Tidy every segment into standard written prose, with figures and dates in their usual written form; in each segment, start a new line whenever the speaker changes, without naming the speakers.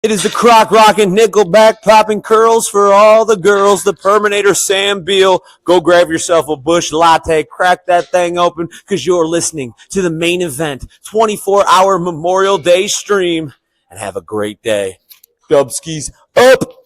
It is the crock rockin', nickelback popping curls for all the girls. The Perminator Sam Beal. Go grab yourself a Busch Latte, crack that thing open, because you're listening to the main event 24-hour Memorial Day stream. And have a great day. Dubskis up!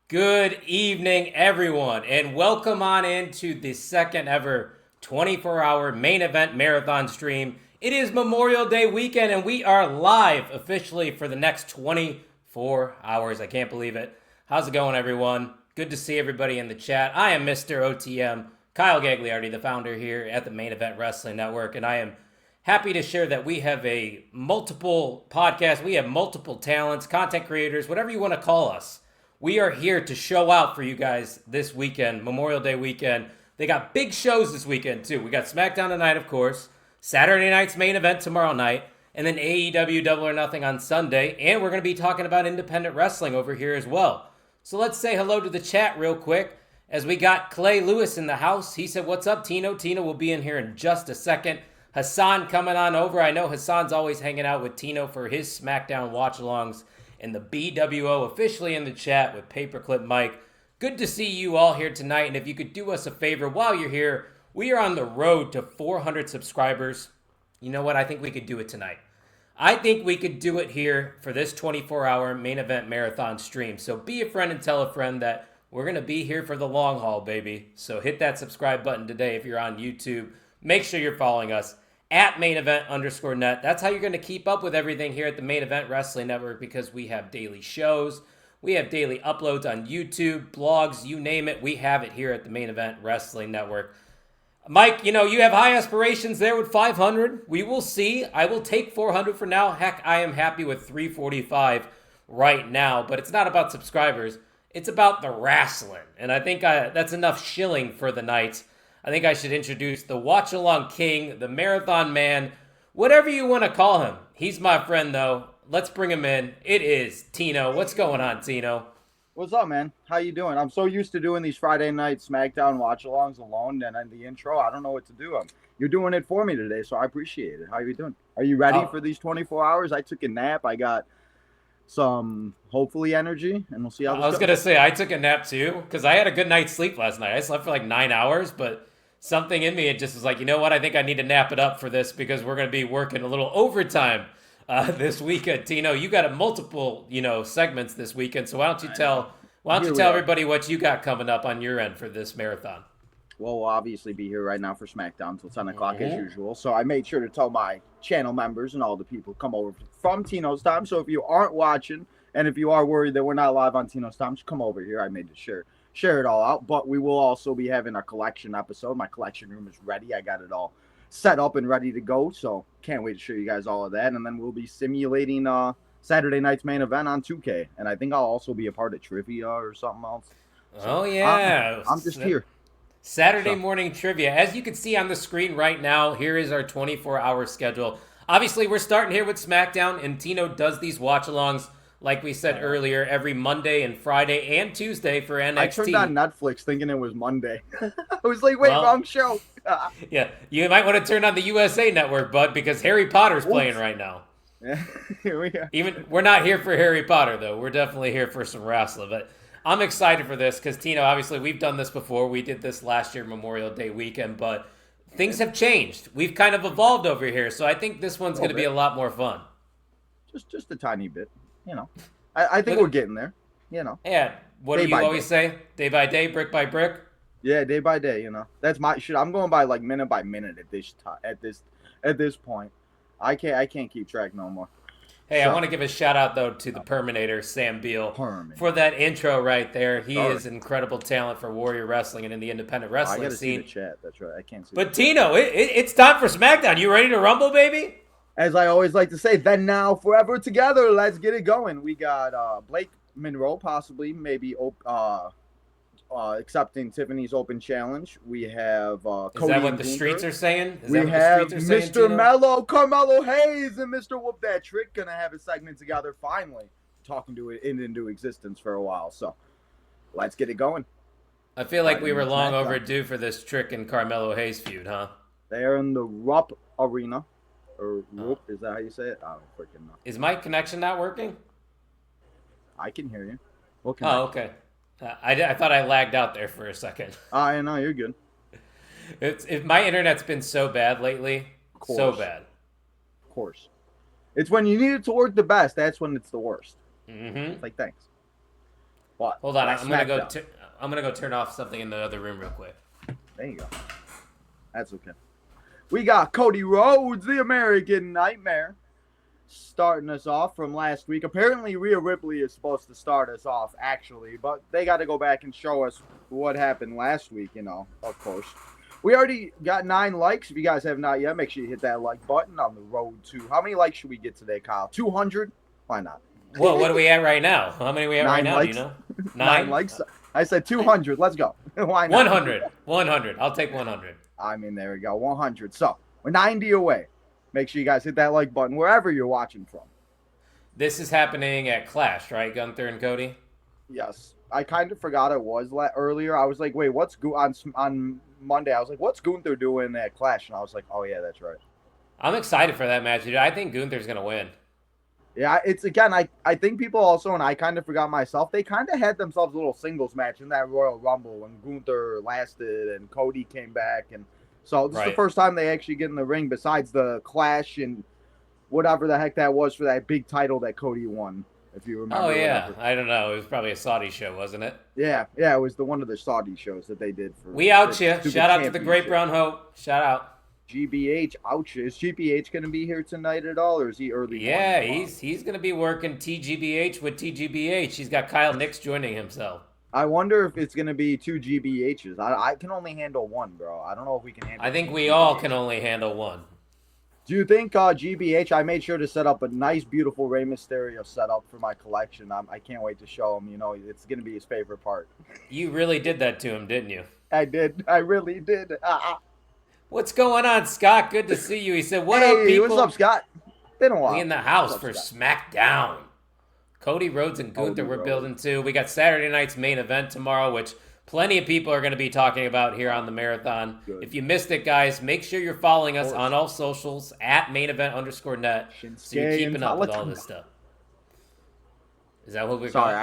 Good evening, everyone, and welcome on into the second ever 24-hour main event marathon stream. It is Memorial Day weekend, and we are live officially for the next 24 hours. I can't believe it. How's it going, everyone? Good to see everybody in the chat. I am Mr. OTM, Kyle Gagliardi, the founder here at the Main Event Wrestling Network, and I am happy to share that we have a multiple podcast. We have multiple talents, content creators, whatever you want to call us. We are here to show out for you guys this weekend, Memorial Day weekend. They got big shows this weekend, too. We got Smackdown tonight, of course, Saturday night's main event tomorrow night, and then AEW Double or Nothing on Sunday. And we're going to be talking about independent wrestling over here as well. So let's say hello to the chat real quick, as we got Clay Lewis in the house. He said, "What's up, Tino?" Tino will be in here in just a second. Hassan coming on over. I know Hassan's always hanging out with Tino for his Smackdown watch-alongs. And the BWO officially in the chat with Paperclip Mike. Good to see you all here tonight. And if you could do us a favor while you're here, we are on the road to 400 subscribers. You know what? I think we could do it tonight. I think we could do it here for this 24-hour main event marathon stream. So be a friend and tell a friend that we're going to be here for the long haul, baby. So hit that subscribe button today if you're on YouTube. Make sure you're following us at mainevent_net. That's how you're going to keep up with everything here at the Main Event Wrestling Network, because we have daily shows. We have daily uploads on YouTube, blogs, you name it. We have it here at the Main Event Wrestling Network. Mike, you know, you have high aspirations there with 500. We will see. I will take 400 for now. Heck, I am happy with 345 right now. But it's not about subscribers. It's about the wrestling. And I think that's enough shilling for the night. I think I should introduce the watch-along king, the marathon man, whatever you want to call him. He's my friend, though. Let's bring him in. It is Tino. What's going on, Tino?
What's up, man? How you doing? I'm so used to doing these Friday night Smackdown watch-alongs alone, and in the intro, I don't know what to do. You're doing it for me today, so I appreciate it. How you doing? Are you ready for these 24 hours? I took a nap. I got some, hopefully, energy, and we'll see how this goes.
I was going to say, I took a nap, too, because I had a good night's sleep last night. I slept for like 9 hours, but something in me, it just was like, you know what? I think I need to nap it up for this, because we're going to be working a little overtime this weekend. Tino, you got multiple, segments this weekend. So why don't you tell everybody what you got coming up on your end for this marathon?
Well, we'll obviously be here right now for Smackdown until 10 o'clock as usual. So I made sure to tell my channel members and all the people come over from Tino's time. So if you aren't watching, and if you are worried that we're not live on Tino's time, just come over here. I made sure share it all out. But we will also be having our collection episode. My collection room is ready. I got it all set up and ready to go. So can't wait to show you guys all of that. And then we'll be simulating Saturday night's main event on 2K. And I think I'll also be a part of trivia or something else.
So yeah.
I'm just here.
Saturday morning trivia. As you can see on the screen right now, here is our 24-hour schedule. Obviously, we're starting here with SmackDown, and Tino does these watch-alongs, like we said earlier, every Monday and Friday and Tuesday for NXT.
I turned on Netflix thinking it was Monday. I was like, wait, wrong show.
Yeah, you might want to turn on the USA Network, bud, because Harry Potter's playing right now.
Yeah, here we are.
We're not here for Harry Potter, though. We're definitely here for some wrestling. But I'm excited for this because, Tino, obviously, we've done this before. We did this last year, Memorial Day weekend, but things have changed. We've kind of evolved over here, so I think this one's going to be a lot more fun.
Just a tiny bit. I think we're getting there,
Yeah. What do you always say? Day by day, brick by brick?
Yeah, day by day, That's my shit. I'm going by like minute by minute at this point. I can't keep track no more.
Hey, I want to give a shout out though to the Perminator, Sam Beal, for that intro right there. He is incredible talent for Warrior Wrestling and in the independent wrestling
I gotta
scene.
See the chat. That's right. I can't see.
But Tino, it's time for SmackDown. You ready to rumble, baby?
As I always like to say, then now, forever together. Let's get it going. We got Blake Monroe, possibly, maybe accepting Tiffany's open challenge. We have Cody.
Is that what the streets are saying?
We have Mr. Mello, Carmelo Hayes, and Mr. Whoop That Trick gonna have a segment together finally, talking to it into existence for a while. So let's get it going.
I feel like we were long overdue for this Trick and Carmelo Hayes feud, huh?
They are in the Rupp Arena. Or whoop, is that how you say it? I don't freaking know.
Is my connection not working?
I can hear you. What
Oh, okay. I thought I lagged out there for a second.
I know you're good.
My internet's been so bad lately.
Of course.
So bad.
Of course. It's when you need it to work the best. That's when it's the worst.
Mm-hmm.
It's like, thanks. What?
Hold on, I'm gonna go.
Smackdown.
I'm gonna go turn off something in the other room real quick.
There you go. That's okay. We got Cody Rhodes, the American Nightmare, starting us off from last week. Apparently, Rhea Ripley is supposed to start us off, actually, but they got to go back and show us what happened last week, of course. We already got 9 likes. If you guys have not yet, make sure you hit that like button on the road to. How many likes should we get today, Kyle? 200? Why not?
Well, what are we at right now? How many are we at right now?
Likes.
Do you know?
9 likes. I said 200. Let's go. Why not?
100. 100. I'll take 100.
I mean, there we go. 100. So, we're 90 away. Make sure you guys hit that like button wherever you're watching from.
This is happening at Clash, right, Gunther and Cody?
Yes. I kind of forgot it was earlier. I was like, wait, what's on Monday? I was like, what's Gunther doing at Clash? And I was like, oh, yeah, that's right.
I'm excited for that match, dude. I think Gunther's going to win.
Yeah, it's, again, I think people also, and I kind of forgot myself, they kind of had themselves a little singles match in that Royal Rumble when Gunther lasted and Cody came back. And so this is the first time they actually get in the ring besides the Clash and whatever the heck that was for that big title that Cody won, if you remember.
Oh, yeah. I don't know. It was probably a Saudi show, wasn't it?
Yeah, it was one of the Saudi shows that they did.
We out you. Shout out to the Great Brown Hope. Shout out.
GBH, ouch. Is GBH going to be here tonight at all, or is he early?
Yeah, he's going to be working TGBH with TGBH. He's got Kyle Knyx joining himself.
I wonder if it's going to be 2 GBHs. I can only handle 1, bro. I don't know if we can handle
I think we all can only handle 1.
Do you think GBH, I made sure to set up a nice, beautiful Rey Mysterio setup for my collection. I can't wait to show him. It's going to be his favorite part.
You really did that to him, didn't you?
I did. I really did.
What's going on, Scott? Good to see you. He said, what up, people?
What's up, Scott? Been a while.
We in the house for Smackdown. Cody Rhodes and Gunther we're building too. We got Saturday night's main event tomorrow, which plenty of people are going to be talking about here on the marathon. Good. If you missed it, guys, make sure you're following us on all socials at mainevent_net so you're keeping up with all this stuff. Is that what we're
Sorry,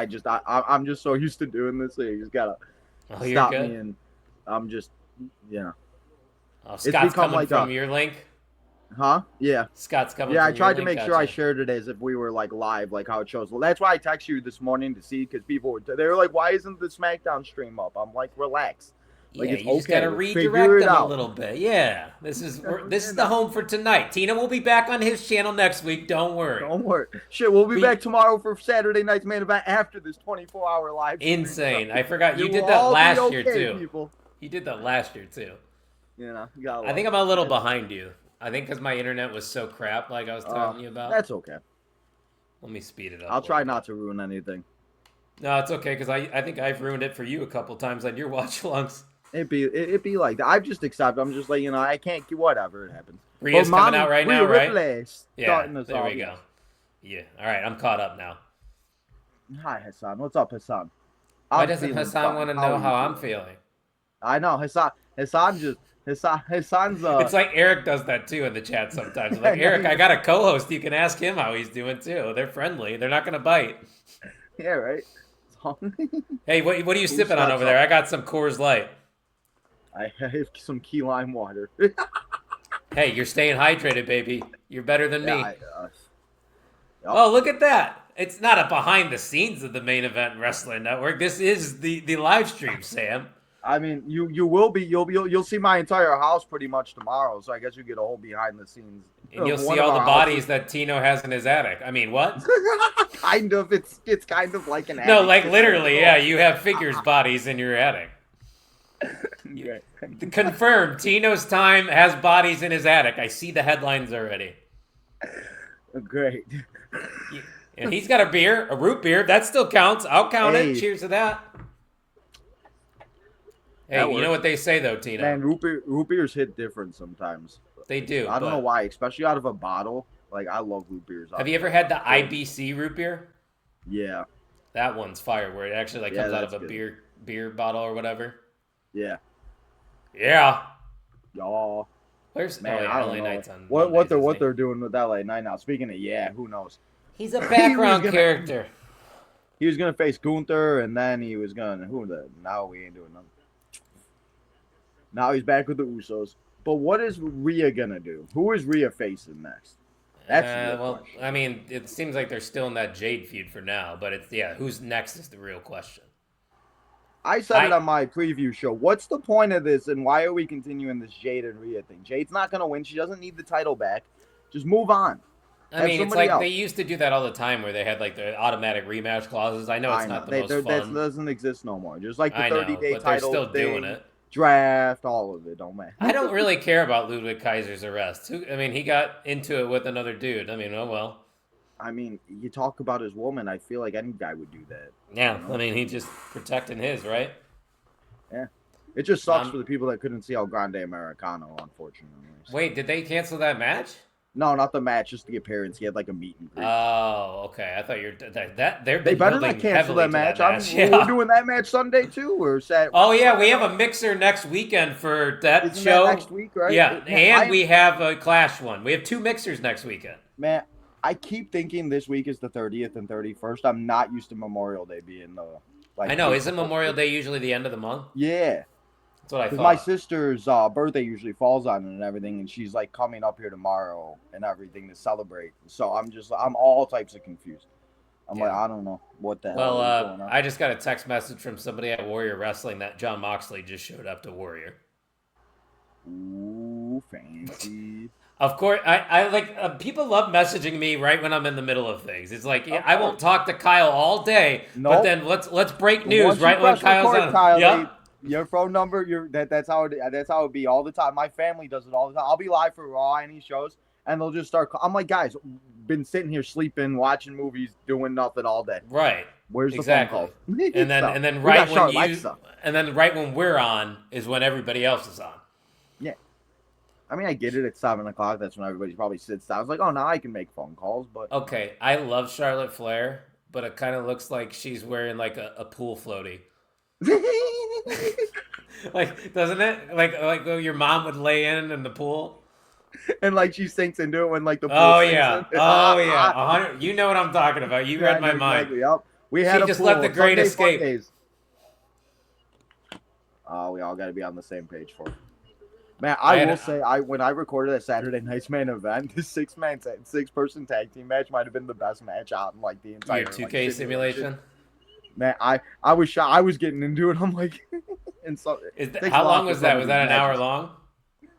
I'm just so used to doing this. So you just got to stop me and I'm just,
Oh, Scott's coming from your link?
Huh? Yeah.
Scott's coming from
your
link?
Yeah, I tried to make sure I shared it as if we were, live, how it shows. Well, that's why I texted you this morning to see, because they were like, why isn't the SmackDown stream up? I'm like, relax.
Yeah, you just got to redirect them a little bit. Yeah. This is the home for tonight. Tina will be back on his channel next week. Don't worry.
Don't worry. Shit, we'll be back tomorrow for Saturday night's main event after this 24-hour live stream.
Insane. I forgot. You did that last year, too. People. You did that last year, too.
I
think I'm a little behind you. I think because my internet was so crap, like I was telling you about.
That's okay.
Let me speed it up.
I'll try not to ruin anything.
No, it's okay, because I think I've ruined it for you a couple times on your watch-alongs.
It'd be like that. I've just accepted. I'm just like, I can't, whatever, it happens.
Rhea's coming out right now, right?
Yeah,
there we go. Yeah, all right, I'm caught up now.
Hi, Hassan. What's up, Hassan?
Why doesn't Hassan want to know how I'm feeling?
I know, Hassan's
It's like Eric does that too in the chat sometimes. Like, Eric, I got a co-host. You can ask him how he's doing too. They're friendly. They're not going to bite.
Yeah, right.
Hey, what are you sipping on over there? I got some Coors Light.
I have some key lime water.
Hey, you're staying hydrated, baby. You're better than me. Oh, look at that. It's not a behind the scenes of the Main Event Wrestling Network. This is the live stream, Sam.
I mean, you will be you'll see my entire house pretty much tomorrow. So I guess you get a whole behind the scenes.
And you'll see all the bodies that Tino has in his attic. I mean, what?
Kind of. It's kind of like an attic.
No, like literally, yeah. You have figures bodies in your attic. Confirmed. Tino's Time has bodies in his attic. I see the headlines already.
Great.
And he's got a root beer. That still counts. I'll count it. Cheers to that. Hey, you know what they say, though, Tino?
Man, root beers hit different sometimes.
They do.
I don't know why, especially out of a bottle. Like, I love root beers.
Have you ever had the IBC root beer?
Yeah.
That one's fire, where it actually comes out of a beer bottle or whatever.
Yeah.
Yeah.
Y'all.
Where's
Man, I
LA
don't know
Knight's on
what
Mondays,
they're doing with LA Knight now. Speaking of who knows?
He's a background character.
He was gonna face Gunther, and then he was gonna now we ain't doing nothing. Now he's back with the Usos. But what is Rhea gonna do? Who is Rhea facing next? That's the real question.
I mean, it seems like they're still in that Jade feud for now, but who's next is the real question.
I said it on my preview show. What's the point of this, and why are we continuing this Jade and Rhea thing? Jade's not gonna win. She doesn't need the title back. Just move on.
I mean, it's like they used to do that all the time, where they had like the automatic rematch clauses. I know it's not the most fun.
That doesn't exist no more. Just like the 30-day title
they're still doing it.
Draft, all of it, don't matter.
I don't really care about Ludwig Kaiser's arrest. I mean, he got into it with another dude. I mean, oh well.
I mean, you talk about his woman, I feel like any guy would do that.
Yeah, I mean, he's just protecting his, right?
Yeah. It just sucks for the people that couldn't see El Grande Americano, unfortunately.
Wait, did they cancel that match?
No, not the match, just the appearance. He had like a meet and greet.
Oh, okay. I thought
they better not cancel that match. We're doing that match Sunday too, or Saturday.
Oh yeah, we have a mixer next weekend for that show.
That next week, right?
Yeah, we have a Clash one. We have 2 mixers next weekend.
Man, I keep thinking this week is the 30th and 31st. I'm not used to Memorial Day being the.
I know. Isn't Memorial Day usually the end of the month?
Yeah.
That's what I thought.
My sister's birthday usually falls on it and everything, and she's like coming up here tomorrow and everything to celebrate. So I'm all types of confused. I'm like, I don't know what the hell is going on.
I just got a text message from somebody at Warrior Wrestling that Jon Moxley just showed up to Warrior.
Ooh, fancy.
Of course, I like people love messaging me right when I'm in the middle of things. It's like I won't talk to Kyle all day, but then let's break news right when Kyle's on.
Kyle, yep. Your phone number, that's how it be all the time. My family does it all the time. I'll be live for Raw, any shows, and they'll just start. I'm like, guys, been sitting here sleeping, watching movies, doing nothing all day.
Right.
Where's the phone call?
and then right when we're on is when everybody else is on.
Yeah. I mean, I get it at 7 o'clock. That's when everybody probably sits down. It's like, oh, now I can make phone calls. But
okay, I love Charlotte Flair, but it kind of looks like she's wearing like a pool floaty. Like, doesn't it? Like your mom would lay in the pool,
and like she sinks into it when like the pool.
Oh yeah, 100. You know what I'm talking about. You read my mind.
Yep.
She just left the Great Escape.
Oh, we all got to be on the same page for it. Man, I will say, when I recorded that Saturday night's main event, the 6-person tag team match might have been the best match out in like the entire
2K simulation.
Man, I was shocked. I was getting into it. I'm like, and so
how long was that? Was that an hour long?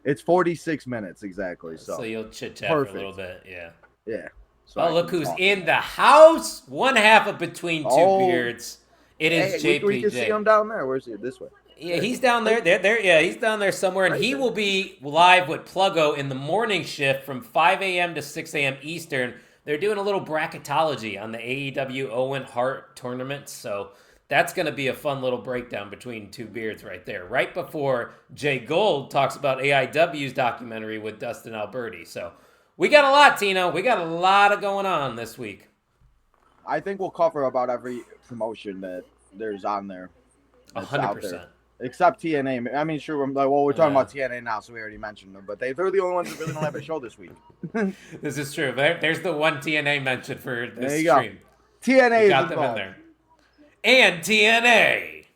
It's 46 minutes exactly. So
you'll chit chat for a little bit, yeah.
Yeah.
So look who's in the house. One half of Between Two Beards. It is JPJ.
We can see him down there. Where's he? This way.
Yeah, he's down there. Yeah, he's down there somewhere, and he will be live with Pluggo in the morning shift from 5 a.m. to 6 a.m. Eastern. They're doing a little bracketology on the AEW Owen Hart tournament, so that's going to be a fun little breakdown between two beards right there. Right before Jay Gold talks about AIW's documentary with Dustin Alberti. So we got a lot, Tino. We got a lot of going on this week.
I think we'll cover about every promotion that there's on there.
100%.
Except TNA. I mean, sure, we're talking about TNA now, so we already mentioned them. But they're the only ones that really don't have a show this week.
This is true. There's the one TNA mention for this stream.
Go. TNA
got them in there. And TNA.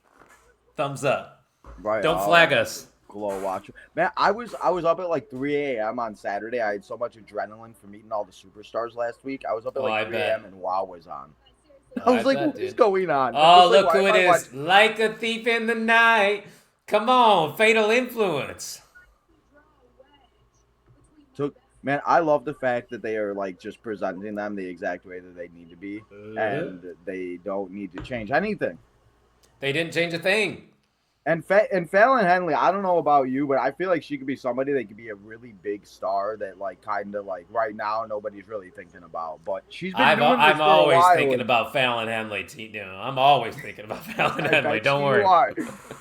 Thumbs up.
Right.
Don't flag us.
Glow watcher. Man, I was up at like 3 a.m. on Saturday. I had so much adrenaline from meeting all the superstars last week. I was up at like 3 a.m. and WoW was on. I was like, what's going on?
Oh, look who it is. Like a thief in the night. Come on, Fatal Influence.
Man, I love the fact that they are like just presenting them the exact way that they need to be. And they don't need to change anything.
They didn't change a thing.
And Fallon Henley, I don't know about you, but I feel like she could be somebody that could be a really big star that, like, kind of like right now nobody's really thinking about. But she's been doing this
I'm
for
always
a while.
thinking about Fallon Henley. I'm always thinking about Fallon Henley. Don't worry.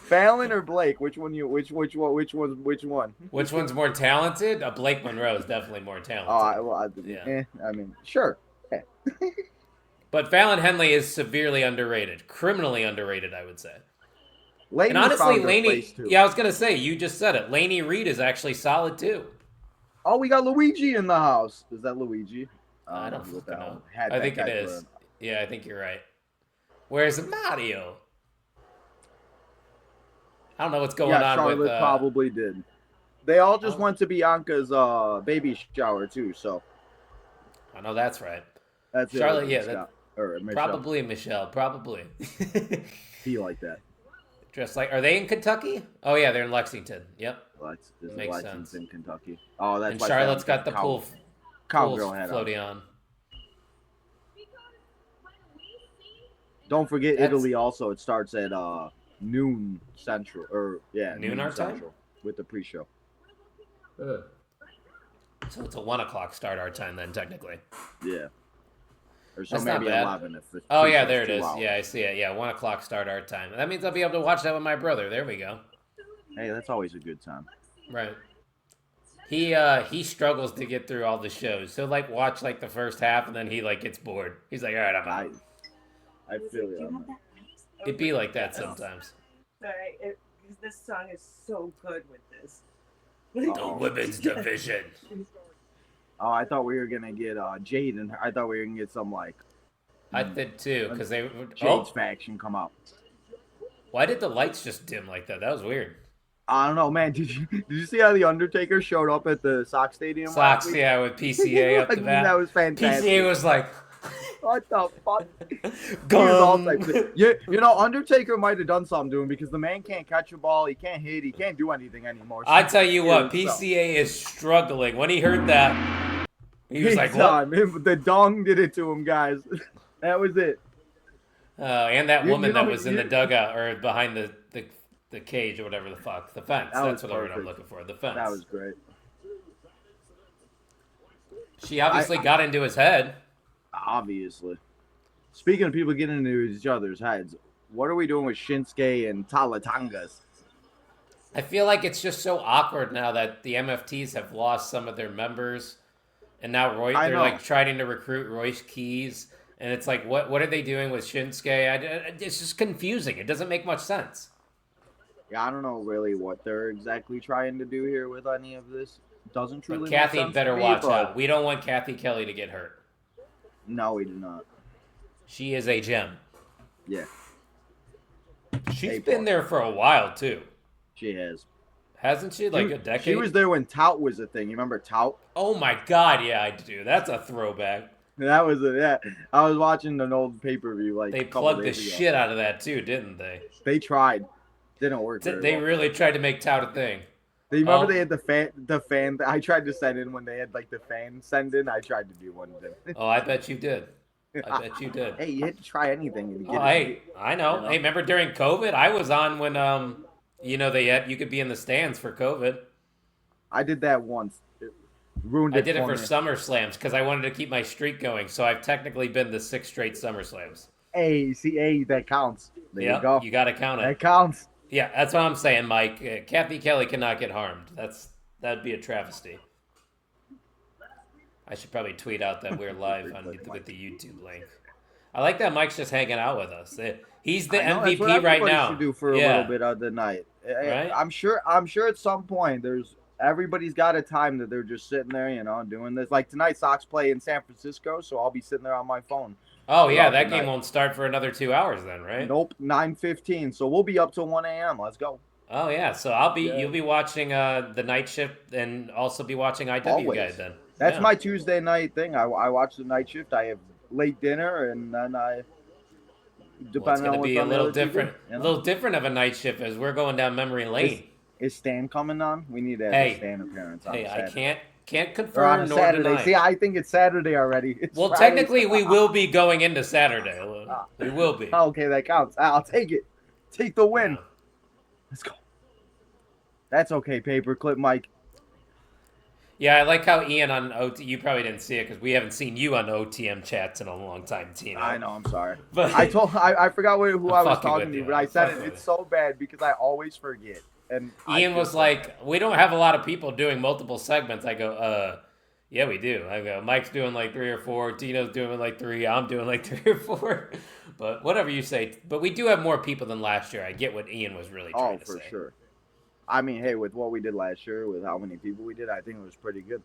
Fallon or Blake? Which one? Which one?
Which one's more talented? Blake Monroe is definitely more talented.
I mean, sure. Yeah.
But Fallon Henley is severely underrated, criminally underrated, I would say.
Laney
and honestly, Laney, I was going to say, you just said it. Laney Reed is actually solid, too.
Oh, we got Luigi in the house. Is that Luigi?
I don't
know what the
fucking
hell
know.
had
I
that
think it
guy
is.
wearing.
Yeah, I think you're right. Where's Mario? I don't know what's going
Yeah,
on with.
Charlotte probably did. They all just
Oh.
went to Bianca's baby shower too, so
I know that's right.
that's the other
Charlotte,
thing,
yeah,
Scott or Michelle.
probably Michelle, probably.
Be like that.
Dressed like, are they in Kentucky? Oh yeah, they're in Lexington. Yep,
This is
makes
Lexington,
sense.
Kentucky. Oh, that's
And
why
Charlotte's
Sam
got the
cow-
pool
cowgirl hat on.
floaty on.
Don't forget
That's-
Italy. Also, it starts at noon central, or
Noon our time?
central with the pre-show.
So it's a 1:00 start our time then, technically.
Yeah. Or so
That's not
maybe
bad.
11 if the
Oh yeah,
pre-show's
there it
2
is.
hours.
Yeah, I see it. Yeah, 1:00 start our time. That means I'll be able to watch that with my brother. There we go.
Hey, that's always a good time.
Right. He struggles to get through all the shows. He'll like watch like the first half and then he like gets bored. He's like, all right, I'm out.
I feel you on that.
It'd be like that sometimes.
Sorry, because this song is so good with this.
The women's division.
Oh, I thought we were gonna get Jade, and I thought we were gonna get some like
I did too, because they.
Jade's faction come out.
Why did the lights just dim like that? That was weird.
I don't know, man. Did you see how the Undertaker showed up at the Sox Stadium?
Sox,
last week?
yeah, with PCA up the back.
That was fantastic.
PCA was like,
What the fuck? He was all
gum.
types of- you know, Undertaker might have done something to him because the man can't catch a ball, he can't hit, he can't do anything anymore.
I tell you what,
So-
PCA is struggling. When he heard that, he was like,
Big
what?
time. The dong did it to him, guys. That was it.
And that woman that was in the
you-
dugout or behind the cage or whatever the fuck. The fence.
That
That's
was
what the word I'm
perfect.
looking for. The fence.
That was great.
She obviously got into his head.
Obviously. Speaking of people getting into each other's heads, what are we doing with Shinsuke and Talatangas?
I feel like it's just so awkward now that the MFTs have lost some of their members, and now
I
they're
know.
like trying to recruit Royce Keys, and it's like, what are they doing with Shinsuke? It's just confusing. It doesn't make much sense.
Yeah, I don't know really what they're exactly trying to do here with any of this. Doesn't truly
But
make
Kathy
sense
better
to me,
watch
but
out. We don't want Kathy Kelly to get hurt.
No, we do not.
She is a gem.
Yeah,
She's
A+.
been there for a while too,
she has.
hasn't she? Like a decade.
She was there when Tout was a thing. You remember Tout?
Oh my god, yeah, I do. That's a throwback.
That was a yeah. I was watching an old pay-per-view like
They
a couple
plugged the
days ago.
shit out of that too, didn't they?
They tried. Didn't work. very
They
well.
really tried to make Tout a thing.
They remember
Oh.
they had the fan. I tried to send in when they had like the fan send in. I tried to do one of them.
Oh, I bet you did. I bet you did.
Hey, you had to try anything and
Oh,
get
hey, I know.
You know?
Hey, remember during COVID? I was on when you could be in the stands for COVID.
I did that once. It ruined
I
it
did it for
me.
SummerSlams because I wanted to keep my streak going. So I've technically been to 6 straight SummerSlams.
Hey, see, hey, that counts. There
Yeah,
you go.
you got to count it.
That counts.
Yeah, that's what I'm saying, Mike. Kathy Kelly cannot get harmed. That'd be a travesty. I should probably tweet out that we're live with the YouTube link. I like that Mike's just hanging out with us. He's the
I know, that's what
MVP right
everybody
now.
should do for a
Yeah.
little bit of the night.
Right?
I'm sure at some point everybody's got a time that they're just sitting there, doing this. Like tonight, Sox play in San Francisco, so I'll be sitting there on my phone.
Oh yeah,
throughout
that
the
game
night.
won't start for another 2 hours then, right?
Nope, 9:15. So we'll be up till 1 a.m. Let's go.
Oh yeah, so you'll be watching the night shift and also be watching IWGuide
Always.
then.
That's
Yeah.
my Tuesday night thing. I watch the night shift. I have late dinner, and then
Well, it's
depending
gonna
on what's
be a
on the
little
other TV,
different, a little different of a night shift as we're going down memory lane.
Is Stan coming on? We need to have
Hey.
a Stan appearance on
Hey, I
Saturday.
can't
Or on
confirm
a
nor
Saturday.
deny.
See, I think it's Saturday already. It's
Well,
Friday.
technically, we will be going into Saturday. We will be.
Okay, that counts. I'll take it. Take the win.
Yeah.
Let's go. That's okay, paperclip Mike.
Yeah, I like how Ian on OT. You probably didn't see it because we haven't seen you on OTM chats in a long time, Tino.
I know. I'm sorry.
But
I forgot who I was
fucking
talking
with
to,
you.
but I
I'm
said
fucking
it.
with
It's so bad because I always forget. And I
Ian
feel
was
so
like, "We don't have a lot of people doing multiple segments." I go, yeah, we do." I go, "Mike's doing like 3 or 4. Tino's doing like 3. I'm doing like 3 or 4." But whatever you say. But we do have more people than last year. I get what Ian was really trying
Oh,
to
for
say.
sure. I mean, hey, with what we did last year, with how many people we did, I think it was pretty good.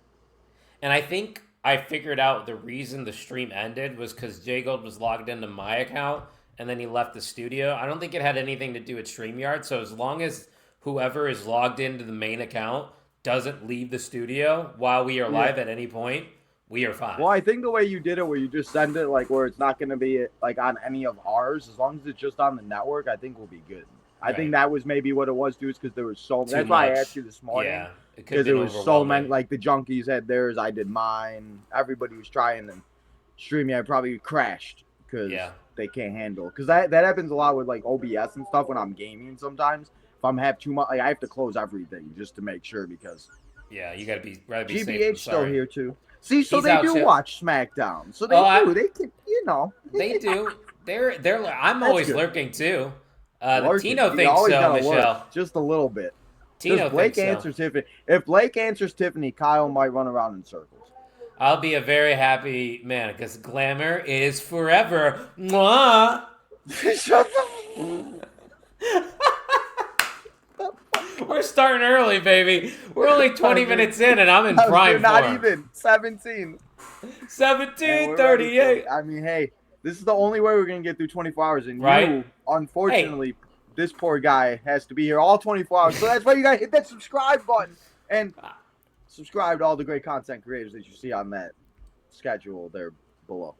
And I think I figured out the reason the stream ended was because Jay Gold was logged into my account and then he left the studio. I don't think it had anything to do with StreamYard. So as long as whoever is logged into the main account doesn't leave the studio while we are live at any point, we are fine.
Well, I think the way you did it, where you just send it like where it's not going to be like on any of ours, as long as it's just on the network, I think we'll be good. I think that was maybe what it was, too, is because there was so. That's why I asked you this morning.
Yeah,
because there was so many. Like the junkies had theirs, I did mine. Everybody was trying, and StreamYard probably crashed because they can't handle. Because that happens a lot with like OBS and stuff when I'm gaming. Sometimes if I'm have too much, like I have to close everything just to make sure because.
Yeah, you gotta be safe.
GBH still here too. See, so
He's
they do
too.
watch SmackDown. So they do. They can,
They do. They're. I'm always lurking too. Tino thinks
so,
Michelle.
Work, just a little bit.
Tino
Blake
thinks
answers Tiffany. If Blake answers Tiffany, Kyle might run around in circles.
I'll be a very happy man because glamour is forever. Mwah!
Shut the.
We're starting early, baby. We're only 20 minutes in, and I'm in prime
not
form.
even 17.
17:38.
I mean, hey, this is the only way we're gonna get through 24 hours, and
you,
unfortunately, this poor guy has to be here all 24 hours. So that's why you gotta hit that subscribe button and subscribe to all the great content creators that you see on that schedule there below.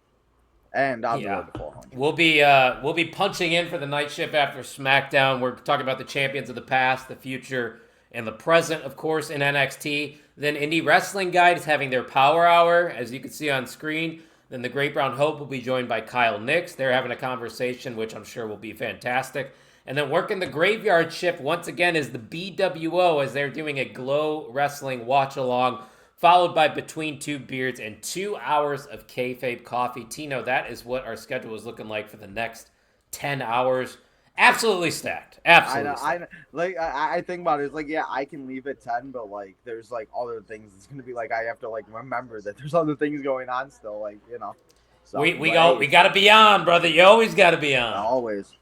And I'll do it to 400.
We'll be punching in for the night shift after SmackDown. We're talking about the champions of the past, the future, and the present, of course, in NXT. Then Indie Wrestling Guide is having their Power Hour, as you can see on screen. Then the Great Brown Hope will be joined by Kyle Knyx. They're having a conversation, which I'm sure will be fantastic. And then working the graveyard shift once again is the BWO, as they're doing a Glow Wrestling watch-along, followed by Between Two Beards and 2 hours of kayfabe coffee. Tino, that is what our schedule is looking like for the next 10 hours. Absolutely stacked. Absolutely stacked.
I think about it. It's like, yeah, I can leave at 10, but like, there's like other things. It's gonna be like I have to like remember that there's other things going on still. Like, you know. So,
we gotta be on, brother. You always gotta be on.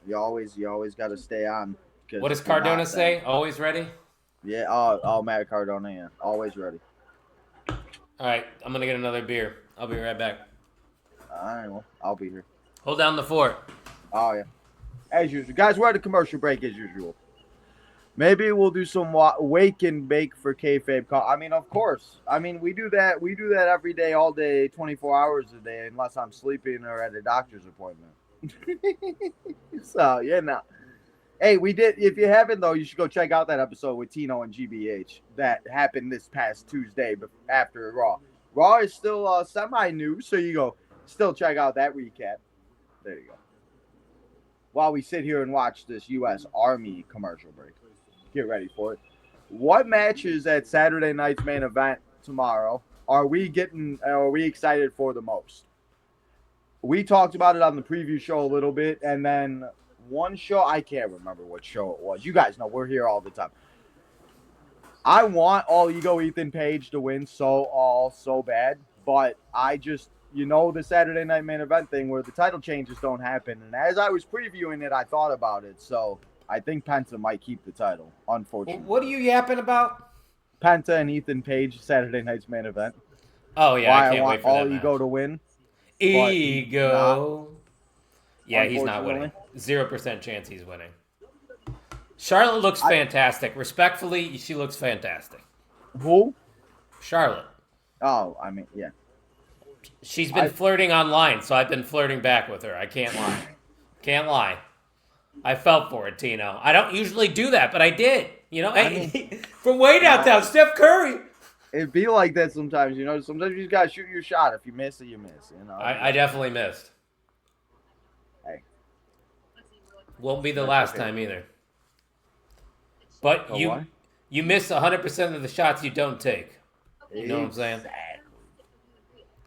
You always gotta stay on.
What does Cardona say? Always ready?
Yeah. Matt Cardona. Yeah, always ready.
All right, I'm going to get another beer. I'll be right back.
All right, well, I'll be here.
Hold down the fort.
Oh, yeah. As usual. Guys, we're at a commercial break as usual. Maybe we'll do some wake and bake for kayfabe. I mean, of course. I mean, we do that. We do that every day, all day, 24 hours a day, unless I'm sleeping or at a doctor's appointment. So, yeah, no. Hey, we did. If you haven't, though, you should go check out that episode with Tino and GBH that happened this past Tuesday after Raw. Raw is still semi-new, so you go still check out that recap. There you go. While we sit here and watch this U.S. Army commercial break. Get ready for it. What matches at Saturday night's main event tomorrow are we excited for the most? We talked about it on the preview show a little bit, and then one show, I can't remember what show it was. You guys know we're here all the time. I want All Ego Ethan Page to win so bad, but I just, the Saturday night main event thing where the title changes don't happen. And as I was previewing it, I thought about it. So I think Penta might keep the title, unfortunately.
What are you yapping about?
Penta and Ethan Page, Saturday night's main event.
Oh, yeah, I can't wait for that
All Ego to win.
Ego. Yeah, he's not winning. 0% chance he's winning. Charlotte looks fantastic. Respectfully, she looks fantastic.
Who?
Charlotte.
Oh, I mean, yeah.
She's been flirting online, so I've been flirting back with her. I can't lie. Can't lie. I felt for it, Tino. I don't usually do that, but I did. From way downtown, Steph Curry.
It'd be like that sometimes, Sometimes you just gotta shoot your shot. If you miss it, you miss.
I definitely missed.
Hey.
Won't be the last time either. But you miss 100% of the shots you don't take. You know what I'm saying?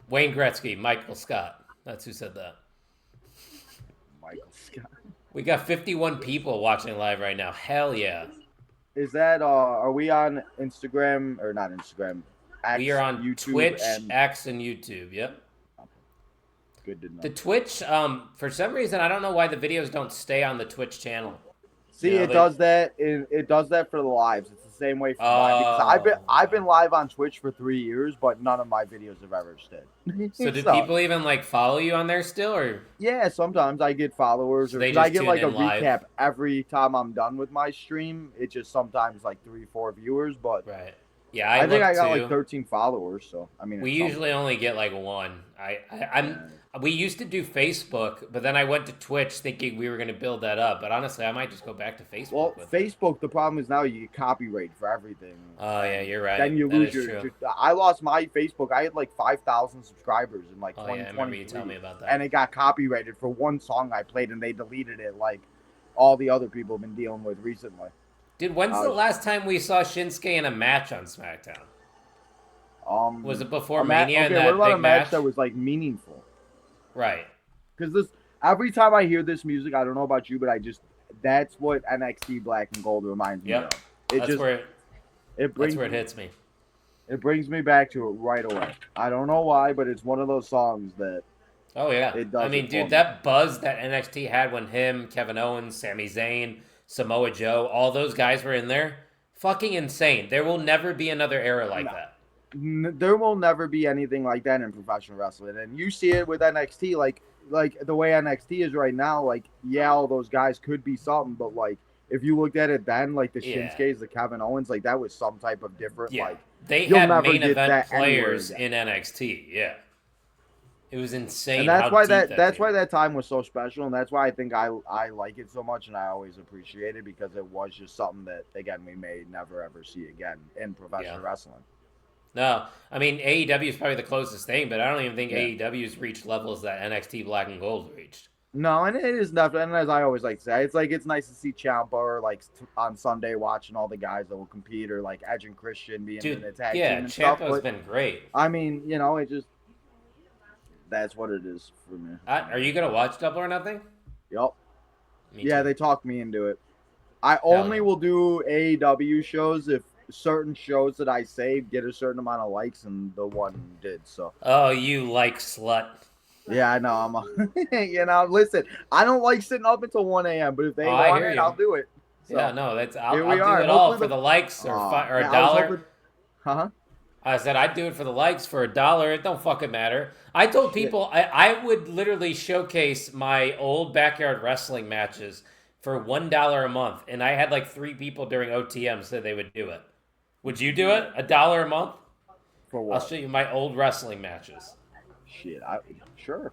Wayne Gretzky, Michael Scott. That's who said that.
Michael Scott.
We got 51 people watching live right now. Hell yeah.
Is that, are we on Instagram, or not Instagram? X,
we are on
YouTube,
Twitch, X, and YouTube. Yep.
Good to know.
The Twitch, for some reason, I don't know why the videos don't stay on the Twitch channel.
See,
You know,
it does that. It does that for the lives. It's the same way for mine because I've been live on Twitch for 3 years, but none of my videos have ever stayed.
So do people even like follow you on there still, or
Yeah, sometimes I get followers,
So
or
they
'cause I
just
get
tune
like a
in live?
recap every time I'm done with my stream. It's just sometimes like 3-4 viewers, but
right? Yeah,
I think I got
too.
like 13 followers. So I mean,
We
it's
usually
something.
only get like one. We used to do Facebook, but then I went to Twitch thinking we were going to build that up. But honestly, I might just go back to Facebook.
Well,
with it.
Facebook. The problem is now you get copyright for everything.
Oh yeah, you're right.
Then you
That
lose
is
your.
true.
I lost my Facebook. I had like 5,000 subscribers in like
Oh yeah, I
2023,
remember you telling me about that.
and it got copyrighted for one song I played, and they deleted it. Like all the other people have been dealing with recently.
Dude, when's the last time we saw Shinsuke in a match on SmackDown? Was it before Mania?
Okay,
and that
what about
big
a match that was like meaningful?
Right.
Because this every time I hear this music, I don't know about you, but that's what NXT Black and Gold reminds me of.
That's where it hits me.
It brings me back to it right away. I don't know why, but it's one of those songs that.
Oh yeah.
It does.
I mean, dude, that buzz that NXT had when him, Kevin Owens, Sami Zayn, Samoa Joe, all those guys were in there, fucking insane. There will never be another era like that.
There will never be anything like that in professional wrestling, and you see it with NXT, like the way NXT is right now. Like, yeah, all those guys could be something, but like if you looked at it then, like the Shinsuke's, the Kevin Owens, like that was some type of different.
Yeah.
Like
they
you'll
had
never
main
get
event
that
players
anywhere
in NXT. Yeah. It was insane.
and that's
how
why
deep
that's why that time was so special, and that's why I think I like it so much, and I always appreciate it because it was just something that again we may never ever see again in professional wrestling.
No, I mean AEW is probably the closest thing, but I don't even think AEW's reached levels that NXT Black and Gold reached.
No, and it is nothing. And as I always like to say, it's nice to see Ciampa or like on Sunday watching all the guys that will compete, or like Edge and Christian being in the tag team and stuff.
Ciampa's been great.
I mean, it just that's what it is for me.
Are you gonna watch Double or Nothing?
Yep.
Yeah,
they talked me into it. I only will do AEW shows if certain shows that I saved get a certain amount of likes, and the one did. So.
Oh, you like slut.
Yeah, I know. Listen, I don't like sitting up until 1 a.m., but if they want it, I'll do it. So,
yeah, no, I'll do
are.
it all for the likes or a dollar. I said I'd do it for the likes for $1. It don't fucking matter. I told people I would literally showcase my old backyard wrestling matches for $1 a month, and I had like 3 people during OTM said they would do it. Would you do it? $1 a month?
For what?
I'll show you my old wrestling matches.
Shit, sure.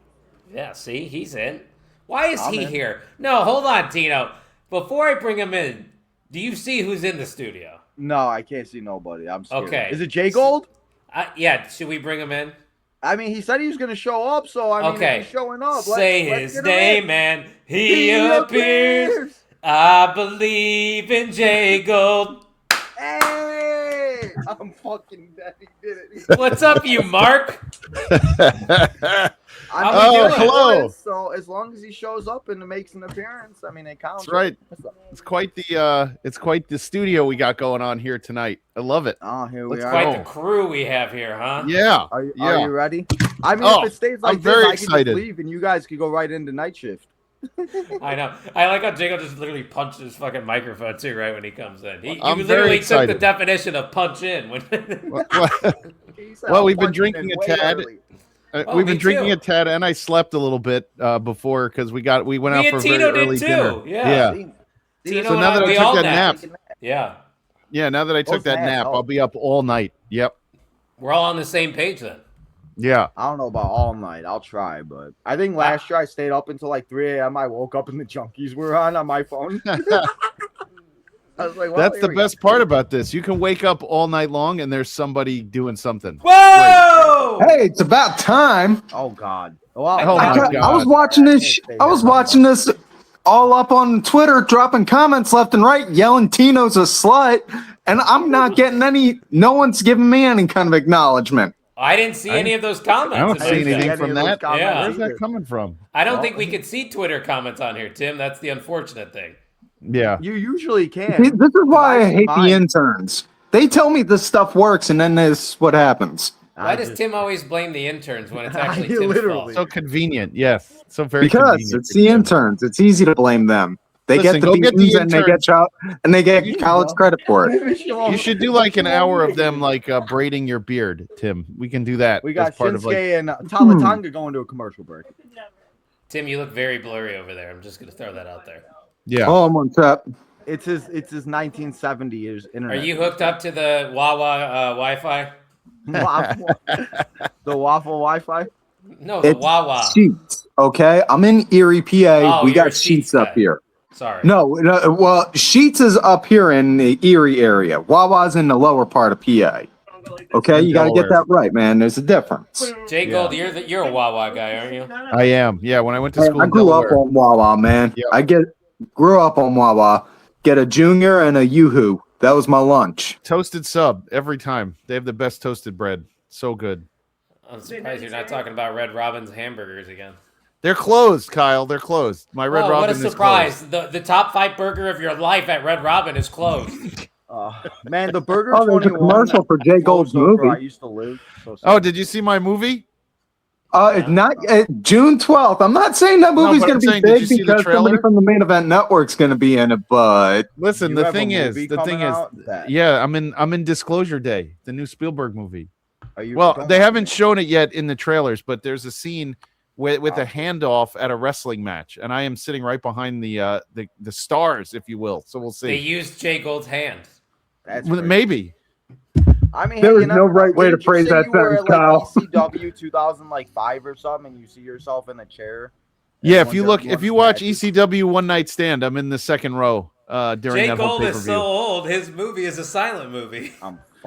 Yeah, see, he's in. Why is he here? No, hold on, Tino. Before I bring him in, do you see who's in the studio?
No, I can't see nobody. I'm scared.
Okay.
Is it Jay Gold?
Yeah, should we bring him in?
I mean, he said he was going to show up, so I mean, if he's showing up.
Say his name and he appears. I believe in Jay Gold.
Hey! I'm fucking dead. He did it.
What's up, you Mark?
Hello. So as long as he shows up and makes an appearance, I mean, it counts.
That's right. It's quite the studio we got going on here tonight. I love it.
Oh, here we are.
Quite the crew we have here, huh?
Yeah.
Are you ready? I mean, if it stays like
I'm very
I
excited.
can just leave and you guys could go right into Night Shift.
I know. I like how Jacob just literally punched his fucking microphone too, right when he comes in. He
I'm
literally
very
took the
excited.
definition of punch in.
Well, we've been drinking a tad. We've been
me
drinking
too.
a tad, and I slept a little bit before because we went out
Me
for a
and
very
Tino did
early
too.
dinner.
Yeah.
Tino
So
and
now that
we
I
all
took that
napped.
nap,
Yeah.
now that I took that nap, I'll be up all night. Yep.
We're all on the same page then.
Yeah.
I don't know about all night. I'll try, but I think last year I stayed up until like 3 a.m. I woke up and the junkies were on my phone. I was like, well,
That's the best part about this. You can wake up all night long and there's somebody doing something.
Whoa!
Hey, it's about time.
Oh God! Well,
Oh my God!
I was watching this. I was watching this all up on Twitter, dropping comments left and right, yelling Tino's a slut, and I'm not getting any. No one's giving me any kind of acknowledgement.
I didn't see any of those comments.
I don't see
didn't see
anything
any
from
of those
that.
comments
Yeah.
Where's that coming from?
I don't think we could see Twitter comments on here, Tim. That's the unfortunate thing.
Yeah.
You usually can.
This is why I hate
mine.
the interns. They tell me this stuff works, and then this what happens.
Why does Tim always blame the interns when it's actually Tim's
Literally.
fault?
So convenient. Yes. So very
Because
convenient.
it's the interns. It's easy to blame them. They
Listen,
get the
go get the
beatings and they get college credit for it.
You should do like an hour of them like braiding your beard, Tim. We can do that.
We got
as part of like.
Shinsuke and Talatanga going to a commercial break.
Tim, you look very blurry over there. I'm just gonna throw that out there.
Yeah.
Oh, I'm on top.
It's his 1970s internet.
Are you hooked up to the Wawa Wi-Fi?
The waffle Wi-Fi?
No, the
It's
Wawa.
Sheets. Okay, I'm in Erie, PA.
Oh,
We
you're a
got Sheets
Sheets
up
guy.
here.
Sorry.
No, well, Sheets is up here in the Erie area. Wawa's in the lower part of PA. Okay, you got to get that right, man. There's a difference.
Jay Gold, you're a Wawa guy, aren't you?
I am. Yeah. When I went to
Hey,
school,
I
in
grew up
Delaware.
on Wawa, man.
Yep.
Grew up on Wawa. Get a junior and a yoo-hoo. That was my lunch.
Toasted sub every time. They have the best toasted bread. So good.
I'm surprised you're not talking about Red Robin's hamburgers again.
They're closed, Kyle. They're closed. My Red Robin
What a
is
surprise. The top 5 burger of your life at Red Robin is closed.
Man, the Burger
Oh, there's a
21
commercial for Jay Gold's
closed over
movie.
I used to live. So
Oh, did you see my movie?
It's not June 12th. I'm not saying that movie's
but
going
I'm
to be
saying, did you
big
see the
because somebody
trailer?
from the Main Event Network's going to be in it, but
Listen,
You
the
have a
thing is,
movie coming out that-
yeah, I'm in Disclosure Day, the new Spielberg movie.
Are you
Well,
going
they
on?
haven't shown it yet in the trailers, but there's a scene with a handoff at a wrestling match, and I am sitting right behind the stars, if you will. So we'll
They
see.
used Jay Gold's hand.
That's
Well,
crazy.
maybe.
I mean,
There
hey,
is
you
no
never know.
right way to
Didn't you
phrase
say
that
you were
sentence,
at,
Kyle.
ECW 2005 or something, and you see yourself in a chair.
Yeah,
and
if you
one
look,
of
if
the
you watch
matches.
ECW One Night Stand, I'm in the second row during
Jay
that whole
Gold
pay per
is so
view.
old, his movie is a silent movie.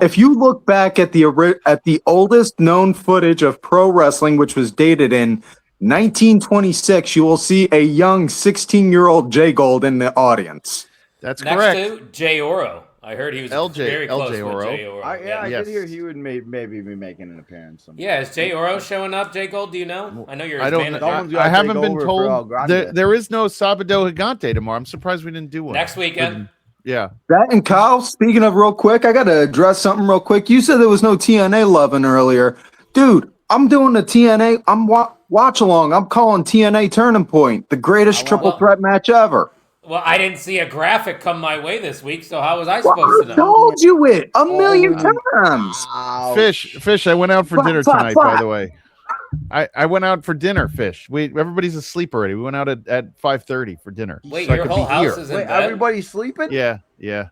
if you look back at the oldest known footage of pro wrestling, which was dated in 1926, you will see a young 16-year-old Jay Gold in the audience.
That's
Next
correct.
to Jay Oro. I heard he was very close
LJ
with
Oro.
Jay Oro.
I
Yes.
did hear he would maybe be making an appearance. Sometime.
Yeah, is Jay Oro showing up, Jay Gold? Do you know? I know you're his
I don't.
manager.
Someone's
I
gotta
haven't
take
been
over for El
told.
Grande.
There is no Sabado Gigante tomorrow. I'm surprised we didn't do one
Next weekend.
Yeah.
That and Kyle, speaking of real quick, I got to address something real quick. You said there was no TNA loving earlier. Dude, I'm doing the TNA. I'm watch along. I'm calling TNA Turning Point the greatest triple threat match ever.
Well, I didn't see a graphic come my way this week, so how was I supposed to
I
know?
told you it a million times.
Fish. I went out for
Flap,
dinner
flap,
tonight.
flap.
By the way, I went out for dinner. Fish. Everybody's asleep already. We went out at 5:30 for dinner.
Wait,
so I
your
could
whole
be
house
here.
is in
Wait,
bed?
everybody's sleeping?
Yeah.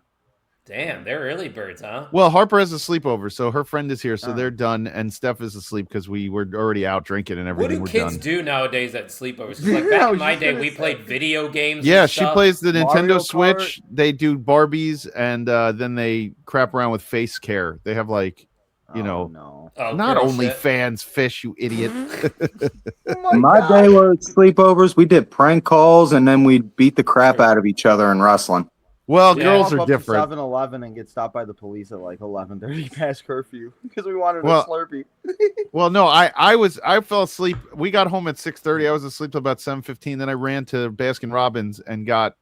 Damn, they're early birds, huh?
Well, Harper has a sleepover, so her friend is here, so
Oh.
they're done, and Steph is asleep because we were already out drinking and
What
everything.
do
We're
kids
done.
do nowadays at sleepovers? 'Cause, like
Yeah, I
back in
was
my
just
day,
gonna
we
say.
played video games.
Yeah,
and
she
stuff.
plays the
Mario
Nintendo
Kart.
Switch. They do Barbies, and then they crap around with face care. They have like,
Oh,
know,
no.
Oh,
not
girl
only
shit.
fans, Fish, you idiot.
Oh
My
God.
day was sleepovers. We did prank calls and then we beat the crap out of each other in wrestling.
Well,
Yeah.
girls
Walk
are
up to
different.
7-Eleven and get stopped by the police at like 11:30 past curfew because we wanted
Well,
a Slurpee.
Well, no, I fell asleep. We got home at 6:30. I was asleep till about 7:15. Then I ran to Baskin Robbins and got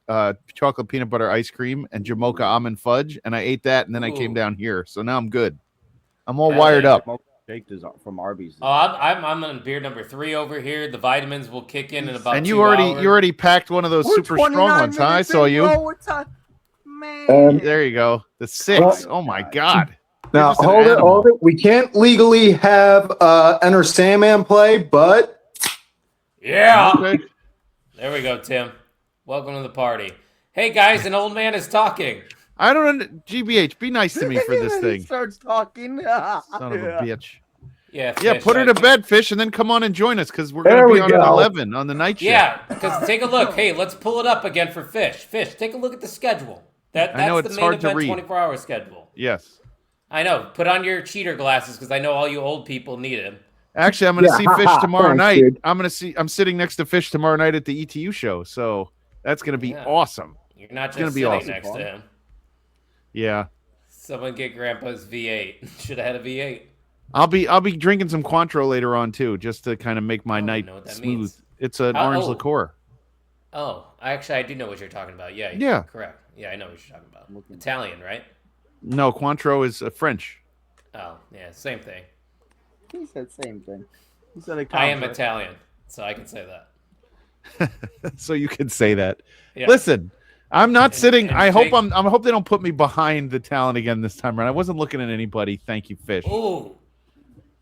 chocolate peanut butter ice cream and Jamocha almond fudge, and I ate that, and then I came
Ooh.
down here. So now I'm good. I'm all
Hell
wired
yeah.
up.
Shake is from Arby's.
Oh, I'm on beer number 3 over here. The vitamins will kick in about
And
2
you
hours.
already packed one of those
We're
super strong
29
ones, huh? I
minutes
saw
in,
you.
bro. We're Man.
There you go. The 6. Oh my God.
Now,
You're just an
hold it,
animal.
hold it. We can't legally have Enter Sandman play, but
Yeah.
Okay.
There we go, Tim. Welcome to the party. Hey guys, an old man is talking.
I don't. GBH, be nice to me for this
He
thing.
starts talking.
Son of a bitch.
Yeah,
Yeah,
Fish,
put her
I-
to bed, Fish, and then come on and join us because we're
There
going to
we
be on at
go.
11 on the night shift.
Yeah, because take a look. Hey, let's pull it up again for Fish. Fish, take a look at the schedule. That's
I know
the
it's
main
hard to
event
read.
24-hour schedule.
Yes.
I know. Put on your cheater glasses because I know all you old people need them.
Actually, I'm going to
Yeah,
see
ha,
Fish
ha,
tomorrow
thanks,
night.
dude.
I'm sitting next to Fish tomorrow night at the ETU show, so that's going to be
Yeah.
awesome.
You're not
It's gonna
just
be
sitting
awesome.
next to him.
Yeah.
Someone get Grandpa's V8. Should have had a V8.
I'll be drinking some Cointreau later on too, just to kind of make my
I don't
night
know what that
smooth.
means.
It's an
How-
orange
oh.
liqueur.
Oh, actually, I do know what you're talking about. Yeah,
Yeah.
correct. Yeah, I know what you're talking about. Italian, right?
No, Cointreau is French.
Oh, yeah, same thing.
He said same thing. He said a
I am
contract.
Italian, so I can say that.
So you can say that.
Yeah.
Listen, I'm not sitting.
and
I hope
Jake-
I hope they don't put me behind the talent again this time around. I wasn't looking at anybody. Thank you, Fish.
Ooh.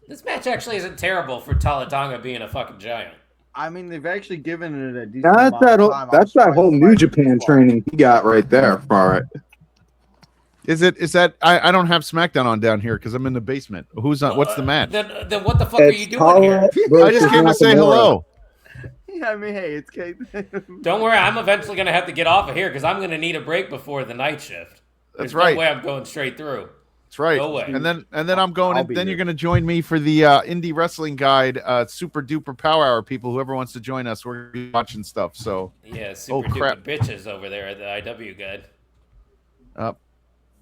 This match actually isn't terrible for Talatanga being a fucking giant.
I mean, they've actually given it a decent
That's
amount of time.
that's that whole New Japan training he got right there for it.
Is that I don't have SmackDown on down here because I'm in the basement. Who's on? What's the match?
Then what the fuck are you doing here?
I just came to say hello.
Yeah, I mean, hey, it's Kate.
Don't worry, I'm eventually going to have to get off of here because I'm going to need a break before the night shift. There's
right.
no way I'm going straight through.
That's right.
No way.
And then I'm going.
I'll be
Then
here.
you're going to join me for the Indie Wrestling Guide, Super Duper Power Hour. People, whoever wants to join us, we're gonna be watching stuff. So
Yeah, super
crap.
duper bitches over there at the IWGuide.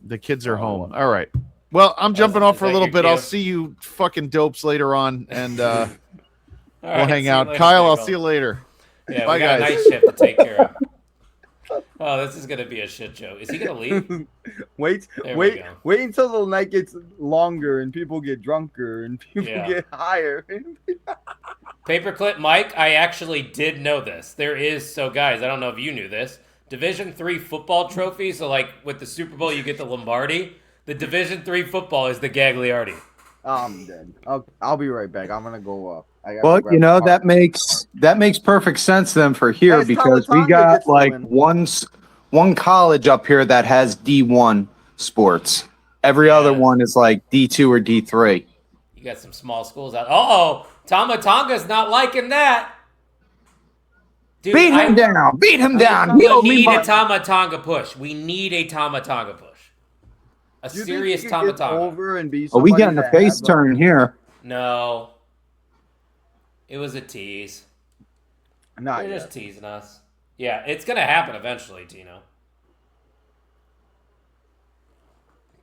the kids are home. All right. Well, I'm jumping off for a
that
little
your
bit. I'll
cue?
see you fucking dopes later on, and
All
we'll
right,
hang
see you
out.
later,
Kyle, I'll
Michael.
see you later.
Yeah,
Bye,
we got
guys.
a night shift to take care of. Oh, this is gonna be a shit show. Is he gonna leave?
wait
There we go.
until the night gets longer and people get drunker and people
Yeah.
get higher.
Paperclip Mike, I actually did know this. There is, so guys, I don't know if you knew this. Division 3 football trophy. So like with the Super Bowl, you get the Lombardi. The Division 3 football is the Gagliardi.
I'm dead. I'll be right back. I'm gonna go up. I gotta
Well,
grab
you know
the
that
car.
makes perfect sense then for here
Guys,
because we
Talatanga
got
gets the
like
win.
one college up here that has D1 sports. Every other
Yeah.
one is like D2 or D3.
You got some small schools out. Uh-oh, Tamatonga's not liking that. Dude,
Beat him down! Beat him down!
We
He owed me
need a
money.
Tamatonga push. We need a Tamatonga push. A
Do you think
serious
he could get
Tamatonga.
over and be
Oh, we
somebody
getting a
that
face
has
turn here.
No. It was a tease.
Not
They're
yet.
just teasing us. Yeah, it's going to happen eventually, Tino.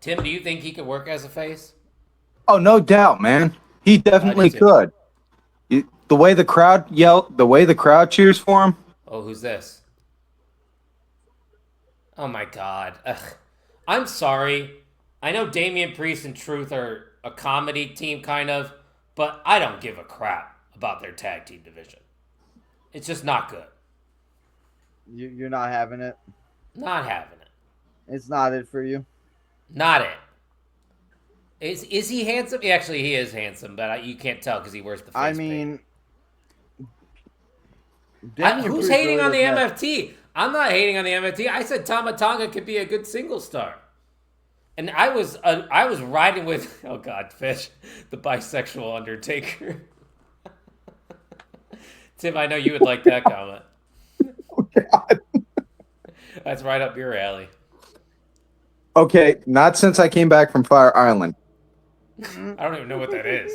Tim, do you think he could work as a face?
Oh, no doubt, man. He definitely
too.
could. The way the crowd yelled, the way the crowd cheers for him.
Oh, who's this? Oh my god. Ugh. I'm sorry. I know Damian Priest and Truth are a comedy team, kind of, but I don't give a crap about their tag team division. It's just not good.
You're not having it.
Not having it.
It's not it for you.
Not it. Is he handsome? Actually, he is handsome, but you can't tell because he wears the face
I
paint.
mean, Damian
Who's
Priest
hating
really
on the
doesn't have-
MFT? I'm not hating on the MFT. I said Tamatonga could be a good single star. And I was riding with, oh God, Fish, the bisexual Undertaker. Tim, I know you would like that comment.
Oh, God.
That's right up your alley.
Okay, not since I came back from Fire Island.
I don't even know what that is.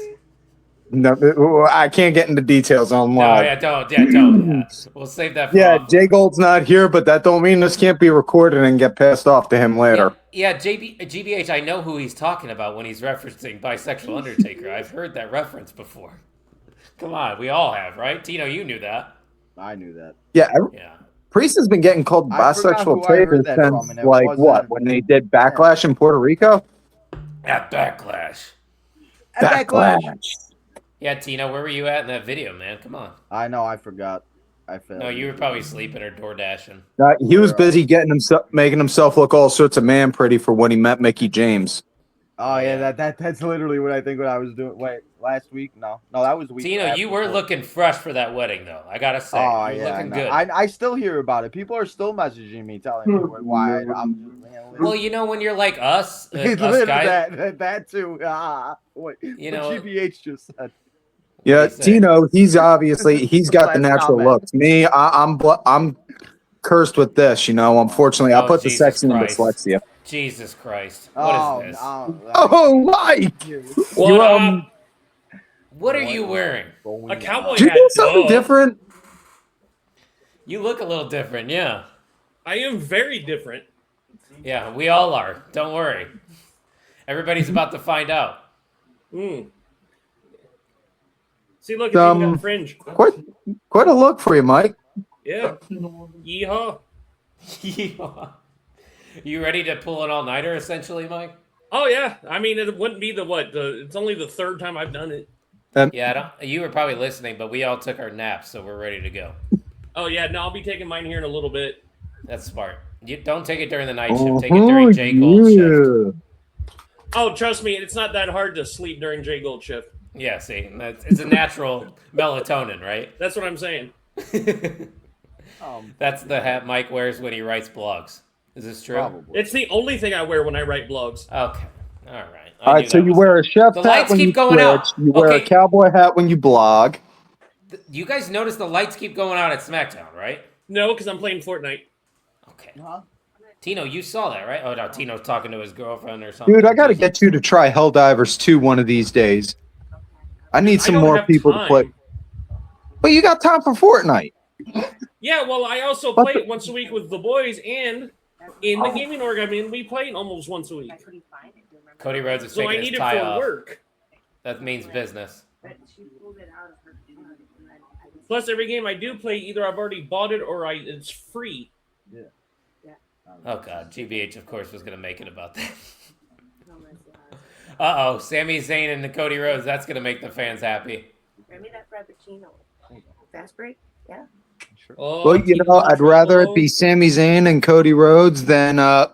No, I can't get into details on
No,
live.
yeah, don't. Yeah. We'll save that for
Yeah,
off.
Jay Gold's not here, but that don't mean this can't be recorded and get passed off to him later.
Yeah, GBH, I know who he's talking about when he's referencing bisexual Undertaker. I've heard that reference before. Come on, we all have, right? Tino, you knew that.
I knew that.
Yeah,
Yeah.
Priest has been getting called
I forgot
bisexual
who I heard
Taker
that from,
since
and it
like
wasn't-
what? When they did Backlash in Puerto Rico?
At Backlash. Yeah, Tino, where were you at in that video, man? Come on.
I know. I forgot. I failed.
No, you were probably sleeping or door dashing.
He was busy making himself look all sorts of man pretty for when he met Mickey James.
Oh yeah, that's literally what I think. What I was doing. Wait, last week? No, that was the week.
Tino, you were
before.
looking fresh for that wedding, though. I gotta say,
Oh
you're
yeah,
looking
no.
good.
I still hear about it. People are still messaging me telling me why I'm.
Well, you know, when you're like us,
It's
us
literally
guys,
that too. What
know-
GBH just said.
Yeah,
What do you say?
Tino, he's got the
Last
natural
comment.
looks. Me, I'm cursed with this, you know. Unfortunately, I
Oh,
put the
Jesus
sexy in
Christ.
dyslexia.
Jesus Christ, what is this?
Oh, Mike!
What
What are you wearing?
A cowboy
Did you
hat.
do something
duh.
different?
You look a little different, yeah.
I am very different.
Yeah, we all are. Don't worry. Everybody's about to find out.
Mm. See, look, it's even got fringe.
Quite a look for you, Mike.
Yeah. Yeehaw.
You ready to pull an all-nighter, essentially, Mike?
Oh yeah. I mean, it wouldn't be it's only the third time I've done it.
Yeah, you were probably listening, but we all took our naps, so we're ready to go.
Oh yeah, no, I'll be taking mine here in a little bit.
That's smart. You don't take it during the night shift. Take it during J Gold shift.
Oh, trust me, it's not that hard to sleep during J Gold shift.
Yeah, see, it's a natural melatonin, right?
That's what I'm saying.
That's the hat Mike wears when he writes blogs. Is this true?
Probably.
It's the only thing I wear when I write blogs.
Okay. All right.
All right, so you wear a chef's
The
hat
lights
when
keep
you
going out.
Twitch. You wear a
Okay.
cowboy hat when you blog.
You guys notice the lights keep going out at Smackdown, right?
No, because I'm playing Fortnite.
Okay.
Huh?
Tino, you saw that, right? Oh, no, Tino's talking to his girlfriend or something.
Dude, I got to get you to try Helldivers 2 one of these days. I need some
don't
more
have
people
time.
to play. But you got time for Fortnite.
Yeah, well, I also
But
play it once a week with the boys, and in the gaming org, I mean, we play it almost once a week.
Cody Rhodes is
So I
taking
need
his
it
tie
for
off.
work.
That means business.
Plus, every game I do play, either I've already bought it or it's free.
Oh, God. GBH, of course, was going to make it about that. Uh-oh. Sami Zayn and Cody Rhodes. That's going to make the fans happy.
Bring me that frappuccino. Fast break? Yeah.
Oh,
Well, you know, I'd rather it be Sami Zayn and Cody Rhodes than a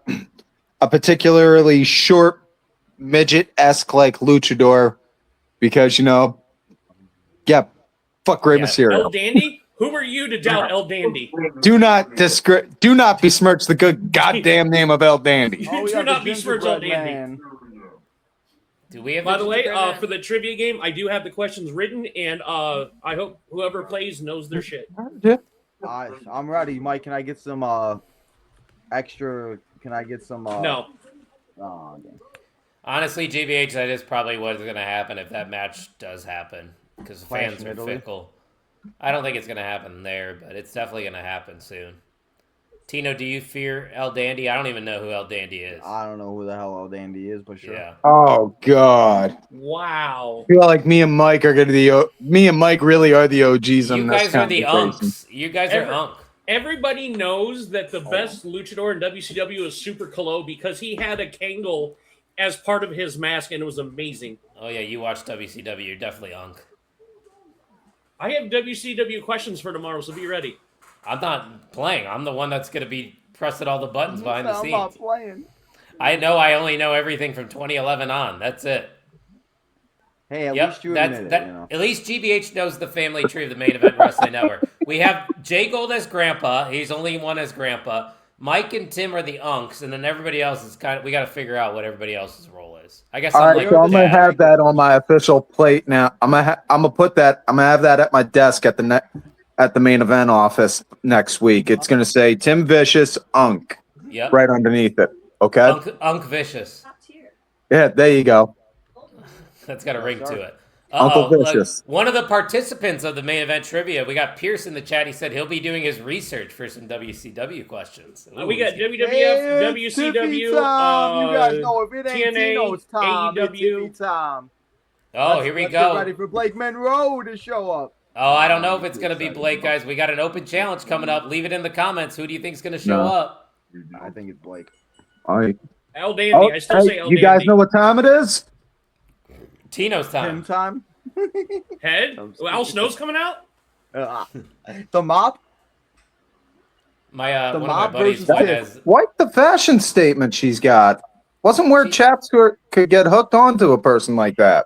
particularly short midget-esque like luchador because, you know, yeah, fuck Rey
Yeah,
Mysterio.
El Dandy? Who are you to doubt El Dandy?
Do not besmirch the good goddamn name of El Dandy.
Oh, we
Do
got
not
the
besmirch El
gingerbread
Dandy.
man.
Do we have
By the way,
gingerbread man?
for the trivia game, I do have the questions written, and I hope whoever plays knows their shit.
I'm ready, Mike. Can I get some extra? Can I get some?
No.
Oh, dang.
Honestly, GBH, that is probably what is going to happen if that match does happen. Because
Clash
fans
in
are
Italy?
fickle. I don't think it's going to happen there, but it's definitely going to happen soon. Tino, do you fear El Dandy? I don't even know who El Dandy is.
I don't know who the hell El Dandy is, but sure.
Yeah.
Oh God!
Wow.
I feel like me and Mike really are the OGs on
You
this
guys are the
conversation.
unks. You guys are unk.
Everybody knows that the best luchador in WCW is Super Colo because he had a Kangol as part of his mask, and it was amazing.
Oh, yeah, you watch WCW. You're definitely unk.
I have WCW questions for tomorrow, so be ready.
I'm not playing. I'm the one that's going to be pressing all the buttons behind the
I'm not
scenes.
playing.
I know I only know everything from 2011 on. That's it.
Hey, at
Yep,
least you admit it, you know.
At least GBH knows the family tree of the Main Event Wrestling Network. We have Jay Gold as Grandpa. He's only one as Grandpa. Mike and Tim are the unks, and then everybody else is we got to figure out what everybody else's role is. I guess
All
I'm
right,
like
so I'm gonna
dad.
have that on my official plate now. I'm gonna have that at my desk at the main event office next week. It's gonna say Tim Vicious Unk
Yep.
right underneath it. Okay.
Unk Vicious.
Top tier.
Yeah, there you go.
That's got a ring to it.
Uncle
Uh-oh, look,
Vicious.
one of the participants of the Main Event Trivia, we got Pierce in the chat. He said he'll be doing his research for some WCW questions. Ooh,
We got
he's-
WWF,
It's
WCW,
tippy time. You guys know if it ain't
TNA,
Tino's time, it's
AEW.
tippy time.
Oh, here we
Let's
go.
Get ready for Blake Monroe to show up.
Oh, I don't know if it's going to be Blake, guys. We got an open challenge coming up. Leave it in the comments. Who do you think is going to show
No.
up?
I think it's Blake.
All right.
El Dandy.
Oh,
I still say
hey,
El
you
Dandy.
guys know what time it is?
Tino's
Tim
time.
time.
Head? Well, Al Snow's coming out?
The mop.
My
The
one of my
mob
buddies
versus
went
Tiff.
as
What the fashion statement she's got? Wasn't where chaps could get hooked onto a person like that.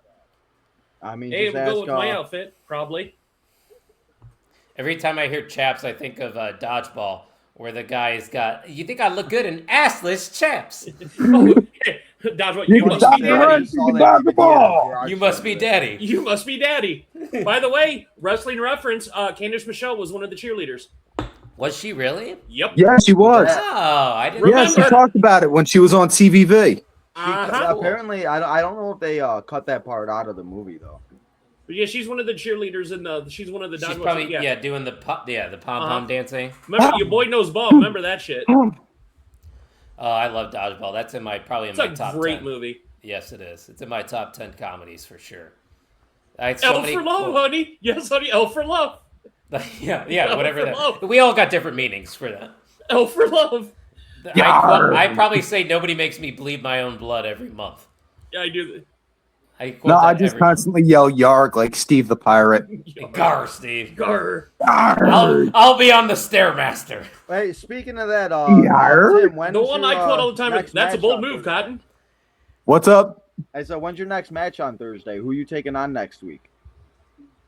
I mean,
Hey,
just
we'll
ask.
go with my outfit, probably.
every time I hear chaps, I think of Dodgeball, where the guy's got. You think I look good in assless chaps?
Dodgeball,
You
you
can
must
dodge
be
the
daddy.
run, you can dodge the ball.
You must be daddy.
You must be daddy. By the way, wrestling reference, Candice Michelle was one of the cheerleaders.
Was she really?
Yep.
Yeah, she was.
Oh, I didn't.
Yeah, she
Remember-
talked about it when she was on CVV.
Uh-huh.
Apparently, I don't know if they cut that part out of the movie though.
But yeah, she's one of the cheerleaders in the. She's one of the.
She's
Dodgeball-
probably
yeah.
doing the pom pom dancing.
Remember, your boy knows ball. Remember that shit.
Oh, I love Dodgeball. That's probably in
It's
my
a
top
great
10.
movie.
Yes, it is. It's in my top 10 comedies for sure. I had so
L
many
for love,
cool-
honey. Yes, honey. L for love.
yeah,
L
whatever
for
that.
love.
We all got different meanings for that.
L for love.
I probably say nobody makes me bleed my own blood every month.
Yeah, I do.
I quote
No, I
that
just
every
constantly yell "Yarg" like Steve the Pirate.
Gar, Steve.
Gar.
I'll be on the Stairmaster.
Hey, speaking of that,
Yarr.
Tim, when
The
is
one
your,
I quote all the time.
next
That's a
match
bold
on
move,
Thursday?
Cotton.
What's up?
I said, when's your next match on Thursday? Who are you taking on next week?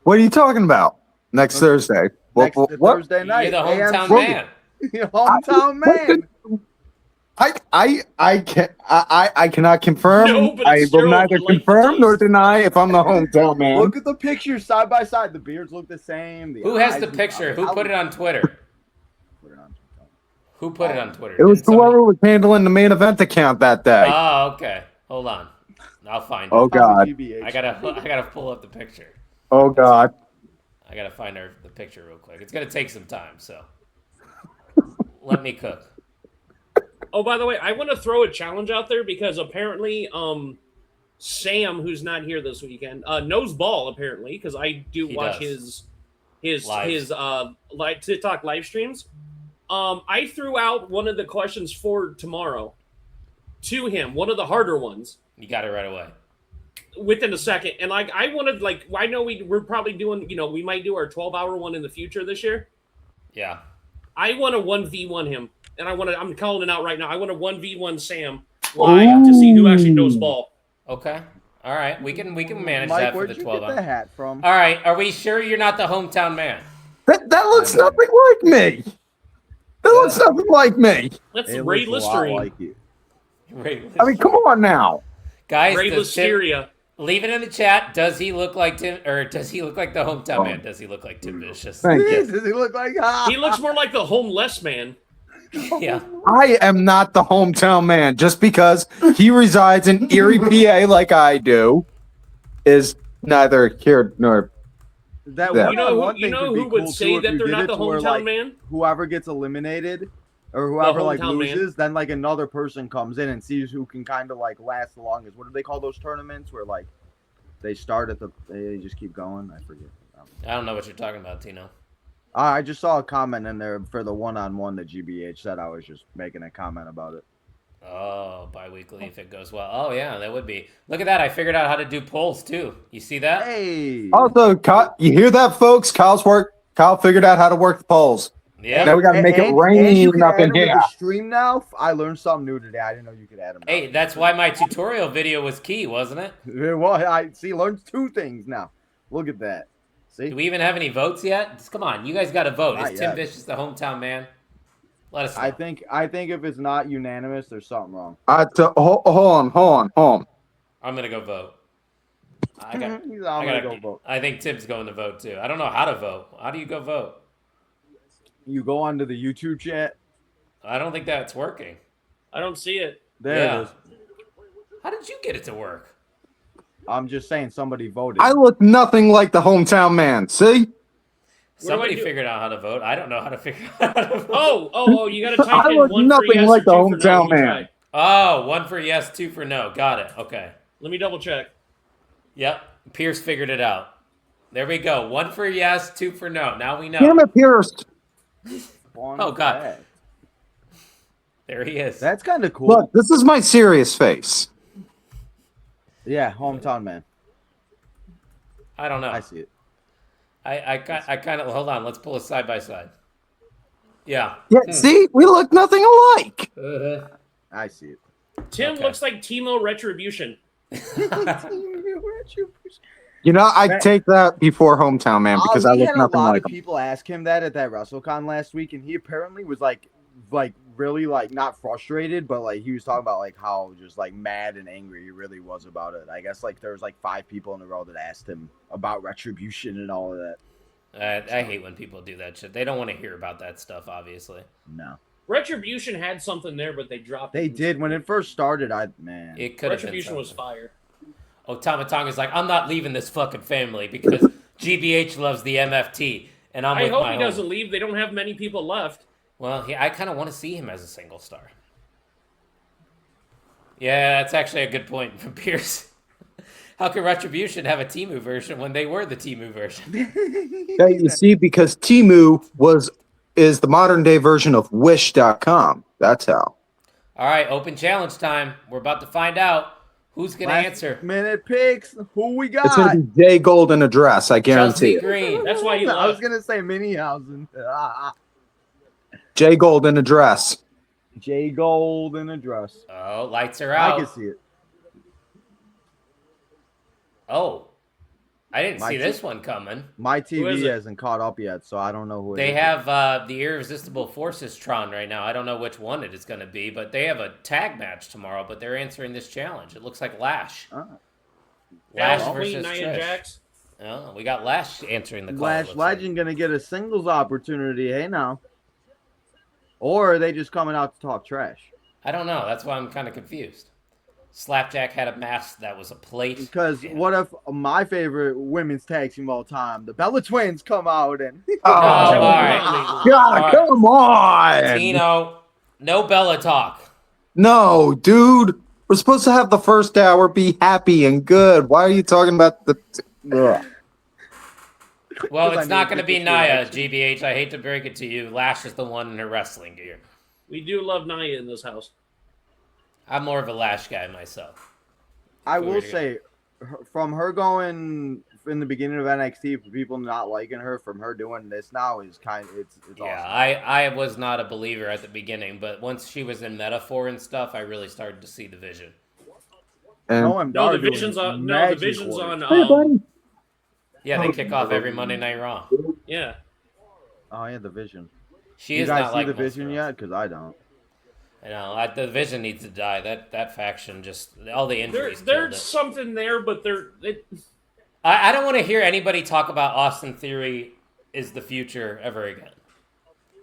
What are you talking about? Next Thursday.
Next
What?
Thursday night.
You're the hometown
AMC.
man.
Your hometown man.
I cannot confirm.
No, but
I
it's
will
still
neither
like
confirm nor
taste.
deny if I'm the hometown man.
Look at the pictures side by side. The beards look the same.
Who has the picture? Who put it on Twitter? Who put it on Twitter?
It was
Did somebody-
whoever was handling the main event account that day.
Oh, okay. Hold on. I'll find it.
Oh God.
I gotta pull up the picture.
Oh God.
I gotta find the picture real quick. It's gonna take some time, so let me cook.
Oh, by the way, I want to throw a challenge out there because apparently, Sam, who's not here this weekend, knows ball apparently because I do
He
watch
does.
his
Lives.
TikTok live streams. I threw out one of the questions for tomorrow to him, one of the harder ones,
You got it right away.
within a second, and I wanted I know we're probably doing we might do our 12-hour one in the future this year.
Yeah.
I want to 1v1 him, and I'm calling it out right now. I want to 1v1 Sam live to see who actually knows ball.
Okay. All right. We can manage
Mike,
that for
where'd
the
you
12
get the
hours.
hat from?
All right. Are we sure you're not the hometown man?
That looks nothing like me. That looks nothing like me.
That's
It
Ray
looks a lot
Listerine.
like you.
I mean, come on now.
Guys,
Ray
does Tim,
Listeria.
leave it in the chat. Does he look like Tim, or does he look like the hometown man? Does he look like Tim Vicious?
Thank you.
Does he look like
He looks more like the homeless man.
Yeah.
I am not the hometown man just because he resides in Erie, PA, like I do. Is neither here nor
that?
Yeah.
One
You know
one
who, you
thing
know
could be
who would
cool,
say
too, if
that
you
they're
did
not
it
the
to where,
hometown
like,
man?
whoever gets eliminated or whoever like
hometown man.
loses, then like another person comes in and sees who can kind of like last the longest. What do they call those tournaments where like they start at they just keep going? I forget.
I don't know what you're talking about, Tino.
I just saw a comment in there for the one-on-one that GBH said. I was just making a comment about it.
Oh, bi-weekly if it goes well. Oh, yeah, that would be. Look at that. I figured out how to do polls, too. You see that?
Hey,
Also, you hear that, folks? Kyle figured out how to work the polls.
Yeah.
Now we got to make it
and you
rain
can
up
add
in
him to
here.
the stream now. I learned something new today. I didn't know you could add him.
Hey, that's why my tutorial video was key, wasn't it?
Well, I see. Learned two things now. Look at that. See,
Do we even have any votes yet? Come on, you guys got to vote.
Not
Is Tim
yet.
Vicious the hometown man? Let us know.
I think if it's not unanimous, there's something wrong.
Hold on.
I'm gonna go vote. I got.
I'm
I
gonna
gotta
go vote.
I think Tim's going to vote too. I don't know how to vote. How do you go vote?
You go onto the YouTube chat.
I don't think that's working.
I don't see it.
There
Yeah.
it is.
How did you get it to work?
I'm just saying somebody voted.
I look nothing like the hometown man. See?
Somebody
do?
figured out how to vote. I don't know how to figure out how to vote.
Oh, you got to type
I
in
look
one for
nothing
yes
like
or
the
two for no.
hometown
Let me
man.
try.
Oh, 1 for yes, 2 for no. Got it. Okay.
Let me double check.
Yep. Pierce figured it out. There we go. 1 for yes, 2 for no. Now we know.
Damn it, Pierce.
Fun
Oh, God.
fact.
There he is.
That's kind of cool.
Look, this is my serious face.
Yeah, hometown man.
I don't know.
I see it.
I kind of hold on. Let's pull a side by side. Yeah.
Yeah, see? We look nothing alike.
I see it.
Tim
Okay.
looks like Timo Retribution.
You know, I take that before hometown man because I
we
look
had a
nothing
lot
like
of
him.
people ask him that at that WrestleCon last week, and he apparently was like really like not frustrated, but like he was talking about like how just like mad and angry he really was about it. I guess like there was like 5 people in a row that asked him about retribution and all of that.
I hate when people do that shit. They don't want to hear about that stuff, obviously.
No,
Retribution had something there, but they dropped
they
it.
did when it first started. Man,
It could have been
Retribution was
something.
fire.
Oh, Tamatonga's like, I'm not leaving this fucking family because GBH loves the MFT, and I'm
I
with
hope
my
he
home.
doesn't leave. They don't have many people left.
Well, I kind of want to see him as a single star. Yeah, that's actually a good point from Pierce. How can Retribution have a Temu version when they were the Temu version?
Yeah, you see, because Temu is the modern day version of Wish.com. That's how.
All right, open challenge time. We're about to find out Who's gonna
Last
answer?
minute picks. Who we got?
It's gonna be Jay Gold in a dress. I guarantee
Chelsea
it.
Green.
That's why he
I was
left.
gonna say Minihausen.
Jay Gold in a dress.
Jay Gold in a dress.
Oh, lights are
I
out.
can see it.
Oh, I didn't
My
see
t-
this one coming.
My
is
TV
it?
hasn't caught up yet, so I don't know who it
They
is.
have the Irresistible Forces Tron right now. I don't know which one it is going to be, but they have a tag match tomorrow. But they're answering this challenge. It looks like Lash.
Ah.
Lash
Val Queen,
versus
Nia
Trish.
Jax.
Oh, we got Lash answering the call.
Lash
it looks like.
Legend gonna get a singles opportunity, hey now. Or are they just coming out to talk trash?
I don't know. That's why I'm kind of confused. Slapjack had a mask that was a plate.
Because
Damn.
what if my favorite women's tag team of all time, the Bella Twins, come out and
Oh,
all right.
God,
All right.
come on.
Tino, no Bella talk.
No, dude. We're supposed to have the first hour be happy and good. Why are you talking about the... Ugh.
Well,
Because
it's
I
not
need
going to
to
be
get
Nia,
this
GBH. I hate to break it to you. Lash is the one in her wrestling gear.
We do love Nia in this house.
I'm more of a Lash guy myself.
I
Who are
will
you
say, from her going in the beginning of NXT, for people not liking her, from her doing this now is it's
Yeah,
awesome.
I was not a believer at the beginning, but once she was in Metaphor and stuff, I really started to see the vision.
And
Noam
No,
Dar
the
doing
vision's on. No, the
magic
vision's
work.
on.
Hey, buddy.
Yeah, they kick off every Monday Night Raw.
Yeah.
Oh yeah, the Vision.
She
You
is
guys
not
see
like
the
most
Vision
girls.
yet? Because I don't.
You know, the Vision needs to die. That faction just all the injuries. killed
There's
it.
something there, but
I don't want to hear anybody talk about Austin Theory is the future ever again.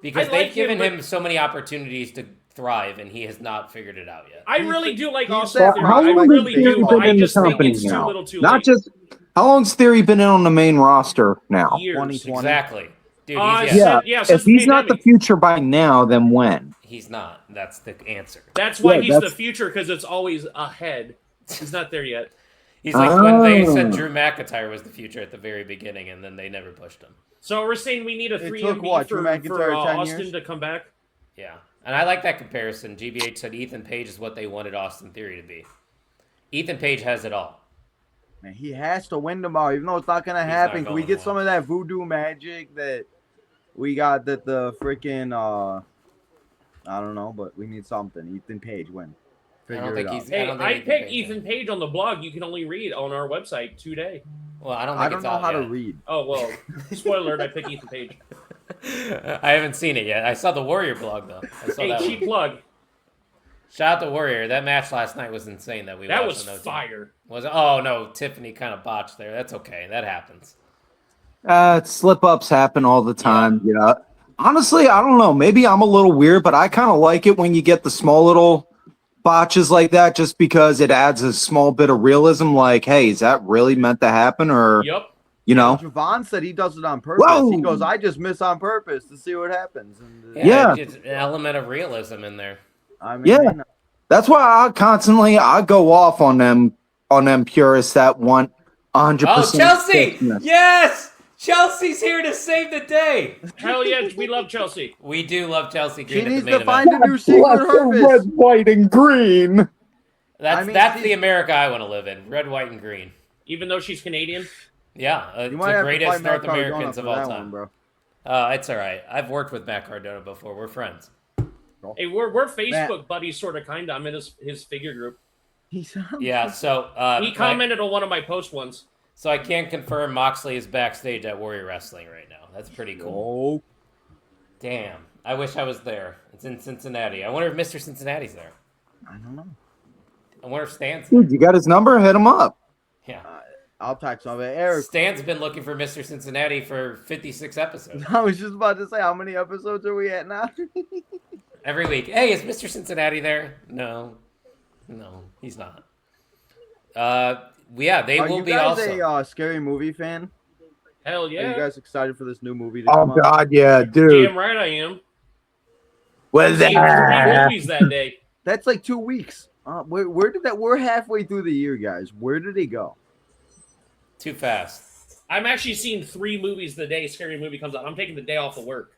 Because
I
they've
like
given
him,
him so many opportunities to thrive, and he has not figured it out yet.
I really do like
he's
Austin
that
Theory.
How
I
long has
really
Theory
do.
been
I
in the
just think
company
it's too
now?
little too
Not
late.
just... How long's Theory been in on the main roster now?
Years.
2020.
Exactly. Dude,
Uh,
he's,
Yeah,
yeah,
if
since the
he's not the
pandemic.
future by now, then when?
he's not. That's the answer.
That's why
Yeah,
he's the
that's-
future, because it's always ahead. He's not there yet.
He's like when they said
Oh.
Drew McIntyre was the future at the very beginning, and then they never pushed him.
So we're saying we need a
It
3MB
took what, Drew
for
McIntyre 10
Austin
years?
to come back.
Yeah. And I like that comparison. GBH said Ethan Page is what they wanted Austin Theory to be. Ethan Page has it all.
Man, he has to win tomorrow, even though it's not gonna
He's
happen.
not
Can we
going
get
to
some
win.
of that voodoo magic that we got? That the freaking I don't know, but we need something. Ethan Page win.
I
Figure
don't
it
think
out.
he's.
Hey,
don't think
I
Ethan
picked
Page
Ethan Page on the blog. You can only read on our website today.
Well, I don't think
I don't
it's
know
out
how to
yet.
read.
Oh well, spoiler alert! I picked Ethan Page.
I haven't seen it yet. I saw the Warrior blog though. I saw
Hey,
that
cheap
one.
plug.
Shout out to Warrior. That match last night was insane. That we
That
watched
was
on OT.
fire.
Was it? Oh no, Tiffany kind of botched there. That's okay. That happens.
Slip ups happen all the time. Yeah. Honestly, I don't know. Maybe I'm a little weird, but I kind of like it when you get the small little botches like that, just because it adds a small bit of realism. Like, hey, is that really meant to happen? Or,
Yep.
you know?
Javon said he does it on purpose.
Whoa!
He goes, I just miss on purpose to see what happens. And,
Yeah.
It's an element of realism in there.
I mean,
Yeah. That's why I go off on them purists that want 100%.
Oh, Chelsea!
thickness.
Yes! Chelsea's here to save the day.
Hell yeah, we love Chelsea.
We do love Chelsea
she
Green at the
needs
main
to find
event.
a new secret purpose.
Red, white, and green.
That's
I mean,
that's
she's-
the America I want to live in. Red, white, and green.
Even though she's Canadian.
Yeah,
You
it's
might
the
have to
greatest
fight
North
Matt Cardona
Americans
for
of all
that
time.
one, bro.
It's all right. I've worked with Matt Cardona before. We're friends.
Hey, we're Facebook buddies, sort of, kind of. I'm in his figure group.
Yeah, so
He commented on one of my posts once.
So I can confirm Moxley is backstage at Warrior Wrestling right now. That's pretty cool.
Oh,
Damn. I wish I was there. It's in Cincinnati. I wonder if Mr. Cincinnati's there.
I don't know.
I wonder if Stan's there.
Dude, you got his number? Hit him up.
Yeah.
I'll text him. Eric,
Stan's been looking for Mr. Cincinnati for 56 episodes.
I was just about to say, how many episodes are we at now?
Every week. Hey, is Mr. Cincinnati there? No, he's not. Yeah, they
Are
will
you
be
guys
also.
a scary movie fan?
Hell
Are you
yeah.
guys excited for this new movie to
Oh,
come out?
God, yeah, dude.
Damn right I am.
What's
Seen 3
that?
movies that day.
That's like 2 weeks. Where did that? We're halfway through the year, guys. Where did he go?
Too fast.
I'm actually seeing 3 movies the day Scary Movie comes out. I'm taking the day off of work.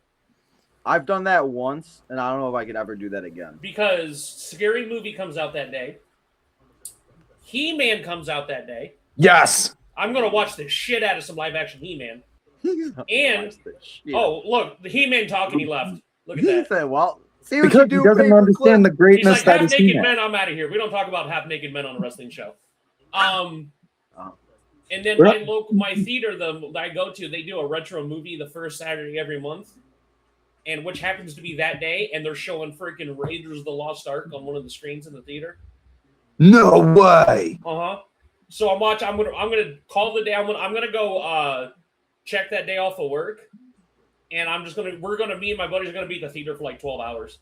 I've done that once, and I don't know if I could ever do that again.
Because Scary Movie comes out that day. He-Man comes out that day.
Yes.
I'm gonna watch the shit out of some live action He-Man. And
Watch the shit.
oh, look, the He-Man talking. He left. Look at
He
that.
said, "Well, see what
Because
you
he
do."
doesn't understand the
He's
greatness
like,
that
half
is
naked
He-Man.
men. I'm out of here. We don't talk about half naked men on a wrestling show. And then my theater that I go to, they do a retro movie the first Saturday every month, and which happens to be that day, and they're showing freaking Raiders of the Lost Ark on one of the screens in the theater.
No way.
So I'm gonna call the day. I'm gonna go check that day off of work, and me and my buddies are gonna be at the theater for like 12 hours.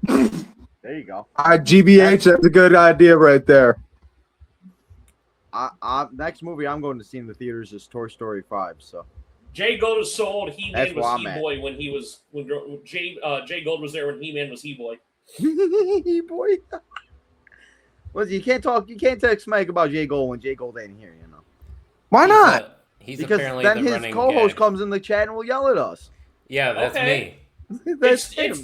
There you go.
GBH, that's a good idea right there.
Next movie I'm going to see in the theaters is Toy Story 5. So
Jay Gold is so old. He-Man
That's where
was
I'm at.
He-Boy when Jay Gold was there when He-Man was He-Boy.
boy. Well, you can't text Mike about Jay Gold when Jay Gold ain't here, you know.
Why not?
He's
Because
apparently
then
the
his
running
co-host
gag.
comes in the chat and will yell at us.
Yeah, that's
Okay.
me.
That's him.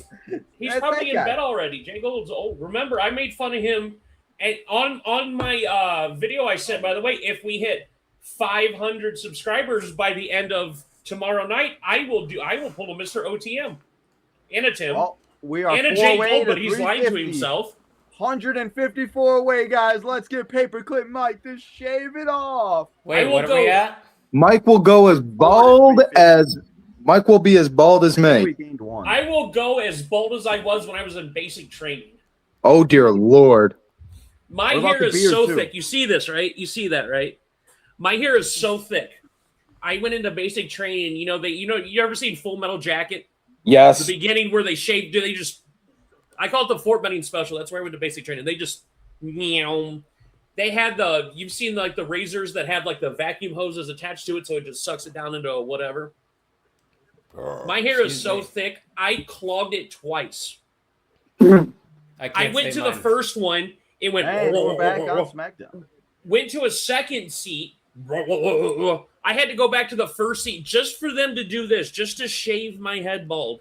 He's
That's
probably
that
in
guy.
bed already. Jay Gold's old. Remember, I made fun of him, and on my video I said, by the way, if we hit 500 subscribers by the end of tomorrow night, I will pull a Mr. OTM and a Tim
Well, we are
and a
4
Jay
away
Gold,
to
but he's lying to
350.
himself.
154 away, guys. Let's get Paperclip Mike to shave it off.
Wait,
I will
what are we
go-
at?
Mike will go as bald as Mike will be as bald as
We
me.
gained 1.
I will go as bald as I was when I was in basic training.
Oh dear Lord.
My
What about
hair
the
is
beard,
so
too?
thick. You see this, right? You see that, right? My hair is so thick. I went into basic training. You ever seen Full Metal Jacket?
Yes.
The beginning where they shave. I call it the Fort Benning special. That's where I went to basic training. They just, they had you've seen like the razors that have like the vacuum hoses attached to it, so it just sucks it down into a whatever. My hair is so thick, I clogged it twice. I went to the first one. It went.
Hey, we're back on SmackDown.
Went to a second seat. I had to go back to the first seat just for them to do this, just to shave my head bald.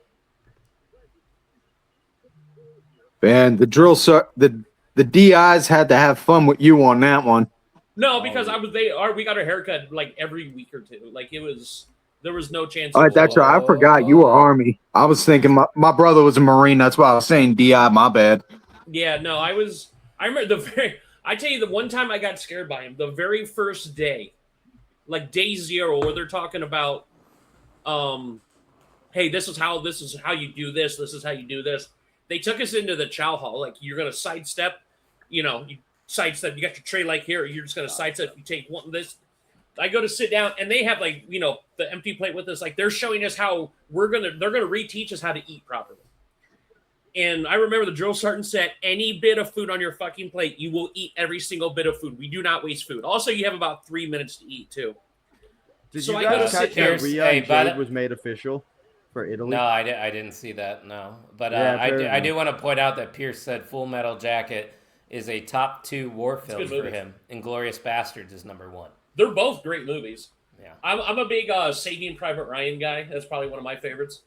And the the DIs had to have fun with you on that one.
No, because we got a haircut like every week or two. Like there was no chance.
All right, that's right. I forgot you were Army. I was thinking my brother was a Marine. That's why I was saying DI. My bad.
Yeah, no, I remember I tell you the one time I got scared by him, the very first day, like day 0, where they're talking about, hey, this is how you do this. This is how you do this. They took us into the chow hall. Like, you're going to sidestep, you sidestep. You got your tray like here. You're just going to sidestep. You take one of this. I go to sit down, and they have, like, the empty plate with us. Like, they're showing us how they're going to reteach us how to eat properly. And I remember the drill sergeant said, any bit of food on your fucking plate, you will eat every single bit of food. We do not waste food. Also, you have about 3 minutes to eat, too.
Did
So
you
I gotta
guys
sit
catch
down.
that Rhea and Jade was made official for Italy?
No, I didn't see that, no. But
Yeah,
I do want to point out that Pierce said Full Metal Jacket is a top 2 war film for
movie.
him. Inglourious Bastards is number 1.
They're both great movies.
Yeah.
I'm a big Saving Private Ryan guy. That's probably one of my favorites.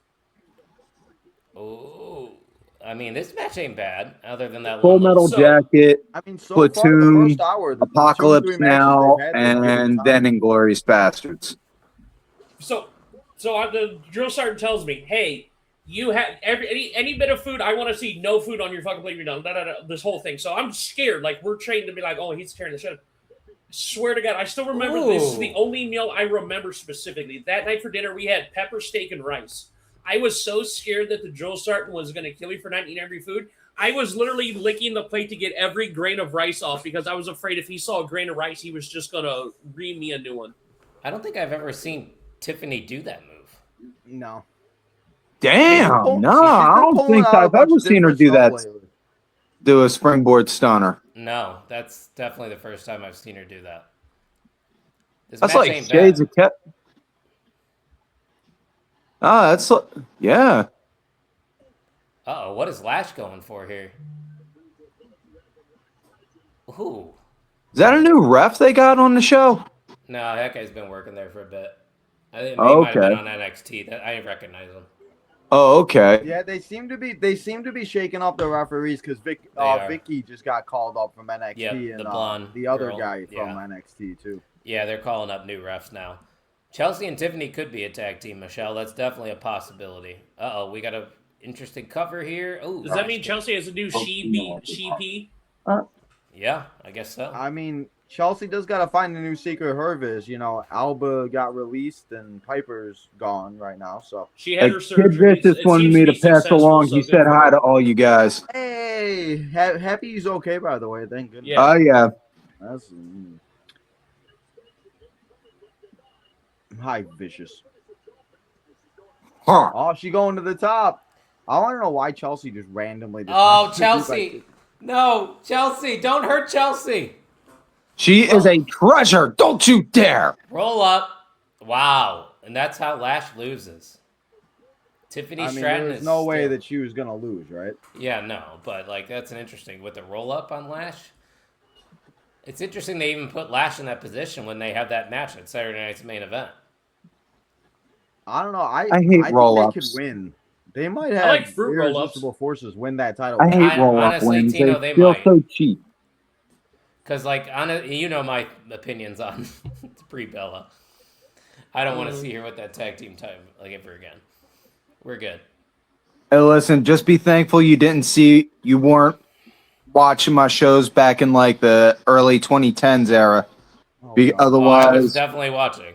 Oh, I mean, this match ain't bad, other than that
Full
little-
Metal
So-
Jacket,
I mean, so
Platoon,
far, the first hour, the
Apocalypse
2-3 matches
Now,
they've had, they've been
and
top.
then Inglorious Bastards.
So the drill sergeant tells me, hey, you have any bit of food, I want to see no food on your fucking plate. You're done. This whole thing. So I'm scared. Like, we're trained to be like, oh, he's carrying the shit. Swear to God, I still remember this is the only meal I remember specifically. That night for dinner, we had pepper steak and rice. I was so scared that the drill sergeant was going to kill me for not eating every food. I was literally licking the plate to get every grain of rice off because I was afraid if he saw a grain of rice, he was just going to ream me a new one.
I don't think I've ever seen Tiffany do that move.
No.
Damn, no, I don't think I've ever seen her do that. Do a springboard stunner.
No, that's definitely the first time I've seen her do that. This
That's
match
like
ain't
Shades
bad.
of Cat. Ah, that's yeah.
Uh-oh, what is Lash going for here? Ooh.
Is that a new ref they got on the show?
No, that guy's been working there for a bit. I think he might have been on NXT. I didn't recognize him.
Oh, okay.
Yeah, they seem to be shaking up the referees because Vicky just got called up from NXT
Yep,
and
the blonde
the other
girl.
guy from NXT too.
Yeah, they're calling up new refs now. Chelsea and Tiffany could be a tag team, Michelle. That's definitely a possibility. Uh-oh, we got a interesting cover here. Oh,
Does that mean Chelsea has a new she-p?
Yeah, I guess so.
I mean, Chelsea does got to find a new secret Hervis. You know, Alba got released and Piper's gone right now. So
she had her
Kid
surgery.
Vicious
It
wanted
seems
me
to
to
be
pass
successful,
along.
so
He
good
said
for
hi
her.
to all you guys.
hey, happy he's okay by the way. Thank goodness.
Yeah.
Oh yeah.
That's hi Vicious.
Huh.
Oh, she going to the top. I want to know why Chelsea just randomly.
Oh,
decided to do
Chelsea. No, Chelsea. Don't hurt Chelsea.
She is a treasure. Don't you dare.
Roll up. Wow. And that's how Lash loses. Tiffany
I mean,
Stratton
there's
is
no way
still-
that she was gonna lose, right?
Yeah, no, but like that's an interesting with the roll up on Lash. It's interesting they even put Lash in that position when they have that match at Saturday night's main event.
I don't know. I
hate
think
roll-ups.
they could win. They might
I
have
like fruit roll-ups.
irresistible forces win that title.
I hate roll-up
honestly,
wins.
Tino,
They
they
feel
might.
so cheap.
Because, like, you know my opinions on Brie Bella. I don't want to see her with that tag team time like ever again. We're good.
Hey, listen, just be thankful you weren't watching my shows back in like the early 2010s era. Otherwise,
I was definitely watching.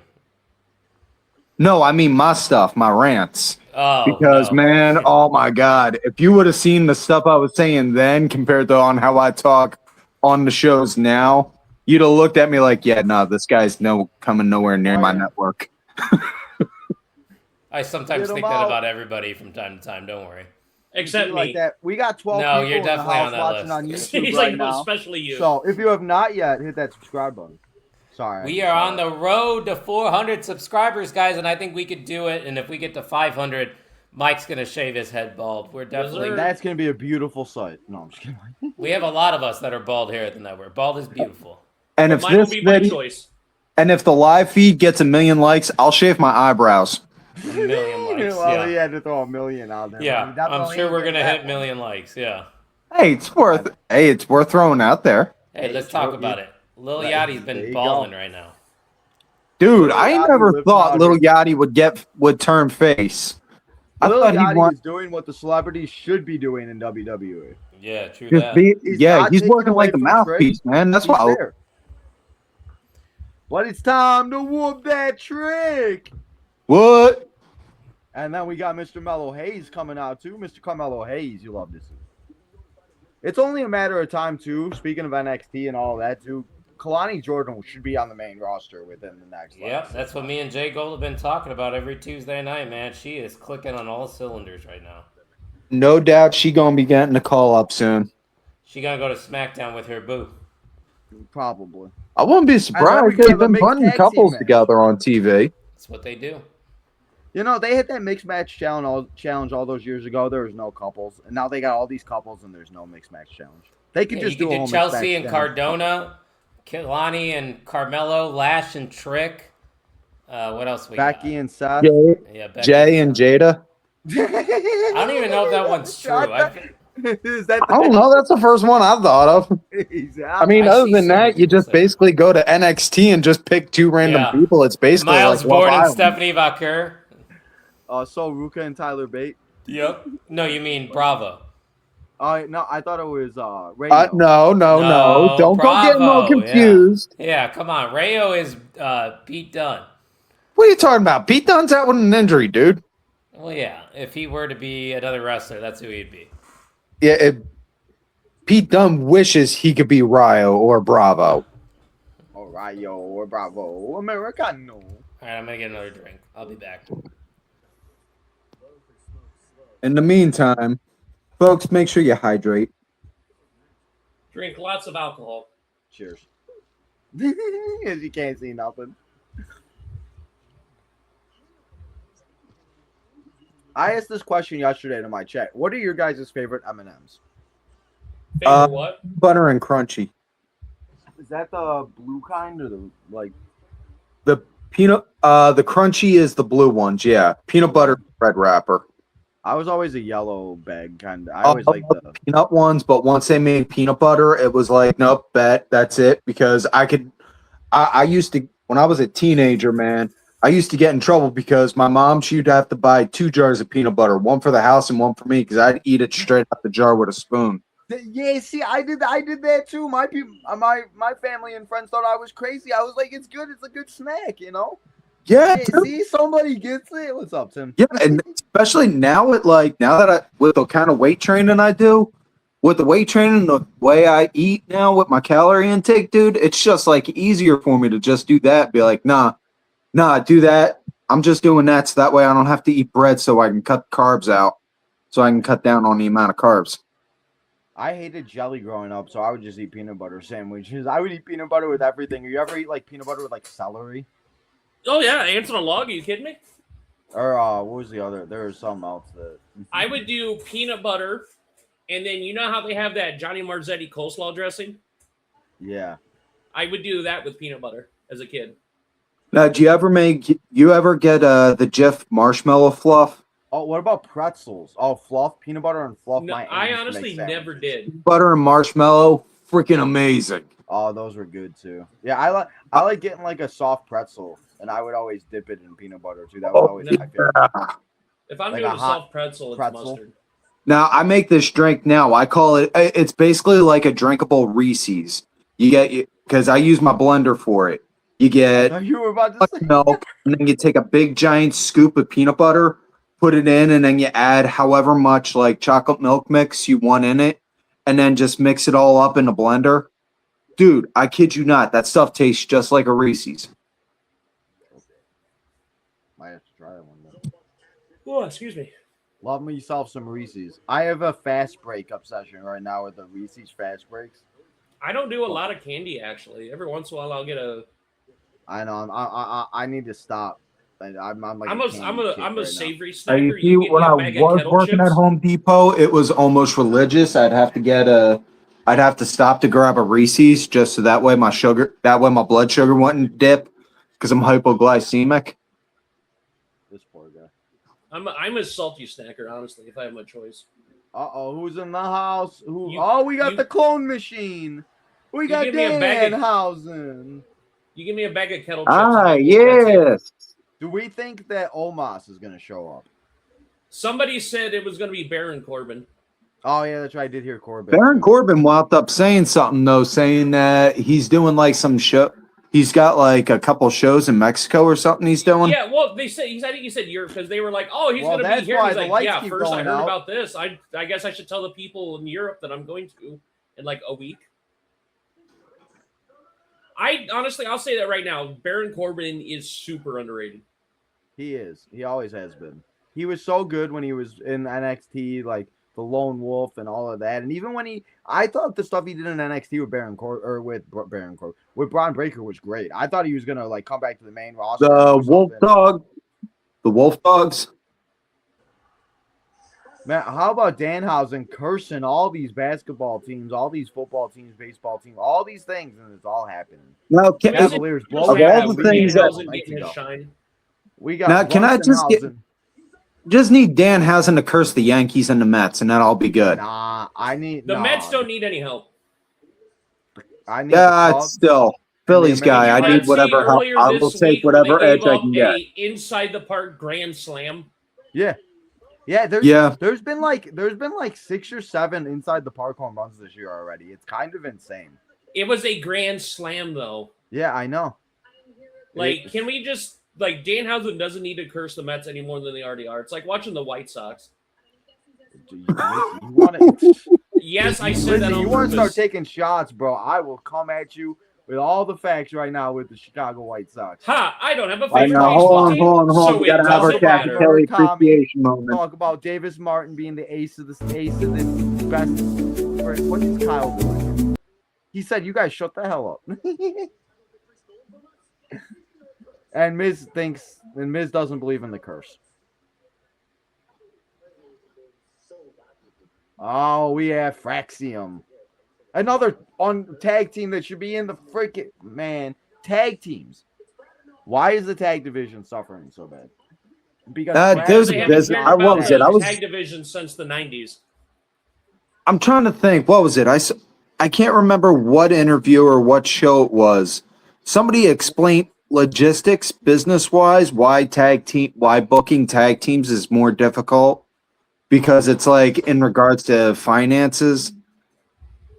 no, I mean my stuff, my rants.
Oh,
Because
no.
man, oh my God, if you would have seen the stuff I was saying then compared to on how I talk on the shows now, you'd have looked at me like, yeah, no, this guy's coming nowhere near my network.
I sometimes
Get 'em
think that
out.
about everybody from time to time. Don't worry.
Except me.
like that. We got 12
No,
people
you're
in the
definitely
house
on that
watching
list.
on YouTube
He's
right
like, no,
now.
especially you.
So if you have not yet, hit that subscribe button. Sorry.
We are on the road to 400 subscribers, guys, and I think we could do it. And if we get to 500, Mike's going to shave his head bald. We're definitely...
That's going to be a beautiful sight. No, I'm just kidding.
We have a lot of us that are bald here at the network. Bald is beautiful.
And
But
if
mine will
this
be my
video,
choice.
and if the live feed gets 1 million likes, I'll shave my eyebrows.
1 million likes,
Well, he
yeah.
had to throw 1 million out there.
Yeah,
He definitely
I'm sure
ain't
we're going to
getting
hit
that
1 million likes, yeah.
Hey, it's worth throwing out there.
Hey, let's talk about it. Lil Yachty's
There
been
you
balling
go.
right now.
Dude,
Lil
I
Yachty
never
lives
thought
out
Little
here.
Yachty would turn face. I
Lil
thought he'd
Yachty
want
is doing what the celebrities should be doing in WWE.
Yeah, true
just
that.
be.
He's
Yeah,
not
he's
taking
working
away
like the
from
mouthpiece, man. That's
He's
why.
there. But it's time to whoop that trick.
What?
And then we got Mr. Mello Hayes coming out too. Mr. Carmelo Hayes, you love this. It's only a matter of time too. Speaking of NXT and all that too, Kalani Jordan should be on the main roster within the next.
Yep, that's what me and Jay Gold have been talking about every Tuesday night, man. She is clicking on all cylinders right now.
No doubt she gonna be getting a call up soon.
She gonna go to SmackDown with her boo.
Probably.
I wouldn't be
then we
surprised.
could
They've
have a
been
mixed
putting
tag team
couples
match.
together on TV.
That's what they do.
You know, they hit that mixed match challenge all those years ago. There was no couples, and now they got all these couples, and there's no mixed match challenge. They could
Yeah,
just
you
do
could
a whole
do
mixed
Chelsea
match
and
challenge.
Cardona, Kalani and Carmelo, Lash and Trick. What else we
Becky
got?
and Seth.
Yeah, Becky
Jay and Jada.
I don't even know if that one's true.
Is that
I don't know. That's the first one I've thought of. I mean,
I
other
see
than
some
that, you
people
just
say-
basically go to NXT and just pick two random
Yeah.
people. It's basically
Miles
like Love
Bourne and
Island.
Stephanie Vaquer.
So Ruka and Tyler Bate.
Yep. No, you mean Bravo.
No, I thought it was Ray.
No. Don't go getting all
Bravo,
confused.
Yeah, come on. Rayo is Pete Dunne.
What are you talking about? Pete Dunne's out with an injury, dude.
Well, yeah. If he were to be another wrestler, that's who he'd be.
Yeah, Pete Dunne wishes he could be Ryo or Bravo.
Oh, Rayo or Bravo. Americano.
All right, I'm going to get another drink. I'll be back.
In the meantime, folks, make sure you hydrate.
Drink lots of alcohol.
Cheers. Because you can't see nothing. I asked this question yesterday to my chat. What are your guys' favorite M&Ms?
Favorite what?
Butter and crunchy.
Is that the blue kind or the like?
The peanut, the crunchy is the blue ones. Yeah, peanut butter bread wrapper.
I was always a yellow bag kind of. I
I
always
love
liked
the
the.
peanut ones, but once they made peanut butter, it was like, nope, that's it. Because I used to, when I was a teenager, man, I used to get in trouble because my mom, she'd have to buy 2 jars of peanut butter, one for the house and one for me, because I'd eat it straight out the jar with a spoon.
Yeah, see, I did that too. My people, my family and friends thought I was crazy. I was like, it's good. It's a good snack, you know.
Yeah,
Hey, see, somebody gets it. What's up, Tim?
yeah, and especially now now that with the kind of weight training I do, with the weight training, the way I eat now with my calorie intake, dude, it's just like easier for me to just do that. Be like, nah, do that. I'm just doing that so that way I don't have to eat bread, so I can cut carbs out, so I can cut down on the amount of carbs.
I hated jelly growing up, so I would just eat peanut butter sandwiches. I would eat peanut butter with everything. You ever eat like peanut butter with like celery?
Oh yeah, ants on a log. Are you kidding me?
Or what was the other? There was something else that
I would do peanut butter, and then you know how they have that Johnny Marzetti coleslaw dressing?
yeah.
I would do that with peanut butter as a kid.
Now, do you ever get the Jif marshmallow fluff?
Oh, what about pretzels? Oh, fluff, peanut butter and fluff.
No,
My aunt
I
used to
honestly
make
never
sandwiches.
did.
Butter and marshmallow, freaking amazing.
Oh, those were good too. Yeah, I like getting like a soft pretzel, and I would always dip it in peanut butter too. That was always my favorite.
If I'm
Like
doing
a
a
hot
soft pretzel, it's
pretzel?
mustard.
Now, I make this drink now. I call it's basically like a drinkable Reese's. Because I use my blender for it. You get
You were about to say.
milk, and then you take a big giant scoop of peanut butter, put it in, and then you add however much like chocolate milk mix you want in it, and then just mix it all up in a blender. Dude, I kid you not, that stuff tastes just like a Reese's.
Might have to try that one then.
Oh, excuse me.
Love me yourself some Reese's. I have a fast break obsession right now with the Reese's fast breaks.
I don't do a lot of candy actually. Every once in a while, I'll get a.
I know. I need to stop. I'm like
I'm
a
a
candy
I'm a
kid
I'm a
right now.
savory
You
snacker.
see,
You give
when
me
I
a bag of
was
kettle
working at
chips.
Home Depot, it was almost religious. I'd have to stop to grab a Reese's just so that way my blood sugar wouldn't dip because I'm hypoglycemic.
This poor guy.
I'm a salty snacker, honestly, if I have my choice.
Who's in the house? Who? We got
you-
the clone machine. We got
give me a bag of-
Danhausen.
You give me a bag of kettle chips.
Ah,
and that's it.
yes.
Do we think that Omos is gonna show up?
Somebody said it was going to be Baron Corbin.
Oh yeah, that's right. I did hear Corbin.
Baron Corbin wound up saying something though, saying that he's doing like some show. He's got like a couple shows in Mexico or something he's doing.
Yeah, well, I think he said Europe because they were like, "Oh, he's
Well,
going to
that's
be here."
why
He's
the
like,
lights
"Yeah,
keep
first I
going
heard
out.
about this. I guess I should tell the people in Europe that I'm going to in like a week." I'll say that right now. Baron Corbin is super underrated.
He is. He always has been. He was so good when he was in NXT, like the Lone Wolf and all of that. And even when I thought the stuff he did in NXT with Braun Breaker was great. I thought he was gonna like come back to the main roster.
The Wolf Dogs.
Man, how about Danhausen cursing all these basketball teams, all these football teams, baseball teams, all these things, and it's all happening.
Now,
Cavaliers
Just
blowing
all
happy
the
with
things that-
Danhausen getting his shine.
We got
Now, can I just just need Danhausen to curse the Yankees and the Mets, and then I'll be good.
The Mets don't need any help.
I need
Yeah,
the
it's still Phillies guy. I
Did you
need
not
whatever
see
help.
earlier
I
this
will take
week when
whatever
they
edge
gave
I
up
can get.
a inside the park grand slam.
Yeah. There's been like 6 or 7 inside the park home runs this year already. It's kind of insane.
It was a grand slam though.
Yeah, I know.
Like, can we just like Danhausen doesn't need to curse the Mets any more than they already are. It's like watching the White Sox. Yes, I said that on
you want to
purpose.
start taking shots, bro? I will come at you with all the facts right now with the Chicago White Sox.
Ha! I don't have a
I
favorite
know.
baseball team,
Hold on.
so
We
it
gotta have our
doesn't
Kathy
matter.
Kelly
Tommy,
appreciation moment.
Talk about Davis Martin being the ace of the best. What is Kyle doing? He said, "You guys shut the hell up." And Miz doesn't believe in the curse. Oh, we have Fraxium. Another tag team that should be in the freaking tag teams. Why is the tag division suffering so bad? Because
there's
They
a
haven't
business.
cared
What
about
was it?
the tag division since the 90s.
I'm trying to think. What was it? I can't remember what interview or what show it was. Somebody explained logistics, business wise, why booking tag teams is more difficult because it's like in regards to finances.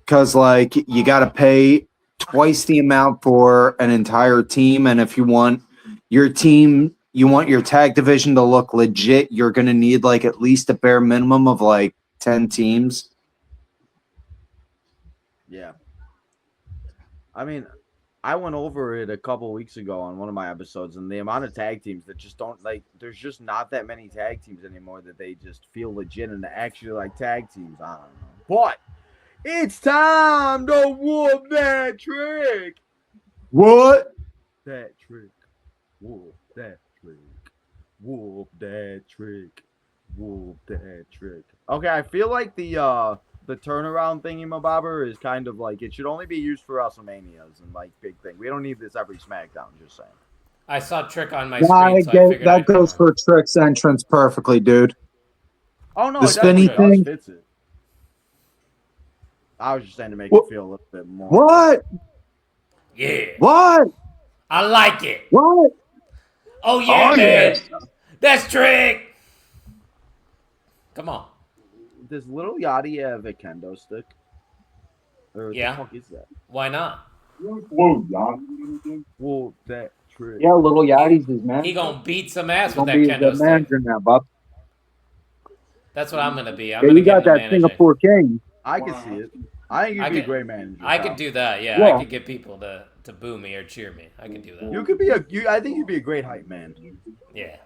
Because like you got to pay twice the amount for an entire team, and if you want your team, you want your tag division to look legit, you're going to need like at least a bare minimum of like 10 teams.
Yeah. I mean, I went over it a couple weeks ago on one of my episodes, and the amount of tag teams that just don't like. There's just not that many tag teams anymore that they just feel legit and actually like tag teams. I don't know, but it's time to whoop that trick.
What?
That trick. Whoop that trick. Whoop that trick. Whoop that trick. Okay, I feel like the turnaround thingy-mabobber is kind of like it should only be used for WrestleManias and like big thing. We don't need this every SmackDown. Just saying.
I saw Trick on my
Nah,
screen, so I figured
that
I'd come
goes
on.
for Trick's entrance perfectly, dude.
Oh no,
The
it
spinny
definitely
thing?
does fits it. I was just saying to make
What?
it feel a little bit more.
What?
Yeah.
What?
I like it.
What?
Oh, yeah,
Oh,
man.
yeah.
That's Trick. Come on.
Does Little Yachty have a kendo stick? Or what
Yeah.
the fuck is that?
Why not?
Whoa, Yachty.
Whoa, that trick.
Yeah, Little Yachty's his man.
He gonna beat some ass with
Gonna
that
be
kendo
the
stick.
manager now, bub.
That's what I'm gonna be. I'm
Yeah,
gonna
you
get
got
in the
that
managing.
Singapore King.
I can see it. I think you'd be a great manager.
I could
Tom.
do that. Yeah,
Yeah.
I could get people to boo me or cheer me. I could do that.
You could be I think you'd be a great hype man.
Yeah.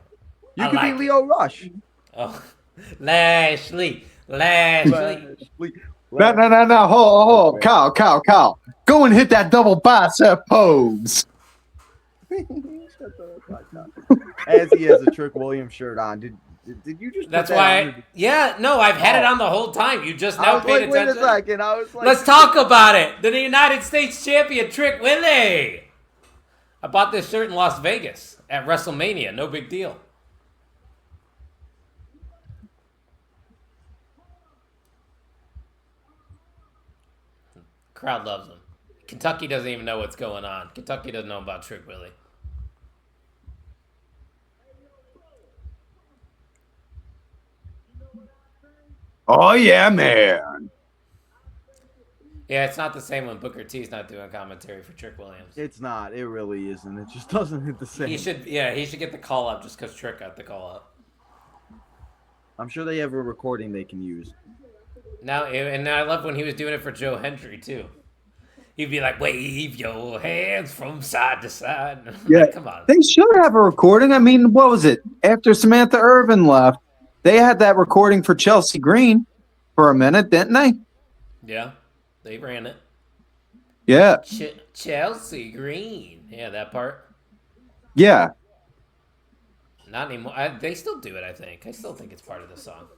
You
I
could
like
be
it.
Leo Rush.
Oh, Lashley. Lashley.
No. Hold. Kyle. Go and hit that double bicep pose.
As he has a Trick Williams shirt on. Did you just?
That's
put
why.
that on?
Yeah. No, I've had it on the whole time. You just
I
now
was
paid
like, wait
attention.
a second. I was like,
Let's talk about it. The United States champion, Trick Willie. I bought this shirt in Las Vegas at WrestleMania. No big deal. Crowd loves him. Kentucky doesn't even know what's going on. Kentucky doesn't know about Trick Willie.
Oh yeah, man.
Yeah, it's not the same when Booker T's not doing commentary for Trick Williams.
It's not. It really isn't. It just doesn't hit the same.
He should get the call up just because Trick got the call up.
I'm sure they have a recording they can use.
Now, and I love when he was doing it for Joe Hendry too. He'd be like, "Wave your hands from side to side."
Yeah,
Like, come on.
they should have a recording. I mean, what was it? After Samantha Irvin left, they had that recording for Chelsea Green for a minute, didn't they?
Yeah, they ran it.
Yeah.
Chelsea Green. Yeah, that part.
Yeah.
Not anymore. They still do it, I think. I still think it's part of the song.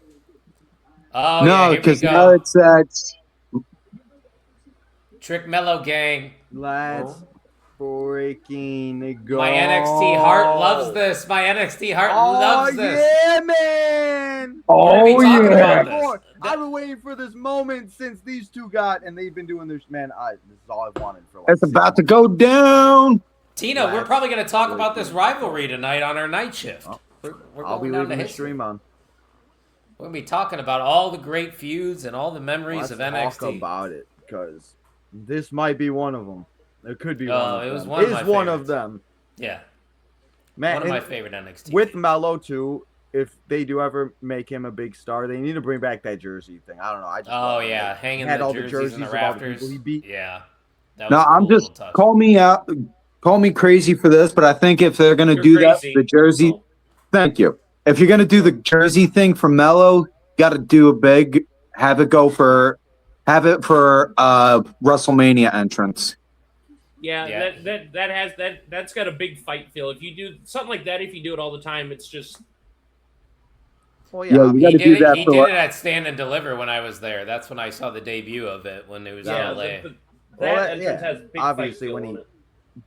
Oh,
No,
yeah, here we
because
go.
now it's
Trick Mellow Gang.
Let's freaking go.
My NXT heart loves this. My NXT heart loves this.
Yeah, man.
We're gonna be talking about this.
I've been waiting for this moment since these two got, and they've been doing this, man. This is all I've wanted for like
it's
6
about to
months.
go down.
Tina, we're probably going to talk about this rivalry tonight on our night shift. We're
I'll be
going down
leaving
to
the
history.
stream on.
We're going to be talking about all the great feuds and all the memories
Let's
of NXT.
talk about it, because this might be one of them. It could be one of them.
It was one of my
one of
favorites.
them.
Yeah.
Man,
One of my
and
favorite NXT.
with Melo too, if they do ever make him a big star, they need to bring back that jersey thing. I don't know. I just
Oh,
love it.
yeah.
Like,
Hanging
had
the
all
jerseys in the
of all the
rafters.
people he beat.
Yeah. That
No,
was a
I'm
cool
just
little touch.
call me crazy for this, but I think if they're gonna
You're
do
crazy.
that, the jersey.
Oh.
Thank you. If you're gonna do the jersey thing for Mello, got to do a big. Have it for WrestleMania entrance.
Yeah, that's got a big fight feel. If you do something like that, if you do it all the time, it's just
Well,
Yeah, you
He
got to
did
do
it,
that
he
for.
did it at Stand and Deliver when I was there. That's when I saw the debut of it when it was in LA.
that
Well,
entrance has big
obviously
fight
when
feel
he
on it.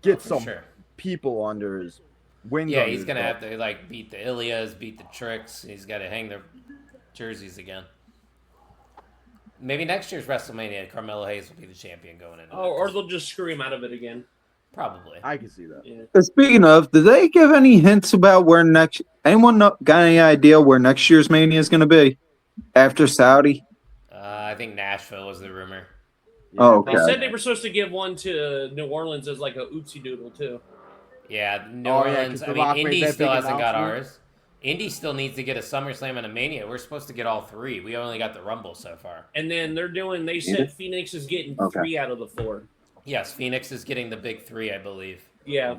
gets
For
some
sure.
people under his Wins
Yeah,
under
he's
his
gonna
belt.
have to like beat the Ilias, beat the Tricks. He's got to hang their jerseys again. Maybe next year's WrestleMania, Carmelo Hayes will be the champion going into
Oh, or
it.
they'll just screw him out of it again.
Probably.
I can see that.
Yeah.
Speaking of, did they give any hints about where next? Anyone got any idea where next year's Mania is going to be after Saudi?
I think Nashville was the rumor.
Oh,
They
okay.
said they were supposed to give one to New Orleans as like a oopsie doodle too.
Yeah, New
Oh, yeah,
Orleans.
'cause
I
The
mean,
Rock made
Indy
that
still
big
hasn't got
announcement.
ours. Indy still needs to get a SummerSlam and a Mania. We're supposed to get all three. We only got the Rumble so far.
And then they said Phoenix is getting
Okay.
3 out of the 4.
Yes, Phoenix is getting the big three, I believe.
Yeah,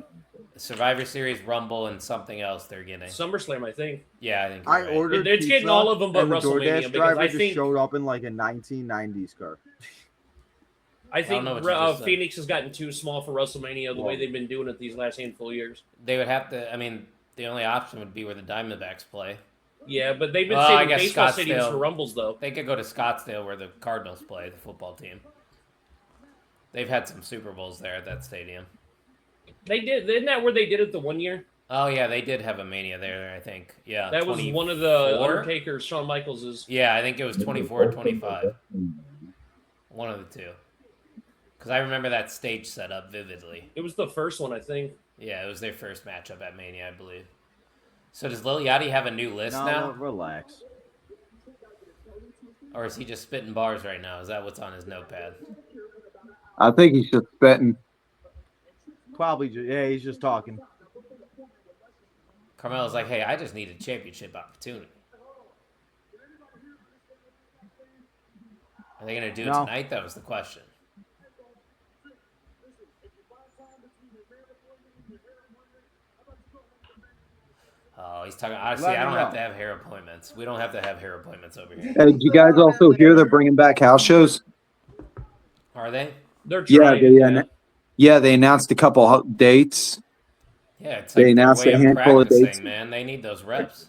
Survivor Series, Rumble, and something else they're getting.
SummerSlam, I think.
Yeah, I think you're
I
right.
ordered
It's getting
pizza,
all of them but
and the
WrestleMania,
DoorDash
because
driver
I
just
think-
showed up in like a 1990s car.
I think
know what you just said.
Phoenix has gotten too small for WrestleMania the way they've been doing it these last handful of years.
They would have to. I mean, the only option would be where the Diamondbacks play.
Yeah, but they've been
Well, I
saving
guess
baseball
Scottsdale.
stadiums for Rumbles, though.
They could go to Scottsdale where the Cardinals play, the football team. They've had some Super Bowls there at that stadium.
They did. Isn't that where they did it the one year?
Oh yeah, they did have a Mania there, I think. Yeah,
That was one of the
24?
Undertaker, Shawn Michaels's.
Yeah, I think it was 24 or 25. One of the two. Because I remember that stage setup vividly.
It was the first one, I think.
Yeah, it was their first matchup at Mania, I believe. So does Lil Yachty have a new list now?
Relax.
Or is he just spitting bars right now? Is that what's on his notepad?
I think he's just betting.
Probably, yeah, he's just talking.
Carmelo's like, hey, I just need a championship opportunity. Are they going to do it
No.
tonight? That was the question. Oh, he's talking. Honestly,
Let
I
me
don't have
know.
to have hair appointments. We don't have to have hair appointments over here.
Hey, did you guys also hear they're bringing back house shows?
Are they?
They're
Yeah,
trying.
they announced a couple dates.
Yeah, it's
They
like their
announced
way
a
of
handful of
practicing,
dates.
man. They need those reps.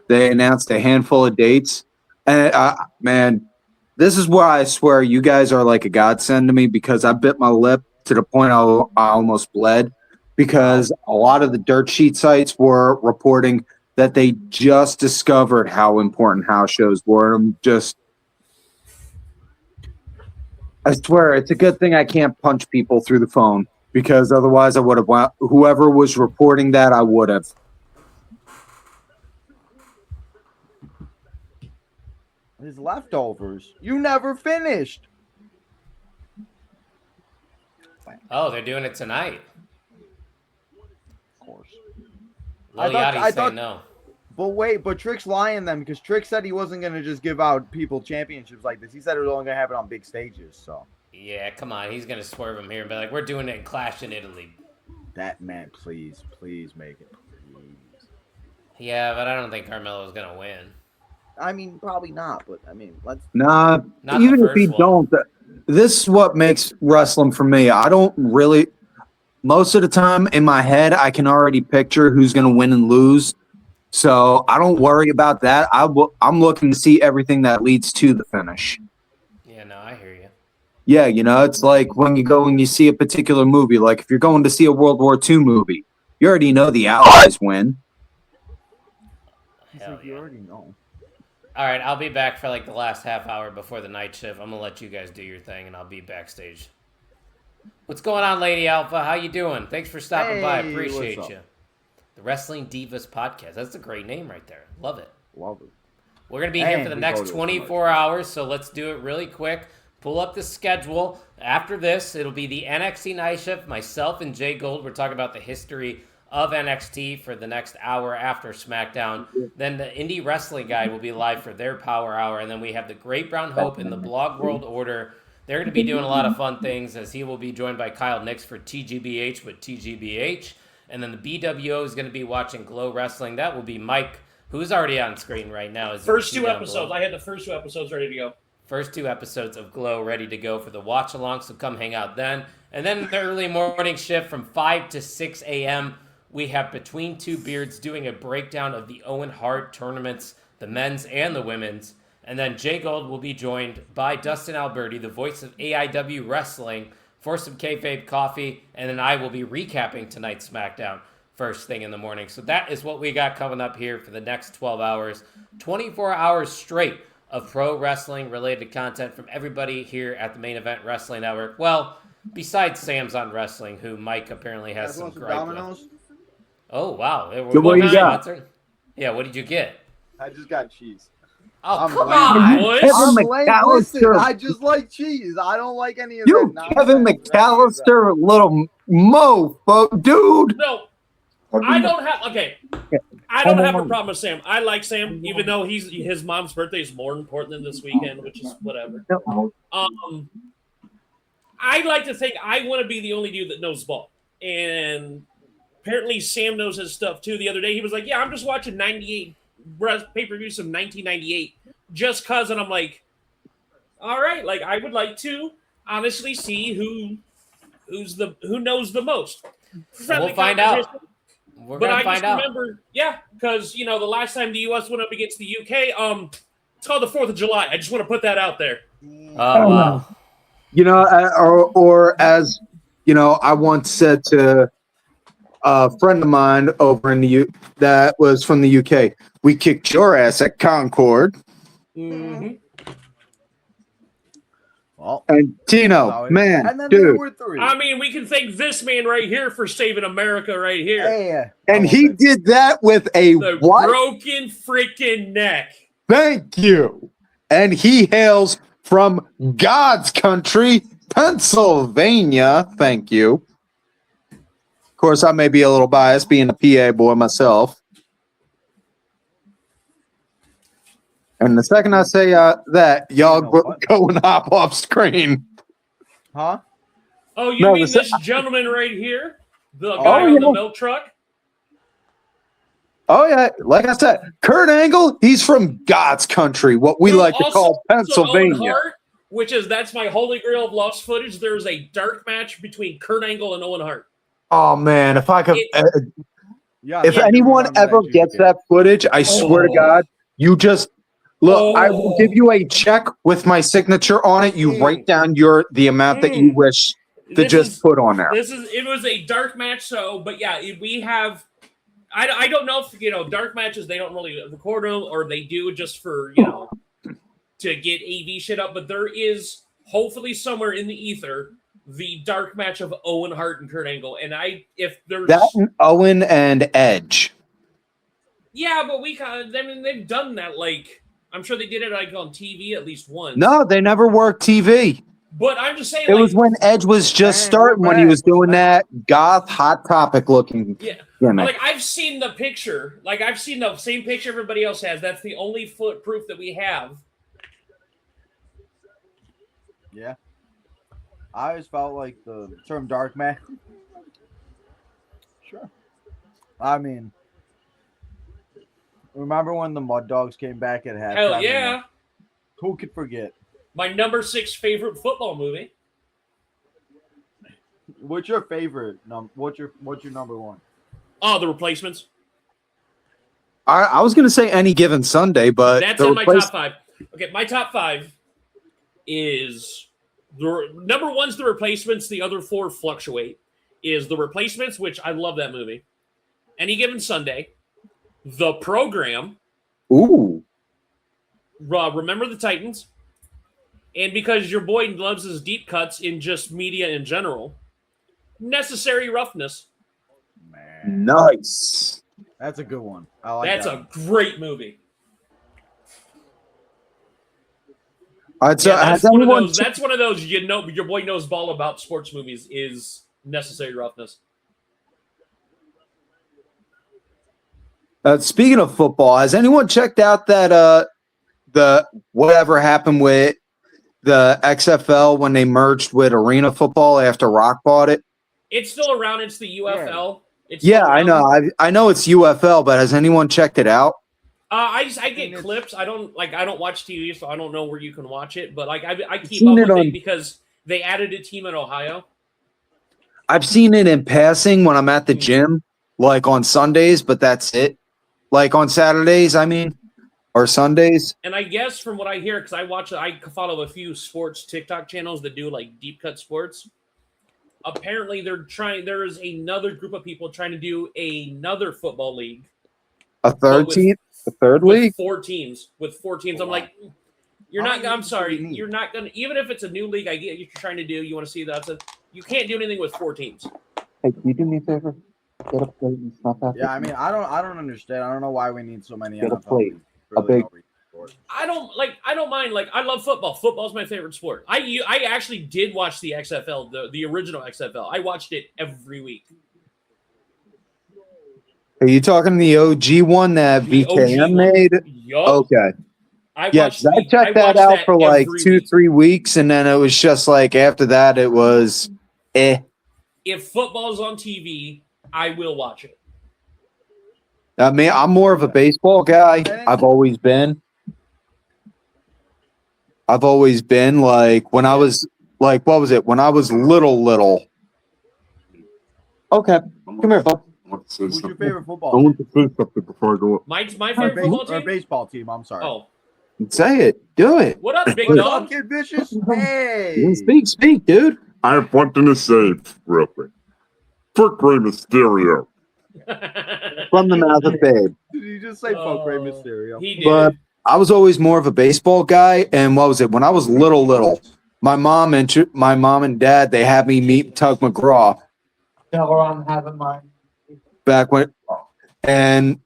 They announced a handful of dates, and man, this is where I swear you guys are like a godsend to me, because I bit my lip to the point I almost bled, because a lot of the dirt sheet sites were reporting that they just discovered how important house shows were. I swear it's a good thing I can't punch people through the phone, because otherwise I would have, whoever was reporting that, I would have.
His leftovers. You never finished.
Oh, they're doing it tonight.
Of course.
Lil Yachty's saying no.
But wait, but Trick's lying then, because Trick said he wasn't going to just give out people championships like this. He said it was only going to happen on big stages, so.
Yeah, come on. He's going to swerve him here and be like, we're doing it in Clash in Italy.
That man, please make it. Please.
Yeah, but I don't think Carmelo's going to win.
I mean, probably not, but I mean, let's.
Nah,
Not
even
the
if he
first one.
don't, this is what makes wrestling for me. I don't really, most of the time in my head, I can already picture who's going to win and lose. So I don't worry about that. I'm looking to see everything that leads to the finish.
Yeah, no, I hear you.
Yeah, it's like when you go and you see a particular movie, like if you're going to see a World War II movie, you already know the Allies win.
He's
Hell
like, you
yeah.
already know.
All right, I'll be back for like the last half hour before the night shift. I'm gonna let you guys do your thing, and I'll be backstage. What's going on, Lady Alpha? How you doing? Thanks for stopping by.
Hey,
Appreciate
what's
you.
up?
The Wrestling Divas Podcast. That's a great name right there. Love it.
Love it.
We're gonna be here
And
for the
we
next
go to a
24 hours, so let's do it really quick. Pull up the schedule. After this, it'll be the NXT Night Shift. Myself and Jay Gold. We're talking about the history of NXT for the next hour after SmackDown. Then the Indie Wrestling Guide will be live for their Power Hour. And then we have the Great Brown Hope and the Blog World Order. They're going to be doing a lot of fun things, as he will be joined by Kyle Knyx for TGBH with TGBH. And then the BWO is going to be watching Glow Wrestling. That will be Mike, who's already on screen right now. As you
First
can see
two
down
episodes.
below.
I had the first 2 episodes ready to go.
First 2 episodes of Glow ready to go for the watch along, so come hang out then. And then the early morning shift from 5 to 6 a.m., we have Between Two Beards doing a breakdown of the Owen Hart tournaments, the men's and the women's. And then Jay Gold will be joined by Dustin Alberti, the voice of AIW Wrestling, for some kayfabe coffee. And then I will be recapping tonight's SmackDown first thing in the morning. So that is what we got coming up here for the next 12 hours, 24 hours straight of pro wrestling related content from everybody here at the Main Event Wrestling Network. Well, besides Sam's on Wrestling, who Mike apparently has some gripe with. Oh, wow.
What you got?
Yeah, what did you get?
I just got cheese.
Oh,
I'm
come
lame.
on.
Kevin
Listen,
McAllister.
I just like cheese. I don't like any of
You,
that.
Kevin McAllister, little mofo, dude.
No, I don't have. Okay, I don't have a problem with Sam. I like Sam, even though his mom's birthday is more important than this weekend, which is whatever. I like to think I want to be the only dude that knows ball, and apparently Sam knows his stuff too. The other day he was like, "Yeah, I'm just watching 98 pay-per-views from 1998 just cause," and I'm like, "All right, like I would like to honestly see who knows the most."
We'll find out. We're gonna find out.
Remember, yeah, because the last time the U.S. went up against the UK, it's called the 4th of July. I just want to put that out there.
Oh wow.
Or as I once said to a friend of mine over in the that was from the UK, we kicked your ass at Concord.
Mm-hmm.
Well,
And Tino, man,
and then
dude.
there were 3.
I mean, we can thank this man right here for saving America right here.
Hey,
And he did that with a
The
what?
broken freaking neck.
Thank you. And he hails from God's country, Pennsylvania. Thank you. Of course, I may be a little biased being a PA boy myself. And the second I say that, y'all go and hop off screen.
Huh?
Oh, you mean this gentleman right here? The guy on the milk truck?
Oh, yeah. Like I said, Kurt Angle, he's from God's country, what we like to call Pennsylvania.
Owen Hart, that's my holy grail of lost footage. There's a dark match between Kurt Angle and Owen Hart.
Oh, man. If I could.
Yeah.
If anyone ever gets that footage, I swear to God, you just. Look, I will give you a check with my signature on it. You write down the amount that you wish to put on there.
It was a dark match, but yeah, we have. I don't know if dark matches they don't really record them or they do just for to get AV shit up, but there is hopefully somewhere in the ether the dark match of Owen Hart and Kurt Angle, and if there's
that and Owen and Edge.
Yeah, but they've done that I'm sure they did it on TV at least once.
No, they never worked TV.
But I'm just saying,
it was when Edge was just starting when he was doing that goth hot topic looking.
Yeah,
gimmick.
I've seen the picture. I've seen the same picture everybody else has. That's the only proof that we have.
Yeah, I always felt like the term dark man. Sure. I mean, remember when the Mud Dogs came back at halftime?
Hell yeah!
Who could forget?
My number 6 favorite football movie.
What's your favorite? What's your number 1?
Oh, The Replacements.
I was going to say Any Given Sunday, but
that's in my top 5. Okay, my top 5 is number 1's The Replacements. The other 4 fluctuate. Is The Replacements, which I love that movie. Any Given Sunday. The Program.
Ooh.
Remember the Titans. And because your boy loves his deep cuts in just media in general, Necessary Roughness.
Man.
Nice.
That's a good one. I like
That's
that.
a great movie.
That's
one of those your boy knows ball about sports movies is Necessary Roughness.
Speaking of football, has anyone checked out that the whatever happened with the XFL when they merged with Arena Football after Rock bought it?
It's still around. It's the UFL.
Yeah, I know. I know it's UFL, but has anyone checked it out?
I get clips. I don't watch TV, so I don't know where you can watch it. But I keep up with it because they added a team in Ohio.
I've seen it in passing when I'm at the gym, on Sundays, but that's it. On Saturdays, I mean, or Sundays.
And I guess from what I hear, because I follow a few sports TikTok channels that do deep cut sports. apparently there is another group of people trying to do another football league.
A third
with-
team? A third
with
league?
4 teams. With 4 teams.
Oh,
I'm
wow.
like, you're
How
not.
many
I'm
leagues do
sorry.
we need?
You're not gonna. Even if it's a new league, I get what you're trying to do. You want to see that. You can't do anything with 4 teams.
Hey, can you do me a favor? Get a plate and stuff after.
Yeah, I mean, I don't understand. I don't know why we need so many
Get a
NFL
plate.
leagues.
A big-
no reason for it.
I don't mind. Like, I love football. Football's my favorite sport. I actually did watch the XFL, the original XFL. I watched it every week.
Are you talking the OG one that
The
VKM
OG one.
made?
Yup.
Okay.
I
Yeah,
watched
'cause I
the-
checked that
watched
out for like
every
2-3
week.
weeks, and then it was just like after that, it was eh.
If football's on TV, I will watch it.
I mean, I'm more of a baseball guy. I've always been. Like when I was like, what was it? When I was little. Okay, come here, bud.
Who's your favorite football team?
to say something before I go up.
My
Or
favorite football
or
team.
baseball team? I'm sorry.
Oh,
Say it. Do it.
what up, big
What's
dog?
up, Kid Vicious? Hey.
Speak, dude.
I have one thing to say, real quick. Fuck Rey Mysterio.
From the mouth of babe.
Did you just say fuck Rey Mysterio?
He did.
But I was always more of a baseball guy, and what was it? When I was little, my mom and dad, they had me meet Tug McGraw.
No, I'm having mine.
Back when, and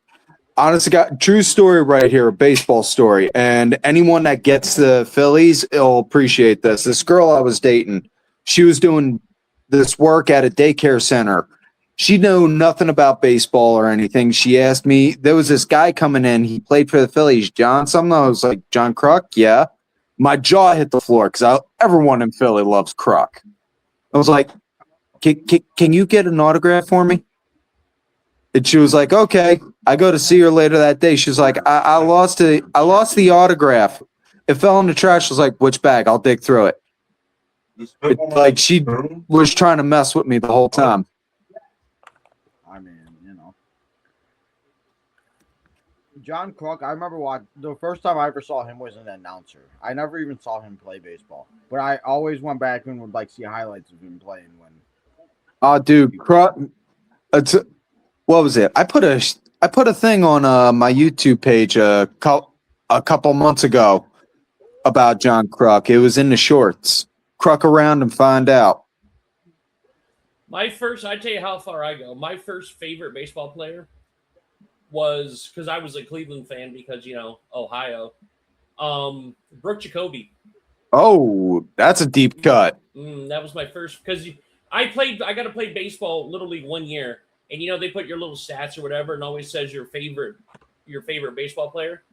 honestly, got true story right here, a baseball story. And anyone that gets the Phillies will appreciate this. This girl I was dating, she was doing this work at a daycare center. She knew nothing about baseball or anything. She asked me, there was this guy coming in. He played for the Phillies, John something. I was like, John Kruk? Yeah. My jaw hit the floor because everyone in Philly loves Kruk. I was like, can you get an autograph for me? And she was like, okay. I go to see her later that day. She's like, I lost the autograph. It fell in the trash. I was like, which bag? I'll dig through it. Like she was trying to mess with me the whole time.
I mean, John Kruk, I remember the first time I ever saw him was an announcer. I never even saw him play baseball, but I always went back and would like see highlights of him playing when.
Oh, dude, Kruk. What was it? I put a thing on my YouTube page a couple months ago about John Kruk. It was in the shorts. Kruk around and find out.
I tell you how far I go. My first favorite baseball player was, because I was a Cleveland fan because, Ohio, Brooke Jacoby.
Oh, that's a deep cut.
That was my first, because I got to play baseball Little League 1 year, and they put your little stats or whatever, and always says your favorite baseball player.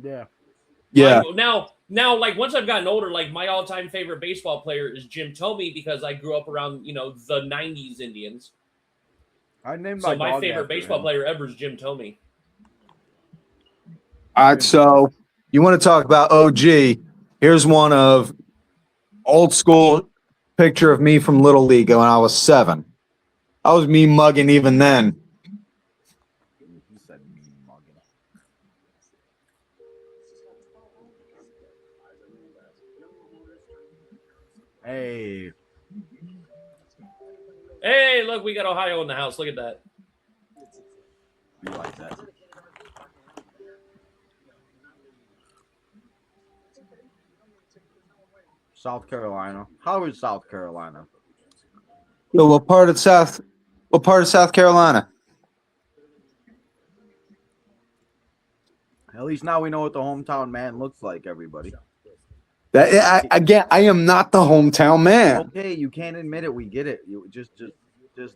Yeah.
Yeah.
Now, like once I've gotten older, like my all-time favorite baseball player is Jim Thome because I grew up around the '90s Indians.
I named
So
my
my favorite baseball player ever is Jim Thome.
All right, so you want to talk about OG? Here's one of old school picture of me from Little League when I was 7. I was mean mugging even then.
He said mean mugging. Hey.
Hey, look, we got Ohio in the house. Look at that.
You like that? South Carolina. How is South Carolina?
So what part of South Carolina?
At least now we know what the hometown man looks like, everybody.
I am not the hometown man.
Okay, you can't admit it. We get it. You just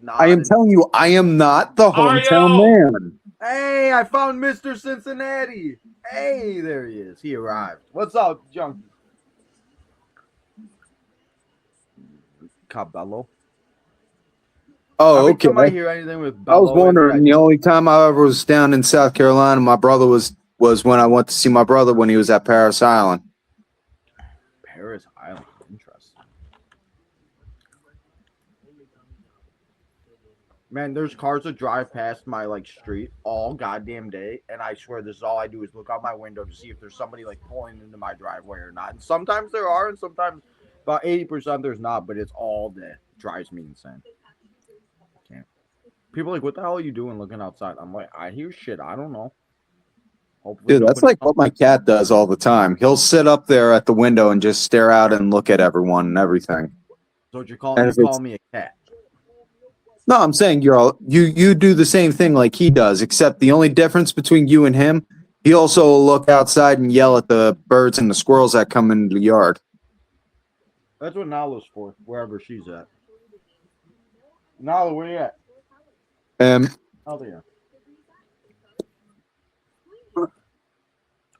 not.
I am telling you, I am not the hometown man.
Hey, I found Mr. Cincinnati. Hey, there he is. He arrived. What's up, Junkie? Cabello.
Oh,
Every time I
okay.
hear anything with
I was
Bello,
wondering. The only time I ever was down in South Carolina, my brother was when I went to see my brother when he was at Paris Island.
Paris Island. Interesting. Man, there's cars that drive past my street all goddamn day, and I swear this is all I do is look out my window to see if there's somebody pulling into my driveway or not. And sometimes there are, and sometimes About 80% there's not, but it's all day. Drives me insane. Can't. People are like, what the hell are you doing looking outside? I'm like, I hear shit. I don't know. Hopefully
Dude, that's
nobody
like what my cat does all the time. He'll sit up there at the window and just stare out and look at everyone and everything.
So what you're
And
calling me a cat.
No, I'm saying you do the same thing like he does, except the only difference between you and him, he also will look outside and yell at the birds and the squirrels that come into the yard.
That's what Nala's for, wherever she's at. Nala, where you at? Oh, there.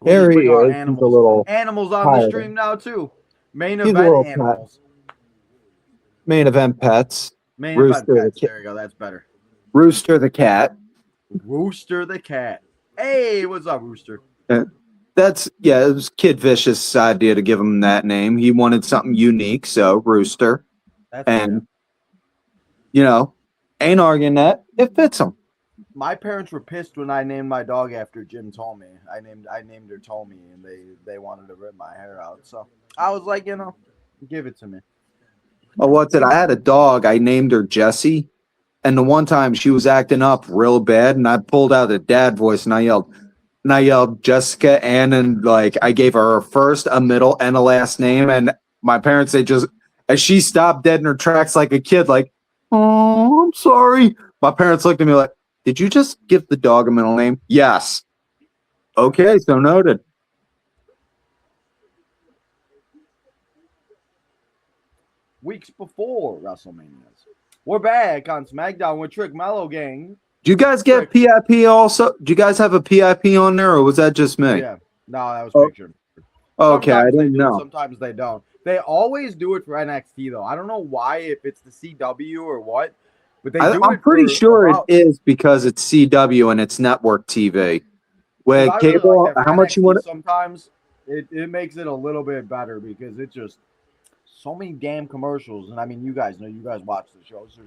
There he is. He's
Animals.
a little
Animals on the
tired.
stream now too. Main
He's a
event
little
animals.
Main event pets.
Main
Rooster
event pets.
the
There you go. That's better.
Rooster the cat.
Rooster the cat. Hey, what's up, Rooster?
It was Kid Vicious' idea to give him that name. He wanted something unique, so Rooster.
That's
And ain't arguing that. It fits him.
My parents were pissed when I named my dog after Jim Tomey. I named her Tomey, and they wanted to rip my hair out. So I was like, give it to me.
Oh, what's it? I had a dog. I named her Jessie. And the one time she was acting up real bad, and I pulled out a dad voice and I yelled Jessica Ann, and like I gave her a first, a middle, and a last name. And my parents, as she stopped dead in her tracks like a kid, like, oh, I'm sorry. My parents looked at me like, did you just give the dog a middle name? Yes. Okay, so noted.
Weeks before WrestleManias, we're back on SmackDown with Trick Mello Gang.
Do you guys get PIP also? Do you guys have a PIP on there, or was that just me?
Yeah, no, that was pictured.
Okay, I
Sometimes they
didn't
do,
know.
Sometimes they don't. They always do it for NXT though. I don't know why, if it's the CW or what, but
I'm pretty sure it is because it's CW and it's network TV. With
I really
cable,
like that for
how much you
NXT
want?
Sometimes it makes it a little bit better because it's just so many damn commercials. And I mean, you guys watch the shows.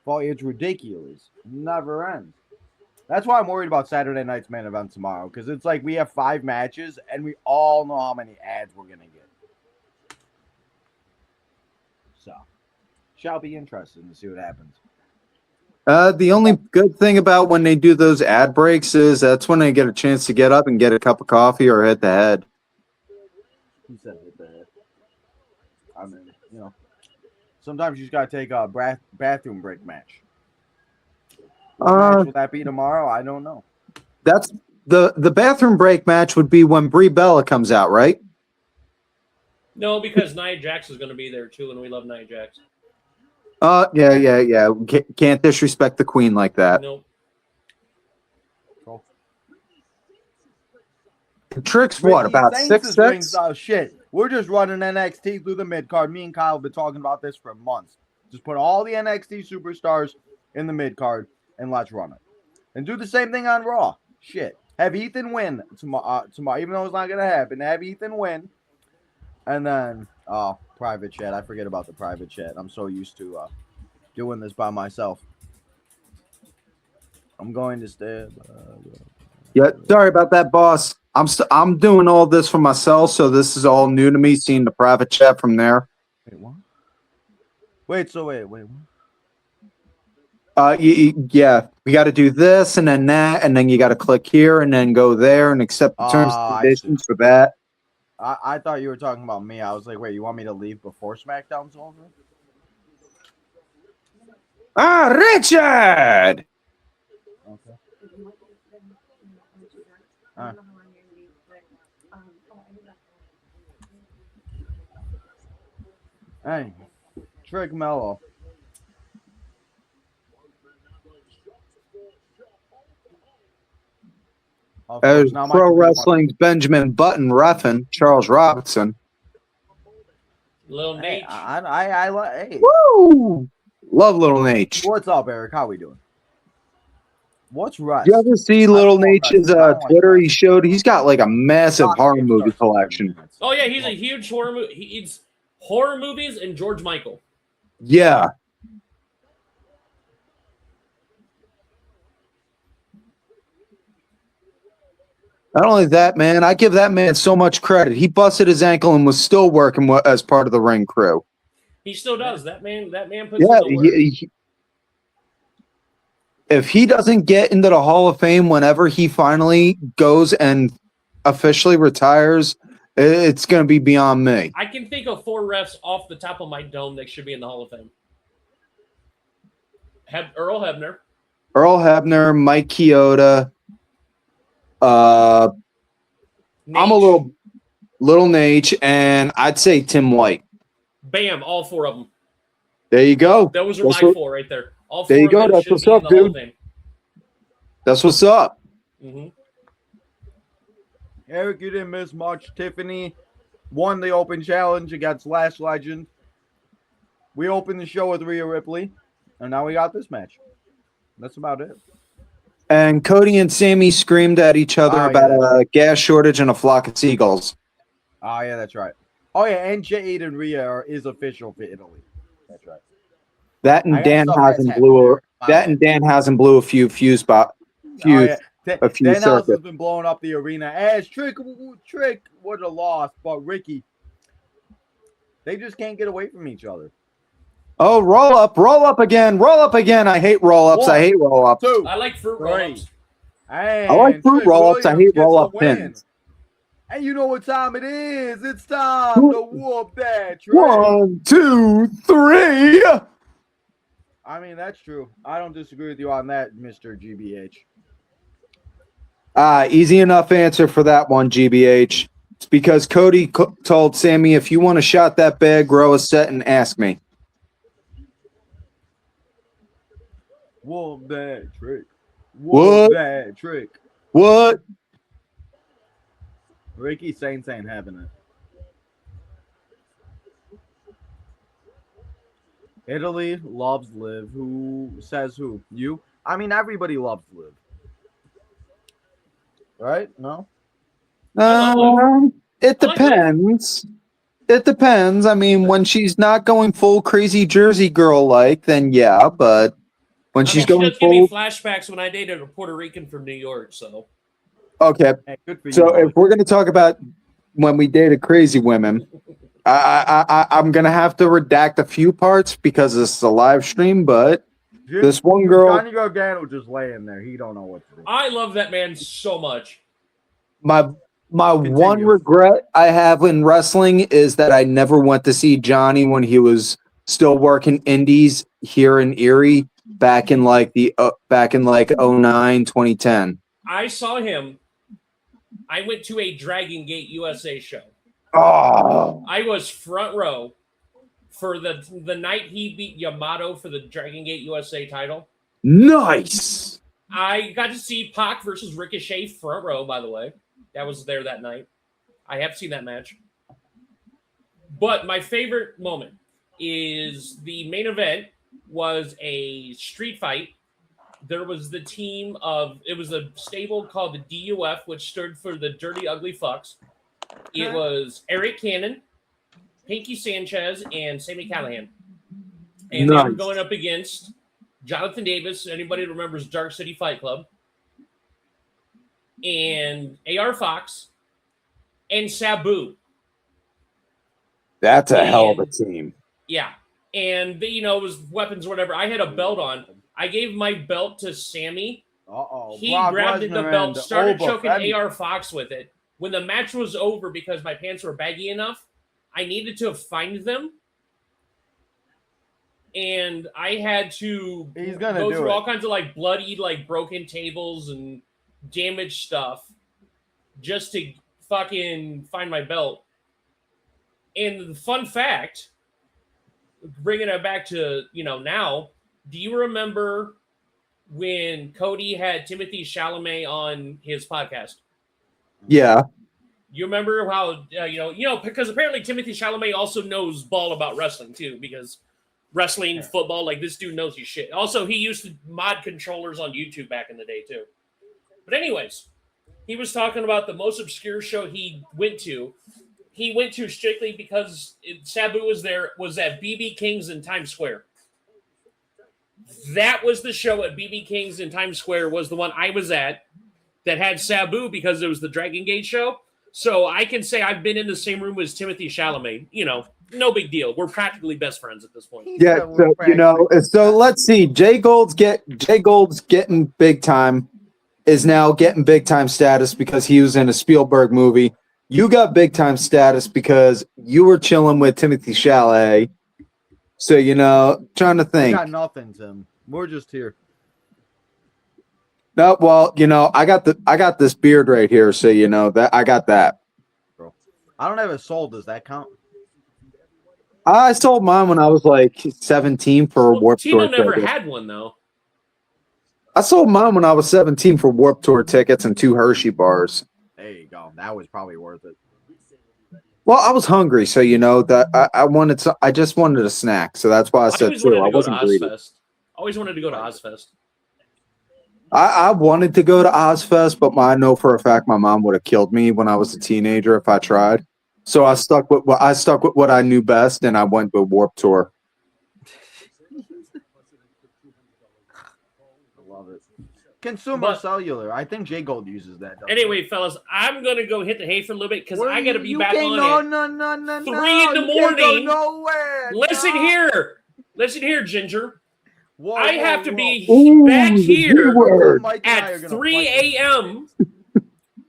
It's ridiculous. It never ends. That's why I'm worried about Saturday night's main event tomorrow, because it's like we have 5 matches and we all know how many ads we're gonna get. So, shall be interesting to see what happens.
The only good thing about when they do those ad breaks is that's when they get a chance to get up and get a cup of coffee or hit the head.
He said hit the head. I mean, sometimes you just gotta take a bathroom break match. What match will that be tomorrow? I don't know.
That's the bathroom break match would be when Brie Bella comes out, right?
No, because Nia Jax is going to be there too, and we love Nia Jax.
Yeah. Can't disrespect the queen like that.
Nope.
Cool.
Trick's what, about 6'6"?
Oh shit. We're just running NXT through the mid card. Me and Kyle have been talking about this for months. Just put all the NXT superstars in the mid card and let's run it. And do the same thing on Raw. Shit. Have Ethan win tomorrow, even though it's not gonna happen. Have Ethan win. And then private chat. I forget about the private chat. I'm so used to doing this by myself. I'm going to stay.
Yeah, sorry about that, boss. I'm doing all this for myself, so this is all new to me. Seeing the private chat from there.
Wait, what? Wait. What?
Yeah, we got to do this and then that, and then you got to click here and then go there and accept the terms and conditions for that.
I thought you were talking about me. I was like, wait, you want me to leave before SmackDown's over?
Richard!
Okay. All right. Hey, Trick Mello.
As Pro Wrestling's Benjamin Button reffing Charles Robinson.
Little Nate.
Hey.
Woo! Love Little Nate.
What's up, Eric? How we doing? What's right?
Do you ever see Little Nate's Twitter? He's got like a massive horror movie collection.
Oh yeah, he's a huge horror movie. He eats horror movies and George Michael.
Yeah. Not only that, man, I give that man so much credit. He busted his ankle and was still working as part of the ring crew.
He still does. That man puts
Yeah,
in the work.
if he doesn't get into the Hall of Fame whenever he finally goes and officially retires, it's going to be beyond me.
I can think of 4 refs off the top of my dome that should be in the Hall of Fame. Earl Hebner,
Mike Chioda. I'm a little Nate, and I'd say Tim White.
Bam, all 4 of them.
There you go.
Those are my 4 right there. All 4
there you
of
go.
them
That's
should
what's
be
up,
in the Hall of
dude.
Fame.
That's what's up.
Mm-hmm.
Eric, you didn't miss much. Tiffany won the open challenge against Lash Legend. We opened the show with Rhea Ripley, and now we got this match. That's about it.
And Cody and Sammy screamed at each other about a gas shortage and a flock of seagulls.
Oh, yeah, that's right. Oh, yeah, and Jade and Rhea is official for Italy. That's right.
That and Danhausen blew a few fuse
Dan
circuits.
has been blowing up the arena as Trick. What a loss. But Ricky, they just can't get away from each other.
Oh, roll up again. I hate roll-ups. I hate roll-ups.
I like fruit roll-ups.
I like fruit roll-ups. I hate roll-up pins.
And you know what time it is. It's time to whoop that Trick.
1, 2, 3.
I mean, that's true. I don't disagree with you on that, Mr. GBH.
Easy enough answer for that one, GBH. It's because Cody told Sammy, if you want to shot that bag, grow a set and ask me.
Whoop that Trick.
What?
That Trick.
What?
Ricky Saints ain't having it. Italy loves Liv. Who says who? You? I mean, everybody loves Liv. Right? No?
It depends. It depends. I mean, when she's not going full crazy Jersey girl like, then yeah, but when she's going
does give me
full.
flashbacks when I dated a Puerto Rican from New York, so.
Okay.
Hey, good for
So
you.
if we're going to talk about when we dated crazy women, I'm going to have to redact a few parts because this is a live stream, but this one girl.
Johnny Gargano just laying there. He don't know what to do.
I love that man so much.
My one regret I have in wrestling is that I never went to see Johnny when he was still working indies here in Erie back in like 09, 2010.
I saw him. I went to a Dragon Gate USA show.
Oh.
I was front row for the night he beat Yamato for the Dragon Gate USA title.
Nice.
I got to see Pac versus Ricochet front row, by the way. That was there that night. I have seen that match. But my favorite moment is the main event was a street fight. There was the team of, it was a stable called the DUF, which stood for the Dirty Ugly Fucks. It was Eric Cannon, Pinky Sanchez, and Sami Callihan. And they were going up against Jonathan Davis, anybody that remembers Dark City Fight Club, and AR Fox, and Sabu.
That's a hell of a team.
Yeah. And, it was weapons or whatever. I had a belt on. I gave my belt to Sammy.
Uh-oh.
He grabbed the belt, started choking AR Fox with it. When the match was over, because my pants were baggy enough, I needed to find them. And I had to go through all kinds of bloody, broken tables and damaged stuff just to fucking find my belt. And the fun fact, bringing it back to, now, do you remember when Cody had Timothy Chalamet on his podcast?
Yeah.
You remember how, because apparently Timothy Chalamet also knows ball about wrestling too, because wrestling, football, this dude knows his shit. Also, he used to mod controllers on YouTube back in the day too. But anyways, he was talking about the most obscure show he went to. He went to strictly because Sabu was there, was at BB King's in Times Square. That was the show at BB King's in Times Square, was the one I was at. that had Sabu because it was the Dragon Gate show. So I can say I've been in the same room as Timothy Chalamet. You know, no big deal. We're practically best friends at this point.
Yeah, so so let's see. Jay Gold's getting big time, is now getting big time status because he was in a Spielberg movie. You got big time status because you were chilling with Timothy Chalamet. So trying to
We
think.
got nothing, Tim. We're just here.
No, well, I got this beard right here, so that I got that.
Bro. I don't have a soul. Does that count?
I sold mine when I was like 17 for Warped
Tino
Tour
never
tickets.
had one though.
I sold mine when I was 17 for Warped Tour tickets and 2 Hershey bars.
There you go. That was probably worth it.
Well, I was hungry, so that I just wanted a snack, so that's why I said 2. I wasn't greedy.
Always wanted to go to Ozfest.
I wanted to go to Ozfest, but I know for a fact my mom would have killed me when I was a teenager if I tried. So I stuck with what I knew best, and I went with Warped Tour.
I love it. Consumer Cellular. I think J Gold uses that.
Anyway, fellas, I'm gonna go hit the hay for a little bit because I gotta be back
No,
on at 3 in the morning.
Nowhere.
Listen here, Ginger.
Whoa,
I have
whoa,
to
whoa.
be back here
Mike and I are
at
gonna
3
fight.
a.m.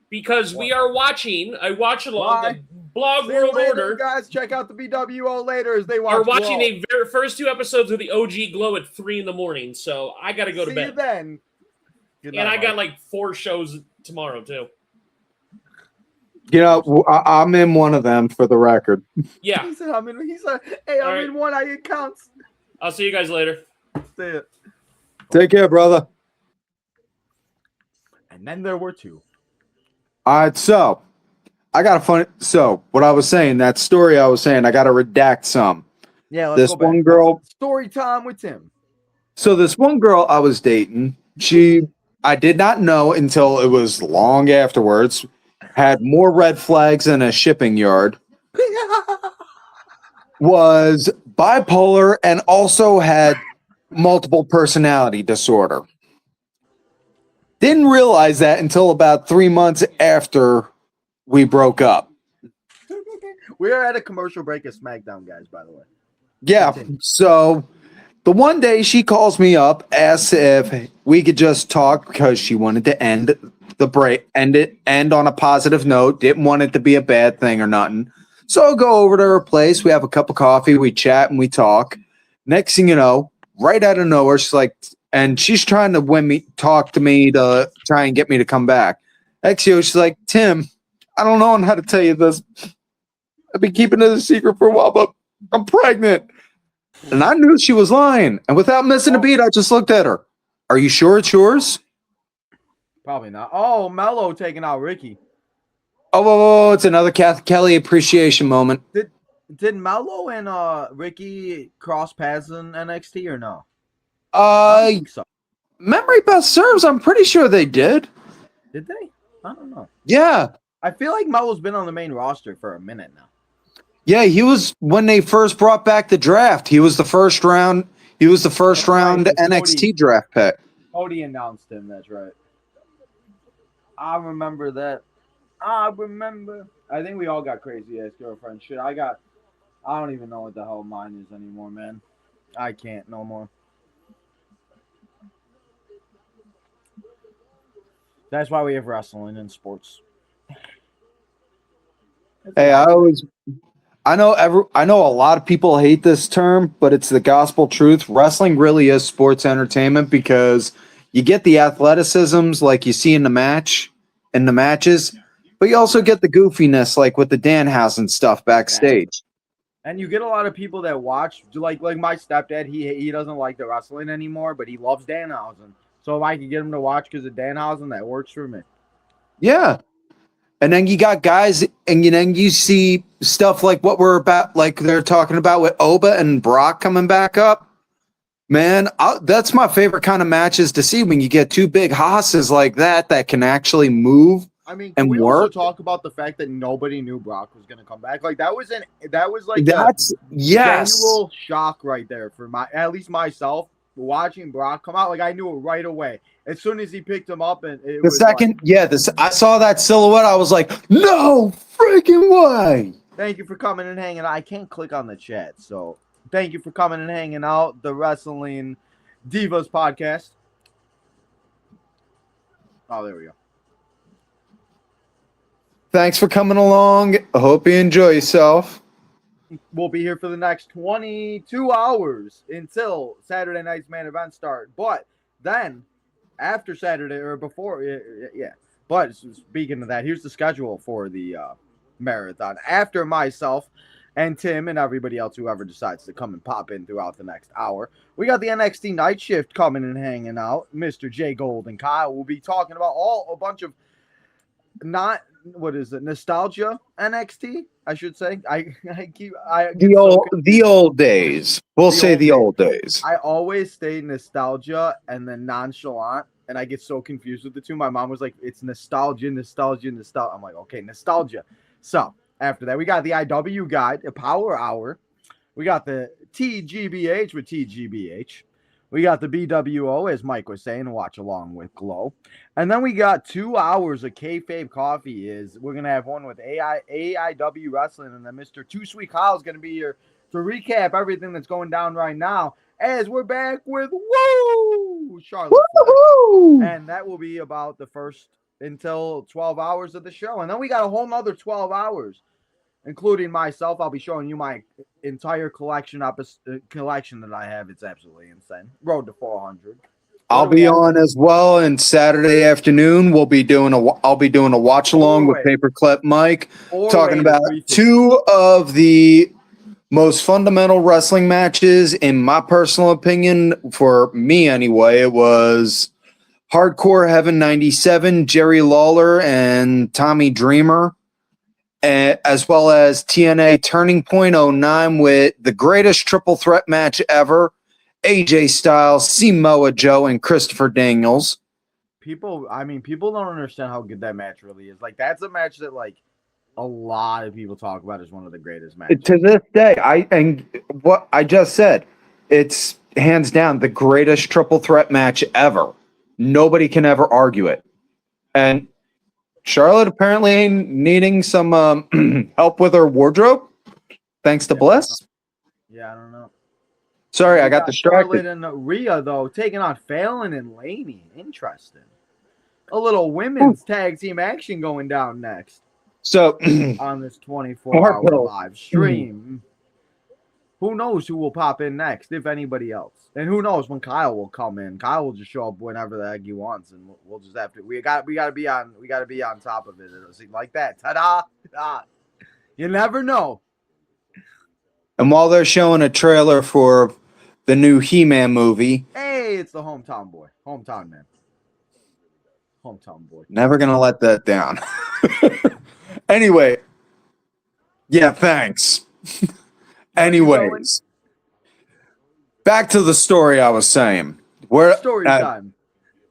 because we are watching. I watch along
Bye.
the Blog
See you
World
later,
Order.
guys. Check out the BWO later as they watch.
Are watching
Glow.
the very first 2 episodes of the OG Glow at 3 in the morning, so I got to go to
See you
bed.
then. Good
And
night,
I got
Mike.
like 4 shows tomorrow too.
I'm in one of them for the record.
Yeah,
He said, I'm in one. I get counts.
I'll see you guys later.
See it.
Take care, brother.
And then there were 2.
All right, so I got a funny. So what I was saying, that story I was saying, I got to redact some.
Yeah, let's
This
go back.
one girl.
Story time with Tim.
So this one girl I was dating, I did not know until it was long afterwards, had more red flags than a shipping yard, was bipolar, and also had multiple personality disorder. Didn't realize that until about 3 months after we broke up.
We are at a commercial break of SmackDown, guys, by the way.
Yeah, so the one day she calls me up, asks if we could just talk because she wanted to end the break, end on a positive note, didn't want it to be a bad thing or nothing. So I'll go over to her place, we have a cup of coffee, we chat and we talk. Next thing you know, right out of nowhere, she's like, and she's trying to talk to me to try and get me to come back. Next thing you know, she's like, Tim, I don't know how to tell you this. I've been keeping it a secret for a while, but I'm pregnant. And I knew she was lying. And without missing a beat, I just looked at her. Are you sure it's yours?
Probably not. Oh, Mello taking out Ricky.
Oh, it's another Kath Kelly appreciation moment.
Did Mello and Ricky cross paths in NXT or no? I think so.
Memory best serves, I'm pretty sure they did.
Did they? I don't know.
Yeah.
I feel like Mello's been on the main roster for a minute now.
Yeah, he was when they first brought back the draft. He was the first round. He was the first round NXT draft pick.
Cody announced him. That's right. I remember that. I think we all got crazy ass girlfriend shit. I don't even know what the hell mine is anymore, man. I can't no more. That's why we have wrestling and sports.
Hey, I know a lot of people hate this term, but it's the gospel truth. Wrestling really is sports entertainment because you get the athleticisms like you see in the matches, but you also get the goofiness like with the Danhausen stuff backstage.
And you get a lot of people that watch, like my stepdad. He doesn't like the wrestling anymore, but he loves Danhausen. So if I can get him to watch because of Danhausen, that works for me.
Yeah. And then you got guys, and then you see stuff like what we're about, like they're talking about with Oba and Brock coming back up. Man, that's my favorite kind of matches to see when you get 2 big hosses like that can actually move.
I mean,
and
we
work.
also talk about the fact that nobody knew Brock was going to come back. Like that was
That's yes,
general shock right there for at least myself. watching Brock come out, like I knew it right away. As soon as he picked him up, and it
The
was
second,
like,
I saw that silhouette. I was like, no freaking way.
thank you for coming and hanging out. I can't click on the chat, so thank you for coming and hanging out. The Wrestling Divas podcast. Oh, there we go.
Thanks for coming along. I hope you enjoy yourself.
We'll be here for the next 22 hours until Saturday night's main event start. But then, after Saturday or before, yeah. But speaking of that, here's the schedule for the marathon. After myself and Tim and everybody else, whoever decides to come and pop in throughout the next hour, we got the NXT Night Shift coming and hanging out. Mr. J Gold and Kyle will be talking about a bunch of nostalgia NXT, I should say.
The old days. We'll say the old days.
I always say nostalgia and then nonchalant, and I get so confused with the two. My mom was like, it's nostalgia. I'm like, okay, nostalgia. So after that, we got the IWGuide, a power hour. We got the TGBH with TGBH. We got the BWO, as Mike was saying, watch along with Glow. And then we got 2 hours of Kayfabe Coffee. We're going to have one with AIW Wrestling, and then Mr. Too Sweet Kyle is going to be here to recap everything that's going down right now as we're back with Charlotte Flair. And that will be about the first until 12 hours of the show. And then we got a whole nother 12 hours, including myself. I'll be showing you my entire collection that I have. It's absolutely insane. Road to 400.
I'll be on as well, and Saturday afternoon I'll be doing a watch along with Paperclip Mike, talking about two of the most fundamental wrestling matches, in my personal opinion, for me anyway. It was Hardcore Heaven 97, Jerry Lawler and Tommy Dreamer, as well as TNA Turning Point 09 with the greatest triple threat match ever, AJ Styles, Samoa Joe, and Christopher Daniels.
People don't understand how good that match really is. Like, that's a match that, like, a lot of people talk about as one of the greatest matches.
To this day, what I just said, it's hands down the greatest triple threat match ever. Nobody can ever argue it. And Charlotte apparently needing some help with her wardrobe, thanks to Bliss.
Yeah, I don't know.
Sorry, I got distracted.
Charlotte and Rhea, though, taking on Phelan and Laney. Interesting. A little women's tag team action going down next.
So
on this 24-hour live stream. Who knows who will pop in next, if anybody else. And who knows when Kyle will come in. Kyle will just show up whenever the heck he wants, and we'll just have to we gotta be on top of it. It'll seem like that. Ta-da! You never know.
And while they're showing a trailer for the new He-Man movie,
hey, it's the hometown boy. Hometown man. Hometown boy.
Never gonna let that down. Anyway. Yeah, thanks. Anyways. Back to the story I was saying.
Story time.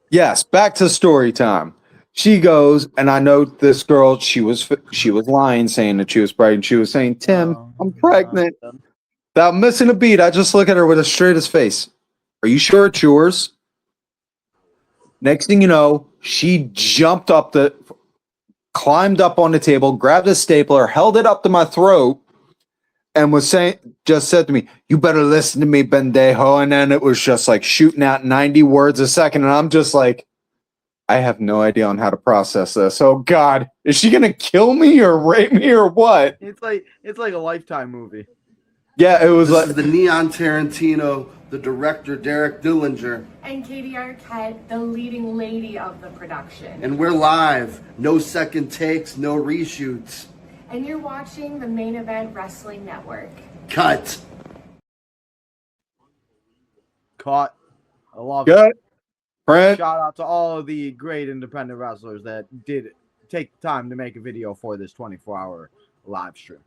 Yes, back to story time. She goes, and I know this girl, she was lying, saying that she was pregnant. She was saying, Tim, I'm pregnant. Without missing a beat, I just look at her with a straightest face. Are you sure it's yours? Next thing you know, she climbed up on the table, grabbed a stapler, held it up to my throat, and just said to me, you better listen to me, pendejo. And then it was just like shooting out 90 words a second. And I'm just like, I have no idea on how to process this. Oh God, is she gonna kill me or rape me or what?
It's like a Lifetime movie.
Yeah, it was
this is the Neon Tarantino, the director Derek Dillinger,
and Katie Arquette, the leading lady of the production.
And we're live, no second takes, no reshoots.
And you're watching the Main Event Wrestling Network.
Cut.
Caught. I love
it.
Shout out to all of the great independent wrestlers that did take the time to make a video for this 24-hour live stream.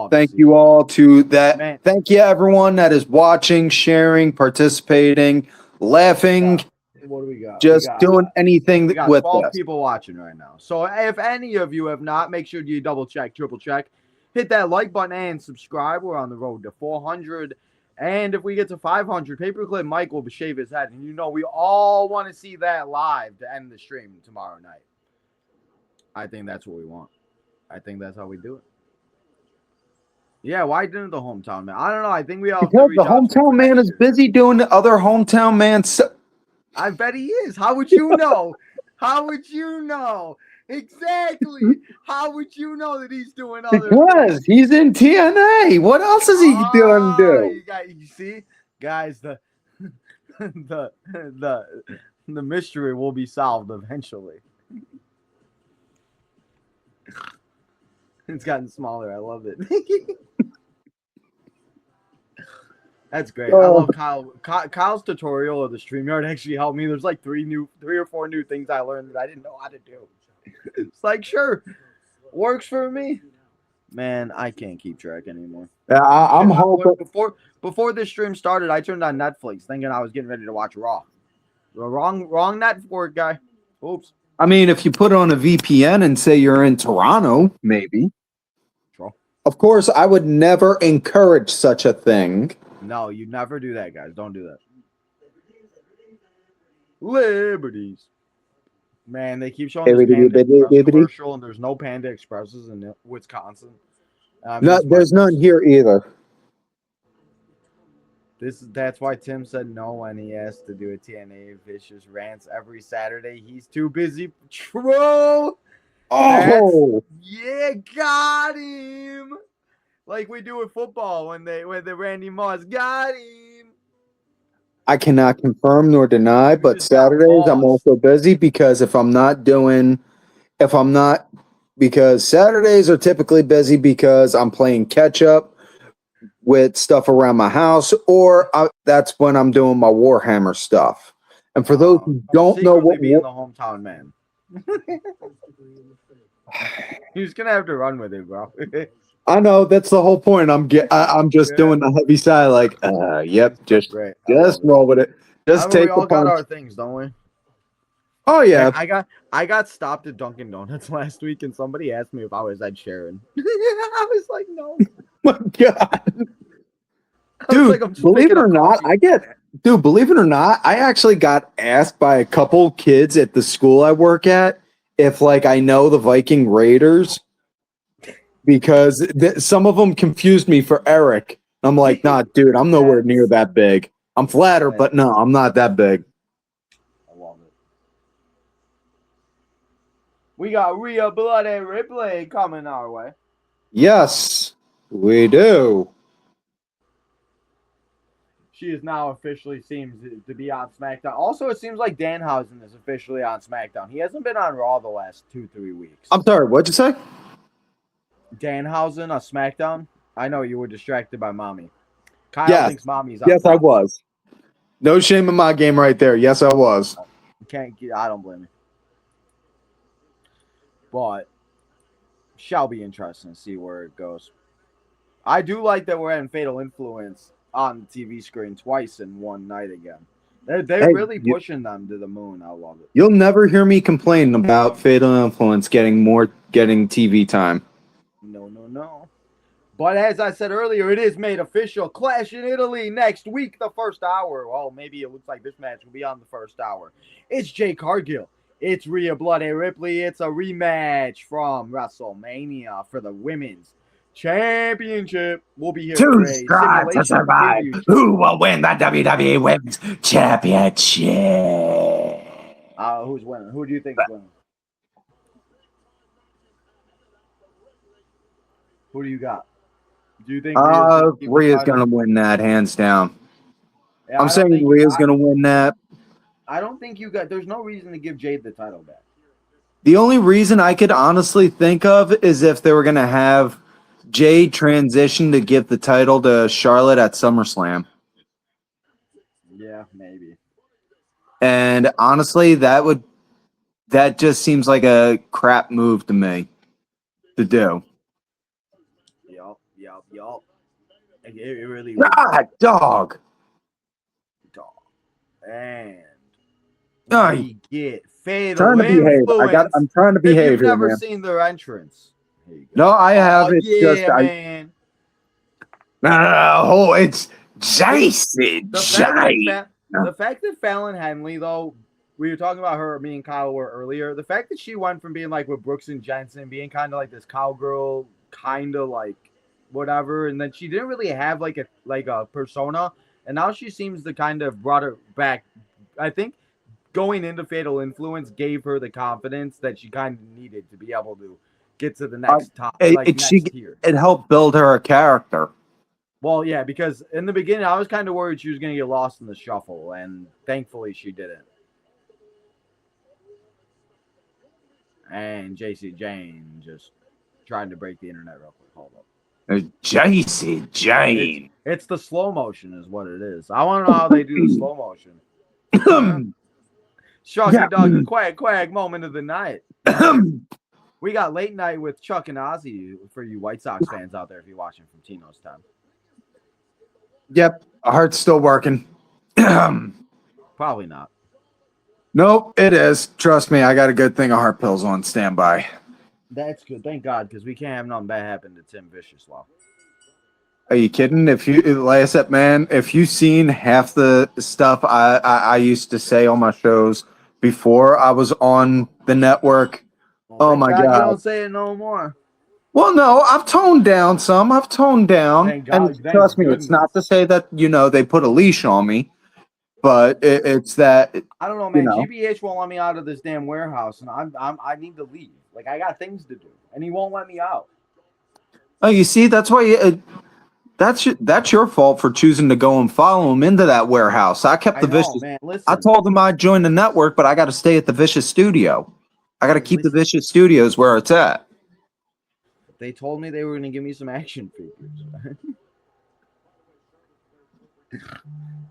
Thank you all to that. Man. Thank you everyone that is watching, sharing, participating, laughing.
What do we got?
Just doing anything
we got
with
12
us.
People watching right now. So if any of you have not, make sure you double check, triple check. Hit that like button and subscribe. We're on the road to 400 And if we get to 500, Paperclip Mike will shave his head. And we all want to see that live to end the stream tomorrow night. I think that's what we want. I think that's how we do it. Yeah, why didn't the hometown man? I don't know. I think we all
Because the hometown man is busy doing the other hometown man.
I bet he is. How would you know? How would you know? Exactly. How would you know that he's doing other
Because
things?
he's in TNA. What else is he doing?
You see, guys, the mystery will be solved eventually. It's gotten smaller. I love it. That's great. I love Kyle's tutorial of the StreamYard actually helped me. There's like three or four new things I learned that I didn't know how to do. It's like, sure, works for me. Man, I can't keep track anymore.
Yeah, I'm hoping
before this stream started, I turned on Netflix thinking I was getting ready to watch Raw. The wrong network, guy. Oops.
I mean, if you put on a VPN and say you're in Toronto, maybe.
Sure.
Of course, I would never encourage such a thing.
No, you never do that, guys. Don't do that. Liberties. Man, they keep showing this Panda Express commercial, and there's no Panda Expresses in Wisconsin.
No, there's none here either.
That's why Tim said no when he asked to do a TNA Vicious Rants every Saturday. He's too busy. True.
Oh,
yeah, got him. Like we do with football when the Randy Moss got him.
I cannot confirm nor deny, but Saturdays I'm also busy because because Saturdays are typically busy because I'm playing catch up with stuff around my house, or that's when I'm doing my Warhammer stuff. And for those who don't know what
being the hometown man, he's gonna have to run with it, bro.
I know that's the whole point. I'm just doing the heavy side, like, yep, just roll with it. Just take
we all
the
got
punch.
our things, don't we?
Oh yeah.
I got stopped at Dunkin' Donuts last week, and somebody asked me if I was Ed Sheeran. I was like, no.
My God. Dude, believe it or not, I actually got asked by a couple kids at the school I work at if I know the Viking Raiders, because some of them confused me for Eric. I'm like, nah, dude, I'm nowhere near that big. I'm flattered, but no, I'm not that big.
I love it. We got Rhea Bloody Ripley coming our way.
Yes, we do.
She is now officially seems to be on SmackDown. Also, it seems like Danhausen is officially on SmackDown. He hasn't been on Raw the last 2-3 weeks.
I'm sorry, what'd you say?
Danhausen on SmackDown? I know you were distracted by mommy. Kyle thinks mommy's on.
Yes, I was. No shame in my game right there. Yes, I was.
I don't blame you. But shall be interesting to see where it goes. I do like that we're having Fatal Influence on the TV screen twice in one night again. They're really pushing them to the moon. I love it.
You'll never hear me complain about Fatal Influence getting TV time.
No. But as I said earlier, it is made official. Clash in Italy next week, the first hour. Well, maybe it looks like this match will be on the first hour. It's Jay Cargill. It's Rhea Bloody Ripley. It's a rematch from WrestleMania for the Women's Championship. We'll be here.
2 strides to survive. Who will win the WWE Women's Championship?
Who's winning? Who do you think is winning? Who do you got? Do you think
Rhea's gonna win that hands down? Yeah, I'm saying Rhea's gonna win that.
I don't think there's no reason to give Jade the title back.
The only reason I could honestly think of is if they were gonna have Jade transition to give the title to Charlotte at SummerSlam.
Yeah, maybe.
And honestly, that just seems like a crap move to me to do.
Yup. It really
dog.
And
we
get Fatal Influence.
I'm trying to behave.
If you've never
man.
seen their entrance.
No, I have. It's
man.
No, it's
Jason,
The fact that Fallon Henley, though, we were talking about her, me and Kyle were earlier. The fact that she went from being like with Brooks and Jensen, being kind of like this cowgirl, kind of like whatever, and then she didn't really have like a persona, and now she seems to kind of brought her back. I think going into Fatal Influence gave her the confidence that she kind of needed to be able to get to the next top, next tier.
It helped build her a character.
Well, yeah, because in the beginning, I was kind of worried she was going to get lost in the shuffle, and thankfully she didn't. And JC Jane just trying to break the internet real quick. Hold up.
JC Jane.
It's the slow motion is what it is. I want to know how they do the slow motion. Sharky Dog quag moment of the night. We got late night with Chuck and Ozzy for you White Sox fans out there if you're watching from Tino's time.
Yep, our heart's still working.
Probably not.
Nope, it is. Trust me, I got a good thing of heart pills on standby.
That's good. Thank God, because we can't have nothing bad happen to Tim Viciouslow.
Are you kidding? If you, like I said, man, if you've seen half the stuff I used to say on my shows before I was on the network, oh my God.
You don't say it no more.
Well, no, I've toned down some. I've toned down.
Thank God,
and trust me, it's not to say that, they put a leash on me, but it's that.
I don't know, man. GBH won't let me out of this damn warehouse, and I need to leave. Like, I got things to do, and he won't let me out.
Oh, you see, that's why that's your fault for choosing to go and follow him into that warehouse. I kept the Vicious.
Man, listen.
I told him I'd join the network, but I got to stay at the Vicious Studio. I got to keep the Vicious Studios where it's at.
They told me they were going to give me some action figures.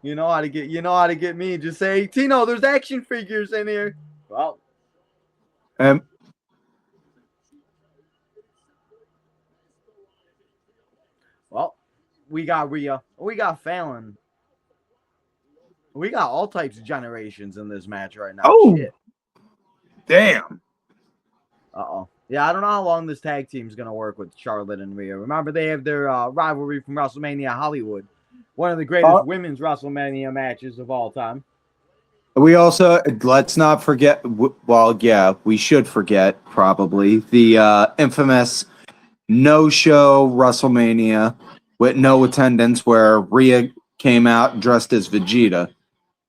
You know how to get me. Just say, Tino, there's action figures in here. Well, we got Rhea. We got Fallon. We got all types of generations in this match right now.
Oh,
shit.
Damn.
Uh-oh. Yeah, I don't know how long this tag team is going to work with Charlotte and Rhea. Remember, they have their rivalry from WrestleMania Hollywood. One of the greatest women's WrestleMania matches of all time.
We also, let's not forget, well, yeah, we should forget, probably, the infamous no-show WrestleMania with no attendance where Rhea came out dressed as Vegeta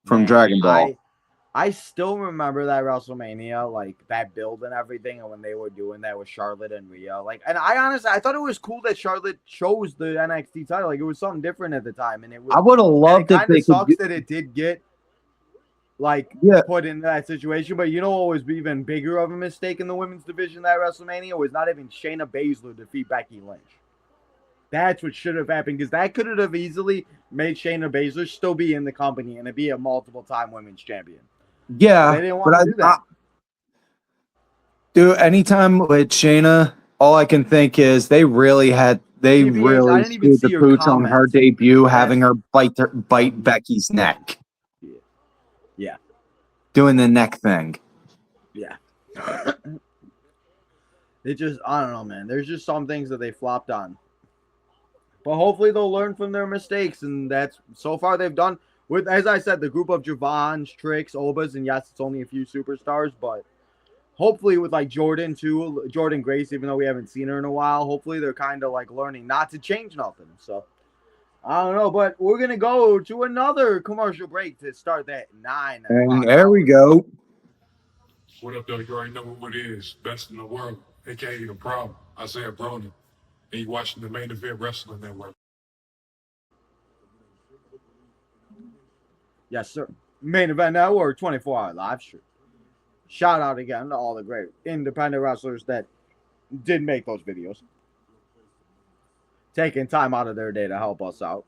from Dragon Ball.
I still remember that WrestleMania, like that build and everything, and when they were doing that with Charlotte and Rhea. Like, and I thought it was cool that Charlotte chose the NXT title. Like, it was something different at the time, and it was.
I would have loved
it. It kind of sucks that it did get put in that situation. But you know what was even bigger of a mistake in the women's division that WrestleMania was not even Shayna Baszler defeat Becky Lynch. That's what should have happened, because that could have easily made Shayna Baszler still be in the company and to be a multiple-time women's champion.
Yeah,
they didn't want to do that.
Dude, anytime with Shayna, all I can think is they really screwed the pooch on her debut, having her bite Becky's neck.
Yeah.
Doing the neck thing.
Yeah. It just, I don't know, man. There's just some things that they flopped on. But hopefully they'll learn from their mistakes, and that's so far they've done. With, as I said, the group of Javons, Tricks, Obas, and yes, it's only a few superstars, but hopefully with like Jordan too, Jordan Grace, even though we haven't seen her in a while, hopefully they're kind of like learning not to change nothing. So I don't know, but we're gonna go to another commercial break to start that 9.
And there we go.
What up, though? You already know what it is. Best in the world, aka The Problem. Isaiah Bronin, and you watching the Main Event Wrestling Network.
Yes, sir. Main Event Network, 24-hour live stream. Shout out again to all the great independent wrestlers that did make those videos. Taking time out of their day to help us out.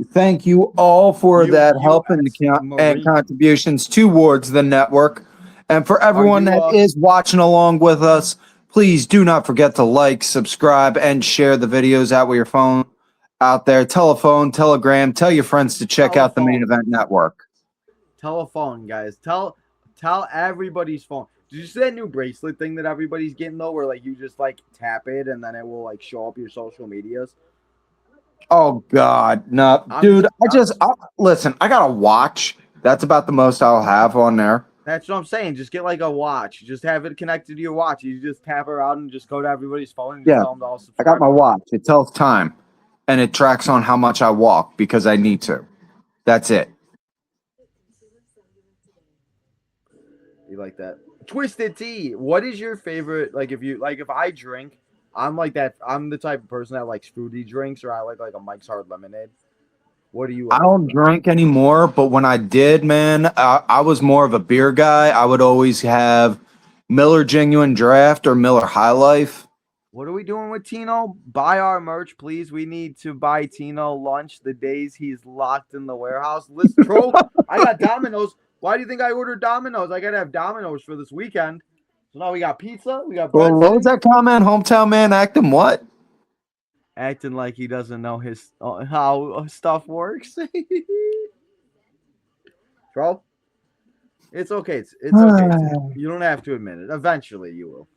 Thank you all for that help and contributions towards the network. And for everyone that is watching along with us, please do not forget to like, subscribe, and share the videos out with your phone. Out there, telephone, telegram, tell your friends to check out the Main Event Network.
Telephone, guys. Tell everybody's phone. Did you see that new bracelet thing that everybody's getting though, where like you just like tap it and then it will like show up your social medias?
Oh God, no, dude. Listen. I got a watch. That's about the most I'll have on there.
That's what I'm saying. Just get like a watch. Just have it connected to your watch. You just tap her out and just go to everybody's phone and just
Yeah,
tell them to all
I
subscribe.
got my watch. It tells time, and it tracks on how much I walk because I need to. That's it.
You like that? Twisted Tea. What is your favorite? Like if I drink, I'm like that. I'm the type of person that likes fruity drinks, or I like a Mike's Hard Lemonade. What do you like?
I don't drink anymore, but when I did, man, I was more of a beer guy. I would always have Miller Genuine Draft or Miller High Life.
What are we doing with Tino? Buy our merch, please. We need to buy Tino lunch the days he's locked in the warehouse. Listen, troll. I got Domino's. Why do you think I ordered Domino's? I gotta have Domino's for this weekend. So now we got pizza. We got
Well, what was
breadsticks.
that comment? Hometown man acting what?
Acting like he doesn't know his how stuff works. Troll. It's okay. It's okay. You don't have to admit it. Eventually, you will.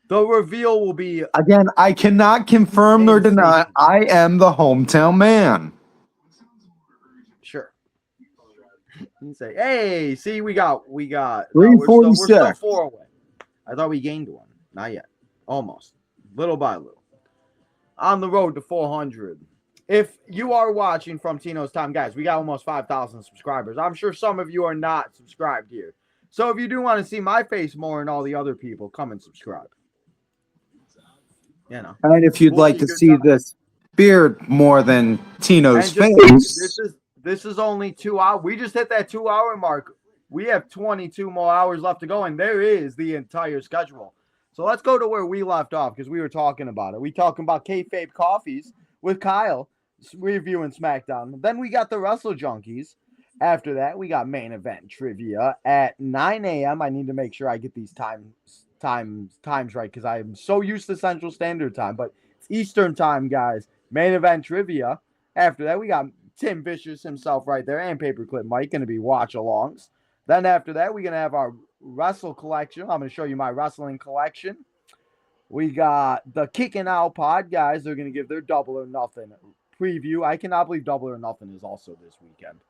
The reveal will be
Again, I cannot confirm nor deny I am the hometown man.
Sure. You say, hey, see, we got. No, we're
346.
still 4 away. I thought we gained one. Not yet. Almost. Little by little. On the road to 400. If you are watching from Tino's Time, guys, we got almost 5,000 subscribers. I'm sure some of you are not subscribed here. So if you do want to see my face more and all the other people, come and subscribe. You know.
And if you'd like to see this beard more than Tino's
And
face,
this is only 2 hours. We just hit that 2 hour mark. We have 22 more hours left to go, and there is the entire schedule. So let's go to where we left off because we were talking about it. We talking about kayfabe coffees with Kyle reviewing SmackDown. Then we got the Wrestle Junkies. After that, we got main event trivia at 9 a.m. I need to make sure I get these times right because I'm so used to Central Standard Time, but it's Eastern Time, guys. Main event trivia. After that, we got Tim Vicious himself right there and Paperclip Mike going to be watch-alongs. Then after that, we're going to have our Wrestle collection. I'm going to show you my wrestling collection. We got the Kicking Out Pod, guys. They're going to give their Double or Nothing preview. I cannot believe Double or Nothing is also this weekend.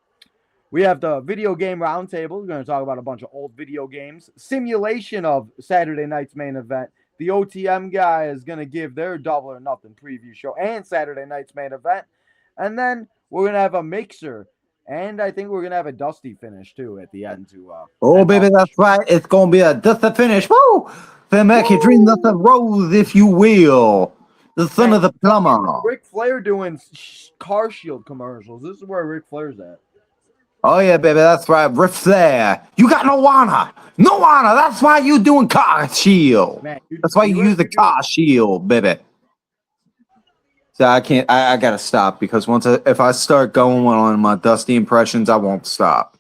We have the Video Game Roundtable. We're going to talk about a bunch of old video games. Simulation of Saturday night's main event. The OTM guy is going to give their Double or Nothing preview show and Saturday night's main event. And then we're going to have a mixer. And I think we're going to have a dusty finish, too, at the end.
oh, baby, that's right. It's going to be a dusty finish. Woo! The Mackie Dream the Rose, if you will. The son of the plumber.
Ric Flair doing car shield commercials. This is where Ric Flair's at.
Oh, yeah, baby, that's right. Ric Flair. You got no honor. No honor. That's why you doing car shield.
Man,
that's why you use the car shield, baby. So I can't. I gotta stop because if I start going on my Dusty impressions, I won't stop.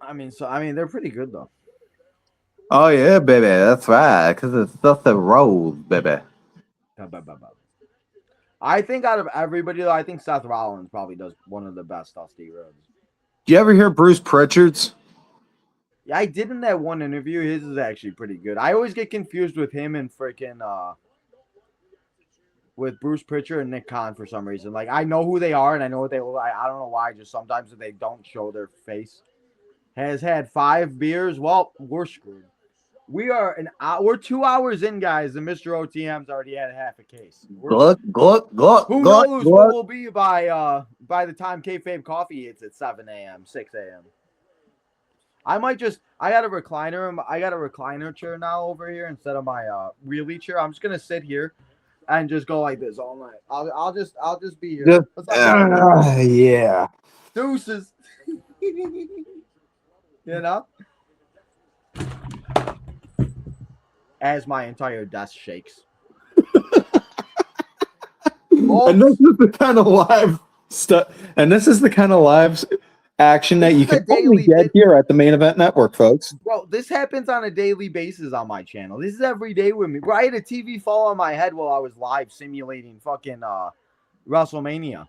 I mean, they're pretty good though.
Oh yeah, baby, that's right. Because it's Dusty Rose, baby.
I think out of everybody, though, I think Seth Rollins probably does one of the best Dusty Rhodes.
Do you ever hear Bruce Pritchard's?
Yeah, I did in that one interview. His is actually pretty good. I always get confused with him and freaking with Bruce Pritchard and Nick Khan for some reason. Like, I know who they are and I know what they look like. I don't know why. Just sometimes they don't show their face. Has had 5 beers. Well, we're screwed. We're 2 hours in, guys, and Mr. OTM's already had half a case. Who knows what we'll be by the time Kayfabe Coffee hits at 7 a.m., 6 a.m. I got a recliner chair now over here instead of my wheelie chair. I'm just gonna sit here and just go like this all night. I'll just be here.
Yeah.
Deuces. You know? As my entire desk shakes.
And this is the kind of live stuff. And this is the kind of live action that you can only get here at the Main Event Network, folks.
Bro, this happens on a daily basis on my channel. This is every day with me. Bro, I had a TV fall on my head while I was live simulating fucking WrestleMania.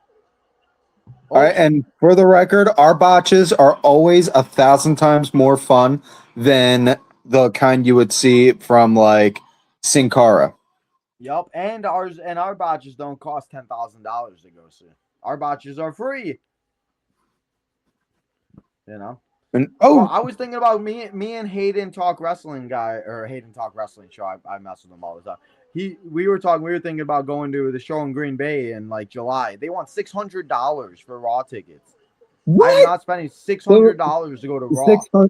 All right, and for the record, our botches are always 1,000 times more fun than the kind you would see from like Sin Cara.
Yup, and our botches don't cost $10,000 to go see. Our botches are free. You know.
And
well, I was thinking about me and Hayden Talk Wrestling guy or Hayden Talk Wrestling show. I mess with him all the time. We were thinking about going to the show in Green Bay in like July. They want $600 for Raw tickets.
What?
I'm not spending $600 to go to Raw.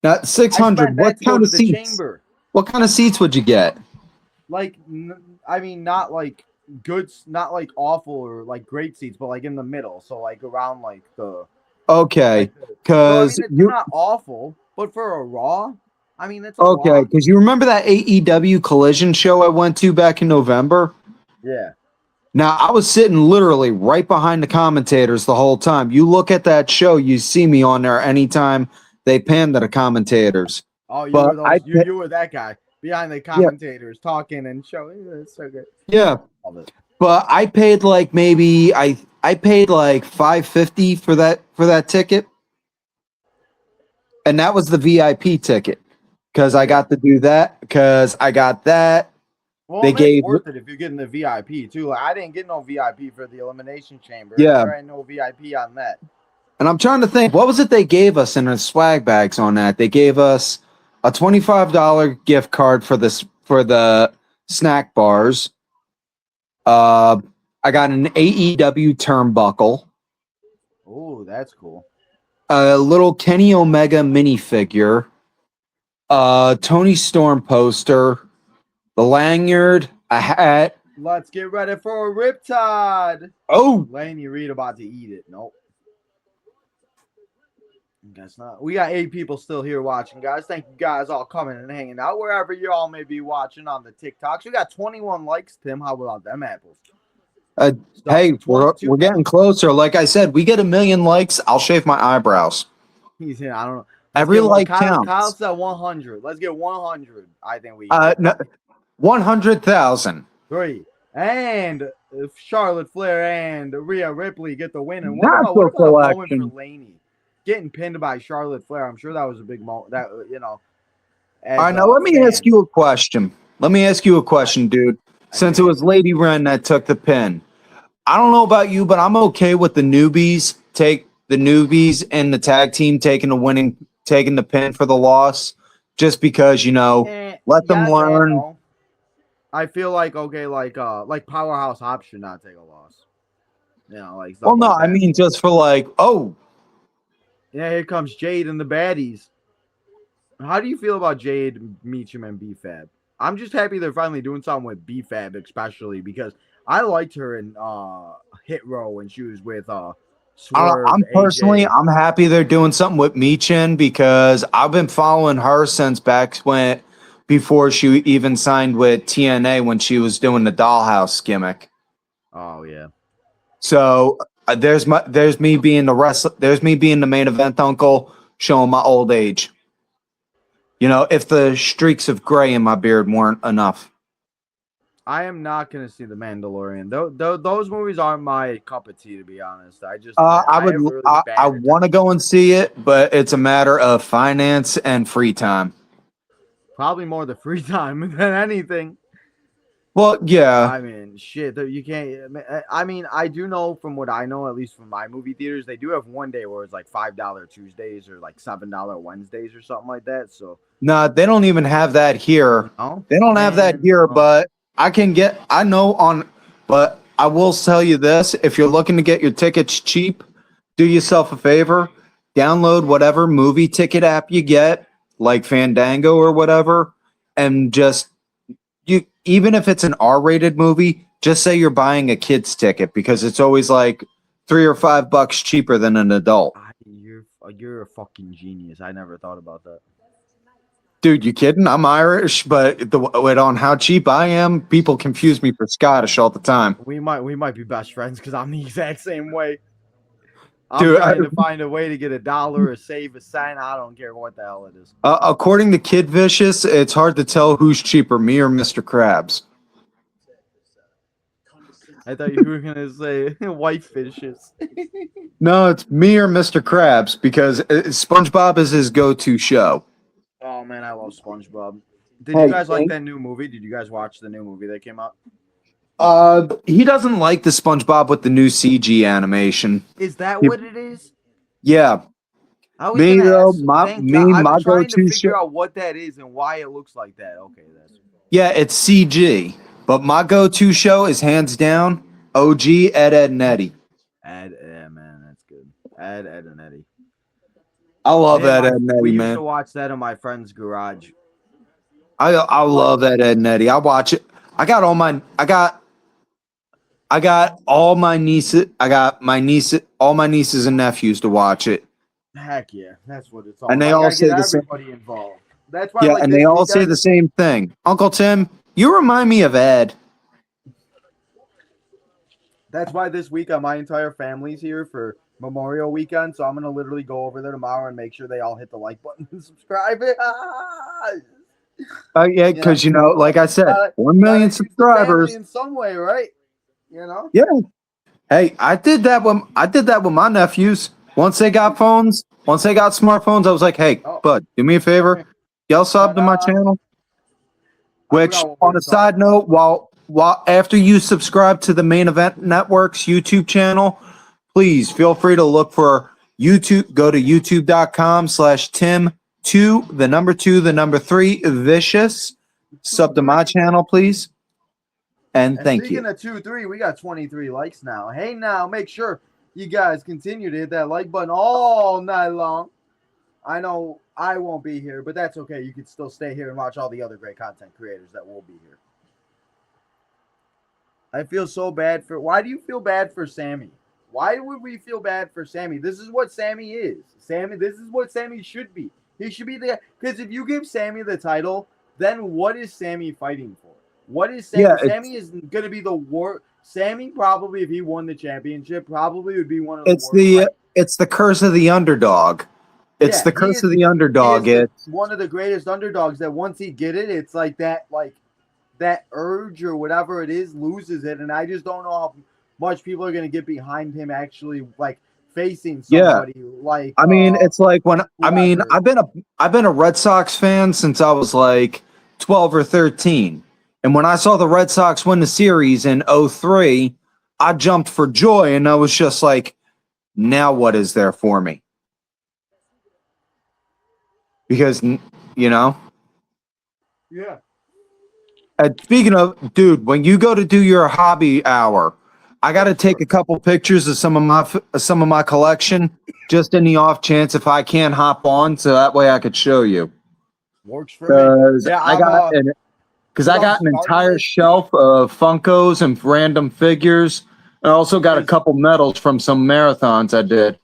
Not 600. What kind of seats?
Chamber.
What kind of seats would you get?
Like, I mean, not like good, not like awful or like great seats, but like in the middle. So like around like the.
Okay, because
it's not awful, but for a Raw, I mean, it's
okay. Because you remember that AEW Collision show I went to back in November?
Yeah.
Now I was sitting literally right behind the commentators the whole time. You look at that show, you see me on there anytime they pan to the commentators.
Oh, you were that guy behind the commentators talking and showing. It's so good.
Yeah. But I paid like maybe I paid like $5.50 for that ticket. And that was the VIP ticket. Because I got to do that. Because I got that.
Well, it's worth it if you're getting the VIP too. Like, I didn't get no VIP for the Elimination Chamber.
Yeah.
There ain't no VIP on that.
And I'm trying to think, what was it they gave us in the swag bags on that? They gave us a $25 gift card for the snack bars. I got an AEW turnbuckle.
Oh, that's cool.
A little Kenny Omega minifigure. Tony Storm poster. The lanyard. A hat.
Let's get ready for a Riptide.
Oh.
Laney Reed about to eat it. Nope. Guess not. We got 8 people still here watching, guys. Thank you guys all coming and hanging out wherever you all may be watching on the TikToks. We got 21 likes, Tim. How about them apples?
Hey, we're getting closer. Like I said, we get 1 million likes. I'll shave my eyebrows.
He's here. I don't know.
Every like counts.
Kyle said 100. Let's get 100. I think we.
No, 100,000.
3. And if Charlotte Flair and Rhea Ripley get the win, and
Not
what
for
about a moment
collection.
for Laney getting pinned by Charlotte Flair? I'm sure that was a big moment. That
All right, now let me ask you a question. Dude. Since it was Lady Wren that took the pin, I don't know about you, but I'm okay with the newbies and the tag team taking the pin for the loss, just because let them learn.
I feel like like Powerhouse Hobbs should not take a loss.
Well, no, I mean just for
yeah, here comes Jade and the baddies. How do you feel about Jade, Meacham, and B-Fab? I'm just happy they're finally doing something with B-Fab, especially because I liked her in Hit Row when she was with Swerve.
I'm happy they're doing something with Meechin because I've been following her since before she even signed with TNA when she was doing the Dollhouse gimmick.
Oh yeah.
So there's me being the main event uncle, showing my old age. If the streaks of gray in my beard weren't enough.
I am not going to see The Mandalorian. Those movies aren't my cup of tea, to be honest. I
want to go and see it, but it's a matter of finance and free time.
Probably more the free time than anything.
Well, yeah.
I mean, shit, you can't. I mean, I do know from what I know, at least from my movie theaters, they do have one day where it's like $5 Tuesdays or like $7 Wednesdays or something like that. So
no, they don't even have that here.
Oh,
they don't have that here, but but I will tell you this: if you're looking to get your tickets cheap, do yourself a favor, download whatever movie ticket app you get, like Fandango or whatever, and even if it's an R-rated movie, just say you're buying a kid's ticket because it's always like $3 or $5 cheaper than an adult.
You're a fucking genius. I never thought about that.
Dude, you kidding? I'm Irish, but on how cheap I am, people confuse me for Scottish all the time.
We might be best friends because I'm the exact same way. I'm trying to find a way to get $1 or save a cent. I don't care what the hell it is.
According to Kid Vicious, it's hard to tell who's cheaper, me or Mr. Krabs.
I thought you were gonna say White Vicious.
No, it's me or Mr. Krabs because SpongeBob is his go-to show.
Oh man, I love SpongeBob. Did you guys like that new movie? Did you guys watch the new movie that came out?
He doesn't like the SpongeBob with the new CG animation.
Is that what it is?
Yeah.
I was
Me
gonna
though,
ask.
my
Thank God. I'm
my
trying to
go-to
figure
show.
out what that is and why it looks like that. Okay, that's
Yeah, it's CG, but my go-to show is hands down OG Ed, and Eddie.
yeah, man, that's good. Ed, and Eddie.
I love
Man,
Ed, and Eddie,
we used
man.
to watch that in my friend's garage.
I love Ed, and Eddie. I watch it. I got all my nieces. I got all my nieces and nephews to watch it.
Heck yeah, that's what it's all.
And they
about.
all
I gotta
say
get
the same.
everybody involved. That's why,
Yeah,
like,
and
this
they all say
weekend-
the same thing. Uncle Tim, you remind me of Ed.
That's why this weekend my entire family's here for Memorial Weekend. So I'm gonna literally go over there tomorrow and make sure they all hit the like button and subscribe.
Yeah, because like I said, 1 million subscribers
in some way, right? You know.
Yeah. Hey, I did that with my nephews. Once they got phones, once they got smartphones, I was like, "Hey, bud, do me a favor, y'all sub to my channel." Which, on a side note, while after you subscribe to the Main Event Network's YouTube channel, please feel free to look for YouTube. Go to youtube.com/Tim2 Vicious. Sub to my channel, please. And thank you.
Speaking of 2-3, we got 23 likes now. Hey, now make sure you guys continue to hit that like button all night long. I know I won't be here, but that's okay. You can still stay here and watch all the other great content creators that will be here. I feel so bad for. Why do you feel bad for Sammy? Why would we feel bad for Sammy? This is what Sammy is. This is what Sammy should be. He should be the. Because if you give Sammy the title, then what is Sammy fighting for? What is Sammy?
Yeah,
Sammy is going to be the war. Sammy probably, if he won the championship, probably would be one of the.
It's the curse of the underdog. It's the curse of the underdog.
It's one of the greatest underdogs that once he get it, it's like that urge or whatever it is loses it, and I just don't know how much people are going to get behind him actually like facing somebody like.
I mean, it's like when I've been a Red Sox fan since I was like 12 or 13. And when I saw the Red Sox win the series in 2003, I jumped for joy, and I was just like, now what is there for me? Because,
Yeah.
And speaking of, dude, when you go to do your hobby hour, I got to take a couple pictures of some of my collection, just in the off chance if I can't hop on, so that way I could show you.
Works for me. Yeah,
I got an entire shelf of Funkos and random figures. I also got a couple medals from some marathons I did.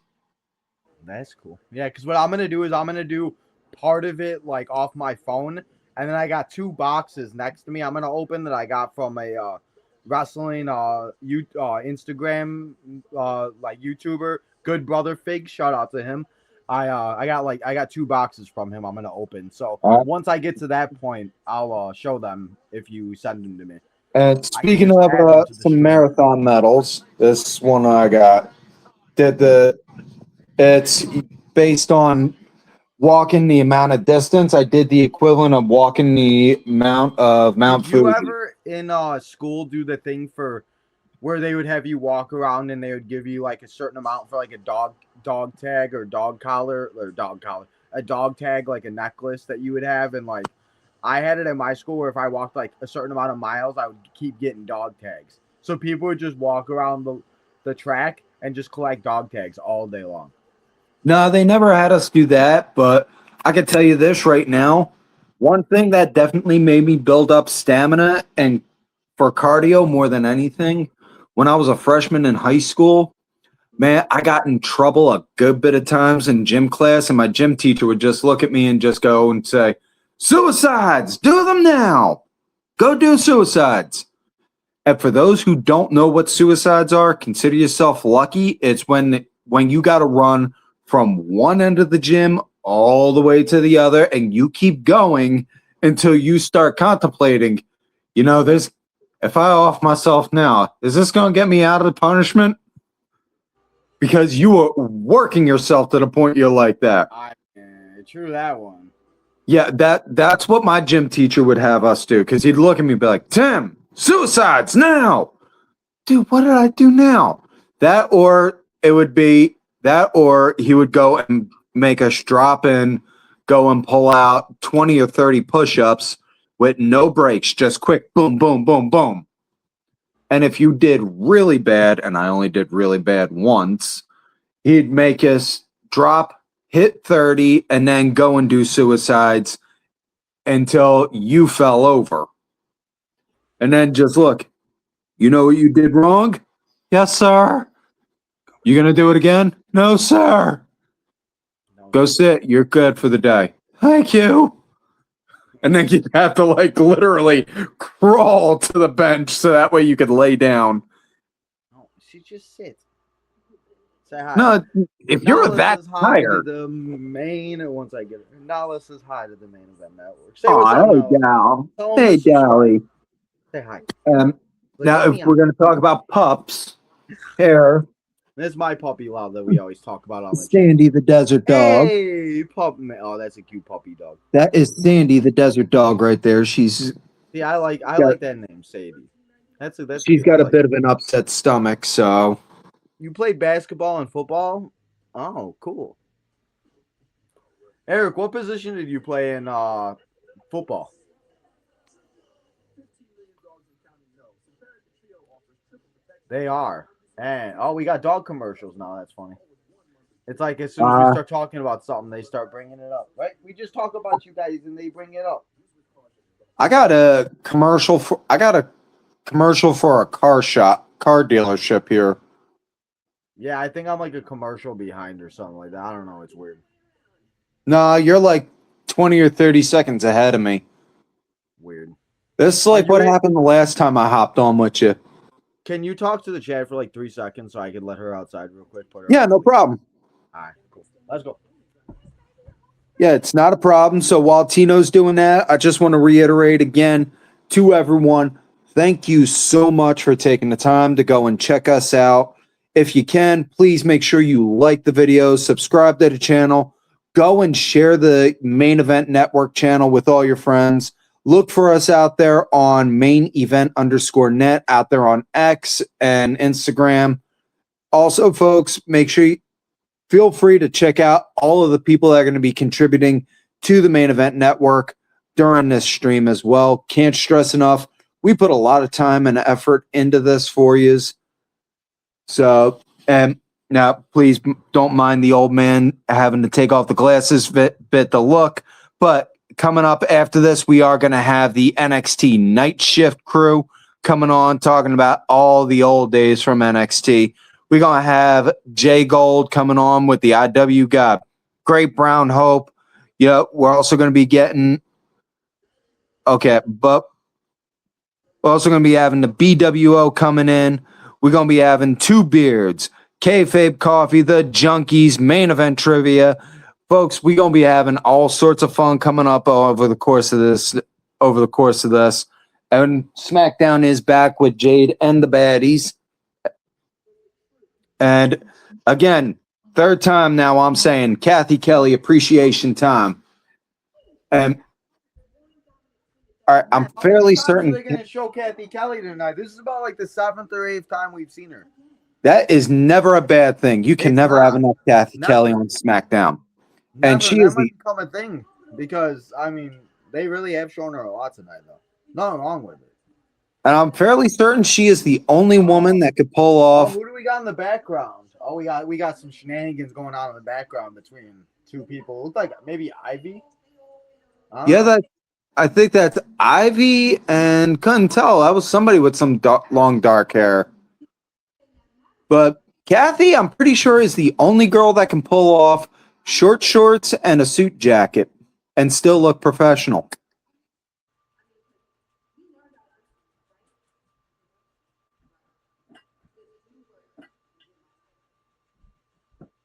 That's cool. Yeah, because what I'm gonna do is I'm gonna do part of it like off my phone, and then I got 2 boxes next to me. I'm gonna open that I got from a wrestling Instagram like YouTuber, Good Brother Fig. Shout out to him. I got 2 boxes from him. I'm gonna open. So once I get to that point, I'll show them if you send them to me.
And speaking of some marathon medals, this one I got it's based on walking the amount of distance. I did the equivalent of walking the amount of Mount Fuji.
Did you ever in school do the thing for where they would have you walk around and they would give you like a certain amount for like a dog tag or a dog tag, like a necklace that you would have? And like I had it in my school where if I walked like a certain amount of miles, I would keep getting dog tags. So people would just walk around the track and just collect dog tags all day long.
No, they never had us do that, but I can tell you this right now. One thing that definitely made me build up stamina and for cardio more than anything, when I was a freshman in high school, man, I got in trouble a good bit of times in gym class, and my gym teacher would just look at me and just go and say, "Suicides, do them now. Go do suicides." And for those who don't know what suicides are, consider yourself lucky. It's when you got to run from one end of the gym all the way to the other, and you keep going until you start contemplating, if I off myself now, is this going to get me out of the punishment? Because you are working yourself to the point you're like that.
True that one.
Yeah, that's what my gym teacher would have us do, because he'd look at me and be like, Tim, suicides now. Dude, what did I do now? That, or it would be that, or he would go and make us drop in, go and pull out 20 or 30 push-ups with no breaks, just quick, boom, boom, boom, boom. And if you did really bad, and I only did really bad once, he'd make us drop, hit 30, and then go and do suicides until you fell over. And then just look, you know what you did wrong? Yes, sir. You going to do it again? No, sir. Go sit. You're good for the day. Thank you. And then you'd have to like literally crawl to the bench so that way you could lay down.
No, she just sits. Say hi.
No, if you're
Nala
that
says hi to
tired.
the main, once I get it. Nala says hi to the main event network. Say
Oh,
what's up,
hey,
Nala.
gal.
Tell 'em
Hey,
to subscribe.
Dally.
Say hi.
Now,
let
if
me
we're
out.
going to talk about pups, here,
This is my puppy love that we always talk about on the
Sandy the desert dog.
Hey, pup man. Oh, that's a cute puppy dog.
That is Sandy the desert dog right there. She's
See, I like
got-
that name, Sadie. That's
she's
cute.
got
I
a
like
bit
it.
of an upset stomach, so
You play basketball and football? Oh, cool. Eric, what position did you play in football? They are. And we got dog commercials now. That's funny. It's like as soon as we start talking about something, they start bringing it up, right? We just talk about you guys and they bring it up.
I got a commercial for a car dealership here.
Yeah, I think I'm like a commercial behind or something like that. I don't know. It's weird.
No, you're like 20 or 30 seconds ahead of me.
Weird.
This is like what happened the last time I hopped on with you.
Can you talk to the chat for like 3 seconds so I could let her outside real quick? Put her
Yeah, no problem.
All right, cool. Let's go.
Yeah, it's not a problem. So while Tino's doing that, I just want to reiterate again to everyone, thank you so much for taking the time to go and check us out. If you can, please make sure you like the video, subscribe to the channel, go and share the Main Event Network channel with all your friends. Look for us out there on _net out there on X and Instagram. Also, folks, make sure you feel free to check out all of the people that are going to be contributing to the Main Event Network during this stream as well. Can't stress enough. We put a lot of time and effort into this for you. So, and now please don't mind the old man having to take off the glasses bit the look. But coming up after this, we are going to have the NXT Night Shift crew coming on, talking about all the old days from NXT. We're going to have Jay Gold coming on with the IWGuide. Great Brown Hope. Yeah, we're also going to be getting... Okay, but we're also going to be having the BWO coming in. We're going to be having Two Beards, Kayfabe Coffee, the Junkies, Main Event Trivia. Folks, we're going to be having all sorts of fun coming up over the course of this. And Smackdown is back with Jade and the Baddies. And again, third time now I'm saying Kathy Kelly appreciation time. And all right, I'm fairly certain
They're going to show Kathy Kelly tonight. This is about like the 7th or 8th time we've seen her.
that is never a bad thing. You can never have enough Kathy Kelly on SmackDown. And she is
might become a thing because, I mean, they really have shown her a lot tonight, though. Nothing wrong with it.
And I'm fairly certain she is the only woman that could pull off.
Who do we got in the background? Oh, we got some shenanigans going on in the background between two people. Look like maybe Ivy.
I think that's Ivy, and couldn't tell. That was somebody with some long dark hair. But Kathy, I'm pretty sure, is the only girl that can pull off short shorts and a suit jacket and still look professional.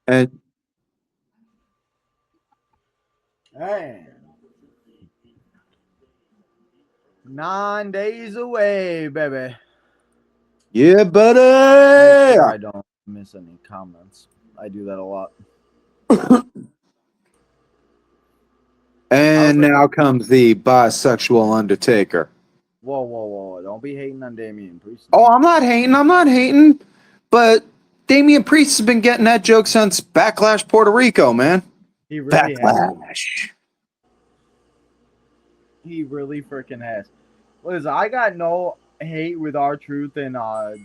And
Hey. 9 days away, baby.
yeah, buddy.
Make sure I don't miss any comments. I do that a lot.
And now comes the bisexual Undertaker.
Whoa. Don't be hating on Damian Priest.
Oh, I'm not hating. But Damian Priest has been getting that joke since Backlash Puerto Rico, man.
He really
Backlash.
has. He really freaking has. Listen, I got no hate with R-Truth and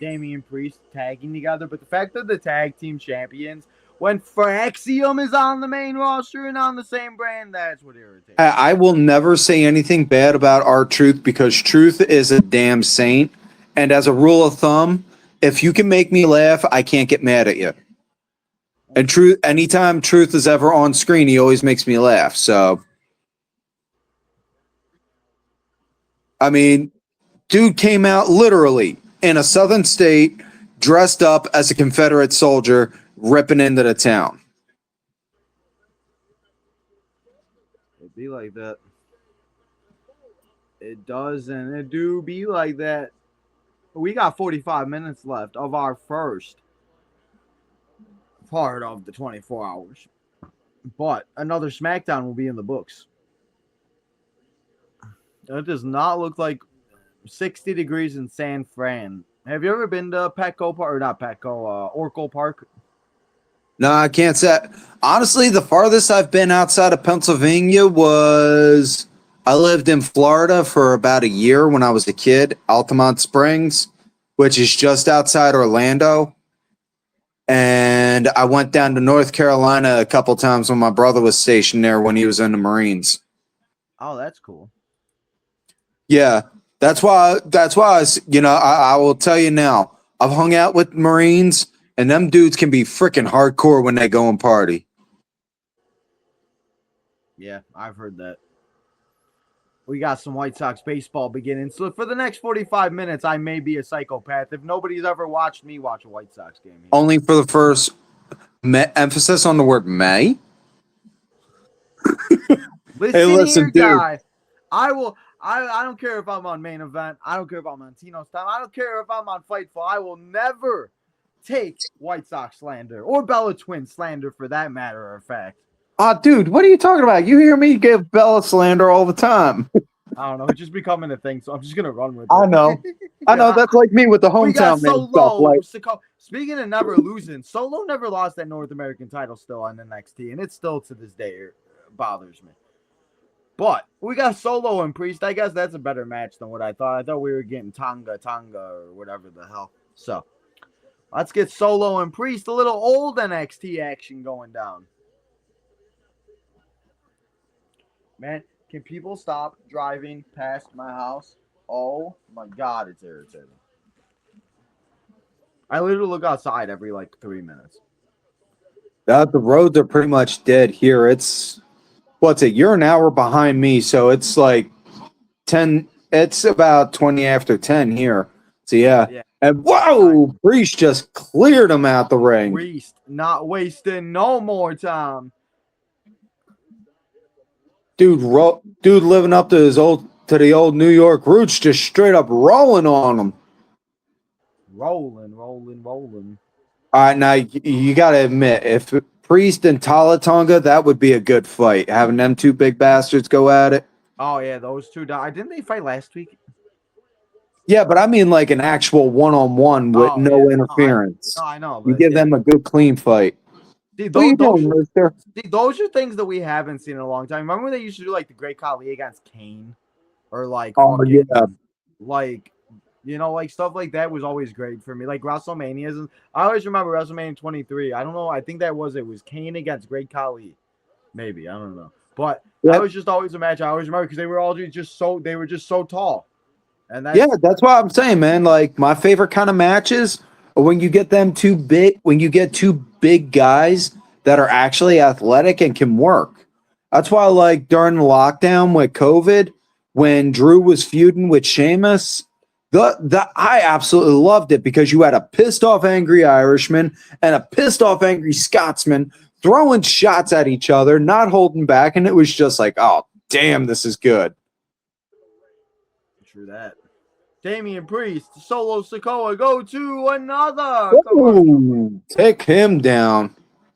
Damian Priest tagging together, but the fact that the tag team champions, when Fraxium is on the main roster and on the same brand, that's what irritates me.
I will never say anything bad about R-Truth because Truth is a damn saint. And as a rule of thumb, if you can make me laugh, I can't get mad at you. And Truth, anytime Truth is ever on screen, he always makes me laugh. So, I mean, dude came out literally in a southern state, dressed up as a Confederate soldier, ripping into the town.
It be like that. It does, and it do be like that. We got 45 minutes left of our first part of the 24 hours. But another SmackDown will be in the books. It does not look like 60 degrees in San Fran. Have you ever been to Petco Park, or not Petco, Oracle Park?
No, I can't say. Honestly, the farthest I've been outside of Pennsylvania was I lived in Florida for about a year when I was a kid, Altamont Springs, which is just outside Orlando. And I went down to North Carolina a couple times when my brother was stationed there when he was in the Marines.
Oh, that's cool.
Yeah, that's why I will tell you now, I've hung out with Marines, and them dudes can be freaking hardcore when they go and party.
Yeah, I've heard that. We got some White Sox baseball beginning. So for the next 45 minutes, I may be a psychopath. If nobody's ever watched me watch a White Sox game. Here.
Only for the first emphasis on the word may.
Listen here, guy. I don't care if I'm on Main Event. I don't care if I'm on Tino's Time. I don't care if I'm on Fightful. I will never take White Sox slander or Bella Twin slander for that matter of fact.
Dude, what are you talking about? You hear me give Bella slander all the time.
I don't know. It's just becoming a thing, so I'm just going to run with it.
I know. I know. That's like me with the hometown name stuff.
Speaking of never losing, Solo never lost that North American title still on NXT, and it still to this day bothers me. But we got Solo and Priest. I guess that's a better match than what I thought. I thought we were getting Tonga or whatever the hell. So let's get Solo and Priest, a little old NXT action going down. Man, can people stop driving past my house? Oh my God, it's irritating. I literally look outside every 3 minutes.
The roads are pretty much dead here. You're an hour behind me, so it's like 10. It's about 20 after 10 here. So yeah. And whoa, Priest just cleared him out the ring.
Priest not wasting no more time.
Dude living up to the old New York roots, just straight up rolling on him.
Rolling.
All right, now you got to admit, if Priest and Tonga, that would be a good fight. Having them two big bastards go at it.
Oh yeah, those two. Didn't they fight last week?
Yeah, but I mean like an actual one-on-one with no interference.
I know.
You give them a good clean fight.
See, those are things that we haven't seen in a long time. Remember when they used to do the Great Khali against Kane? Or stuff like that was always great for me. Like WrestleManias. I always remember WrestleMania 23. I don't know. I think it was Kane against Great Khali. Maybe. I don't know. But that was just always a match I always remember because they were all just so tall. And
that's what I'm saying, man. Like my favorite kind of matches are when you get two big guys that are actually athletic and can work. That's why during the lockdown with COVID, when Drew was feuding with Sheamus, I absolutely loved it because you had a pissed off angry Irishman and a pissed off angry Scotsman throwing shots at each other, not holding back, and it was just like, oh damn, this is good.
True that. Damian Priest, Solo Sikoa, go to another.
Ooh, take him down.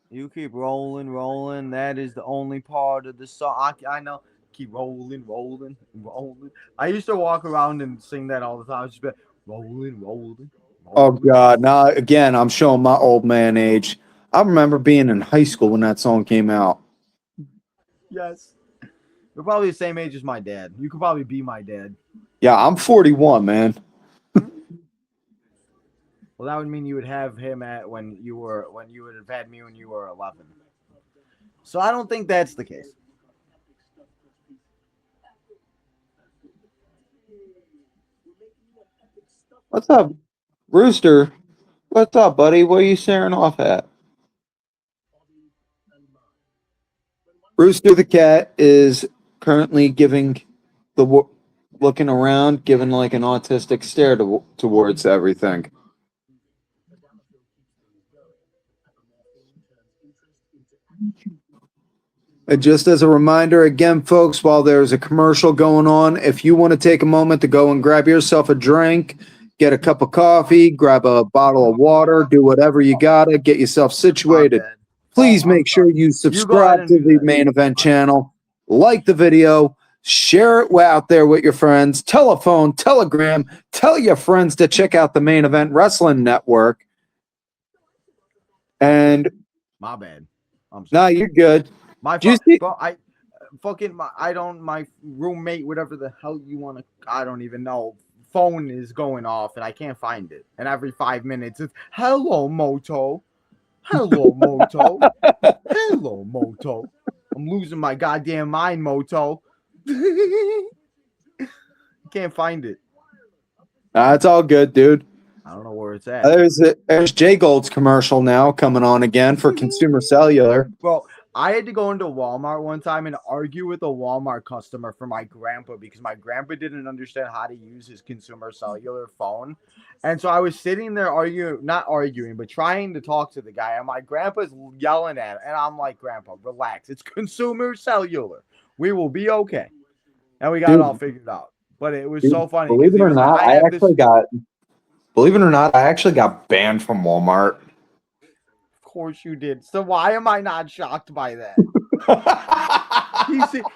You keep rolling. That is the only part of the song. I know keep rolling, rolling, rolling. I used to walk around and sing that all the time. Just be like, rolling, rolling.
Oh God! Now again, I'm showing my old man age. I remember being in high school when that song came out.
Yes. You're probably the same age as my dad. You could probably be my dad.
Yeah, I'm 41, man.
Well, that would mean you would have him when you would have had me when you were 11. So I don't think that's the case.
What's up, Rooster? What's up, buddy? What are you staring off at? Rooster the cat is currently giving looking around, giving like an autistic stare towards everything. And just as a reminder, again, folks, while there's a commercial going on, if you want to take a moment to go and grab yourself a drink, get a cup of coffee, grab a bottle of water, do whatever you gotta, get yourself situated. Please make sure you subscribe to the main event channel, like the video, share it out there with your friends, telephone, telegram, tell your friends to check out the Main Event Wrestling Network. And
my bad.
No, you're good.
My roommate, whatever the hell you want to, I don't even know. Phone is going off and I can't find it. And every 5 minutes it's hello Moto. Hello Moto. Hello Moto. I'm losing my goddamn mind, Moto. Can't find it.
It's all good, dude.
I don't know where it's at.
There's J Gold's commercial now coming on again for Consumer Cellular.
Bro, I had to go into Walmart one time and argue with a Walmart customer for my grandpa because my grandpa didn't understand how to use his Consumer Cellular phone. And so I was sitting there not arguing, but trying to talk to the guy. And my grandpa's yelling at him. And I'm like, Grandpa, relax. It's Consumer Cellular. We will be okay. And we got it all figured out. But it was so funny.
Believe it or not, I actually got banned from Walmart.
Of course you did. So why am I not shocked by that?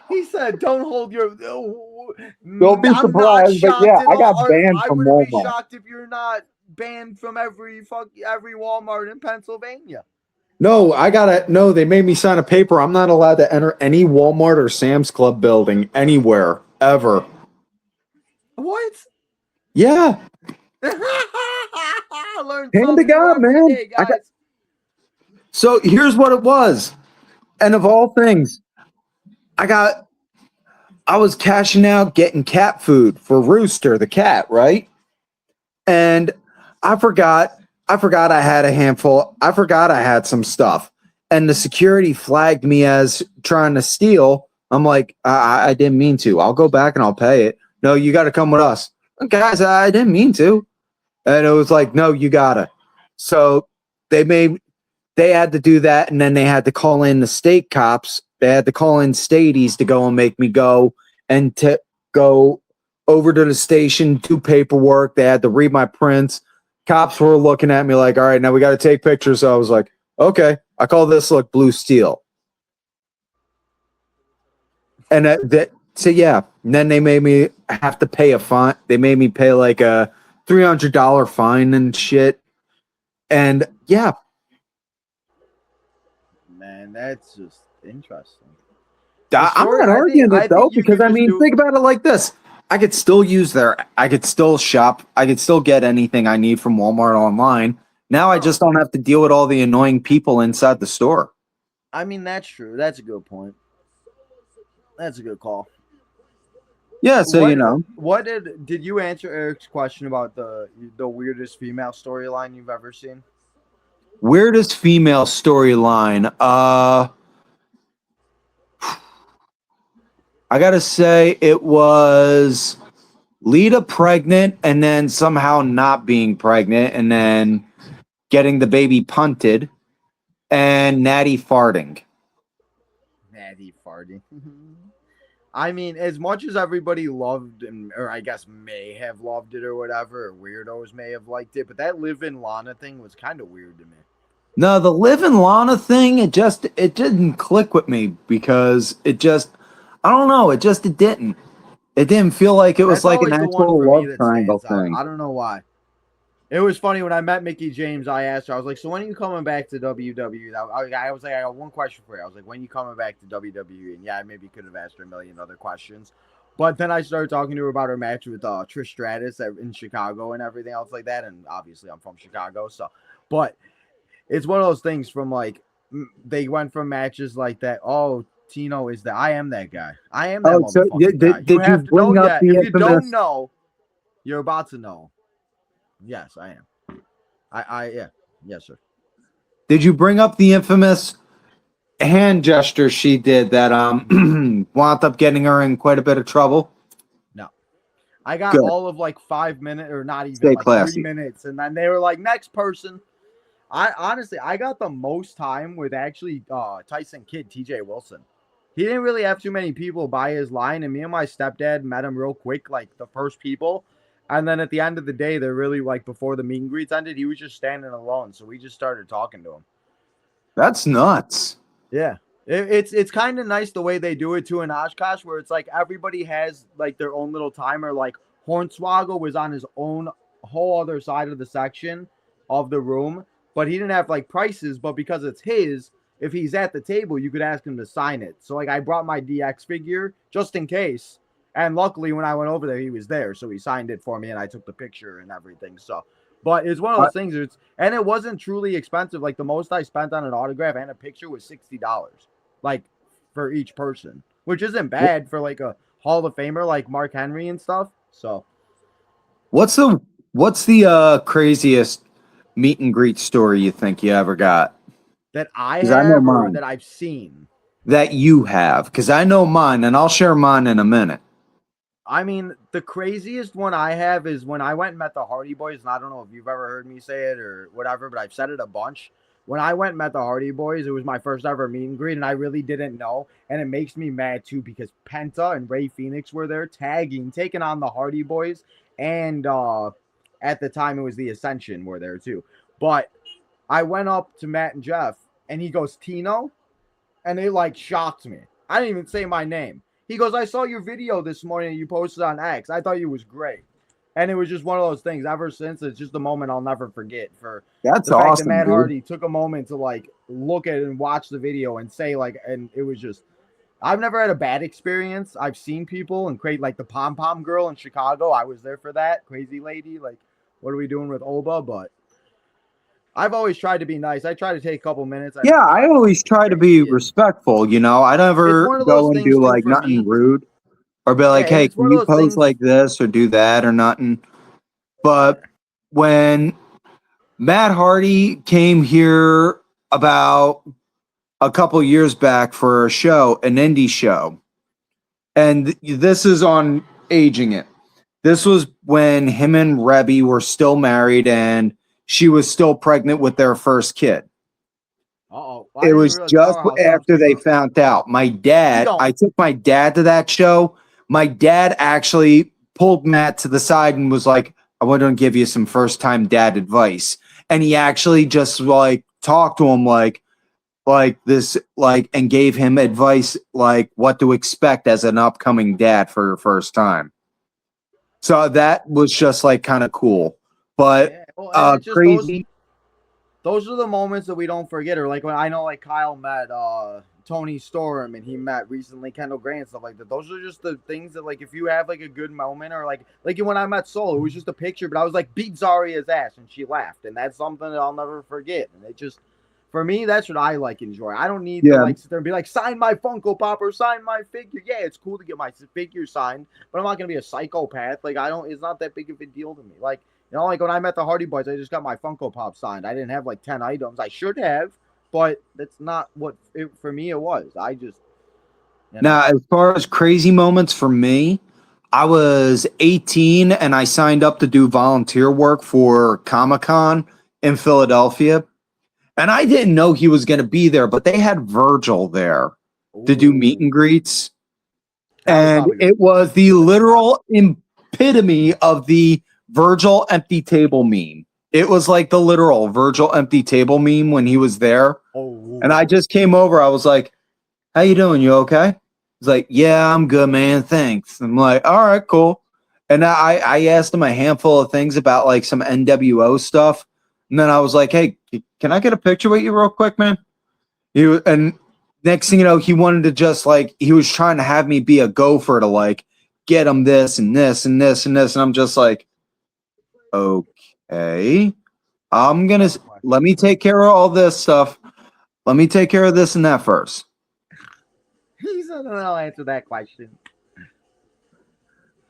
he said, don't hold your...
Don't be surprised, but yeah, I got banned from Walmart.
I wouldn't be shocked if you're not banned from every Walmart in Pennsylvania.
No, they made me sign a paper. I'm not allowed to enter any Walmart or Sam's Club building anywhere, ever.
What?
Yeah. Hand to God, man.
Day, guys.
So here's what it was. And of all things, I was cashing out, getting cat food for Rooster, the cat, right? And I forgot I had a handful. I forgot I had some stuff. And the security flagged me as trying to steal. I'm like, I didn't mean to. I'll go back and I'll pay it. No, you got to come with us. Guys, I didn't mean to. And it was like, no, you gotta. So they had to do that, and then they had to call in the state cops. They had to call in Stadies to go and make me go and to go over to the station, do paperwork. They had to read my prints. Cops were looking at me like, all right, now we got to take pictures. So I was like, okay. I call this look Blue Steel. And so yeah, and then they made me have to pay a fine. They made me pay like a $300 fine and shit. And yeah.
Man, that's just interesting.
I'm not arguing it though, because I mean, think about it like this. I could still I could still shop. I could still get anything I need from Walmart online. Now I just don't have to deal with all the annoying people inside the store.
I mean, that's true. That's a good point. That's a good call.
Yeah, so
what did you answer Eric's question about the weirdest female storyline you've ever seen?
Weirdest female storyline. I gotta say it was Lita pregnant and then somehow not being pregnant and then getting the baby punted, and Natty farting.
Natty farting. I mean, as much as everybody loved, or I guess may have loved it or whatever, or weirdos may have liked it, but that Liv-In Lana thing was kind of weird to me.
No, the Liv-In Lana thing, it didn't click with me because I don't know. It didn't. It didn't feel like it was
That's
like an
always the one
actual
for me
love
that
triangle
stands out.
thing.
I don't know why. It was funny when I met Mickey James. I asked her, I was like, "So when are you coming back to WWE?" I was like, "I got one question for you." I was like, "When are you coming back to WWE?" And yeah, I maybe could have asked her a million other questions, but then I started talking to her about her match with Trish Stratus in Chicago and everything else like that. And obviously, I'm from Chicago, so. But it's one of those things from like they went from matches like that. Oh, Tino is I am that guy. I am that motherfucking guy.
Did you bring up the
If you
infamous?
don't know, you're about to know. Yes, I am. Yeah. Yes, sir.
Did you bring up the infamous hand gesture she did that wound up getting her in quite a bit of trouble?
No. I got
Good.
all of like 5 minutes or not even
Stay
like
classy.
3 minutes. And then they were like, next person. I got the most time with actually Tyson Kidd, TJ Wilson. He didn't really have too many people by his line, and me and my stepdad met him real quick, like the first people. And then at the end of the day, they're really like before the meet and greets ended, he was just standing alone. So we just started talking to him.
That's nuts.
Yeah. It's kind of nice the way they do it too in Oshkosh, where it's like everybody has like their own little timer. Like Hornswoggle was on his own whole other side of the section of the room, but he didn't have like prices. But because it's his, if he's at the table, you could ask him to sign it. So like I brought my DX figure just in case. And luckily, when I went over there, he was there, so he signed it for me, and I took the picture and everything. So, but it's one of those things. And it wasn't truly expensive. Like the most I spent on an autograph and a picture was $60, like for each person, which isn't bad for like a Hall of Famer like Mark Henry and stuff. So,
what's the craziest meet and greet story you think you ever got?
That I
'Cause I know
have or
mine.
that I've seen.
That you have, because I know mine, and I'll share mine in a minute.
I mean, the craziest one I have is when I went and met the Hardy Boys, and I don't know if you've ever heard me say it or whatever, but I've said it a bunch. When I went and met the Hardy Boys, it was my first ever meet and greet, and I really didn't know. And it makes me mad, too, because Penta and Ray Phoenix were there taking on the Hardy Boys. And at the time, it was the Ascension were there, too. But I went up to Matt and Jeff, and he goes, Tino? And it, like, shocked me. I didn't even say my name. He goes, I saw your video this morning you posted on X. I thought you was great. And it was just one of those things. Ever since, it's just a moment I'll never forget. For
That's
the fact
awesome,
that Matt
dude.
Hardy took a moment to like look at it and watch the video and say like, and it was just, I've never had a bad experience. I've seen people and create like the Pom Pom girl in Chicago. I was there for that crazy lady. Like, what are we doing with Oba? But I've always tried to be nice. I try to take a couple minutes.
I always try to be respectful. You know, I never go and do like nothing rude or be like, hey, can you pose like this or do that or nothing. But when Matt Hardy came here about a couple years back for a show, an indie show, and this is on aging it. This was when him and Rebby were still married and she was still pregnant with their first kid. It was just after they found out. My dad, I took my dad to that show. My dad actually pulled Matt to the side and was like, I want to give you some first time dad advice. And he actually just like talked to him like this, like, and gave him advice like what to expect as an upcoming dad for your first time. So that was just like kind of cool. But crazy.
Those are the moments that we don't forget. Or like when I know like Kyle met Tony Storm and he met recently Kendall Gray and stuff like that. Those are just the things that like if you have like a good moment or like when I met Solo, it was just a picture, but I was like beat Zaria's ass and she laughed, and that's something that I'll never forget. And it just, for me, that's what I like enjoy. I don't need to like sit there and be like, sign my Funko Pop or sign my figure. Yeah, it's cool to get my figure signed, but I'm not gonna be a psychopath. Like it's not that big of a deal to me. Like, you know, like when I met the Hardy Boys, I just got my Funko Pop signed. I didn't have like 10 items. I should have, but that's not what for me it was. I just, you know.
Now, as far as crazy moments for me, I was 18 and I signed up to do volunteer work for Comic-Con in Philadelphia. And I didn't know he was going to be there, but they had Virgil there to do meet and greets. And it was the literal epitome of the Virgil empty table meme. It was like the literal Virgil empty table meme when he was there. And I just came over. I was like, how you doing? You okay? He's like, yeah, I'm good, man. Thanks. I'm like, all right, cool. And I asked him a handful of things about like some NWO stuff. And then I was like, hey, can I get a picture with you real quick, man? And next thing you know, he wanted to just like, he was trying to have me be a gopher to like get him this and this and this and this. And I'm just like, okay, let me take care of all this stuff. Let me take care of this and that first.
He said, I'll answer that question.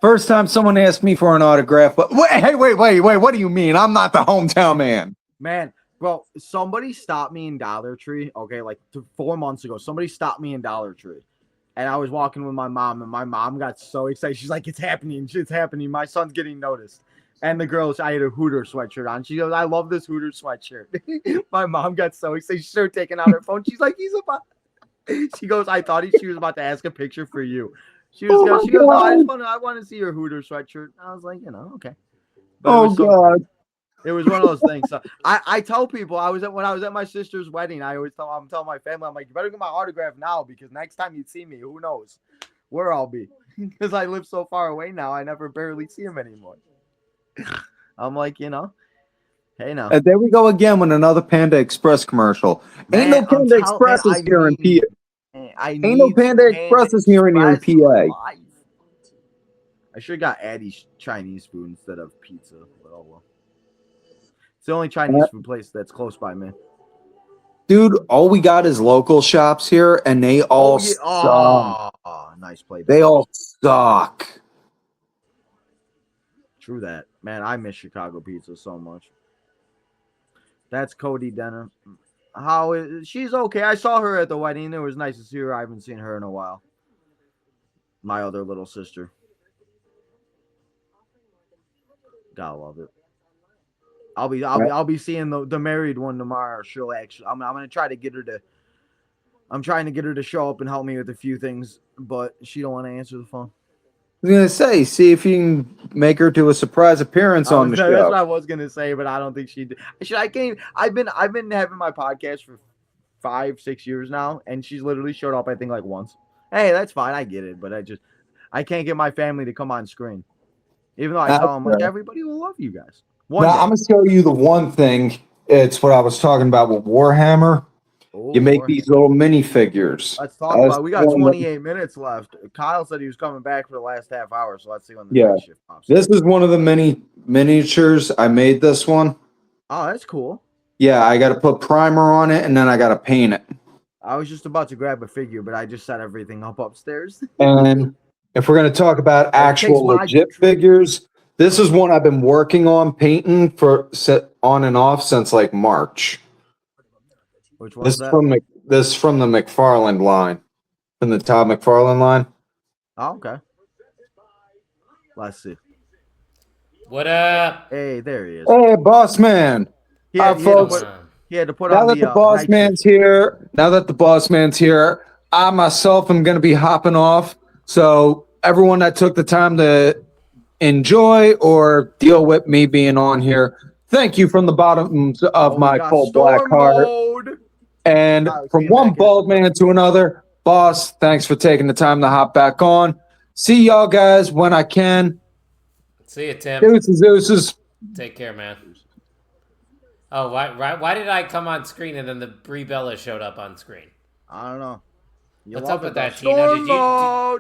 First time someone asked me for an autograph, but wait, what do you mean? I'm not the hometown man.
Man, bro, somebody stopped me in Dollar Tree, okay, like 4 months ago. Somebody stopped me in Dollar Tree. And I was walking with my mom, and my mom got so excited. She's like, it's happening. It's happening. My son's getting noticed. And the girls, I had a Hooter sweatshirt on. She goes, I love this Hooter sweatshirt. My mom got so excited. She started taking out her phone. She's like, she goes, I thought she was about to ask a picture for you. She goes, no, I want to see your Hooter sweatshirt. I was like, okay. But
God.
It was one of those things. So I tell people when I was at my sister's wedding, I'm telling my family, I'm like, you better get my autograph now because next time you see me, who knows where I'll be? Because I live so far away now, I never barely see him anymore. I'm like, hey now.
And there we go again with another Panda Express commercial.
Man,
Ain't no Panda Express is here in PA. Ain't no Panda Express is here in PA.
I should have got Addie's Chinese food instead of pizza. But oh well. It's the only Chinese food place that's close by me.
Dude, all we got is local shops here, and they all suck.
Oh, nice play.
They all suck.
True that. Man, I miss Chicago pizza so much. That's Cody Denner. She's okay. I saw her at the wedding. It was nice to see her. I haven't seen her in a while. My other little sister. Gotta love it. I'll be seeing the married one tomorrow. She'll actually. I'm gonna try to get her to. I'm trying to get her to show up and help me with a few things, but she don't want to answer the phone.
I was gonna say, see if you can make her do a surprise appearance on the show.
That's what I was gonna say, but I don't think she did. I can't. I've been having my podcast for 5-6 years now, and she's literally showed up I think like once. Hey, that's fine, I get it, but I can't get my family to come on screen, even though I tell them like everybody will love you guys.
Now I'm gonna show you the one thing. It's what I was talking about with Warhammer. You make these little mini figures.
Let's talk about it. We got 28 minutes left. Kyle said he was coming back for the last half hour, so let's see when the night shift pops.
This is one of the miniatures. I made this one.
Oh, that's cool.
Yeah, I got to put primer on it, and then I got to paint it.
I was just about to grab a figure, but I just set everything up upstairs.
And if we're going to talk about actual legit figures, this is one I've been working on painting on and off since like March.
Which one is that?
This is from the McFarland line, from the Todd McFarland line.
Oh, okay. Let's see.
What up?
Hey, there he is.
Hey, boss man.
Folks. He had to put
now
on
that the boss man's here. Now that the boss man's here, I myself am going to be hopping off. So everyone that took the time to enjoy or deal with me being on here, thank you from the bottom of my cold black heart. And from one bald man to another, boss, thanks for taking the time to hop back on. See y'all guys when I can.
See you, Tim.
Deuces.
Take care, man. Oh, why did I come on screen and then the Brie Bella showed up on screen?
I don't know.
What's up with that, Tino?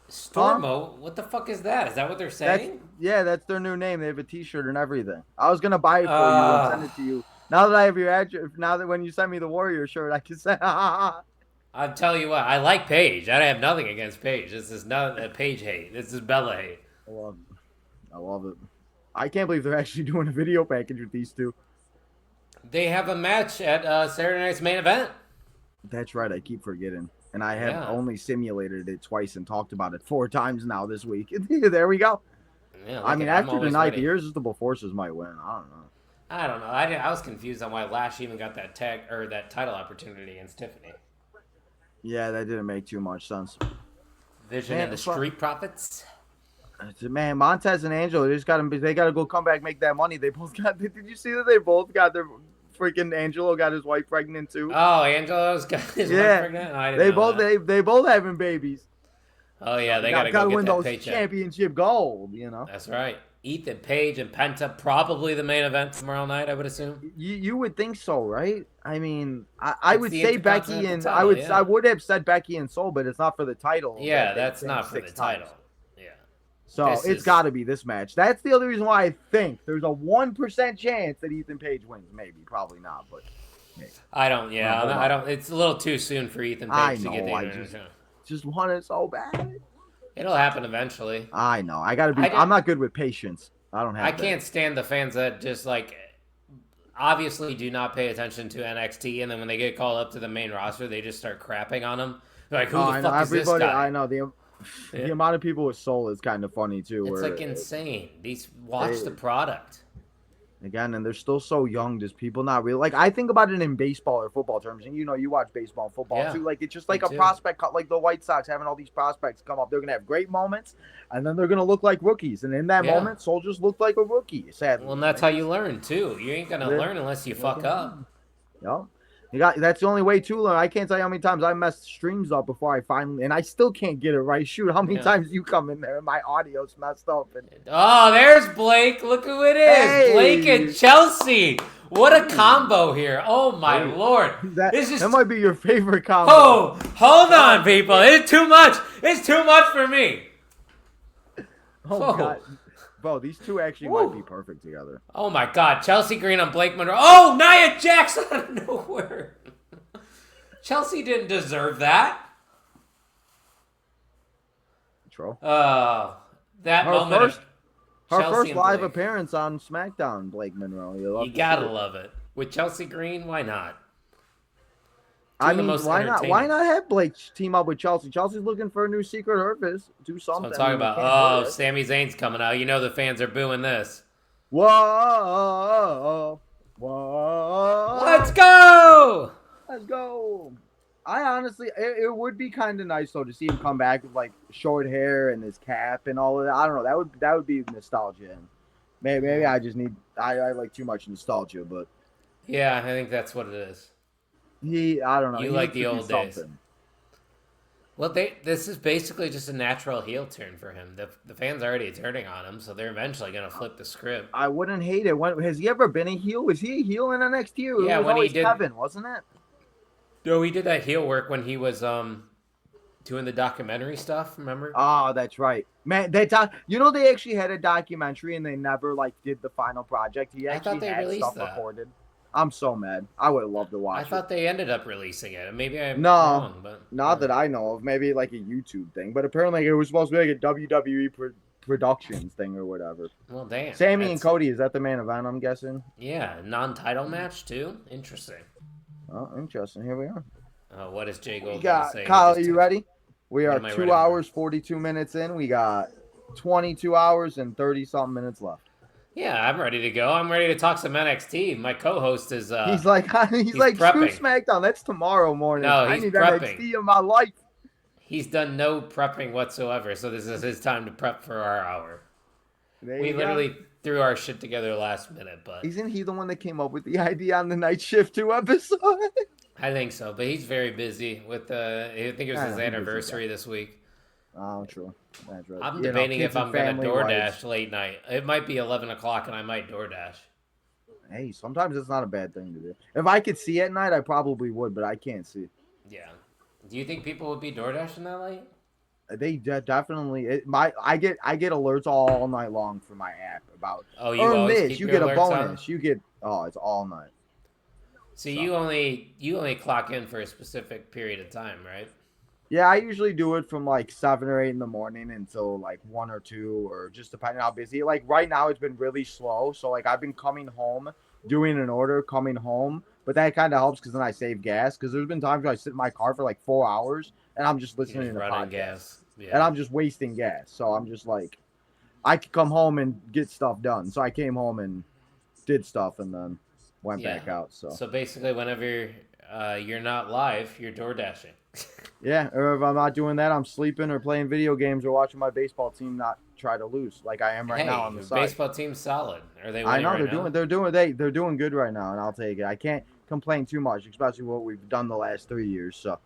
Storm mode? What the fuck is that? Is that what they're saying?
That's their new name. They have a T-shirt and everything. I was gonna buy it for you and send it to you. Now that I have your address, now that when you send me the Warrior shirt, I can say,
I'll tell you what, I like Paige. I have nothing against Paige. This is not a Paige hate. This is Bella hate.
I love it. I can't believe they're actually doing a video package with these two.
They have a match at Saturday Night's Main Event.
That's right. I keep forgetting. And I have only simulated it twice and talked about it 4 times now this week. There we go.
Yeah,
I mean, after tonight, the Irresistible Forces might win. I don't know.
I was confused on why Lash even got that tag or that title opportunity against Tiffany.
Yeah, that didn't make too much sense.
Vision and the Street Profits.
Man, Montez and Angelo, they got to go come back, make that money. They both got. Did you see that they both got their freaking Angelo got his wife pregnant too?
Oh, Angelo's got his wife pregnant. No, I didn't know that.
They both having babies.
Oh yeah, they
gotta
gotta
win
get that
those
paycheck.
championship gold. You know.
That's right. Ethan Page and Penta, probably the main event tomorrow night, I would assume.
You would think so, right? I mean, I
It's
would
the
say Becky
Intercontinental
and
title,
I would have said Becky and Soul, but it's not for the title.
Yeah,
that they
that's
think
not for the
6
title.
times.
Yeah.
So
This
it's
is-
got to be this match. That's the other reason why I think there's a 1% chance that Ethan Page wins. Maybe, probably not, but maybe.
I don't. Yeah,
hold
I
on.
don't. It's a little too soon for Ethan
I
Page to get
know,
the
I
Intercontinental.
just want it so bad.
It'll happen eventually.
I know. I gotta be.
I don't-
I'm not good with patience. I don't have.
I
that.
can't stand the fans that just like obviously do not pay attention to NXT, and then when they get called up to the main roster, they just start crapping on them. They're like, who
I
the
know,
fuck is this
everybody.
guy?
I know the amount of people with Soul is kind of funny too.
It's
where
like insane. Watch the product.
Again, and they're still so young. Just people not really like. I think about it in baseball or football terms, and you watch baseball and football
Yeah,
too. Like it's just like
me
a
too.
prospect cut, like the White Sox having all these prospects come up. They're gonna have great moments, and then they're gonna look like rookies. And in that
Yeah.
moment, Soul just looked like a rookie. Sadly,
Well, and that's how you learn too. You ain't gonna
Yeah.
learn unless you fuck up.
Yep. That's the only way to learn. I can't tell you how many times I messed streams up before I finally, and I still can't get it right. Shoot, how many
Yeah.
times you come in there and my audio's messed up? And
Oh, there's Blake. Look who it is.
Hey.
Blake and Chelsea. What a combo here. Oh my lord.
that,
This is
that might be your favorite combo.
Oh, hold on, people. It's too much. It's too much for me.
Oh,
Whoa.
God. Bro, these two actually might be perfect together.
Oh my god. Chelsea Green on Blake Monroe. Oh, Nia Jax out of nowhere. Chelsea didn't deserve that.
Troll.
That
Her
moment.
first- Her
Chelsea
first
and
live
Blake.
appearance on SmackDown, Blake Monroe.
You gotta love it. With Chelsea Green, why not?
I
of the
mean,
most
why not?
entertaining.
Why not have Blake team up with Chelsea? Chelsea's looking for a new secret service. Do something.
I'm talking
You
about.
can't
Oh,
do it.
Sami Zayn's coming out. You know the fans are booing this.
Whoa! Whoa!
Let's go!
Let's go! I honestly, it would be kind of nice though to see him come back with like short hair and his cap and all of that. I don't know. That would be nostalgia. And maybe I just need. I like too much nostalgia, but
Yeah, I think that's what it is.
I don't know.
You
he
like
needs
the
to do
old days.
something.
Well, this is basically just a natural heel turn for him. The fans are already turning on him, so they're eventually going to flip the script.
I wouldn't hate it. Has he ever been a heel? Was he a heel in NXT? Or
Yeah,
it was
when he
always
did-
Kevin, wasn't it?
No, he did that heel work when he was doing the documentary stuff. Remember?
Oh, that's right, man. They actually had a documentary and they never like did the final project. He
I thought
actually
they
had
released
stuff
that.
recorded. I'm so mad. I would have loved to watch
I thought they ended up releasing it. Maybe I'm
No,
wrong, but
not that I know of. Maybe like a YouTube thing, but apparently it was supposed to be like a WWE Productions thing or whatever.
well, damn.
Sammy and
That's-
Cody, is that the main event? I'm guessing.
Yeah, non-title match too. Interesting.
Oh, interesting. Here we are.
What is Jay
We
Gold
got
say?
Kyle. Are you ready? We
What
are
am I
2
ready for?
hours 42 minutes in. We got 22 hours and 30 something minutes left.
Yeah, I'm ready to go. I'm ready to talk some NXT. My co-host is
He's like screw
prepping.
SmackDown. That's tomorrow morning.
No,
I
he's
need
prepping.
NXT in my life.
He's done no prepping whatsoever, so this is his time to prep for our hour.
There
We
you go.
literally threw our shit together last minute, but
Isn't he the one that came up with the idea on the Night Shift 2 episode?
I think so. But he's very busy with I think it was
I
his
know, he's busy
anniversary this week.
Oh, true. That's right.
I'm
You know,
debating
kids
if
and
I'm gonna
family
DoorDash
lives.
late night. It might be 11 o'clock, and I might DoorDash.
Hey, sometimes it's not a bad thing to do. If I could see at night, I probably would, but I can't see.
Yeah. Do you think people would be DoorDashing that late?
They definitely. I get alerts all night long for my app about.
Oh, you
earn
always
this.
keep
You
your
get a
alerts on?
bonus. You get. Oh, it's all night.
So you only clock in for a specific period of time, right?
Yeah, I usually do it from like 7 or 8 in the morning until like 1 or 2, or just depending how busy. Like right now, it's been really slow. So like I've been coming home, doing an order, coming home. But that kind of helps because then I save gas. Because there's been times where I sit in my car for like 4 hours and I'm just listening to
running
podcasts.
gas. Yeah.
And I'm just wasting gas. So I'm just like, I could come home and get stuff done. So I came home and did stuff and then went back out. So
basically, whenever you're not live, you're door dashing.
yeah, or if I'm not doing that, I'm sleeping or playing video games or watching my baseball team not try to lose like I am right now on the
the
side.
baseball team's solid. Are they?
I
Winning
know
right
they're
now?
they're doing good right now, and I'll take it. I can't complain too much, especially what we've done the last 3 years. So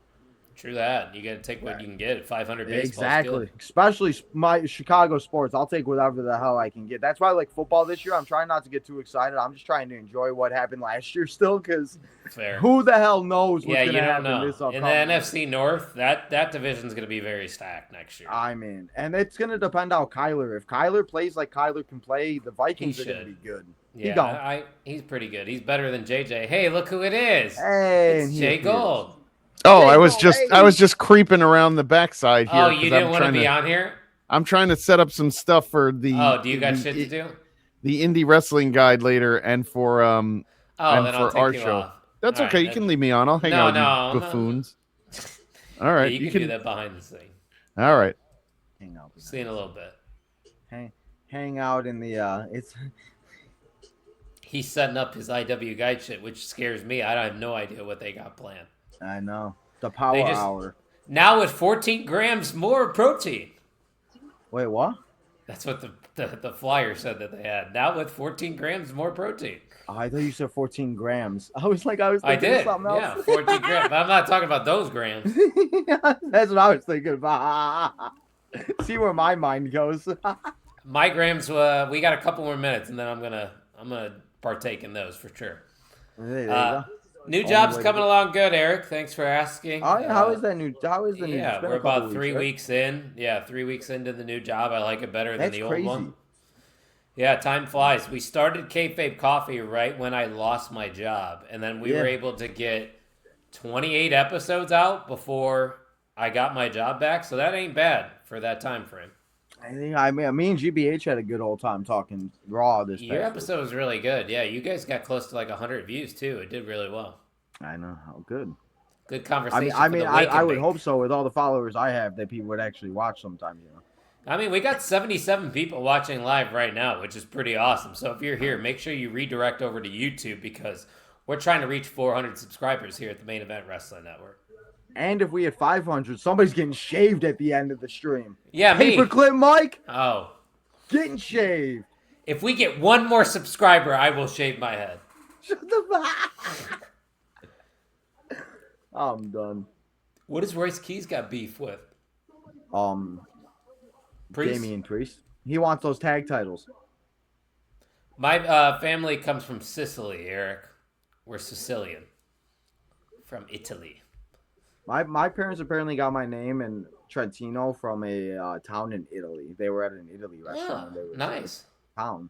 True that. You got to take what you can get at 500 baseball.
Exactly. Especially my Chicago sports. I'll take whatever the hell I can get. That's why I like football this year. I'm trying not to get too excited. I'm just trying to enjoy what happened last year still, because who the hell knows what's going to happen this upcoming.
In the NFC North, that division's going to be very stacked next year.
I mean, and it's going to depend on Kyler. If Kyler plays like Kyler can play, the Vikings are going to be good.
Yeah, he's pretty good. He's better than JJ. Hey, look who it is.
Hey,
it's Jay Gold.
Oh, I was just creeping around the backside here.
Oh, you didn't want to be on here?
I'm trying to set up some stuff for the.
Oh, do you got shit to do?
The indie wrestling guide later, and for
then I'll take
our
you
show.
off.
That's
All
okay.
right,
You can leave me on. I'll hang out with you buffoons. All right,
yeah, you can do that behind the scene.
All right.
Hang out.
See you in a little bit.
Hang out in the it's.
He's setting up his IWGuide shit, which scares me. I have no idea what they got planned.
I know. The power hour.
Now with 14 grams more protein.
Wait, what?
That's what the flyer said that they had. Now with 14 grams more protein.
Oh, I thought you said 14 grams. I was thinking
I did.
of something else.
Yeah, 14 grams. But I'm not talking about those grams.
That's what I was thinking about. See where my mind goes.
My grams, we got a couple more minutes, and then I'm gonna partake in those for sure.
There you go.
New job's coming along good, Eric. Thanks for asking.
Oh yeah, how is the new?
Yeah, we're about 3 weeks in. Yeah, 3 weeks into the new job. I like it better than the old one. Yeah, time flies. We started Kayfabe Coffee right when I lost my job, and then we were able to get 28 episodes out before I got my job back. So that ain't bad for that time frame.
Me and GBH had a good old time talking Raw this
Your episode was really good. Yeah, you guys got close to like 100 views too. It did really well.
I know. How good.
Good conversation.
I would hope so with all the followers I have that people would actually watch sometime, you know.
I mean, we got 77 people watching live right now, which is pretty awesome. So if you're here, make sure you redirect over to YouTube, because we're trying to reach 400 subscribers here at the Main Event Wrestling Network.
And if we hit 500, somebody's getting shaved at the end of the stream.
Yeah, me.
Paperclip Mike.
Oh.
Getting shaved.
If we get one more subscriber, I will shave my head.
Shut the fuck. I'm done.
What does Royce Keys got beef with?
Priest? Damian Priest. He wants those tag titles.
My family comes from Sicily, Eric. We're Sicilian. From Italy.
My parents apparently got my name in Trentino from a town in Italy. They were at an Italy restaurant.
Yeah, nice.
Town.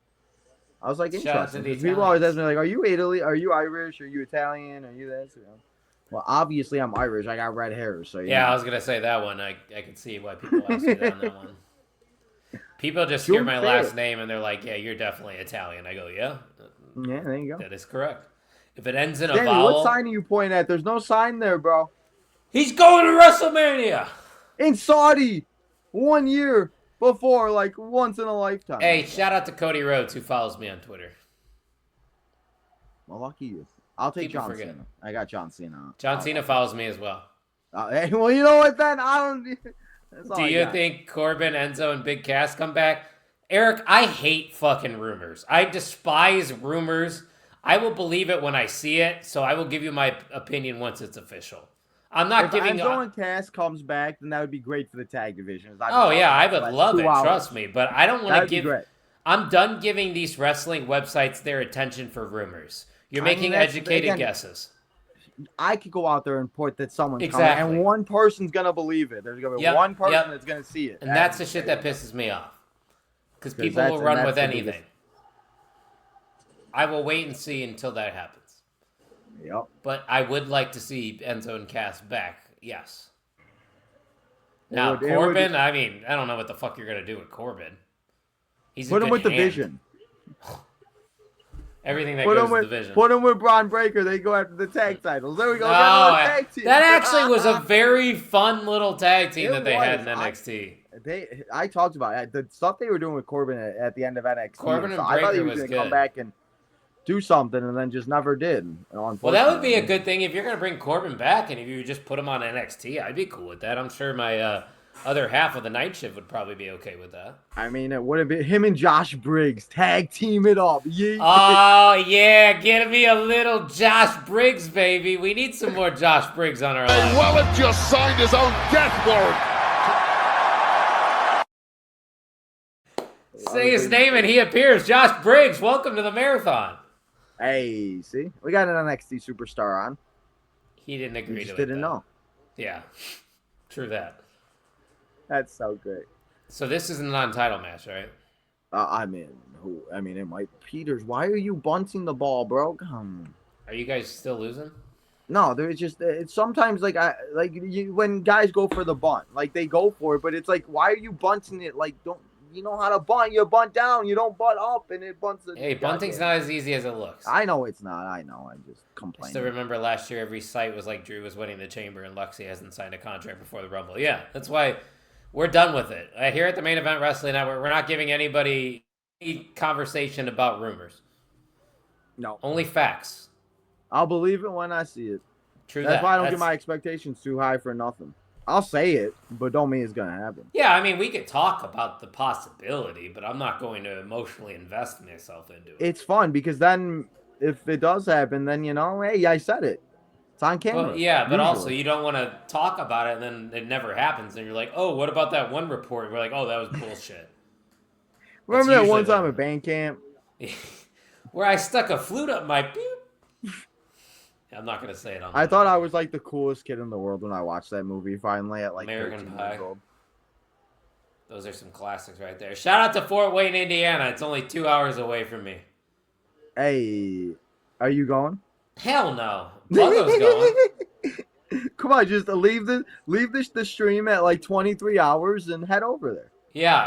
I was like, interesting. People always ask me, like, are you Italy? Are you Irish? Are you Italian? Are you this? You know? Well, obviously I'm Irish. I got red hair. So
yeah, I was going to say that one. I can see why people ask me that on that one. People just hear my last name and they're like, yeah, you're definitely Italian. I go, yeah.
Yeah, there you go.
That is correct. If it ends in a
Danny,
vowel.
what sign are you pointing at? There's no sign there, bro.
He's going to WrestleMania.
In Saudi. 1 year before, like once in a lifetime.
Hey, shout out to Cody Rhodes, who follows me on Twitter.
Well, lucky you. I'll take John Cena. I got John Cena.
John Cena follows me as well.
Hey, well, you know what then? I don't.
Do you think Corbin, Enzo, and Big Cass come back? Eric, I hate fucking rumors. I despise rumors. I will believe it when I see it, so I will give you my opinion once it's official. I'm not giving.
If Enzo and Cass comes back, then that would be great for the tag division.
Oh yeah, I would love it. Trust me, but I don't want to give. I'm done giving these wrestling websites their attention for rumors. You're making educated guesses.
I could go out there and report that someone's coming, and one person's gonna believe it. There's gonna be one person that's gonna see it,
and that's the shit that pisses me off. Because people will run with anything. I will wait and see until that happens.
Yep.
But I would like to see Enzo and Cass back. Yes. Now Corbin, I mean, I don't know what the fuck you're gonna do with Corbin. He's
put him with the Vision.
Everything that goes with the Vision.
Put him with Braun Breaker. They go after the tag titles. There we go.
Tag team. That actually was a very fun little tag team that they had in NXT.
I talked about it. The stuff they were doing with Corbin at the end of NXT.
Corbin and Breaker
I thought he was going to come back and do something, and then just never did.
Well, that would be a good thing if you're going to bring Corbin back, and if you just put him on NXT. I'd be cool with that. I'm sure my other half of the night shift would probably be okay with that.
I mean, it would have been him and Josh Briggs tag team it up. Yeah.
Oh yeah, get me a little Josh Briggs, baby. We need some more Josh Briggs on our line.
Wallet just signed his own death warrant.
Say his name and he appears. Josh Briggs, welcome to the marathon.
Hey, see, we got an NXT superstar on.
He didn't agree
You just
to it.
didn't know.
Yeah, true that.
That's so great.
So this is a non-title match, right?
I mean, it might. Peters, why are you bunting the ball, bro?
Are you guys still losing?
No, there's just it's sometimes when guys go for the bunt, like they go for it, but it's like, why are you bunting it? Like, don't you know how to bunt? You bunt down, you don't bunt up, and it bunts.
Hey, bunting's not as easy as it looks.
I know it's not. I know. I'm just complaining.
I still remember last year, every site was like Drew was winning the chamber, and Luxie hasn't signed a contract before the Rumble. Yeah, that's why we're done with it. Here at the Main Event Wrestling Network, we're not giving anybody any conversation about rumors.
No,
only facts.
I'll believe it when I see it.
True.
That's why I don't get my expectations too high for nothing. I'll say it, but don't mean it's gonna happen.
Yeah, I mean, we could talk about the possibility, but I'm not going to emotionally invest myself into it.
It's fun because then, if it does happen, then hey, I said it. It's on camera.
Well, yeah, but also you don't want to talk about it, and then it never happens, and you're like, oh, what about that one report? We're like, oh, that was bullshit.
Remember that one time at band camp
where I stuck a flute up my beep? I'm not gonna say it on.
I thought I was like the coolest kid in the world when I watched that movie finally at like
American
13
Pie.
years old.
Those are some classics right there. Shout out to Fort Wayne, Indiana. It's only 2 hours away from me.
Hey, are you going?
Hell no. Buggo's going.
Come on, just leave the stream at like 23 hours and head over there.
Yeah,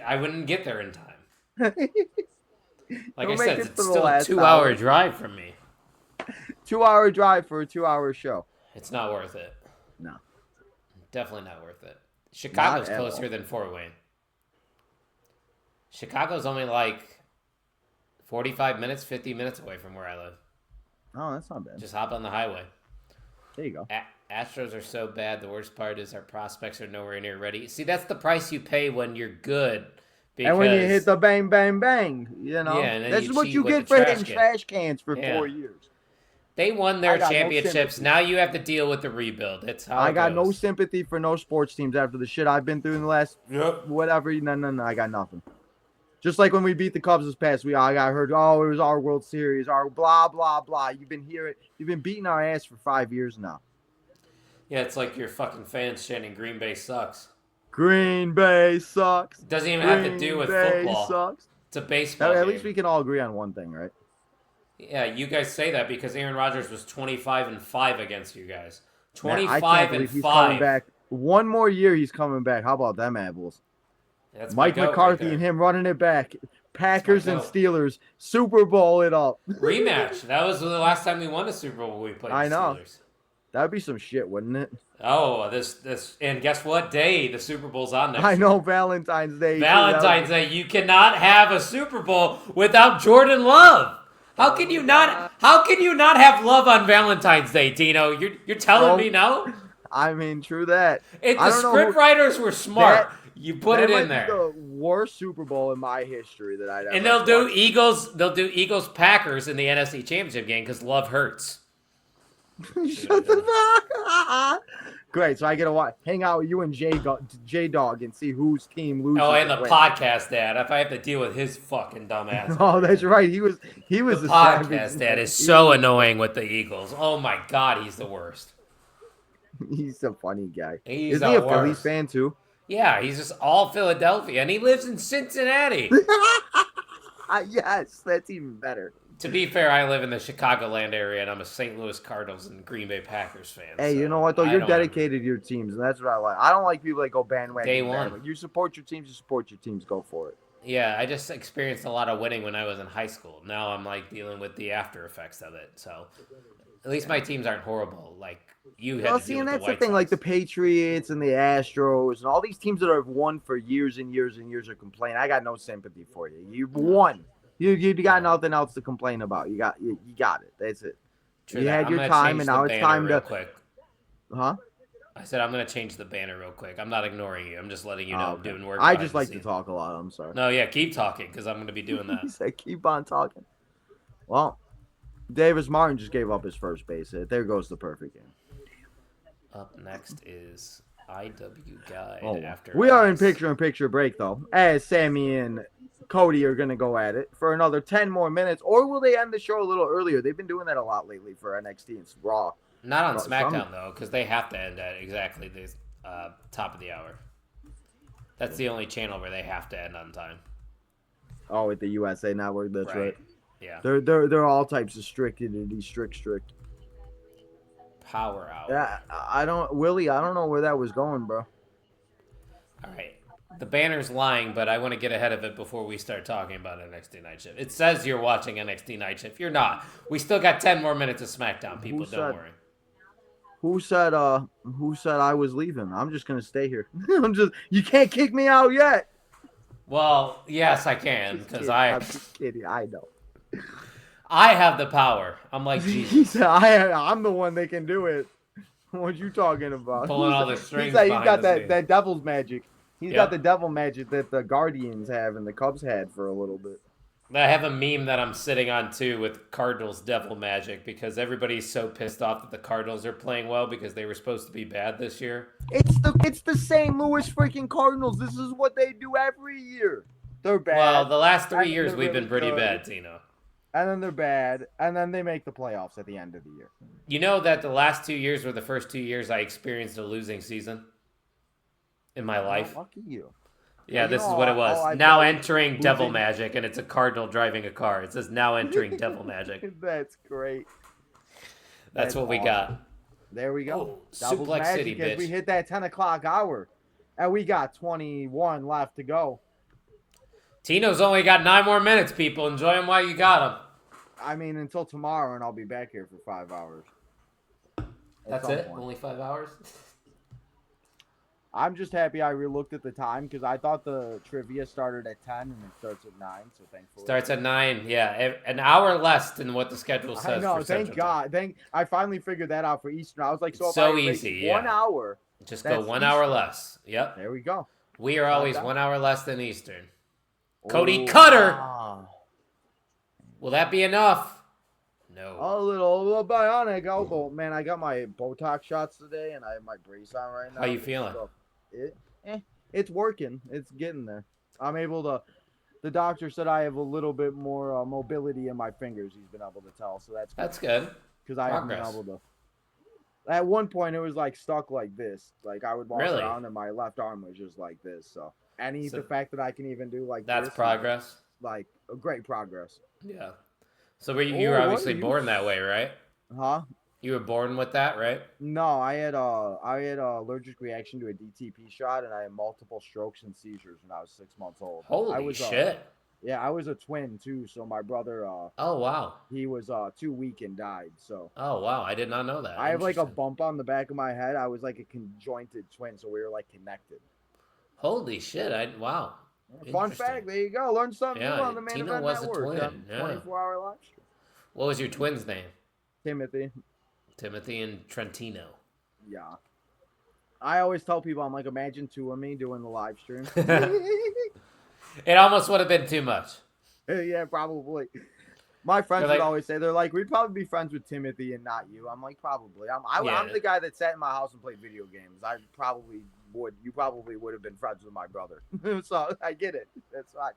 I wouldn't get there in time. Like I said, it's still a 2 hour drive from me.
2 hour drive for a 2 hour show.
It's not worth it.
No.
Definitely not worth it. Chicago's closer than Fort Wayne. Chicago's only like 45 minutes, 50 minutes away from where I live.
Oh, that's not bad.
Just hop on the highway.
There you go.
Astros are so bad. The worst part is our prospects are nowhere near ready. See, that's the price you pay when you're good.
And when you hit the bang, bang, bang,
Yeah, and
that's
you
what
cheat
you
with
get
the
for
trash
hitting
can.
trash cans for
Yeah.
4 years.
They won their
I got no
championships.
sympathy.
Now you have to deal with the rebuild. That's how
I
it
got
goes.
no sympathy for no sports teams after the shit I've been through in the last whatever. No, I got nothing. Just like when we beat the Cubs this past week, I got heard, oh, it was our World Series, our blah, blah, blah. You've been beating our ass for 5 years now.
Yeah, it's like your fucking fans chanting Green Bay sucks.
Green Bay sucks.
Doesn't even have to do with football.
Sucks.
It's a baseball
At
game.
least we can all agree on one thing, right?
Yeah, you guys say that because Aaron Rodgers was 25-5 against you guys.
Man, I can't believe he's coming
25-5.
back. One more year, he's coming back. How about them apples?
That's my
Mike
goat
McCarthy
right
and
there.
him running it back. Packers and
goat.
Steelers. Super Bowl it up.
Rematch. That was the last time we won a Super Bowl. We played the
I know.
Steelers.
That'd be some shit, wouldn't it?
Oh, this, and guess what day the Super Bowl's on next
I
year?
know Valentine's Day.
Valentine's Day. You cannot have a Super Bowl without Jordan Love. How can you not? How can you not have love on Valentine's Day, Tino? You're telling me no?
I mean, true that.
If
I
the
don't know
script
who-
writers were smart, you put
that
it
might
in
be
there.
The worst Super Bowl in my history that I'd ever.
And they'll do
watched.
Eagles. They'll do Eagles Packers in the NFC Championship game because love hurts.
Shut the fuck. Great, so I get to hang out with you and J Dog and see whose team loses.
Oh, and the
wins.
podcast dad. If I have to deal with his fucking dumb ass.
Oh, that's right. He was
The
a
podcast
savage.
dad is so annoying with the Eagles. Oh my god, he's the worst.
He's a funny guy.
He's
Isn't he
the
a Phillies
worst.
fan too?
Yeah, he's just all Philadelphia, and he lives in Cincinnati.
Yes, that's even better.
To be fair, I live in the Chicagoland area, and I'm a St. Louis Cardinals and Green Bay Packers fan.
Hey,
so
you know what though?
I
You're
don't-
dedicated to your teams, and that's what I like. I don't like people that go bandwagon.
Day one.
bandwagon. You support your teams. You support your teams. Go for it.
Yeah, I just experienced a lot of winning when I was in high school. Now I'm like dealing with the after effects of it. So at least my teams aren't horrible. Like you had
Well,
to
see,
deal
and
with
that's
the
the
White
thing. Like the
Sox.
Patriots and the Astros and all these teams that have won for years and years and years are complaining. I got no sympathy for you. You've won. You got nothing else to complain about. You got it. That's it.
True
you
that.
had
I'm
your
gonna
time,
change
and
the
now it's
banner
time
real
to.
quick.
Huh?
I said I'm gonna change the banner real quick. I'm not ignoring you. I'm just letting you know I'm doing work.
I just like to talk a lot. I'm sorry.
No, yeah, keep talking because I'm gonna be doing that.
He said, "Keep on talking." Well, Davis Martin just gave up his first base hit. There goes the perfect game.
Up next is IWGuide.
Oh,
After
we are in picture-in-picture break though, as Sammy and Cody are gonna go at it for another 10 more minutes, or will they end the show a little earlier? They've been doing that a lot lately for NXT and Raw.
Not on SmackDown though, because they have to end at exactly the top of the hour. That's the only channel where they have to end on time.
Oh, with the USA Network, that's right.
Yeah.
They're all types of strict.
Power hour.
Yeah, I don't know where that was going, bro.
All right. The banner's lying, but I want to get ahead of it before we start talking about NXT Night Shift. It says you're watching NXT Night Shift. You're not. We still got 10 more minutes of SmackDown, people. Don't worry.
Who said I was leaving? I'm just gonna stay here. You can't kick me out yet.
Well, yes, I can, because
I'm just kidding. I know.
I have the power. I'm like Jesus.
He said, I'm the one that can do it. What you talking about?
Pulling all the strings.
He's got that devil's magic. He's got the devil magic that the Guardians have and the Cubs had for a little bit.
I have a meme that I'm sitting on too with Cardinals devil magic because everybody's so pissed off that the Cardinals are playing well because they were supposed to be bad this year.
It's the St. Louis freaking Cardinals. This is what they do every year. They're bad.
Well, the last 3 years we've been pretty bad, Tino.
And then they're bad, and then they make the playoffs at the end of the year.
You know that the last 2 years were the first 2 years I experienced a losing season in my life.
Lucky you.
Yeah, this is what it was. Now entering Devil Magic, and it's a Cardinal driving a car. It says now entering Devil Magic.
That's great.
That's what we got.
There we go.
Oh,
Devil's
Suplex
Magic
City,
as
bitch.
we hit that 10 o'clock hour. And we got 21 left to go.
Tino's only got 9 more minutes, people. Enjoy them while you got them.
I mean, until tomorrow, and I'll be back here for 5 hours.
That's it? Only 5 hours?
I'm just happy I relooked at the time because I thought the trivia started at 10 and it starts at 9, so thankfully.
Starts at 9, yeah. An hour less than what the schedule says.
I know,
for
thank
Central
God. I finally figured that out for Eastern. I was like,
so easy,
1 hour.
Just go 1 hour less. Yep.
There we go.
We are always 1 hour less than Eastern. Cody
Oh,
Cutter!
wow.
Will that be enough? No.
A little bionic elbow. Man, I got my Botox shots today, and I have my brace on right now.
How you feeling?
It's working. It's getting there. I'm able to. The doctor said I have a little bit more mobility in my fingers. He's been able to tell, so that's
good.
Because I haven't been able to. At one point, it was like stuck like this. Like I would walk around, and my left arm was just like this. So, the fact that I can even do like
that's
this,
progress.
Like a great progress.
Yeah. So you were obviously born that way, right?
Huh?
You were born with that, right?
No, I had a allergic reaction to a DTP shot, and I had multiple strokes and seizures when I was 6 months old.
Holy shit!
Yeah, I was a twin too. So my brother.
Oh wow.
He was 2 weak and died. So.
Oh wow, I did not know that.
I have like a bump on the back of my head. I was like a conjointed twin, so we were like connected.
Holy shit! Wow.
Fun fact. There you go. Learn something new on the Main
Tino
Event
was
Network.
A twin.
24-hour live stream.
What was your twin's name?
Timothy.
Timothy and Trentino.
Yeah. I always tell people, I'm like, imagine 2 of me doing the live stream.
It almost would have been too much.
Yeah, probably. My friends would always say, they're like, we'd probably be friends with Timothy and not you. I'm like, probably. I'm the guy that sat in my house and played video games. I probably would. You probably would have been friends with my brother. So I get it. That's fine.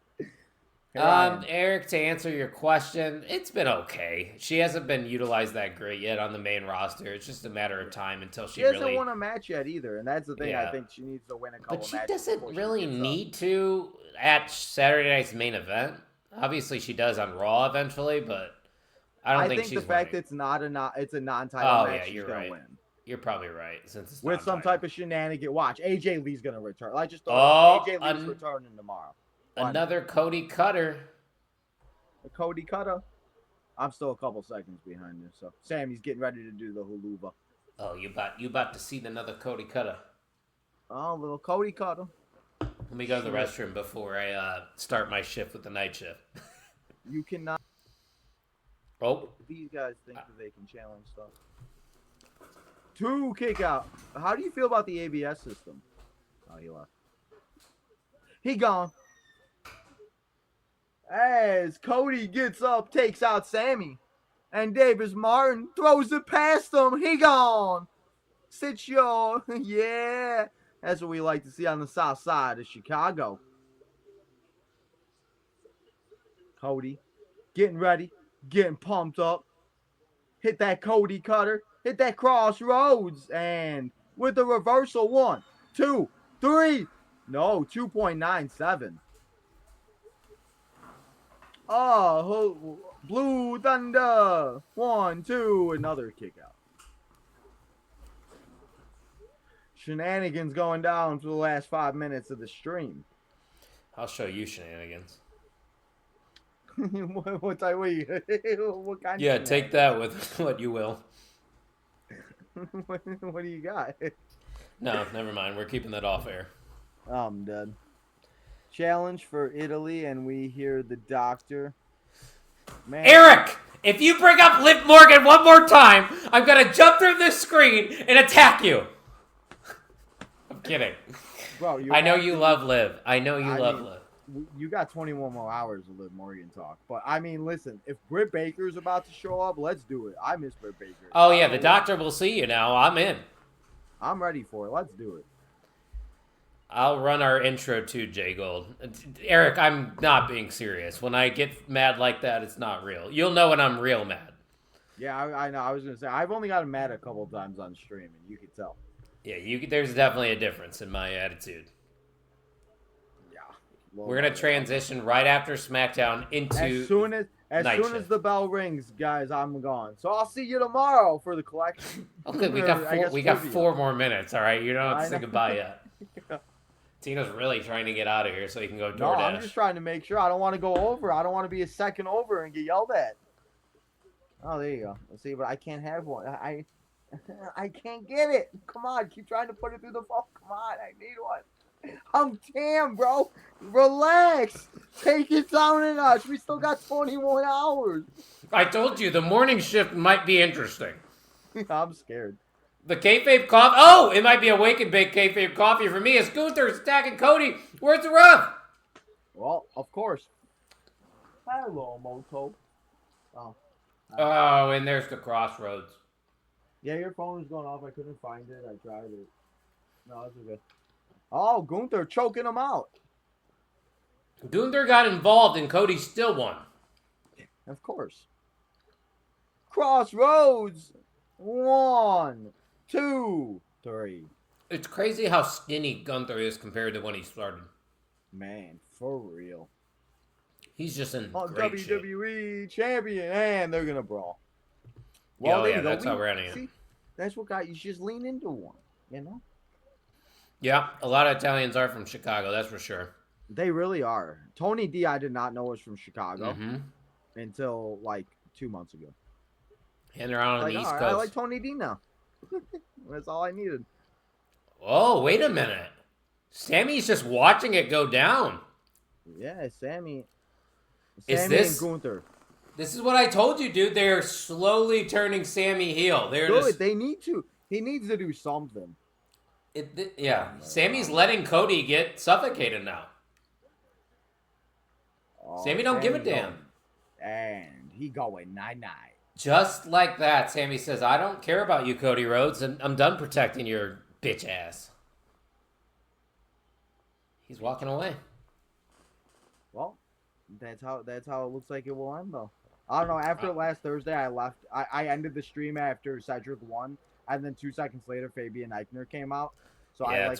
Eric, to answer your question, it's been okay. She hasn't been utilized that great yet on the main roster. It's just a matter of time until she
doesn't won a match yet either, and that's the thing.
Yeah.
I think she needs to win a couple matches.
But she doesn't really need to at Saturday night's main event. Obviously, she does on Raw eventually, but I don't think she's
the fact
winning.
it's a non-title match.
Yeah, you're
gonna
right.
Win.
You're probably right. Since it's
with some type of shenanigan. Watch, AJ Lee's gonna return. I just
AJ
Lee's returning tomorrow.
Another Cody Cutter.
A Cody Cutter. I'm still a couple seconds behind you. So Sammy's getting ready to do the huluva.
Oh, you about to see another Cody Cutter.
Oh, little Cody Cutter.
Let me go to the restroom before I start my shift with the night shift.
You cannot.
Oh.
These guys think that they can challenge stuff. 2 kick out. How do you feel about the ABS system? Oh, he left. He gone. As Cody gets up, takes out Sammy. And Davis Martin throws it past him. He gone. Sit your, yeah. That's what we like to see on the south side of Chicago. Cody getting ready, getting pumped up. Hit that Cody cutter. Hit that crossroads. And with the reversal, 1, 2, 3. No, 2.97. Oh, Blue Thunder. 1, 2. Another kick out. Shenanigans going down for the last 5 minutes of the stream.
I'll show you shenanigans.
what type? What kind?
Yeah,
of
take that with what you will.
what do you got?
No, never mind. We're keeping that off air.
I'm dead. Challenge for Italy, and we hear the doctor. Man.
Eric, if you bring up Liv Morgan one more time, I'm gonna jump through this screen and attack you. I'm kidding.
Bro,
I know you love Liv. I know you love Liv.
You got 21 more hours of Liv Morgan talk. But, I mean, listen, if Britt Baker's about to show up, let's do it. I miss Britt Baker.
Oh, yeah, the doctor will see you now. I'm in.
I'm ready for it. Let's do it.
I'll run our intro too, Jay Gold. Eric, I'm not being serious. When I get mad like that, it's not real. You'll know when I'm real mad.
Yeah, I know. I was going to say, I've only gotten mad a couple times on stream, and you can tell.
Yeah, there's definitely a difference in my attitude. We're gonna transition right after SmackDown into
as soon as the bell rings, guys. I'm gone. So I'll see you tomorrow for the collection.
Okay, we got 4 more minutes. All right, you don't have to say goodbye yet. Yeah. Tino's really trying to get out of here so he can go DoorDash.
No, I'm just trying to make sure. I don't want to go over. I don't want to be a second over and get yelled at. Oh, there you go. Let's see, but I can't have one. I can't get it. Come on, keep trying to put it through the phone. Come on, I need one. I'm damn, bro. Relax. Take it down a notch. We still got 21 hours.
I told you the morning shift might be interesting.
I'm scared.
The kayfabe coffee. Oh, it might be a wake and bake kayfabe coffee for me. As Gunther's attacking Cody. Where's the ref?
Well, of course. Hello, Moto. Oh.
Oh, and there's the crossroads.
Yeah, your phone was going off. I couldn't find it. I tried it. No, it's okay. Oh, Gunther choking him out.
Gunther got involved and Cody still won.
Of course. Crossroads. 1, 2, 3.
It's crazy how skinny Gunther is compared to when he started.
Man, for real.
He's just in
WWE
great shape.
champion, and they're gonna brawl. Well,
yeah, that's how we're ending it.
That's what got you. Just lean into one, you know.
Yeah, a lot of Italians are from Chicago, that's for sure.
They really are. Tony D, I did not know was from Chicago until like 2 months ago.
And they're out on the East Coast.
I like Tony D now. That's all I needed.
Oh, wait a minute. Sammy's just watching it go down.
Yeah, Sammy
Is this
and Gunther.
This is what I told you, dude. They're slowly turning Sammy heel. They're
good.
Just...
They need to. He needs to do something.
Yeah, Sammy's letting Cody get suffocated now.
Oh,
Sammy don't give a damn.
And he going 9-9.
Just like that, Sammy says, I don't care about you, Cody Rhodes, and I'm done protecting your bitch ass. He's walking away.
Well, that's how it looks like it will end, though. I don't know. After last Thursday, I left. I ended the stream after Cedric won, and then 2 seconds later, Fabian Eichner came out. So
yeah,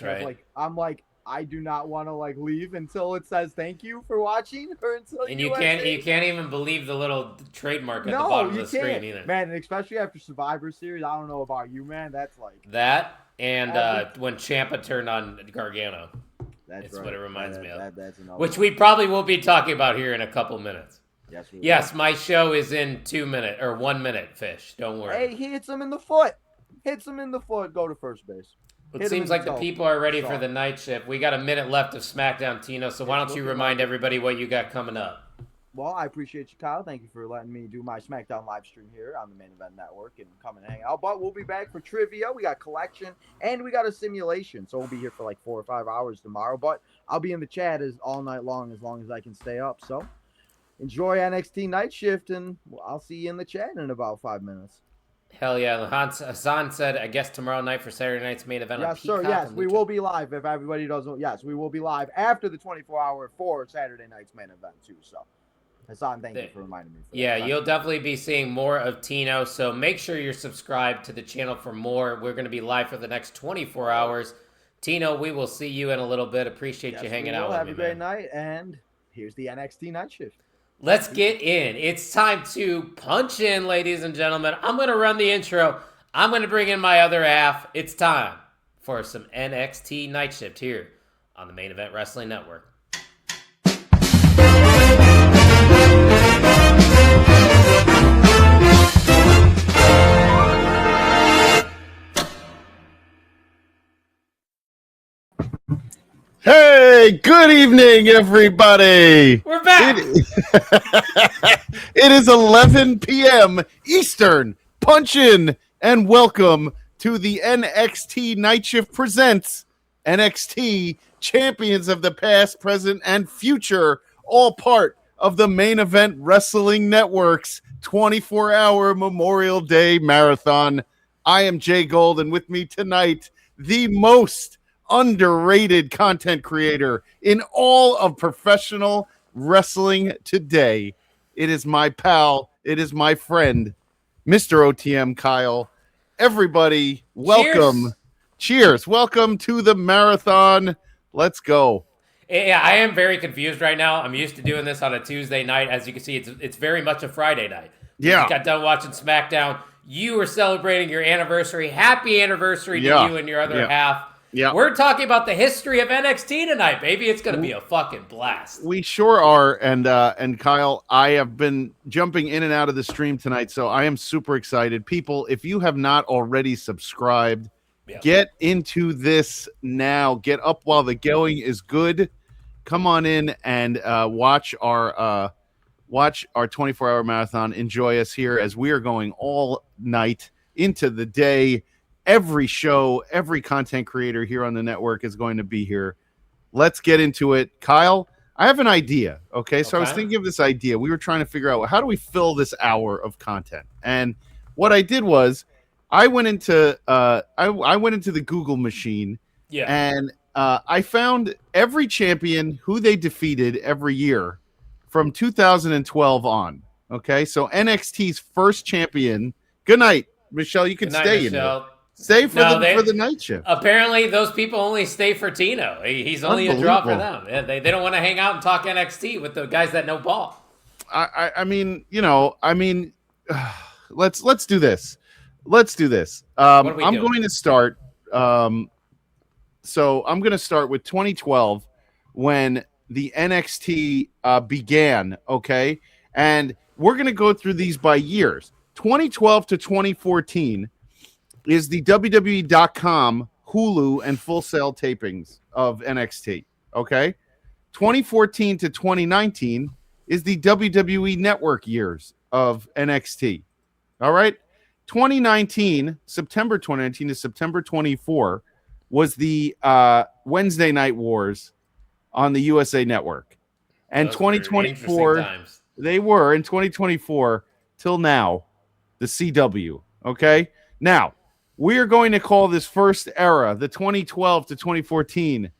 I'm like, I do not want to like leave until it says thank you for watching, or until
and you can't even believe the little trademark at the bottom of the screen either.
Man, and especially after Survivor Series, I don't know about you, man. That's like
that and when Ciampa turned on Gargano. That's
right.
what it reminds me of.
That's another
which we probably will be talking about here in a couple minutes.
Yes, we will.
Yes, my show is in 2 minutes or 1 minute. Fish, don't worry.
Hey, he hits him in the foot. Hits him in the foot. Go to first base.
It seems like the people are ready for the night shift. We got a minute left of SmackDown, Tino, so why don't you remind everybody what you got coming up?
Well, I appreciate you, Kyle. Thank you for letting me do my SmackDown live stream here on the Main Event Network and come and hang out. But we'll be back for trivia. We got collection and we got a simulation. So we'll be here for like 4 or 5 hours tomorrow. But I'll be in the chat all night long as I can stay up. So enjoy NXT Night Shift, and I'll see you in the chat in about 5 minutes.
Hell yeah. Hassan said, I guess tomorrow night for Saturday night's main event.
Yes, sir. Yes, we will be live. If everybody doesn't, yes, we will be live after the 24-hour for Saturday night's main event too. So, Hassan, thank you for reminding me.
Yeah, you'll definitely be seeing more of Tino. So make sure you're subscribed to the channel for more. We're going to be live for the next 24 hours. Tino, we will see you in a little bit. Appreciate you hanging out with me,
Have a great night, and here's the NXT Night Shift.
Let's get in. It's time to punch in, ladies and gentlemen. I'm going to run the intro. I'm going to bring in my other half. It's time for some NXT Night Shift here on the Main Event Wrestling Network.
Hey, good evening, everybody.
We're back.
It is 11 p.m. Eastern. Punch in and welcome to the NXT Night Shift presents NXT Champions of the Past, Present, and Future, all part of the Main Event Wrestling Network's 24-hour Memorial Day Marathon. I am Jay Gold, and with me tonight, the most underrated content creator in all of professional wrestling today. It is my pal, it is my friend, Mr. OTM Kyle. Everybody, welcome. Cheers. Welcome to the marathon. Let's go.
Yeah, I am very confused right now. I'm used to doing this on a Tuesday night. As you can see, it's very much a Friday night.
Yeah.
Just got done watching Smackdown. You were celebrating your anniversary. Happy anniversary to you and your other half.
Yeah.
We're talking about the history of NXT tonight, baby. It's going to be a fucking blast.
We sure are. And Kyle, I have been jumping in and out of the stream tonight, so I am super excited. People, if you have not already subscribed, get into this now. Get up while the going is good. Come on in and watch our 24-hour marathon. Enjoy us here as we are going all night into the day. Every show, every content creator here on the network is going to be here. Let's get into it. Kyle, I have an idea. Okay, so I was thinking of this idea. We were trying to figure out, how do we fill this hour of content? And what I did was I went into I went into the Google machine, and I found every champion who they defeated every year from 2012 on. Okay, so NXT's first champion. Good night, Michelle. You can stay.
Michelle.
Stay for the night shift.
Apparently, those people only stay for Tino. He's only a draw for them. Yeah, they don't want to hang out and talk NXT with the guys that know ball.
I mean, let's do this. Let's do this. I'm going to start. So I'm going to start with 2012 when the NXT began. Okay, and we're going to go through these by years. 2012 to 2014. Is the WWE.com, Hulu, and Full Sail tapings of NXT. Okay? 2014 to 2019 is the WWE Network years of NXT. All right? 2019, September 2019 to September 24, was the Wednesday Night Wars on the USA Network. And 2024, they were in 2024 till now, the CW. Okay? Now, we are going to call this first era, the 2012 to 2014.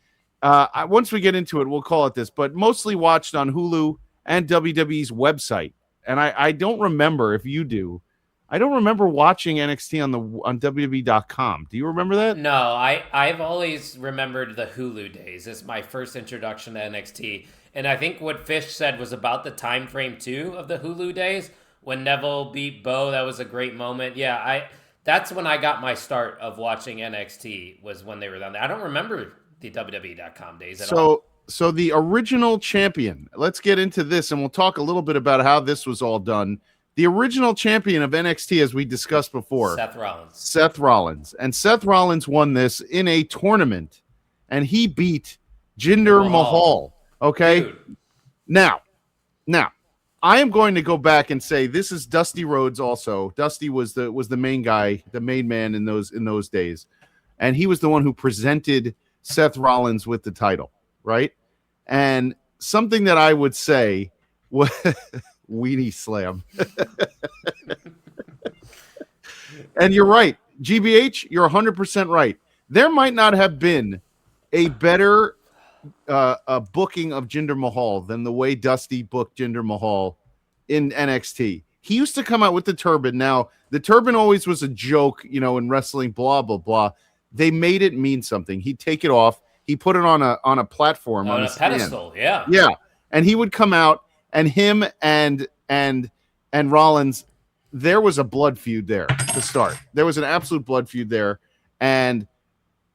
Once we get into it, we'll call it this, but mostly watched on Hulu and WWE's website. And I don't remember, if you do, I don't remember watching NXT on WWE.com. Do you remember that?
No, I've always remembered the Hulu days. It's my first introduction to NXT. And I think what Fish said was about the time frame, too, of the Hulu days. When Neville beat Bo, that was a great moment. Yeah, that's when I got my start of watching NXT, was when they were down there. I don't remember the WWE.com days at all.
So the original champion, let's get into this, and we'll talk a little bit about how this was all done. The original champion of NXT, as we discussed before, Seth Rollins. And Seth Rollins won this in a tournament, and he beat Jinder Mahal. Okay?
Dude.
Now, I am going to go back and say this is Dusty Rhodes. Also, Dusty was the main guy, the main man in those days, and he was the one who presented Seth Rollins with the title, right? And something that I would say was Weenie Slam. And you're right, GBH, you're 100% right. There might not have been a better booking of Jinder Mahal than the way Dusty booked Jinder Mahal in NXT. He used to come out with the turban. Now, the turban always was a joke, in wrestling, blah, blah, blah. They made it mean something. He'd take it off. He put it on a platform, on a
pedestal, yeah.
Yeah. And he would come out, and him and Rollins, there was a blood feud there to start. There was an absolute blood feud there. And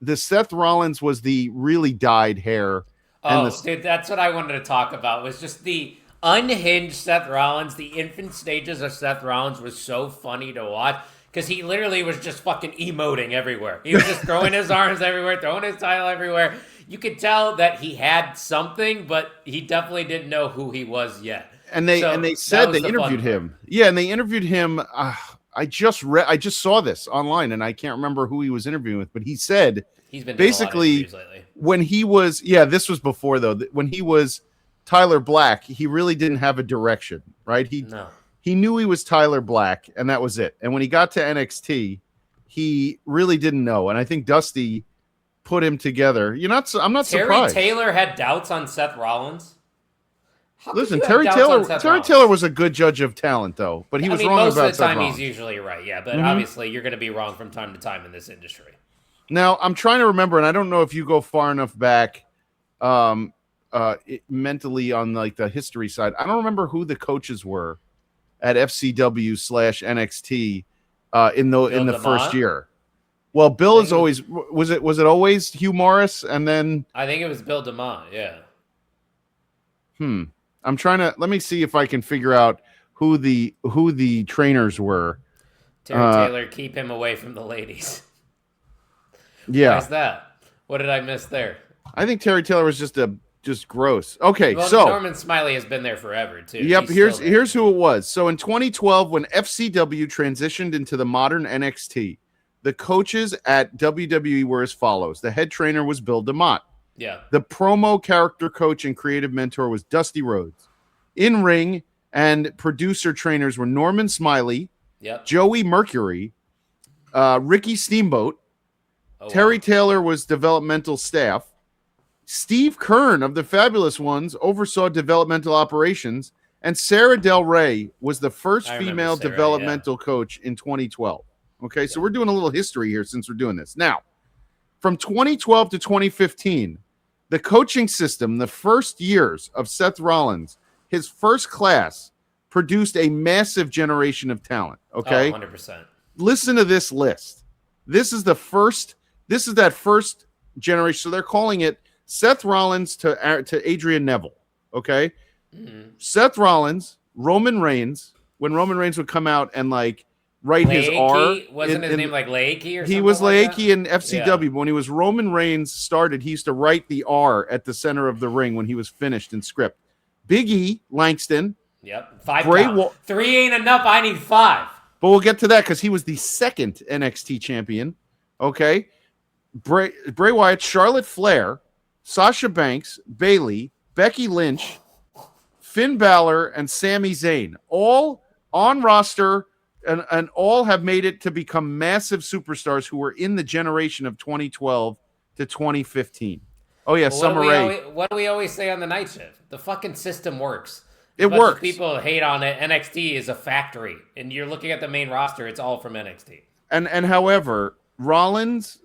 the Seth Rollins was the really dyed hair.
Dude, that's what I wanted to talk about, was just the unhinged Seth Rollins. The infant stages of Seth Rollins was so funny to watch, because he literally was just fucking emoting everywhere. He was just throwing his arms everywhere, throwing his title everywhere. You could tell that he had something, but he definitely didn't know who he was yet.
And they said they interviewed him. Yeah, and they interviewed him. I just saw this online, and I can't remember who he was interviewing with, but he said
he's been
basically when he was this was before though. When he was Tyler Black, he really didn't have a direction, right? He knew he was Tyler Black, and that was it. And when he got to NXT, he really didn't know. And I think Dusty put him together. I'm not surprised.
Terry Taylor had doubts on Seth Rollins.
Listen, Terry Taylor was a good judge of talent, though, but he was wrong
most
about
of the time.
Seth Rollins.
He's usually right, yeah. But obviously, you're going to be wrong from time to time in this industry.
Now, I'm trying to remember, and I don't know if you go far enough back, mentally on like the history side. I don't remember who the coaches were at FCW/NXT in the first year. Well, Bill is always was it always Hugh Morris, and then
I think it was Bill DeMott. Yeah.
I'm trying to let me see if I can figure out who the trainers were.
Terry Taylor, keep him away from the ladies.
Yeah.
Why's that? What did I miss there?
I think Terry Taylor was just gross. Okay,
well,
so
Norman Smiley has been there forever too.
Yep, here's who it was. So in 2012, when FCW transitioned into the modern NXT, the coaches at WWE were as follows. The head trainer was Bill DeMott.
Yeah.
The promo character coach and creative mentor was Dusty Rhodes. In-ring and producer trainers were Norman Smiley, Joey Mercury, Ricky Steamboat. Terry Taylor was developmental staff. Steve Kern of the Fabulous Ones oversaw developmental operations, and Sarah Del Rey was the first female developmental coach in 2012. Okay, so we're doing a little history here since we're doing this. Now, from 2012 to 2015, the coaching system, the first years of Seth Rollins, his first class, produced a massive generation of talent. Okay,
100%.
Listen to this list. This is that first generation. So they're calling it Seth Rollins to Adrian Neville. Okay, Seth Rollins, Roman Reigns. When Roman Reigns would come out and like write his R,
wasn't his name like Leakey or something?
He was
like
Leakey in FCW. But when he was Roman Reigns started, he used to write the R at the center of the ring when he was finished in script. Big E Langston.
Yep, 5 3 ain't enough. I need 5.
But we'll get to that because he was the second NXT champion. Okay, Bray Wyatt, Charlotte Flair, Sasha Banks, Bayley, Becky Lynch, Finn Balor, and Sami Zayn, all on roster, and all have made it to become massive superstars who were in the generation of 2012 to 2015. Oh yeah, Summer Rae.
What do we always say on the night shift? The fucking system works.
It works.
People hate on it. NXT is a factory, and you're looking at the main roster. It's all from NXT.
And however, Rollins.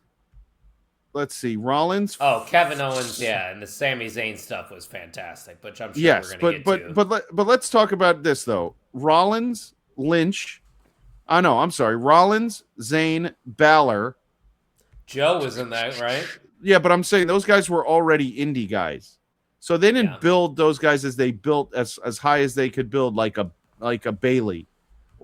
Let's see, Rollins.
Oh, Kevin Owens, yeah, and the Sami Zayn stuff was fantastic, which I'm sure we're going to get to.
But let's talk about this though. Rollins, Lynch. Rollins, Zayn, Balor.
Joe was in that, right?
Yeah, but I'm saying those guys were already indie guys, so they didn't build those guys as they built as high as they could build, like a Bayley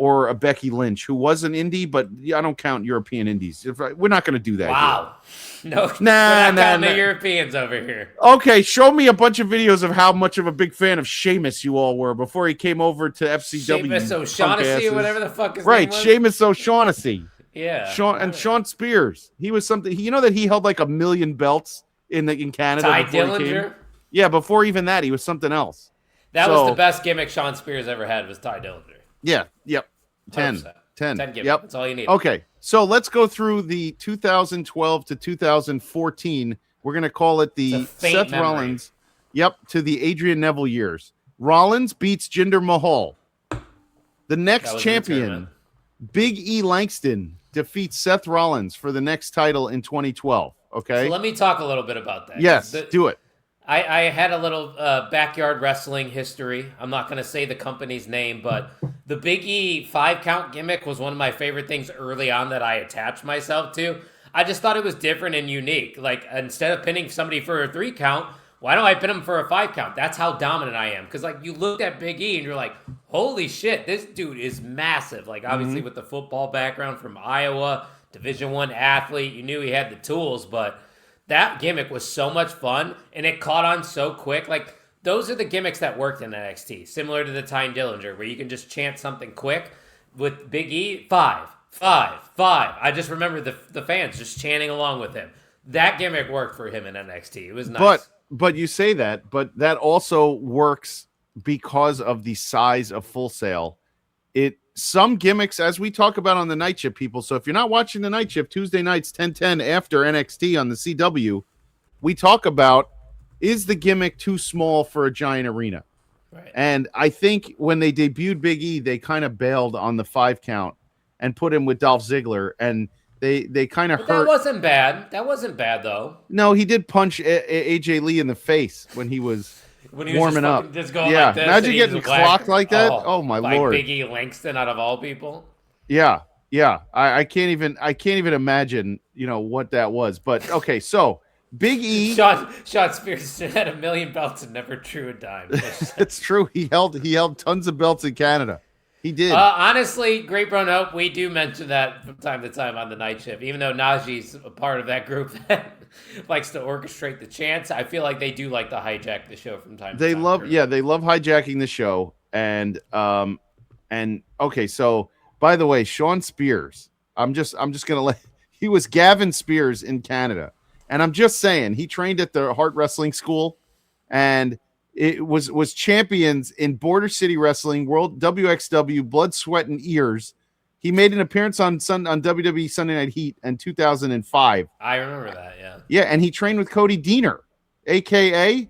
or a Becky Lynch, who was an indie, but I don't count European indies. We're not going to do that.
Wow. No, we're
nah,
not counting the Europeans over here.
Okay, show me a bunch of videos of how much of a big fan of Sheamus you all were before he came over to FCW.
Sheamus O'Shaughnessy, or whatever the fuck his name
right,
was.
Sheamus O'Shaughnessy.
Yeah.
Sean Spears. He was something. You know that he held like 1 million belts in Canada.
Ty
before he
Dillinger?
came? Yeah, before even that, he was something else.
That was the best gimmick Sean Spears ever had, was Ty Dillinger.
Yeah, yep. 10
gimmick.
Yep.
That's all you need.
Okay, so let's go through the 2012 to 2014. We're going to call it the Seth
memory.
Rollins, to the Adrian Neville years. Rollins beats Jinder Mahal. The next champion, Big E Langston, defeats Seth Rollins for the next title in 2012. Okay?
So let me talk a little bit about that.
Yes, do it.
I had a little backyard wrestling history. I'm not going to say the company's name, but the Big E 5-count gimmick was one of my favorite things early on that I attached myself to. I just thought it was different and unique. Like, instead of pinning somebody for a 3-count, why don't I pin him for a 5-count? That's how dominant I am. Because, like, you looked at Big E and you're like, holy shit, this dude is massive. Like, obviously with the football background from Iowa, Division I athlete, you knew he had the tools, but that gimmick was so much fun, and it caught on so quick. Like, those are the gimmicks that worked in NXT, similar to the Ty Dillinger, where you can just chant something quick. With Big E, 5, 5, 5. I just remember the fans just chanting along with him. That gimmick worked for him in NXT. It was nice.
But you say that, but that also works because of the size of Full Sail. Some gimmicks, as we talk about on the Night Shift, people. So if you're not watching the Night Shift, Tuesday nights 10:10 after NXT on the CW, we talk about, is the gimmick too small for a giant arena?
Right.
And I think when they debuted Big E, they kind of bailed on the 5-count and put him with Dolph Ziggler, and they kind of hurt.
That wasn't bad. That wasn't bad, though.
No, he did punch AJ Lee in the face when he was warming up.
Just going
yeah,
like this,
imagine getting clocked like that. Oh my lord!
Big E Langston out of all people.
Yeah. I can't even imagine, what that was. But okay, so Big E.
Sean Spears had 1 million belts and never drew a dime.
It's true. He held tons of belts in Canada. He did.
Honestly, Great Brown Hope, we do mention that from time to time on the Night Shift. Even though Najee's a part of that group that likes to orchestrate the chants, I feel like they do like to hijack the show from time to time.
They love hijacking the show. And okay, so by the way, Sean Spears, I'm just gonna he was Gavin Spears in Canada. And I'm just saying, he trained at the Heart Wrestling School, and it was champions in Border City Wrestling, World WXW, Blood, Sweat, and Ears. He made an appearance on WWE Sunday Night Heat in 2005.
I remember that, yeah.
Yeah, and he trained with Cody Deaner, a.k.a.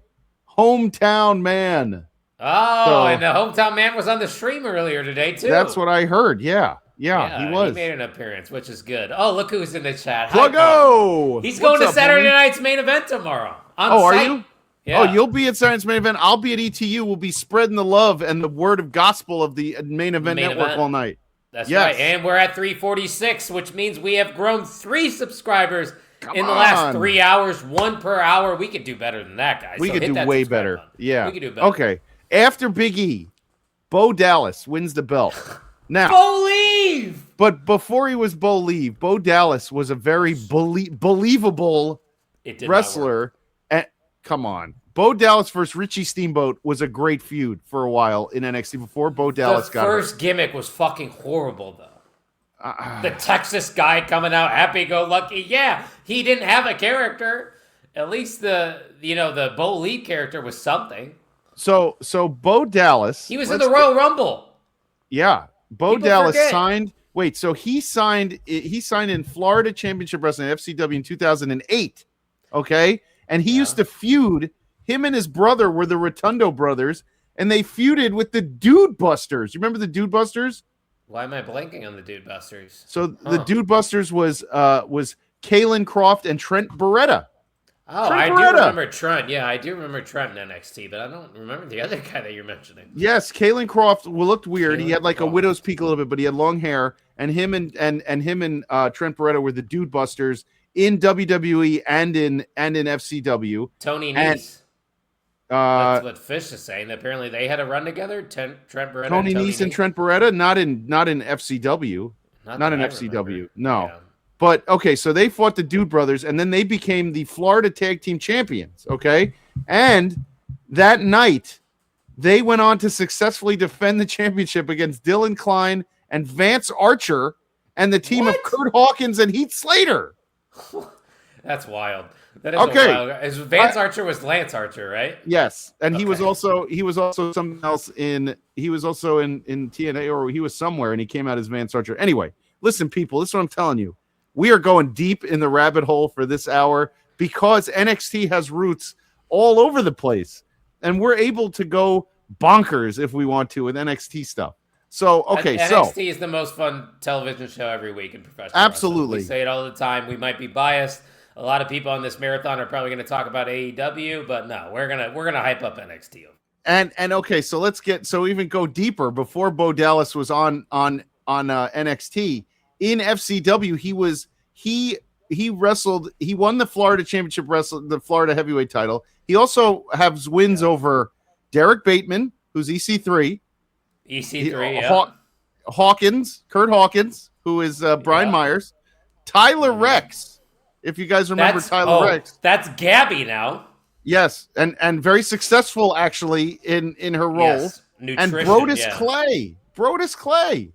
Hometown Man.
Oh, and the Hometown Man was on the stream earlier today, too.
That's what I heard, yeah, he was.
He made an appearance, which is good. Oh, look who's in the chat.
Pluggo!
He's going to Saturday night's main event tomorrow.
Are you?
Yeah.
Oh, you'll be at Saturday's main event. I'll be at ETU. We'll be spreading the love and the word of gospel of the main event network all night.
That's right. And we're at 346, which means we have grown 3 subscribers in the last 3 hours, 1 per hour. We could do better than that, guys.
We could do way better.
Button.
Yeah.
We could do better.
Okay. After Big E, Bo Dallas wins the belt. Now,
Bo Leave!
But before he was Bo Leave, Bo Dallas was a very believable wrestler. Come on. Bo Dallas versus Richie Steamboat was a great feud for a while in NXT before Bo Dallas got hurt.
The first gimmick was fucking horrible, though. The Texas guy coming out happy-go-lucky. Yeah, he didn't have a character. At least the Bo Lee character was something.
So Bo Dallas.
He was in the Royal Rumble.
Yeah. Bo Dallas
forget.
signed. Wait, so he signed in Florida Championship Wrestling, FCW, in 2008. Okay? And he used to feud. Him and his brother were the Rotundo brothers, and they feuded with the Dude Busters. You remember the Dude Busters?
Why am I blanking on the Dude Busters?
So the Dude Busters was Kalen Croft and Trent Beretta.
Oh, I do remember Trent. Yeah, I do remember Trent in NXT, but I don't remember the other guy that you're mentioning.
Yes, Kalen Croft looked weird. He had like a widow's peak a little bit, but he had long hair. And him and Trent Beretta were the Dude Busters in WWE and in FCW.
Tony Nese. That's what Fish is saying. Apparently, they had a run together. Trent Beretta,
Tony
and
Nese and Trent Beretta, not in FCW, not in
that I
FCW.
remember.
No.
Yeah.
But okay, so they fought the Dude Brothers, and then they became the Florida Tag Team Champions. Okay, and that night they went on to successfully defend the championship against Dylan Klein and Vance Archer and the team of Kurt Hawkins and Heath Slater.
That's wild. That is
Okay.
Vance Archer was Lance Archer, right?
Yes, and he was also something else in TNA, or he was somewhere, and he came out as Vance Archer. Anyway, listen, people, this is what I'm telling you. We are going deep in the rabbit hole for this hour because NXT has roots all over the place, and we're able to go bonkers if we want to with NXT stuff. So, okay,
NXT is the most fun television show every week in professional
absolutely.
wrestling. We say it all the time. We might be biased. A lot of people on this marathon are probably going to talk about AEW, but no, we're gonna hype up NXT.
And okay, so let's even go deeper. Before Bo Dallas was on NXT in FCW, he wrestled. He won the Florida Championship the Florida Heavyweight title. He also has wins over Derek Bateman, who's EC3. Hawkins, Kurt Hawkins, who is Brian Myers, Tyler Rex. If you guys remember Tyler Rex,
that's Gabby now.
Yes, and very successful actually in her role.
Yes.
And Brodus Clay,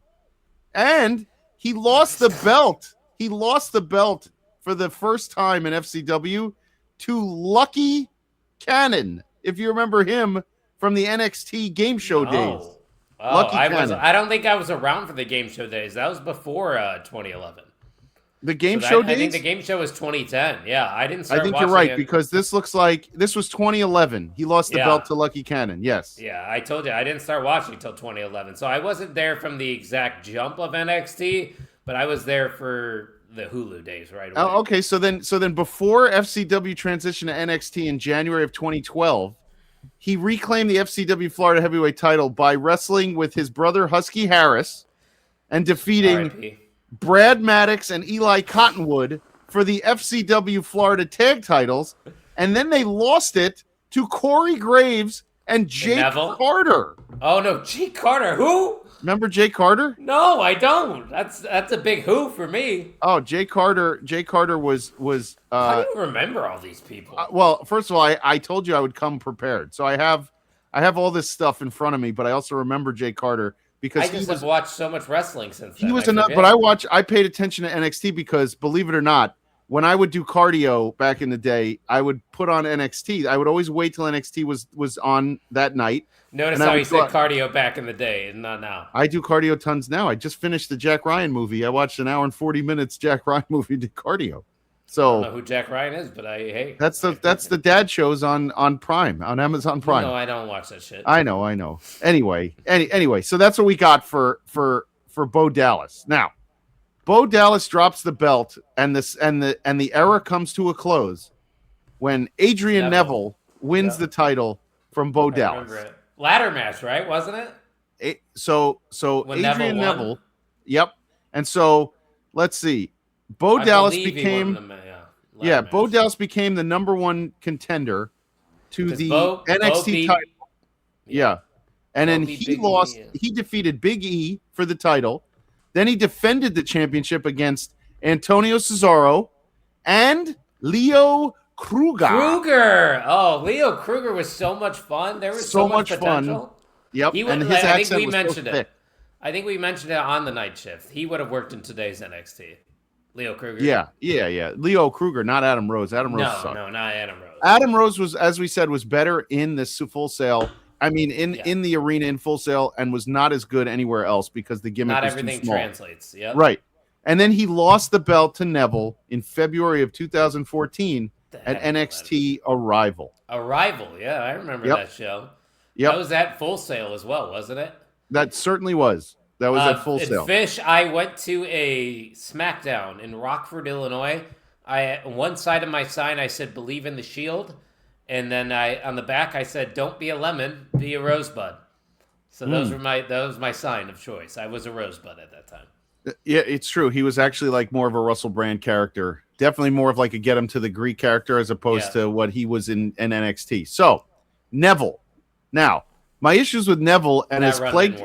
and he lost the belt. He lost the belt for the first time in FCW to Lucky Cannon. If you remember him from the NXT game show days.
Oh, I don't think I was around for the game show days. That was before 2011.
The game show days?
I think the game show was 2010. Yeah, I didn't start watching
you're right,
it.
because this looks like this was 2011. He lost the belt to Lucky Cannon. Yes.
Yeah, I told you I didn't start watching until 2011. So I wasn't there from the exact jump of NXT, but I was there for the Hulu days, right away.
Okay, so then before FCW transitioned to NXT in January of 2012, he reclaimed the FCW Florida Heavyweight title by wrestling with his brother Husky Harris and defeating
RIP.
Brad Maddox and Eli Cottonwood for the FCW Florida tag titles, and then they lost it to Corey Graves and Jake Carter.
Oh no, Jake Carter, who?
Remember Jake Carter?
No, I don't. That's a big who for me.
Oh, Jake Carter was
How do you remember all these people?
Well, first of all, I told you I would come prepared. So I have all this stuff in front of me, but I also remember Jake Carter because
I just have watched so much wrestling since then.
He was enough, but I paid attention to NXT because, believe it or not, when I would do cardio back in the day, I would put on NXT. I would always wait till NXT was on that night.
Notice how he said cardio back in the day and not now.
I do cardio tons now. I just finished the Jack Ryan movie. I watched an hour and 40 minutes Jack Ryan movie to cardio. So
I don't know who Jack Ryan is, but
that's the dad shows on Prime, on Amazon Prime.
No, I don't watch that shit.
I know. Anyway, so that's what we got for Bo Dallas. Now, Bo Dallas drops the belt, and the era comes to a close when Adrian Neville wins the title from Bo Dallas.
Remember it. Ladder match, right? Wasn't it?
So
when
Adrian
Neville.
Yep. And so let's see. Bo Dallas became Bo Dallas became the number one contender to the NXT title. Yeah. And then he lost. He defeated Big E for the title. Then he defended the championship against Antonio Cesaro and Leo Kruger.
Oh, Leo Kruger was so much fun. There was so much potential.
Fun. Yep.
And his accent was so thick. I think we mentioned it on the night shift. He would have worked in today's NXT. Leo Kruger.
Yeah. Leo Kruger, not Adam Rose. Adam Rose sucked.
No, not Adam Rose.
Adam Rose was, as we said, was better in the Full Sail. I mean, in the arena in Full Sail, and was not as good anywhere else because the gimmick was too small. Not everything
translates. Yeah.
Right. And then he lost the belt to Neville in February of 2014 at NXT Arrival.
Arrival, yeah, I remember that show.
Yep.
That was at Full Sail as well, wasn't it?
That certainly was. That was at Full Sail.
Fish, I went to a Smackdown in Rockford, Illinois. One side of my sign, I said, "Believe in the Shield," and then on the back, I said, "Don't be a lemon, be a rosebud." So that was my sign of choice. I was a rosebud at that time.
Yeah, it's true. He was actually like more of a Russell Brand character. Definitely more of like a get him to the Greek character as opposed to what he was in NXT. So Neville. Now, my issues with Neville and his plagued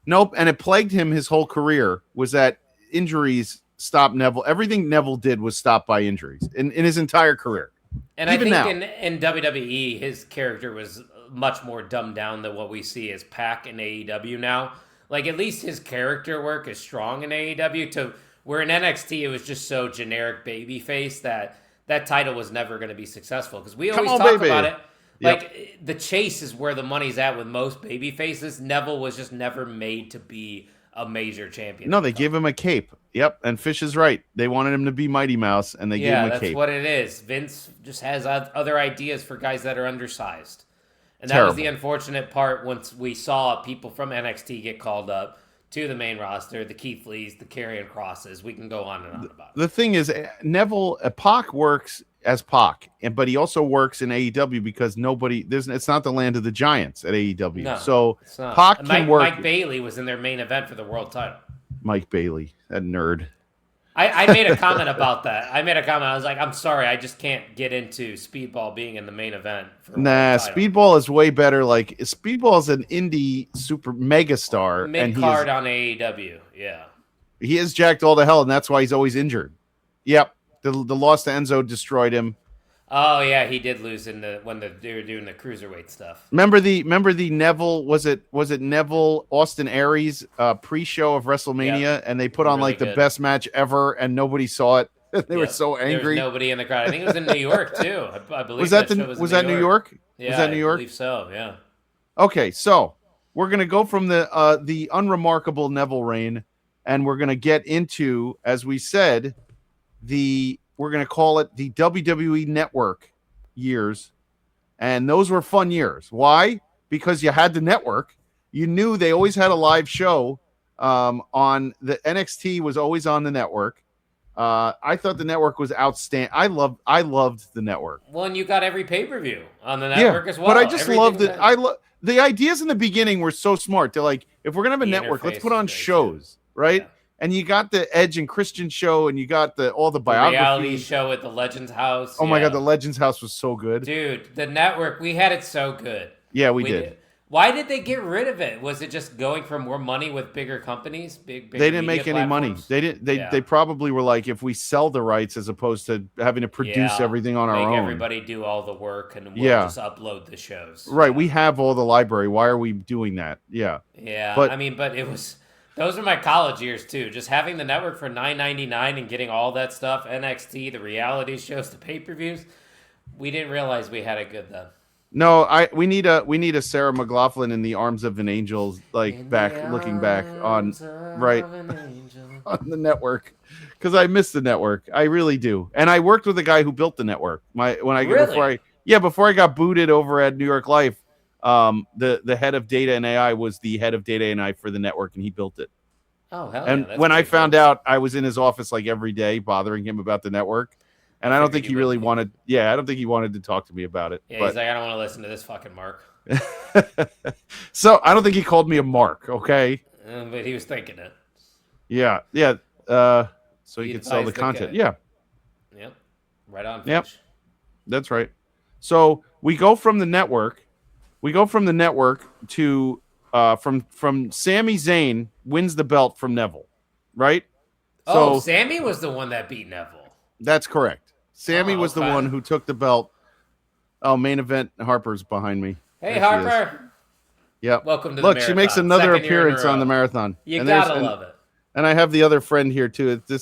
and it plagued him his whole career was that injuries stopped Neville. Everything Neville did was stopped by injuries in his entire career.
And even I think in WWE, his character was much more dumbed down than what we see as Pac in AEW now. Like, at least his character work is strong in AEW, to where in NXT it was just so generic babyface that title was never going to be successful. Because we always talk about it. Like, the chase is where the money's at with most baby faces. Neville was just never made to be a major champion.
No, they gave him a cape. Yep, and Fish is right. They wanted him to be Mighty Mouse, and they gave him a cape.
Yeah, that's what it is. Vince just has other ideas for guys that are undersized. And that was the unfortunate part once we saw people from NXT get called up to the main roster, the Keith Lees, the Karrion Crosses. We can go on and on about it.
The thing is, Neville, Pac works as Pac, but he also works in AEW because it's not the land of the giants at AEW.
No,
so
it's not.
Pac can work.
Mike Bailey was in their main event for the world title.
Mike Bailey, that nerd.
I made a comment about that. I was like, I'm sorry, I just can't get into Speedball being in the main event.
Speedball is way better. Like, Speedball is an indie super mega star.
Mid-card on AEW, yeah.
He is jacked all to hell, and that's why he's always injured. Yep. The loss to Enzo destroyed him.
Oh yeah, he did lose when they were doing the cruiserweight stuff.
Remember the Neville, was it Neville Austin Aries pre-show of WrestleMania, and they put on like the best match ever, and nobody saw it. They were so angry.
There was nobody in the crowd. I think it was in New York too. I believe
was that New York?
Yeah,
was that New York?
I believe so. Yeah.
Okay, so we're gonna go from the unremarkable Neville reign, and we're gonna get into, as we said, we're going to call it the WWE Network years. And those were fun years. Why? Because you had the network. You knew they always had a live show on the NXT was always on the network. I thought the network was outstanding. I loved the network.
Well, and you got every pay-per-view on the network as well.
But I just loved it. The ideas in the beginning were so smart. They're like, if we're going to have a network, let's put on shows, right? Yeah. And you got the Edge and Christian show, and you got all the biographies. The
reality show at the Legends House.
Oh my God, the Legends House was so good.
Dude, the network, we had it so good.
Yeah, we did.
Why did they get rid of it? Was it just going for more money with bigger companies? Big
they didn't make any money. They didn't. They probably were like, if we sell the rights as opposed to having to produce everything on our own.
Everybody do all the work, and we'll just upload the shows.
Right. We have all the library. Why are we doing that? Yeah.
Yeah. But it was. Those are my college years too. Just having the network for $9.99 and getting all that stuff, NXT, the reality shows, the pay-per-views. We didn't realize we had it good then.
No, we need a Sarah McLachlan in the arms of an angel, looking back on on the network, because I miss the network. I really do. And I worked with a guy who built the network. Before I got booted over at New York Life. The head of data and AI was the head of data and AI for the network, and he built it.
Oh, hell
and when I found out, I was in his office like every day bothering him about the network, and I don't think he really wanted. Yeah, I don't think he wanted to talk to me about it.
Yeah, he's like, I don't want to listen to this fucking Mark.
So I don't think he called me a Mark. Okay,
but he was thinking it.
Yeah. So he could sell the content. Yeah.
Yep. Right on.
Yep. That's right. So we go from the network. To from Sami Zayn wins the belt from Neville, right?
So Sami was the one that beat Neville.
That's correct. Sami was the one who took the belt. Oh, main event. Harper's behind me.
Hey, Harper.
Yep.
Welcome to
the
marathon.
She makes another appearance on the marathon.
You gotta love it.
And I have the other friend here too. I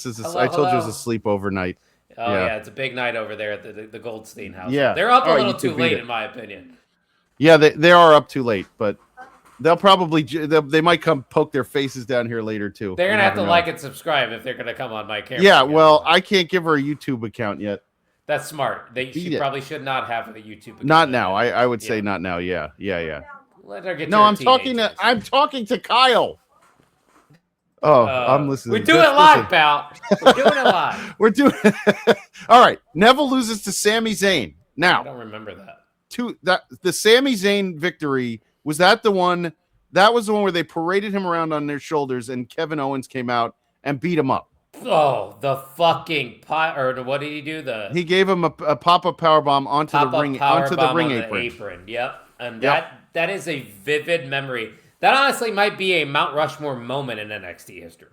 told you it was a sleepover night.
Oh yeah, it's a big night over there at the Goldstein house.
Yeah,
they're up a little too late in my opinion.
Yeah, they are up too late, but they'll probably they might come poke their faces down here later too.
They're gonna have to like and subscribe if they're gonna come on my camera.
Yeah, well, I can't give her a YouTube account yet.
That's smart. She probably should not have a YouTube account.
Not now. I would say not now. Yeah.
Let her get.
No, I'm talking to Kyle. Oh, I'm listening.
We're doing it live, pal. We're doing it live.
We're doing. All right. Neville loses to Sami Zayn. Now,
I don't remember that.
The Sami Zayn victory, was that the one? That was the one where they paraded him around on their shoulders, and Kevin Owens came out and beat him up.
Oh, the fucking or what did he do?
He gave him a pop-up powerbomb onto the ring apron.
Yep. And that is a vivid memory. That honestly might be a Mount Rushmore moment in NXT history.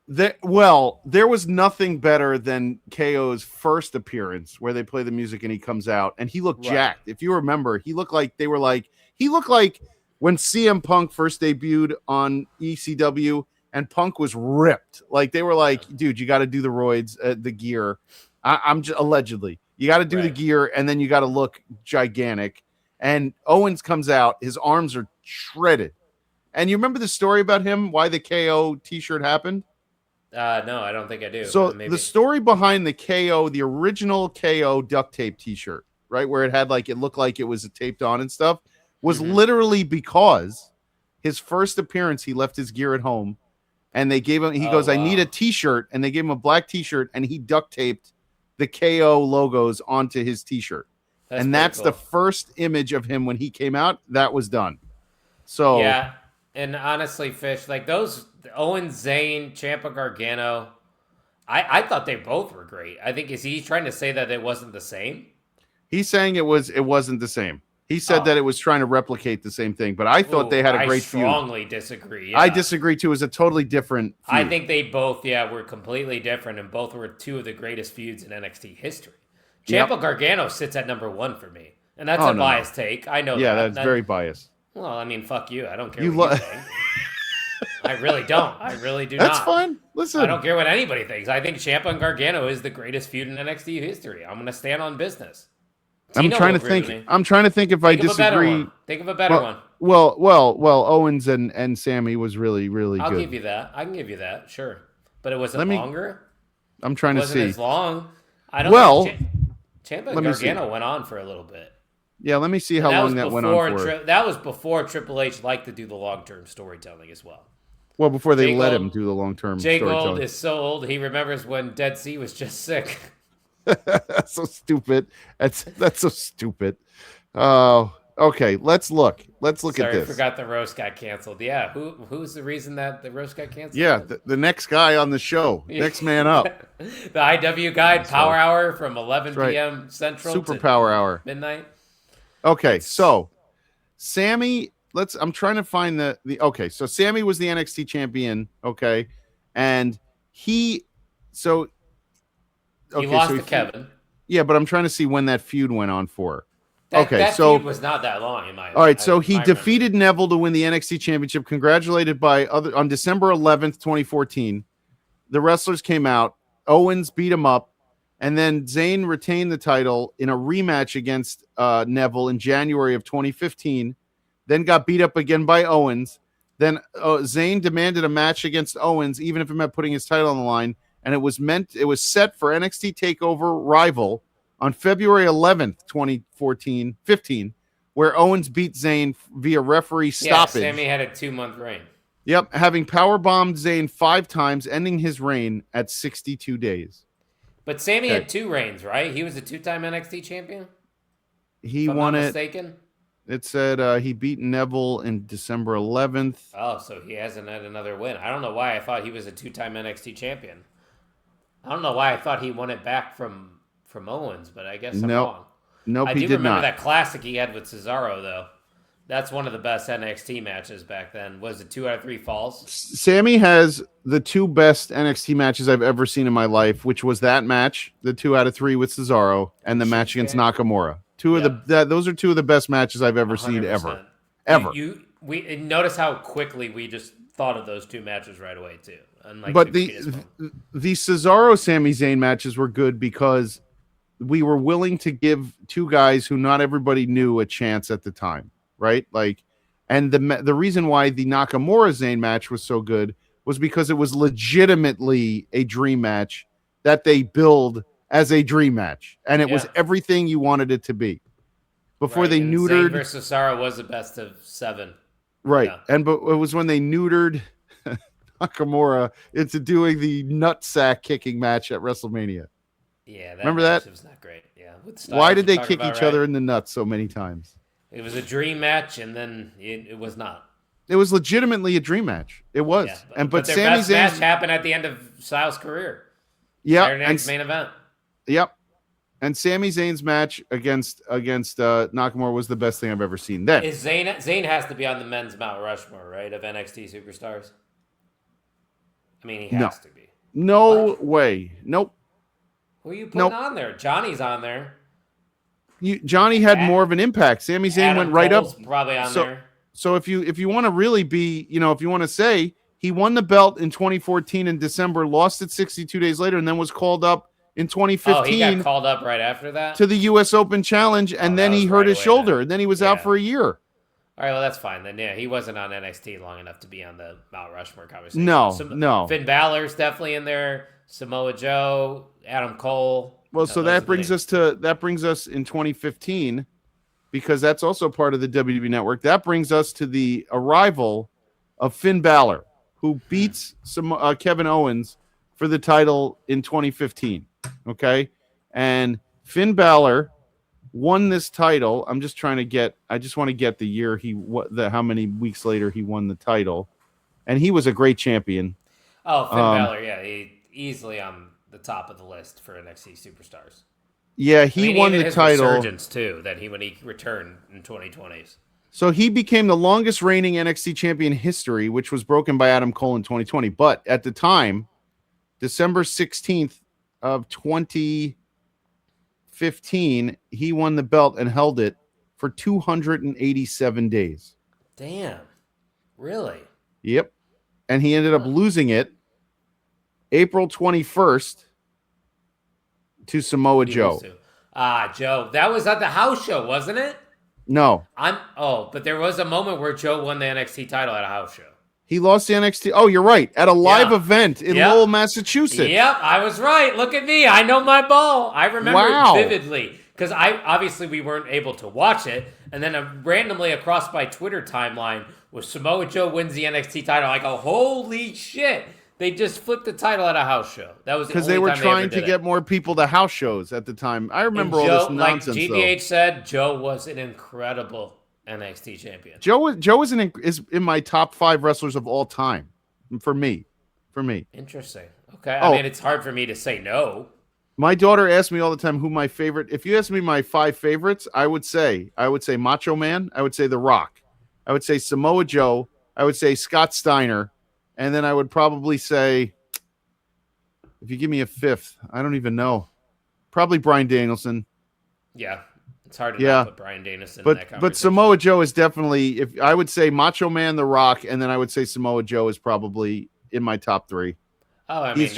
There was nothing better than KO's first appearance where they play the music and he comes out and he looked jacked. If you remember, he looked like he looked like when CM Punk first debuted on ECW and Punk was ripped. Like they were like, dude, you got to do the roids, the gear. I'm just allegedly, you got to do the gear and then you got to look gigantic. And Owens comes out, his arms are shredded. And you remember the story about him, why the KO t-shirt happened?
No, I don't think I do.
So the story behind the KO, the original KO duct tape t-shirt, right, where it had like, it looked like it was taped on and stuff, was literally because his first appearance, he left his gear at home and they gave him, he goes, I need a t-shirt, and they gave him a black t-shirt and he duct taped the KO logos onto his t-shirt. That's the first image of him when he came out. That was done. So
yeah, and honestly, Fish, like those Owens, Zayn, Ciampa, Gargano, I thought they both were great. I think is he trying to say that it wasn't the same?
He's saying it wasn't the same. He said that it was trying to replicate the same thing, but I thought they had a great feud.
I strongly disagree. Yeah.
I disagree too. It was a totally different feud.
I think they both, were completely different, and both were two of the greatest feuds in NXT history. Ciampa Gargano sits at number 1 for me, and that's a biased take. I know.
Yeah, that's very biased.
Well, I mean, fuck you. I don't care what you think. I really don't. I really do not.
That's fine. Listen,
I don't care what anybody thinks. I think Ciampa and Gargano is the greatest feud in NXT history. I'm going to stand on business.
I'm trying to think if I disagree.
Think of a better one.
Well, Owens and Sammy was really, really good.
I'll give you that. I can give you that. Sure. But it wasn't longer.
I'm trying to see.
It wasn't as long. I don't think Ciampa and Gargano went on for a little bit.
Yeah, let me see how long that went on for.
That was before Triple H liked to do the long-term storytelling as well.
Well, before they let him do the long-term storytelling.
Jay Gold is so old, he remembers when Dead Sea was just sick.
That's so stupid. That's so stupid. Oh, okay. Let's look at this.
Sorry, I forgot the roast got canceled. Yeah, who's the reason that the roast got canceled?
Yeah, the next guy on the show, next man up.
The IWGuide Power Hour from 11 p.m. Central
Super
to
Power Hour
midnight.
Okay, so Sammy, I'm trying to find okay, so Sammy was the NXT champion, okay, and he lost
to Kevin.
Yeah, but I'm trying to see when that feud went on for.
That feud was not that long in my opinion.
All right, so he defeated Neville to win the NXT championship, congratulated on December 11th, 2014. The wrestlers came out, Owens beat him up, and then Zayn retained the title in a rematch against Neville in January of 2015, then got beat up again by Owens. Then Zayn demanded a match against Owens, even if it meant putting his title on the line, and it was set for NXT TakeOver Rival on February 11th, 2015, where Owens beat Zayn via referee stoppage.
Yeah, Sammy had a 2-month reign.
Yep, having powerbombed Zayn 5 times, ending his reign at 62 days.
But Sammy had 2 reigns, right? He was a 2-time NXT champion?
He won it. Mistaken? It said he beat Neville in December 11th.
Oh, so he hasn't had another win. I don't know why I thought he was a 2-time NXT champion. I don't know why I thought he won it back from Owens, but I guess I'm wrong.
Nope,
I
he
do
did
remember
not.
that classic he had with Cesaro, though. That's one of the best NXT matches back then. Was it 2 out of 3 falls?
Sammy has the 2 best NXT matches I've ever seen in my life, which was that match, the 2 out of 3 with Cesaro, and the match against Nakamura. Those are 2 of the best matches I've ever 100%. Seen ever.
We notice how quickly we just thought of those 2 matches right away too.
But the Cesaro Sami Zayn matches were good because we were willing to give 2 guys who not everybody knew a chance at the time. Right? And the reason why the Nakamura Zayn match was so good was because it was legitimately a dream match that they billed as a dream match. And it was everything you wanted it to be. Before they neutered...
Zayn versus Cesaro was the best of 7.
Right. Yeah. But it was when they neutered Nakamura into doing the nutsack kicking match at WrestleMania.
Yeah.
Remember that?
It was not great. Yeah.
Why did they kick each other in the nuts so many times?
It was a dream match, and then it was not.
It was legitimately a dream match. It was.
Yeah, but their best match happened at the end of Styles' career.
Yeah.
Saturday Night's main event.
Yep. And Sami Zayn's match against Nakamura was the best thing I've ever seen. Then
is Zayn has to be on the men's Mount Rushmore, right, of NXT superstars? I mean, he has to be.
No way. Nope.
Who are you putting on there? Johnny's on there.
Johnny had more of an impact. Sami Zayn went right
Cole's
up.
Probably on there.
So if you want to really be, if you want to say he won the belt in 2014 in December, lost it 62 days later, and then was called up in 2015.
Oh, he got called up right after that
to the U.S. Open Challenge, and then he hurt his shoulder, and then he was out for a year.
All right, well, that's fine. Then, yeah, he wasn't on NXT long enough to be on the Mount Rushmore conversation.
No.
Finn Balor's definitely in there. Samoa Joe, Adam Cole.
Well, so that brings us in 2015, because that's also part of the WWE Network. That brings us to the arrival of Finn Balor, who beats Kevin Owens for the title in 2015. Okay, and Finn Balor won this title. I just want to get the year how many weeks later he won the title, and he was a great champion.
Oh, Finn Balor, yeah, he easily on the top of the list for NXT superstars.
Yeah, he won the title.
Resurgence too, when he returned in 2020s.
So he became the longest reigning NXT champion in history, which was broken by Adam Cole in 2020. But at the time, December 16th of 2015, he won the belt and held it for 287 days.
Damn. Really?
Yep. And he ended up losing it April 21st to Samoa Joe.
Joe. That was at the house show, wasn't it?
No.
But there was a moment where Joe won the NXT title at a house show.
He lost the NXT. Oh, you're right. At a live event in Lowell, Massachusetts.
Yep, I was right. Look at me. I know my ball. I remember it vividly. Because we weren't able to watch it. And then randomly across my Twitter timeline was Samoa Joe wins the NXT title. I go, holy shit. They just flipped the title at a house show. That was
because they were trying to get more people to house shows at the time. I remember all this nonsense.
Like GBH said, Joe was an incredible NXT champion.
Joe is in my top 5 wrestlers of all time. For me.
Interesting. Okay. I mean, it's hard for me to say no.
My daughter asks me all the time who my favorite. If you ask me my 5 favorites, I would say Macho Man. I would say The Rock. I would say Samoa Joe. I would say Scott Steiner. And then I would probably say, if you give me a 5th, I don't even know. Probably Bryan Danielson.
Yeah, it's hard to not put Bryan Danielson in that conversation.
But Samoa Joe is definitely, if I would say Macho Man, The Rock, and then I would say Samoa Joe is probably in my top 3.
Oh, I mean,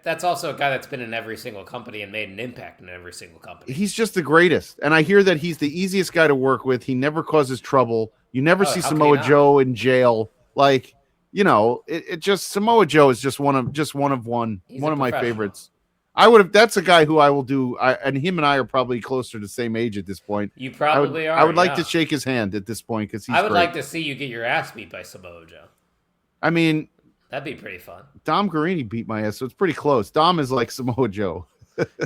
that's also a guy that's been in every single company and made an impact in every single company.
He's just the greatest. And I hear that he's the easiest guy to work with. He never causes trouble. You never see Samoa Joe in jail. Like, it just Samoa Joe is just one of my favorites. That's a guy who I will do. And him and I are probably closer to the same age at this point.
You probably are.
I would like to shake his hand at this point because
I would like to see you get your ass beat by Samoa Joe.
I mean,
that'd be pretty fun.
Dom Guarini beat my ass, so it's pretty close. Dom is like Samoa Joe.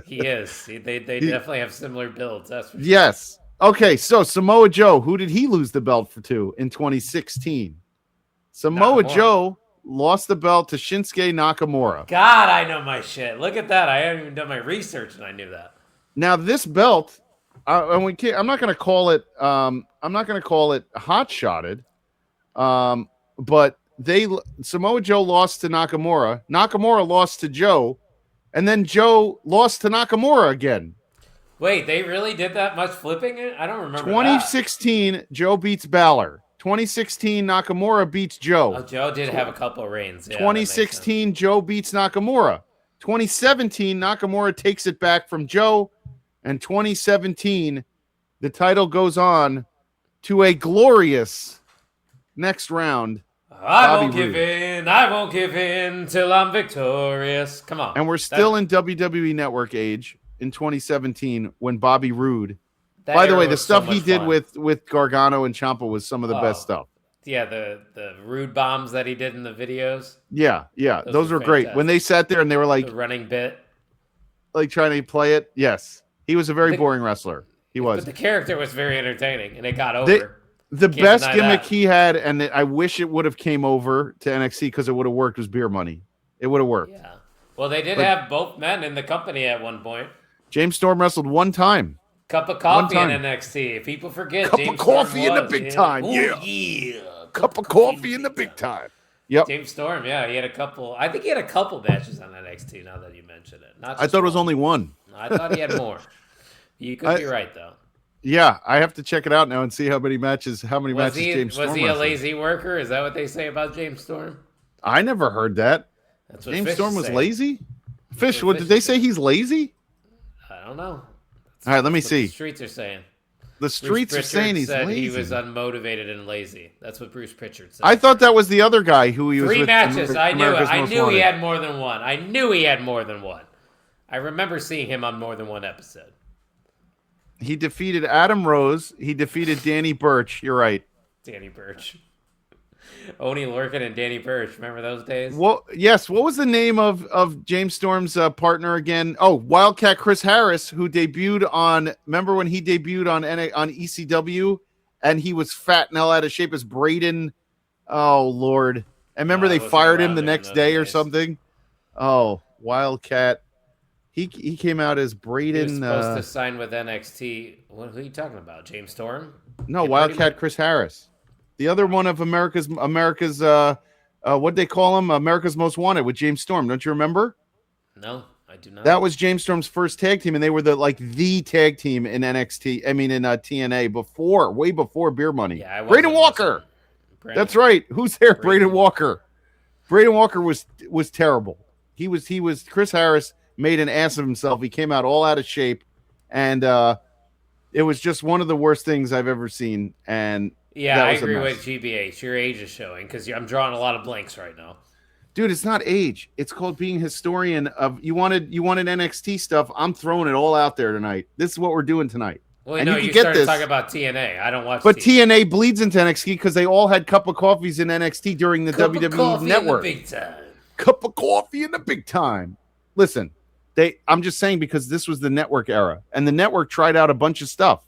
He is. They definitely have similar builds. That's for sure.
Yes. Okay, so Samoa Joe, who did he lose the belt to in 2016? Samoa Joe lost the belt to Shinsuke Nakamura.
God, I know my shit. Look at that. I haven't even done my research, and I knew that.
Now this belt, I'm not going to call it. I'm not going to call it hot shotted. But Samoa Joe lost to Nakamura. Nakamura lost to Joe, and then Joe lost to Nakamura again.
Wait, they really did that much flipping it? I don't remember.
2016, Joe beats Balor. 2016, Nakamura beats Joe.
Oh, Joe did have a couple of reigns. Yeah,
2016, Joe beats Nakamura. 2017, Nakamura takes it back from Joe. And 2017, the title goes on to a glorious next round.
I won't give in till I'm victorious. Come on.
And we're still in WWE Network age in 2017 when Bobby Roode. By the way, the stuff he did with Gargano and Ciampa was some of the best stuff.
Yeah, the Rude bombs that he did in the videos.
Yeah. Those were great. When they sat there and they were like
the running bit,
like trying to play it. Yes, he was a very boring wrestler. He was.
But the character was very entertaining, and it got over.
The best gimmick he had, and I wish it would have came over to NXT because it would have worked, was beer money. It would have worked.
Yeah. Well, they did have both men in the company at one point.
James Storm wrestled one time.
Cup of coffee in NXT. People forget.
Cup
James
of coffee
Storm
in the big
was,
time.
Ooh,
Yeah. Cup of coffee in the big time. Yep.
James Storm, yeah, he had a couple. I think he had a couple matches on NXT. Now that you mention it,
I thought it was only one.
I thought he had more. You could be right though.
Yeah, I have to check it out now and see how many matches. James Storm
Was he a
wrestled.
lazy worker? Is that what they say about James Storm?
I never heard that.
That's what
James
Fish
Storm
is
was
saying.
lazy. Fish, what did they say? He's lazy?
I don't know.
All right, let me
That's what
see.
The streets are saying.
The streets are saying he's
said
lazy.
He was unmotivated and lazy. That's what Bruce Pritchard said.
I thought that was the other guy who he was
3
with.
matches. I knew it.
America's
I
Most
knew he
Wanted.
had more than one. I knew he had more than one. I remember seeing him on more than one episode.
He defeated Adam Rose. He defeated Danny Burch. You're right.
Danny Burch. Oni Lorcan and Danny Burch. Remember those days?
Well, yes. What was the name of James Storm's partner again? Oh, Wildcat Chris Harris, who debuted on. Remember when he debuted on ECW, and he was fat and hell out of shape as Braden. Oh Lord! And remember they fired him the next day or something. Oh, Wildcat. He came out as Braden.
He was supposed to sign with NXT. Who are you talking about? James Storm?
No, Wildcat Chris Harris. The other one of America's what'd they call him? America's Most Wanted with James Storm. Don't you remember?
No, I do not.
That was James Storm's first tag team, and they were the tag team in NXT. I mean in TNA way before Beer Money.
Yeah,
Braden Walker. That's right. Who's there? Braden Walker. Braden Walker was terrible. He was Chris Harris made an ass of himself. He came out all out of shape, and it was just one of the worst things I've ever seen. And
yeah, I agree with GBH. Your age is showing because I'm drawing a lot of blanks right now.
Dude, it's not age. It's called being historian of. You wanted NXT stuff. I'm throwing it all out there tonight. This is what we're doing tonight.
Well,
and
no,
you
you
get
started
this.
talking about TNA. I don't watch.
But TNA bleeds into NXT because they all had cup of coffees in NXT during the
Cup of
WWE
coffee
network.
in the big time.
Cup of coffee in the big time. Listen, I'm just saying because this was the network era, and the network tried out a bunch of stuff.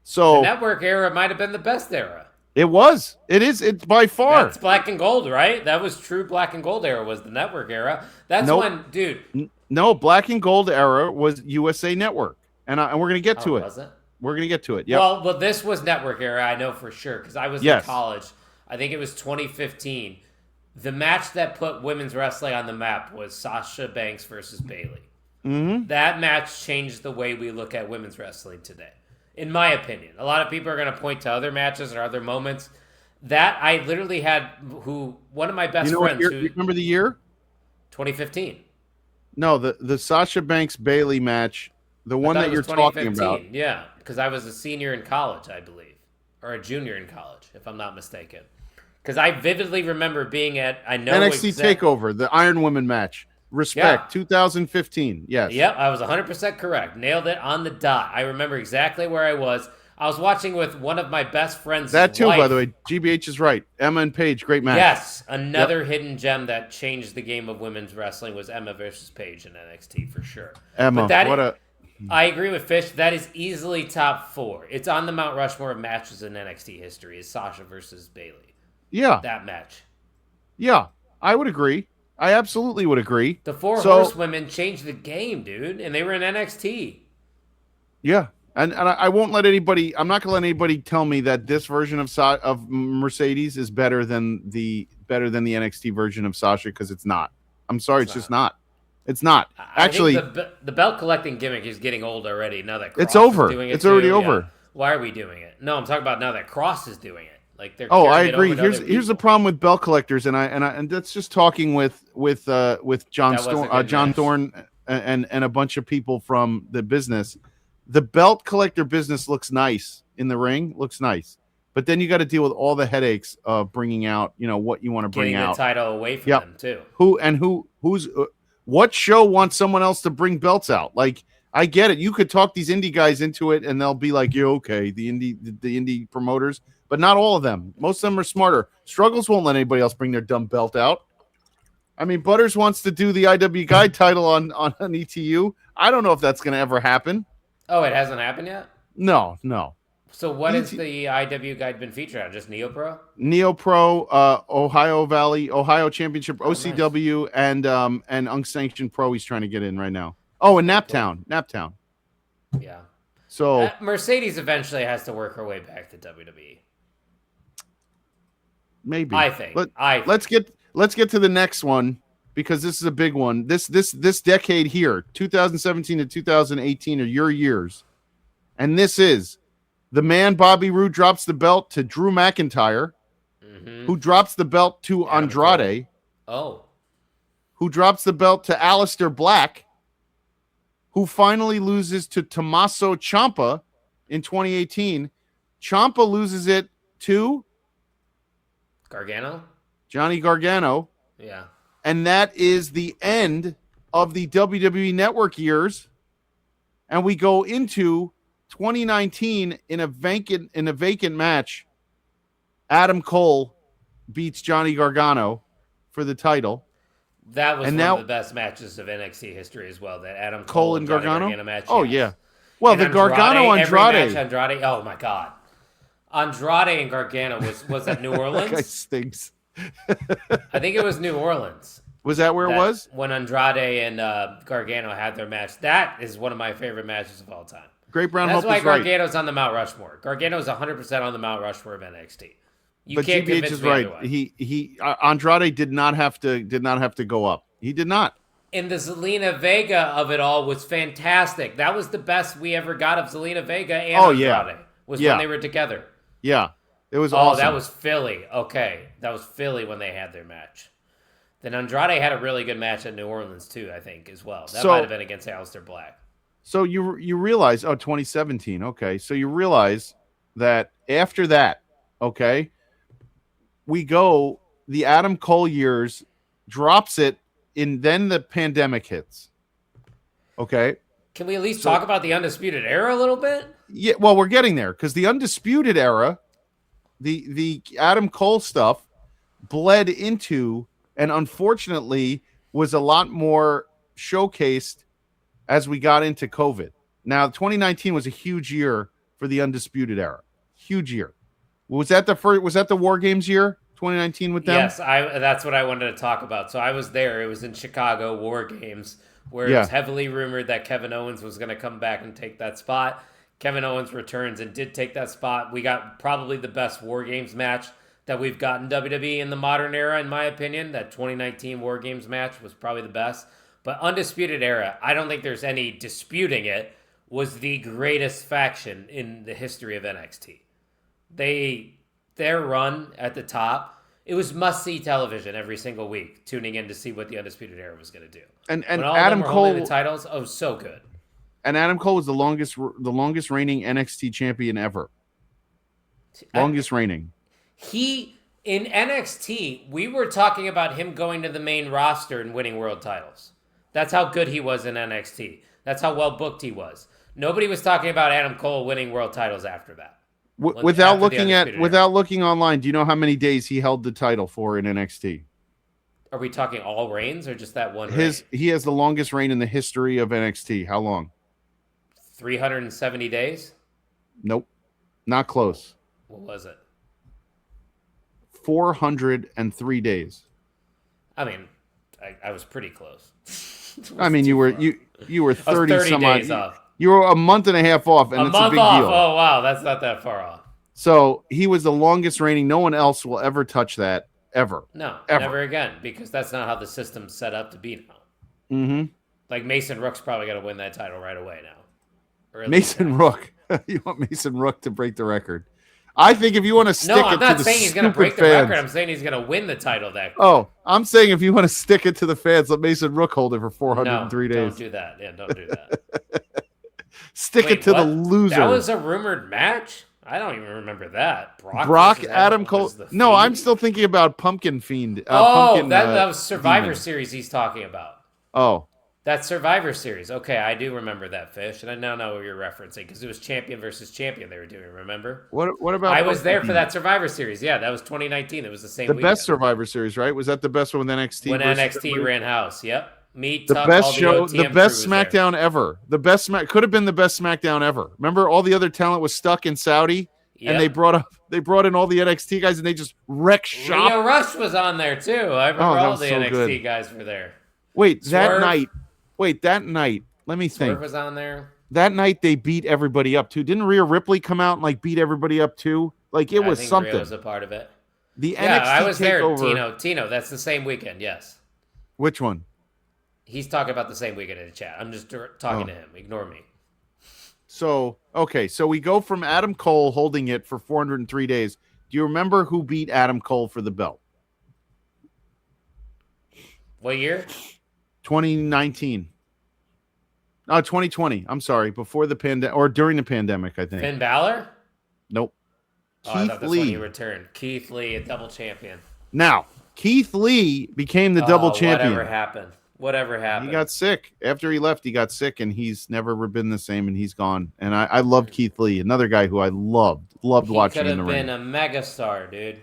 So
The network era might have been the best era.
it was. It is. It's by far.
That's black and gold, right? That was true. Black and gold era was the network era. That's
Nope.
when, dude.
No, black and gold era was USA Network, and we're gonna get to it.
Was it?
We're gonna get to it. Yeah.
Well, this was network era. I know for sure because I was in college. I think it was 2015. The match that put women's wrestling on the map was Sasha Banks versus Bayley.
Mm-hmm.
That match changed the way we look at women's wrestling today, in my opinion. A lot of people are going to point to other matches or other moments. That I literally had one of my best friends.
You remember the year?
2015.
No, the Sasha Banks Bayley match, the one that you're talking about.
Yeah, because I was a senior in college, I believe, or a junior in college, if I'm not mistaken. Because I vividly remember being at
NXT Takeover, the Iron Woman match. Respect, 2015. Yes.
Yep, I was 100% correct. Nailed it on the dot. I remember exactly where I was. I was watching with one of my best friends.
That too,
wife.
by the way. GBH is right. Emma and Paige, great match.
Yes, another hidden gem that changed the game of women's wrestling was Emma versus Paige in NXT for sure.
Emma,
I agree with Fish. That is easily top 4. It's on the Mount Rushmore of matches in NXT history. Is Sasha versus Bayley.
Yeah.
That match.
Yeah, I would agree. I absolutely would agree.
The four horsewomen changed the game, dude, and they were in NXT.
Yeah, and I won't let anybody. I'm not gonna let anybody tell me that this version of Mercedes is better than the NXT version of Sasha because it's not. I'm sorry, it's just not. It's not. Actually,
I think the belt collecting gimmick is getting old already. Now that Cross
it's over.
Is doing it
It's already
too.
over.
Yeah. Why are we doing it? No, I'm talking about now that Cross is doing it. Like they're
I
carrying it
agree.
over to other
Here's the problem with belt collectors, and that's just talking with John Thorne and a bunch of people from the business. The belt collector business looks nice in the ring, looks nice, but then you got to deal with all the headaches of bringing out, what you want to bring
getting
out.
the title away from them too.
What show wants someone else to bring belts out? Like, I get it. You could talk these indie guys into it, and they'll be like, "Yeah, okay." The indie promoters. But not all of them. Most of them are smarter. Struggles won't let anybody else bring their dumb belt out. I mean, Butters wants to do the IWGuide title on ETU. I don't know if that's going to ever happen.
Oh, it hasn't happened yet?
No.
So what has the IWGuide been featured on? Just NeoPro?
NeoPro, Ohio Championship, OCW,
nice.
and Unsanctioned Pro he's trying to get in right now. Oh, and Naptown.
Yeah.
So
Mercedes eventually has to work her way back to WWE.
maybe
I think.
Let's get to the next one because this is a big one. This decade here, 2017 to 2018 are your years. And this is the man Bobby Roode drops the belt to Drew McIntyre, who drops the belt to Andrade.
Oh.
Who drops the belt to Aleister Black, who finally loses to Tommaso Ciampa in 2018. Ciampa loses it to
Gargano?
Johnny Gargano.
Yeah.
And that is the end of the WWE Network years. And we go into 2019 in a vacant match. Adam Cole beats Johnny Gargano for the title.
That was one of the best matches of NXT history as well. That Adam
Cole and
Johnny
Gargano
match.
Oh
yes.
yeah. Well,
and
the Gargano Andrade.
Every match Andrade. Oh my God. Andrade and Gargano was that New Orleans?
That guy stinks.
I think it was New Orleans.
Was that where it was?
When Andrade and Gargano had their match. That is one of my favorite matches of all time.
Great Brown
That's
Hope
why
is right.
Gargano's on the Mount Rushmore. Gargano's 100% on the Mount Rushmore of NXT.
But GBH is right. He Andrade did not have to go up. He did not.
And the Zelina Vega of it all was fantastic. That was the best we ever got of Zelina Vega and Andrade. Was when they were together.
Yeah. It was awesome.
Oh, that was Philly. Okay. That was Philly when they had their match. Then Andrade had a really good match at New Orleans too, I think, as well. That might have been against Aleister Black.
So you realize, 2017, okay. So you realize that after that, okay, we go the Adam Cole years, drops it, and then the pandemic hits. Okay.
Can we at least talk about the Undisputed Era a little bit?
Yeah, well, we're getting there because the Undisputed Era, the Adam Cole stuff bled into and unfortunately was a lot more showcased as we got into COVID. Now, 2019 was a huge year for the Undisputed Era. Huge year. Was that the War Games year? 2019 with them?
Yes, that's what I wanted to talk about. So I was there. It was in Chicago, War Games, where it was heavily rumored that Kevin Owens was going to come back and take that spot. Kevin Owens returns and did take that spot. We got probably the best War Games match that we've gotten WWE in the modern era, in my opinion. That 2019 War Games match was probably the best. But Undisputed Era, I don't think there's any disputing it, was the greatest faction in the history of NXT. Their run at the top, it was must-see television every single week, tuning in to see what the Undisputed Era was going to do.
And
when all
Adam
of them were
Cole
holding the titles, so good.
And Adam Cole was the longest reigning NXT champion ever. Longest reigning.
In NXT, we were talking about him going to the main roster and winning world titles. That's how good he was in NXT. That's how well booked he was. Nobody was talking about Adam Cole winning world titles after that.
Without looking online, do you know how many days he held the title for in NXT?
Are we talking all reigns or just that one?
He has the longest reign in the history of NXT. How long?
370 days?
Nope. Not close.
What was it?
403 days.
I mean, I was pretty close.
I mean, you were 30 some
days
odd.
off.
You were a month and a half off, and it's a big deal.
Oh wow, that's not that far off.
So he was the longest reigning. No one else will ever touch that ever.
No,
ever.
Never again, because that's not how the system's set up to be now.
Mm-hmm.
Like Mason Rook's probably going to win that title right away now.
Mason Rook. You want Mason Rook to break the record? I think if you want to stick
I'm
it to the
not saying he's going to break the
fans,
record. I'm saying he's going to win the title that.
Oh, I'm saying if you want to stick it to the fans, let Mason Rook hold it for 403 days.
Don't do that. Yeah, don't do that.
Stick it to the loser.
That was a rumored match? I don't even remember that.
Brock Adam Cole. No, I'm still thinking about Pumpkin Fiend.
That was Survivor
Demon.
Series he's talking about.
Oh.
That's Survivor Series. Okay, I do remember that, Fish, and I now know what you're referencing because it was champion versus champion they were doing. Remember?
What about?
I was there for that Survivor Series. Yeah, that was 2019. It was the same.
The
weekend.
best Survivor Series, right? Was that the best one with NXT?
When NXT ran house. Yep.
The best show, the best SmackDown ever. The best could have been the best SmackDown ever. Remember, all the other talent was stuck in Saudi, and they brought in all the NXT guys, and they just wrecked shop.
Lio Rush was on there too. I remember all the NXT guys were there.
That night. Let me think.
Swerve was on there.
that night they beat everybody up too. Didn't Rhea Ripley come out and like beat everybody up too? Like it was
I think
something.
Rhea was a part of it.
The
Yeah,
NXT
I was
takeover.
there, Tino. That's the same weekend. Yes.
Which one?
He's talking about the same weekend in the chat. I'm just talking to him. Ignore me.
So okay, so we go from Adam Cole holding it for 403 days. Do you remember who beat Adam Cole for the belt?
What year?
2019. 2020. I'm sorry, before the pandemic or during the pandemic, I think.
Finn Balor?
Nope.
I thought
Keith
this
Lee.
one he returned. Keith Lee, a double champion.
Now, Keith Lee became the double champion.
Whatever happened.
He got sick. After he left, he got sick, and he's never been the same, and he's gone. And I loved Keith Lee, another guy who I loved watching in the ring.
Could have been a megastar, dude.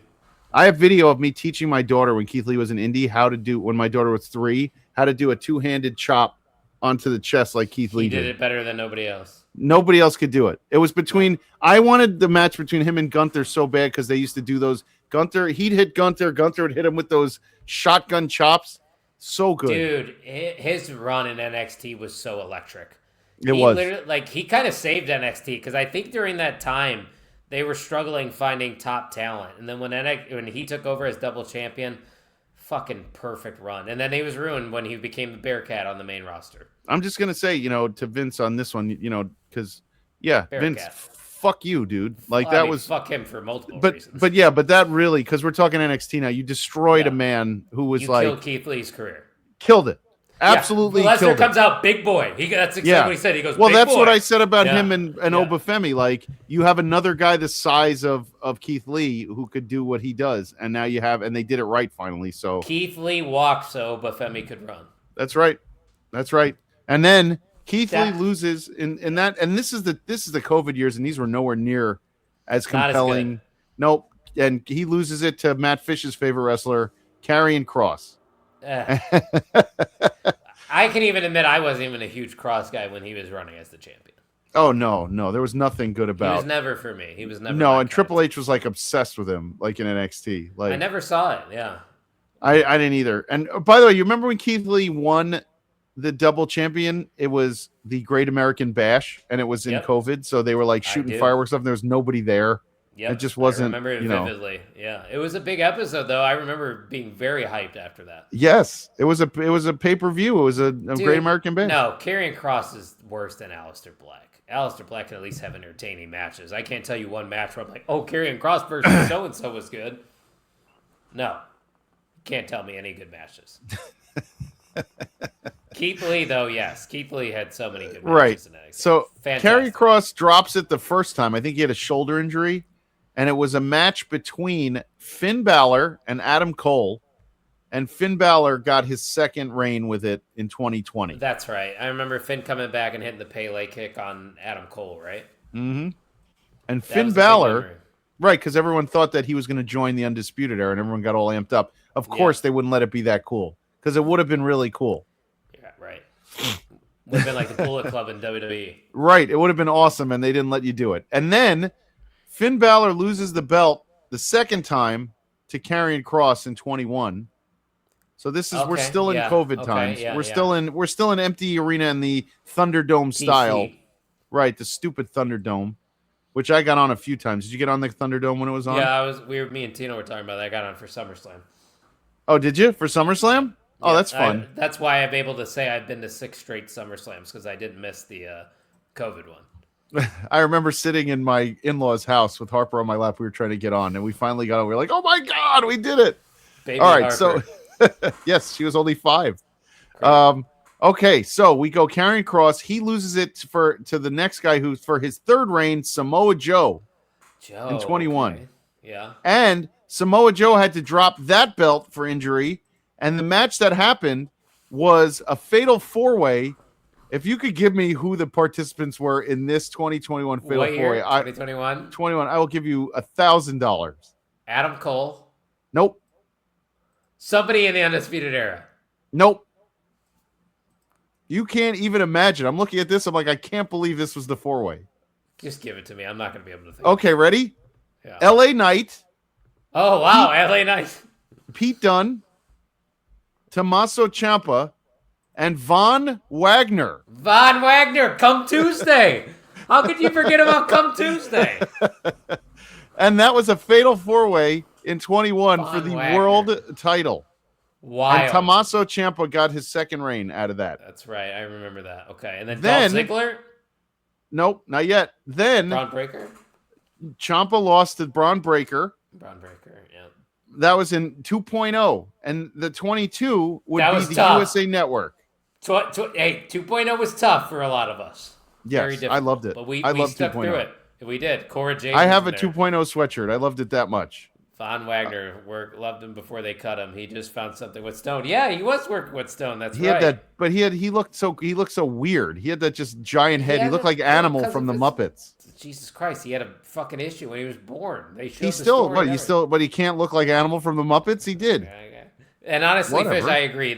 I have video of me teaching my daughter when Keith Lee was in Indy how to do, when my daughter was 3, how to do a two-handed chop onto the chest like Keith Lee did.
He did it better than nobody else.
Nobody else could do it. It was between, I wanted the match between him and Gunther so bad because they used to do those. He'd hit Gunther would hit him with those shotgun chops. So good.
Dude, his run in NXT was so electric.
It was.
He kind of saved NXT because I think during that time they were struggling finding top talent. And then when he took over as double champion, fucking perfect run. And then he was ruined when he became the Bearcat on the main roster.
I'm just going to say, to Vince on this one, because,
Bearcat.
Vince, fuck you, dude. Like,
fuck him for multiple reasons.
But that really, because we're talking NXT now, you destroyed a man who was
killed Keith Lee's career.
Killed it. Absolutely killed it.
Lesnar comes out big boy. That's exactly what he said. He goes,
well,
big
that's
boy.
what I said about him and Obafemi. Like, you have another guy the size of Keith Lee who could do what he does, and now you have, and they did it right finally. So
Keith Lee walked so Obafemi could run.
That's right. And then Keith Lee loses in that, and this is the COVID years, and these were nowhere near as compelling. Nope. And he loses it to Matt Fish's favorite wrestler, Karrion Kross.
I can even admit I wasn't even a huge Cross guy when he was running as the champion.
Oh no, there was nothing good about.
He was never for me. He was never.
No, and Triple H was like obsessed with him, like in NXT. Like
I never saw it. Yeah,
I didn't either. And by the way, you remember when Keith Lee won the double champion? It was the Great American Bash, and it was in COVID, so they were like shooting fireworks stuff. And there was nobody there.
Yeah,
it just wasn't.
I remember it vividly. Yeah, it was a big episode, though. I remember being very hyped after that.
Yes, it was a pay-per-view. It was a Great American Bash.
No, Karrion Kross is worse than Aleister Black. Aleister Black can at least have entertaining matches. I can't tell you one match where I'm like, oh, Karrion Kross versus so and so was good. No, can't tell me any good matches. Keith Lee, though, yes. Keith Lee had so many good matches in NXT.
So Karrion Kross drops it the first time. I think he had a shoulder injury, and it was a match between Finn Balor and Adam Cole, and Finn Balor got his second reign with it in 2020.
That's right. I remember Finn coming back and hitting the Pele kick on Adam Cole, right?
Mm-hmm. And Finn Balor, right, because everyone thought that he was going to join the Undisputed Era, and everyone got all amped up. Of course, they wouldn't let it be that cool, because it would have been really cool.
Yeah, right. Would have been like the Bullet Club in WWE.
Right. It would have been awesome, and they didn't let you do it. And then Finn Balor loses the belt the second time to Karrion Kross in 21. So this is we're still in COVID times. We're still in empty arena in the Thunderdome style. Right, the stupid Thunderdome, which I got on a few times. Did you get on the Thunderdome when it was on?
Yeah, me and Tino were talking about that. I got on for SummerSlam.
Oh, did you? For SummerSlam? Oh, that's fun.
That's why I'm able to say I've been to 6 straight SummerSlams, because I didn't miss the COVID one.
I remember sitting in my in-laws' house with Harper on my lap. We were trying to get on, and we finally got on. We were like, oh my God, we did it.
Baby
all right,
Harper.
so yes, she was only 5. Okay, so we go Karrion Kross. He loses it to the next guy who's for his third reign, Samoa Joe in 21.
Okay. Yeah.
And Samoa Joe had to drop that belt for injury. And the match that happened was a fatal 4-way. If you could give me who the participants were in this 2021 fatal 4-way.
2021?
21. I will give you $1,000.
Adam Cole?
Nope.
Somebody in the Undisputed Era?
Nope. You can't even imagine. I'm looking at this. I'm like, I can't believe this was the 4-way.
Just give it to me. I'm not going to be able to think.
Okay, ready?
Yeah.
LA Knight.
Oh, wow. LA Knight.
Pete Dunne. Tommaso Ciampa, and Von Wagner.
Von Wagner, come Tuesday. How could you forget about come Tuesday?
And that was a fatal 4-way in 21 for the
Wagner.
world title.
Wild.
And Tommaso Ciampa got his second reign out of that.
That's right. I remember that. Okay. And then Dolph Ziggler?
Nope, not yet. Then
Braun Breaker?
Ciampa lost to Braun Breaker.
Braun Breaker, yeah.
That was in 2.0. And the 22 would
That
be
was
the
tough.
USA Network.
Hey, 2.0 was tough for a lot of us.
Yes,
Very difficult.
I loved it.
But we
loved
stuck
2.0.
through it. We did. Cora Jade.
I have a
there.
2.0 sweatshirt. I loved it that much.
Von Wagner loved him before they cut him. He just found something with Stone. Yeah, he was working with Stone. That's
He
right.
had that, but he looked so weird. He had that just giant head. He looked like Animal from the Muppets.
Jesus Christ, he had a fucking issue when he was born. They showed
He but he can't look like Animal from the Muppets. He did.
And honestly,
Whatever.
Fish, I agree.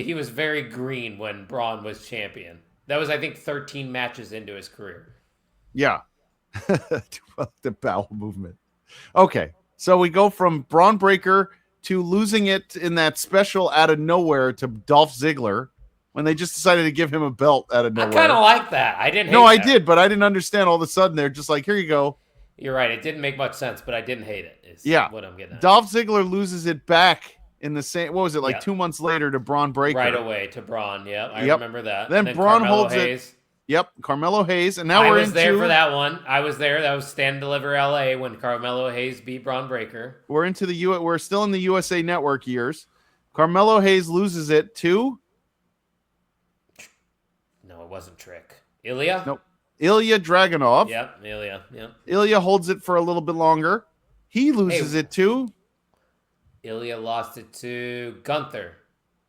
He was very green when Braun was champion. That was, I think, 13 matches into his career.
Yeah. The bowel movement. Okay. So we go from Braun Breaker to losing it in that special out of nowhere to Dolph Ziggler when they just decided to give him a belt out of nowhere.
I kind of like that. I didn't hate
No, I
that.
did, but I didn't understand all of a sudden. They're just like, here you go.
You're right. It didn't make much sense, but I didn't hate it. Is
Yeah.
what I'm getting at.
Dolph Ziggler loses it back in the same, what was it, like
Yeah.
2 months later to Braun Breaker.
Right away to Braun. Yeah, I
Yep.
remember that.
Then
And
Braun
Carmelo
holds
Hayes.
it. Yep, Carmelo Hayes. And now
I
we're
was there
into
for that one. I was there. That was Stand and Deliver LA when Carmelo Hayes beat Braun Breaker.
we're into we're still in the USA Network years. Carmelo Hayes loses it to
No, it wasn't Trick. Ilya?
Nope. Ilya Dragunov.
Yep, Ilya. Yep.
Ilya holds it for a little bit longer. He loses it to
Ilya lost it to Gunther.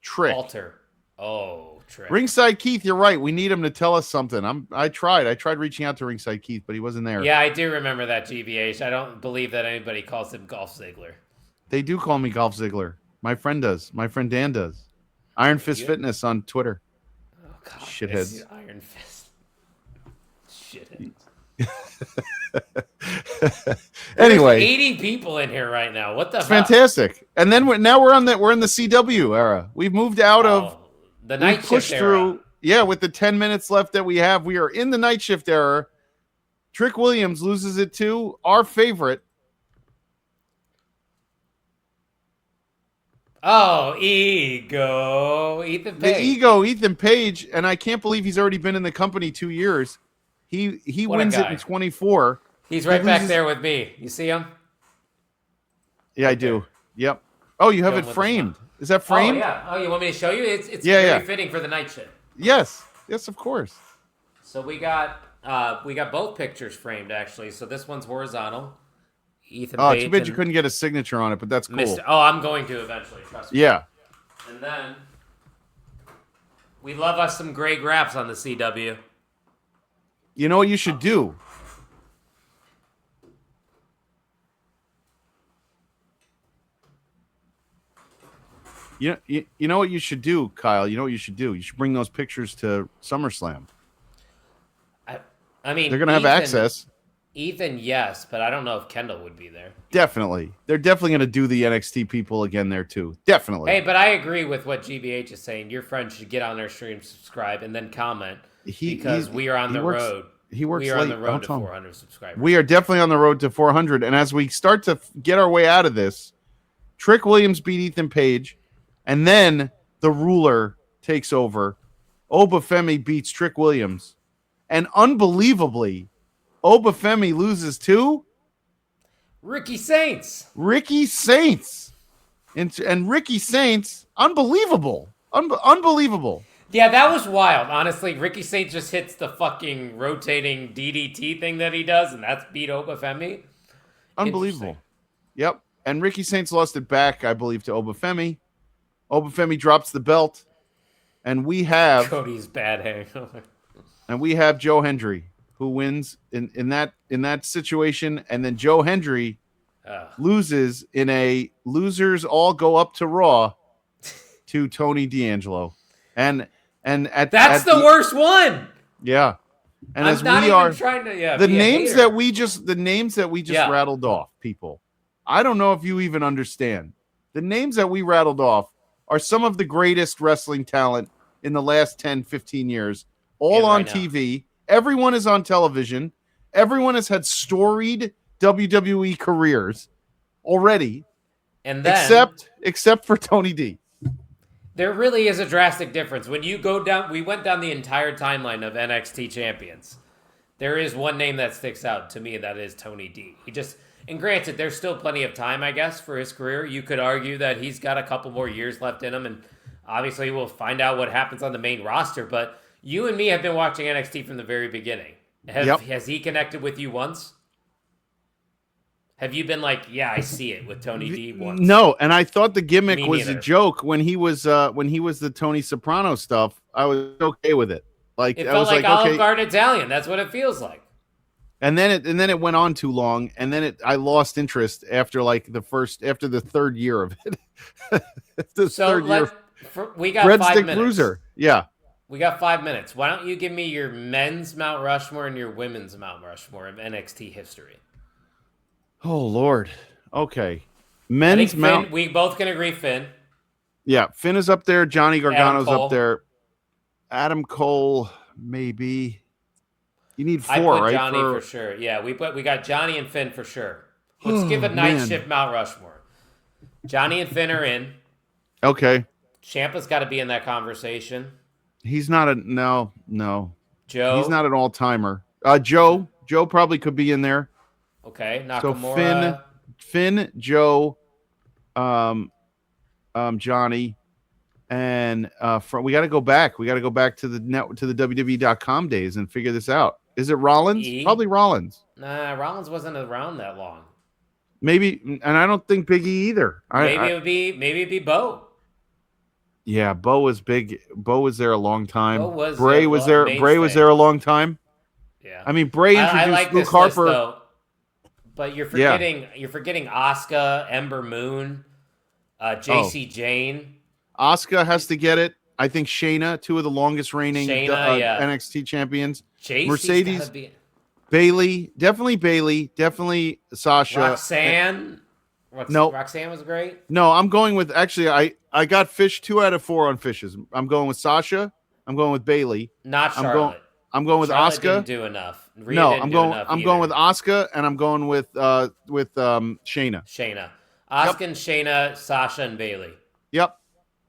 Trick.
Walter. Oh, Trick.
Ringside Keith, you're right. We need him to tell us something. I tried reaching out to Ringside Keith, but he wasn't there.
Yeah, I do remember that, GBH. I don't believe that anybody calls him Golf Ziggler.
They do call me Golf Ziggler. My friend does. My friend Dan does. Iron Fist Fitness on Twitter.
Oh, God.
Shitheads.
It's Iron Fist. Shitheads.
Anyway,
There's 80 people in here right now. What the
it's
fuck?
fantastic. And then we're in the CW era. We've moved out of
the
we
night
pushed
shift
through.
era.
Yeah, with the 10 minutes left that we have, we are in the night shift era. Trick Williams loses it to our favorite.
Oh, Ego. Ethan Page.
The ego, Ethan Page, and I can't believe he's already been in the company 2 years. He
What a
wins it
guy.
in 24.
He's right
He
back
loses-
there with me. You see him?
Yeah, I do. Yep. Oh, you have
Going
it
with
framed. Is that framed?
Oh, yeah. Oh, you want me to show you? It's
Yeah,
very
yeah.
fitting for the night shift.
Yes. Yes, of course.
So we got both pictures framed, actually. So this one's horizontal. Ethan
Oh,
Page
too bad you
and
couldn't get a signature on it, but that's cool.
Mr. Oh, I'm going to eventually. Trust me.
Yeah.
And then we love us some Greg Raps on the CW.
You know what you should do? You know what you should do, Kyle? You know what you should do? You should bring those pictures to SummerSlam.
I mean,
They're going to have access.
Ethan, yes, but I don't know if Kendall would be there.
Definitely. They're definitely going to do the NXT people again there, too. Definitely.
Hey, but I agree with what GBH is saying. Your friends should get on their stream, subscribe, and then comment because we are on the road.
He works
We are
late.
on the road
Don't
to
tell him.
400 subscribers.
We are definitely on the road to 400. And as we start to get our way out of this, Trick Williams beat Ethan Page, and then the ruler takes over. Obafemi beats Trick Williams. And unbelievably, Obafemi loses to
Ricky Saints.
Ricky Saints. And Ricky Saints, unbelievable. Unbelievable.
Yeah, that was wild. Honestly, Ricky Saints just hits the fucking rotating DDT thing that he does, and that's beat Obafemi.
Unbelievable. Yep. And Ricky Saints lost it back, I believe, to Obafemi. Obafemi drops the belt. And we have
Cody's bad hangover.
And we have Joe Hendry, who wins in that situation, and then Joe Hendry loses in a losers all go up to Raw to Tony D'Angelo, and
that's the worst one.
Yeah, and
I'm
as
not
we
even
are
trying to
the
be a
names
hater.
that we just rattled off, people. I don't know if you even understand the names that we rattled off are some of the greatest wrestling talent in the last 10, 15 years, all
And
on
right now.
TV. Everyone is on television. Everyone has had storied WWE careers already,
And then
except for Tony D.
there really is a drastic difference. When you go down, we went down the entire timeline of NXT Champions. There is one name that sticks out to me, that is Tony D. And granted, there's still plenty of time, I guess, for his career. You could argue that he's got a couple more years left in him, and obviously we'll find out what happens on the main roster. But you and me have been watching NXT from the very beginning. Has he connected with you once? Have you been like, yeah, I see it with Tony D once?
No, and I thought the gimmick
Me
was
neither.
a joke when he was the Tony Soprano stuff. I was okay with it. Like
It
I
felt
was
like
like
Olive
okay.
Garden Italian. That's what it feels like.
And then it went on too long, and then I lost interest after the third year of it.
We got 5
Breadstick
minutes.
Bruiser. Yeah.
We got 5 minutes. Why don't you give me your men's Mount Rushmore and your women's Mount Rushmore of NXT history?
Oh Lord. Okay.
I think
Men's Mount.
Finn, we both can agree Finn.
Yeah, Finn is up there. Johnny Gargano's
Cole.
up there. Adam Cole, maybe. You need
I
four,
put
right?
Johnny for sure. Yeah, we got Johnny and Finn for sure. Let's give a night
man.
shift Mount Rushmore. Johnny and Finn are in.
Okay.
Ciampa's got to be in that conversation.
He's not no.
Joe.
He's not an all-timer. Joe probably could be in there.
Okay,
So
Nakamura.
Finn, Joe, Johnny, and we got to go back. We got to go back to the WWE.com days and figure this out. Is it Rollins? Probably Rollins.
Nah, Rollins wasn't around that long.
Maybe, and I don't think Big E either.
Maybe it'd be Bo.
Yeah, Bo was big. Bo was there a long time.
Bo was
Bray
a
was there.
mainstay.
Bray was there a long time.
Yeah.
I mean, Bray introduced
I like
Luke
this
Harper.
list, though, but you're forgetting Asuka, Ember Moon, JC Jane.
Asuka has to get it. I think Shayna, two of the longest reigning NXT champions.
JC's
Mercedes,
gotta be...
Bailey, definitely Sasha.
Roxanne.
No,
Roxanne was great.
No, I'm going with I got Fish 2 out of 4 on Fishes. I'm going with Sasha. I'm going with Bailey.
Not Charlotte.
I'm going with
Charlotte
Asuka.
Didn't do enough. Rhea
No,
didn't do enough
I'm going with Asuka, and I'm going with Shayna.
Shayna, Asuka, and Shayna, Sasha, and Bailey.
Yep.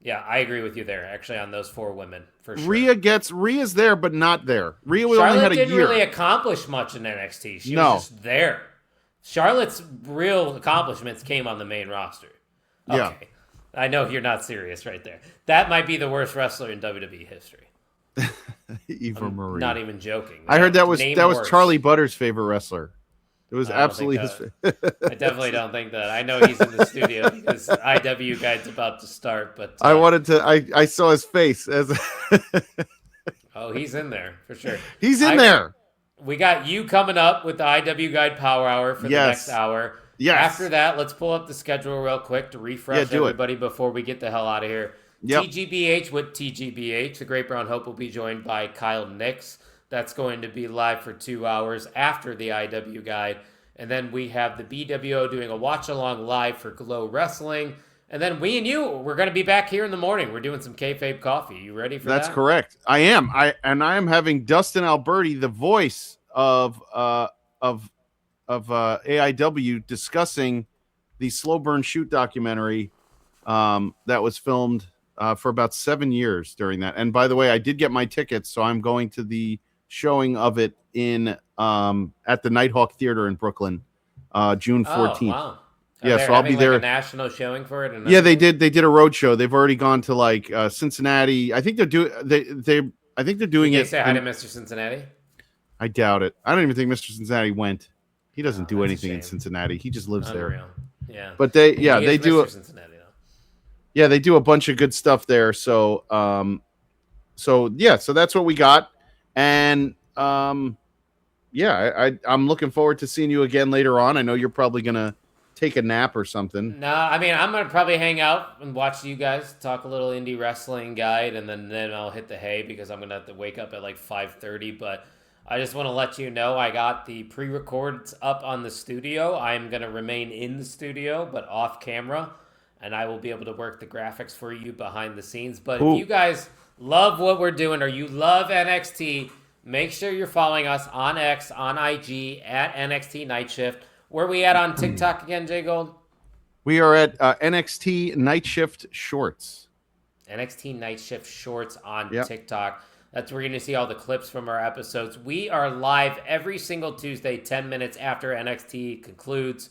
Yeah, I agree with you there. Actually, on those 4 women for sure.
Rhea's there, but not there. Rhea only had a year.
Didn't really accomplish much in NXT. She was just there. Charlotte's real accomplishments came on the main roster. Okay.
Yeah.
I know you're not serious right there. That might be the worst wrestler in WWE history.
Eva Marie.
Not even joking.
I heard that was
worse.
Charlie Butter's favorite wrestler. It was absolutely his
I definitely don't think that. I know he's in the studio because IWGuide's about to start, but
I saw his face as
oh, he's in there for sure.
He's in there.
We got you coming up with the IWGuide Power Hour for the next hour.
Yes.
After that, let's pull up the schedule real quick to refresh everybody before we get the hell out of here. Yep. TGBH with TGBH. The Great Brown Hope will be joined by Kyle Knyx. That's going to be live for 2 hours after the IWGuide. And then we have the BWO doing a watch-along live for Glow Wrestling. And then we and you, we're going to be back here in the morning. We're doing some kayfabe coffee. You ready for that?
That's correct. I am. I am having Dustin Alberti, the voice of AIW, discussing the Slow Burn Shoot documentary that was filmed for about 7 years during that. And by the way, I did get my tickets, so I'm going to the showing of it in at the Nighthawk Theater in Brooklyn, June 14th.
Oh, wow.
Yeah, so I'll be there.
A national showing for it.
Yeah, they did. They did a road show. They've already gone to like Cincinnati. I think they're doing. I think they're doing it.
Say hi to Mr. Cincinnati.
I doubt it. I don't even think Mr. Cincinnati went. He doesn't do anything in Cincinnati. He just lives there.
Yeah.
But they do.
Cincinnati, though.
Yeah, they do a bunch of good stuff there. So, so that's what we got, and I'm looking forward to seeing you again later on. I know you're probably gonna take a nap or something.
No, I mean I'm gonna probably hang out and watch you guys talk a little indie wrestling guide, and then I'll hit the hay because I'm gonna have to wake up at like 5:30. But I just want to let you know I got the pre-records up on the studio. I'm gonna remain in the studio but off camera, and I will be able to work the graphics for you behind the scenes. But if you guys love what we're doing or you love NXT, make sure you're following us on X, on IG, at NXT Night Shift. Where we at on TikTok again, Jay Gold?
We are at NXT Night Shift Shorts.
NXT Night Shift Shorts on TikTok. That's where you're going to see all the clips from our episodes. We are live every single Tuesday, 10 minutes after NXT concludes.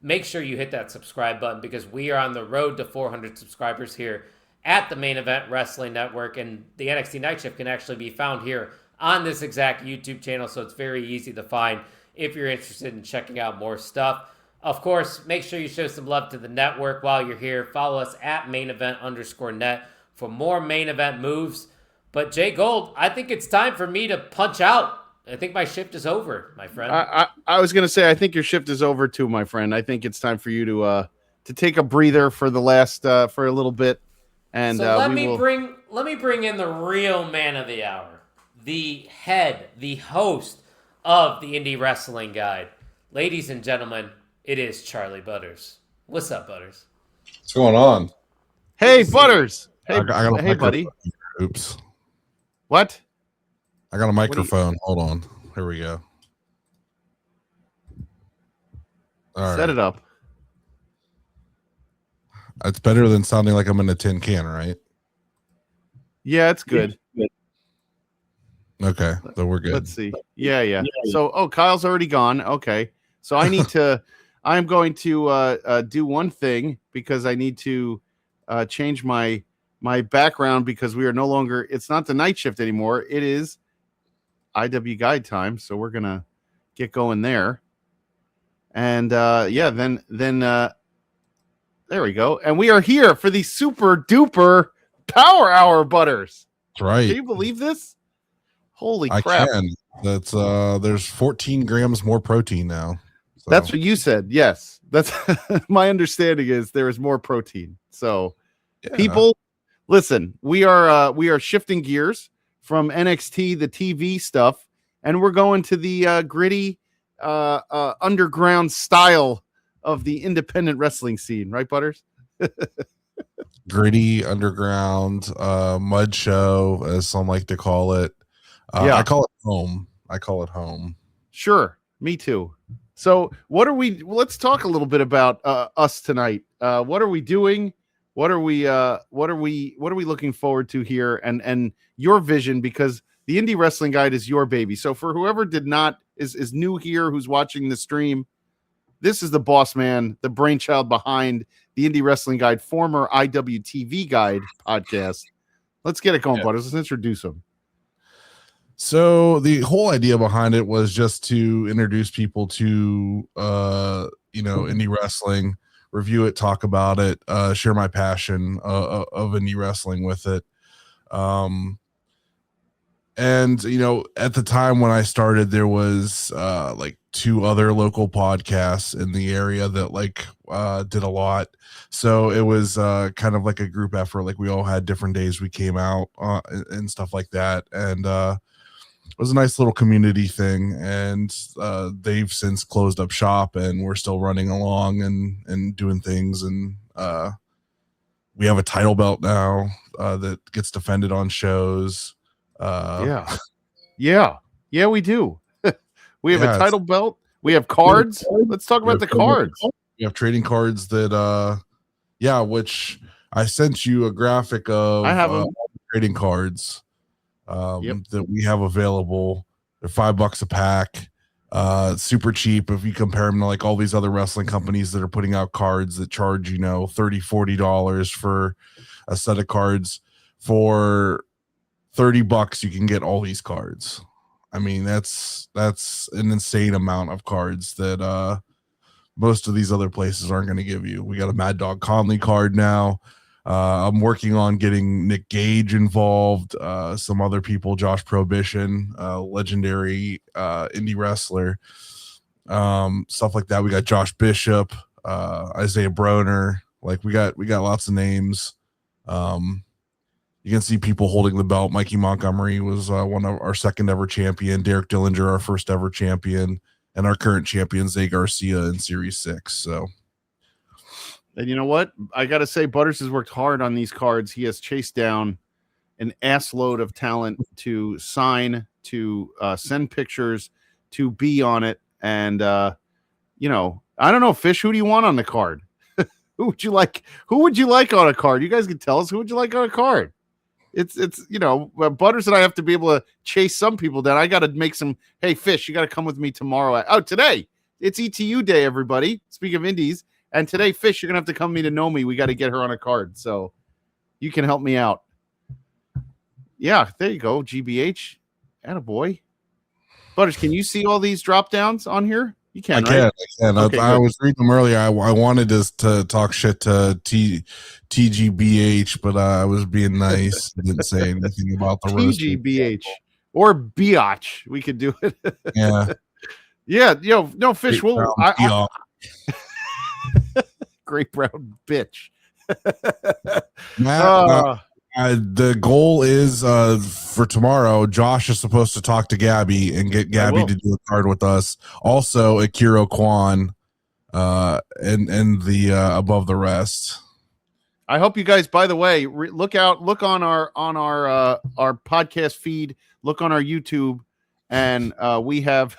Make sure you hit that subscribe button because we are on the road to 400 subscribers here at the Main Event Wrestling Network. And the NXT Night Shift can actually be found here on this exact YouTube channel. So it's very easy to find if you're interested in checking out more stuff. Of course, make sure you show some love to the network while you're here. Follow us at mainevent_net for more main event moves. But Jay Gold, I think it's time for me to punch out. I think my shift is over, my friend.
I was going to say, I think your shift is over too, my friend. I think it's time for you to take a breather for the last for a little bit. And
so let me bring in the real man of the hour, the head, the host of the Indie Wrestling Guide. Ladies and gentlemen, it is Charlie Butters. What's up, Butters?
What's going on?
Hey, Butters. Hey,
I got
hey buddy.
Oops.
What?
I got a microphone. Hold on. Here we go. All
Set it up.
It's better than sounding like I'm in a tin can, right?
Yeah, it's good.
Okay, so we're good.
Let's see. Yeah. So, Kyle's already gone. Okay. So I need to, I'm going to do one thing because I need to change my background because we are no longer, it's not the night shift anymore. It is IWGuide time. So we're going to get going there. And then there we go. And we are here for the super duper power hour, Butters.
That's right.
Can you believe this? Holy crap.
I can. That's there's 14 grams more protein now. So.
That's what you said. Yes. That's my understanding is there is more protein. So people listen, we are shifting gears from NXT, the TV stuff, and we're going to the gritty underground style of the independent wrestling scene, right, Butters?
Gritty underground mud show, as some like to call it. I call it home. Sure, me too. So let's talk a little bit about us tonight. What are we doing? What are we looking forward to here, and your vision, because the Indie Wrestling Guide is your baby. So for whoever is new here, who's watching the stream, this is the boss man, the brainchild behind the Indie Wrestling Guide, former IWGuide podcast. Let's get it going, Butters. Let's introduce him. So the whole idea behind it was just to introduce people to indie wrestling, review it, talk about it, share my passion of indie wrestling with it. And at the time when I started, there was like 2 other local podcasts in the area that did a lot. So it was kind of like a group effort. Like we all had different days we came out and stuff like that. And it was a nice little community thing. And they've since closed up shop, and we're still running along and doing things. And we have a title belt now that gets defended on shows. Yeah, we do. We have a title belt. We have cards. Let's talk about the cards. We have trading cards that which I sent you a graphic of.
I have
trading cards that we have available. They're $5 a pack. Super cheap if you compare them to like all these other wrestling companies that are putting out cards that charge $30-$40 for a set of cards. For $30 you can get all these cards. I mean, that's an insane amount of cards that most of these other places aren't going to give you. We got a Mad Dog Conley card now. I'm working on getting Nick Gage involved, some other people, Josh Prohibition, legendary indie wrestler, stuff like that. We got Josh Bishop, Isaiah Broner. Like we got lots of names. You can see people holding the belt. Mikey Montgomery was one of our second ever champion. Derek Dillinger, our first ever champion, and our current champion, Zay Garcia, in Series 6. So, and
you know what? I got to say, Butters has worked hard on these cards. He has chased down an ass load of talent to sign, to send pictures, to be on it. And, you know, I don't know, Fish, who do you want on the card? Who would you like? Who would you like on a card? You guys can tell us who would you like on a card. It's you know, Butters and I have to be able to chase some people down. I got to make some. Hey, Fish, you got to come with me tomorrow. Today it's ETU day, everybody. Speaking of indies, and today, Fish, you're gonna have to come with me to know me. We got to get her on a card, so you can help me out. Yeah, there you go, GBH, attaboy. Butters, can you see all these drop downs on here? You can, right?
I can.
Okay,
I was reading them earlier. I wanted to talk shit to TGBH, but I was being nice. Didn't say anything about the
TGBH or Biatch. We could do it.
Yeah.
Yeah. Yo, no, Fish. Great brown bitch.
Matt, the goal is for tomorrow. Josh is supposed to talk to Gabby and get Gabby to do a card with us. Also, Akira Kwan, and the above the rest.
I hope you guys. By the way, look on our podcast feed. Look on our YouTube, and we have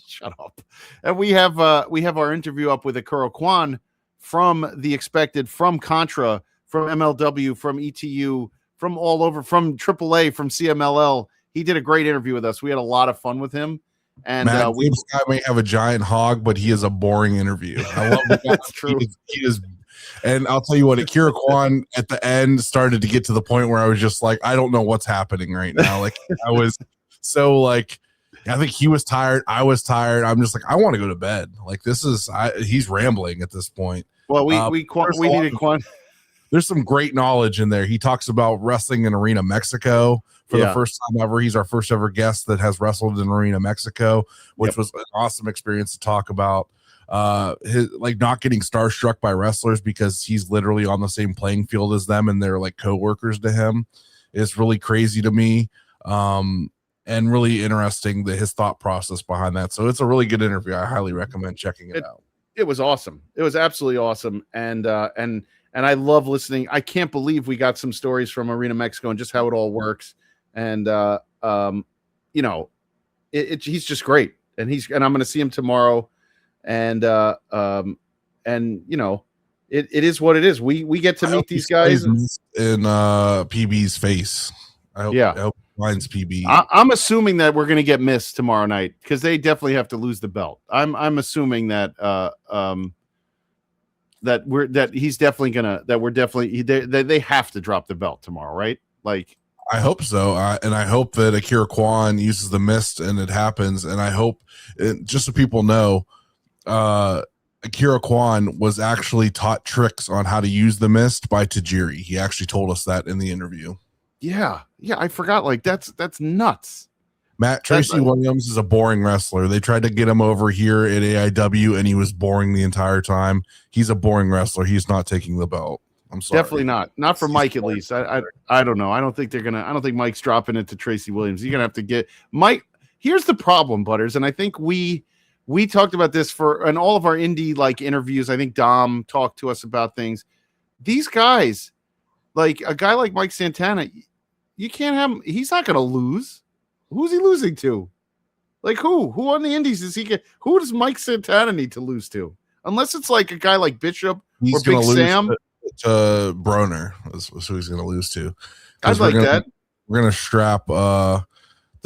shut up. And we have our interview up with Akira Kwan from The Expected, from Contra, from MLW, from ETU, from all over, from AAA, from CMLL. He did a great interview with us. We had a lot of fun with him. And
Matt, this guy may have a giant hog, but he is a boring interview. I love the guy.
That's true.
He is, and I'll tell you what, Akira Kwan at the end started to get to the point where I was just like, I don't know what's happening right now. Like I was so like, I think he was tired. I was tired. I'm just like, I want to go to bed. Like this is, he's rambling at this point.
Well, we needed Kwan.
There's some great knowledge in there. He talks about wrestling in Arena Mexico for the first time ever. He's our first ever guest that has wrestled in Arena Mexico, which was an awesome experience to talk about. His like not getting starstruck by wrestlers because he's literally on the same playing field as them and they're like coworkers to him is really crazy to me. And really interesting his thought process behind that. So it's a really good interview. I highly recommend checking it out.
It was awesome. It was absolutely awesome. And I love listening. I can't believe we got some stories from Arena Mexico and just how it all works. And you know, he's just great. And I'm going to see him tomorrow. And you know, it is what it is. We get to meet these guys
in PB's face. I hope he finds PB.
I'm assuming that we're going to get missed tomorrow night because they definitely have to lose the belt. I'm assuming that they have to drop the belt tomorrow, right? Like
I hope so, and I hope that Akira Kwan uses the mist and it happens. And I hope, just so people know, Akira Kwan was actually taught tricks on how to use the mist by Tajiri. He actually told us that in the interview.
Yeah, I forgot. Like that's nuts.
Matt Tracy Williams is a boring wrestler. They tried to get him over here at AIW, and he was boring the entire time. He's a boring wrestler. He's not taking the belt. I'm sorry.
Definitely not for Mike, at least. I don't know. I don't think Mike's dropping it to Tracy Williams. You're gonna have to get Mike. Here's the problem, Butters, and I think we talked about this in all of our indie like interviews. I think Dom talked to us about things. These guys, like a guy like Mike Santana, you can't have him. He's not gonna lose. Who's he losing to? Like who? Who on the indies does he get? Who does Mike Santana need to lose to? Unless it's like a guy like Bishop or Big Sam.
To Broner is who he's going to lose to.
I'd like that.
We're going to strap the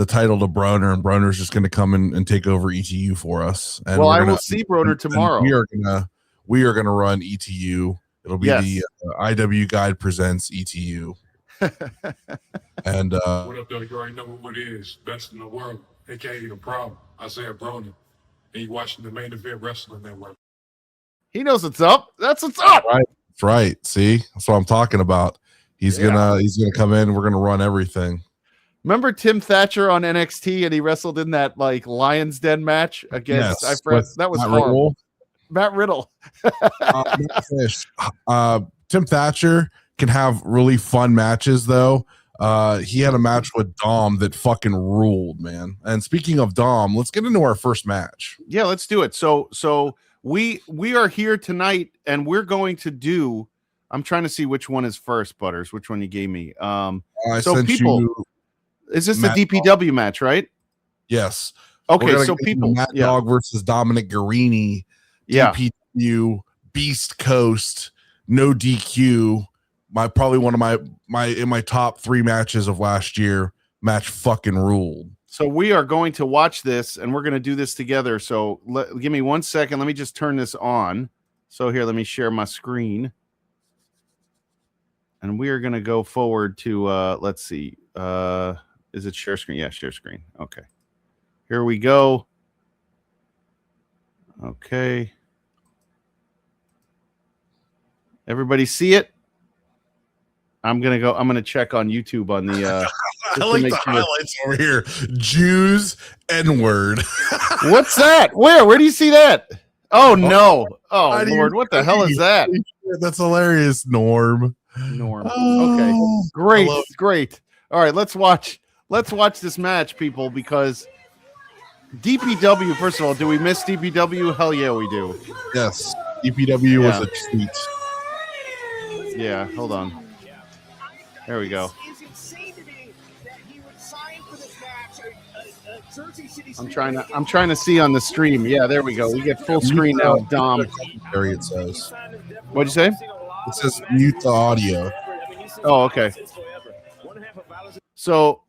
title to Broner, and Broner's just going to come in and take over ETU for us. And
I will see Broner tomorrow.
We are gonna run ETU. It'll be the IWGuide presents ETU. And
what up, though? You already know what it is. Best in the world. AKA the problem. Isaiah Broner. And you watching the Main Event Wrestling Network.
He knows what's up. That's what's up.
Right. That's right. See, that's what I'm talking about. He's gonna come in. We're gonna run everything.
Remember Tim Thatcher on NXT, and he wrestled in that like Lions Den match against that was horrible. Matt Riddle.
Tim Thatcher can have really fun matches though. He had a match with Dom that fucking ruled, man. And speaking of Dom, let's get into our first match.
Yeah, let's do it. So we are here tonight, and we're going to do I'm trying to see which one is first, Butters. Which one you gave me?
I
So
sent
people,
you
is this
Matt
the DPW match, right?
Yes.
Okay,
We're
so
gonna get
people,
Matt Dog versus Dominic Garini,
Yeah.
DPW, Beast Coast, no DQ. Probably one of my top 3 matches of last year. Match fucking ruled.
So we are going to watch this, and we're going to do this together. So give me 1 second. Let me just turn this on. So here, let me share my screen. And we are going to go forward to, let's see. Is it share screen? Yeah, share screen. Okay. Here we go. Okay. Everybody see it? I'm going to check on YouTube on the,
I like the highlights over here. Jews N-word.
What's that? Where do you see that? Oh no. Oh Lord, what the hell is that?
That's hilarious, Norm.
Okay. Great. All right, let's watch this match, people, because DPW, first of all, do we miss DPW? Hell yeah, we do.
Yes. DPW was a treat.
Yeah, hold on. There we go. I'm trying to see on the stream. Yeah, there we go. We get full screen now, Dom.
It says.
What'd you say?
It says mute the audio.
Oh, okay. So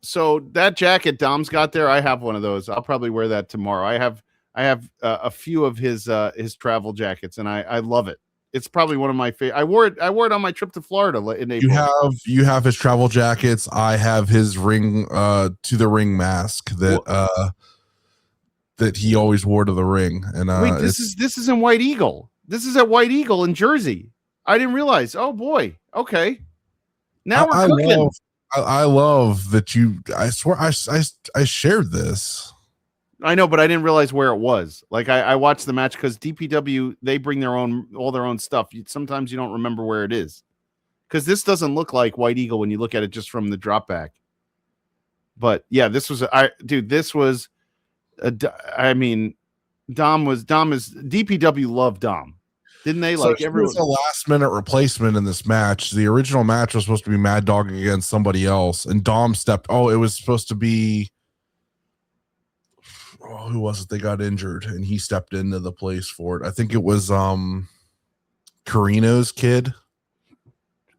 that jacket Dom's got there, I have one of those. I'll probably wear that tomorrow. I have a few of his travel jackets, and I love it. It's probably one of my favorite. I wore it on my trip to Florida in April.
You have his travel jackets. I have his ring to the ring mask that he always wore to the ring. And
wait, this is in White Eagle. This is at White Eagle in Jersey. I didn't realize. Oh boy. Okay. Now we're cooking.
I love that you. I swear I shared this.
I know, but I didn't realize where it was. Like I watched the match because DPW, they bring all their own stuff. Sometimes you don't remember where it is because this doesn't look like White Eagle when you look at it just from the drop back. But yeah, this was Dom is DPW loved Dom, didn't they? Like everyone
was a last minute replacement in this match. The original match was supposed to be Mad Dog against somebody else, and Dom stepped. Oh, it was supposed to be. Oh, who was it? They got injured, and he stepped into the place for it. I think it was Carino's kid.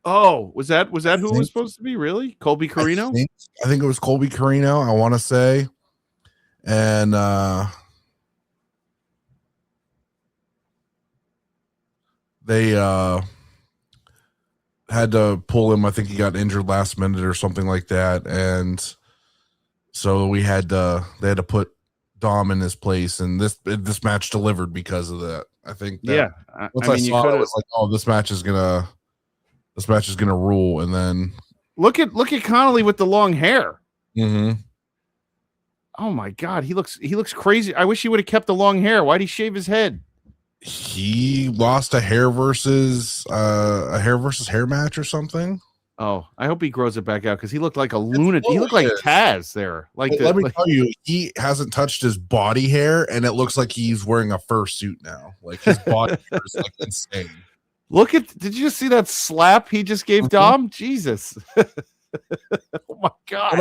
Oh, was that who it was supposed to be? Really, Colby Carino?
I think it was Colby Carino. I want to say, and they had to pull him. I think he got injured last minute or something like that, and so they had to put Dom in his place, and this match delivered because of that. I think that once I saw it, I was like, oh, this match is gonna rule. And then
look at Connolly with the long hair.
Mm-hmm.
Oh my god, he looks crazy. I wish he would have kept the long hair. Why'd he shave his head?
He lost a hair versus hair match or something.
Oh, I hope he grows it back out because he looked like a lunatic. He looked like Taz there.
Let me tell you, he hasn't touched his body hair, and it looks like he's wearing a fursuit now. Like his body hair is like insane.
Did you just see that slap he just gave Dom? Jesus. Oh my god.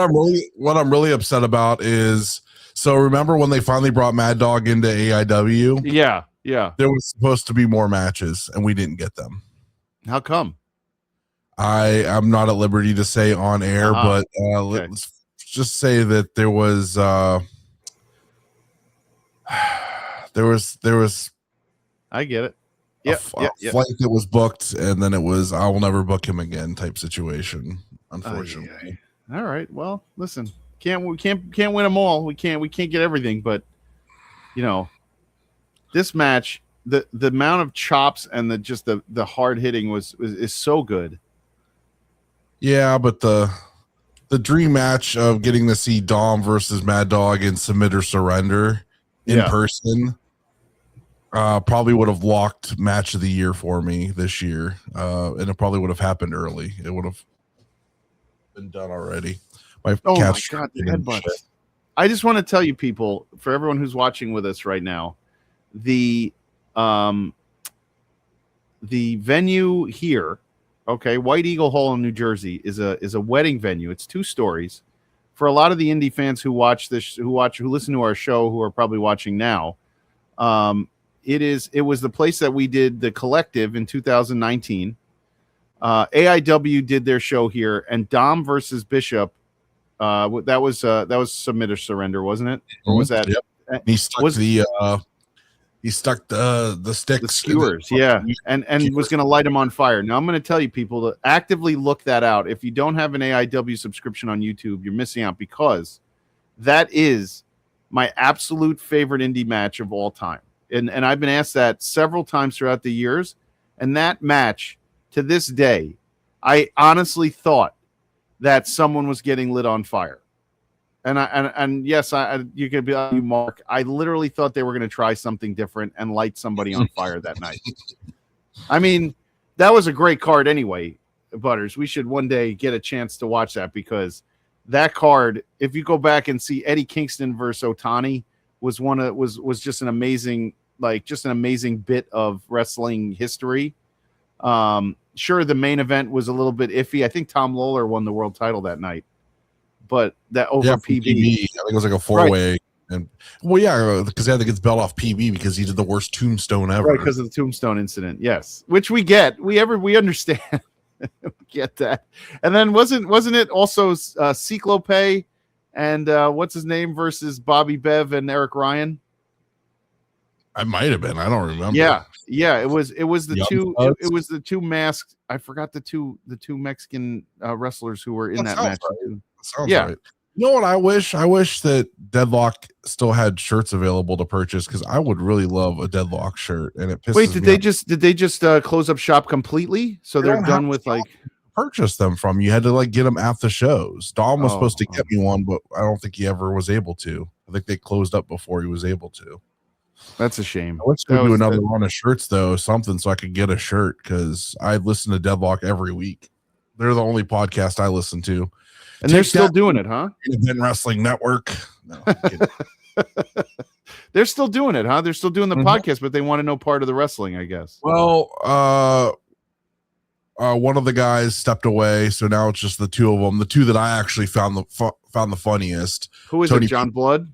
What I'm really upset about is, so remember when they finally brought Mad Dog into AIW?
Yeah.
There was supposed to be more matches, and we didn't get them.
How come?
I'm not at liberty to say on air, but let's just say that there was
I get it.
A flight that was booked, and then it was I will never book him again type situation. Unfortunately.
All right. Well, listen, we can't win them all. We can't get everything, but this match, the amount of chops and the hard hitting is so good.
Yeah, but the dream match of getting to see Dom versus Mad Dog in Submit or Surrender in person probably would have locked match of the year for me this year. And it probably would have happened early. It would have been done already. My God,
the headbutts. I just want to tell you people, for everyone who's watching with us right now, the venue here Okay, White Eagle Hall in New Jersey is a wedding venue. It's 2 stories. For a lot of the indie fans who watch this, who listen to our show, who are probably watching now, it was the place that we did the Collective in 2019. AIW did their show here, and Dom versus Bishop. That was Submit or Surrender, wasn't it? Or was that?
Yep. He stuck the sticks,
the skewers, and was going to light them on fire. Now I'm going to tell you, people, to actively look that out. If you don't have an AIW subscription on YouTube, you're missing out, because that is my absolute favorite indie match of all time. And I've been asked that several times throughout the years. And that match, to this day, I honestly thought that someone was getting lit on fire. And yes, you could be like, Mark. I literally thought they were going to try something different and light somebody on fire that night. I mean, that was a great card anyway, Butters. We should one day get a chance to watch that, because that card, if you go back and see Eddie Kingston versus Otani, was just an amazing bit of wrestling history. Sure, the main event was a little bit iffy. I think Tom Lawler won the world title that night. But that over PB,
I think it was like a 4-way, right. And because he had to get his belt off PB because he did the worst tombstone ever,
right? Because of the tombstone incident, yes, which we get, we understand, we get that. And then wasn't it also Cyclope and what's his name versus Bobby Bev and Eric Ryan?
I might have been. I don't remember.
Yeah. It was the two. It was the 2 masked. I forgot the two Mexican wrestlers who were in that match.
Right. Sounds right. You know what I wish? I wish that Deadlock still had shirts available to purchase, because I would really love a Deadlock shirt. And it pisses
Wait,
me
did they just close up shop completely? So they're done with
purchase them from you. Had to get them at the shows. Dom was supposed to get me one, but I don't think he ever was able to. I think they closed up before he was able to.
That's a shame.
Let's do another run of shirts though, something, so I could get a shirt, because I listen to Deadlock every week. They're the only podcast I listen to.
And they're still doing it, huh?
Independent Wrestling Network. No,
they're still doing it, huh? They're still doing the podcast, but they want to know part of the wrestling, I guess.
Well, one of the guys stepped away, so now it's just the 2 of them. The 2 that I actually found the funniest.
Who is it? John Blood?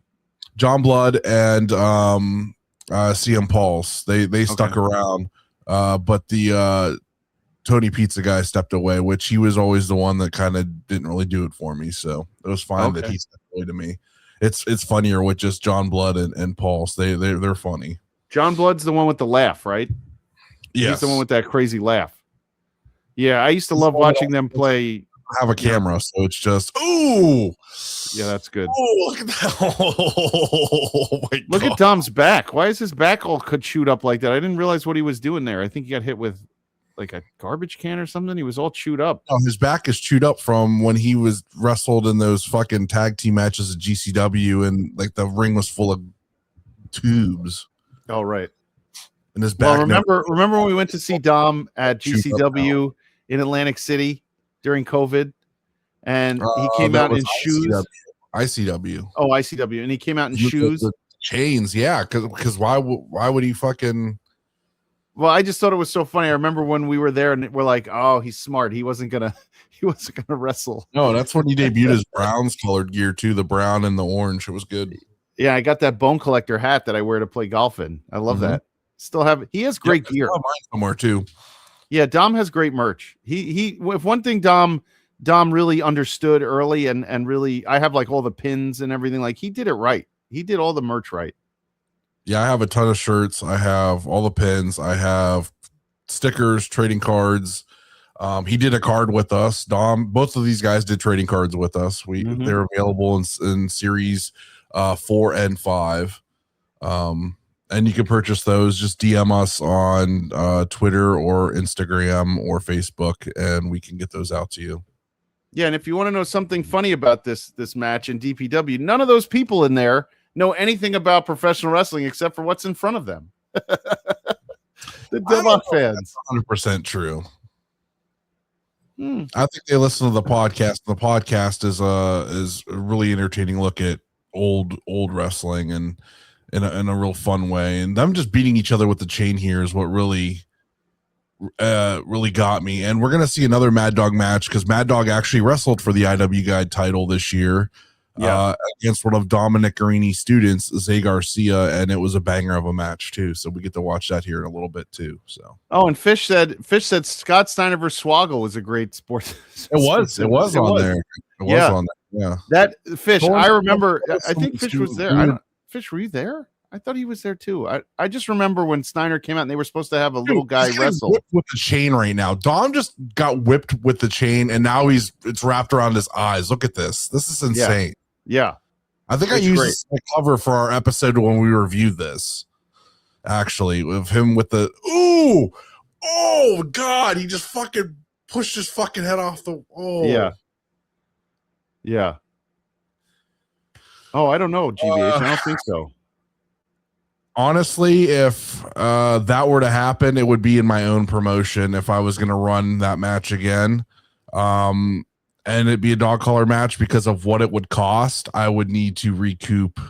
John Blood and CM Pulse. They stuck around, but the Tony Pizza guy stepped away, which he was always the one that kind of didn't really do it for me. So it was fine that he stepped away to me. It's funnier with just John Blood and Pulse. They're funny.
John Blood's the one with the laugh, right?
Yes.
He's the one with that crazy laugh. Yeah, I used to love watching them play.
Have a camera, so it's just ooh.
Yeah, that's good.
Oh, look at that. Oh my God.
Look at Dom's back. Why is his back all could shoot up like that? I didn't realize what he was doing there. I think he got hit with like a garbage can or something. He was all chewed up.
No, his back is chewed up from when he was wrestled in those fucking tag team matches at GCW, and like the ring was full of tubes.
Oh, right.
And his back.
Well, remember when we went to see Dom at GCW in Atlantic City during COVID, and he came out in shoes.
ICW.
Oh, ICW, and he came out in shoes,
chains. Yeah, because why would he fucking?
Well, I just thought it was so funny. I remember when we were there, and we're like, "Oh, he's smart. He wasn't gonna wrestle."
No, that's when he debuted his Browns colored gear too, the brown and the orange. It was good.
Yeah, I got that Bone Collector hat that I wear to play golf in. I love that. Still have it. He has great gear.
I have mine somewhere too.
Yeah, Dom has great merch. If one thing Dom really understood early, and really, I have like all the pins and everything. Like, he did it right. He did all the merch right.
Yeah, I have a ton of shirts. I have all the pins. I have stickers, trading cards. He did a card with us. Dom, both of these guys did trading cards with us. They're available in series 4 and 5. And you can purchase those. Just DM us on Twitter or Instagram or Facebook, and we can get those out to you.
Yeah, and if you want to know something funny about this match in DPW, none of those people in there know anything about professional wrestling except for what's in front of them. The Deadlock fans.
100% true. I think they listen to the podcast. The podcast is a really entertaining look at old wrestling, and in a real fun way. And them just beating each other with the chain here is what really really got me. And we're gonna see another Mad Dog match because Mad Dog actually wrestled for the IWGuide title this year. Against one of Dominic Garini's students, Zay Garcia, and it was a banger of a match too. So we get to watch that here in a little bit too. So
and Fish said Scott Steiner versus Swoggle was a great sport.
It was on there. It was on there. Yeah.
That Fish, I remember. I think Fish was there. Fish, were you there? I thought he was there too. I just remember when Steiner came out and they were supposed to have a little guy wrestle
with the chain right now. Dom just got whipped with the chain and now it's wrapped around his eyes. Look at this. This is insane.
Yeah.
I think I used this as a cover for our episode when we reviewed this. Actually, with him with the oh god, he just fucking pushed his fucking head off the
Yeah. Oh, I don't know, GBH. I don't think so.
Honestly, if that were to happen, it would be in my own promotion if I was going to run that match again. And it'd be a dog collar match because of what it would cost. I would need to recoup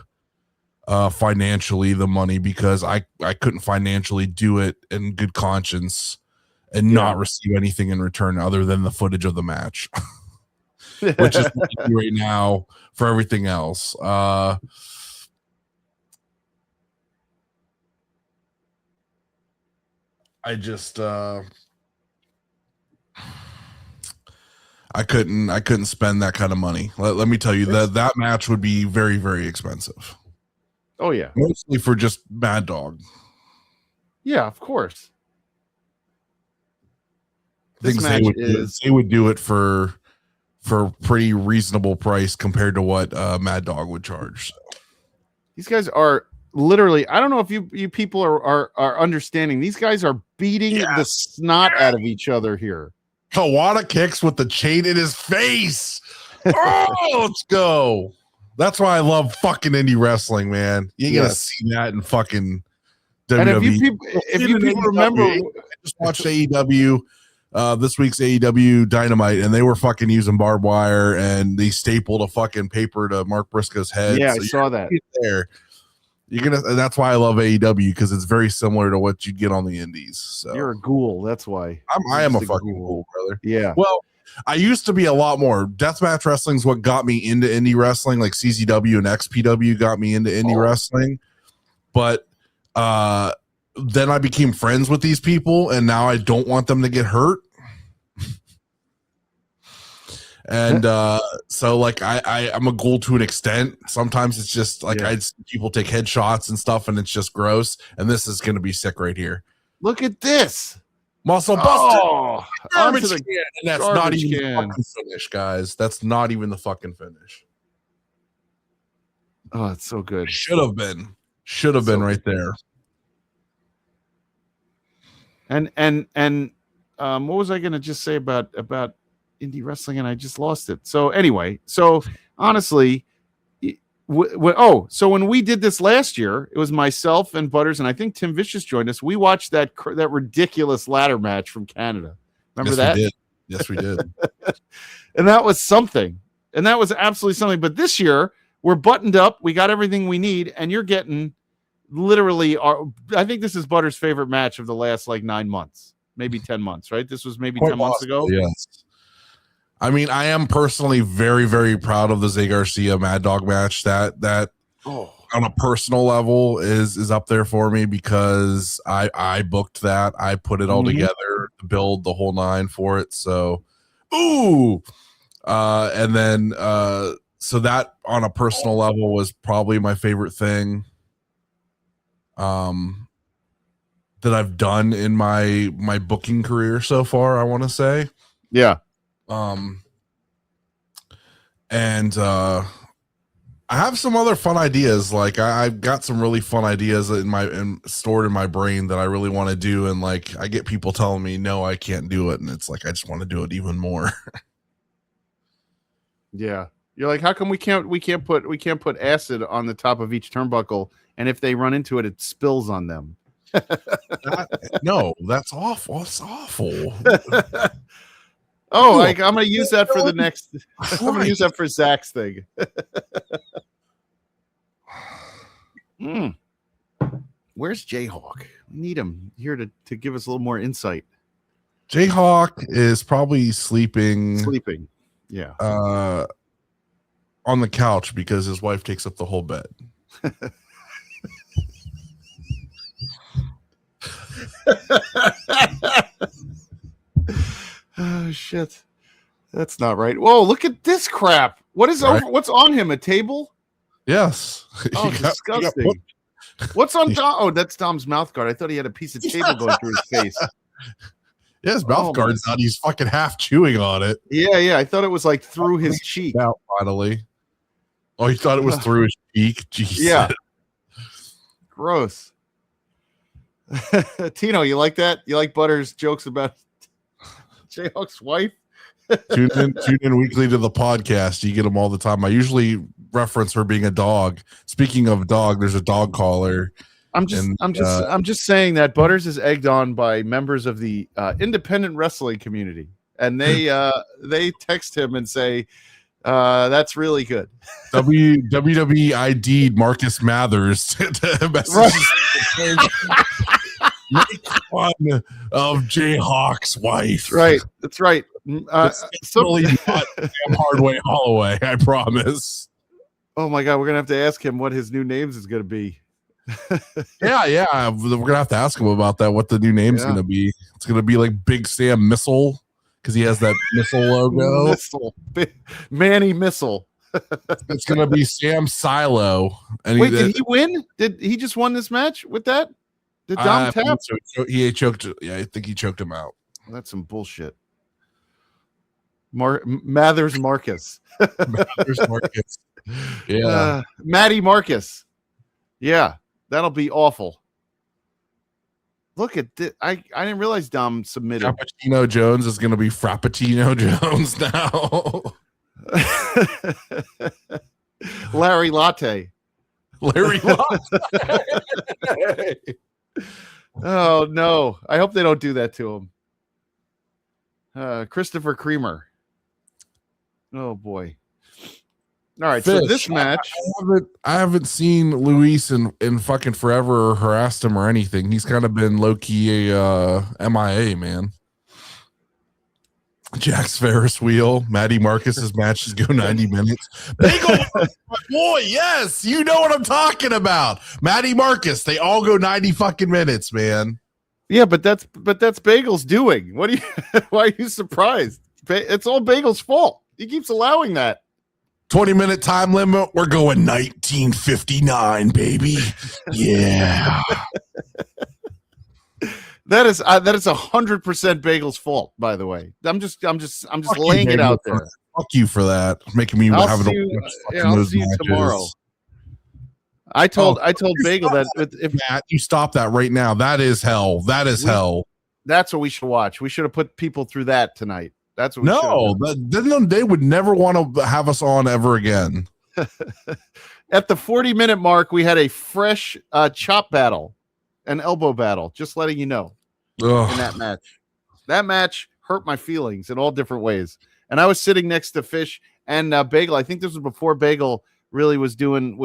financially the money because I couldn't financially do it in good conscience and not receive anything in return other than the footage of the match, which is what I do right now for everything else. I just I couldn't spend that kind of money. Let me tell you that match would be very, very expensive.
Oh yeah.
Mostly for just Mad Dog.
Yeah, of course.
I think they would do it for pretty reasonable price compared to what Mad Dog would charge. So.
These guys are literally, I don't know if you people are understanding. These guys are beating the snot out of each other here.
Kawada kicks with the chain in his face. Oh, let's go. That's why I love fucking indie wrestling, man. You ain't gonna see that in fucking WWE.
And if you people remember,
I just watched AEW, this week's AEW Dynamite, and they were fucking using barbed wire and they stapled a fucking paper to Mark Briscoe's head.
Yeah, so I saw that.
There. And that's why I love AEW because it's very similar to what you get on the indies. So
you're a ghoul, that's why.
I am a fucking ghoul, brother.
Yeah.
Well, I used to be a lot more. Deathmatch wrestling is what got me into indie wrestling, like CZW and XPW got me into indie wrestling. But then I became friends with these people, and now I don't want them to get hurt. And so like I'm a ghoul to an extent. Sometimes it's just like I see people take headshots and stuff and it's just gross. And this is gonna be sick right here.
Look at this.
Muscle buster.
Onto the
and that's not even the fucking finish, guys. That's not even the fucking finish.
Oh, it's so good.
Should have been right there.
And what was I gonna just say about indie wrestling, and I just lost it. So anyway, so honestly, so when we did this last year, it was myself and Butters, and I think Tim Vicious joined us. We watched that ridiculous ladder match from Canada. Remember that?
We did. Yes, we did.
And that was something. And that was absolutely something. But this year, we're buttoned up. We got everything we need, and you're getting literally I think this is Butters' favorite match of the last like 9 months, maybe 10 months, right? This was maybe 10 months ago.
Yes. I mean, I am personally very, very proud of the Zay Garcia Mad Dog match. That on a personal level is up there for me because I booked that. I put it all together to build the whole 9 for it. So, and then so that on a personal level was probably my favorite thing that I've done in my booking career so far, I want to say.
Yeah.
And I have some other fun ideas. Like I've got some really fun ideas stored in my brain that I really want to do. And like, I get people telling me, no, I can't do it. And it's like, I just want to do it even more.
Yeah. You're like, how come we can't put acid on the top of each turnbuckle? And if they run into it, it spills on them.
No, that's awful. It's awful.
Oh, I'm going to use that for the next. I'm going to use that for Zach's thing. Where's Jayhawk? We need him here to give us a little more insight.
Jayhawk is probably sleeping.
Yeah.
On the couch because his wife takes up the whole bed.
Oh shit. That's not right. Whoa, look at this crap. What is
Right.
over? What's on him? A table?
Yes.
Oh,
You got- you got
disgusting. What's on Dom? Oh, that's Dom's mouth guard. I thought he had a piece of table going through his face.
Yeah, his mouth
Oh,
guard's out. He's fucking half chewing on it.
Yeah. I thought it was like through his cheek.
Out finally. Oh, you thought it was through his cheek? Jesus.
Yeah. Gross. Tino, you like that? You like Butter's jokes about Jayhawk's wife?
Tune in weekly to the podcast. You get them all the time. I usually reference her being a dog. Speaking of dog, there's a dog caller.
I'm just saying that Butters is egged on by members of the independent wrestling community, and they text him and say, "That's really good."
WWEID Marcus Mathers to message make fun of Jayhawk's wife.
Right, that's right.
Really not Sam Hardway Holloway, I promise.
Oh my God, we're gonna have to ask him what his new names is gonna be.
Yeah, we're gonna have to ask him about that. What the new name's gonna be? It's gonna be like Big Sam Missile because he has that missile logo.
Manny Missile.
It's gonna be Sam Silo. And
Wait, did he win? Did he just won this match with that? Did Dom tap?
So he choked. Yeah, I think he choked him out.
That's some bullshit. Mathers Marcus.
Mathers Marcus. Yeah.
Matty Marcus. Yeah, that'll be awful. Look at this. I didn't realize Dom submitted.
Frappuccino Jones is going to be Frappuccino Jones now.
Larry Latte.
Larry Latte.
Oh, no. I hope they don't do that to him. Christopher Creamer. Oh, boy. All right,
Fish.
so this match,
I haven't seen Luis in fucking forever or harassed him or anything. He's kind of been low key MIA, man. Jack's Ferris wheel, Maddie Marcus's matches go 90 minutes. Bagel, boy, yes, you know what I'm talking about. Maddie Marcus, they all go 90 fucking minutes, man.
yeah, but that's Bagel's doing. What do you? Why are you surprised? It's all Bagel's fault. He keeps allowing that.
20-minute time limit. We're going 1959, baby. Yeah.
That is 100% Bagel's fault, by the way. I'm just laying it out there.
Fuck you for that. Making me
I'll
have
see you tomorrow. I told Bagel that if
Matt, you stop that right now. That is hell. That is hell.
That's what we should watch. We should have put people through that tonight. That's what
then they would never want to have us on ever again.
At the 40-minute mark, we had a fresh chop battle, an elbow battle. Just letting you know.
Ugh.
In that match. That match hurt my feelings in all different ways. And I was sitting next to Fish and Bagel. I think this was before Bagel really was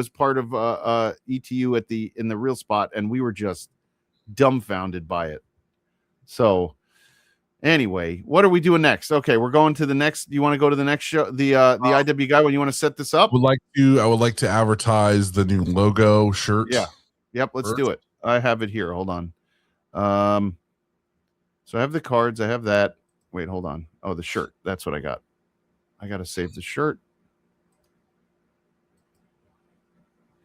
part of ETU in the real spot, and we were just dumbfounded by it. So anyway, what are we doing next? Okay, we're going to the next. You want to go to the next show, the IWGuide, when you want to set this up?
I would like to advertise the new logo shirt.
Yeah. Yep, let's do it. I have it here. Hold on. So I have the cards. I have that. Wait, hold on. Oh, the shirt. That's what I got. I got to save the shirt.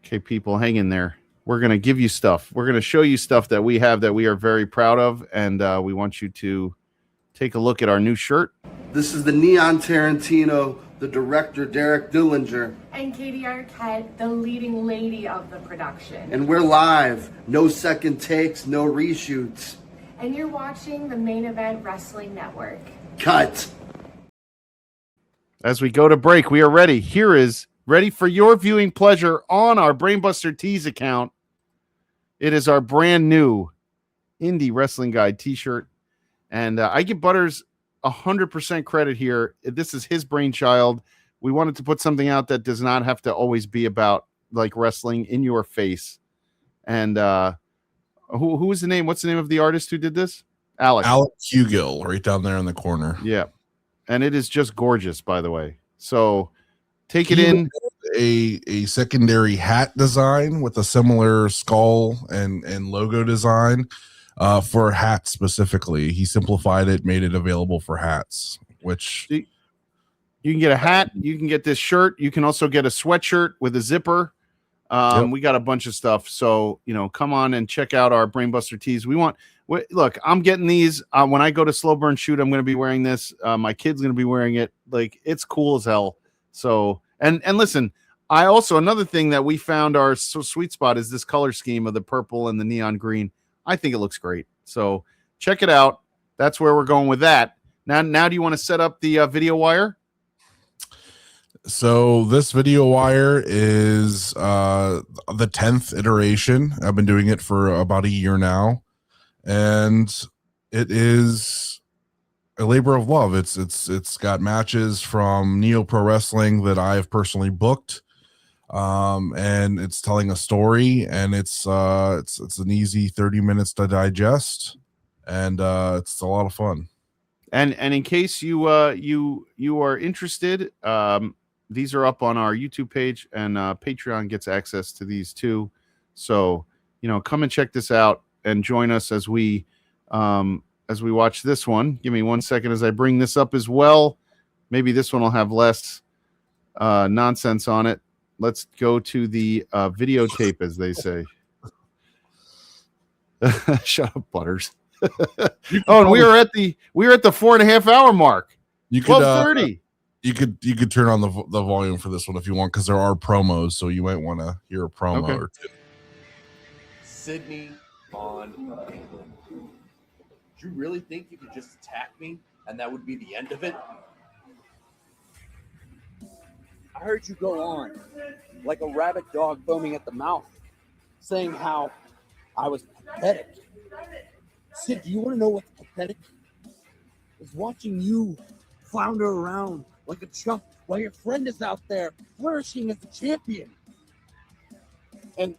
Okay, people, hang in there. We're going to give you stuff. We're going to show you stuff that we have that we are very proud of, and we want you to take a look at our new shirt.
This is the Neon Tarantino, the director, Derek Dillinger.
And Katie Arquette, the leading lady of the production.
And we're live. No second takes, no reshoots.
And you're watching the Main Event Wrestling Network.
Cut.
As we go to break, we are ready. Here is ready for your viewing pleasure on our Brainbuster Tees account. It is our brand new Indie Wrestling Guide t-shirt. And I give Butters 100% credit here. This is his brainchild. We wanted to put something out that does not have to always be about like wrestling in your face. And who is the name? What's the name of the artist who did this? Alec
Hugill, right down there in the corner.
Yeah, and it is just gorgeous, by the way. So take it in.
A secondary hat design with a similar skull and logo design for a hat specifically. He simplified it, made it available for hats, which
you can get a hat, you can get this shirt, you can also get a sweatshirt with a zipper. We got a bunch of stuff. So, come on and check out our Brainbuster tees. Look, I'm getting these when I go to Slow Burn Shoot. I'm going to be wearing this. My kid's going to be wearing it. Like, it's cool as hell. So, and listen, I also, another thing that we found our sweet spot is this color scheme of the purple and the neon green. I think it looks great. So check it out. That's where we're going with that. Now do you want to set up the video wire?
So this video wire is the 10th iteration. I've been doing it for about a year now, and it is a labor of love. It's got matches from Neo Pro Wrestling that I've personally booked, and it's telling a story, and it's an easy 30 minutes to digest, and it's a lot of fun.
And in case you are interested, these are up on our YouTube page, and Patreon gets access to these too. So come and check this out and join us as we watch this one. Give me 1 second as I bring this up as well. Maybe this one will have less nonsense on it. Let's go to the videotape, as they say. Shut up, Butters. Oh, and we are at the 4.5 hour mark.
You could
12:30.
You could turn on the volume for this one if you want, because there are promos, so you might want to hear a promo or two.
Sydney on England. Do you really think you could just attack me and that would be the end of it? I heard you go on like a rabid dog foaming at the mouth, saying how I was pathetic. Sid, do you want to know what's pathetic? Is watching you flounder around like a chump while your friend is out there flourishing as a champion. And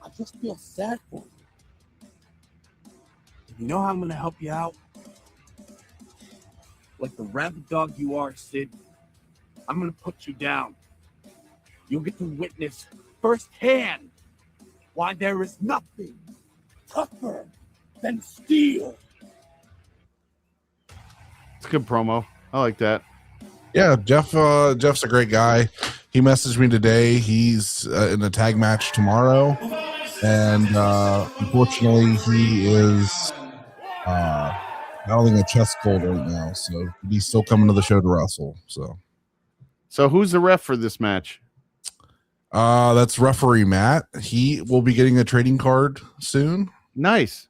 I just feel sad for you. You know how I'm going to help you out? Like the rabid dog you are, Sid, I'm going to put you down. You'll get to witness firsthand why there is nothing tougher than steel.
It's a good promo. I like that.
Yeah, Jeff's a great guy. He messaged me today. He's in a tag match tomorrow, and unfortunately, he is battling a chest cold right now. So he's still coming to the show to wrestle.
So who's the ref for this match?
That's referee Matt. He will be getting a trading card soon.
Nice.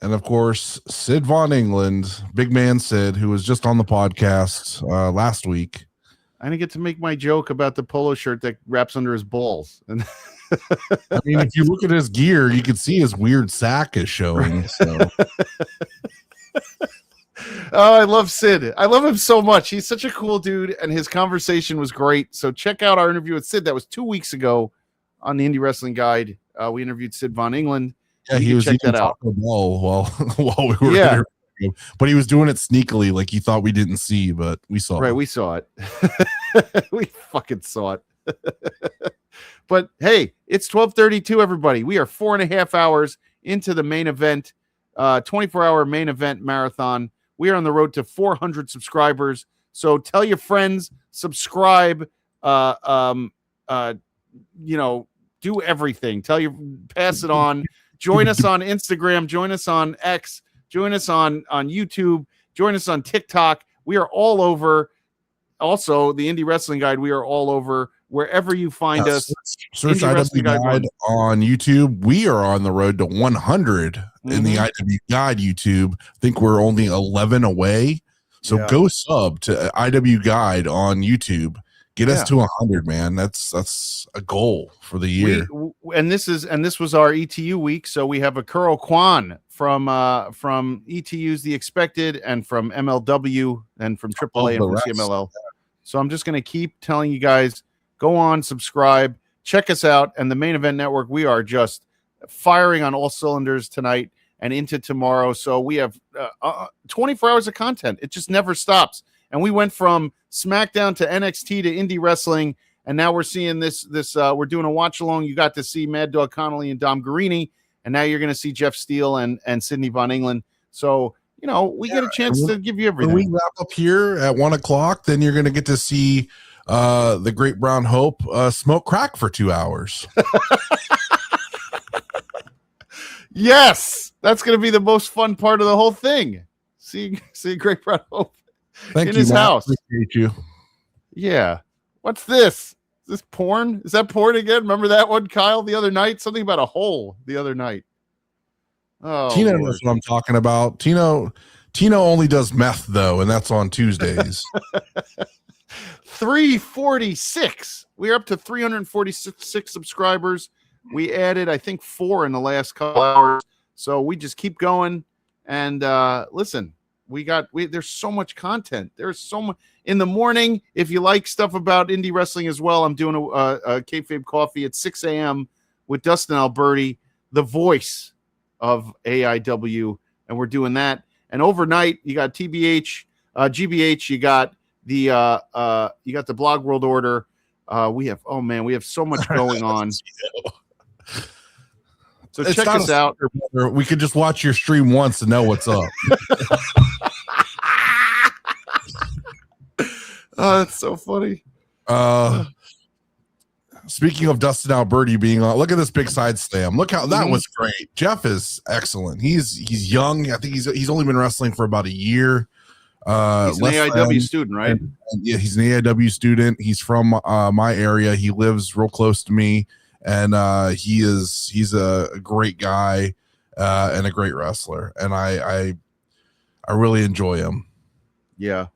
And of course, Sid Von England, big man Sid, who was just on the podcast last week.
I didn't get to make my joke about the polo shirt that wraps under his balls. And
I mean, if you look at his gear, you can see his weird sack is showing. So.
Oh, I love Sid. I love him so much. He's such a cool dude, and his conversation was great. So check out our interview with Sid. That was 2 weeks ago on the Indie Wrestling Guide. We interviewed Sid Von England.
Yeah, he was eating Taco Bell while we were interviewing him. But he was doing it sneakily, like he thought we didn't see, but we saw it.
Right, we saw it. We fucking saw it. But hey, it's 12:32, everybody. We are 4.5 hours into the main event, 24-hour main event marathon. We are on the road to 400 subscribers. So tell your friends, subscribe, do everything. Pass it on. Join us on Instagram. Join us on X. Join us on YouTube. Join us on TikTok. We are all over. Also, the Indie Wrestling Guide, we are all over. Wherever you find us.
Search IWGuide on YouTube. We are on the road to 100 in the IWGuide YouTube. I think we're only 11 away. So go sub to IWGuide on YouTube. Get us to 100, man. That's a goal for the year.
This was our ETU week. So we have a Kuro Kwan from ETU's The Expected, and from MLW, and from AAA, and from CMLL. So I'm just going to keep telling you guys, go on, subscribe, check us out, and the Main Event Network. We are just firing on all cylinders tonight, and into tomorrow. So we have 24 hours of content. It just never stops. And we went from SmackDown to NXT to indie wrestling, and now we're seeing this. We're doing a watch along. You got to see Mad Dog Connolly and Dom Guarini, and now you're going to see Jeff Steele and Sydney Von England. So we get a chance to give you everything.
When we wrap up here at 1 o'clock, then you're going to get to see the Great Brown Hope smoke crack for 2 hours.
Yes, that's going to be the most fun part of the whole thing. See Great Brown Hope
in
his
Matt.
house.
Appreciate you.
Yeah. What's this? Is this porn? Is that porn again? Remember that one, Kyle, the other night? Something about a hole the other night. Oh,
Tino
Lord.
knows what I'm talking about. Tino only does meth though, and that's on Tuesdays.
346. We're up to 346 subscribers. We added, I think, 4 in the last couple hours. So we just keep going. And listen, there's so much content. There's so much in the morning. If you like stuff about indie wrestling as well, I'm doing a Kayfabe Coffee at 6 a.m. with Dustin Alberti, the voice of AIW, and we're doing that. And overnight, you got TBH, GBH, you got the Blog World Order. We have so much going on. So
It's
check
not
us out.
We could just watch your stream once and know what's up.
Oh, that's so funny.
Speaking of Dustin Alberti being on, look at this big side slam. Look how that was great. Jeff is excellent. He's young. I think he's only been wrestling for about a year.
He's an AIW student, right?
And yeah, he's an AIW student. He's from my area. He lives real close to me, and he's a great guy and a great wrestler. And I really enjoy him.
Yeah.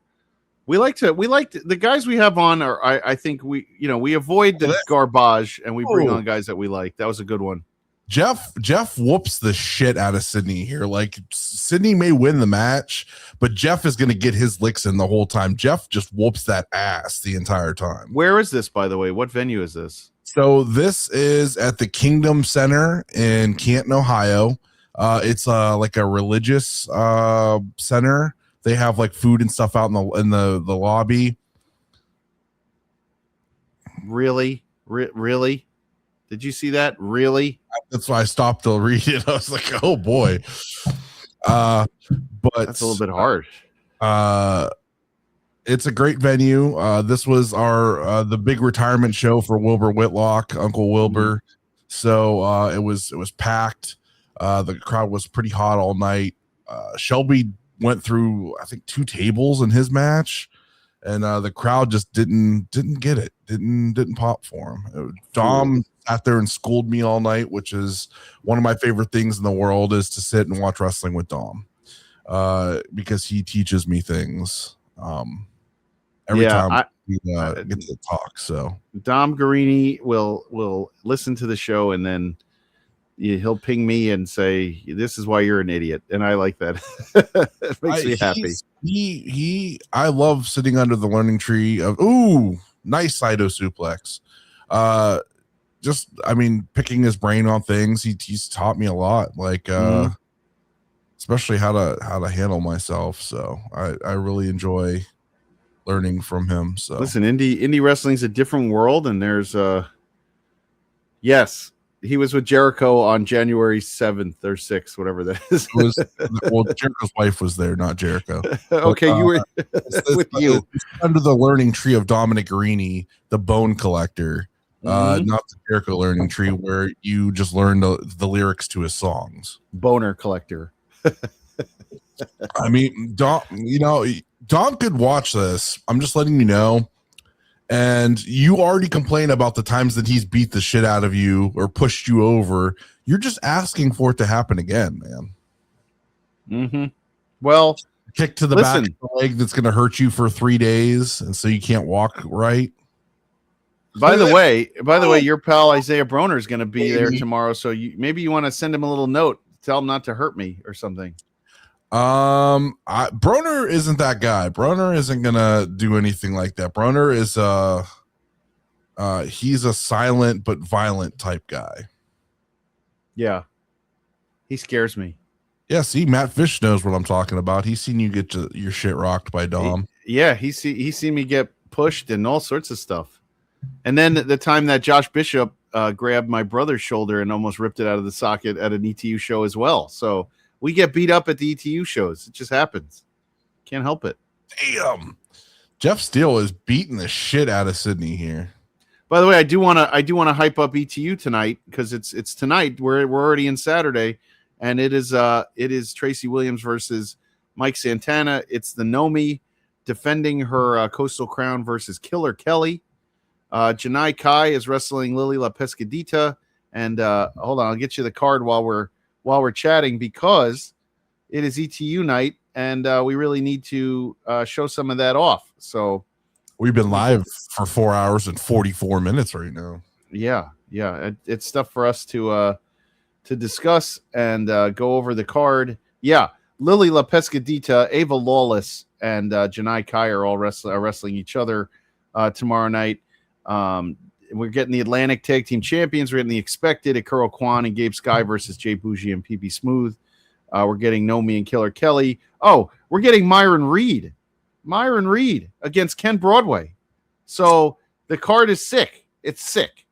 We like the guys we have on are I think we avoid the garbage and we bring on guys that we like. That was a good one.
Jeff whoops the shit out of Sydney here. Like Sydney may win the match, but Jeff is going to get his licks in the whole time. Jeff just whoops that ass the entire time.
Where is this, by the way? What venue is this?
So this is at the Kingdom Center in Canton, Ohio. It's like a religious center. They have like food and stuff out in the lobby.
Really? Really? Did you see that? Really?
That's why I stopped to read it. I was like, oh boy. But
that's a little bit harsh.
It's a great venue. This was our the big retirement show for Wilbur Whitlock, Uncle Wilbur. So it was packed. The crowd was pretty hot all night. Shelby went through, I think, 2 tables in his match, and the crowd just didn't get it. Didn't pop for him. Dom sat there and schooled me all night, which is one of my favorite things in the world, is to sit and watch wrestling with Dom, because he teaches me things every time we get to talk. So
Dom Guarini will listen to the show, and then he'll ping me and say, "This is why you're an idiot," and I like that. It makes me happy.
I love sitting under the learning tree of nice Saito suplex. Picking his brain on things. He's taught me a lot, like especially how to handle myself. So I really enjoy learning from him. So
listen, indie wrestling's a different world, and there's yes. He was with Jericho on January 7th or 6th, whatever that is.
Jericho's wife was there, not Jericho.
Okay, you were with you.
Under the learning tree of Dominic Guarini, the Bone Collector, not the Jericho learning tree where you just learn the lyrics to his songs.
Boner Collector.
I mean, Dom could watch this. I'm just letting you know. And you already complain about the times that he's beat the shit out of you or pushed you over. You're just asking for it to happen again, man.
Mm-hmm. Well,
kick to the back of the leg that's going to hurt you for 3 days, and so you can't walk right.
By the way, your pal Isaiah Broner is going to be there tomorrow, so maybe you want to send him a little note, tell him not to hurt me or something.
Broner isn't that guy. Broner isn't gonna do anything like that. Broner is he's a silent but violent type guy.
Yeah, he scares me.
Yeah, see, Matt Fish knows what I'm talking about. He's seen you get your shit rocked by Dom.
He's seen me get pushed and all sorts of stuff. And then the time that Josh Bishop grabbed my brother's shoulder and almost ripped it out of the socket at an ETU show as well. So we get beat up at the ETU shows. It just happens. Can't help it.
Damn. Jeff Steele is beating the shit out of Sydney here.
By the way, I do want to hype up ETU tonight because it's tonight. We're already in Saturday, and it is Tracy Williams versus Mike Santana. It's the Nomi defending her Coastal Crown versus Killer Kelly. Janai Kai is wrestling Lily La Pescadita, and hold on, I'll get you the card while we're chatting because it is ETU night, and we really need to show some of that off. So
we've been live for 4 hours and 44 minutes right now.
Yeah, it's stuff for us to discuss and go over the card. Yeah, Lily La Pescadita, Ava Lawless, and Janai Kai are all wrestling each other tomorrow night. We're getting the Atlantic Tag Team Champions. We're getting the Expected, Akuro Kwan and Gabe Sky versus Jay Bougie and PB Smooth. We're getting Nomi and Killer Kelly. Oh, we're getting Myron Reed against Ken Broadway. So the card is sick. It's sick.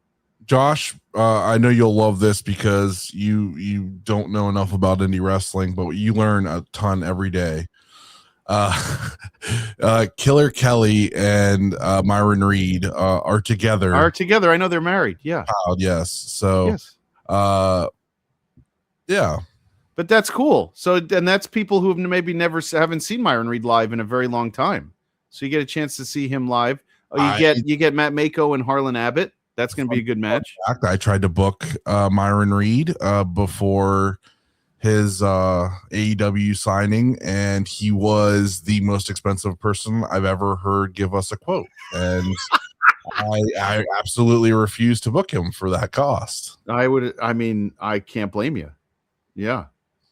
Josh, I know you'll love this because you don't know enough about indie wrestling, but you learn a ton every day. Killer Kelly and Myron Reed are together.
I know they're married. Yeah.
Yes. So,
yes.
Yeah.
But that's cool. So, and that's people who have maybe haven't seen Myron Reed live in a very long time. So you get a chance to see him live. Oh, you get Matt Mako and Harlan Abbott. That's going to be a good match.
I tried to book Myron Reed before his AEW signing, and he was the most expensive person I've ever heard give us a quote. And I absolutely refused to book him for that cost.
I can't blame you. Yeah.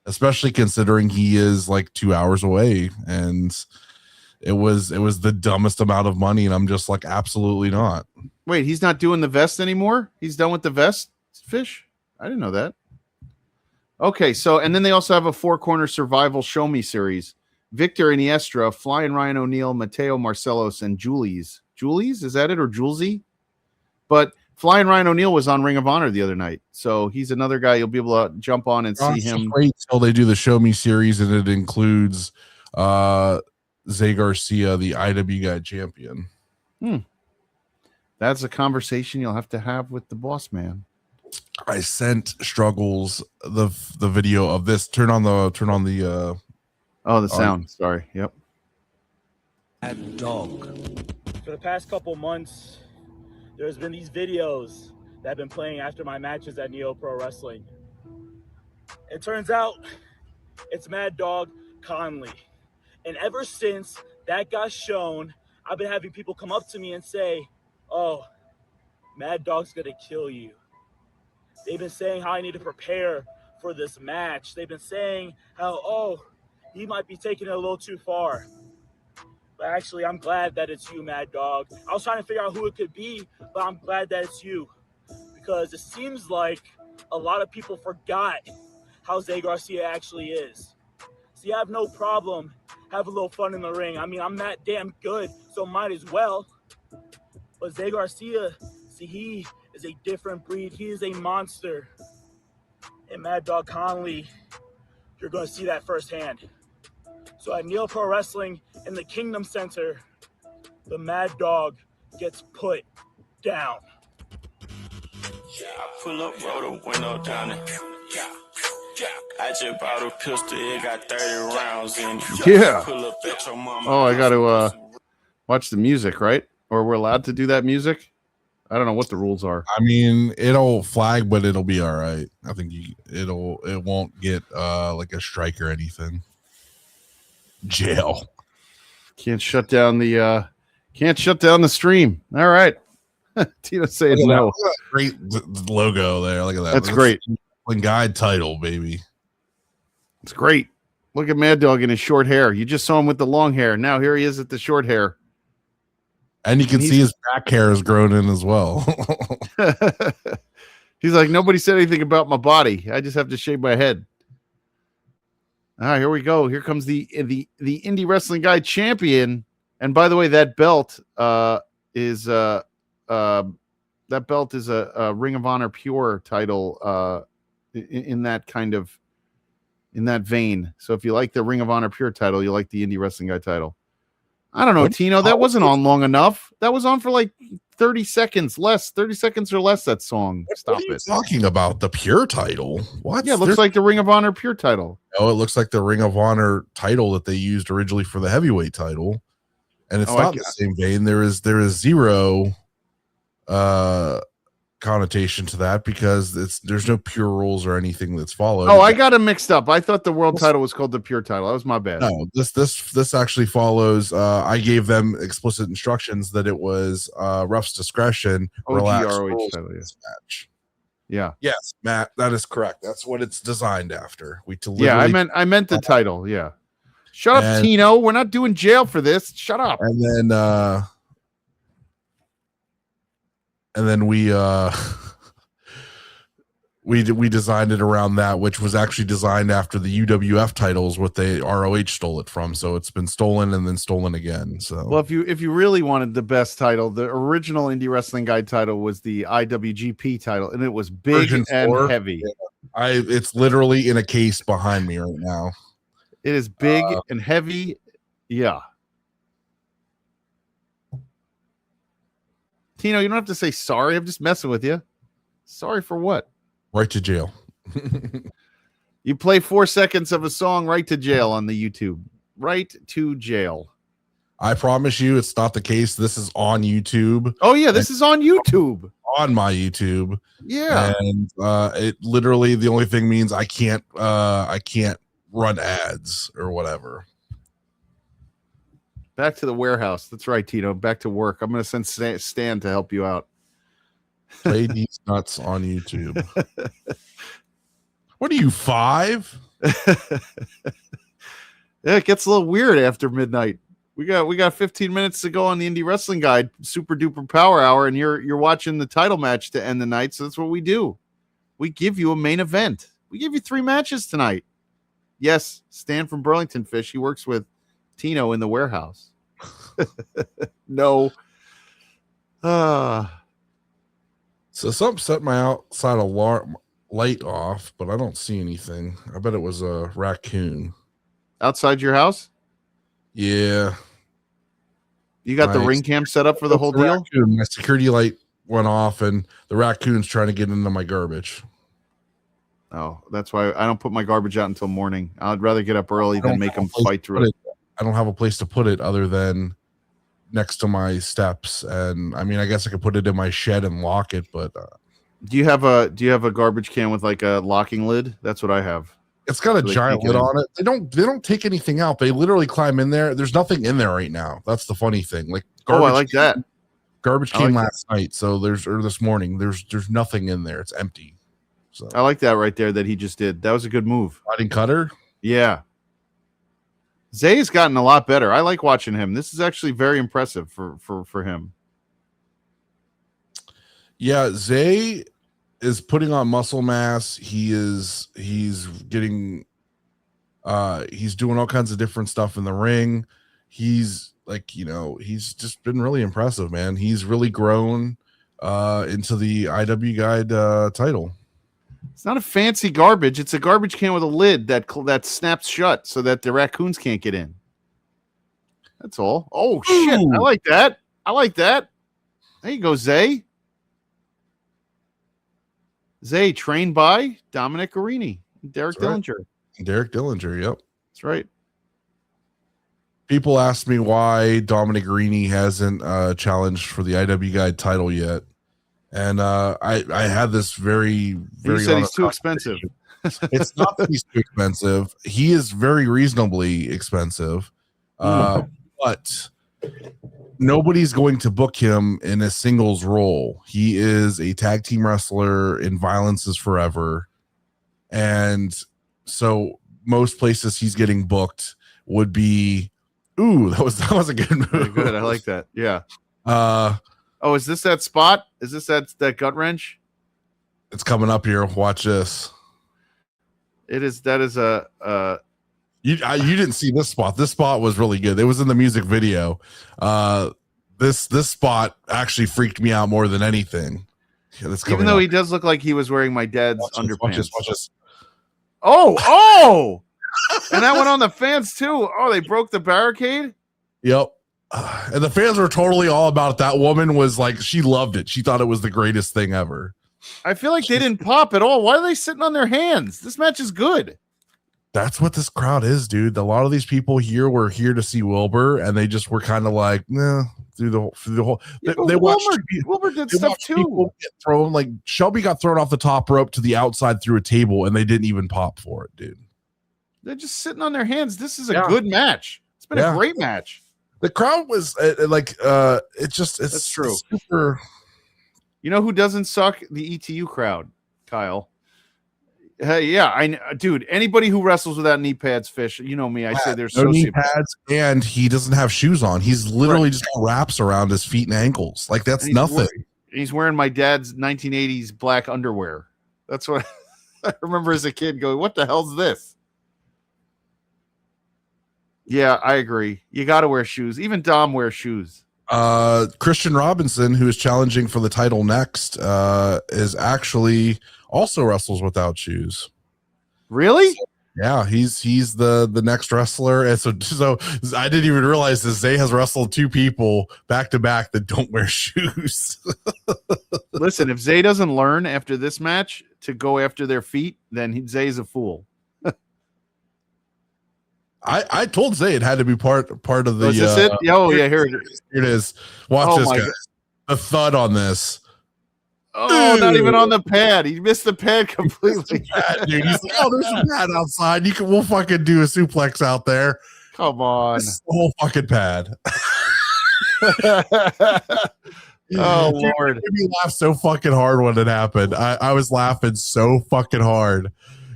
Especially considering he is like 2 hours away, and it was the dumbest amount of money, and I'm just like, absolutely not.
Wait, he's not doing the vest anymore? He's done with the vest, Fish? I didn't know that. Okay, so, and then they also have a 4-corner survival show me series. Victor Iniestra, Flying Ryan O'Neal, Mateo Marcelos, and Julies. Julies? Is that it? Or Julesy? But Flying Ryan O'Neal was on Ring of Honor the other night. So he's another guy you'll be able to jump on and see him.
Wait till they do the show me series, and it includes Zay Garcia, the IWGuide champion.
That's a conversation you'll have to have with the boss man.
I sent Struggles the video of this. Turn on the
the sound. Sorry. Yep.
Dog. For the past couple months, there's been these videos that have been playing after my matches at Neo Pro Wrestling. It turns out it's Mad Dog Conley. And ever since that got shown, I've been having people come up to me and say, "Oh, Mad Dog's gonna kill you." They've been saying how I need to prepare for this match. They've been saying how, oh, he might be taking it a little too far. But actually, I'm glad that it's you, Mad Dog. I was trying to figure out who it could be, but I'm glad that it's you. Because it seems like a lot of people forgot how Zay Garcia actually is. See, I have no problem having a little fun in the ring. I mean, I'm that damn good, so might as well. But Zay Garcia, see, he is a different breed. He is a monster. And Mad Dog Conley, you're going to see that firsthand. So at Neo Pro Wrestling in the Kingdom Center, the Mad Dog gets put down.
I pull up, roll the window down it. I just bought a pistol, it got 30 rounds in it.
Yeah.
Pull up at your mama.
Oh, I got to watch the music, right? Or we're allowed to do that music? I don't know what the rules are.
I mean, it'll flag, but it'll be all right. I think it won't get like a strike or anything. Jail.
Can't shut down the stream. All right. Tito saying no.
Great logo there. Look at that.
That's great.
Guide title, baby.
It's great. Look at Mad Dog in his short hair. You just saw him with the long hair. Now here he is at the short hair.
And you can see his back hair is grown in as well.
He's like, nobody said anything about my body. I just have to shave my head. All right, here we go. Here comes the Indie Wrestling Guide champion. And by the way, that belt is a Ring of Honor Pure title in that vein. So if you like the Ring of Honor Pure title, you like the Indie Wrestling Guide title. I don't know, Tino, that wasn't on long enough. That was on for like 30 seconds or less, that song. Stop
what are you
it.
talking about? The Pure title? What?
Yeah, it looks like the Ring of Honor Pure title.
No, it looks like the Ring of Honor title that they used originally for the heavyweight title. And it's not the same vein. There is zero connotation to that because there's no pure rules or anything that's followed.
Oh, I got it mixed up. I thought the world title was called the Pure title. That was my bad.
No, this actually follows. I gave them explicit instructions that it was ref's discretion. Relaxed rules
title,
this match.
Yeah.
Yes, Matt, that is correct. That's what it's designed after.
I meant the title. Yeah. Shut up, Tino. We're not doing jail for this. Shut up.
And then we designed it around that, which was actually designed after the UWF titles, what they ROH stole it from. So it's been stolen and then stolen again. So
well, if you really wanted the best title, the original Indie Wrestling Guide title was the IWGP title, and it was big
Version
and
4.
heavy.
Yeah. It's literally in a case behind me right now.
It is big and heavy. Yeah. Tino, you don't have to say sorry. I'm just messing with you. Sorry for what?
Right to jail.
You play 4 seconds of a song, right to jail on the YouTube. Right to jail.
I promise you it's not the case. This is on YouTube.
Oh, yeah, this is on YouTube.
On my YouTube.
Yeah.
And it literally, the only thing means I can't run ads or whatever.
Back to the warehouse. That's right, Tito. Back to work. I'm going to send Stan to help you out.
Play these nuts on YouTube. What are you, 5?
Yeah, it gets a little weird after midnight. We got 15 minutes to go on the Indie Wrestling Guide, Super Duper Power Hour, and you're watching the title match to end the night. So that's what we do. We give you a main event. We give you 3 matches tonight. Yes, Stan from Burlington Fish. He works with Tino in the warehouse. No.
So something set my outside alarm light off, but I don't see anything. I bet it was a raccoon.
Outside your house?
Yeah.
You got the ring cam set up for the whole deal?
Raccoon. My security light went off, and the raccoon's trying to get into my garbage.
Oh, that's why I don't put my garbage out until morning. I'd rather get up early than make them fight through it.
I don't have a place to put it other than next to my steps, and I mean, I guess I could put it in my shed and lock it. But
do you have a garbage can with like a locking lid? That's what I have.
It's got a giant lid on it. They don't take anything out. They literally climb in there. There's nothing in there right now. That's the funny thing. Like
I like that.
Garbage came last night, so this morning. There's nothing in there. It's empty. So
I like that right there that he just did. That was a good move.
Sliding cutter.
Yeah. Zay's gotten a lot better. I like watching him. This is actually very impressive for him.
Yeah, Zay is putting on muscle mass. He's getting he's doing all kinds of different stuff in the ring. He's he's just been really impressive, man. He's really grown into the IWGuide title.
It's not a fancy garbage. It's a garbage can with a lid that snaps shut so that the raccoons can't get in. That's all. Oh, shit. I like that. There you go, Zay. Zay, trained by Dominic Arini, Derek Dillinger.
Derek Dillinger, yep.
That's right.
People ask me why Dominic Arini hasn't challenged for the IWGuide title yet. And I had this very
You said he's too expensive.
It's not that he's too expensive. He is very reasonably expensive. But nobody's going to book him in a singles role. He is a tag team wrestler in Violence is Forever. And so most places he's getting booked would be, that was a good move.
Very good. I like that. Yeah. Oh, is this that spot? Is this that gut wrench?
It's coming up here. Watch this.
That is a
You didn't see this spot. This spot was really good. It was in the music video. This spot actually freaked me out more than anything.
Even though he does look like he was wearing my dad's underpants.
Watch this.
Oh! And that went on the fans too. Oh, they broke the barricade?
Yep. And the fans were totally all about it. That woman was like, she loved it. She thought it was the greatest thing ever.
I feel like they didn't pop at all. Why are they sitting on their hands? This match is good.
That's what this crowd is, dude. A lot of these people here were here to see Wilbur, and they just were kind of like, nah, through the whole. They watched
Wilbur did stuff too.
Get thrown, like Shelby got thrown off the top rope to the outside through a table, and they didn't even pop for it, dude.
They're just sitting on their hands. This is a good match. It's been a great match.
The crowd was it's
true.
Super.
You know who doesn't suck? The ETU crowd, Kyle. Hey, yeah, dude. Anybody who wrestles without knee pads, fish. You know me. I say there's
no knee pads, and he doesn't have shoes on. He's literally just got wraps around his feet and ankles. Like that's nothing.
He's wearing my dad's 1980s black underwear. That's what I remember as a kid going, "What the hell's this?" Yeah, I agree. You got to wear shoes. Even Dom wears shoes.
Christian Robinson, who is challenging for the title next, is actually also wrestles without shoes.
Really?
Yeah, he's the next wrestler. And so I didn't even realize that Zay has wrestled two people back to back that don't wear shoes.
Listen, if Zay doesn't learn after this match to go after their feet, then Zay's a fool.
I told Zay it had to be part of the.
Is this it? Oh yeah, here it is.
Here it is. Watch this, guys. The thud on this.
Oh, not even on the pad. He missed the pad completely.
Dude, he's like, "Oh, there's a pad outside. We'll fucking do a suplex out there."
Come on,
this is the whole fucking pad.
Oh Lord,
it made me laugh so fucking hard when it happened. I was laughing so fucking hard.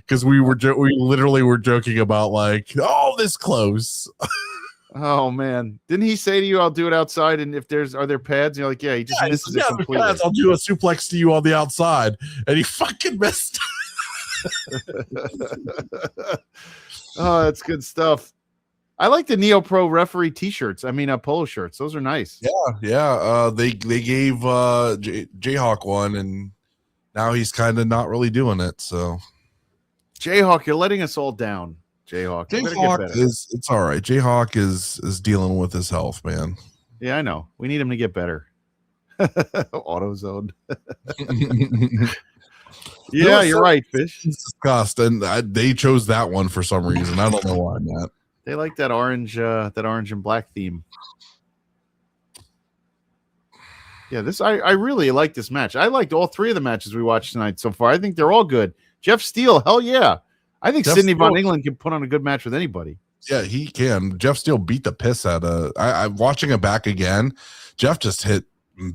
Because we literally were joking about like, oh, this close.
Oh man, didn't he say to you, "I'll do it outside"? And if are there pads? And you're like, yeah, he just misses it completely.
Pads, I'll do a suplex to you on the outside, and he fucking missed.
Oh, that's good stuff. I like the Neo Pro referee T-shirts. I mean, polo shirts. Those are nice.
Yeah. They gave Jayhawk one, and now he's kind of not really doing it. So.
Jayhawk, you're letting us all down. Jayhawk
it's all right. Jayhawk is dealing with his health, man.
Yeah, I know. We need him to get better. AutoZone. Yeah, you're right, Fish.
It's disgust, and they chose that one for some reason. I don't know why, Matt.
They like that orange and black theme. Yeah, I really like this match. I liked all three of the matches we watched tonight so far. I think they're all good. Jeff Steele, hell yeah. I think Sidney Von England can put on a good match with anybody.
Yeah, he can. Jeff Steele beat the piss out of. I'm watching it back again. Jeff just hit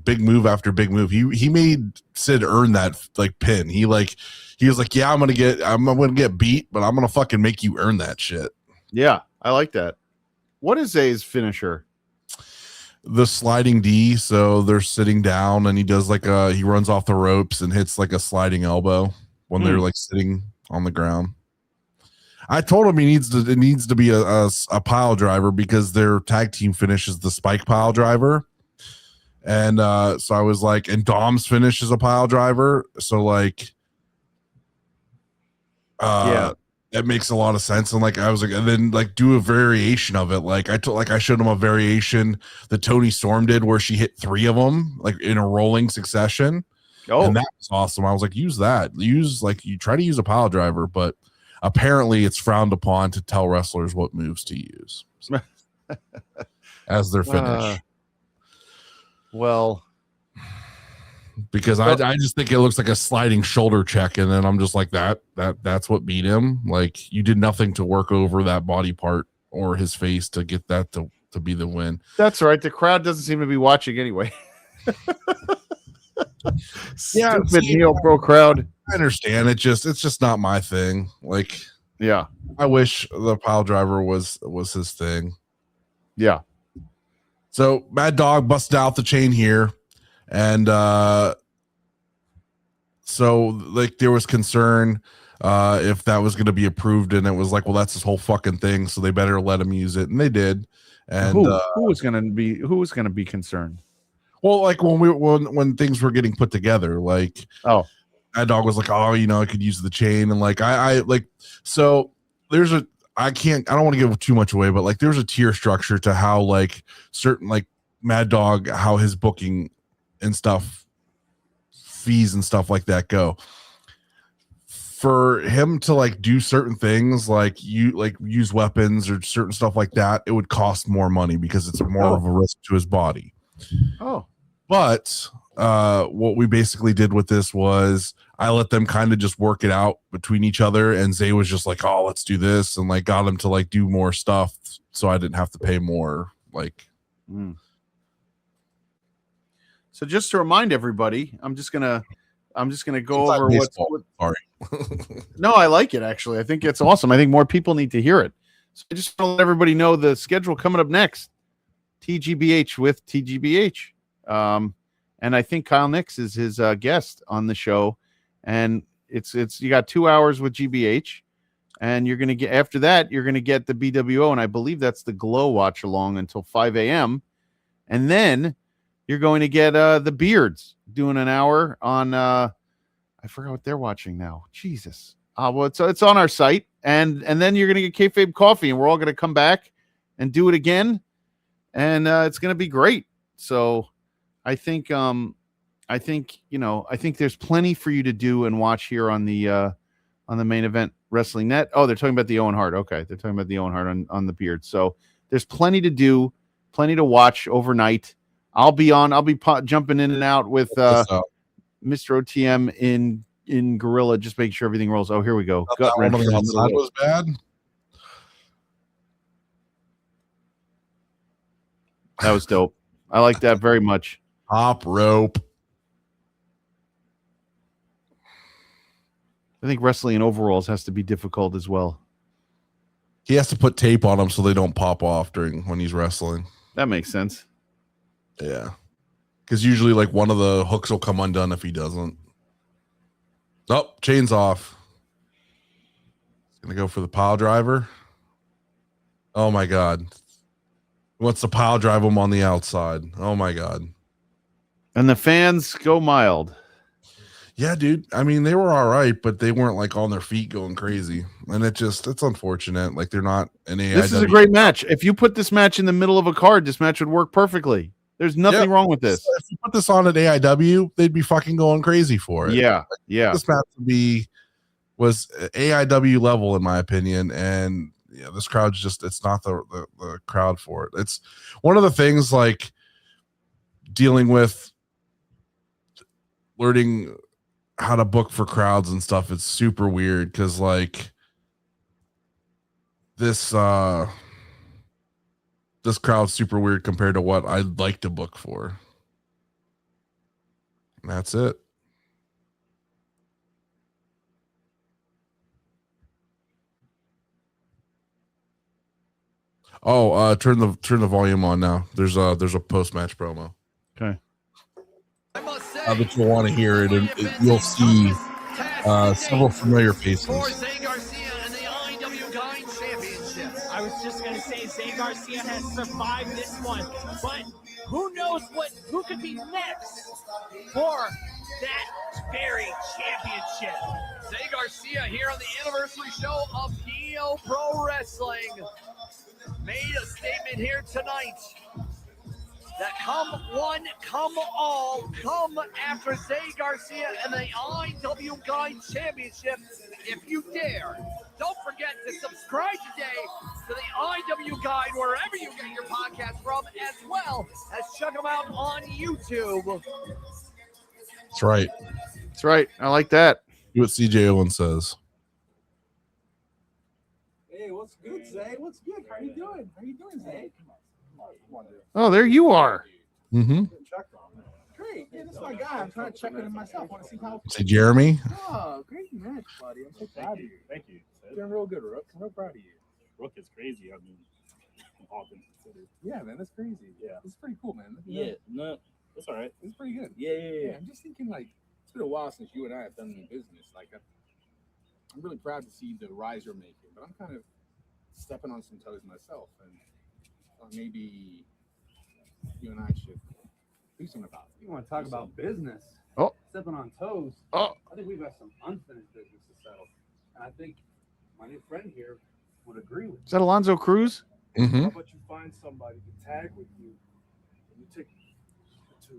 big move after big move. He made Sid earn that like pin. He was like, yeah, I'm gonna get beat, but I'm gonna fucking make you earn that shit.
Yeah, I like that. What is Zay's finisher?
The sliding D. So they're sitting down, and he does he runs off the ropes and hits like a sliding elbow when they're like sitting on the ground. I told him it needs to be a pile driver because their tag team finish is the spike pile driver. And so I was like, and Dom's finish is a pile driver. So like, yeah, that makes a lot of sense. And like, I was like, and then like do a variation of it. Like I showed him a variation that Tony Storm did where she hit 3 of them like in a rolling succession. Oh, and that was awesome. I was like, use that. You try to use a pile driver, but apparently it's frowned upon to tell wrestlers what moves to use as their finish.
Well,
because I just think it looks like a sliding shoulder check, and then I'm just like that's what beat him. Like you did nothing to work over that body part or his face to get that to be the win.
That's right. The crowd doesn't seem to be watching anyway.
Yeah,
stupid Neo Pro crowd.
I understand. It's just not my thing. Like,
yeah,
I wish the pile driver was his thing.
Yeah.
So Mad Dog busted out the chain here, and so like there was concern. if that was going to be approved, and it was like, well, that's this whole fucking thing, so they better let him use it, and they did. And
who was going to be concerned?
Well, like when things were getting put together, like Mad Dog was like, oh, I could use the chain, and like I like, so there's I don't want to give too much away, but like there's a tier structure to how like certain like Mad Dog, how his booking and stuff, fees and stuff like that go. For him to like do certain things, like use weapons or certain stuff like that, it would cost more money because it's more of a risk to his body. But what we basically did with this was I let them kind of just work it out between each other, and Zay was just like, oh, let's do this, and like got him to like do more stuff so I didn't have to pay more. Like
So just to remind everybody, I'm just gonna go over what's
sorry.
No, I like it actually. I think it's awesome. I think more people need to hear it. So I just want to let everybody know the schedule coming up next. TGBH with TGBH. And I think Kyle Knyx is his guest on the show. And it's you got 2 hours with GBH, and you're gonna get after that, you're gonna get the BWO, and I believe that's the Glow watch along until 5 a.m. And then you're going to get the Beards doing an hour on I forgot what they're watching now. Jesus. Well, it's on our site, and then you're gonna get Kayfabe Coffee, and we're all gonna come back and do it again, and it's gonna be great. So I think there's plenty for you to do and watch here on the Main Event Wrestling Net. Oh, they're talking about the Owen Hart. Okay, they're talking about the Owen Hart on the Beard. So there's plenty to do, plenty to watch overnight. I'll be jumping in and out with Mr. OTM in Gorilla, just making sure everything rolls. Oh, here we go. Gut wrench.
That was bad.
That was dope. I like that very much.
Top rope.
I think wrestling in overalls has to be difficult as well.
He has to put tape on them so they don't pop off when he's wrestling.
That makes sense.
Yeah. Because usually like one of the hooks will come undone if he doesn't. Oh, chain's off. Gonna go for the pile driver. Oh my God. He wants to pile drive him on the outside. Oh my God.
And the fans go mild.
Yeah, dude. I mean, they were all right, but they weren't like on their feet going crazy. And it's unfortunate. Like they're not an AIW.
This is a great match. If you put this match in the middle of a card, this match would work perfectly. There's nothing wrong with this.
If you put this on at AIW, they'd be fucking going crazy for it.
Yeah, yeah.
This match was AIW level in my opinion, and yeah, this crowd's it's not the crowd for it. It's one of the things like dealing with learning how to book for crowds and stuff. It's super weird because like this crowd's super weird compared to what I'd like to book for. And that's it. Oh, turn the volume on now. There's a post-match promo.
Okay.
But you'll want to hear it, and you'll see several familiar faces.
Zay Garcia and the IWGuide Championship. I was just going to say Zay Garcia has survived this one, but who knows who could be next for that very championship. Zay Garcia here on the anniversary show of Neo Pro Wrestling made a statement here tonight that come one, come all, come after Zay Garcia and the IWGuide Championship if you dare. Don't forget to subscribe today to the IWGuide wherever you get your podcast from, as well as check them out on YouTube.
That's right.
That's right. I like that.
See what CJ Owen says.
Hey, what's good, Zay? What's good? How you doing? How you doing, Zay?
Oh, there you are.
Mm-hmm.
Great. Yeah, that's my guy. I'm trying to check in myself. Want to see how.
Say Jeremy.
Oh, great match, buddy. I'm so proud of you.
Thank you.
You're doing real good, Rook. I'm real proud of you.
Rook is crazy. I mean, all things considered.
Yeah, man, that's crazy.
Yeah.
It's pretty cool, man.
Yeah, no, that's all right.
It's pretty good.
Yeah.
I'm just thinking, like, it's been a while since you and I have done any business. Like, I'm really proud to see the rise you're making, but I'm kind of stepping on some toes myself, and maybe you and I should do something about it.
You want to talk about business?
Oh.
Stepping on toes.
Oh.
I think we've got some unfinished business to settle. And I think my new friend here would agree with
Is that Alonzo Cruz?
Mm-hmm.
How about you find somebody to tag with you and you take it to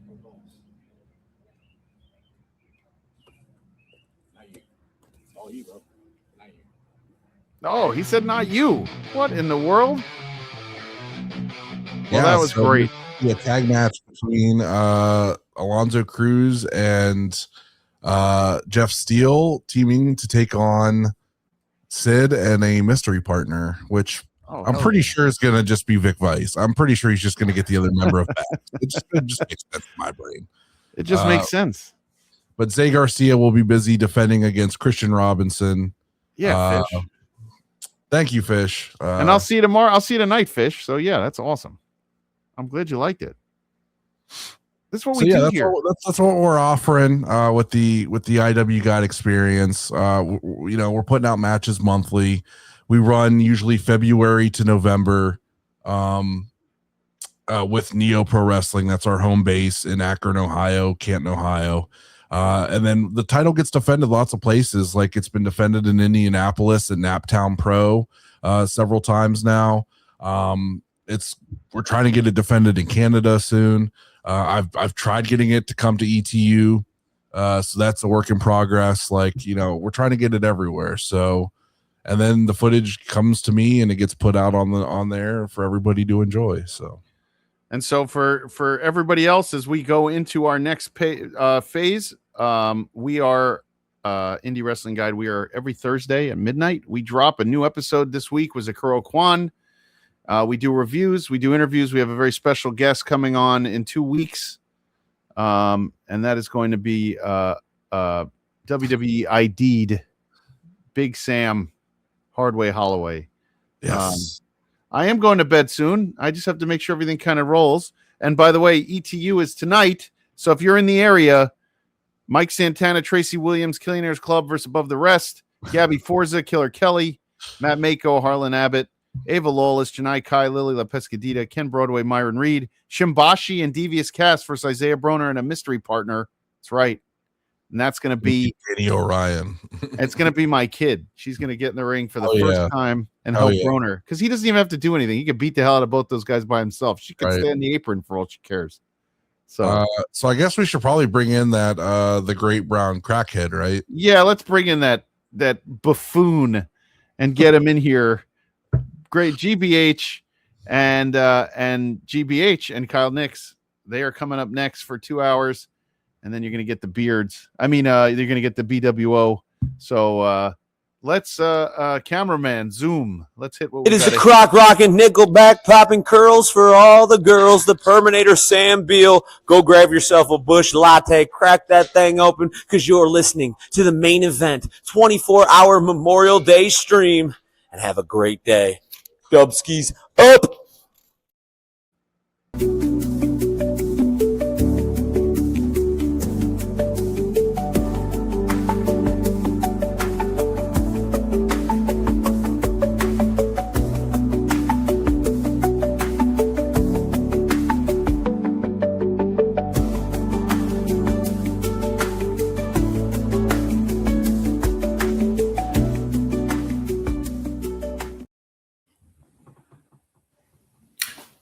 the boss?
Not you. It's all you, bro. Not you.
Oh, he said not you. What in the world? Well,
Yeah,
that was
so
great.
A tag match between Alonzo Cruz and Jeff Steele teaming to take on Sid and a mystery partner, which I'm pretty sure is going to just be Vic Vice. I'm pretty sure he's just going to get the other member of Pax. It just makes sense in my brain.
It just makes sense.
But Zay Garcia will be busy defending against Christian Robinson.
Yeah, Fish.
Thank you, Fish.
And I'll see you tomorrow. I'll see you tonight, Fish. So yeah, that's awesome. I'm glad you liked it. This is what we do here.
That's what we're offering with the IWGuide experience. We're putting out matches monthly. We run usually February to November with Neo Pro Wrestling. That's our home base in Akron, Ohio, Canton, Ohio. And then the title gets defended lots of places. Like it's been defended in Indianapolis at Naptown Pro several times now. We're trying to get it defended in Canada soon. I've tried getting it to come to ETU. So that's a work in progress. We're trying to get it everywhere. So, and then the footage comes to me and it gets put out on there for everybody to enjoy. So,
and so for everybody else, as we go into our next phase, we are Indie Wrestling Guide. We are every Thursday at midnight. We drop a new episode. This week was Akuro Kwan. We do reviews. We do interviews. We have a very special guest coming on in 2 weeks. And that is going to be WWE ID'd Big Sam Hardway Holloway.
Yes.
I am going to bed soon. I just have to make sure everything kind of rolls. And by the way, ETU is tonight. So if you're in the area, Mike Santana, Tracy Williams, Killionaires Club versus Above the Rest, Gabby Forza, Killer Kelly, Matt Mako, Harlan Abbott, Ava Lawless, Janai Kai, Lily La Pescadita, Ken Broadway, Myron Reed, Shimbashi, and Devious Cast versus Isaiah Broner and a mystery partner. That's right. And that's going to be
Katie Orion.
It's going to be my kid. She's going to get in the ring for the first time and help Broner because he doesn't even have to do anything. He could beat the hell out of both those guys by himself. She could stay on the apron for all she cares. So
I guess we should probably bring in that the Great Brown Crackhead, right?
Yeah, let's bring in that buffoon and get him in here. Great GBH and GBH and Kyle Knyx. They are coming up next for 2 hours, and then you're going to get the beards. I mean, you're going to get the BWO. So let's cameraman zoom. Let's hit what
It is the crock rocking, nickelback popping curls for all the girls. The Perminator Sam Beal. Go grab yourself a Busch Latte, crack that thing open, because you're listening to the main event 24-hour Memorial Day stream, and have a great day. Dubskis up.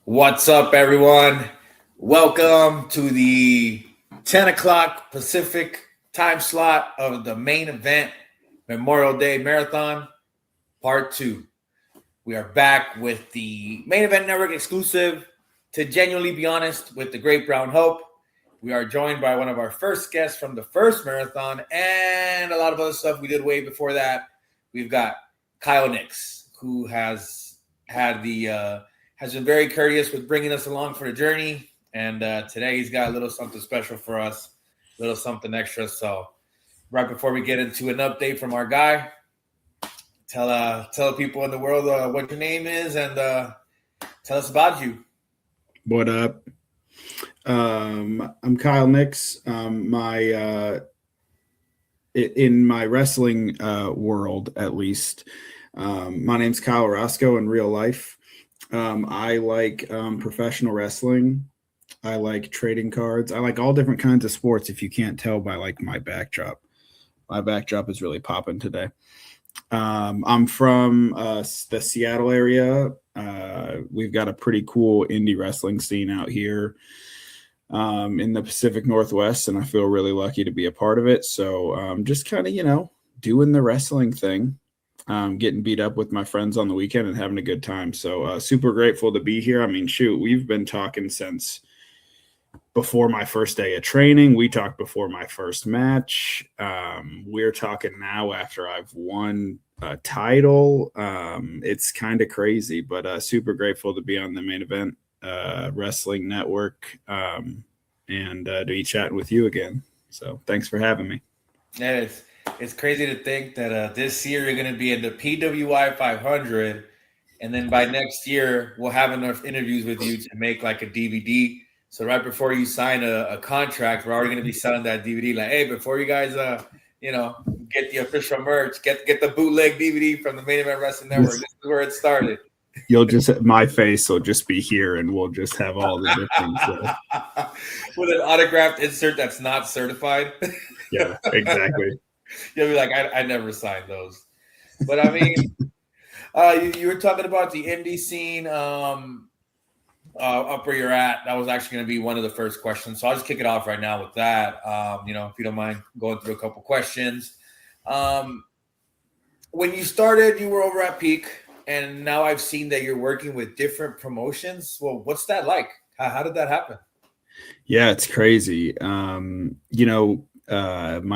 What's up, everyone? Welcome to the 10 o'clock Pacific time slot of the main event Memorial Day Marathon Part 2. We are back with the Main Event Network exclusive To Genuinely Be Honest with the Great Brown Hope. We are joined by one of our first guests from the first marathon and a lot of other stuff we did way before that. We've got Kyle Knyx, who has been very courteous with bringing us along for the journey. And today he's got a little something special for us, a little something extra. So right before we get into an update from our guy, tell people in the world what your name is and tell us about you.
What up? I'm Kyle Knyx. My
in my wrestling world, at least. My name's Kyle Roscoe in real life. I like professional wrestling. I like trading cards. I like all different kinds of sports. If you can't tell by like my backdrop is really popping today. I'm from the Seattle area. We've got a pretty cool indie wrestling scene out here in the Pacific Northwest, and I feel really lucky to be a part of it. So just kind of, doing the wrestling thing, getting beat up with my friends on the weekend and having a good time. So super grateful to be here. I mean, shoot, we've been talking since before my first day of training. We talked before my first match. We're talking now after I've won a title. It's kind of crazy, but super grateful to be on the Main Event Wrestling Network and to be chatting with you again. So thanks for having me.
Yeah, it's crazy to think that this year you're going to be in the PWI 500, and then by next year we'll have enough interviews with you to make like a DVD. So right before you sign a contract, we're already going to be selling that DVD. Like, hey, before you guys, get the official merch, get the bootleg DVD from the Main Event Wrestling Network. This is where it started.
My face will just be here, and we'll just have all the different stuff.
With an autographed insert that's not certified.
Yeah, exactly.
You'll be like, I never signed those. But I mean, you were talking about the indie scene. Up where you're at, that was actually going to be one of the first questions. So I'll just kick it off right now with that. If you don't mind going through a couple questions. When you started, you were over at Peak, and now I've seen that you're working with different promotions. Well, what's that like? How did that happen?
Yeah, it's crazy. My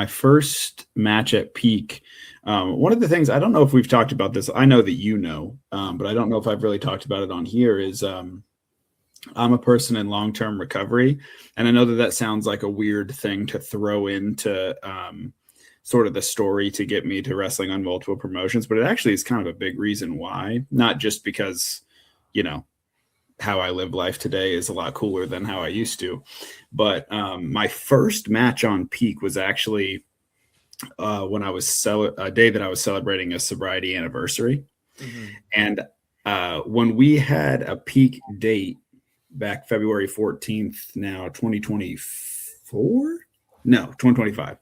first match at Peak, one of the things, I don't know if we've talked about this. I know that but I don't know if I've really talked about it on here is, I'm a person in long-term recovery, and I know that sounds like a weird thing to throw into sort of the story to get me to wrestling on multiple promotions, but it actually is kind of a big reason why. Not just because, how I live life today is a lot cooler than how I used to, but my first match on Peak was actually when I was a day that I was celebrating a sobriety anniversary, and when we had a Peak date back February 14th, now 2024? No, 2025.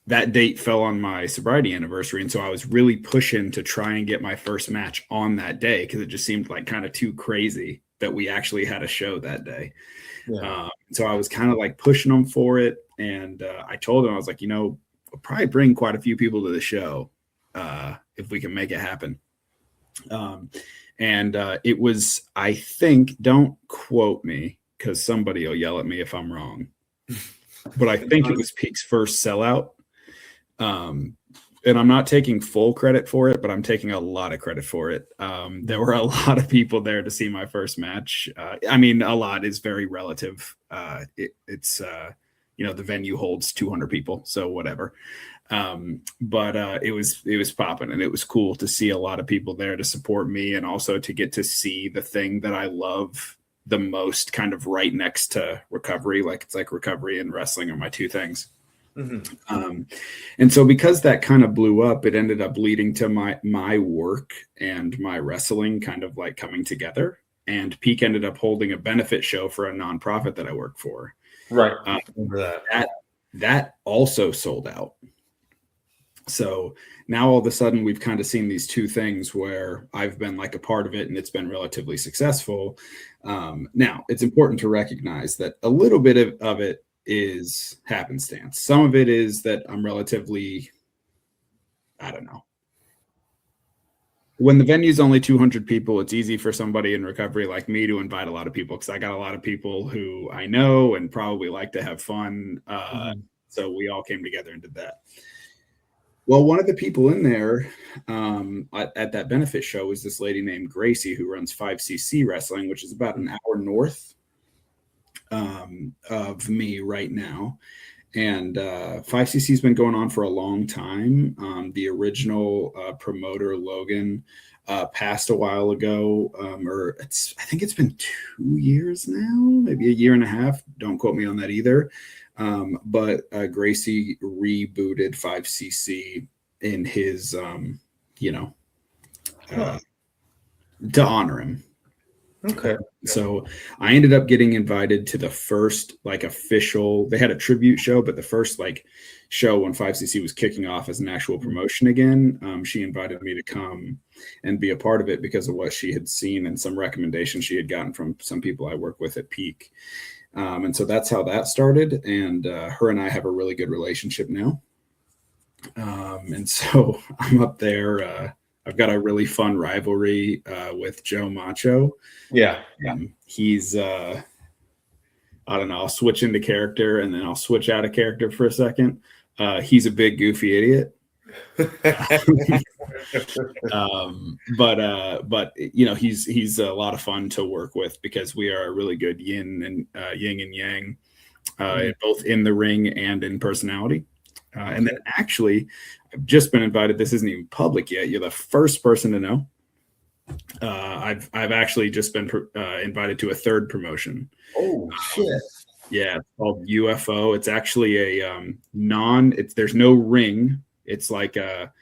That date fell on my sobriety anniversary. And so I was really pushing to try and get my first match on that day, because it just seemed like kind of too crazy that we actually had a show that day. Yeah. So I was kind of like pushing them for it. And I told them, I was like, we'll probably bring quite a few people to the show if we can make it happen. It was, I think, don't quote me because somebody will yell at me if I'm wrong, but I think it was Peak's first sellout. And I'm not taking full credit for it, but I'm taking a lot of credit for it. There were a lot of people there to see my first match. I mean, a lot is very relative. It's the venue holds 200 people, so whatever. But it was popping, and it was cool to see a lot of people there to support me, and also to get to see the thing that I love the most kind of right next to recovery. Like, it's like recovery and wrestling are my two things. And so because that kind of blew up, it ended up leading to my work and my wrestling kind of like coming together, and Peak ended up holding a benefit show for a nonprofit that I work for.
Right.
That also sold out. So now all of a sudden we've kind of seen these two things where I've been like a part of it, and it's been relatively successful. Now it's important to recognize that a little bit of it is happenstance. Some of it is that I'm relatively, I don't know. When the venue's only 200 people, it's easy for somebody in recovery like me to invite a lot of people, because I got a lot of people who I know and probably like to have fun. So we all came together and did that. Well, one of the people in there at that benefit show was this lady named Gracie, who runs 5cc Wrestling, which is about an hour north of me right now. And 5cc has been going on for a long time. The original promoter, Logan, passed a while ago, I think it's been 2 years now, maybe a year and a half. Don't quote me on that either. But Gracie rebooted 5cc in his, to honor him.
Okay.
So I ended up getting invited to the first official, they had a tribute show, but the first show when 5cc was kicking off as an actual promotion again. She invited me to come and be a part of it because of what she had seen and some recommendations she had gotten from some people I work with at Peak. And so that's how that started. And her and I have a really good relationship now. And so I'm up there. I've got a really fun rivalry with Joe Macho.
Yeah.
He's, I don't know, I'll switch into character and then I'll switch out of character for a second. He's a big goofy idiot. But he's a lot of fun to work with because we are a really good yin and yang, both in the ring and in personality. And then actually, I've just been invited. This isn't even public yet. You're the first person to know. I've actually just been invited to a third promotion.
Oh shit!
Yeah, it's called UFO. It's actually a there's no ring. It's like a.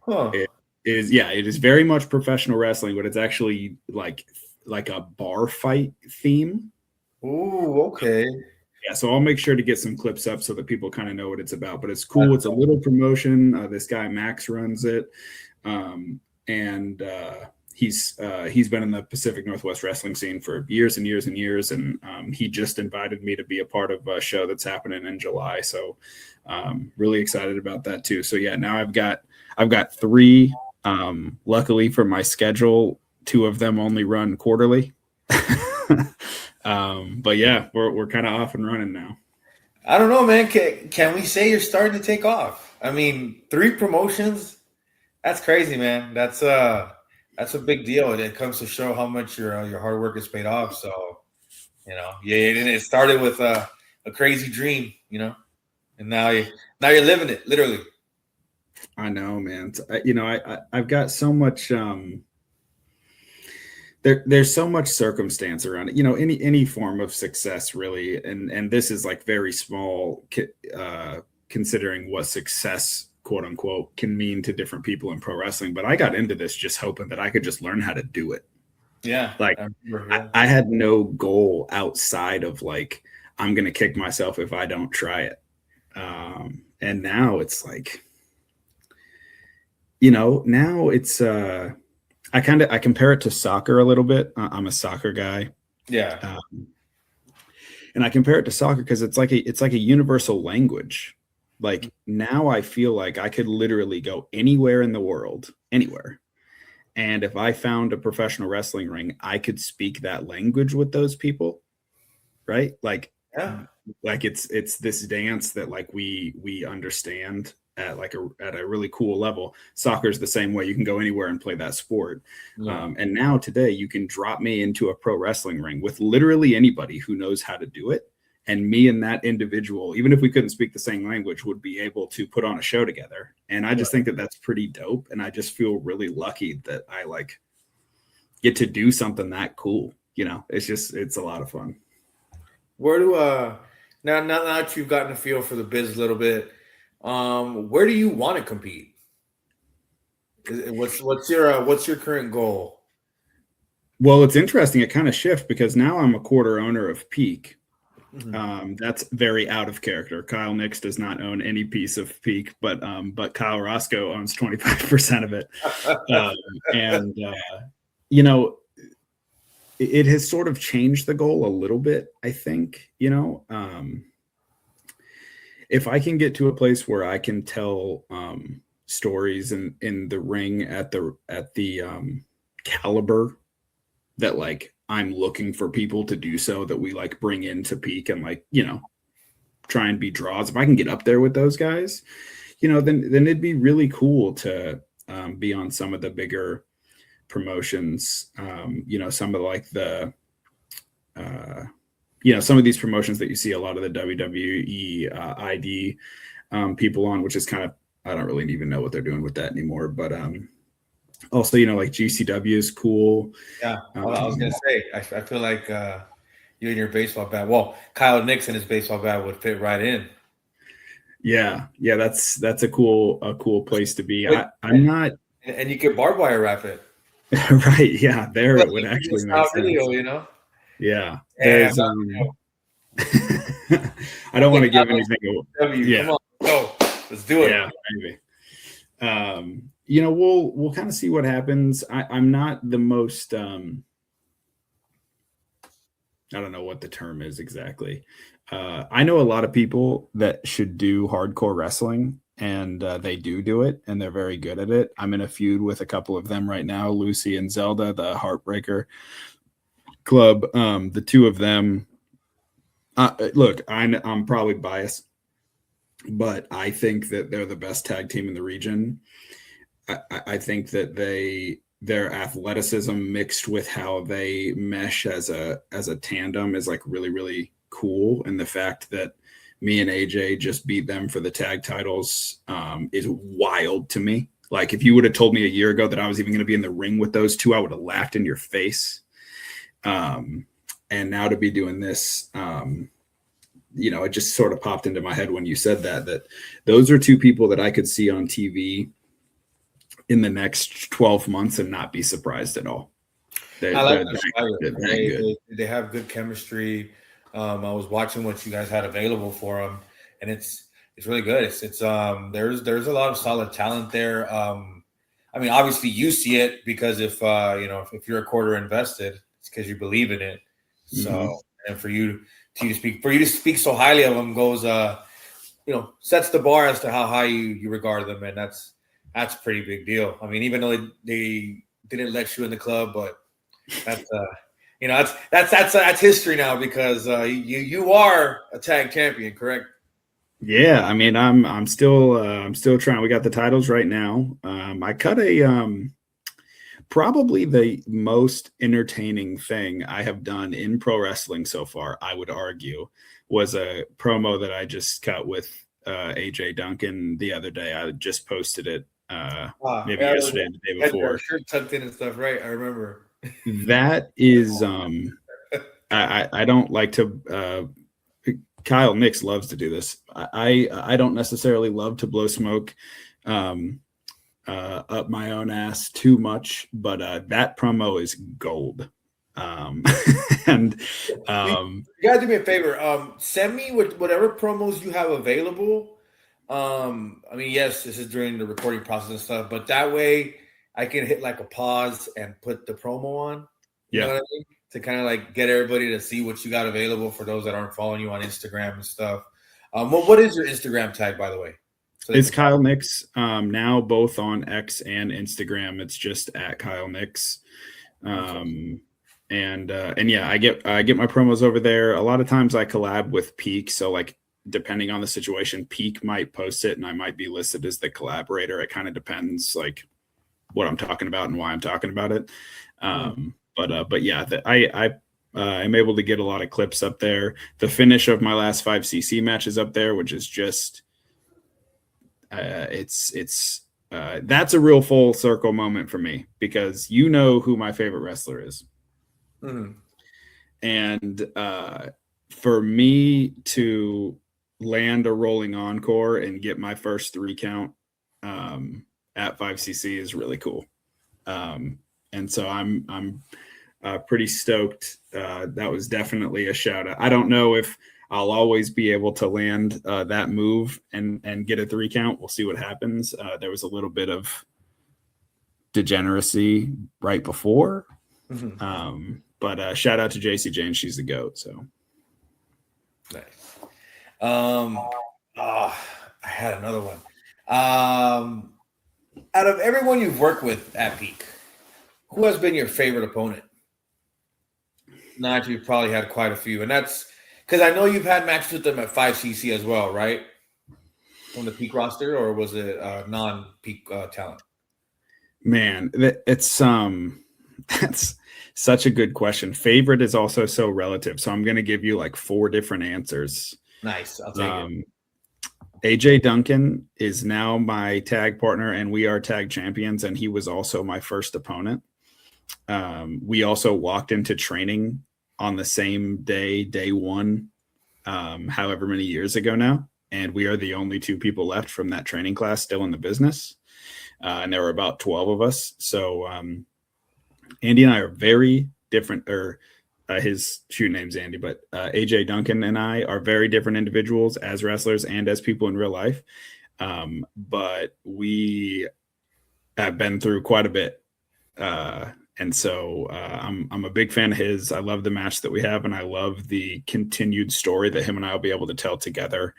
It is very much professional wrestling, but it's actually like a bar fight theme.
Oh, okay.
Yeah, so I'll make sure to get some clips up so that people kind of know what it's about. But it's cool. It's a little promotion. This guy Max runs it, and he's been in the Pacific Northwest wrestling scene for years and years and years. And he just invited me to be a part of a show that's happening in July. So really excited about that too. So yeah, now I've got 3. Luckily for my schedule, 2 of them only run quarterly. But yeah, we're kind of off and running now.
I don't know, man. Can we say you're starting to take off? I mean, 3 promotions. That's crazy, man. That's a big deal. It comes to show how much your hard work has paid off. So, it started with a crazy dream, and now you're living it, literally.
I know, man. I've got so much. There's so much circumstance around it. Any form of success, really, and this is very small, considering what success, quote unquote, can mean to different people in pro wrestling. But I got into this just hoping that I could just learn how to do it.
Yeah,
I had no goal outside of I'm gonna kick myself if I don't try it. And now it's now it's I compare it to soccer a little bit. I'm a soccer guy.
Yeah.
And I compare it to soccer because it's like a universal language. Now I feel like I could literally go anywhere in the world, anywhere. And if I found a professional wrestling ring, I could speak that language with those people. Right? It's this dance that we understand at a really cool level. Soccer is the same way. You can go anywhere and play that sport.
Yeah.
And now today you can drop me into a pro wrestling ring with literally anybody who knows how to do it. And me and that individual, even if we couldn't speak the same language, would be able to put on a show together. And I just think that that's pretty dope. And I just feel really lucky that I get to do something that cool. It's a lot of fun.
Where do now that you've gotten a feel for the biz a little bit, where do you want to compete? What's your current goal?
Well, it's interesting. It kind of shifts because now I'm a quarter owner of Peak. Mm-hmm. That's very out of character. Kyle Knyx does not own any piece of Peak, but Kyle Roscoe owns 25% of it. It has sort of changed the goal a little bit, I think. If I can get to a place where I can tell stories in the ring at the caliber that I'm looking for people to do so, that we bring into Peak and try and be draws. If I can get up there with those guys, then it'd be really cool to be on some of the bigger promotions. Some of some of these promotions that you see a lot of the WWE ID people on, which is kind of, I don't really even know what they're doing with that anymore. But Also, like GCW is cool.
Yeah, I was gonna say. I feel like you and your baseball bat. Well, Kyle Knyx and his baseball bat would fit right in.
Yeah, that's a cool place to be. I'm not,
and you could barbed wire wrap it.
right? Yeah, there it would actually make sense.
Video,
Yeah, there's I don't want to give anything away. Yeah,
come on, go, let's do it.
Yeah, maybe. We'll kind of see what happens. I'm not the most I don't know what the term is exactly. I know a lot of people that should do hardcore wrestling, and they do it, and they're very good at it. I'm in a feud with a couple of them right now, Lucy and Zelda, the Heartbreaker Club. The two of them. Look, I'm probably biased, but I think that they're the best tag team in the region. I think that their athleticism mixed with how they mesh as a tandem is like really, really cool. And the fact that me and AJ just beat them for the tag titles is wild to me. Like, if you would have told me a year ago that I was even going to be in the ring with those two, I would have laughed in your face. And now to be doing this, it just sort of popped into my head when you said that those are two people that I could see on TV in the next 12 months and not be surprised at all.
I like they have good chemistry. I was watching what you guys had available for them, and it's really good. It's there's a lot of solid talent there. I mean, obviously you see it because if you're a quarter invested, it's because you believe in it. So, and for you to speak so highly of them goes, sets the bar as to how high you regard them, and that's a pretty big deal. I mean, even though they didn't let you in the club, but that's history now because you are a tag champion, correct?
Yeah, I mean, I'm still trying. We got the titles right now. I cut probably the most entertaining thing I have done in pro wrestling so far, I would argue, was a promo that I just cut with AJ Duncan the other day. I just posted it maybe yesterday and the day before.
Shirt tucked in and stuff, right? I remember.
That is, I don't like to. Kyle Knyx loves to do this. I don't necessarily love to blow smoke up my own ass too much, but that promo is gold. And
you gotta do me a favor. Send me whatever promos you have available. I mean, yes, this is during the recording process and stuff, but that way I can hit like a pause and put the promo on. You know what I mean? To kind of like get everybody to see what you got available for those that aren't following you on Instagram and stuff. What is your Instagram tag, by the way? So
it's Kyle Knyx. Now both on X and Instagram, it's just at Kyle Knyx. And yeah, I get my promos over there. A lot of times I collab with Peak, so like depending on the situation, Peak might post it and I might be listed as the collaborator. It kind of depends like what I'm talking about and why I'm talking about it. But yeah, I'm able to get a lot of clips up there. The finish of my last 5cc match is up there, which is just that's a real full circle moment for me because you know who my favorite wrestler is. And for me to land a rolling encore and get my first 3 count at 5cc is really cool. And so I'm pretty stoked. That was definitely a shout out. I don't know if I'll always be able to land that move and get a 3 count. We'll see what happens. There was a little bit of degeneracy right before. But shout out to JC Jane. She's the GOAT. So
nice. I had another one. Out of everyone you've worked with at Peak, who has been your favorite opponent? Not you've probably had quite a few, and that's because I know you've had matches with them at 5cc as well, right? On the Peak roster, or was it non-Peak talent?
Man, it's that's such a good question. Favorite is also so relative, so I'm going to give you like 4 different answers.
Nice, I'll take it.
AJ Duncan is now my tag partner, and we are tag champions, and he was also my first opponent. We also walked into training on the same day, day one, however many years ago now, and we are the only two people left from that training class still in the business, and there were about 12 of us. So Andy and I are very different, or his shoe name's Andy, but AJ Duncan and I are very different individuals as wrestlers and as people in real life. But we have been through quite a bit. And so I'm a big fan of his. I love the match that we have, and I love the continued story that him and I will be able to tell together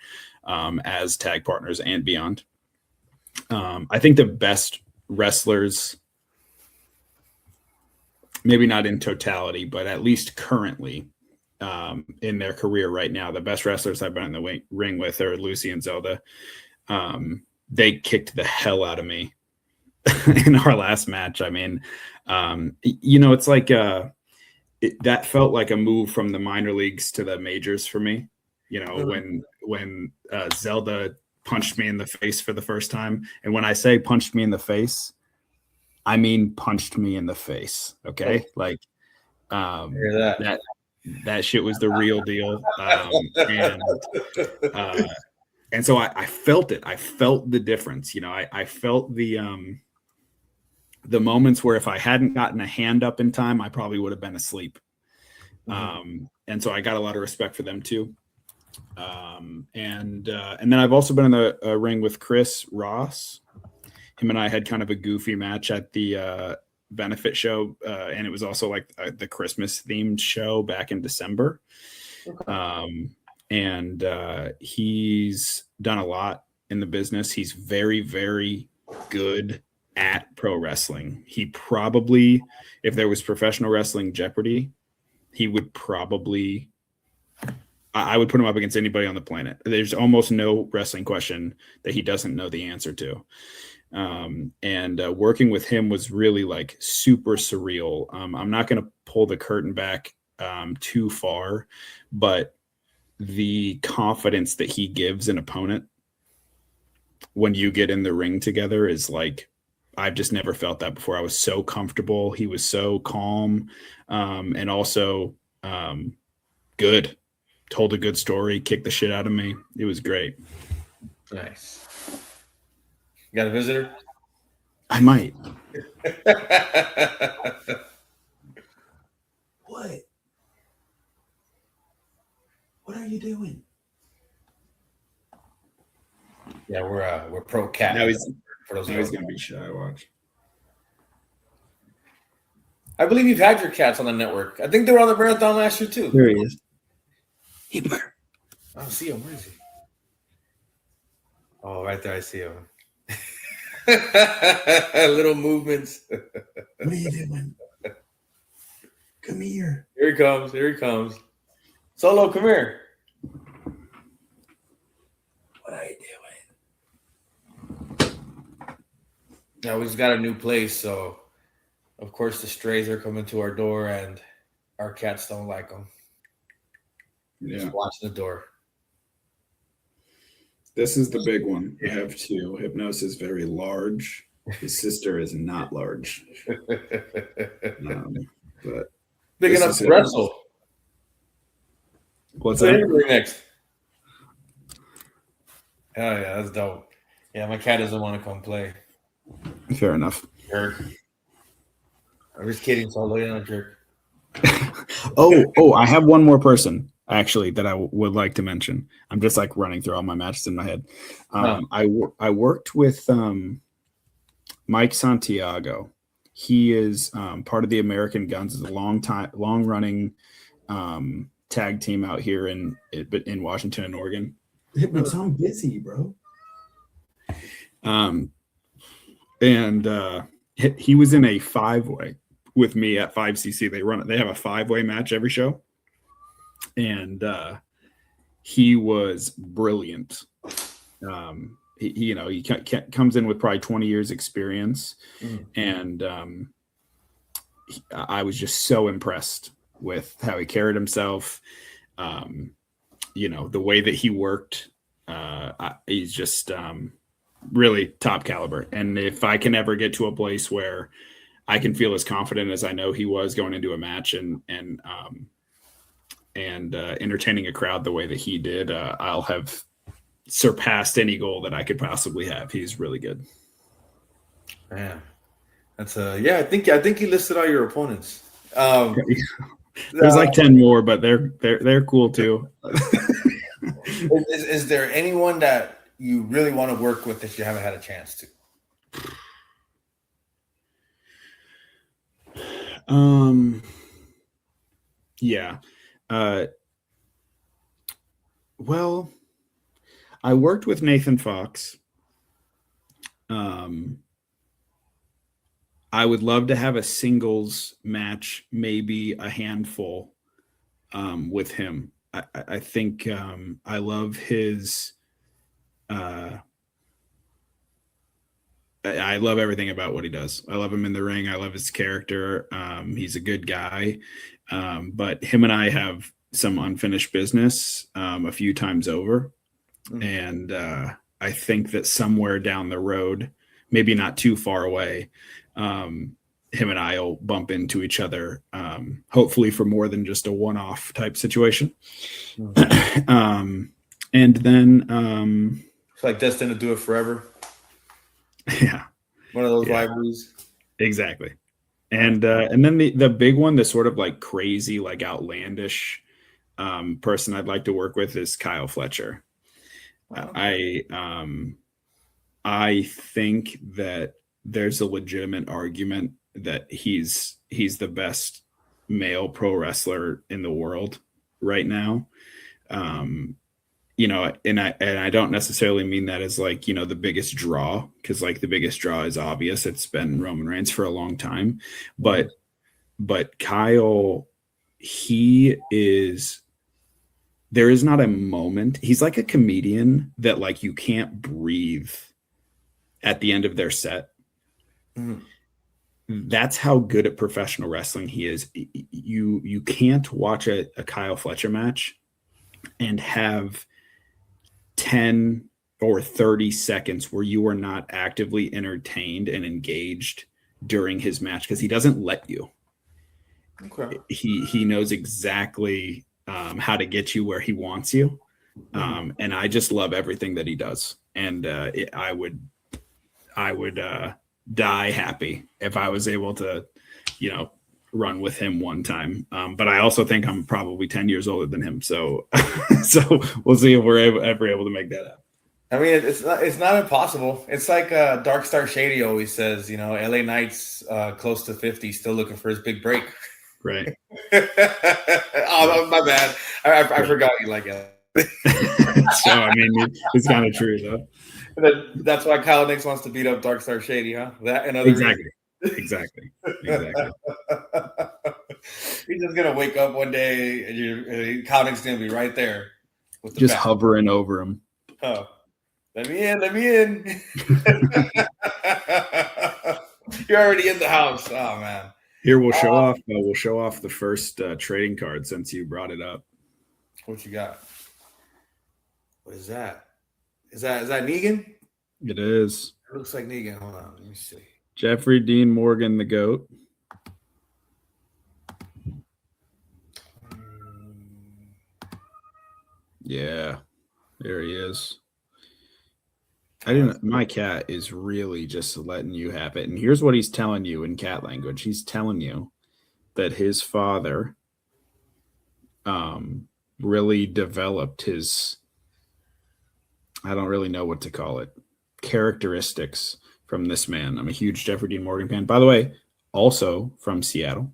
as tag partners and beyond. I think the best wrestlers, maybe not in totality, but at least currently in their career right now, the best wrestlers I've been in the ring with are Lucy and Zelda. They kicked the hell out of me in our last match. I mean, it's like that felt like a move from the minor leagues to the majors for me. When Zelda punched me in the face for the first time, and when I say punched me in the face, I mean punched me in the face. Okay, like that shit was the real deal. And so I felt it. I felt the difference. I felt the moments where if I hadn't gotten a hand up in time, I probably would have been asleep. And so I got a lot of respect for them too. And then I've also been in the ring with Chris Ross. Him and I had kind of a goofy match at the benefit show, and it was also like the Christmas themed show back in December. Okay. And he's done a lot in the business. He's very, very good at pro wrestling. He probably, if there was professional wrestling Jeopardy, he would probably, I would put him up against anybody on the planet. There's almost no wrestling question that he doesn't know the answer to. And working with him was really like super surreal. I'm not going to pull the curtain back too far, but the confidence that he gives an opponent when you get in the ring together is like, I've just never felt that before. I was so comfortable. He was so calm, and also good. Told a good story, kicked the shit out of me. It was great.
Nice. You got a visitor?
I might.
What? What are you doing?
Yeah, we're pro cat.
Now he's
gonna
be shy. Watch.
I believe you've had your cats on the network. I think they were on the marathon last year too.
There he is.
I don't see him. Where is he? Oh, right there. I see him. Little movements.
What are you doing? Come here.
Here he comes. Here he comes. Solo, come here.
What are you doing?
Now we've got a new place, so of course the strays are coming to our door, and our cats don't like them.
Yeah.
Just watching the door.
This is the big one. I have two. Hypnos is very large. His sister is not large. But
big enough to wrestle.
What's that?
Next. Oh yeah, that's dope. Yeah, my cat doesn't want to come play.
Fair enough.
Jerk. I'm just kidding, Solo. You're not a jerk.
Oh, I have one more person actually that I would like to mention. I'm just like running through all my matches in my head. I worked with Mike Santiago. He is part of the American Guns. Is a long running tag team out here in Washington and Oregon.
Hypnos, I'm busy, bro.
And he was in a 5-way with me at 5cc. They have a 5-way match every show. And he was brilliant. He comes in with probably 20 years experience. And I was just so impressed with how he carried himself. The way that he worked he's just really top caliber. And if I can ever get to a place where I can feel as confident as I know he was going into a match and entertaining a crowd the way that he did, I'll have surpassed any goal that I could possibly have. He's really good.
Man, that's I think you listed all your opponents.
There's like 10 more, but they're cool too.
Is there anyone that you really want to work with that you haven't had a chance to?
Yeah. Well, I worked with Nathan Fox. I would love to have a singles match, maybe a handful, with him. I think I love his. I love everything about what he does. I love him in the ring. I love his character. He's a good guy. But him and I have some unfinished business a few times over. And I think that somewhere down the road, maybe not too far away, him and I will bump into each other, hopefully for more than just a one-off type situation. And then
it's like destined to do it forever.
Yeah.
One of those rivalries.
Exactly. And then the big one, the sort of like crazy, like outlandish person I'd like to work with is Kyle Fletcher. I think that there's a legitimate argument that he's the best male pro wrestler in the world right now. And I don't necessarily mean that as like, the biggest draw, because like the biggest draw is obvious. It's been Roman Reigns for a long time, but Kyle, there is not a moment. He's like a comedian that like you can't breathe at the end of their set. That's how good at professional wrestling he is. You can't watch a Kyle Fletcher match and have 10 or 30 seconds where you are not actively entertained and engaged during his match, because he doesn't let you.
Okay.
He knows exactly how to get you where he wants you. And I just love everything that he does. And I would die happy if I was able to, run with him one time. But I also think I'm probably 10 years older than him. So we'll see if we're ever able to make that happen.
I mean, it's not impossible. It's like Dark Star Shady always says, LA Knight's close to 50, still looking for his big break.
Right.
Oh, my bad. I forgot you like it.
So, I mean, it's kind of true, though.
That's why Kyle Knyx wants to beat up Dark Star Shady, huh? That and other
Exactly. He's
just gonna wake up one day and Kyle Knyx gonna be right there with the
just
bat.
hovering over him.
Oh, let me in. You're already in the house. Oh man.
Here we'll show off the first trading card since you brought it up.
What you got? What is that? Is that Negan?
It is.
It looks like Negan. Hold on, let me see.
Jeffrey Dean Morgan, the GOAT. Yeah, there he is. My cat is really just letting you have it. And here's what he's telling you in cat language. He's telling you that his father really developed his, I don't really know what to call it, characteristics from this man. I'm a huge Jeffrey Dean Morgan fan. By the way, also from Seattle.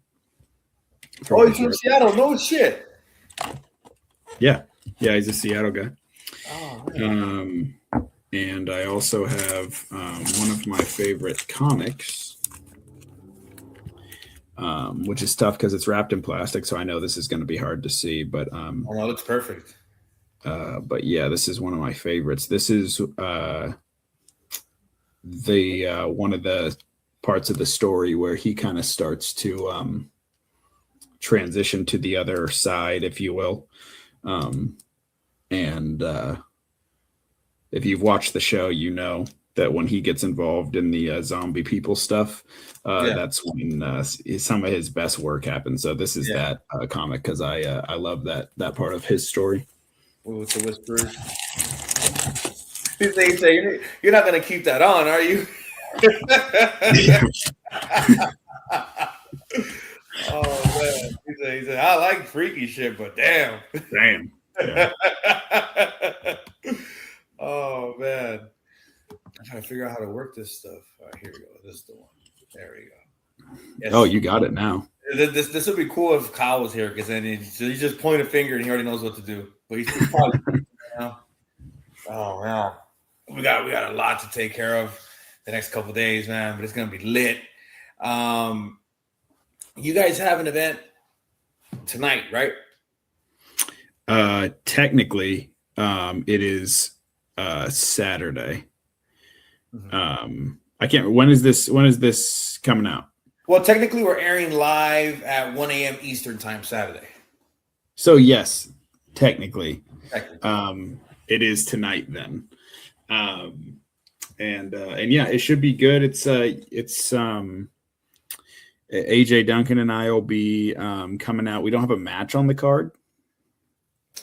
He's from Seattle. No shit.
Yeah, he's a Seattle guy.
Oh,
and I also have one of my favorite comics, which is tough because it's wrapped in plastic, so I know this is going to be hard to see. But
oh, no, it's perfect.
But yeah, this is one of my favorites. This is one of the parts of the story where he kind of starts to transition to the other side, if you will. And if you've watched the show, you know that when he gets involved in the zombie people stuff, that's when some of his best work happens. So this is that comic because I love that part of his story.
With the whispers. They say you're not going to keep that on, are you? Oh man, he said, I like freaky shit, but damn. Yeah. Oh man, I'm trying to figure out how to work this stuff. All right, here we go. This is the one. There we go. Yes.
Oh, you got it now.
This would be cool if Kyle was here because then he just point a finger and he already knows what to do. But he's probably now. Oh man, we got a lot to take care of the next couple of days, man. But it's gonna be lit. You guys have an event tonight, right?
Technically, it is Saturday. I can't. When is this coming out?
Well, technically, we're airing live at 1 a.m. Eastern time Saturday.
So yes, technically. It is tonight then. And yeah, it should be good. It's AJ Duncan and I will be coming out. We don't have a match on the card.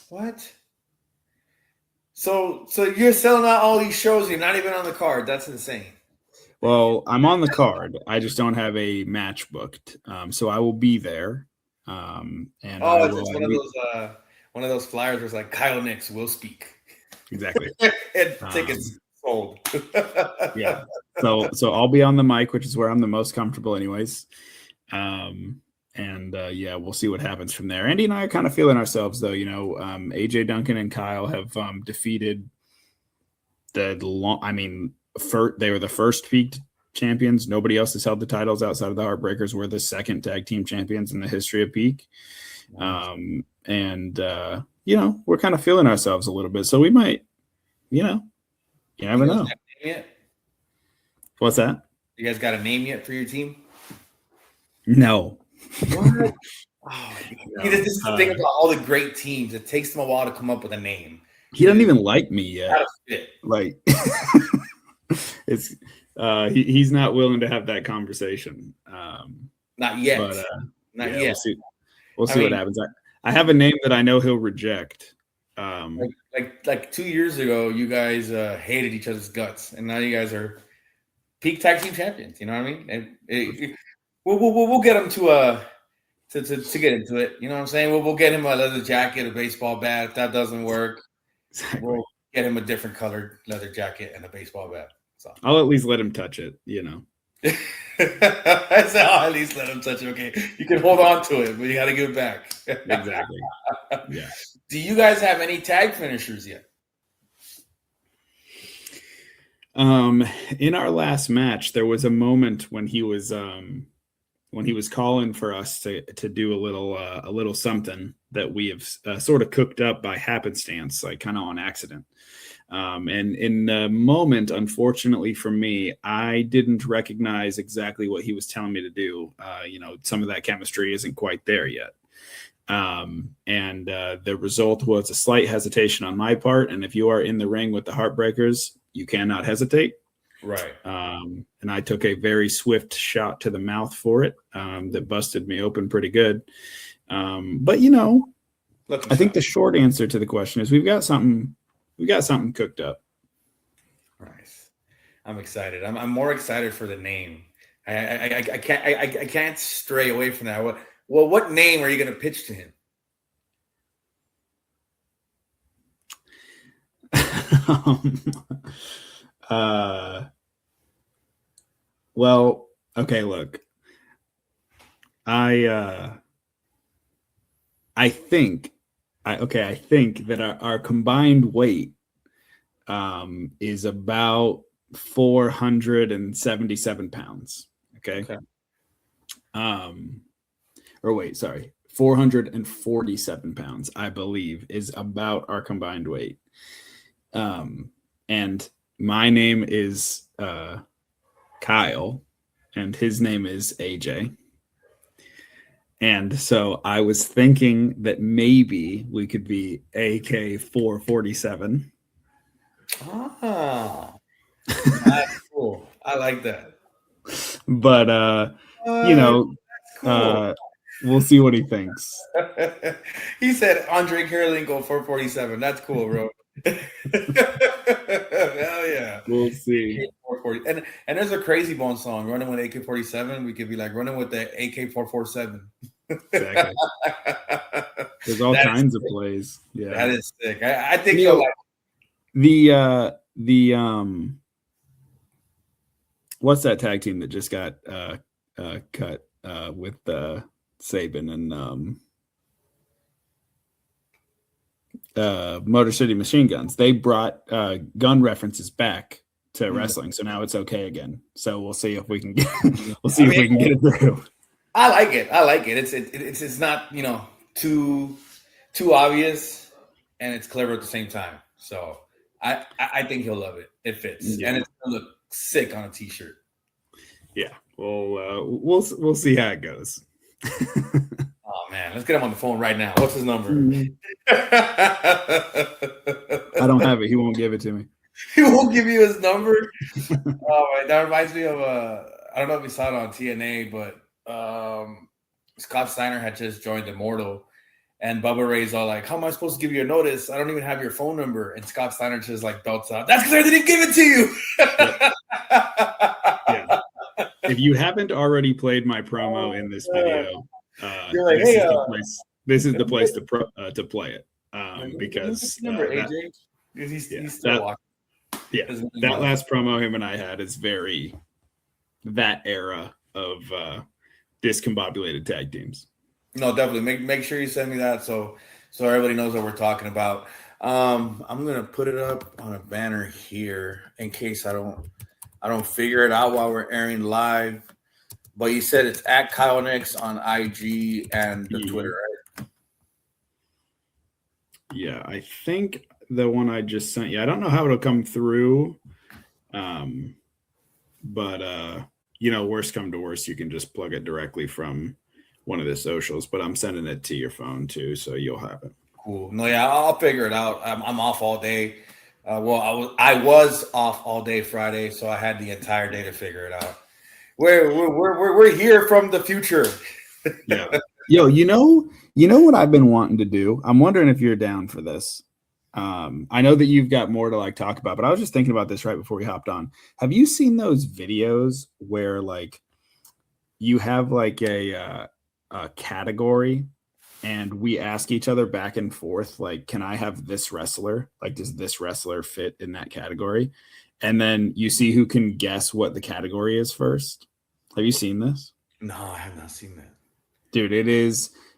What? So you're selling out all these shows and you're not even on the card. That's insane.
Well, I'm on the card. I just don't have a match booked. So I will be there. And
it's one of those flyers where it's like Kyle Knyx will speak.
Exactly.
And tickets sold.
Yeah. So I'll be on the mic, which is where I'm the most comfortable anyways. Yeah, we'll see what happens from there. Andy and I are kind of feeling ourselves though. AJ Duncan and Kyle have defeated they were the first peak champions. Nobody else has held the titles outside of the Heartbreakers. We're the second tag team champions in the history of Peak. We're kind of feeling ourselves a little bit. So we might, you never know. What's that?
You guys got a name yet for your team?
No.
What? This is the thing about all the great teams. It takes them a while to come up with a name.
He doesn't even like me yet. Like it's he's not willing to have that conversation.
Not yet.
But,
not yet.
We'll see what happens. I have a name that I know he'll reject.
Like 2 years ago, you guys hated each other's guts, and now you guys are peak tag team champions. You know what I mean? And we'll get him to get into it. You know what I'm saying? We'll get him a leather jacket, a baseball bat. If that doesn't work, we'll get him a different colored leather jacket and a baseball bat. So
I'll at least let him touch it.
I said, I'll at least let him touch it. Okay, you can hold on to it, but you got to give it back.
Exactly. Yeah.
Do you guys have any tag finishers yet?
In our last match, there was a moment when he was calling for us to do a little something that we have sort of cooked up by happenstance, like kind of on accident. And in the moment, unfortunately for me, I didn't recognize exactly what he was telling me to do. Some of that chemistry isn't quite there yet. The result was a slight hesitation on my part. And if you are in the ring with the Heartbreakers, you cannot hesitate.
Right.
And I took a very swift shot to the mouth for it that busted me open pretty good. But I think the short answer to the question is we got something cooked up.
Nice. I'm excited. I'm more excited for the name. I can't stray away from that. What name are you going to pitch to him?
Well, okay, look. I think that our combined weight is about 477 pounds. Okay. 447 pounds, I believe, is about our combined weight. And my name is Kyle, and his name is AJ. And so I was thinking that maybe we could be AK 447.
Ah, that's cool. I like that.
But you know,
cool.
we'll see what he thinks.
He said Andre Kirilenko 447. That's cool, bro. Hell yeah.
We'll see.
And there's a Crazy Bone song, running with AK-47. We could be like running with the AK-447.
Exactly. There's all kinds of plays. Yeah,
that is sick. I think you'll like
the what's that tag team that just got cut with Saban and Motor City Machine Guns? They brought gun references back to wrestling, so now it's okay again. So we'll see if we can get if we can get it through.
I like it. It's not, you know, too obvious, and it's clever at the same time. So I think he'll love it. It fits, and it's gonna look sick on a t-shirt.
Yeah, we'll see how it goes.
Oh man, let's get him on the phone right now. What's his number?
I don't have it. He won't give it to me.
He won't give you his number. Oh, that reminds me of I don't know if you saw it on TNA, but Scott Steiner had just joined Immortal, and Bubba Ray's all like, "How am I supposed to give you a notice? I don't even have your phone number." And Scott Steiner just like belts out, "That's because I didn't give it to you."
Yeah. If you haven't already played my promo in this video,
you're like,
this is the place to play it because
number AJ. He's still walking.
Yeah, that last promo him and I had is very that era of discombobulated tag teams.
No, definitely make sure you send me that so everybody knows what we're talking about. I'm gonna put it up on a banner here in case I don't figure it out while we're airing live. But you said it's at Kyle Knyx on IG and the Twitter, right?
Yeah, I think the one I just sent you. I don't know how it'll come through. But you know, worst come to worst, you can just plug it directly from one of the socials. But I'm sending it to your phone too, so you'll have it.
Cool. No, yeah, I'll figure it out. I'm off all day. Well, I was off all day Friday, so I had the entire day to figure it out. We're here from the future.
Yeah. Yo, you know what I've been wanting to do? I'm wondering if you're down for this. I know that you've got more to like talk about, but I was just thinking about this right before we hopped on. Have you seen those videos where like you have like a category and we ask each other back and forth, like, can I have this wrestler? Like, does this wrestler fit in that category? And then you see who can guess what the category is first. Have you seen this?
No, I have not seen that.
Dude,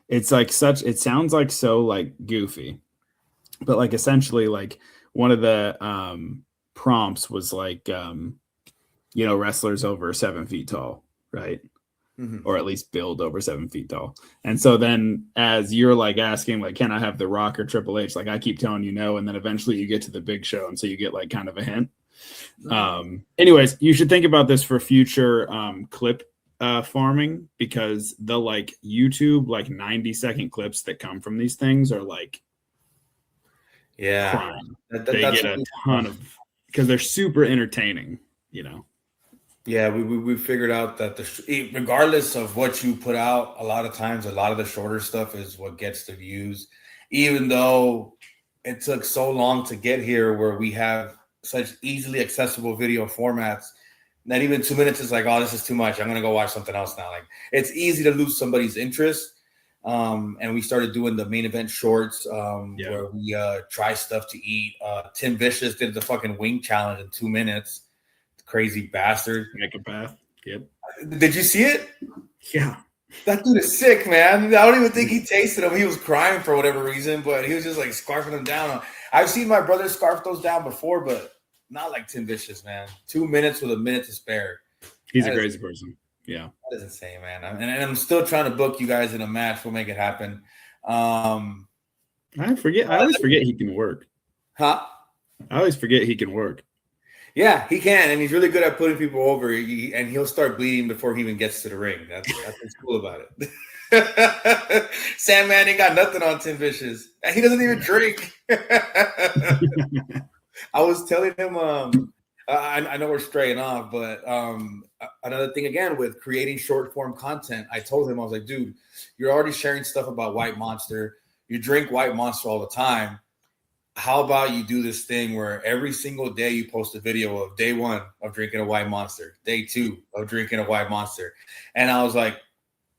it's like it sounds like so like goofy, but like essentially like one of the prompts was like, you know, wrestlers over 7 feet tall, right? Mm-hmm. Or at least build over 7 feet tall. And so then as you're like asking, like, can I have The Rock or Triple H? Like I keep telling you no. And then eventually you get to the Big Show. And so you get like kind of a hint. Anyways, you should think about this for future clip farming, because the like YouTube like 90-second clips that come from these things are like crime. They get a ton of, because they're super entertaining, you know.
Yeah, we figured out that regardless of what you put out, a lot of times a lot of the shorter stuff is what gets the views, even though it took so long to get here where we have such easily accessible video formats that even 2 minutes is like, oh, this is too much. I'm going to go watch something else now. Like, it's easy to lose somebody's interest. And we started doing the main event shorts where we try stuff to eat. Tim Vicious did the fucking wing challenge in 2 minutes. Crazy bastard.
Psychopath. Yep.
Did you see it?
Yeah.
That dude is sick, man. I don't even think he tasted them. He was crying for whatever reason, but he was just like scarfing them down. I've seen my brother scarf those down before, but not like Tim Vicious, man. 2 minutes with a minute to spare.
He's a crazy person. Yeah.
That is insane, man. And I'm still trying to book you guys in a match. We'll make it happen.
I always forget he can work.
Huh?
I always forget he can work.
Yeah, he can, and he's really good at putting people over. And he'll start bleeding before he even gets to the ring. That's what's cool about it. Sandman ain't got nothing on Tim Vicious. And he doesn't even drink. I was telling him, I know we're straying off, but another thing again with creating short form content, I told him, I was like, dude, you're already sharing stuff about White Monster. You drink White Monster all the time. How about you do this thing where every single day you post a video of day 1 of drinking a White Monster, day 2 of drinking a White Monster. And I was like,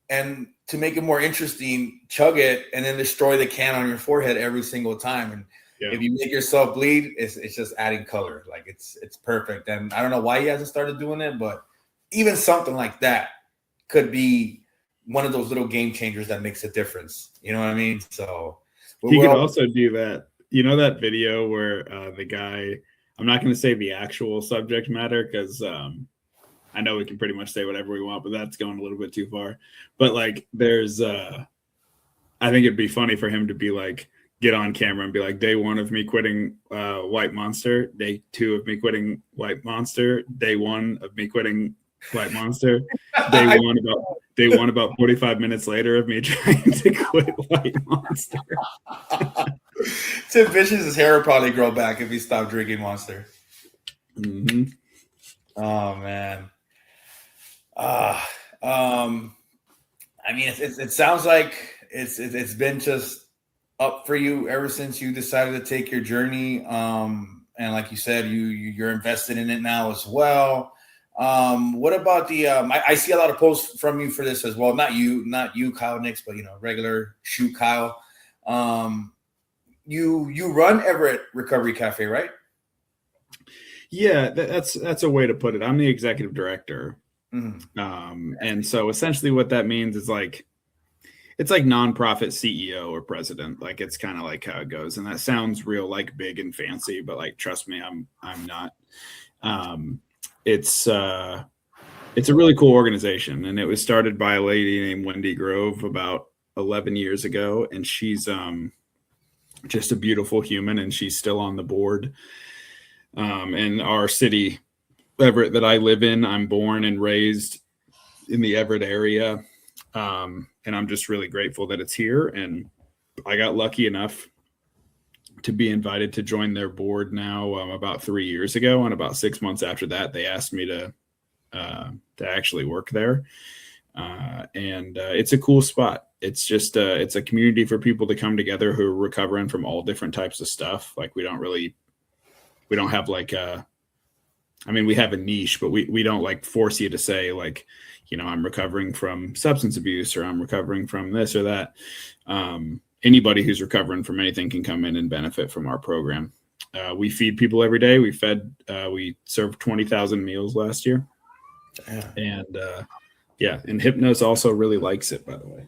and to make it more interesting, chug it and then destroy the can on your forehead every single time. And if you make yourself bleed, it's just adding color. Like it's perfect. And I don't know why he hasn't started doing it, but even something like that could be one of those little game changers that makes a difference. You know what I mean? So
he could also do that. You know that video where the guy, I'm not going to say the actual subject matter because I know we can pretty much say whatever we want, but that's going a little bit too far. But like there's I think it'd be funny for him to be like, get on camera and be like, day 1 of me quitting White Monster, day 2 of me quitting White Monster, day 1 of me quitting White Monster, day one about 45 minutes later of me trying to quit White Monster.
Tim Vicious' hair would probably grow back if he stopped drinking Monster.
Mm-hmm.
Oh man. I mean, it sounds like it's been just up for you ever since you decided to take your journey. And like you said, you're invested in it now as well. What about the I see a lot of posts from you for this as well. Not you, Kyle Knyx, but regular shoot Kyle. You run Everett Recovery Cafe, right?
Yeah, that's a way to put it. I'm the executive director. Mm-hmm. And so essentially what that means is it's like nonprofit CEO or president. Like it's kind of like how it goes. And that sounds real like big and fancy, but like trust me, I'm not. It's a really cool organization, and it was started by a lady named Wendy Grove about 11 years ago, and she's just a beautiful human, and she's still on the board. In our city, Everett, that I live in, I'm born and raised in the Everett area, and I'm just really grateful that it's here. And I got lucky enough to be invited to join their board now about 3 years ago, and about 6 months after that, they asked me to actually work there. And it's a cool spot. It's just it's a community for people to come together who are recovering from all different types of stuff. Like we don't have like we have a niche, but we don't like force you to say like, I'm recovering from substance abuse or I'm recovering from this or that. Anybody who's recovering from anything can come in and benefit from our program. We feed people every day. We served 20,000 meals last year. And and Hypnos also really likes it, by the way.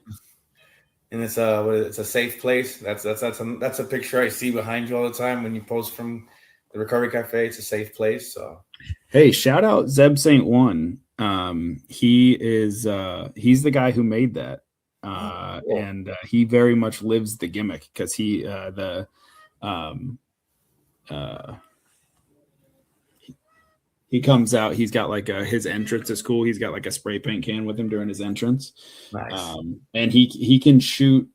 And it's a safe place. That's a picture I see behind you all the time when you post from the Recovery Cafe. It's a safe place. So
hey, shout out Zeb St. One. He's the guy who made that. Cool. And he very much lives the gimmick because he comes out. He's got like his entrance is cool. He's got like a spray paint can with him during his entrance. Nice. And he can shoot,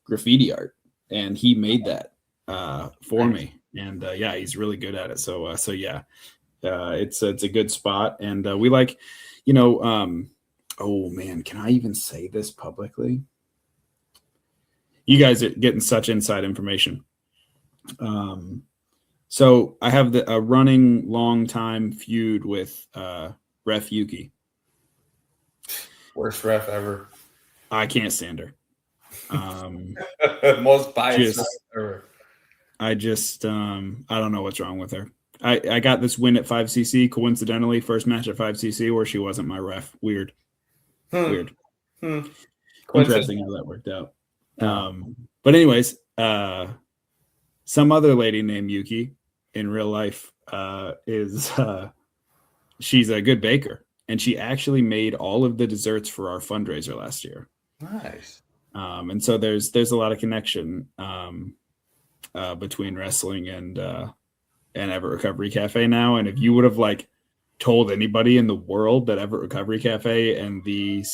graffiti art, and he made that for me. And he's really good at it. So it's a good spot. And we like, oh man, can I even say this publicly? You guys are getting such inside information. So I have a running long time feud with Ref Yuki.
Worst ref ever.
I can't stand her.
Most biased ever.
I don't know what's wrong with her. I got this win at 5cc, coincidentally, first match at 5cc where she wasn't my ref. Weird. Weird. Interesting how that worked out. But anyways, some other lady named Yuki in real life she's a good baker, and she actually made all of the desserts for our fundraiser last year.
Nice.
And so there's a lot of connection between wrestling and Everett Recovery Cafe now. And if you would have told anybody in the world that Everett Recovery Cafe and the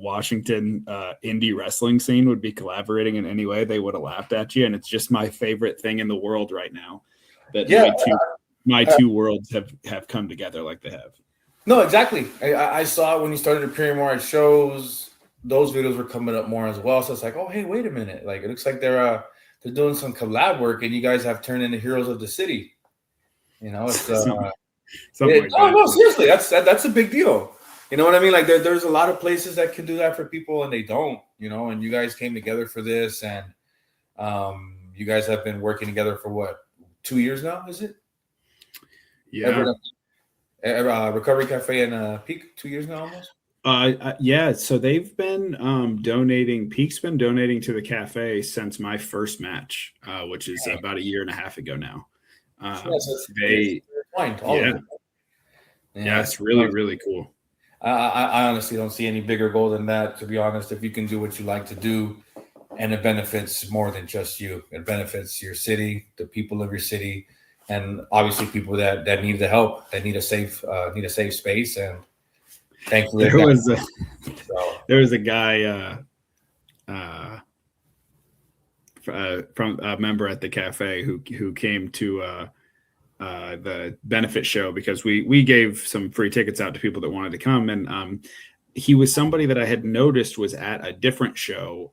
Washington indie wrestling scene would be collaborating in any way, they would have laughed at you. And it's just my favorite thing in the world right now that
Yeah.
my two worlds have come together like they have.
No, exactly. I saw it when you started appearing more at shows. Those videos were coming up more as well. So it's like, oh, hey, wait a minute. Like, it looks like they're doing some collab work, and you guys have turned into heroes of the city. You know, it's
Something like that.
no, seriously, that's a big deal. You know what I mean? Like, there's a lot of places that can do that for people, and they don't. You know, and you guys came together for this, and you guys have been working together for what, 2 years now? Is it?
Yeah.
Recovery Cafe and Peak, 2 years now almost.
Yeah, so they've been donating. Peak's been donating to the cafe since my first match, which is about 1.5 years ago now. It's really cool.
I honestly don't see any bigger goal than that, to be honest. If you can do what you like to do, and it benefits more than just you, it benefits your city, the people of your city, and obviously people that need the help, that need a safe space. And thankfully,
there was a guy from a member at the cafe who came to the benefit show because we gave some free tickets out to people that wanted to come, and he was somebody that I had noticed was at a different show,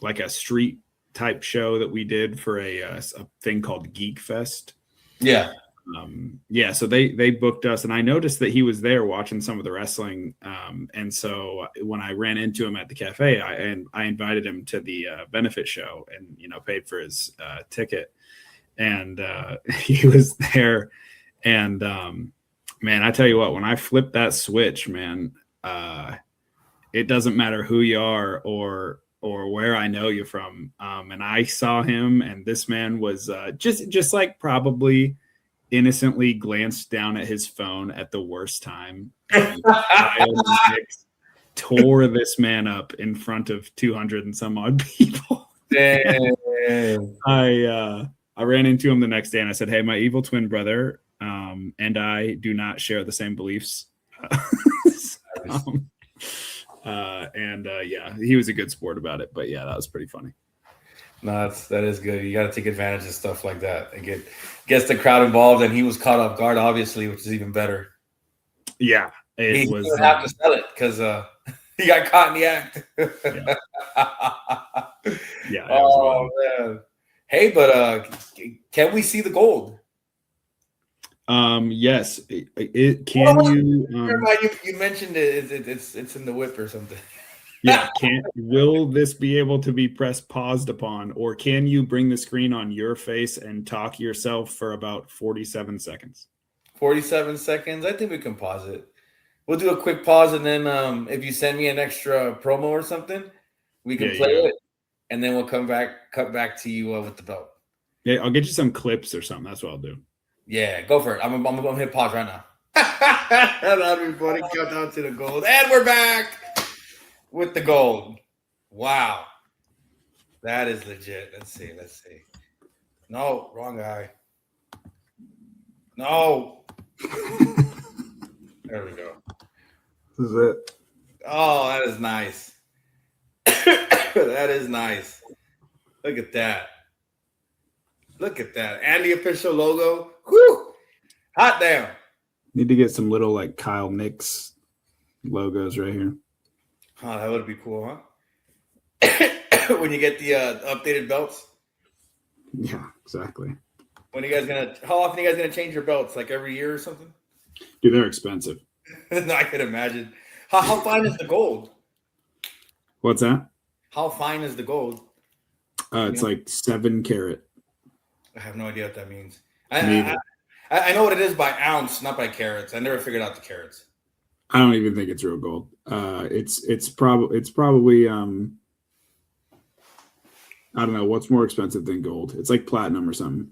like a street type show that we did for a thing called Geek Fest.
Yeah.
So they booked us, and I noticed that he was there watching some of the wrestling. And so when I ran into him at the cafe, I invited him to the benefit show, and paid for his ticket. And he was there, and man, I tell you what, when I flipped that switch, man, it doesn't matter who you are or where I know you from. And I saw him, and this man was just like probably innocently glanced down at his phone at the worst time. And tore this man up in front of 200 and some odd people.
Damn.
I ran into him the next day, and I said, "Hey, my evil twin brother and I do not share the same beliefs." He was a good sport about it, but yeah, that was pretty funny.
No, that is good. You got to take advantage of stuff like that and gets the crowd involved. And he was caught off guard, obviously, which is even better.
Yeah,
he didn't have to sell it because he got caught in the act.
Yeah.
Oh man. Hey, but can we see the gold?
Yes. You
mentioned it's in the whip or something.
Yeah. Will this be able to be pressed paused upon, or can you bring the screen on your face and talk yourself for about 47 seconds?
47 seconds. I think we can pause it. We'll do a quick pause, and then if you send me an extra promo or something, we can play it, and then we'll cut back to you with the belt.
Yeah, I'll get you some clips or something. That's what I'll do.
Yeah, go for it. I'm gonna hit pause right now. That'd be funny. Countdown to the gold, and we're back with the gold. Wow, that is legit. Let's see. No, wrong guy. No. There we go.
This is it.
Oh, that is nice. That is nice. Look at that. And the official logo. Whew. Hot damn.
Need to get some little like Kyle Knyx logos right here.
Oh, that would be cool, huh? When you get the updated belts.
Yeah, exactly.
How often are you guys gonna change your belts? Like every year or something?
Dude, they're expensive.
No, I could imagine. How fine is the gold?
What's that?
How fine is the gold?
It's like 7 karat.
I have no idea what that means. I know what it is by ounce, not by carats. I never figured out the carats.
I don't even think it's real gold. It's probably I don't know what's more expensive than gold. It's like platinum or something.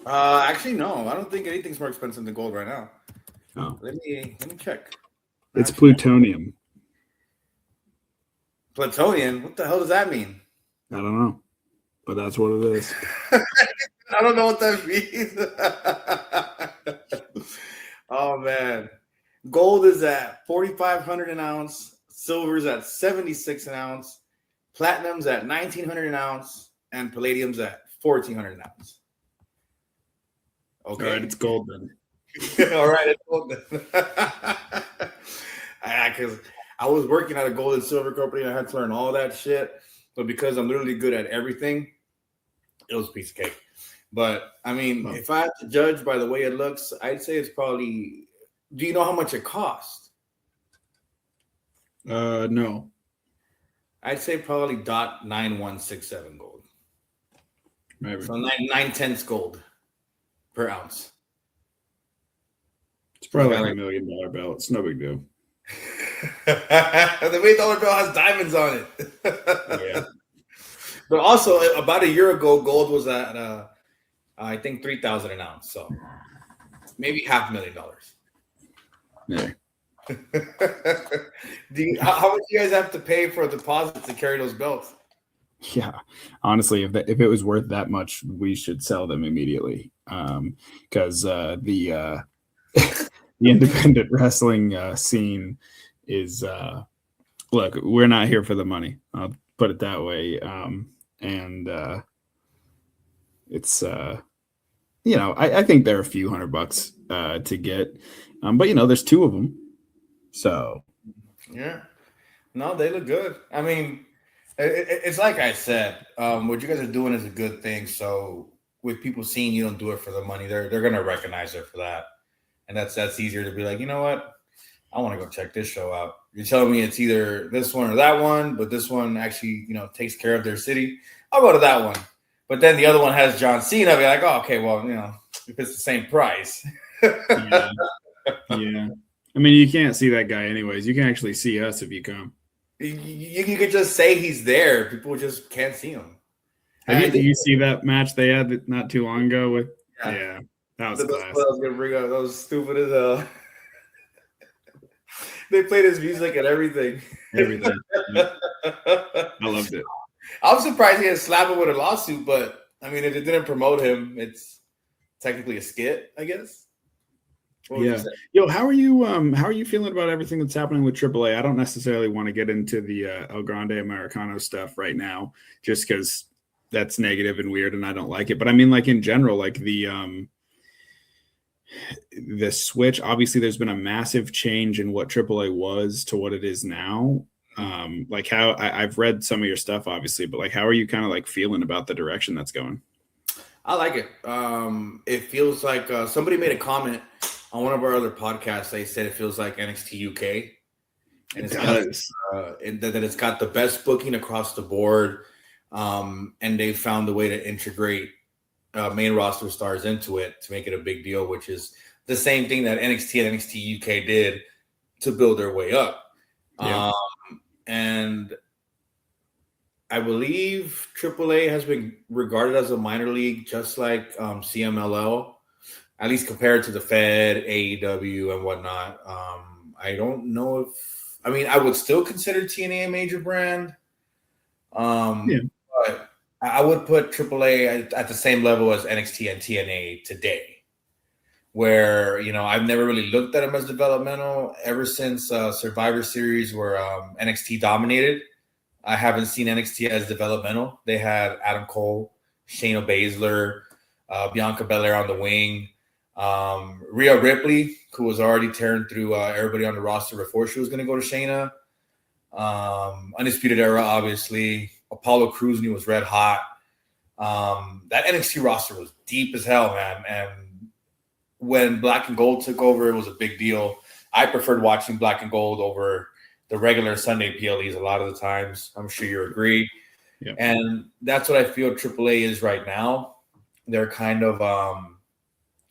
Actually, no. I don't think anything's more expensive than gold right now.
Oh.
Let me check.
It's plutonium.
Plutonium? What the hell does that mean?
I don't know, but that's what it is.
I don't know what that means. Oh man, gold is at 4,500 an ounce. Silver's at 76 an ounce. Platinum's at 1,900 an ounce, and palladium's at 1,400 an ounce. Okay.
All right, it's gold then.
All right, it's gold then. Because I was working at a gold and silver company and I had to learn all that shit. But because I'm literally good at everything, it was a piece of cake. But I mean, if I had to judge by the way it looks, I'd say it's probably. Do you know how much it cost?
No.
I'd say probably .9167 gold.
Maybe.
So 9/10 gold per ounce.
It's probably like $1 million belt. It's no big deal.
The $1 million belt has diamonds on it.
Yeah.
But also, about a year ago, gold was at I think 3,000 an ounce. So maybe $500,000.
Yeah.
How much do you guys have to pay for a deposit to carry those belts?
Yeah, honestly, if it was worth that much, we should sell them immediately. Because the independent wrestling scene is look, we're not here for the money. I'll put it that way. And it's I think they're a few $100 to get, but there's two of them, so
yeah, no, they look good. I mean. It's like I said, what you guys are doing is a good thing. So with people seeing you don't do it for the money, they're gonna recognize it for that, and that's easier to be like, you know what, I want to go check this show out. You're telling me it's either this one or that one, but this one actually takes care of their city. I'll go to that one. But then the other one has John Cena. I'll be like, oh, okay, well, if it's the same price.
Yeah. I mean, you can't see that guy anyways. You can actually see us if you come.
You could just say he's there. People just can't see him.
Did you see that match they had not too long ago with? Yeah, that was class.
I was gonna bring up. That was stupid as hell. They played his music and everything.
Everything. Yeah. I loved it.
I'm surprised he didn't slap him with a lawsuit, but I mean, if it didn't promote him, it's technically a skit, I guess.
Yeah. Yo, how are you feeling about everything that's happening with AAA? I don't necessarily want to get into the El Grande Americano stuff right now, just because that's negative and weird and I don't like it. But I mean, like in general, like the switch, obviously there's been a massive change in what AAA was to what it is now. Like how I've read some of your stuff, obviously, but like, how are you kind of like feeling about the direction that's going?
I like it. It feels like somebody made a comment on one of our other podcasts. They said it feels like NXT UK, and that it's got the best booking across the board, and they found a way to integrate main roster stars into it to make it a big deal, which is the same thing that NXT and NXT UK did to build their way up. Yeah. And I believe AAA has been regarded as a minor league, just like CMLL, at least compared to the Fed, AEW, and whatnot. I don't know if – I mean, I would still consider TNA a major brand. But I would put AAA at the same level as NXT and TNA today, where, I've never really looked at them as developmental ever since Survivor Series where NXT dominated. I haven't seen NXT as developmental. They had Adam Cole, Shayna Baszler, Bianca Belair on the wing, Rhea Ripley, who was already tearing through everybody on the roster before she was going to go to Shayna. Undisputed Era, obviously. Apollo Crews, and he was red hot. That NXT roster was deep as hell, man. And when Black and Gold took over, it was a big deal. I preferred watching Black and Gold over the regular Sunday PLEs a lot of the times. I'm sure you agree. Yeah. And that's what I feel AAA is right now. They're kind of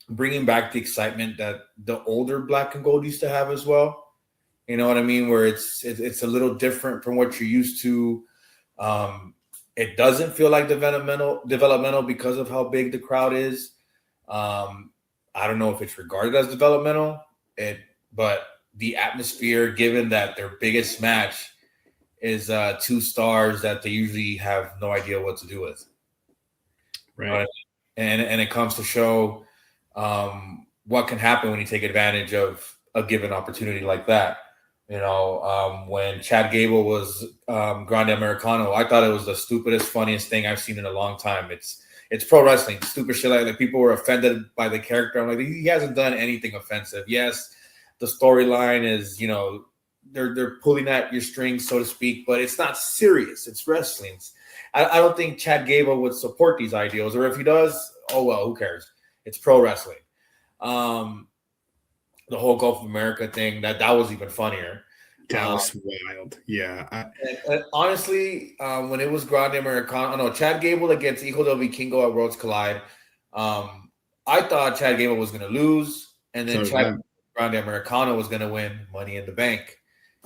bringing back the excitement that the older Black and Gold used to have as well. You know what I mean? Where it's a little different from what you're used to. It doesn't feel like developmental because of how big the crowd is. I don't know if it's regarded as developmental, but the atmosphere, given that their biggest match is 2 stars that they usually have no idea what to do with. Right. And it comes to show what can happen when you take advantage of a given opportunity like that. When Chad Gable was Grande Americano, I thought it was the stupidest, funniest thing I've seen in a long time. it's pro wrestling. Stupid shit like people were offended by the character. I'm like, he hasn't done anything offensive. Yes, the storyline is, they're pulling at your strings, so to speak, but it's not serious. It's wrestling. I don't think Chad Gable would support these ideals, or if he does, oh well, who cares? It's pro wrestling. The whole Gulf of America thing, that was even funnier.
That was wild. Yeah.
And honestly, when it was Grande Americano, Chad Gable against Hijo del Vikingo at Worlds Collide, I thought Chad Gable was going to lose, and then Grande Americano was going to win Money in the Bank.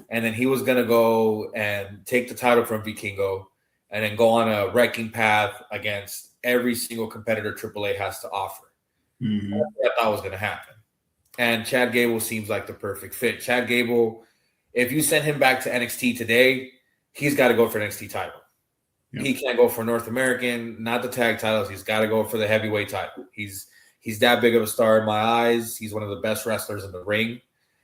And then he was going to go and take the title from Vikingo and then go on a wrecking path against every single competitor AAA has to offer.
Mm-hmm.
That's what I thought was going to happen. And Chad Gable seems like the perfect fit. Chad Gable, if you send him back to NXT today, he's got to go for an NXT title. Yep. He can't go for North American, not the tag titles. He's got to go for the heavyweight title. He's that big of a star in my eyes. He's one of the best wrestlers in the ring.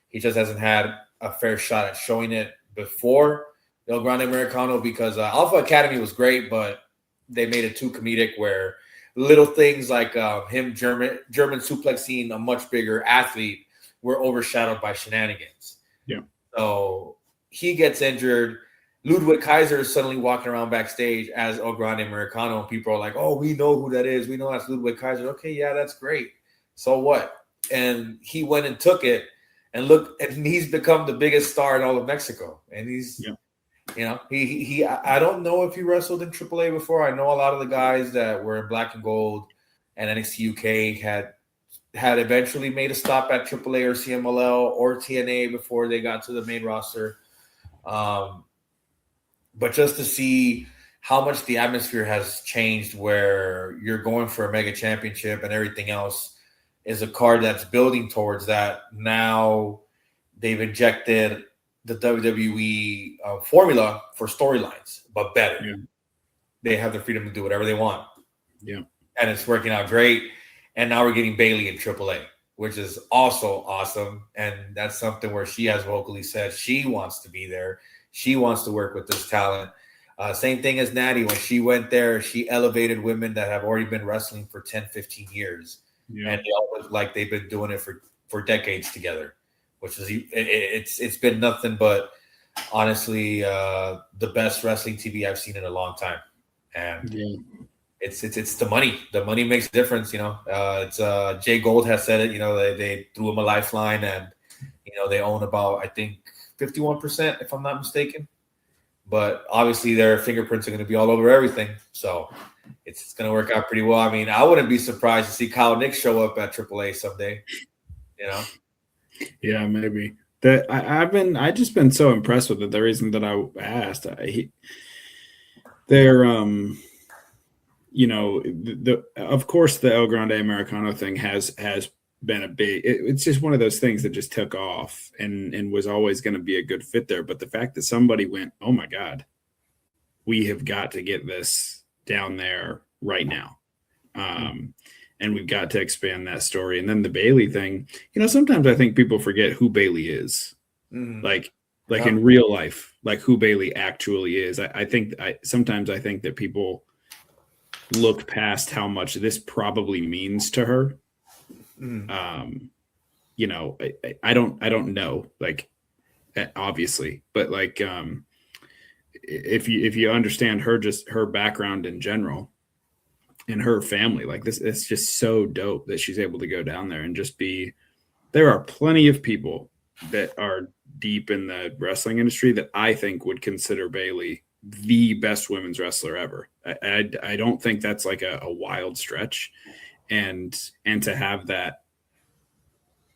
He just hasn't had a fair shot at showing it before El Grande Americano, because Alpha Academy was great, but they made it too comedic where little things like him German suplexing a much bigger athlete were overshadowed by shenanigans.
Yeah.
So he gets injured. Ludwig Kaiser is suddenly walking around backstage as El Grande Americano. People are like, oh, we know who that is. We know that's Ludwig Kaiser. Okay, yeah, that's great. So what? And he went and took it, and look, and he's become the biggest star in all of Mexico. And he's, he I don't know if he wrestled in AAA before. I know a lot of the guys that were in Black and Gold and NXT UK had eventually made a stop at AAA or CMLL or TNA before they got to the main roster. But just to see how much the atmosphere has changed, where you're going for a mega championship and everything else is a card that's building towards that. Now they've injected the WWE formula for storylines, but better.
Yeah.
They have the freedom to do whatever they want.
Yeah.
And it's working out great. And now we're getting Bayley in AAA, which is also awesome. And that's something where she has vocally said she wants to be there. She wants to work with this talent. Same thing as Natty. When she went there, she elevated women that have already been wrestling for 10, 15 years.
Yeah.
And they all look like they've been doing it for decades together, which is it's been nothing but honestly the best wrestling TV I've seen in a long time. And it's the money. The money makes a difference, It's Jay Gold has said it, they threw him a lifeline, and they own about, I think, 51%, if I'm not mistaken. But obviously their fingerprints are going to be all over everything. So it's going to work out pretty well. I mean, I wouldn't be surprised to see Kyle Knyx show up at AAA someday,
Yeah, maybe. I just been so impressed with it. The reason that I asked, of course the El Grande Americano thing has been a big, it's just one of those things that just took off and was always going to be a good fit there. But the fact that somebody went, oh my God, we have got to get this down there right now. And we've got to expand that story. And then the Bayley thing, sometimes I think people forget who Bayley is. Like in real life, like who Bayley actually is. Sometimes I think that people look past how much this probably means to her. I don't know, like, obviously, but like, if you understand her background in general and her family, like this, it's just so dope that she's able to go down there and just be. There are plenty of people that are deep in the wrestling industry that I think would consider Bayley the best women's wrestler ever. I don't think that's like a wild stretch. And to have that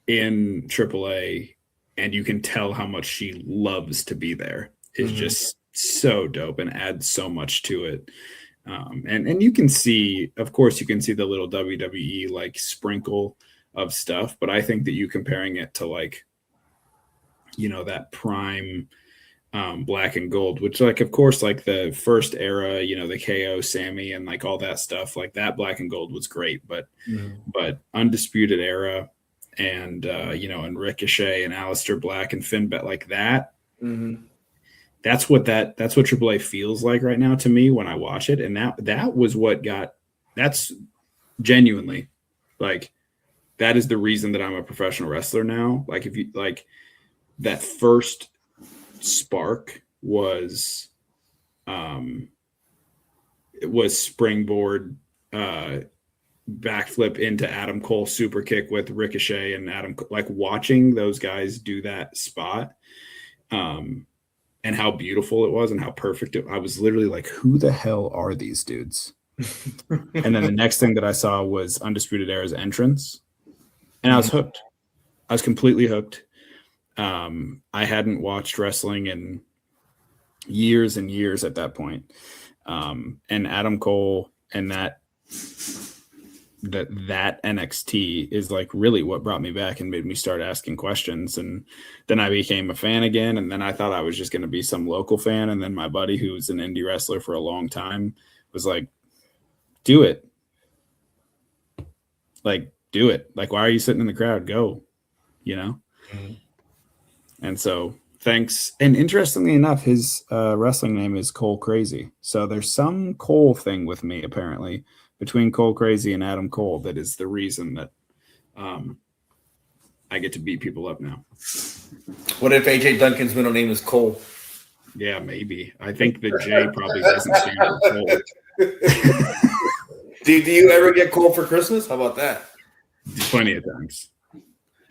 in AAA, and you can tell how much she loves to be there, is just so dope and adds so much to it. And you can see, of course, you can see the little WWE like sprinkle of stuff, but I think that you comparing it to like, that prime Black and Gold, which like, of course, like the first era, the KO Sammy and like all that stuff, like that Black and Gold was great, but Undisputed Era and and Ricochet and Aleister Black and Finn Bet, like that. That's what AAA feels like right now to me when I watch it. And that was what got that's genuinely like that is the reason that I'm a professional wrestler now. Like if you like that first spark was it was springboard backflip into Adam Cole super kick with Ricochet and Adam, like watching those guys do that spot and how beautiful it was and how perfect I was literally like, who the hell are these dudes? And then the next thing that I saw was Undisputed Era's entrance and I was hooked. I was completely hooked. I hadn't watched wrestling in years and years at that point. And Adam Cole and that NXT is like really what brought me back and made me start asking questions. And then I became a fan again. And then I thought I was just going to be some local fan. And then my buddy, who was an indie wrestler for a long time, was like, do it. Like, do it. Like, why are you sitting in the crowd? Go, you know? Mm-hmm. And so thanks. And interestingly enough, his wrestling name is Cole Crazy. So there's some Cole thing with me, apparently, between Cole Crazy and Adam Cole that is the reason that I get to beat people up now.
What if AJ Duncan's middle name is Cole?
Yeah, maybe. I think the J probably doesn't stand for Cole.
Do you ever get Cole for Christmas? How about that?
Plenty of times.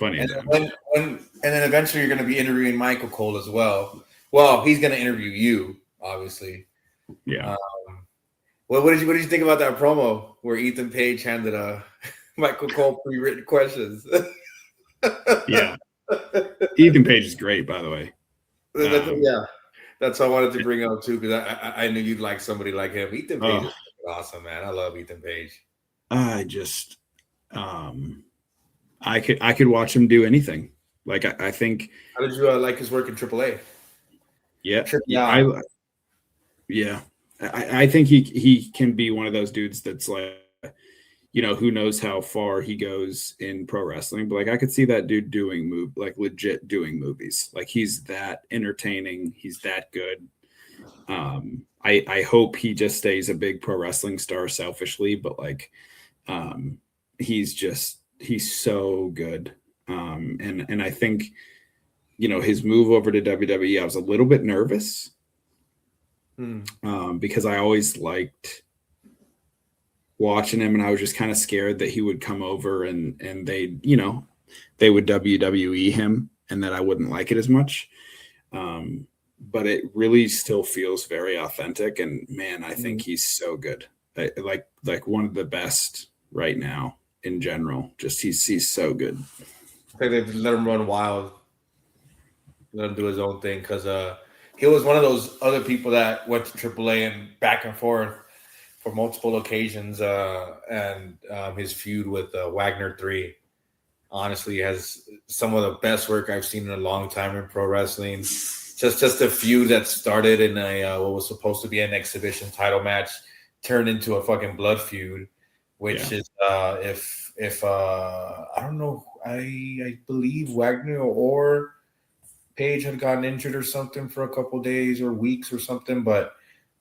And then eventually you're going to be interviewing Michael Cole as well. Well, he's going to interview you, obviously.
Yeah.
What did you think about that promo where Ethan Page handed Michael Cole pre-written questions?
Yeah. Ethan Page is great, by the way.
Yeah. That's what I wanted to bring up too, because I knew you'd like somebody like him. Ethan Page is awesome, man. I love Ethan Page.
I just I could watch him do anything. Like I think.
How did you like his work in AAA?
Yeah, I think he can be one of those dudes that's like, you know, who knows how far he goes in pro wrestling, but like I could see that dude doing legit doing movies. Like he's that entertaining. He's that good. I hope he just stays a big pro wrestling star selfishly, but like he's so good. And I think, you know, his move over to WWE, I was a little bit nervous because I always liked watching him, and I was just kind of scared that he would come over and they would WWE him and that I wouldn't like it as much. But it really still feels very authentic, and man, I think he's so good. Like one of the best right now in general. Just he's so good.
I think they've let him run wild, let him do his own thing, because he was one of those other people that went to AAA and back and forth for multiple occasions, and his feud with Wagner 3 honestly has some of the best work I've seen in a long time in pro wrestling. Just a feud that started in a what was supposed to be an exhibition title match turned into a fucking blood feud, which is if I don't know, I believe Wagner or Page had gotten injured or something for a couple days or weeks or something, but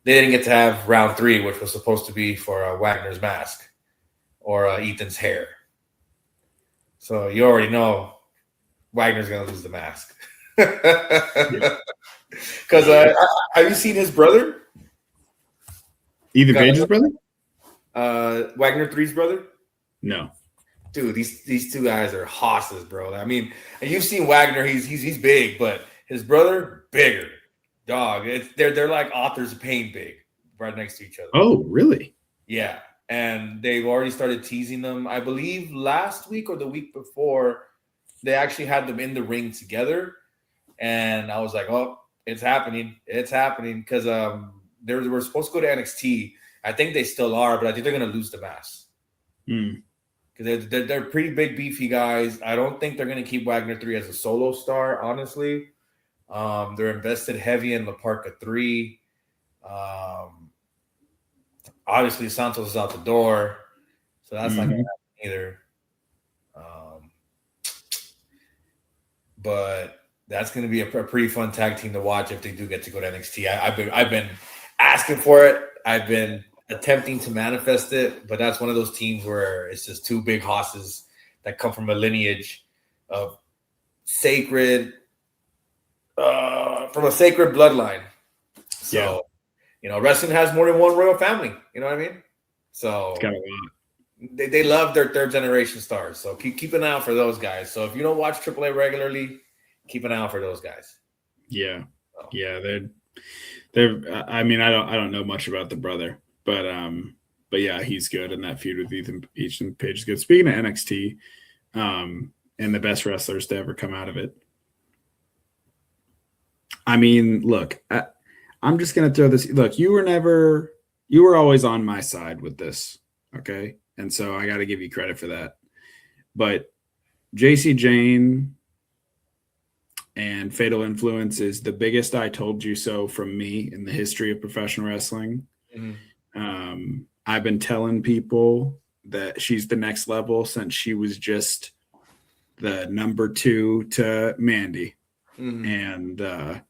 they didn't get to have round 3, which was supposed to be for Wagner's mask or Ethan's hair. So you already know Wagner's going to lose the mask. Because have you seen his brother?
Ethan Page's brother?
Wagner 3's brother?
No.
Dude, these two guys are hosses, bro. I mean, and you've seen Wagner, he's big, but his brother, bigger. Dog. They're like Authors of Pain big, right next to each other.
Oh, really?
Yeah. And they've already started teasing them. I believe last week or the week before, they actually had them in the ring together. And I was like, oh, it's happening. It's happening. Because they were supposed to go to NXT. I think they still are, but I think they're going to lose the mask. Because they're pretty big, beefy guys. I don't think they're going to keep Wagner 3 as a solo star, honestly. They're invested heavy in La Parka 3. Obviously, Santos is out the door. So that's not going to happen either. But that's going to be a pretty fun tag team to watch if they do get to go to NXT. I've been asking for it. I've been attempting to manifest it, but that's one of those teams where it's just two big hosses that come from a lineage of sacred, from a sacred bloodline. So, wrestling has more than one royal family. You know what I mean? So they love their third generation stars. So keep an eye out for those guys. So if you don't watch AAA regularly, keep an eye out for those guys.
Yeah. They're I mean, I don't know much about the brother, but yeah, he's good, and that feud with Ethan Page is good. Speaking of NXT, and the best wrestlers to ever come out of it. I mean, look, I'm just gonna throw this. Look, you were always on my side with this, okay? And so I got to give you credit for that. But JC Jane and Fatal Influence is the biggest I told you so from me in the history of professional wrestling.
Mm-hmm.
I've been telling people that she's the next level since she was just the number 2 to Mandy.
Mm-hmm.
And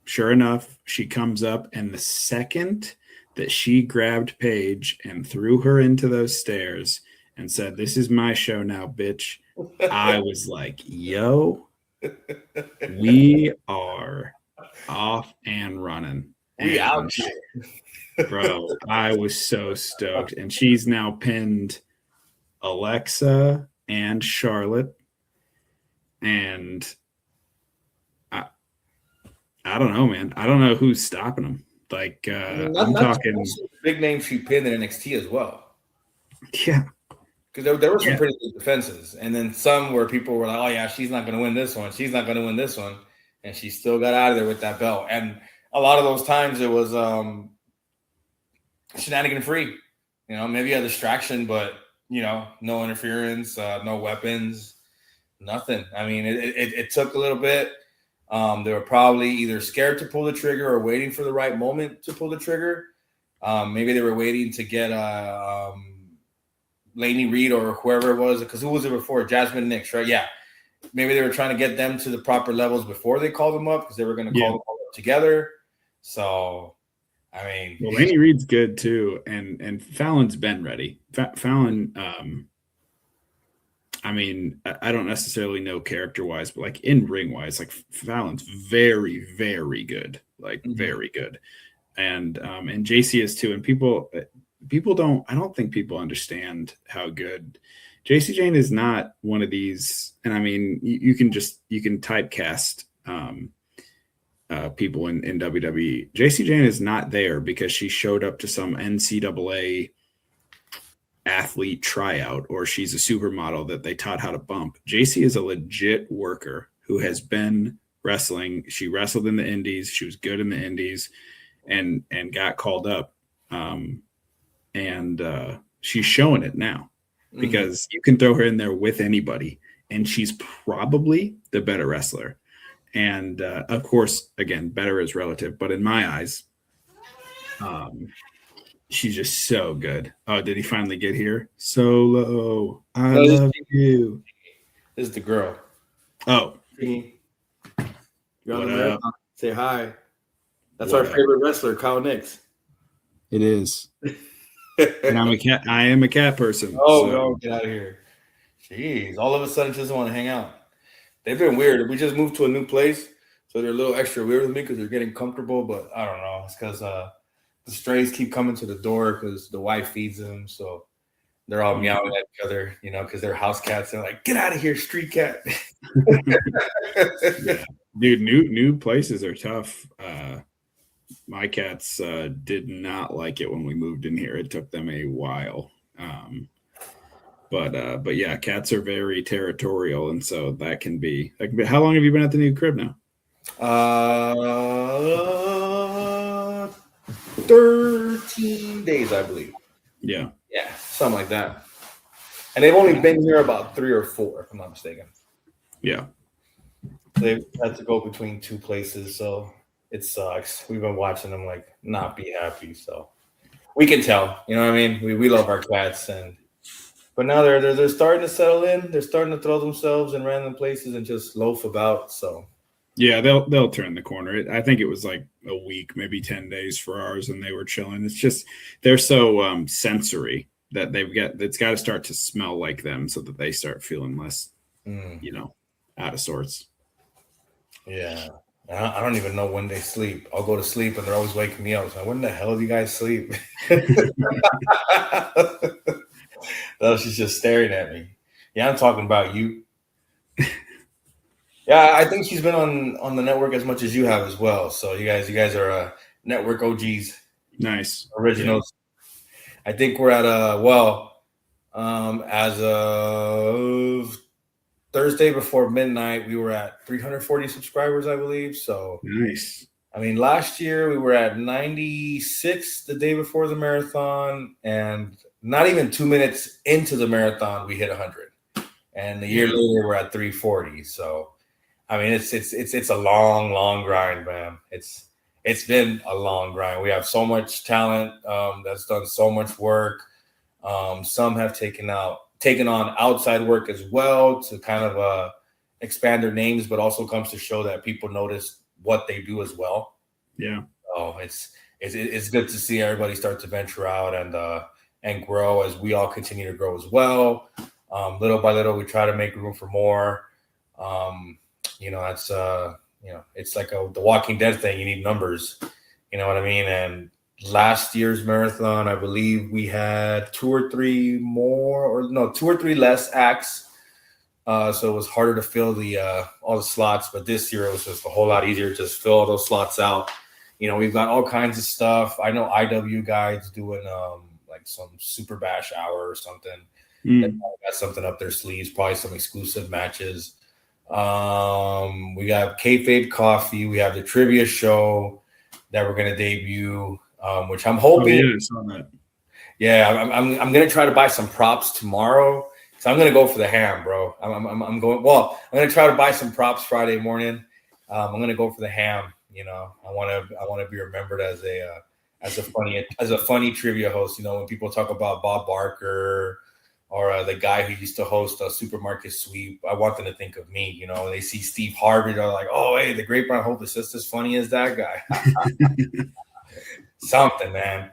sure enough, she comes up, and the second that she grabbed Paige and threw her into those stairs and said, "This is my show now, bitch," I was like, yo, we are off and running.
We out here.
Bro, I was so stoked. And she's now pinned Alexa and Charlotte. And I don't know, man. I don't know who's stopping them. Like, I'm talking
big names she pinned in NXT as well.
Yeah.
Because there were some pretty good defenses. And then some where people were like, oh, yeah, she's not going to win this one. She's not going to win this one. And she still got out of there with that belt. And a lot of those times it was shenanigan free. Maybe a distraction, but, no interference, no weapons, nothing. I mean, it took a little bit. They were probably either scared to pull the trigger or waiting for the right moment to pull the trigger. Maybe they were waiting to get Lainey Reed or whoever it was, because who was it before? Jasmine Knyx, right? Yeah. Maybe they were trying to get them to the proper levels before they called them up, because they were going to call them all up together. So, I mean,
well, Lainey Reed's good too, and Fallon's been ready. Fallon, I mean, I don't necessarily know character-wise, but like in ring-wise, like Fallon's very, very good, like very good, and JC is too. And people don't. I don't think people understand how good JC Jane is. Not one of these, and I mean, you can typecast people in WWE. JC Jane is not there because she showed up to some NCAA athlete tryout, or she's a supermodel that they taught how to bump. JC is a legit worker who has been wrestling. She wrestled in the indies. She was good in the indies and got called up. And she's showing it now, because you can throw her in there with anybody and she's probably the better wrestler. And of course, again, better is relative, but in my eyes, she's just so good. Oh, did he finally get here? Solo, I love you.
This is the girl.
Oh.
You're on
What
the
up?
marathon. Say hi. That's
What
our
up?
favorite wrestler, Knyx.
It is. And I'm a cat. I am a cat person.
Oh,
so-
no, get out of here. Jeez. All of a sudden, she doesn't want to hang out. They've been weird. We just moved to a new place, so they're a little extra weird with me because they're getting comfortable, but I don't know. It's because the strays keep coming to the door because the wife feeds them, so they're all meowing at each other, because they're house cats. They're like, get out of here, street cat.
Yeah. Dude, new places are tough. My cats did not like it when we moved in here. It took them a while. But yeah, cats are very territorial, and so that can be like. How long have you been at the new crib now?
13 days, I believe.
Yeah.
Yeah, something like that. And they've only been here about 3 or 4, if I'm not mistaken.
Yeah.
They've had to go between 2 places, so it sucks. We've been watching them like not be happy, so we can tell. You know what I mean? We love our cats, but now they're starting to settle in. They're starting to throw themselves in random places and just loaf about. So
Yeah, they'll turn the corner. I think it was like a week, maybe 10 days for ours, and they were chilling. It's just they're so sensory that it's got to start to smell like them so that they start feeling less, out of sorts.
Yeah. I don't even know when they sleep. I'll go to sleep and they're always waking me up. So when the hell do you guys sleep? No, she's just staring at me. Yeah, I'm talking about you. Yeah, I think she's been on the network as much as you have as well. So you guys are network OGs.
Nice.
Originals. Yeah. I think we're at as of Thursday before midnight, we were at 340 subscribers, I believe. So
nice.
I mean, last year we were at 96 the day before the marathon, and not even 2 minutes into the marathon, we hit 100. And the year later, we're at 340. So, I mean, it's a long grind, man. It's been a long grind. We have so much talent that's done so much work. Some have taken on outside work as well to kind of expand their names, but also comes to show that people notice what they do as well.
Yeah.
Oh, it's good to see everybody start to venture out and grow as we all continue to grow as well. Little by little, we try to make room for more. It's like the Walking Dead thing. You need numbers. You know what I mean? And last year's marathon, I believe we had 2 or 3 less acts. So it was harder to fill all the slots. But this year it was just a whole lot easier to just fill all those slots out. We've got all kinds of stuff. I know IWGuide's doing like some Super Bash hour or something. They got something up their sleeves, probably some exclusive matches. We got Kayfabe Coffee. We have the trivia show that we're going to debut, which I'm hoping.
Oh, yeah, I saw that.
Yeah, I'm going to try to buy some props tomorrow. So I'm going to go for the ham, bro. I'm going to try to buy some props Friday morning. I'm going to go for the ham. I want to be remembered as a funny trivia host. When people talk about Bob Barker or the guy who used to host a Supermarket Sweep, I want them to think of me. They see Steve Harvey, they're like, "Oh, hey, the Great Brown Hope is just as funny as that guy." Something, man.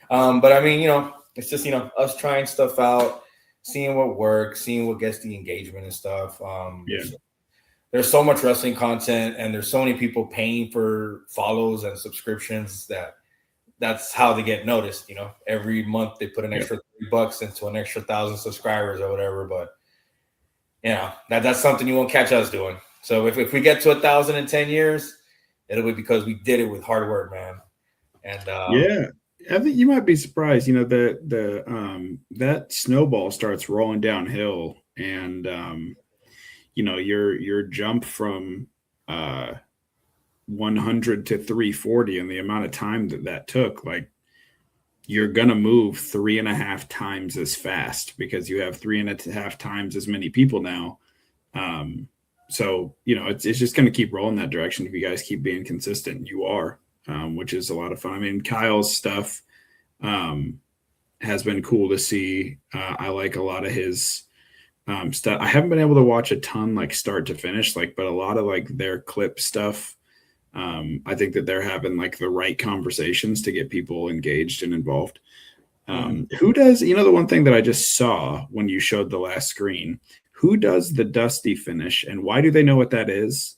But I mean, it's just us trying stuff out, seeing what works, seeing what gets the engagement and stuff. There's so much wrestling content, and there's so many people paying for follows and subscriptions that's how they get noticed. Every month they put an extra $3 into an extra 1,000 subscribers or whatever. But that's something you won't catch us doing. So if we get to 1,000 in 10 years, it'll be because we did it with hard work, man. And
I think you might be surprised. That snowball starts rolling downhill, and your jump from 100 to 340 and the amount of time that took, like, you're gonna move 3.5 times as fast because you have 3.5 times as many people now. So it's just gonna keep rolling that direction if you guys keep being consistent. You are, which is a lot of fun. I mean, Kyle's stuff has been cool to see. I like a lot of his stuff. I haven't been able to watch a ton like start to finish, but a lot of like their clip stuff. I think that they're having like the right conversations to get people engaged and involved. Who does, the one thing that I just saw when you showed the last screen, who does the Dusty finish and why do they know what that is?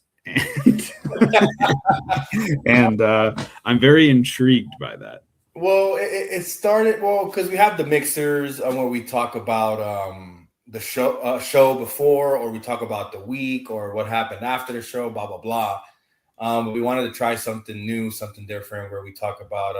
And I'm very intrigued by that.
Well, it started because we have the mixers where we talk about the show before, or we talk about the week or what happened after the show, blah, blah, blah. But we wanted to try something new, something different, where we talk about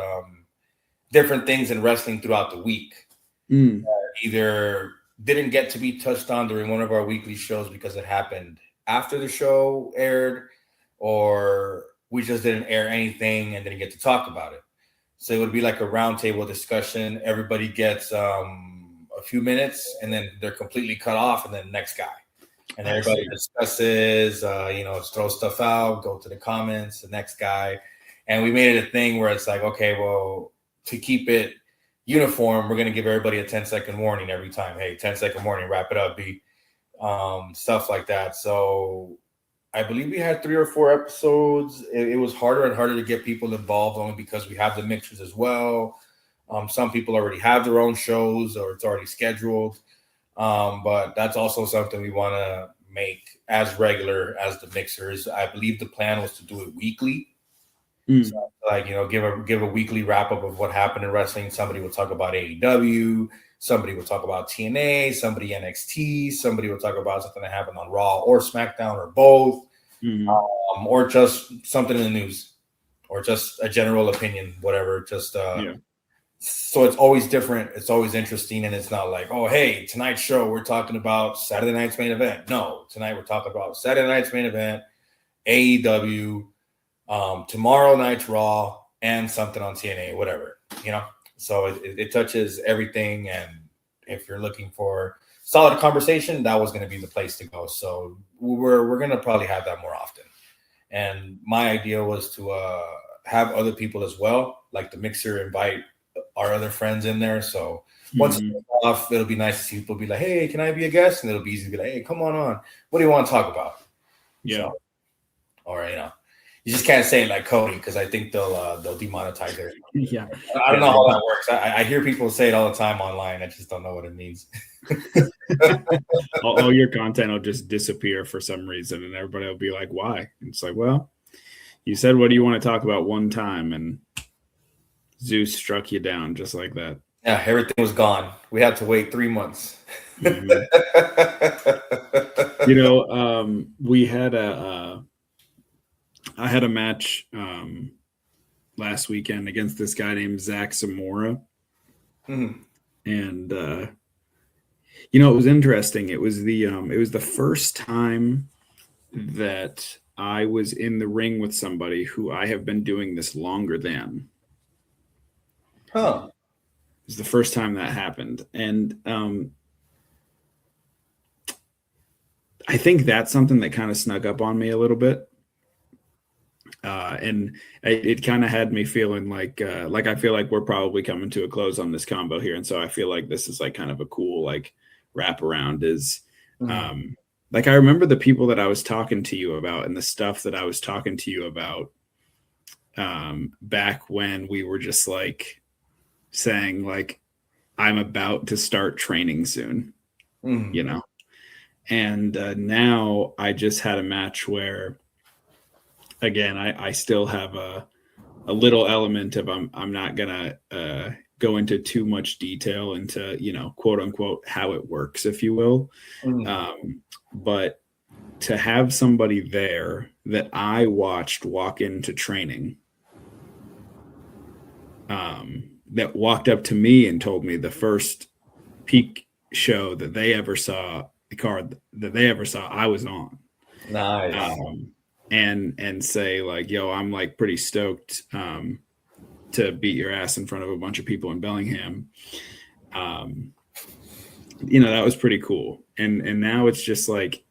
different things in wrestling throughout the week. Either didn't get to be touched on during one of our weekly shows because it happened after the show aired, or we just didn't air anything and didn't get to talk about it. So it would be like a roundtable discussion. Everybody gets a few minutes, and then they're completely cut off, and then next guy. And everybody discusses, throw stuff out, go to the comments, the next guy. And we made it a thing where it's like, okay, well, to keep it uniform, we're going to give everybody a 10-second warning every time. Hey, 10-second warning, wrap it up, B. Stuff like that. So
I believe we had 3 or 4 episodes. It was harder and harder to get people involved, only because we have the mixers as well. Some people already have their own shows or it's already scheduled. But that's also something we want to make as regular as the mixers. I believe the plan was to do it weekly. So, like, give a weekly wrap up of what happened in wrestling. Somebody will talk about AEW, somebody will talk about TNA, somebody NXT, somebody will talk about something that happened on Raw or SmackDown or both, or just something in the news, or just a general opinion, whatever. So it's always different. It's always interesting, and it's not like, oh, hey, tonight's show we're talking about Saturday night's main event. No, tonight we're talking about Saturday night's main event, AEW. Tomorrow night's Raw, and something on TNA, whatever, So it touches everything, and if you're looking for solid conversation, that was going to be the place to go. So we're going to probably have that more often. And my idea was to have other people as well, like the mixer, invite our other friends in there. So once it's off, it'll be nice to see people be like, hey, can I be a guest? And it'll be easy to be like, hey, come on. What do you want to talk about?
Yeah.
Or, you just can't say it like Cody, because I think they'll demonetize it.
Yeah.
I don't know how that works. I hear people say it all the time online. I just don't know what it means.
all your content will just disappear for some reason, and everybody will be like, why? And it's like, well, you said, what do you want to talk about one time? And Zeus struck you down just like that.
Yeah, everything was gone. We had to wait 3 months.
We had I had a match last weekend against this guy named Zach Zamora. And it was interesting. It was the first time that I was in the ring with somebody who I have been doing this longer than.
Huh.
It was the first time that happened. And I think that's something that kind of snuck up on me a little bit. And it kind of had me feeling like I feel like we're probably coming to a close on this combo here. And so I feel like this is like kind of a cool like wraparound is like, I remember the people that I was talking to you about and the stuff that I was talking to you about back when we were just like saying like, I'm about to start training soon, and now I just had a match where, again, I still have a little element of I'm not gonna go into too much detail into quote unquote how it works, if you will. But to have somebody there that I watched walk into training, that walked up to me and told me the first peak show that they ever saw, the card that they ever saw, I was on.
Nice.
And say like, yo, I'm like pretty stoked to beat your ass in front of a bunch of people in Bellingham. That was pretty cool. And now it's just like,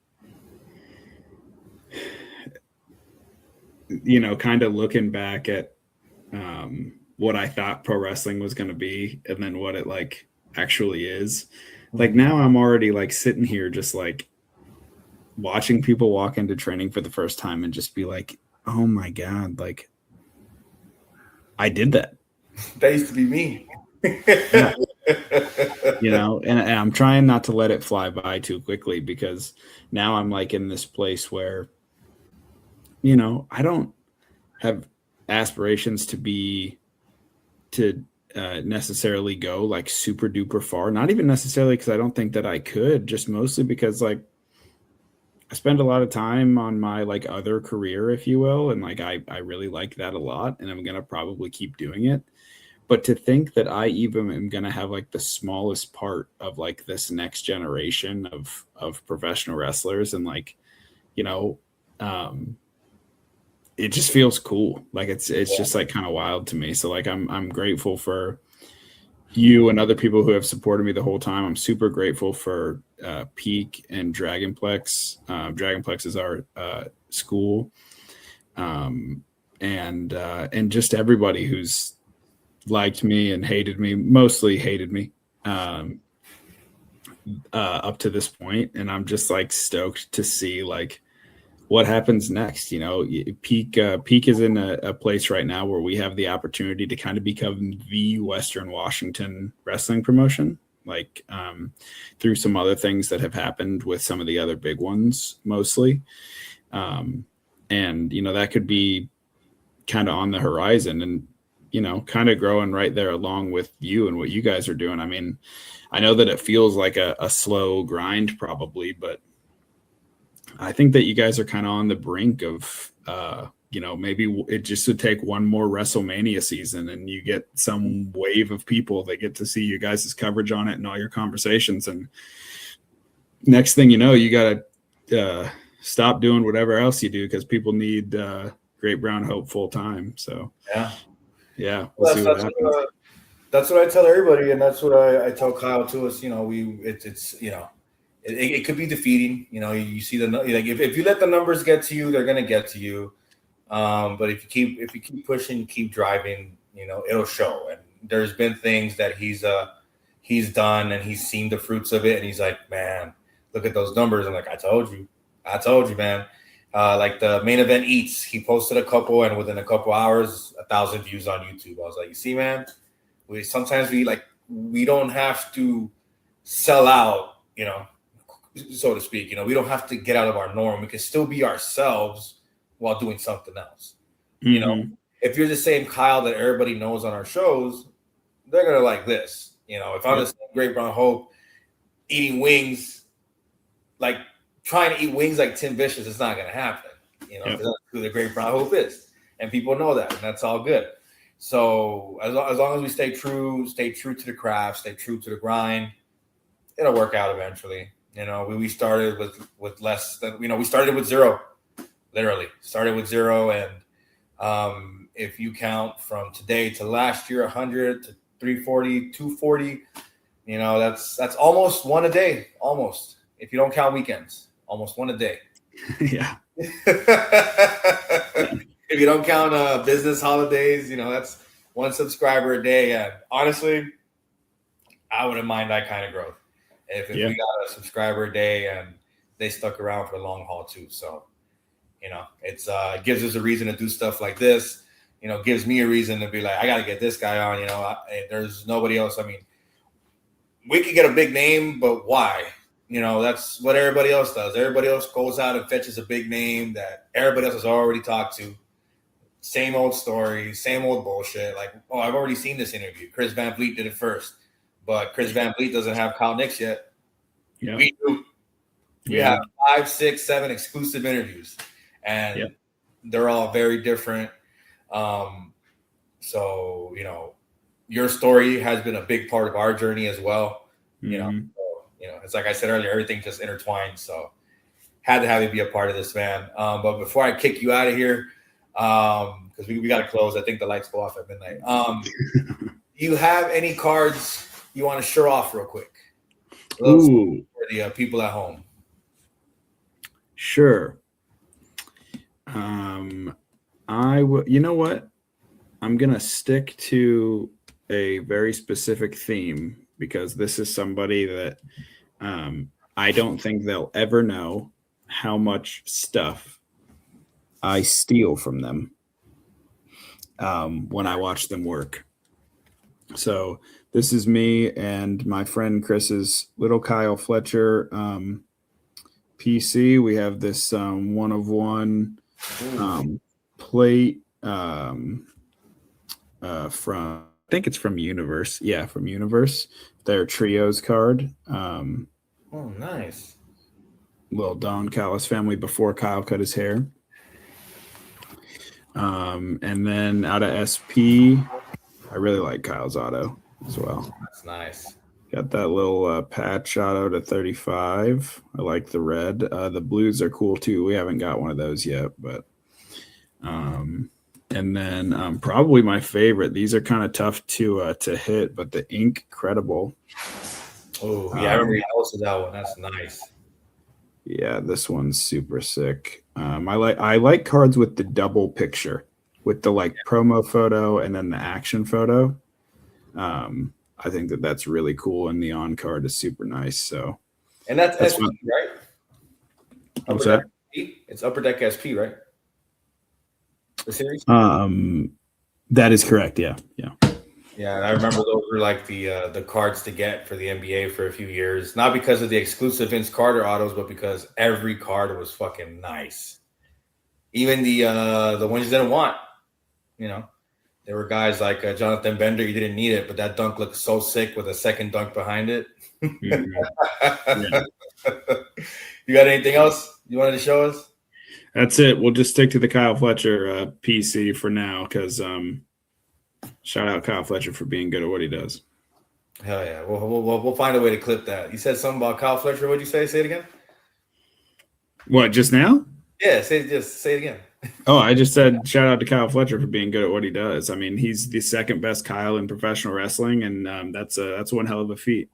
kind of looking back at what I thought pro wrestling was going to be and then what it like actually is. Like now I'm already like sitting here just like watching people walk into training for the first time and just be like, oh my God, like I did that.
That used to be me.
Yeah. And I'm trying not to let it fly by too quickly, because now I'm like in this place where, I don't have aspirations to necessarily go like super duper far. Not even necessarily because I don't think that I could, just mostly because like I spend a lot of time on my like other career, if you will. And like, I really like that a lot, and I'm going to probably keep doing it. But to think that I even am going to have like the smallest part of like this next generation of professional wrestlers, and like, it just feels cool. Like it's just like kind of wild to me. So like, I'm grateful for you and other people who have supported me the whole time. I'm super grateful for Peak and Dragonplex. Dragonplex is our school, and just everybody who's liked me and hated me, mostly hated me up to this point. And I'm just like stoked to see like what happens next? You know, Peak is in a place right now where we have the opportunity to kind of become the Western Washington wrestling promotion, like through some other things that have happened with some of the other big ones, mostly. And, you know, that could be kind of on the horizon and, you know, kind of growing right there along with you and what you guys are doing. I mean, I know that it feels like a slow grind probably, but I think that you guys are kind of on the brink of, you know, maybe it just would take one more WrestleMania season and you get some wave of people that get to see you guys' coverage on it and all your conversations. And next thing you know, you got to stop doing whatever else you do because people need Great Brown Hope full time. So, yeah, we'll see what happens.
That's what I tell everybody, and that's what I tell Kyle too. Is, you know, it's you know, it could be defeating. You know, you see like if you let the numbers get to you, they're gonna get to you. But if you keep pushing, keep driving, you know, it'll show. And there's been things that he's done, and he's seen the fruits of it, and he's like, man, look at those numbers. I'm like, I told you, man. Like the main event eats, he posted a couple, and within a couple hours, 1,000 views on YouTube. I was like, you see, man, we don't have to sell out, you know, so to speak. You know, we don't have to get out of our norm. We can still be ourselves while doing something else. Mm-hmm. You know, if you're the same Kyle that everybody knows on our shows, they're gonna like this. You know, if I'm the same Great Brown Hope eating wings, like trying to eat wings like Tim Vicious, it's not gonna happen. You know, because that's who the Great Brown Hope is, and people know that, and that's all good. So as long as we stay true to the craft, stay true to the grind, it'll work out eventually. You know, we started with less than, you know, we started with zero, literally started with zero. And if you count from today to last year, 100 to 340, 240, you know, that's almost one a day, almost, if you don't count weekends, almost one a day.
Yeah.
If you don't count business holidays, you know, that's one subscriber a day. And honestly, I wouldn't mind that kind of growth. If we got a subscriber a day and they stuck around for the long haul too. So, you know, it gives us a reason to do stuff like this. You know, gives me a reason to be like, I got to get this guy on. You know, there's nobody else. I mean, we could get a big name, but why? You know, that's what everybody else does. Everybody else goes out and fetches a big name that everybody else has already talked to. Same old story, same old bullshit. Like, oh, I've already seen this interview. Chris Van Vliet did it first. But Chris Van Vliet doesn't have Kyle Knyx yet.
Yeah.
We do. We have 5, 6, 7 exclusive interviews. And they're all very different. So, you know, your story has been a big part of our journey as well. Mm-hmm. You know, so, you know, it's like I said earlier, everything just intertwined. So had to have you be a part of this, man. But before I kick you out of here, because we got to close. I think the lights go off at midnight. Do you have any cards you want to show off real quick?
Ooh.
For the people at home.
Sure. You know what? I'm going to stick to a very specific theme because this is somebody that I don't think they'll ever know how much stuff I steal from them when I watch them work. So this is me and my friend Chris's little Kyle Fletcher PC. We have this one of one plate from, I think it's from Universe. Yeah, from Universe. Their Trios card.
Oh, nice.
Little Don Callis family before Kyle cut his hair. And then out of SP, I really like Kyle's auto as well.
That's nice.
Got that little patch auto to 35. I like the red. The blues are cool too. We haven't got one of those yet, but and then probably my favorite. These are kind of tough to hit, but the Ink Credible.
Oh yeah, I remember you posted that one. That's nice.
Yeah, this one's super sick. I like cards with the double picture, with the like promo photo and then the action photo. I think that's really cool, and the on card is super nice. So,
and that's SP, right?
What's that?
It's Upper Deck SP, right? The series.
That is correct. Yeah.
Yeah, and I remember those were like the cards to get for the NBA for a few years. Not because of the exclusive Vince Carter autos, but because every card was fucking nice. Even the ones you didn't want, there were guys like Jonathan Bender. You didn't need it, but that dunk looked so sick with a second dunk behind it.
Yeah.
You got anything else you wanted to show us?
That's it. We'll just stick to the Kyle Fletcher PC for now, because shout out Kyle Fletcher for being good at what he does.
Hell yeah. We'll find a way to clip that. You said something about Kyle Fletcher. What'd you say? Say it again.
What, just now?
Yeah, say it again.
Oh, I just said shout out to Kyle Fletcher for being good at what he does. I mean, he's the second best Kyle in professional wrestling, and that's one hell of a feat.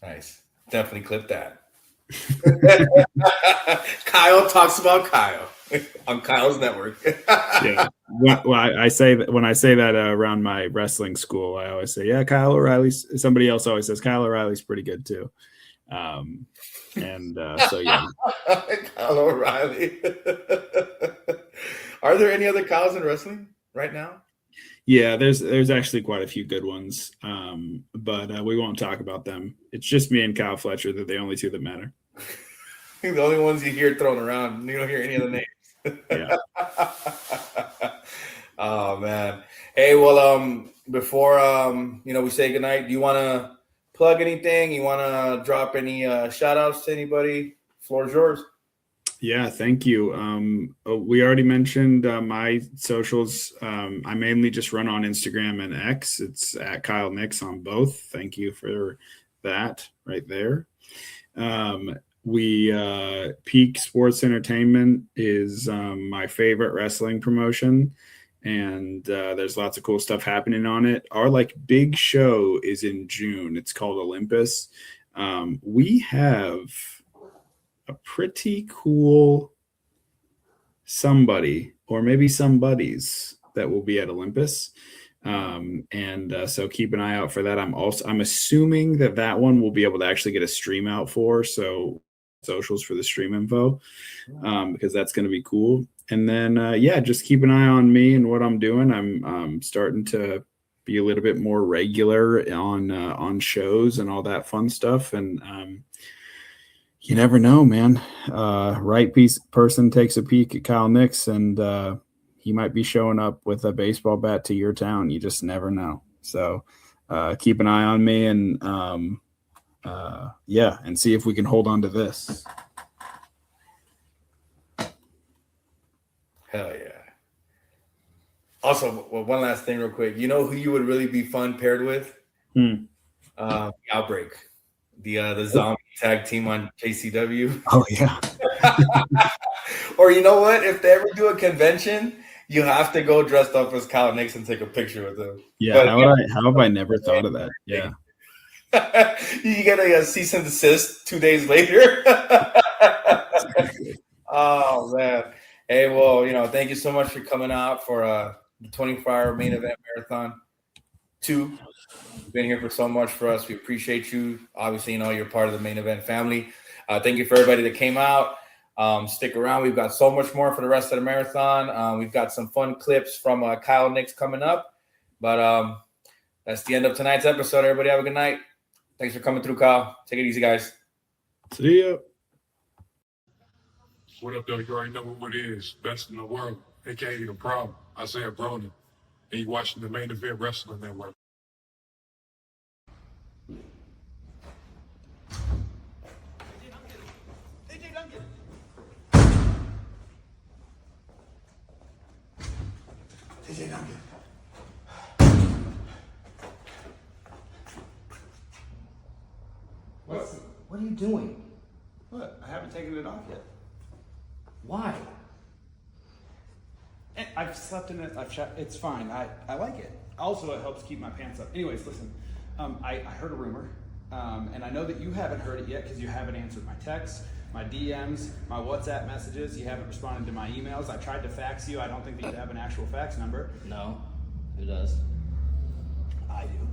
Nice. Definitely clip that. Kyle talks about Kyle on Kyle's network.
Yeah. Well, I say that when I say that around my wrestling school, I always say, yeah, Kyle O'Reilly's. Somebody else always says Kyle O'Reilly's pretty good too. So yeah.
Kyle O'Reilly. Are there any other Kyles in wrestling right now?
Yeah, there's actually quite a few good ones, but we won't talk about them. It's just me and Kyle Fletcher. They're the only two that matter.
The only ones you hear thrown around. You don't hear any other names.
Yeah.
Oh man. Hey, well, before we say goodnight, do you want to plug anything? You want to drop any shout outs to anybody? Floor is yours.
Yeah, thank you. We already mentioned my socials. I mainly just run on Instagram and X. It's at Kyle Knyx on both. Thank you for that right there. Peak Sports Entertainment is my favorite wrestling promotion, and there's lots of cool stuff happening on it. Our big show is in June. It's called Olympus. We have a pretty cool somebody, or maybe somebodies, that will be at Olympus. So keep an eye out for that. I'm assuming that one will be able to actually get a stream out for, so socials for the stream info, because that's going to be cool. And then, just keep an eye on me and what I'm doing. I'm starting to be a little bit more regular on shows and all that fun stuff. And, you never know, man. Person takes a peek at Kyle Knyx, and he might be showing up with a baseball bat to your town. You just never know. So keep an eye on me, and and see if we can hold on to this.
Hell yeah. Also, one last thing real quick. You know who you would really be fun paired with? The Outbreak. The zombie tag team on JCW.
Oh yeah.
Or you know what? If they ever do a convention, you have to go dressed up as Kyle Knyx and take a picture with them.
Yeah, how have I never thought of that? Yeah.
You get a cease and desist 2 days later. Oh man. Hey, well, thank you so much for coming out for the 24-hour main event marathon 2. You've been here for so much for us. We appreciate you. Obviously, you're part of the main event family. Thank you for everybody that came out. Stick around. We've got so much more for the rest of the marathon. We've got some fun clips from Kyle Knyx coming up. But that's the end of tonight's episode. Everybody have a good night. Thanks for coming through, Kyle. Take it easy, guys.
See ya.
What up, though? You already know what it is. Best in the world, a.k.a. The Problem. Isaiah Bronin. And you watching the Main Event Wrestling Network.
TJ Duncan. What are you doing?
What? I haven't taken it off yet.
Why?
I've slept in it. It's fine. I like it. Also, it helps keep my pants up. Anyways, listen. I heard a rumor, and I know that you haven't heard it yet because you haven't answered my texts, my DMs, my WhatsApp messages. You haven't responded to my emails. I tried to fax you. I don't think that you have an actual fax number.
No. Who does?
I do.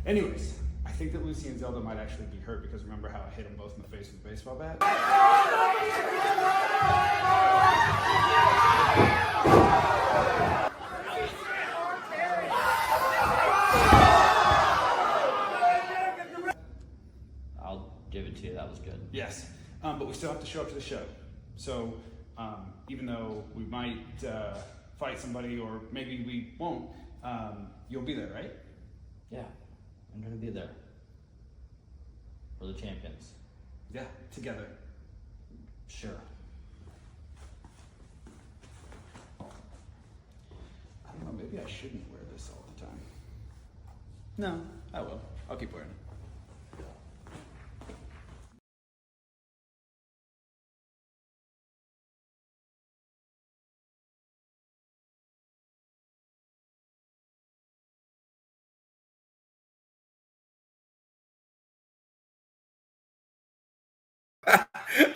Anyways, I think that Lucy and Zelda might actually be hurt because remember how I hit them both in the face with a baseball bat?
I'll give it to you. That was good.
Yes, but we still have to show up to the show. So even though we might fight somebody or maybe we won't, you'll be there, right?
Yeah, I'm gonna be there. For the champions.
Yeah, together.
Sure.
I don't know, maybe I shouldn't wear this all the time. No, I will. I'll keep wearing it.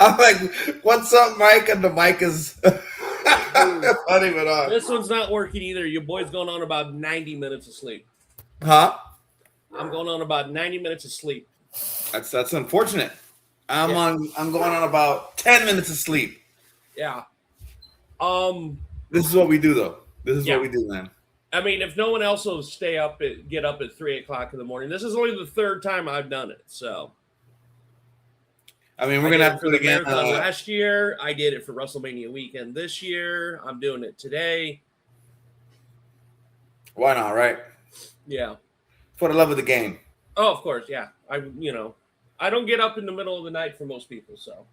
I'm like, what's up, Mike? And the mic is not even on.
This one's not working either. Your boy's going on about 90 minutes of sleep.
Huh?
I'm going on about 90 minutes of sleep.
That's unfortunate. I'm going on about 10 minutes of sleep.
Yeah.
This is what we do though. This is what we do, man.
I mean, if no one else will get up at 3 o'clock in the morning. This is only the third time I've done it. So
I mean, we're gonna have to do it again.
Last year, I did it for WrestleMania weekend. This year, I'm doing it today.
Why not, right?
Yeah.
For the love of the game.
Oh, of course, yeah. I don't get up in the middle of the night for most people, so.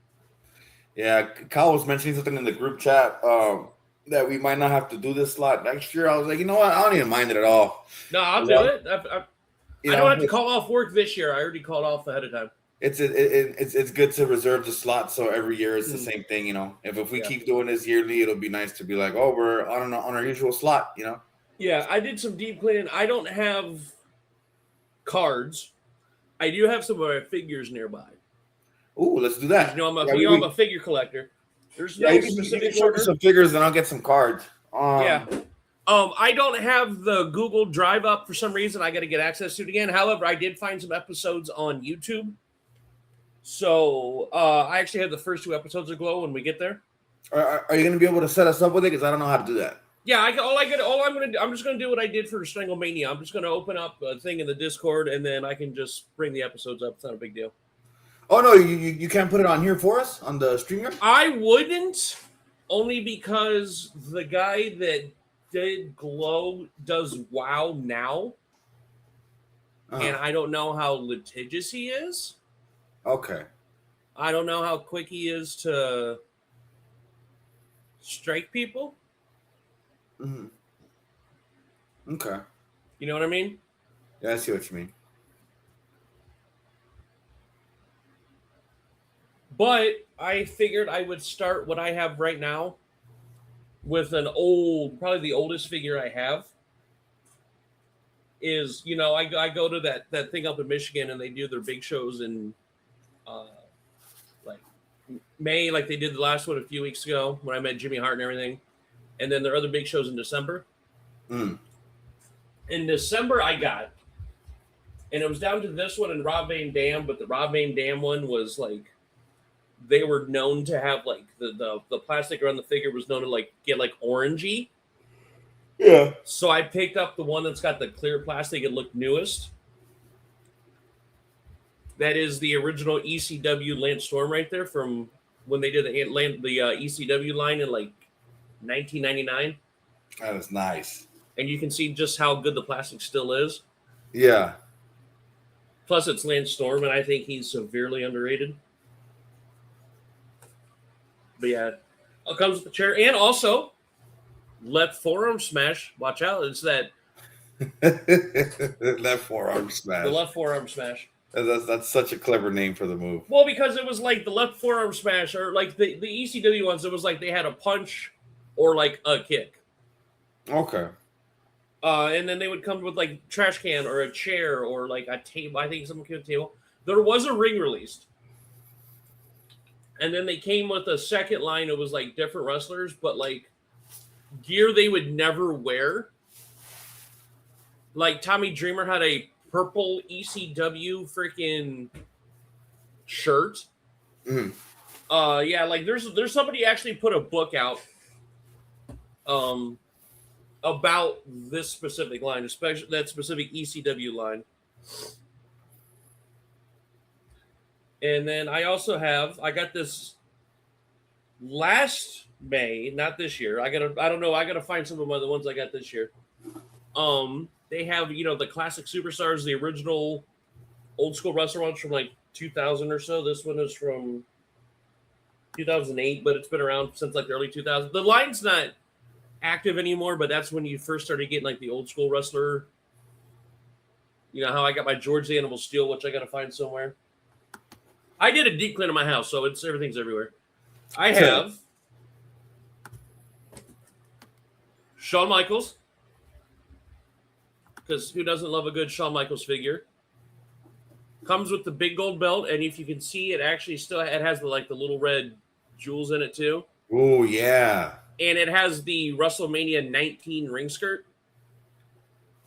Yeah, Kyle was mentioning something in the group chat that we might not have to do this slot next year. I was like, you know what? I don't even mind it at all.
No, I'll do it. I don't have to call off work this year. I already called off ahead of time.
It's good to reserve the slot so every year it's the same thing, you know. If we keep doing this yearly, it'll be nice to be like, oh, we're on our usual slot, you know.
Yeah, I did some deep cleaning. I don't have cards. I do have some of my figures nearby.
Ooh, let's do that.
You know, I'm a figure collector. There's no specific
show
order.
me some figures, and I'll get some cards.
Yeah. I don't have the Google Drive up for some reason. I got to get access to it again. However, I did find some episodes on YouTube. So I actually have the first 2 episodes of Glow when we get there.
Are you going to be able to set us up with it? Because I don't know how to do that.
Yeah, I'm just going to do what I did for Stranglemania. I'm just going to open up a thing in the Discord, and then I can just bring the episodes up. It's not a big deal.
Oh, no, you can't put it on here for us on the streamer?
I wouldn't, only because the guy that did Glow does WoW now, and I don't know how litigious he is.
Okay.
I don't know how quick he is to strike people.
Mm-hmm. Okay.
You know what I mean?
Yeah, I see what you mean.
But I figured I would start what I have right now with probably the oldest figure I have. Is, I go to that thing up in Michigan and they do their big shows in like May, like they did the last one a few weeks ago when I met Jimmy Hart and everything. And then there are other big shows in December.
Mm.
In December, I got, and it was down to this one and Rob Van Dam, but the Rob Van Dam one was like, they were known to have like the plastic around the figure was known to like get like orangey.
Yeah.
So I picked up the one that's got the clear plastic. It looked newest. That is the original ECW Lance Storm right there from when they did the ECW line in like 1999.
That is nice.
And you can see just how good the plastic still is.
Yeah.
Plus, it's Lance Storm, and I think he's severely underrated. But yeah, it comes with the chair. And also, left forearm smash. Watch out. It's that.
Left forearm smash.
The left forearm smash.
That's such a clever name for the move.
Well, because it was like the left forearm smash, or like the ECW ones, it was like they had a punch or like a kick.
Okay.
And then they would come with like trash can or a chair or like a table. I think someone came with a table. There was a ring released. And then they came with a second line. It was like different wrestlers, but like gear they would never wear. Like Tommy Dreamer had a purple ECW freaking shirt. Yeah, like there's somebody actually put a book out about this specific line, especially that specific ECW line. And then I got this last May, not this year. I gotta find some of the ones I got this year. They have, the classic superstars, the original old school wrestler ones from like 2000 or so. This one is from 2008, but it's been around since like the early 2000s. The line's not active anymore, but that's when you first started getting like the old school wrestler. You know how I got my George the Animal Steel, which I gotta find somewhere. I did a deep clean of my house, so everything's everywhere. I have Shawn Michaels, because who doesn't love a good Shawn Michaels figure? Comes with the big gold belt, and if you can see, it actually it has the little red jewels in it too.
Oh yeah.
And it has the WrestleMania 19 ring skirt.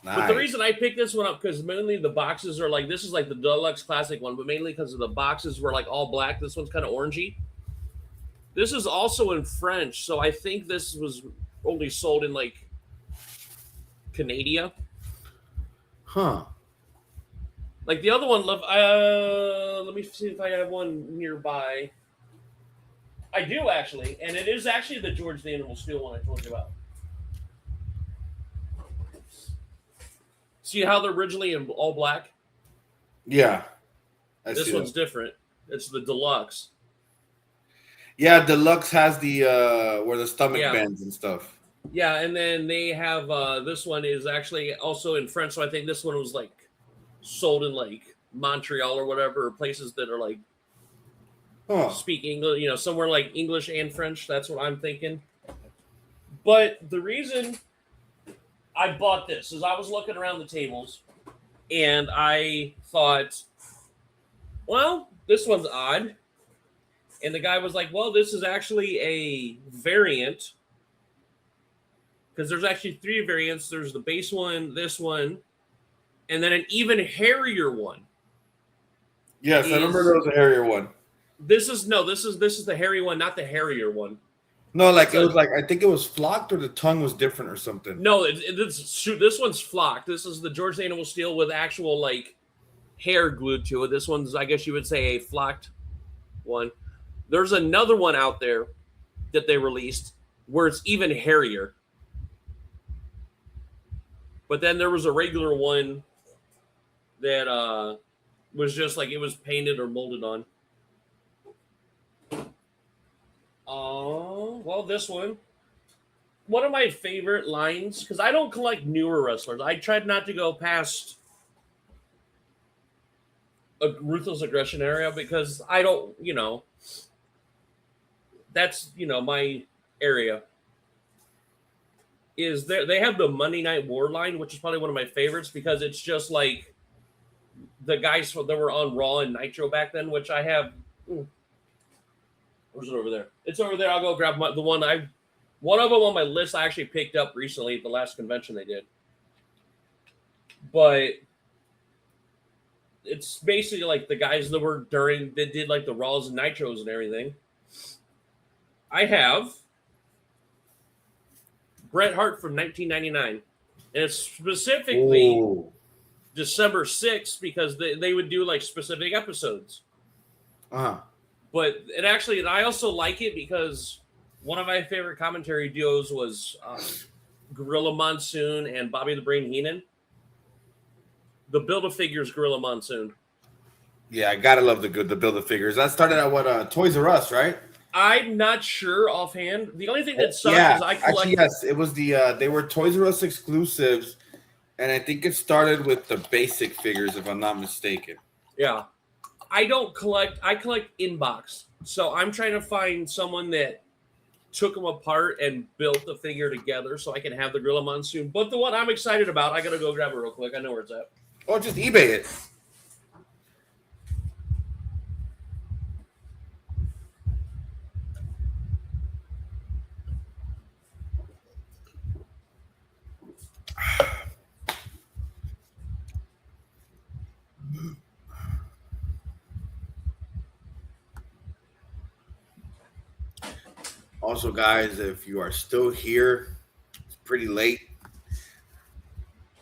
Nice.
But the reason I picked this one up, because mainly the boxes are this is like the deluxe classic one, but mainly because of the boxes were like all black. This one's kind of orangey. This is also in French, so I think this was only sold in like Canada.
Huh.
Like the other one, let me see if I have one nearby. I do actually, and it is actually the George the Animal Steel one I told you about. See how they're originally in all black?
Yeah.
This one's different. It's the deluxe.
Yeah, deluxe has the where the stomach bends and stuff.
Yeah, and then they have this one is actually also in French, so I think this one was like sold in like Montreal or whatever, or places that are like speak English, somewhere like English and French. That's what I'm thinking. But the reason I bought this is I was looking around the tables and I thought, well, this one's odd. And the guy was like, well, this is actually a variant. Because there's actually 3 variants. There's the base one, this one, and then an even hairier one.
Yes, I remember there was a hairier one.
This is the hairy one, not the hairier one.
No, like it was like I think it was flocked or the tongue was different or something.
No, this one's flocked. This is the George the Animal Steel with actual like hair glued to it. This one's, I guess you would say, a flocked one. There's another one out there that they released where it's even hairier. But then there was a regular one that was just like it was painted or molded on. Well, this one of my favorite lines, because I don't collect newer wrestlers. I tried not to go past a Ruthless Aggression area because I don't, that's, my area. Is they have the Monday Night War line, which is probably one of my favorites because it's just like the guys that were on Raw and Nitro back then, which I have. Where's it over there? It's over there. I'll go grab one of them on my list I actually picked up recently at the last convention they did. But it's basically like the guys that were that did like the Raws and Nitros and everything. I have Bret Hart from 1999. And it's specifically December 6th because they would do like specific episodes. But I also like it because one of my favorite commentary duos was Gorilla Monsoon and Bobby the Brain Heenan. The Build-A-Figures Gorilla Monsoon.
Yeah, I gotta love the Build-A-Figures. That started at Toys R Us, right?
I'm not sure offhand. The only thing that sucks is I collect.
Actually, yes, it was they were Toys R Us exclusives, and I think it started with the basic figures, if I'm not mistaken.
Yeah. I don't collect. I collect inbox. So I'm trying to find someone that took them apart and built the figure together so I can have the Gorilla Monsoon. But the one I'm excited about, I got to go grab it real quick. I know where it's at.
Or just eBay it. Also, guys, if you are still here, it's pretty late.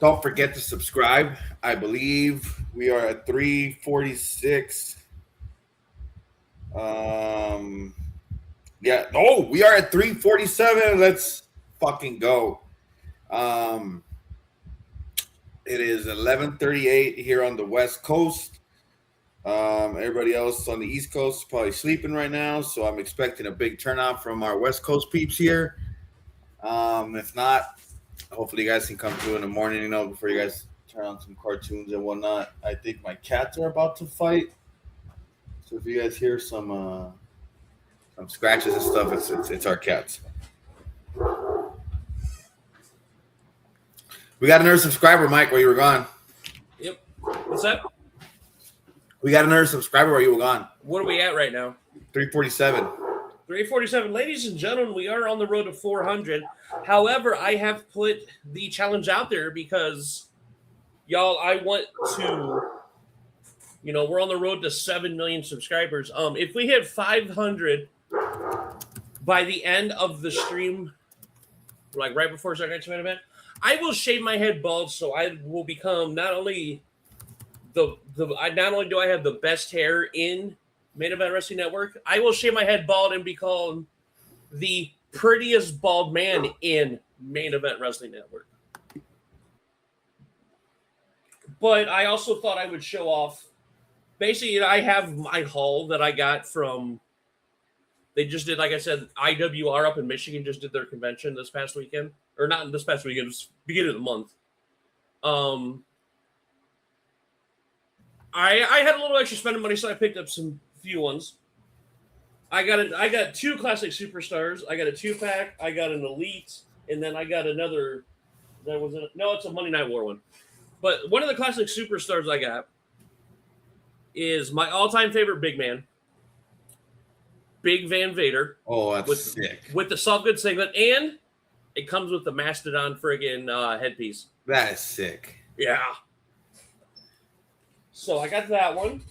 Don't forget to subscribe. I believe we are at 346. Yeah. Oh, we are at 347. Let's fucking go. It is 11:38 here on the West Coast. Everybody else on the East Coast is probably sleeping right now, so I'm expecting a big turnout from our West Coast peeps here. If not, hopefully you guys can come through in the morning, before you guys turn on some cartoons and whatnot. I think my cats are about to fight, so if you guys hear some scratches and stuff, it's our cats. We got another subscriber, Mike, while you were gone.
Yep. What's that?
We got another subscriber while you were gone.
What are we at right now?
347.
347. Ladies and gentlemen, we are on the road to 400. However, I have put the challenge out there because, y'all, I want to, we're on the road to 7 million subscribers. If we hit 500 by the end of the stream, like right before our next main event, I will shave my head bald, so I will become not only do I have the best hair in Main Event Wrestling Network, I will shave my head bald and become the prettiest bald man in Main Event Wrestling Network. But I also thought I would show off. Basically, I have my haul that I got from. They just did, like I said, IWR up in Michigan just did their convention this past weekend. Or not this past weekend, it was beginning of the month. I had a little extra spending money, so I picked up some few ones. I got 2 classic superstars. I got a 2-pack. I got an elite, and then I got another. It's a Monday Night War one. But one of the classic superstars I got is my all-time favorite big man, Big Van Vader.
Oh, that's sick.
With the soft goods segment, and it comes with the Mastodon friggin' headpiece.
That is sick.
Yeah. So I got that one.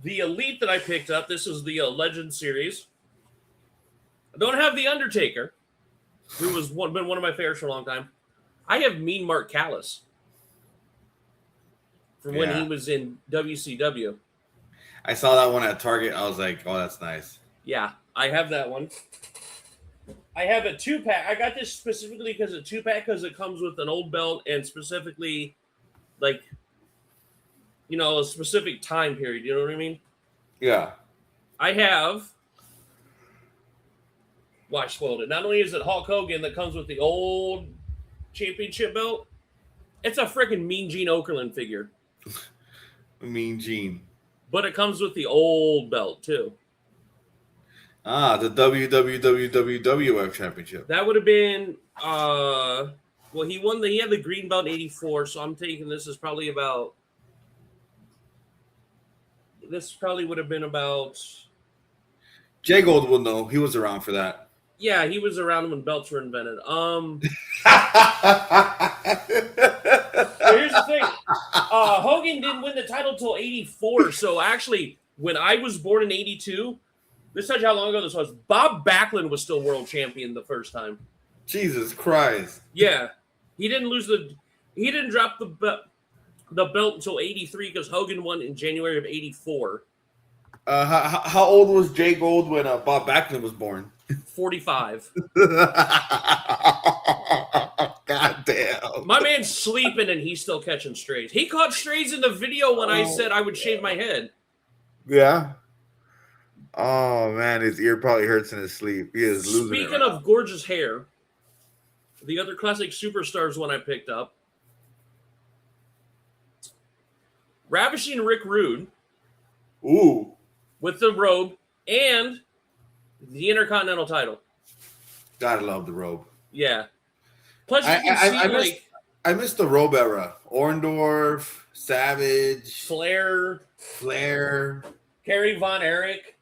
The Elite that I picked up, this is the Legend series. I don't have the Undertaker, who was been one of my favorites for a long time. I have Mean Mark Callis from when he was in WCW.
I saw that one at Target. I was like, oh, that's nice.
Yeah, I have that one. I have a 2-pack. I got this specifically because it's a 2-pack because it comes with an old belt and specifically, a specific time period. You know what I mean?
Yeah.
I have. Well, I spoiled it. Not only is it Hulk Hogan that comes with the old championship belt, it's a freaking Mean Gene Okerlund figure.
Mean Gene.
But it comes with the old belt, too.
The WWF Championship.
That would have been, he had the green belt in 84, so I'm taking this as probably about, would have been about.
Jay Gold will know. He was around for that.
Yeah, he was around when belts were invented. Here's the thing. Hogan didn't win the title till 84, so actually, when I was born in 82, this tells you how long ago this was. Bob Backlund was still world champion the first time.
Jesus Christ.
Yeah. He didn't drop the belt until 83 because Hogan won in January of 84.
How old was Jay Gold when Bob Backlund was born?
45.
God damn.
My man's sleeping and he's still catching strays. He caught strays in the video when I said I would shave my head.
Yeah. Oh, man, his ear probably hurts in his sleep. He is losing it.
Speaking of gorgeous hair, the other classic superstars one I picked up, Ravishing Rick Rude.
Ooh.
With the robe and the Intercontinental title.
Gotta love the robe.
Yeah. Plus, you can see,
I missed the robe era. Orndorff, Savage.
Flair. Kerry Von Erich.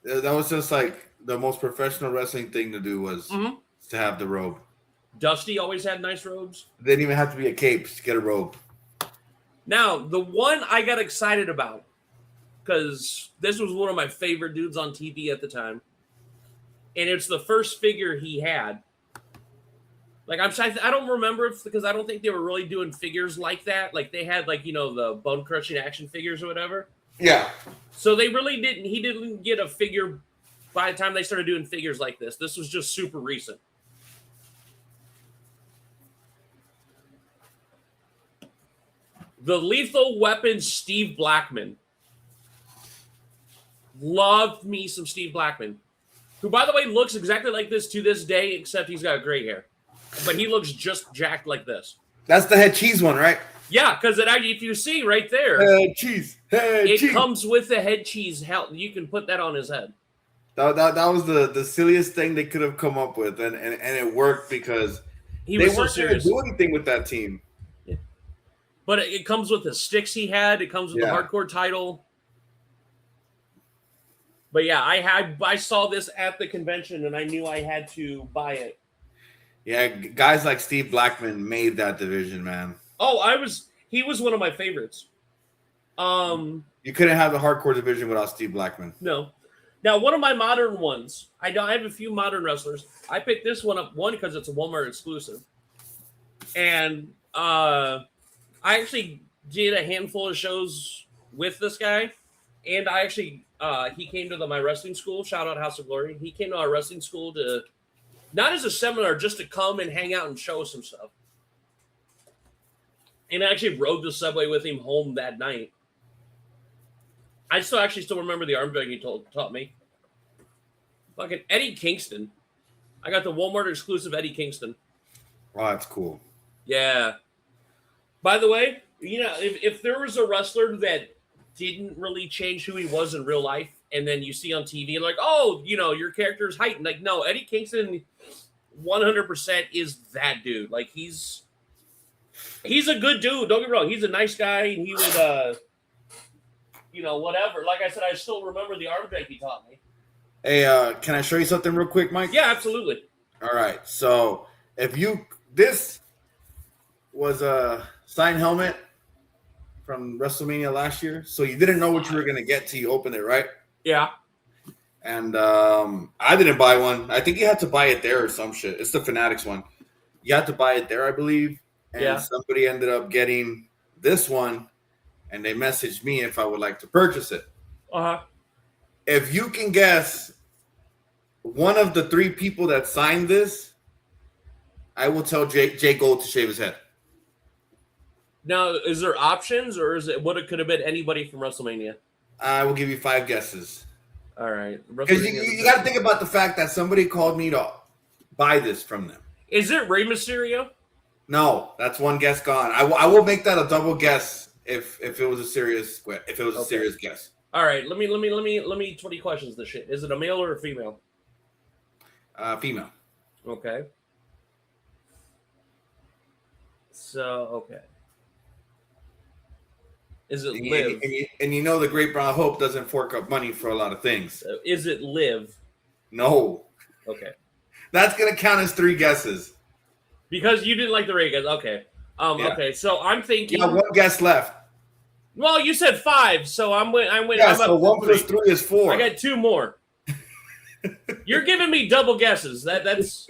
That was just like the most professional wrestling thing to do was to have the robe.
Dusty always had nice robes.
They didn't even have to be a cape to get a robe.
Now, the one I got excited about, because this was one of my favorite dudes on TV at the time, and it's the first figure he had. Like I don't remember if, because I don't think they were really doing figures like that. Like they had like, you know, the bone crushing action figures or whatever.
Yeah.
So they really didn't. He didn't get a figure by the time they started doing figures like this. This was just super recent. The Lethal Weapon Steve Blackman. Loved me some Steve Blackman, who, by the way, looks exactly like this to this day, except he's got gray hair. But he looks just jacked like this.
That's the head cheese one, right?
Yeah, because if you see right there,
head cheese,
it comes with the head cheese. You can put that on his head.
That was the silliest thing they could have come up with, and it worked because
He
they
was so
weren't going to
serious.
do anything with that team.
But it comes with the sticks he had. It comes with the hardcore title. But yeah, I saw this at the convention, and I knew I had to buy it.
Yeah, guys like Steve Blackman made that division, man.
Oh, he was one of my favorites.
You couldn't have the hardcore division without Steve Blackman.
No. Now, one of my modern ones, I have a few modern wrestlers. I picked this one up, one, because it's a Walmart exclusive. And I actually did a handful of shows with this guy. And I actually, he came to my wrestling school. Shout out House of Glory. He came to our wrestling school to, not as a seminar, just to come and hang out and show us some stuff. And I actually rode the subway with him home that night. I still remember the arm drag he taught me. Fucking Eddie Kingston. I got the Walmart exclusive Eddie Kingston.
Oh, that's cool.
Yeah. By the way, you know, if there was a wrestler that didn't really change who he was in real life, and then you see on TV, like, oh, you know, your character is heightened. Like, no, Eddie Kingston 100% is that dude. Like, he's a good dude. Don't get me wrong. He's a nice guy, and he would, you know, whatever. Like I said, I still remember the arm drag he taught me.
Hey, can I show you something real quick, Mike?
Yeah, absolutely.
All right. So this was a signed helmet from WrestleMania last year. So you didn't know what you were going to get till you opened it, right?
Yeah.
And I didn't buy one. I think you had to buy it there or some shit. It's the Fanatics one. You had to buy it there, I believe. And somebody ended up getting this one, and they messaged me if I would like to purchase it.
Uh-huh.
If you can guess one of the 3 people that signed this, I will tell Jay Gold to shave his head.
Now, is there options, or is it what it could have been anybody from WrestleMania?
I will give you 5 guesses.
All right.
Because you got to think about the fact that somebody called me to buy this from them.
Is it Rey Mysterio?
No, that's one guess gone. I will make that a double guess if it was a serious serious guess.
All right. Let me 20 questions this shit. Is it a male or a female?
Female.
Okay. So, okay. Is it Liv?
And you know the Great Brown Hope doesn't fork up money for a lot of things.
Is it Liv?
No.
Okay.
That's going to count as 3 guesses.
Because you didn't like the Ray guys. Okay. Okay. So I'm thinking.
You got 1 guess left.
Well, you said 5, so I'm
Yeah, so 1 plus 3 is 4.
I got 2 more. You're giving me double guesses. That's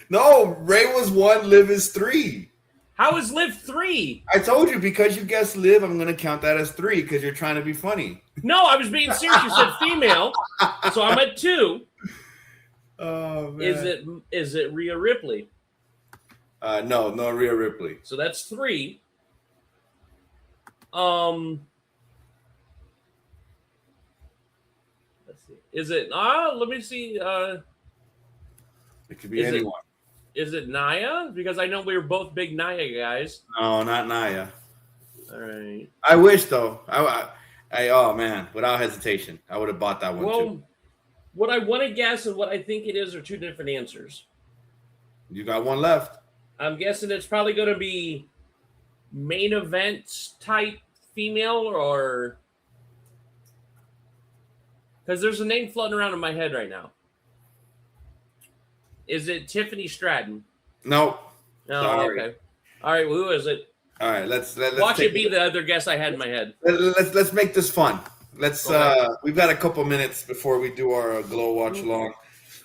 No, Ray was 1, Liv is 3.
How is Liv 3?
I told you, because you guessed Liv, I'm going to count that as 3 because you're trying to be funny.
No, I was being serious. You said female, so I'm at 2.
Oh man.
Is it Rhea Ripley?
No, Rhea Ripley.
So that's 3. Let's see. Is it? Let me see.
It could be anyone.
Is it Nia? Because I know we were both big Nia guys.
No, not Nia.
All right.
I wish though. Oh man, without hesitation, I would have bought that one too.
What I want to guess and what I think it is are 2 different answers.
You got 1 left.
I'm guessing it's probably going to be main event type female, or because there's a name floating around in my head right now. Is it Tiffany Stratton?
No.
No.
Sorry.
Okay. All right. Well, who is it?
All right. Let's
watch it be the other guess I had in my head.
Let's make this fun. Let's. We've got a couple minutes before we do our glow watch along.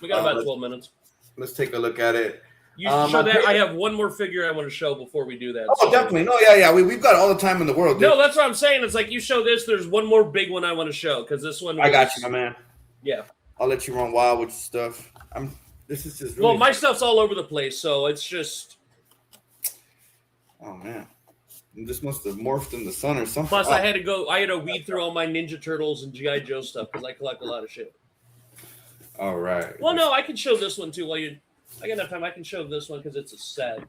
We got about 12 minutes.
Let's take a look at it.
You show that. I have one more figure I want to show before we do that.
Oh, definitely. No, yeah. We've got all the time in the world. Dude.
No, that's what I'm saying. It's like you show this. There's one more big one I want to show because this one.
I got you, my man.
Yeah.
I'll let you run wild with your stuff. This is just.
Really... Well, my stuff's all over the place, so it's just.
Oh man, this must have morphed in the sun or something.
Plus, I had to weed through all my Ninja Turtles and GI Joe stuff because I collect a lot of shit.
All right.
Well, no, I can show this one too. I got enough time. I can show this one because it's a set.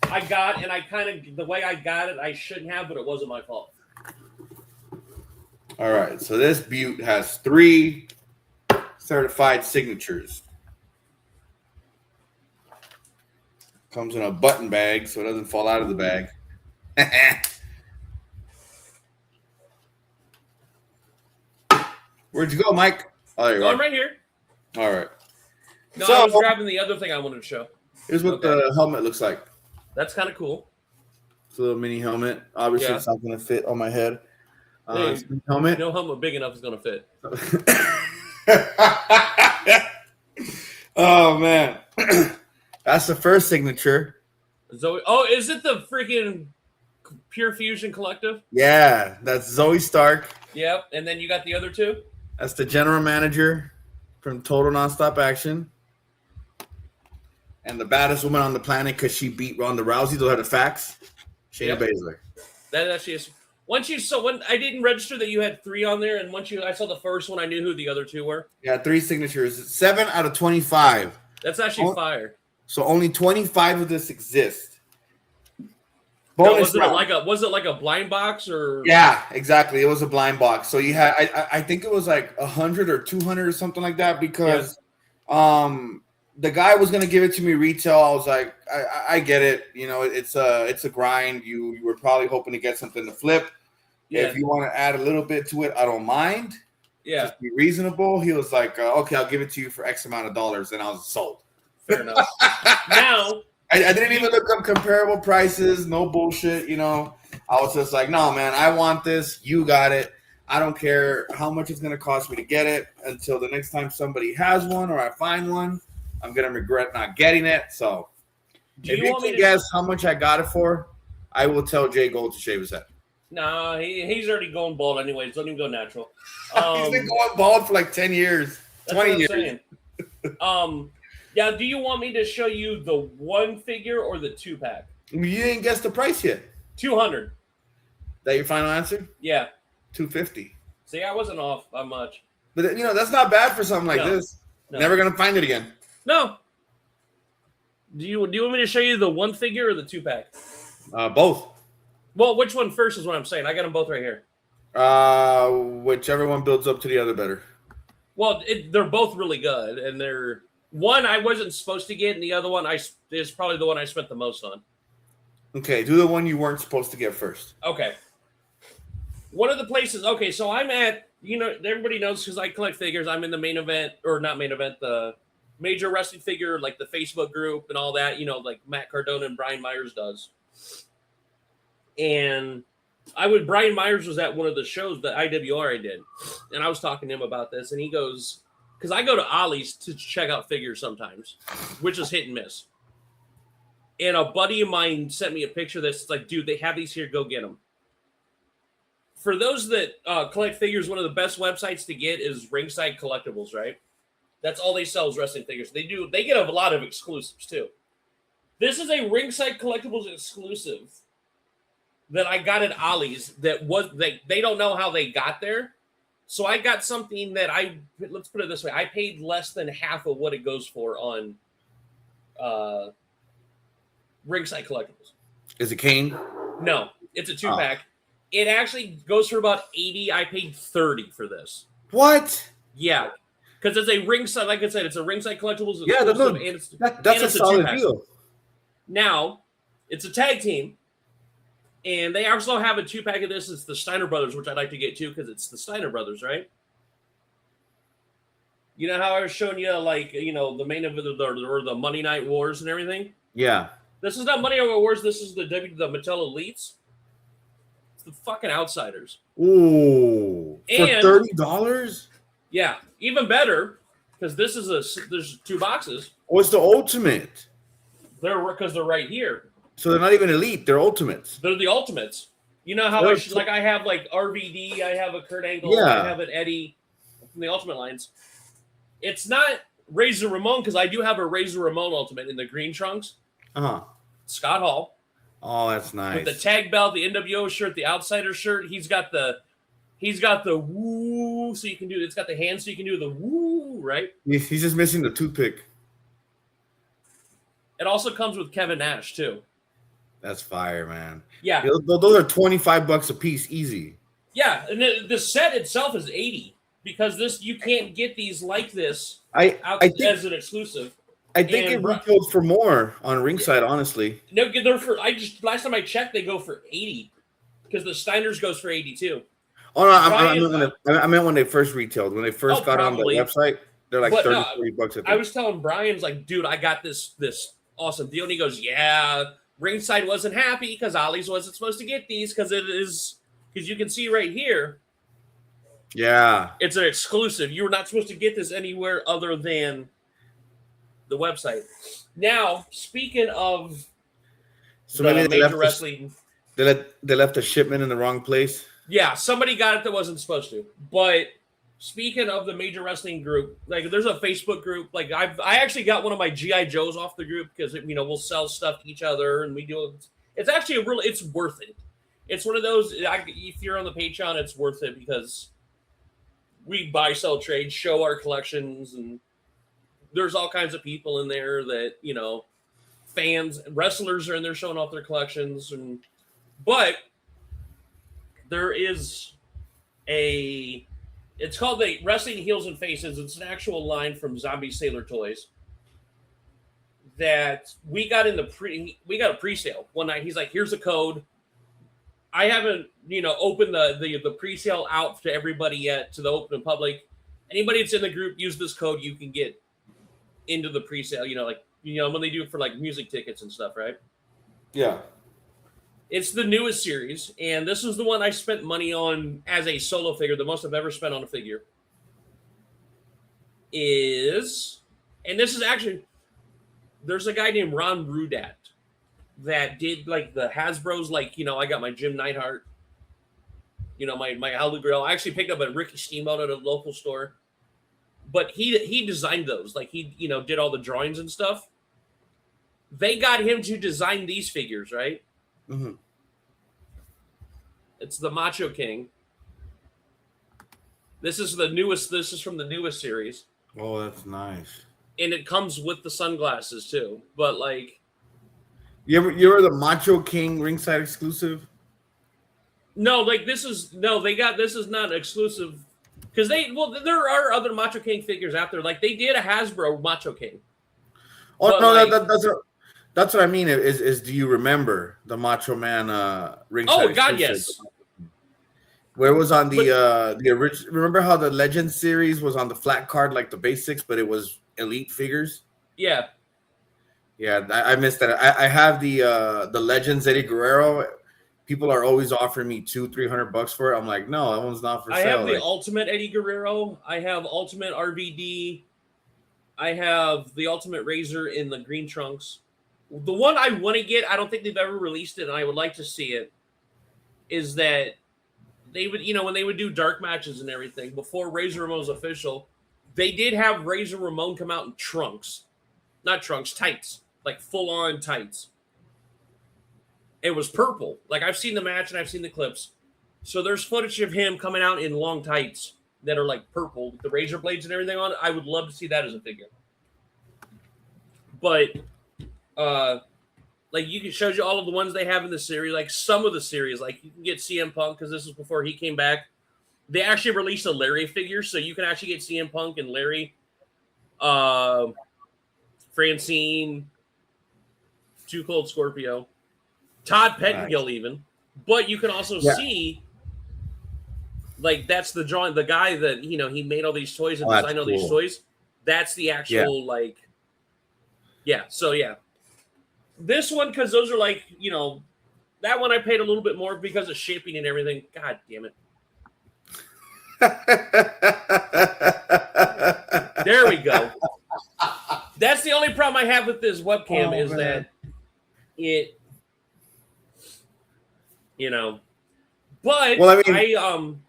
I got, and I kind of, the way I got it, I shouldn't have, but it wasn't my fault.
All right. So this Butte has 3 certified signatures. Comes in a button bag so it doesn't fall out of the bag. Where'd you go, Mike? Oh, there you
I'm right here.
All right.
No, I was grabbing the other thing I wanted to show.
Here's what the helmet looks like.
That's kind of cool.
It's a little mini helmet. Obviously, it's not going to fit on my head.
Hey,
helmet.
No helmet big enough is going to fit.
Oh, man. That's the first signature.
Zoe. Oh, is it the freaking Pure Fusion Collective?
Yeah, that's Zoe Stark.
Yep. And then you got the other 2?
That's the general manager from Total Nonstop Action. And the baddest woman on the planet because she beat Ronda Rousey. Those are the facts. Shayna Baszler.
That actually is. When I didn't register that you had 3 on there, and I saw the first one, I knew who the other 2 were.
Yeah, 3 signatures. 7 out of 25.
That's actually fire.
So only 25 of this exist.
Was it like a blind box or?
Yeah, exactly. It was a blind box. So you had, I think it was like 100 or 200 or something like that because, the guy was gonna give it to me retail. I was like, I get it. You know, it's a grind. You were probably hoping to get something to flip. Yeah. If you want to add a little bit to it, I don't mind.
Yeah,
just be reasonable. He was like, okay, I'll give it to you for X amount of dollars, and I was sold.
Fair enough. Now
I didn't even look up comparable prices. No bullshit. You know, I was just like, no, man, I want this. You got it. I don't care how much it's gonna cost me to get it until the next time somebody has one or I find one. I'm going to regret not getting it. So if you can guess how much I got it for, I will tell Jay Gold to shave his head.
No, he's already going bald anyways. Don't even go natural.
He's been going bald for like 10 years, 20 years.
Yeah, do you want me to show you the 1 figure or the 2-pack?
You didn't guess the price yet.
200.
That your final answer?
Yeah.
250.
See, I wasn't off by much.
But, you know, that's not bad for something like this. No. Never going to find it again.
No. Do you want me to show you the 1 figure or the 2-pack?
Both.
Well, which one first is what I'm saying. I got them both right here.
Whichever one builds up to the other better.
Well, they're both really good, and they're one I wasn't supposed to get, and the other one is probably the one I spent the most on.
Okay, do the one you weren't supposed to get first.
Okay. One of the places. Okay, so I'm at. You know, everybody knows because I collect figures. I'm in the main event, or not main event, the major wrestling figure, like the Facebook group and all that, you know, like Matt Cardona and Brian Myers does. And Brian Myers was at one of the shows that IWR I did. And I was talking to him about this. And he goes, because I go to Ollie's to check out figures sometimes, which is hit and miss. And a buddy of mine sent me a picture of this. It's like, dude, they have these here. Go get them. For those that collect figures, one of the best websites to get is Ringside Collectibles, right? That's all they sell is wrestling figures. They get a lot of exclusives too. This is a Ringside Collectibles exclusive that I got at Ollie's that was they don't know how they got there. So I got something that let's put it this way. I paid less than half of what it goes for on Ringside Collectibles.
Is it Kane?
No, it's a 2-pack. It actually goes for about 80. I paid 30 for this.
What?
Yeah. Because it's a Ringside, like I said, it's a Ringside Collectibles.
Yeah, that's a solid deal.
Now, it's a tag team, and they also have a 2-pack of this. It's the Steiner Brothers, which I'd like to get too, because it's the Steiner Brothers, right? You know how I was showing you, like, you know, the main event or the Monday Night Wars and everything?
Yeah.
This is not Monday Night Wars. This is the Mattel Elites. It's the fucking Outsiders.
Ooh. For $30?
Yeah, even better. because there's 2 boxes.
What's the ultimate?
They're right here.
So they're not even elite. They're ultimates.
They're the ultimates. You know how I have like RVD, I have a Kurt Angle, I have an Eddie from the Ultimate lines. It's not Razor Ramon because I do have a Razor Ramon Ultimate in the green trunks. Scott Hall.
Oh, that's nice.
With the tag belt, the NWO shirt, the Outsider shirt. He's got the woo, so you can do. It's got the hand, so you can do the woo, right?
He's just missing the toothpick.
It also comes with Kevin Nash too.
That's fire, man.
Yeah.
Those are $25 a piece, easy.
Yeah, and the set itself is $80 because you can't get these like this as an exclusive.
I think it retailed for more on Ringside, honestly.
No, they're last time I checked, they go for $80 because the Steiners goes for $80 too.
Oh no, I meant when they first retailed. When they first got on the website, they're like $30-$40.
I was telling Brian's like, dude, I got this awesome deal, and he goes, yeah. Ringside wasn't happy because Ollie's wasn't supposed to get these because you can see right here.
Yeah.
It's an exclusive. You were not supposed to get this anywhere other than the website. Now, speaking of
maybe
major wrestling.
They left a shipment in the wrong place.
Yeah, somebody got it that wasn't supposed to. But speaking of the major wrestling group, like there's a Facebook group. Like I actually got one of my GI Joes off the group because we'll sell stuff to each other and we do. It's actually it's worth it. It's one of those. If you're on the Patreon, it's worth it because we buy, sell, trade, show our collections, and there's all kinds of people in there that fans, wrestlers are in there showing off their collections, but there is it's called the Wrestling Heels and Faces. It's an actual line from Zombie Sailor Toys that we got we got a pre-sale one night. He's like, here's a code. I haven't, opened the pre-sale out to everybody yet, to the open public. Anybody that's in the group, use this code. You can get into the pre-sale, when they do it for like music tickets and stuff, right?
Yeah.
It's the newest series, and this is the one I spent money on as a solo figure, the most I've ever spent on a figure. And this is actually, there's a guy named Ron Rudat that did like the Hasbro's, I got my Jim Neidhart, my Holy Grail. I actually picked up a Ricky Steamboat at a local store, but he designed those. Like he, did all the drawings and stuff. They got him to design these figures, right?
Mm-hmm.
It's the Macho King. This is the newest. This is from the newest series.
Oh, that's nice.
And it comes with the sunglasses too. But like,
you're the Macho King ringside exclusive.
No, this is not exclusive because there are other Macho King figures out there. Like they did a Hasbro Macho King.
Oh no, that's what I mean. Is do you remember the Macho Man ringside?
Oh God, yes.
Where it was on the original. Remember how the Legends series was on the flat card, like the basics, but it was elite figures.
Yeah.
Yeah, I missed that. I have the Legends Eddie Guerrero. People are always offering me $200-$300 for it. I'm like, no, that one's not for sale.
I have the Ultimate Eddie Guerrero. I have Ultimate RVD. I have the Ultimate Razor in the green trunks. The one I want to get, I don't think they've ever released it, and I would like to see it, is that they would, when they would do dark matches and everything, before Razor Ramon's official, they did have Razor Ramon come out in trunks. Not trunks, tights. Like full-on tights. It was purple. Like, I've seen the match and I've seen the clips. So there's footage of him coming out in long tights that are like purple with the razor blades and everything on it. I would love to see that as a figure. But it shows you all of the ones they have in the series, like some of the series, like you can get CM Punk because this is before he came back. They actually released a Larry figure, so you can actually get CM Punk and Larry, Francine, Too Cold Scorpio, Todd Pettengill even. But you can also see, like, that's the drawing, the guy that, he made all these toys and designed all these toys. That's the actual, So, this one, because those are like, that one I paid a little bit more because of shipping and everything. God damn it. There we go. That's the only problem I have with this webcam is
man.
that it, you know. But
Well, I mean,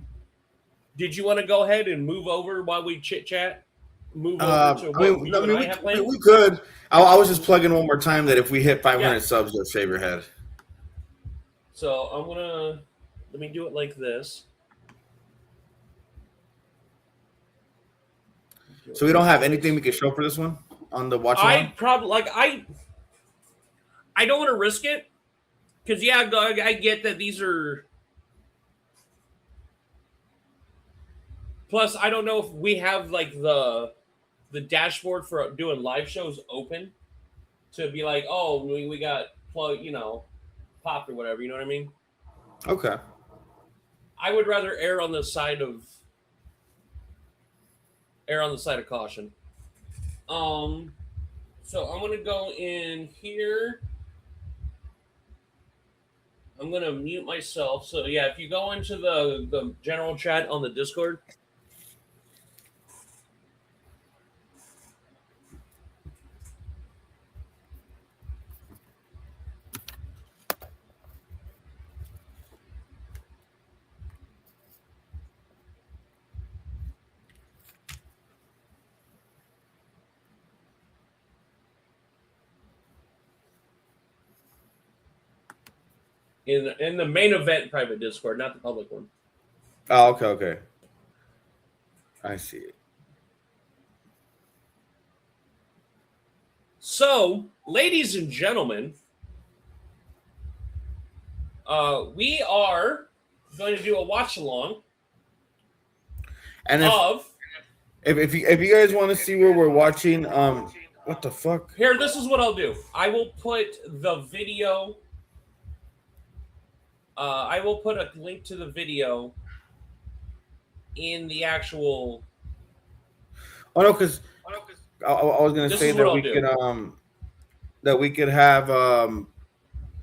did you want to go ahead and move over while we chit chat? Move over to what you and I have planned?
we could. I was just plugging one more time that if we hit 500 subs, you'll shave your head.
So I'm gonna let me do it like this.
So we don't have anything we can show for this one on the watch.
I probably I don't want to risk it because I get that these are. Plus, I don't know if we have like the dashboard for doing live shows open to be like, oh, we got popped or whatever. You know what I mean?
Okay.
I would rather err on the side of caution. So I'm gonna go in here. I'm gonna mute myself. So yeah, if you go into the general chat on the Discord. In the main event private Discord, not the public one.
Oh, okay. I see it.
So, ladies and gentlemen, we are going to do a watch along.
And if you guys want to see where we're watching, what the fuck?
Here, this is what I'll do. I will put the video. I will put a link to the video in the actual.
Oh no, because I was gonna say that we could have.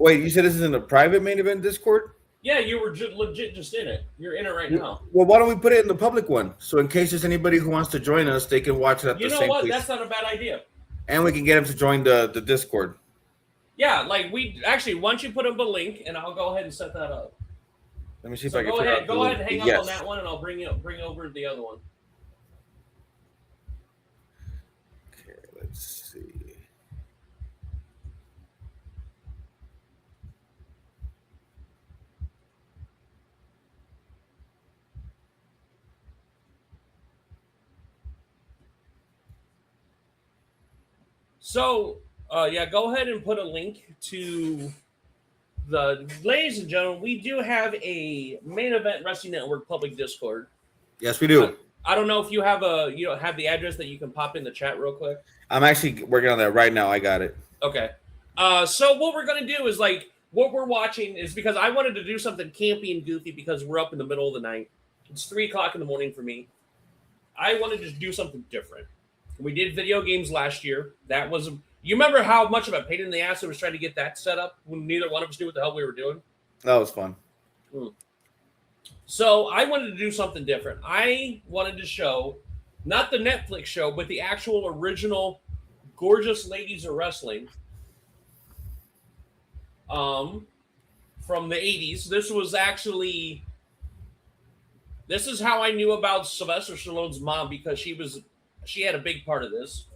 Wait, you said this is in the private main event Discord?
Yeah, you were legit just in it. You're in it right now.
Well, why don't we put it in the public one? So in case there's anybody who wants to join us, they can watch it at the same place.
You know what? That's not a bad idea.
And we can get them to join the Discord.
Yeah, like we actually, once you put up a link, and I'll go ahead and set that up.
Let me see if
So
I can
go ahead and hang up on
Yes.
that one, and I'll bring over the other one.
Okay, let's see.
So, yeah, go ahead and put a link to the. Ladies and gentlemen, we do have a Main Event Wrestling Network public Discord.
Yes, we do.
I don't know if you have have the address that you can pop in the chat real quick.
I'm actually working on that right now. I got it.
Okay. So what we're gonna do is what we're watching is because I wanted to do something campy and goofy because we're up in the middle of the night. It's 3:00 in the morning for me. I wanted to do something different. We did video games last year. That was you remember how much of a pain in the ass it was trying to get that set up when neither one of us knew what the hell we were doing?
That was fun.
So I wanted to do something different. I wanted to show not the Netflix show, but the actual original Gorgeous Ladies of Wrestling from the 80s. This is how I knew about Sylvester Stallone's mom because she had a big part of this.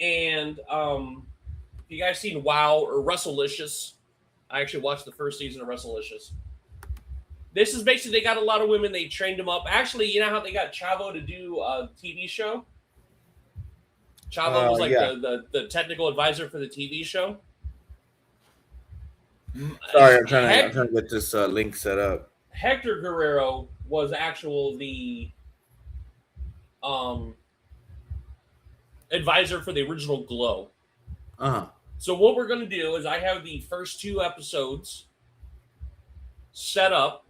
And if you guys seen WoW or WrestleLicious, I actually watched the first season of WrestleLicious. This is basically, they got a lot of women, they trained them up. Actually, you know how they got Chavo to do a TV show? Chavo was like the technical advisor for the TV show.
Sorry, I'm trying to get this link set up.
Hector Guerrero was the advisor for the original Glow. So what we're going to do is I have the first 2 episodes set up.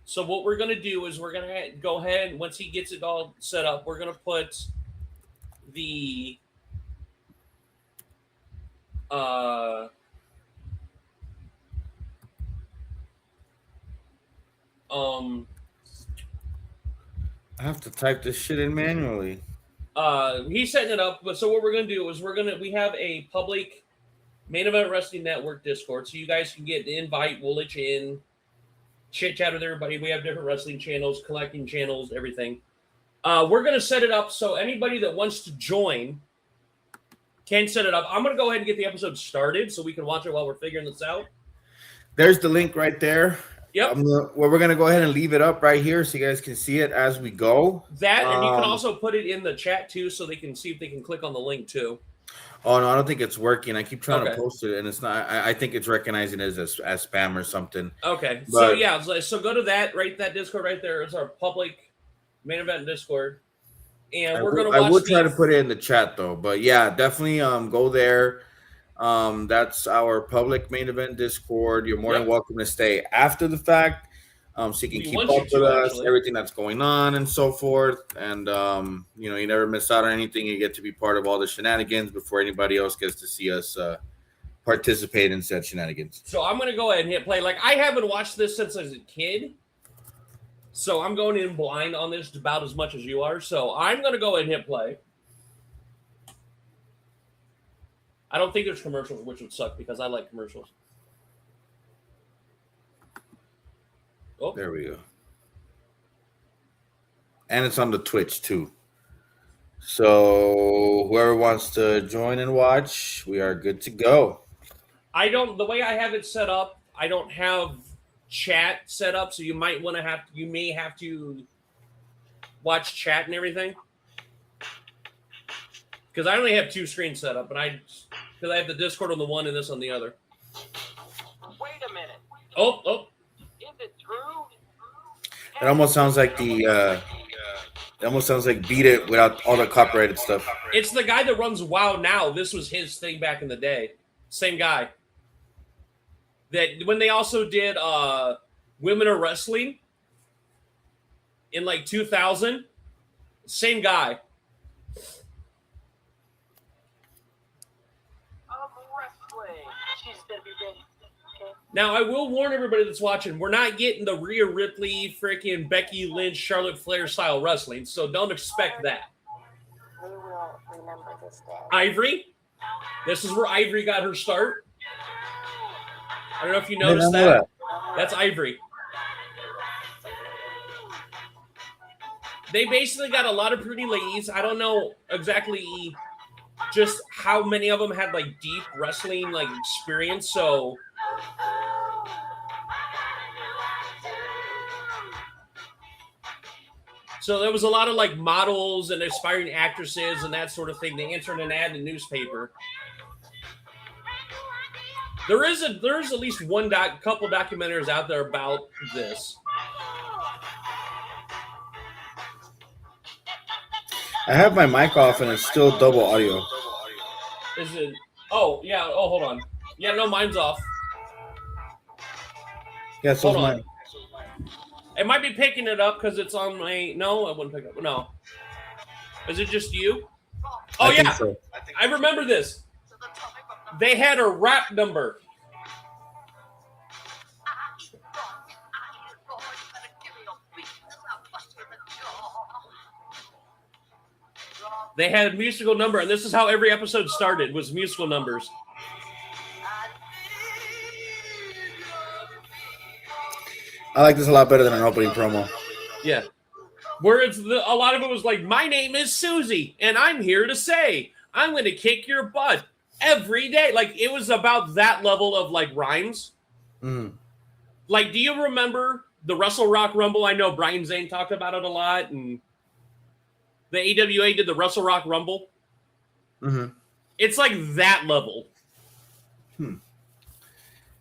So what we're going to do is we're going to go ahead, once he gets it all set up, we're going to put the I
have to type this shit in manually.
He's setting it up. But so what we're gonna do is we have a public Main Event Wrestling Network Discord, so you guys can get the invite. We'll let you in, chit chat with everybody. We have different wrestling channels, collecting channels, everything. We're gonna set it up so anybody that wants to join can set it up. I'm gonna go ahead and get the episode started so we can watch it while we're figuring this out.
There's the link right there.
Yep.
We're gonna go ahead and leave it up right here so you guys can see it as we go.
That, and you can also put it in the chat too, so they can see if they can click on the link too.
Oh no, I don't think it's working. I keep trying to
Okay.
post it, and it's not. I think it's recognizing it as spam or something.
Okay,
But-
so yeah, so go to that Discord right there. It's our public Main Event Discord, and we're gonna watch.
I would try to put it in the chat though, but yeah, definitely go there. That's our public Main Event Discord. You're more than welcome to stay after the fact, so you can
We
keep
want
up
you
with
to,
us,
actually.
everything that's going on, and so forth. And you never miss out on anything. You get to be part of all the shenanigans before anybody else gets to see us participate in said shenanigans.
So I'm gonna go ahead and hit play. Like, I haven't watched this since I was a kid, so I'm going in blind on this about as much as you are. So I'm gonna go ahead and hit play. I don't think there's commercials, which would suck because I like commercials. Oh,
there we go. And it's on the Twitch too. So whoever wants to join and watch, we are good to go.
the way I have it set up, I don't have chat set up, so you may have to watch chat and everything. Because I only have two screens set up, because I have the Discord on the one and this on the other.
Wait a minute.
Oh.
Is it true?
It almost sounds like Beat It without all the copyrighted stuff.
It's the guy that runs WoW now. This was his thing back in the day. Same guy. That when they also did Women of Wrestling in like 2000, same guy.
She's gonna be ready. Okay.
Now, I will warn everybody that's watching, we're not getting the Rhea Ripley, freaking Becky Lynch, Charlotte Flair style wrestling, so don't expect that.
We will remember this day.
Ivory. This is where Ivory got her start. I don't know if you
I didn't
noticed
know
that. That's Ivory. They basically got a lot of pretty ladies. I don't know exactly just how many of them had like deep wrestling like experience. So there was a lot of like models and aspiring actresses and that sort of thing. They entered an ad in the newspaper. There is at least couple documentaries out there about this.
I have my mic off and it's still double audio.
Is it? Oh, yeah. Oh, hold on. Yeah, no, mine's off.
Yeah, so
Hold
is
on.
mine.
It might be picking it up because it's on my... No, I wouldn't pick it up. No. Is it just you? Oh,
I think
yeah.
so.
I remember this. They had a rap number. They had a musical number, and this is how every episode started, was musical numbers.
I like this a lot better than an opening promo.
Yeah. Where a lot of it was like, my name is Susie, and I'm here to say, I'm going to kick your butt every day. Like, it was about that level of, like, rhymes.
Mm.
Like, do you remember the Wrestle Rock Rumble? I know Brian Zane talked about it a lot, and the AWA did the Wrestle Rock Rumble.
Mm-hmm.
It's like that level.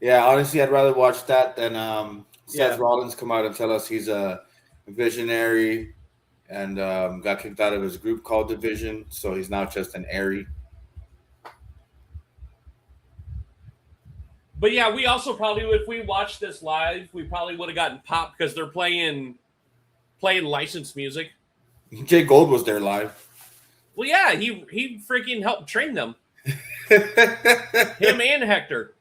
Yeah, honestly, I'd rather watch that than Seth Rollins come out and tell us he's a visionary and got kicked out of his group called Division, so he's now just an airy.
But yeah, we also probably, if we watched this live, we probably would have gotten popped because they're playing licensed music.
Jay Gold was there live.
Well, yeah, he freaking helped train them. Him and Hector.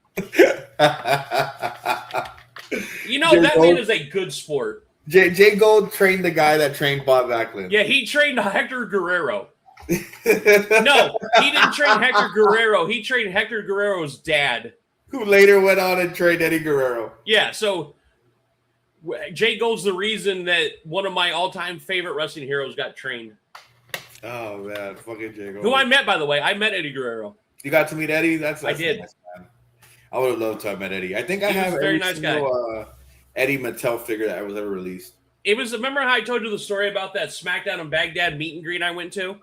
You know,
Jay
that
Gold-
man is a good sport.
Jay Gold trained the guy that trained Bob Backlund.
Yeah, he trained Hector Guerrero. No, he didn't train Hector Guerrero. He trained Hector Guerrero's dad,
who later went on and trained Eddie Guerrero.
Yeah, so Jay Gold's the reason that one of my all-time favorite wrestling heroes got trained.
Oh man, fucking Jay Gold.
Who I met, by the way. I met Eddie Guerrero.
You got to meet Eddie? I
did.
Nice, man. I would have loved to have met Eddie. I think I have
very
every
nice
single Eddie Mattel figure that was ever released.
It was. Remember how I told you the story about that SmackDown in Baghdad meet and greet I went to?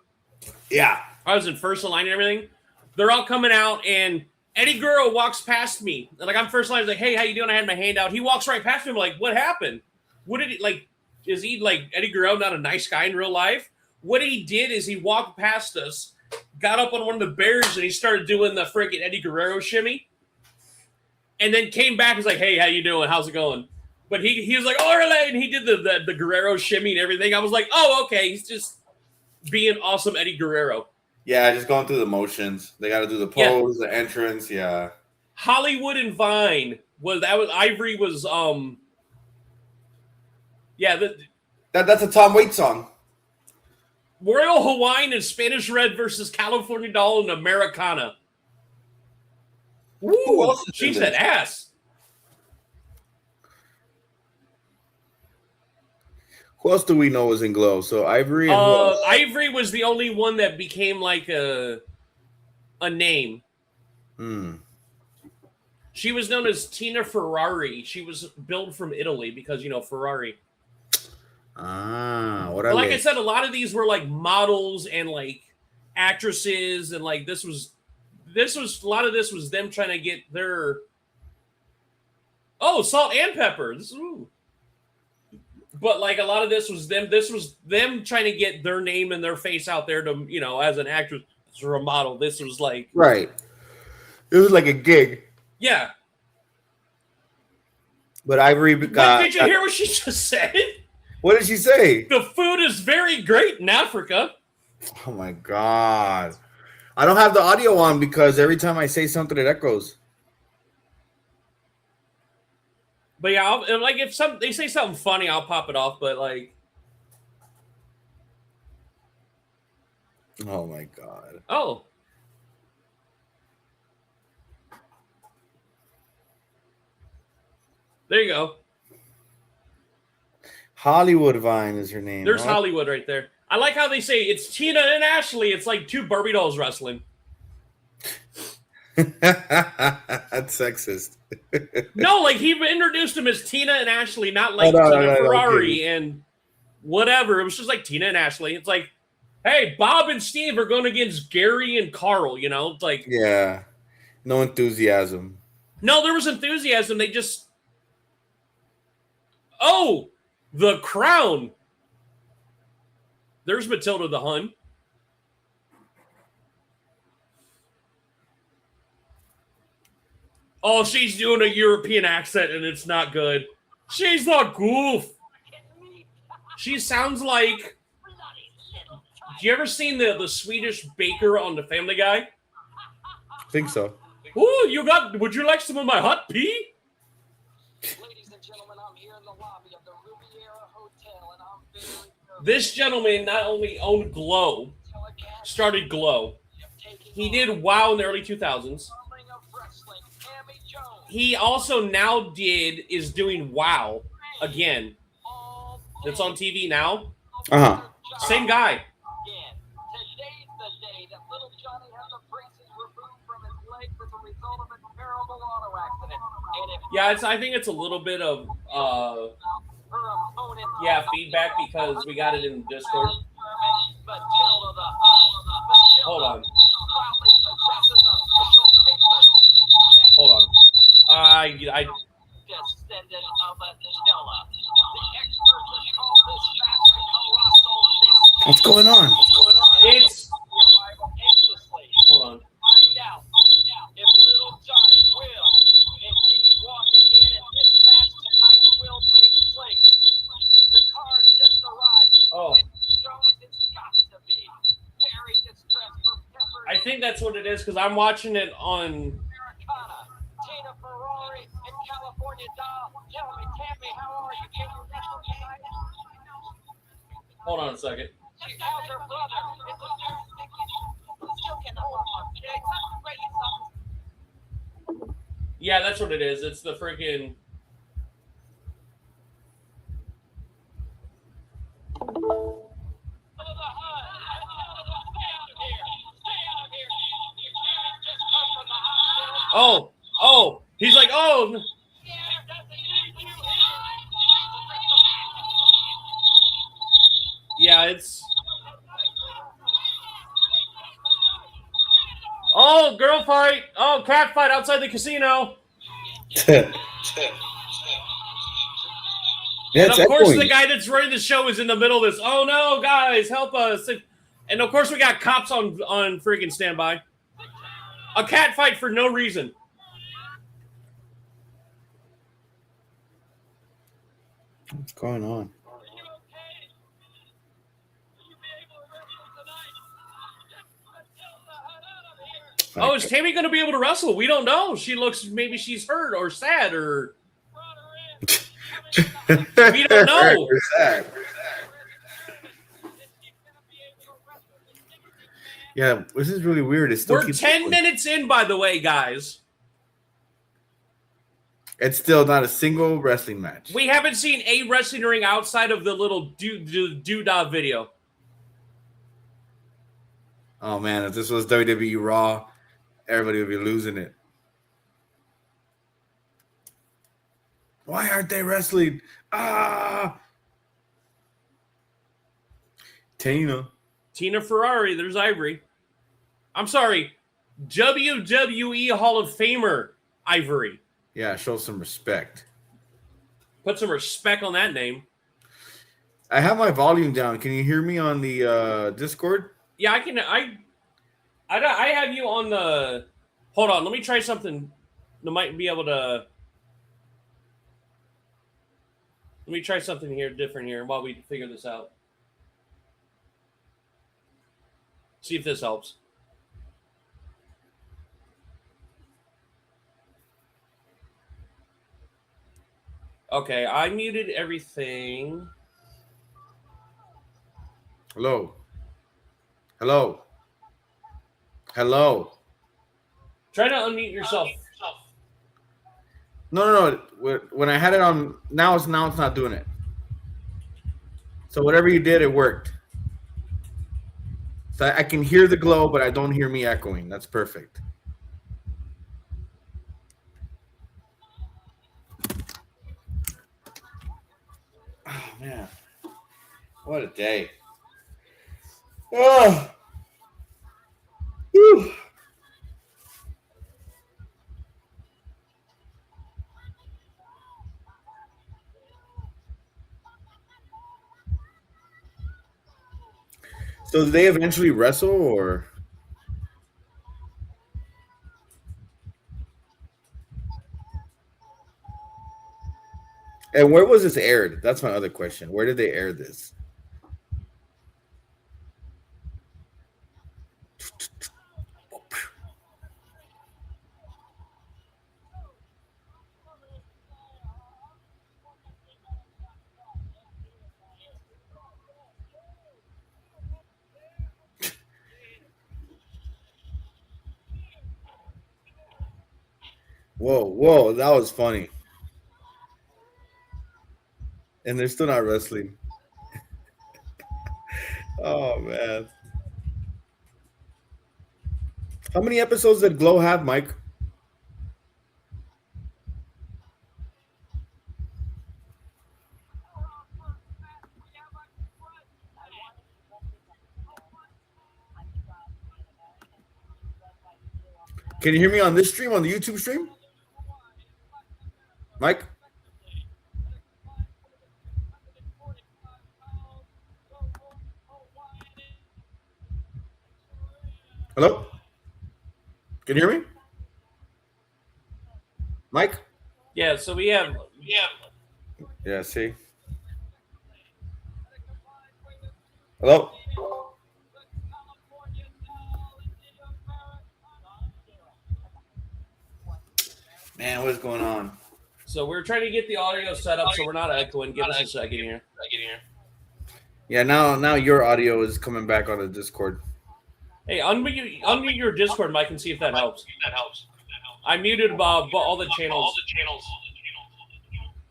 Yeah.
I was in first in line and everything. They're all coming out, and Eddie Guerrero walks past me. And, like, I'm first line. I was like, hey, how you doing? I had my hand out. He walks right past me. I'm like, what happened? What did he, like, is he, like, Eddie Guerrero not a nice guy in real life? What he did is he walked past us, got up on one of the barriers, and he started doing the freaking Eddie Guerrero shimmy. And then came back and was like, hey, how you doing? How's it going? But he was like, oh, really? And he did the Guerrero shimmy and everything. I was like, oh, okay. He's just being awesome Eddie Guerrero.
Yeah, just going through the motions. They got to do the pose, the entrance. Yeah.
Hollywood and Vine Ivory was
that's a Tom Waits song.
Royal Hawaiian and Spanish Red versus California Doll and Americana. Woo, she said ass.
Who else do we know was in Glow? So Ivory and
Ivory was the only one that became like a name. She was known as Tina Ferrari. She was billed from Italy because, Ferrari. Like I said, a lot of these were like models and like actresses, and like this was a lot of this was them trying to get their Salt and Pepper. But like a lot of this was them trying to get their name and their face out there to, as an actress or a model. This was like
right. It was like a gig.
Yeah.
But Ivory got.
Did you hear what she just said?
What did she say?
The food is very great in Africa.
Oh my God. I don't have the audio on because every time I say something, it echoes.
But yeah, like if they say something funny, I'll pop it off. But like,
oh my God.
Oh. There you go.
Hollywood Vine is her name.
There's Hollywood right there. I like how they say it's Tina and Ashley. It's like two Barbie dolls wrestling.
That's sexist.
No, like he introduced them as Tina and Ashley, not like Tina Ferrari and whatever. It was just like Tina and Ashley. It's like, hey, Bob and Steve are going against Gary and Carl. It's like,
yeah, no enthusiasm.
No, there was enthusiasm. They just, the Crown. There's Matilda the Hun. Oh, she's doing a European accent and it's not good. She's not goof. She sounds like. Do you ever seen the Swedish baker on the Family Guy?
I think so.
Ooh, would you like some of my hot pea?
Ladies and gentlemen, I'm here in the lobby of the Riviera Hotel, and I'm very nervous.
This gentleman not only owned Glow, started Glow. He did WoW in the early 2000s. He also now is doing WoW again. It's on TV now. Same guy. Yeah, I think it's a little bit of feedback because we got it in Discord. Hold on.
What's going on?
It's hold on.
Find out if little Johnny will indeed walk again, and this match tonight will take place. The card just arrived. It's got to be very distressed for Pepper.
I think that's what it is because I'm watching it on.
Tina Ferrari and California Doll. Tell me, Tammy, how are you? Can you wrestle tonight?
Hold on a second.
How's her brother? It's a
Yeah, that's what it is. It's the freaking. Oh, he's like, oh. Yeah, it's. Oh, girl fight. Oh, cat fight outside the casino. And of course, the guy that's running the show is in the middle of this. Oh no, guys, help us! And of course, we got cops on freaking standby. A cat fight for no reason.
What's going on?
Oh, is Tammy going to be able to wrestle? We don't know. She looks, maybe she's hurt or sad or. We don't know.
Yeah, this is really weird.
We're 10 minutes in, by the way, guys.
It's still not a single wrestling match.
We haven't seen a wrestling ring outside of the little doodah video.
Oh man, if this was WWE Raw, everybody would be losing it. Why aren't they wrestling? Tina
Ferrari, there's Ivory. I'm sorry, WWE Hall of Famer Ivory.
Yeah, show some respect.
Put some respect on that name.
I have my volume down. Can you hear me on the Discord?
Yeah, I can. I have you on the. Hold on, let me try something. I might be able to. Let me try something here different here while we figure this out. See if this helps. Okay, I muted everything.
Hello.
Try to unmute yourself.
No. When I had it on, now it's not doing it. So whatever you did, it worked. So I can hear the glow, but I don't hear me echoing. That's perfect. Oh man, what a day! Oh. Whew. So did they eventually wrestle, or? And where was this aired? That's my other question. Where did they air this? Whoa, that was funny. And they're still not wrestling. Oh, man. How many episodes did Glow have, Mike? Can you hear me on this stream, on the YouTube stream? Mike? Hello? Can you hear me? Mike?
Yeah, so we have.
Yeah, see? Hello? Man, what's going on?
So we're trying to get the audio set up so we're not echoing. Give us a second here.
Yeah, now your audio is coming back on the Discord.
Hey, unmute your Discord mic and see if that helps. I muted all the channels.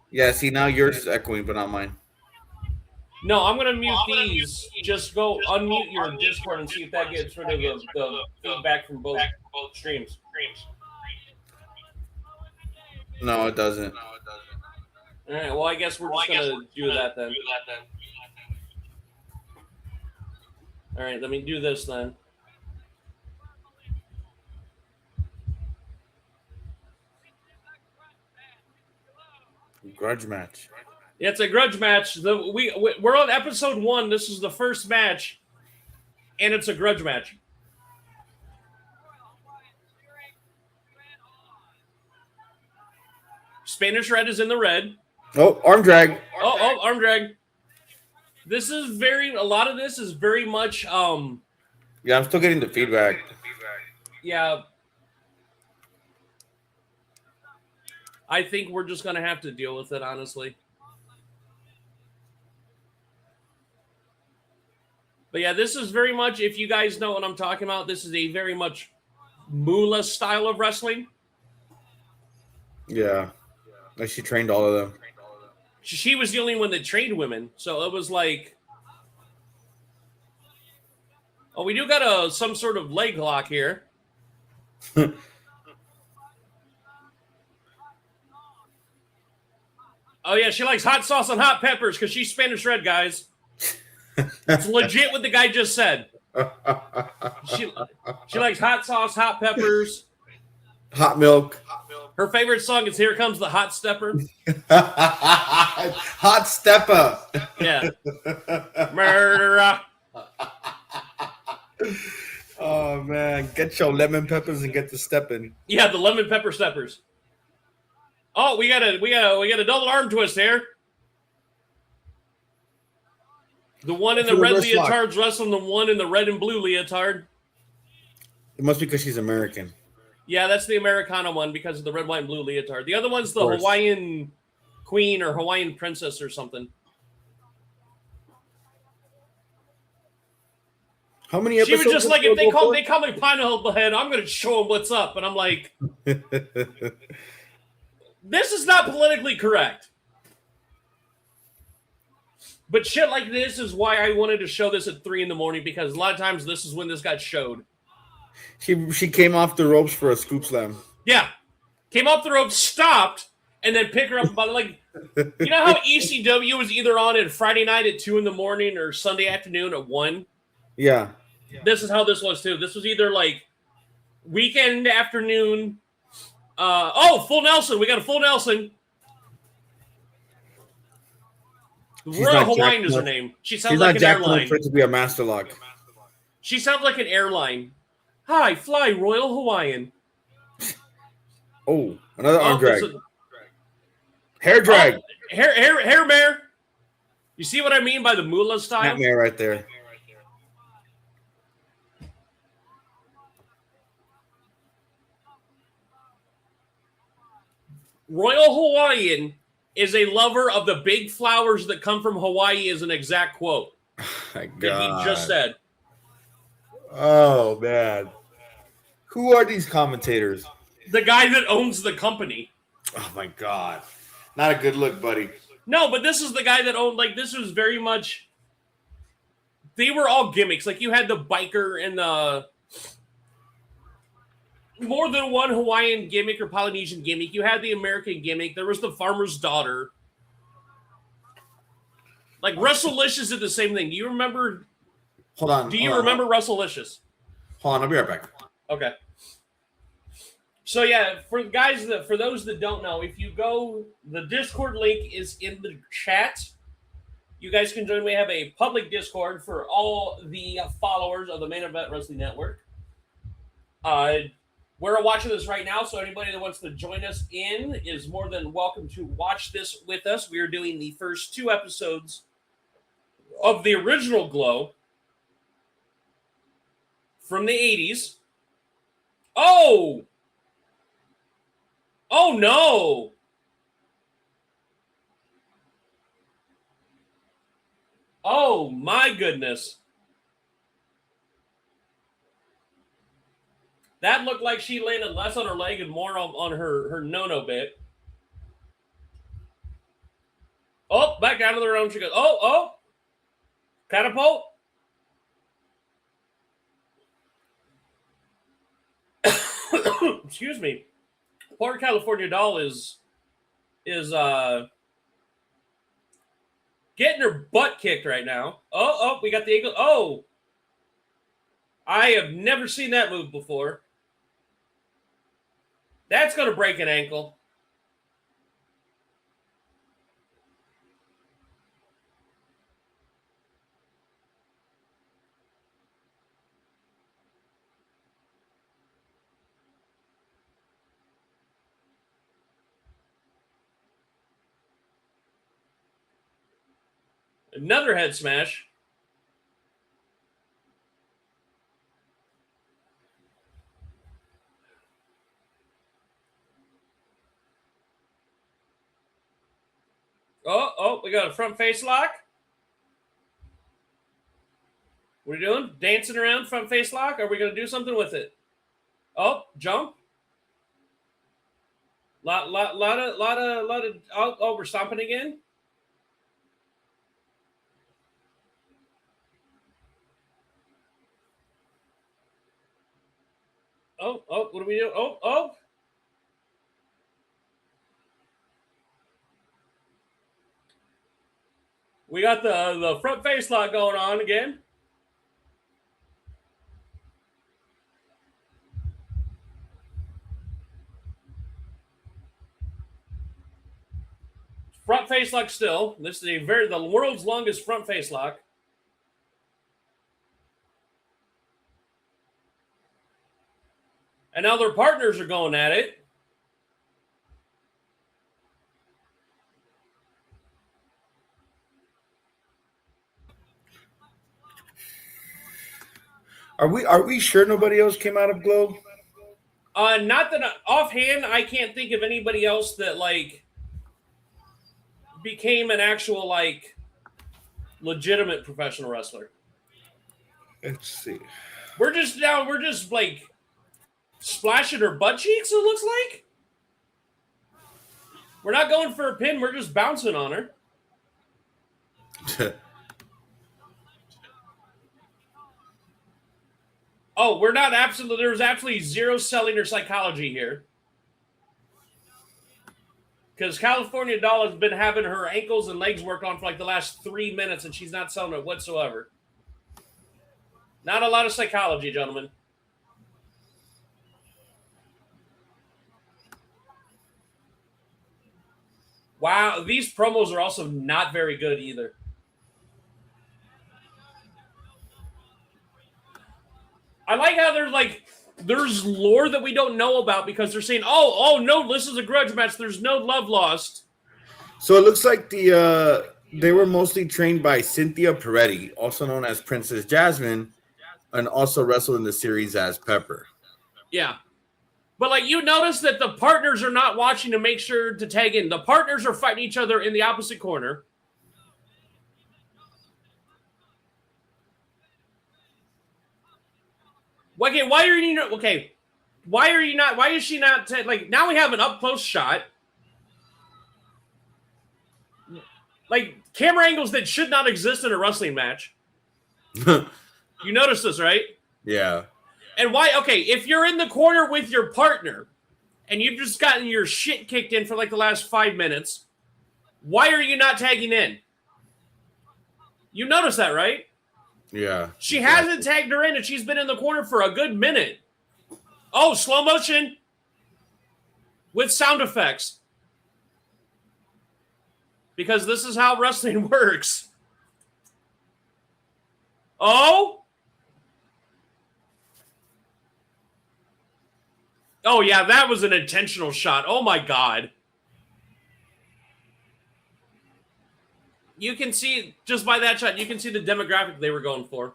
Yeah, see, now yours is echoing, but not mine.
No, I'm gonna mute these. Just go unmute your Discord and see if that gets rid of the feedback from both streams.
No, it doesn't.
All right. Well, I guess we're just gonna do that then. All right. Let me do this then.
Grudge match.
Yeah, it's a grudge match. We're on episode 1. This is the first match, and it's a grudge match. Spanish Red is in the red.
Oh, arm drag.
Oh, arm drag. This is a lot of this is very much
Yeah, I'm still getting the feedback.
yeah. I think we're just gonna have to deal with it, honestly. But yeah, this is very much, if you guys know what I'm talking about, this is a very much Moolah style of wrestling.
Yeah. Like she trained all of them.
She was the only one that trained women, so it was like, oh, we do got some sort of leg lock here. Oh yeah, she likes hot sauce and hot peppers because she's Spanish Red, guys. It's legit what the guy just said. She likes hot sauce, hot peppers,
hot milk.
Her favorite song is "Here Comes the Hot Stepper."
Hot stepper.
Yeah. Murderer.
Oh man, get your lemon peppers and get to stepping.
Yeah, the lemon pepper steppers. Oh, we got a double arm twist here. The one in the red leotard's wrestling the one in the red and blue leotard.
It must be because she's American.
Yeah, that's the Americana one because of the red, white, and blue leotard. The other one's the Hawaiian queen or Hawaiian princess or something.
How many episodes?
She was just like, if they call me Pineapple Head, I'm going to show them what's up. And I'm like, this is not politically correct. But shit like this is why I wanted to show this at 3 a.m. because a lot of times this is when this got showed.
She came off the ropes for a scoop slam.
Yeah. Came off the ropes, stopped, and then pick her up by like, you know how ECW was either on at Friday night at 2 a.m. or Sunday afternoon at 1?
Yeah.
This is how this was too. This was either like weekend afternoon. Full Nelson. We got a full Nelson. Royal Hawaiian is her name. She sounds like an airline.
For it to be a master lock.
She sounds like an airline. Hi, fly Royal Hawaiian.
Oh, another arm drag. Hair drag.
Hair mare. You see what I mean by the Moolah style?
That mare right there.
Royal Hawaiian is a lover of the big flowers that come from Hawaii is an exact quote
that
he just said.
Oh, man. Who are these commentators?
The guy that owns the company.
Oh, my God. Not a good look, buddy.
No, but this is the guy that owned, like, this was very much, they were all gimmicks. Like, you had the biker and the more than one Hawaiian gimmick or Polynesian gimmick. You had the American gimmick. There was the farmer's daughter. Like, Wrestlelicious did the same thing. Do you remember?
Hold on.
Do you remember Wrestlelicious?
Hold on, I'll be right back.
Okay. So yeah, for those that don't know, if you go, the Discord link is in the chat. You guys can join. We have a public Discord for all the followers of the Main Event Wrestling Network. We're watching this right now, so anybody that wants to join us in is more than welcome to watch this with us. We are doing the first 2 episodes of the original Glow from the 80s. Oh! Oh, no! Oh, my goodness. That looked like she landed less on her leg and more on her no-no bit. Oh, back down to the room she goes. Oh. Catapult. Excuse me. Poor California Doll is getting her butt kicked right now. Oh, we got the ankle. Oh. I have never seen that move before. That's going to break an ankle. Another head smash. Oh, we got a front face lock. What are you doing? Dancing around front face lock? Are we going to do something with it? Oh, jump. Lot of. Oh, we're stomping again. Oh, what do we do? Oh. We got the front face lock going on again. Front face lock still. This is the world's longest front face lock. And now their partners are going at it.
Are we sure nobody else came out of Globe?
Not that offhand, I can't think of anybody else that became an actual legitimate professional wrestler.
Let's see.
We're just splashing her butt cheeks, it looks like. We're not going for a pin, we're just bouncing on her. Oh, there's absolutely zero selling or psychology here. Because California Doll has been having her ankles and legs worked on for the last 3 minutes and she's not selling it whatsoever. Not a lot of psychology, gentlemen. Wow, these promos are also not very good either. I like how there's lore that we don't know about because they're saying, oh no, this is a grudge match. There's no love lost.
So it looks like they were mostly trained by Cynthia Peretti, also known as Princess Jasmine, and also wrestled in the series as Pepper.
Yeah. But you notice that the partners are not watching to make sure to tag in. The partners are fighting each other in the opposite corner. Okay, why is she not now we have an up close shot. Camera angles that should not exist in a wrestling match. You notice this, right?
Yeah.
And why? Okay, if you're in the corner with your partner and you've just gotten your shit kicked in for the last 5 minutes, why are you not tagging in? You notice that, right?
Yeah.
She hasn't tagged her in and she's been in the corner for a good minute. Oh, slow motion with sound effects. Because this is how wrestling works. Oh, yeah, that was an intentional shot. Oh, my God. You can see, just by that shot, you can see the demographic they were going for.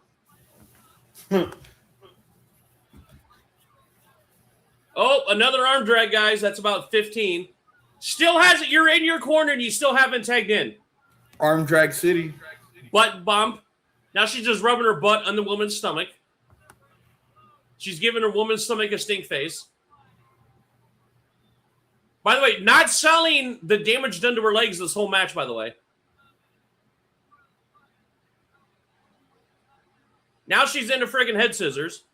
Oh, another arm drag, guys. That's about 15. Still has it. You're in your corner and you still haven't tagged in.
Arm drag city.
Butt bump. Now she's just rubbing her butt on the woman's stomach. She's giving her woman's stomach a stink face. By the way, not selling the damage done to her legs this whole match, by the way. Now she's into friggin' head scissors.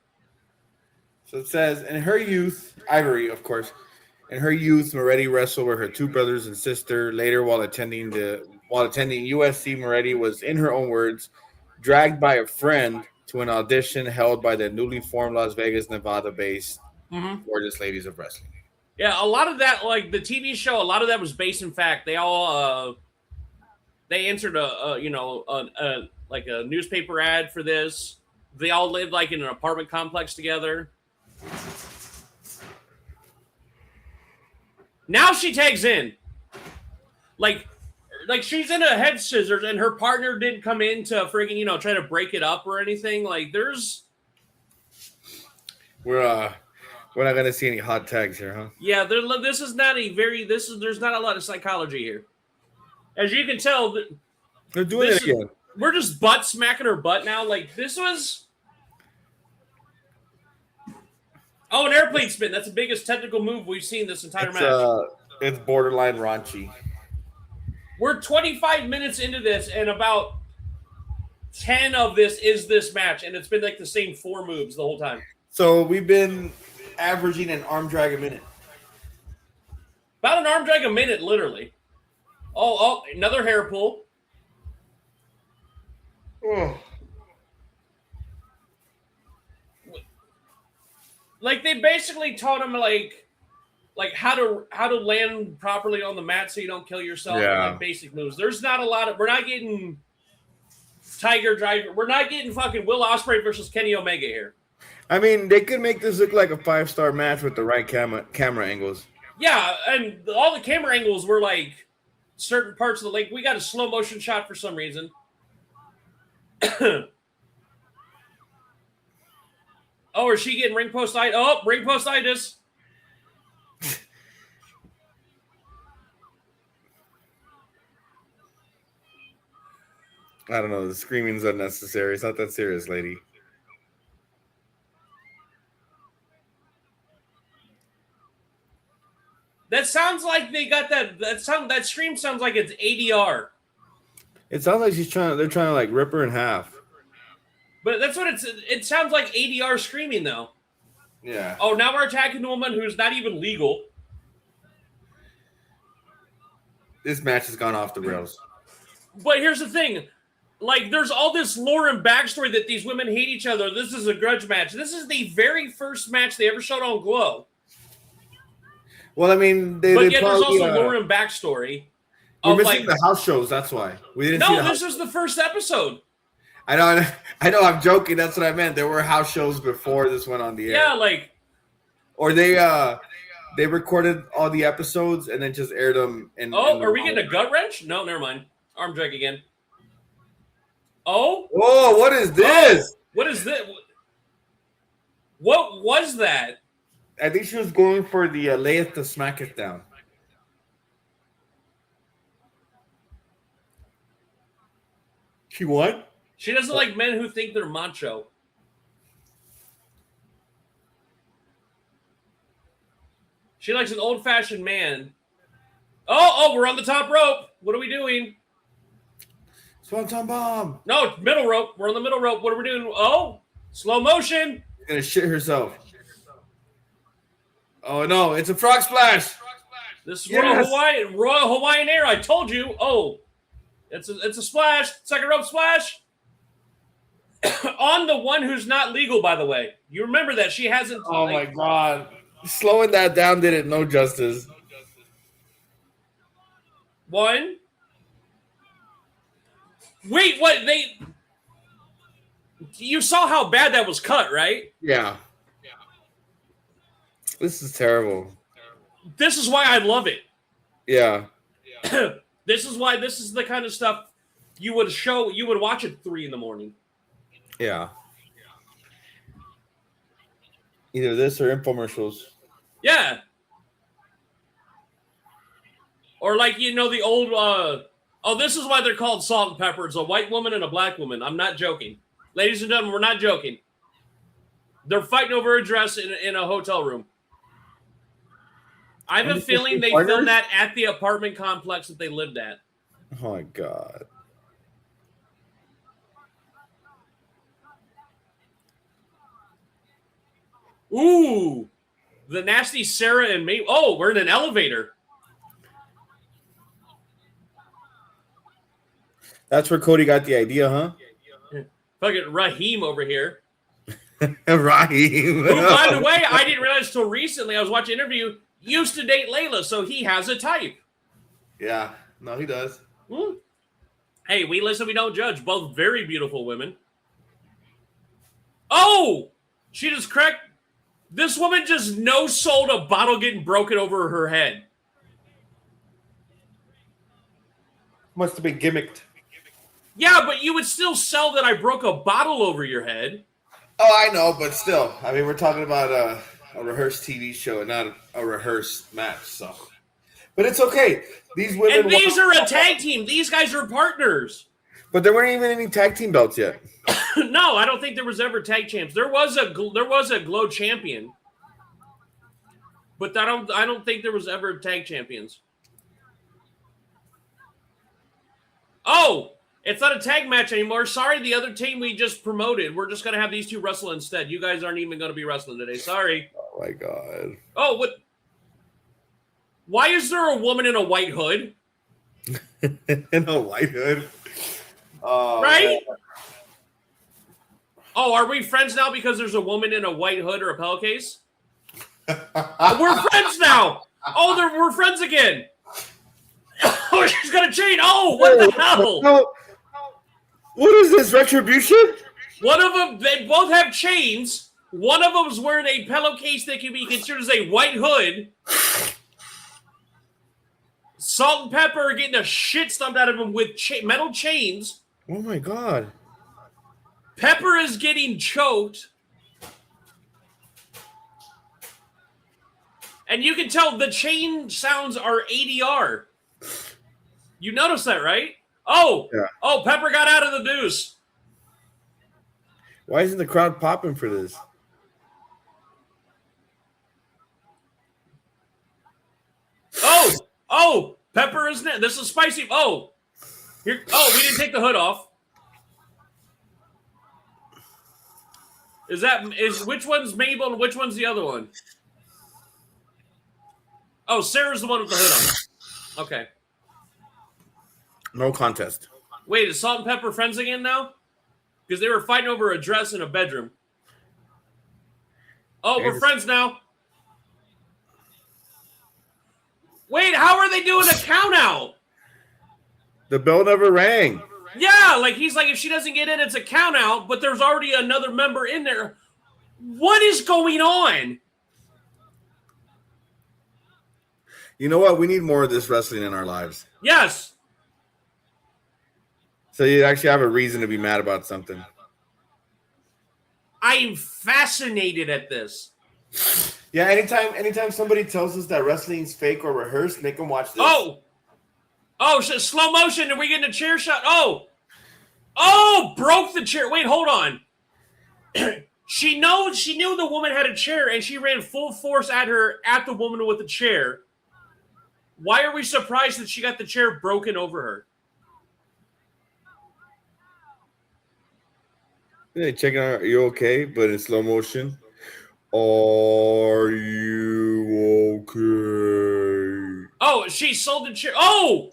So it says, in her youth, Ivory, of course, in her youth, Moretti wrestled with her two brothers and sister. Later, while attending USC, Moretti was, in her own words, dragged by a friend to an audition held by the newly formed Las Vegas, Nevada-based Gorgeous Ladies of Wrestling.
Yeah, a lot of that, like the TV show, a lot of that was based in fact. They all they answered a newspaper ad for this. They all lived like in an apartment complex together. Now she tags in. Like she's in a head scissors and her partner didn't come in to friggin', try to break it up or anything. Like there's
We're not gonna see any hot tags here, huh?
Yeah, there's not a lot of psychology here. As you can tell,
they're doing it again.
We're just butt smacking her butt now. Like this was. Oh, an airplane spin. That's the biggest technical move we've seen this entire match.
It's borderline raunchy.
We're 25 minutes into this, and about 10 of this is this match, and it's been like the same 4 moves the whole time.
So we've been averaging an arm drag a minute.
About an arm drag a minute, literally. Oh, another hair pull.
Oh.
Like they basically taught him like how to land properly on the mat so you don't kill yourself.
Yeah.
And like basic moves. There's not a lot of. We're not getting Tiger Driver. We're not getting fucking Will Ospreay versus Kenny Omega here.
I mean, they could make this look like a 5-star match with the right camera angles.
Yeah, and all the camera angles were like certain parts of the lake. We got a slow motion shot for some reason. Oh, is she getting ring post-itis? Oh, ring post-itis.
I don't know. The screaming's unnecessary. It's not that serious, lady.
That sounds like they got that scream sounds like it's ADR.
It sounds like they're trying to like rip her in half.
But that's what it sounds like ADR screaming though.
Yeah.
Oh, now we're attacking a woman who's not even legal.
This match has gone off the rails.
But here's the thing. Like, there's all this lore and backstory that these women hate each other. This is a grudge match. This is the very first match they ever showed on Glow.
Well, I mean,
but yet there's also lore and backstory.
We're missing the house shows. That's why we didn't.
No, this was the first episode.
I know. I'm joking. That's what I meant. There were house shows before this went on the air.
Yeah, like,
or they recorded all the episodes and then just aired them.
Are we getting a gut wrench? No, never mind. Arm drag again. Oh.
Whoa! What is this?
What is this? What was that?
I think she was going for the lay it to smack it down. She won?
She doesn't like men who think they're macho. She likes an old-fashioned man. Oh, we're on the top rope. What are we doing?
Swanton bomb.
No, middle rope. We're on the middle rope. What are we doing? Oh, slow motion.
She's gonna shit herself. Oh no, it's a frog splash.
This is Royal Hawaiian Air. I told you. Oh, it's a splash. Second rope splash. On the one who's not legal, by the way. You remember that she hasn't.
Oh my god, slowing that down did it no justice.
One. Wait, what? You saw how bad that was cut, right?
Yeah. This is terrible.
This is why I love it.
Yeah.
This is why this is the kind of stuff you would watch at 3 a.m.
Yeah. Either this or infomercials.
Yeah. Or like, the old, this is why they're called Salt and Pepper. It's a white woman and a black woman. I'm not joking. Ladies and gentlemen, we're not joking. They're fighting over a dress in a hotel room. I have a feeling they
partners?
filmed that at the apartment complex that they lived at.
Oh my god.
Ooh, the nasty Sarah and me. Oh, we're in an elevator.
That's where Cody got the idea, huh?
Fucking Raheem over here.
Raheem.
Who, by the way, I didn't realize till recently. I was watching an interview. Used to date Layla, so he has a type.
Yeah. No, he does.
Hey, we listen, we don't judge. Both very beautiful women. Oh! She just cracked. This woman just no-sold a bottle getting broken over her head.
Must have been gimmicked.
Yeah, but you would still sell that I broke a bottle over your head.
Oh, I know, but still. I mean, we're talking about a rehearsed TV show and not a rehearsed match, so. But it's okay. These women.
And these are a tag team. These guys are partners.
But there weren't even any tag team belts yet.
No, I don't think there was ever tag champs. There was a Glow champion, but I don't think there was ever tag champions. Oh, it's not a tag match anymore. Sorry, the other team we just promoted. We're just gonna have these two wrestle instead. You guys aren't even gonna be wrestling today. Sorry.
Oh my god.
Oh, what? Why is there a woman in a white hood?
In a white hood.
Right? Oh, are we friends now because there's a woman in a white hood or a pillowcase? We're friends now. Oh, we're friends again. Oh, she's got a chain. Oh, what the hell?
What is this, retribution?
One of them, they both have chains. One of them's wearing a pillowcase that can be considered as a white hood. Salt and Pepper are getting a shit stumped out of him with metal chains.
Oh my god.
Pepper is getting choked. And you can tell the chain sounds are ADR. You notice that, right? Oh,
yeah.
Oh, Pepper got out of the noose.
Why isn't the crowd popping for this?
Oh, Pepper is net. This is spicy. Oh, here. Oh, we didn't take the hood off. Is which one's Mabel and which one's the other one? Oh, Sarah's the one with the hood on. Okay.
No contest.
Wait, is Salt and Pepper friends again now? Because they were fighting over a dress in a bedroom. Oh, we're friends now. Wait, how are they doing a count out?
The bell never rang.
Yeah, like he's like, if she doesn't get in, it's a count out, but there's already another member in there. What is going on?
You know what? We need more of this wrestling in our lives.
Yes.
So you actually have a reason to be mad about something.
I am fascinated at this.
Yeah, anytime somebody tells us that wrestling's fake or rehearsed, make them watch this.
Oh, slow motion. Are we getting a chair shot? Oh, broke the chair. Wait, hold on. She knew the woman had a chair, and she ran full force at the woman with the chair. Why are we surprised that she got the chair broken over her?
Hey, checking out. Are you okay? But in slow motion. Are you okay?
Oh, she sold the chair. Oh,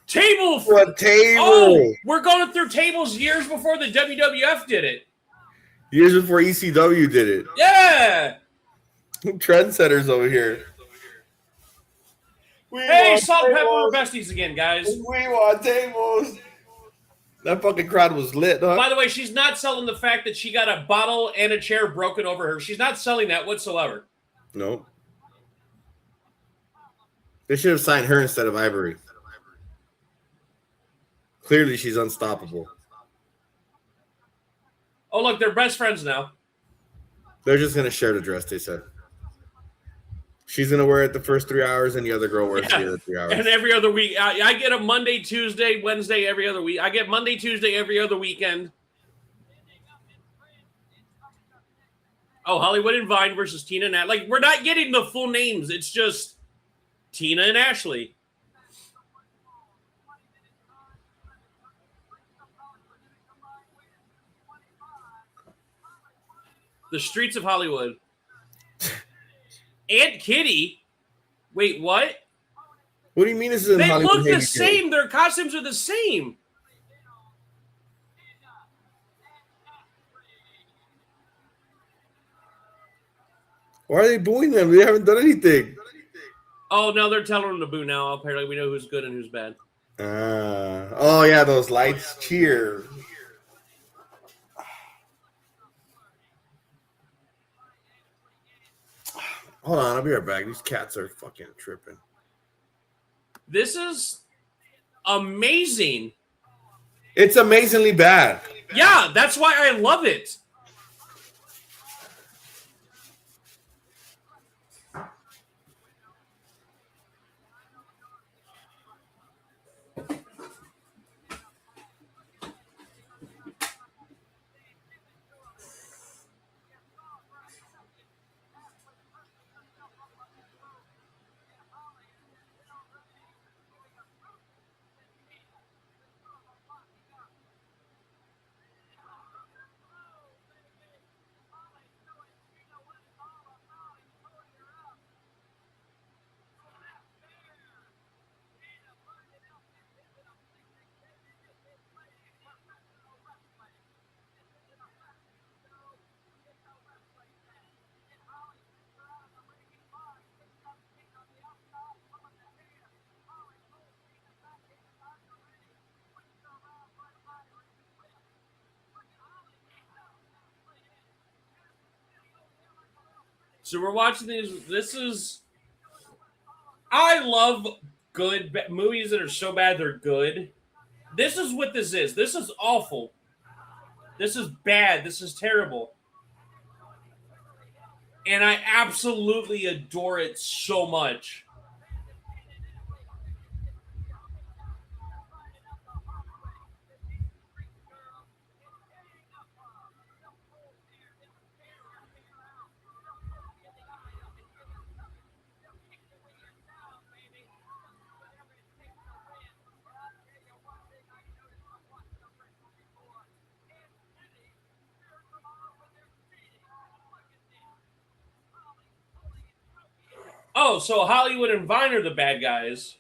table.
What table?
Oh, we're going through tables years before the WWF did it.
Years before ECW did it.
Yeah.
Trendsetters over here.
Hey, Salt and Pepper, we're besties again, guys.
We want tables. That fucking crowd was lit, huh?
By the way, she's not selling the fact that she got a bottle and a chair broken over her. She's not selling that whatsoever.
No. They should have signed her instead of Ivory. Clearly, she's unstoppable.
Oh, look, they're best friends now.
They're just going to share the dress, they said. She's going to wear it the first 3 hours, and the other girl wears the other 3 hours.
And every other week. I get a Monday, Tuesday, Wednesday, every other week. I get Monday, Tuesday, every other weekend. Oh, Hollywood and Vine versus Tina and Like, we're not getting the full names. It's just Tina and Ashley. The Streets of Hollywood. Aunt Kitty? Wait, what?
What do you mean this is in
They
Hollywood?
look the
Haiti
same. Their costumes are the same.
Why are they booing them? They haven't done anything.
Oh, no, they're telling them to boo now. Apparently, we know who's good and who's bad.
Oh, yeah, those lights cheer. Hold on, I'll be right back. These cats are fucking tripping.
This is amazing.
It's amazingly bad.
Yeah, that's why I love it. So we're watching these. This is. I love good movies that are so bad they're good. This is what this is. This is awful. This is bad. This is terrible. And I absolutely adore it so much. Oh, so Hollywood and Vine are the bad guys.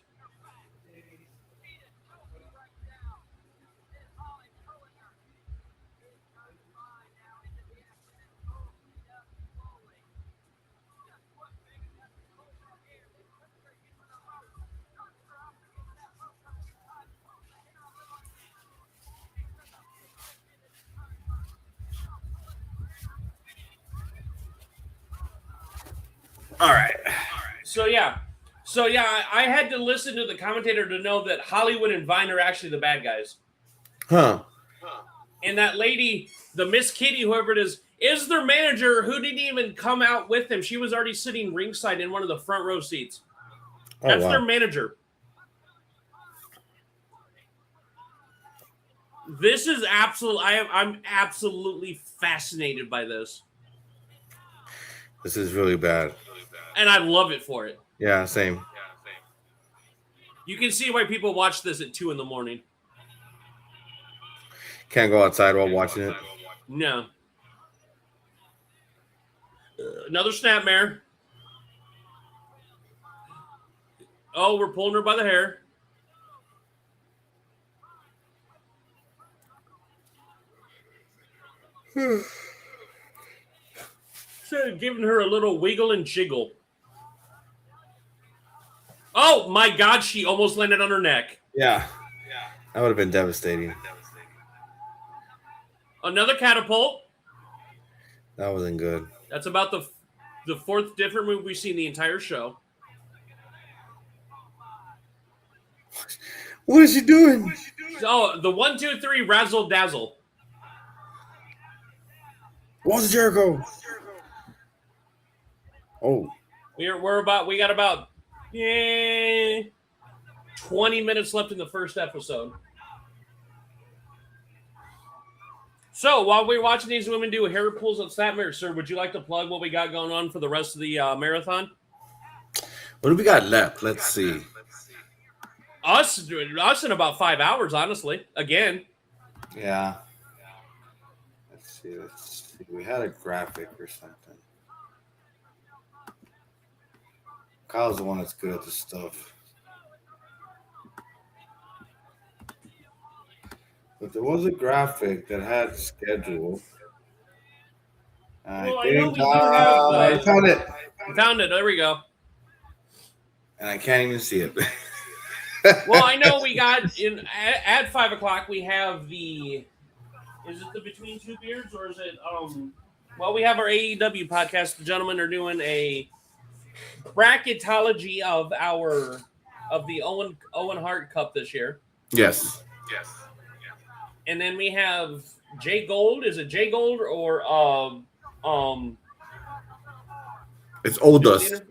All right.
So yeah, I had to listen to the commentator to know that Hollywood and Vine are actually the bad guys.
Huh.
And that lady, the Miss Kitty, whoever it is their manager who didn't even come out with them. She was already sitting ringside in one of the front row seats. That's their manager. This is I'm absolutely fascinated by this.
This is really bad.
And I love it for it.
Yeah, same.
You can see why people watch this at 2 a.m.
Can't go outside while watching it.
No. Another snapmare. Oh, we're pulling her by the hair. So giving her a little wiggle and jiggle. Oh my God, she almost landed on her neck.
Yeah. That would have been devastating.
Another catapult.
That wasn't good.
That's about the fourth different move we've seen the entire show.
What is she doing?
Oh, the 1, 2, 3 razzle dazzle.
What's Jericho? Oh.
We got about 20 minutes left in the first episode. So while we're watching these women do hair pulls on Snapmare, sir, would you like to plug what we got going on for the rest of the marathon?
What do we got left? Let's see.
Us in about 5 hours, honestly. Again.
Yeah. Let's see. We had a graphic or something. Kyle's the one that's good at this stuff. But there was a graphic that had schedule. I found it.
Found it. There we go.
And I can't even see it.
Well, I know we got at 5 o'clock. We have the. Is it the Between Two Beards or is it? Well, we have our AEW podcast. The gentlemen are doing a bracketology of the Owen Hart Cup this year.
Yes.
And then we have Jay Gold. Is it Jay Gold or
It's Oldust.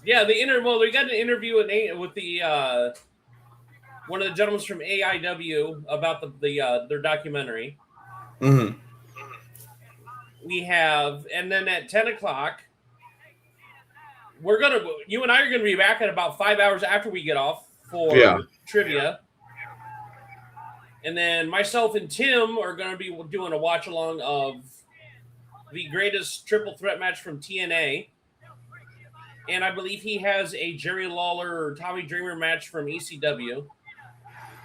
Yeah, well, we got an interview with the one of the gentlemen from AIW about their documentary.
Mm-hmm.
We have, and then at 10 o'clock, you and I are gonna be back at about 5 hours after we get off for trivia. And then myself and Tim are going to be doing a watch along of the greatest triple threat match from TNA. And I believe he has a Jerry Lawler or Tommy Dreamer match from ECW.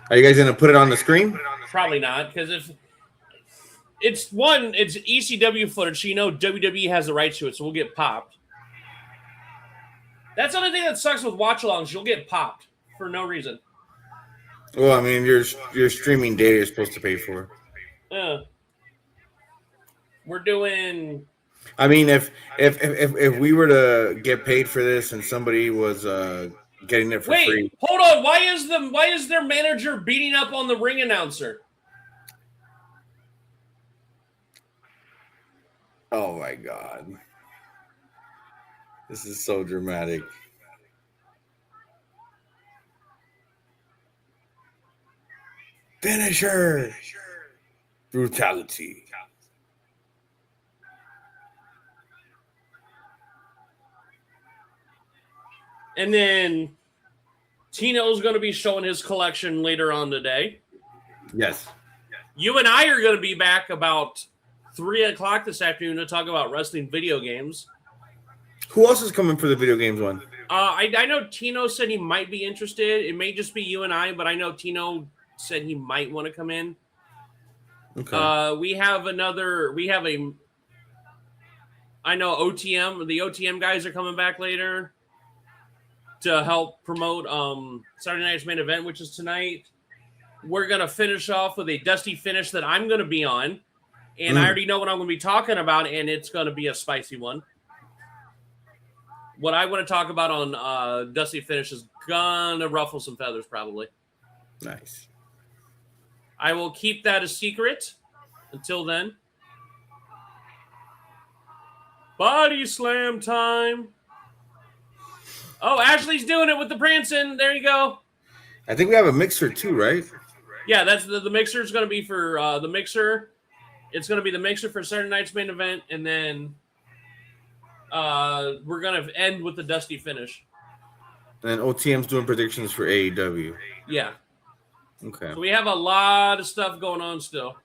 Are you guys going to put it on the screen?
Probably not, because if it's ECW footage, so you know WWE has the rights to it, so we'll get popped. That's the only thing that sucks with watch-alongs. You'll get popped for no reason.
Well, I mean, your streaming data you're supposed to pay for.
We're doing.
I mean, if we were to get paid for this and somebody was getting it for free.
Hold on. Why is their manager beating up on the ring announcer?
Oh my God. This is so dramatic. Finisher. Brutality.
And then Tino's going to be showing his collection later on today.
Yes.
You and I are going to be back about 3 o'clock this afternoon to talk about wrestling video games.
Who else is coming for the video games one?
I know Tino said he might be interested. It may just be you and I, but I know Tino said he might want to come in.
Okay.
I know OTM, the OTM guys are coming back later to help promote Saturday Night's main event, which is tonight. We're going to finish off with a dusty finish that I'm going to be on. And I already know what I'm going to be talking about, and it's going to be a spicy one. What I want to talk about on Dusty Finish is going to ruffle some feathers, probably.
Nice.
I will keep that a secret until then. Body slam time. Oh, Ashley's doing it with the prancing. There you go.
I think we have a mixer too, right?
Yeah, that's the mixer is going to be for the mixer. It's going to be the mixer for Saturday night's main event, and then we're going to end with the Dusty Finish.
And OTM's doing predictions for AEW.
Yeah.
Okay.
So we have a lot of stuff going on still.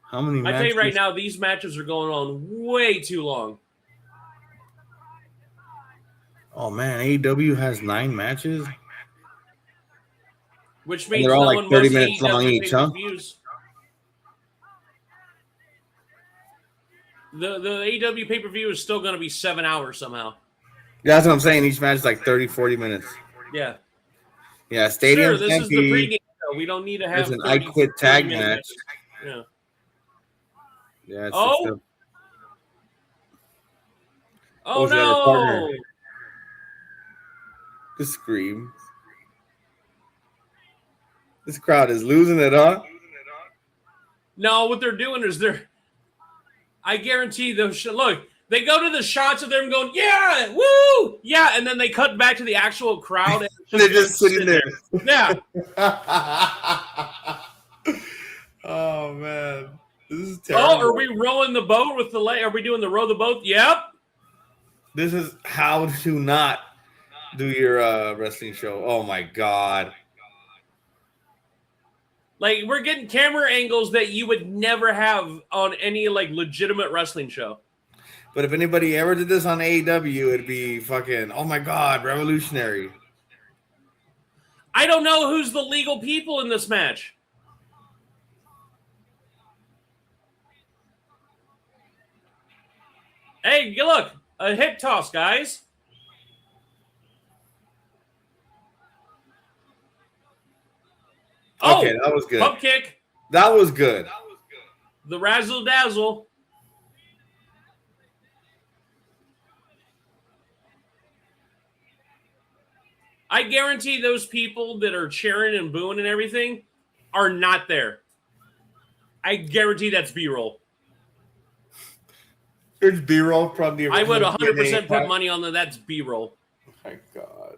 How many matches?
I tell you right now, these matches are going on way too long.
Oh man, AEW has 9 matches.
Which means
they're all
no
like
one
30
must
minutes long each, huh?
pay-per-views. The AEW pay-per-view is still going to be 7 hours somehow.
Yeah, that's what I'm saying. Each match is like 30, 40 minutes.
Yeah.
Yeah, Stadium.
Sure, this is the pregame show. We don't need to have
There's an I Quit tag match.
matches. Yeah.
Yeah.
Oh no!
The scream. This crowd is losing it, huh?
No, what they're doing is I guarantee look, They go to the shots of them going, yeah, woo, yeah, and then they cut back to the actual crowd. And
They're just sitting there.
Yeah.
Oh man, this is
Oh,
terrible.
are we rowing the boat with the leg? Are we doing the row the boat? Yep.
This is how to not do your wrestling show. Oh my god.
Like, we're getting camera angles that you would never have on any, like, legitimate wrestling show.
But if anybody ever did this on AEW, it'd be fucking, oh my god, revolutionary.
I don't know who's the legal people in this match. Hey, look, a hip toss, guys.
Okay, that was good.
Pump kick.
That was good.
The razzle dazzle. I guarantee those people that are cheering and booing and everything are not there. I guarantee that's B-roll.
There's B-roll from the
I would
original
100% put
TNA.
money on that's B-roll.
Oh my god.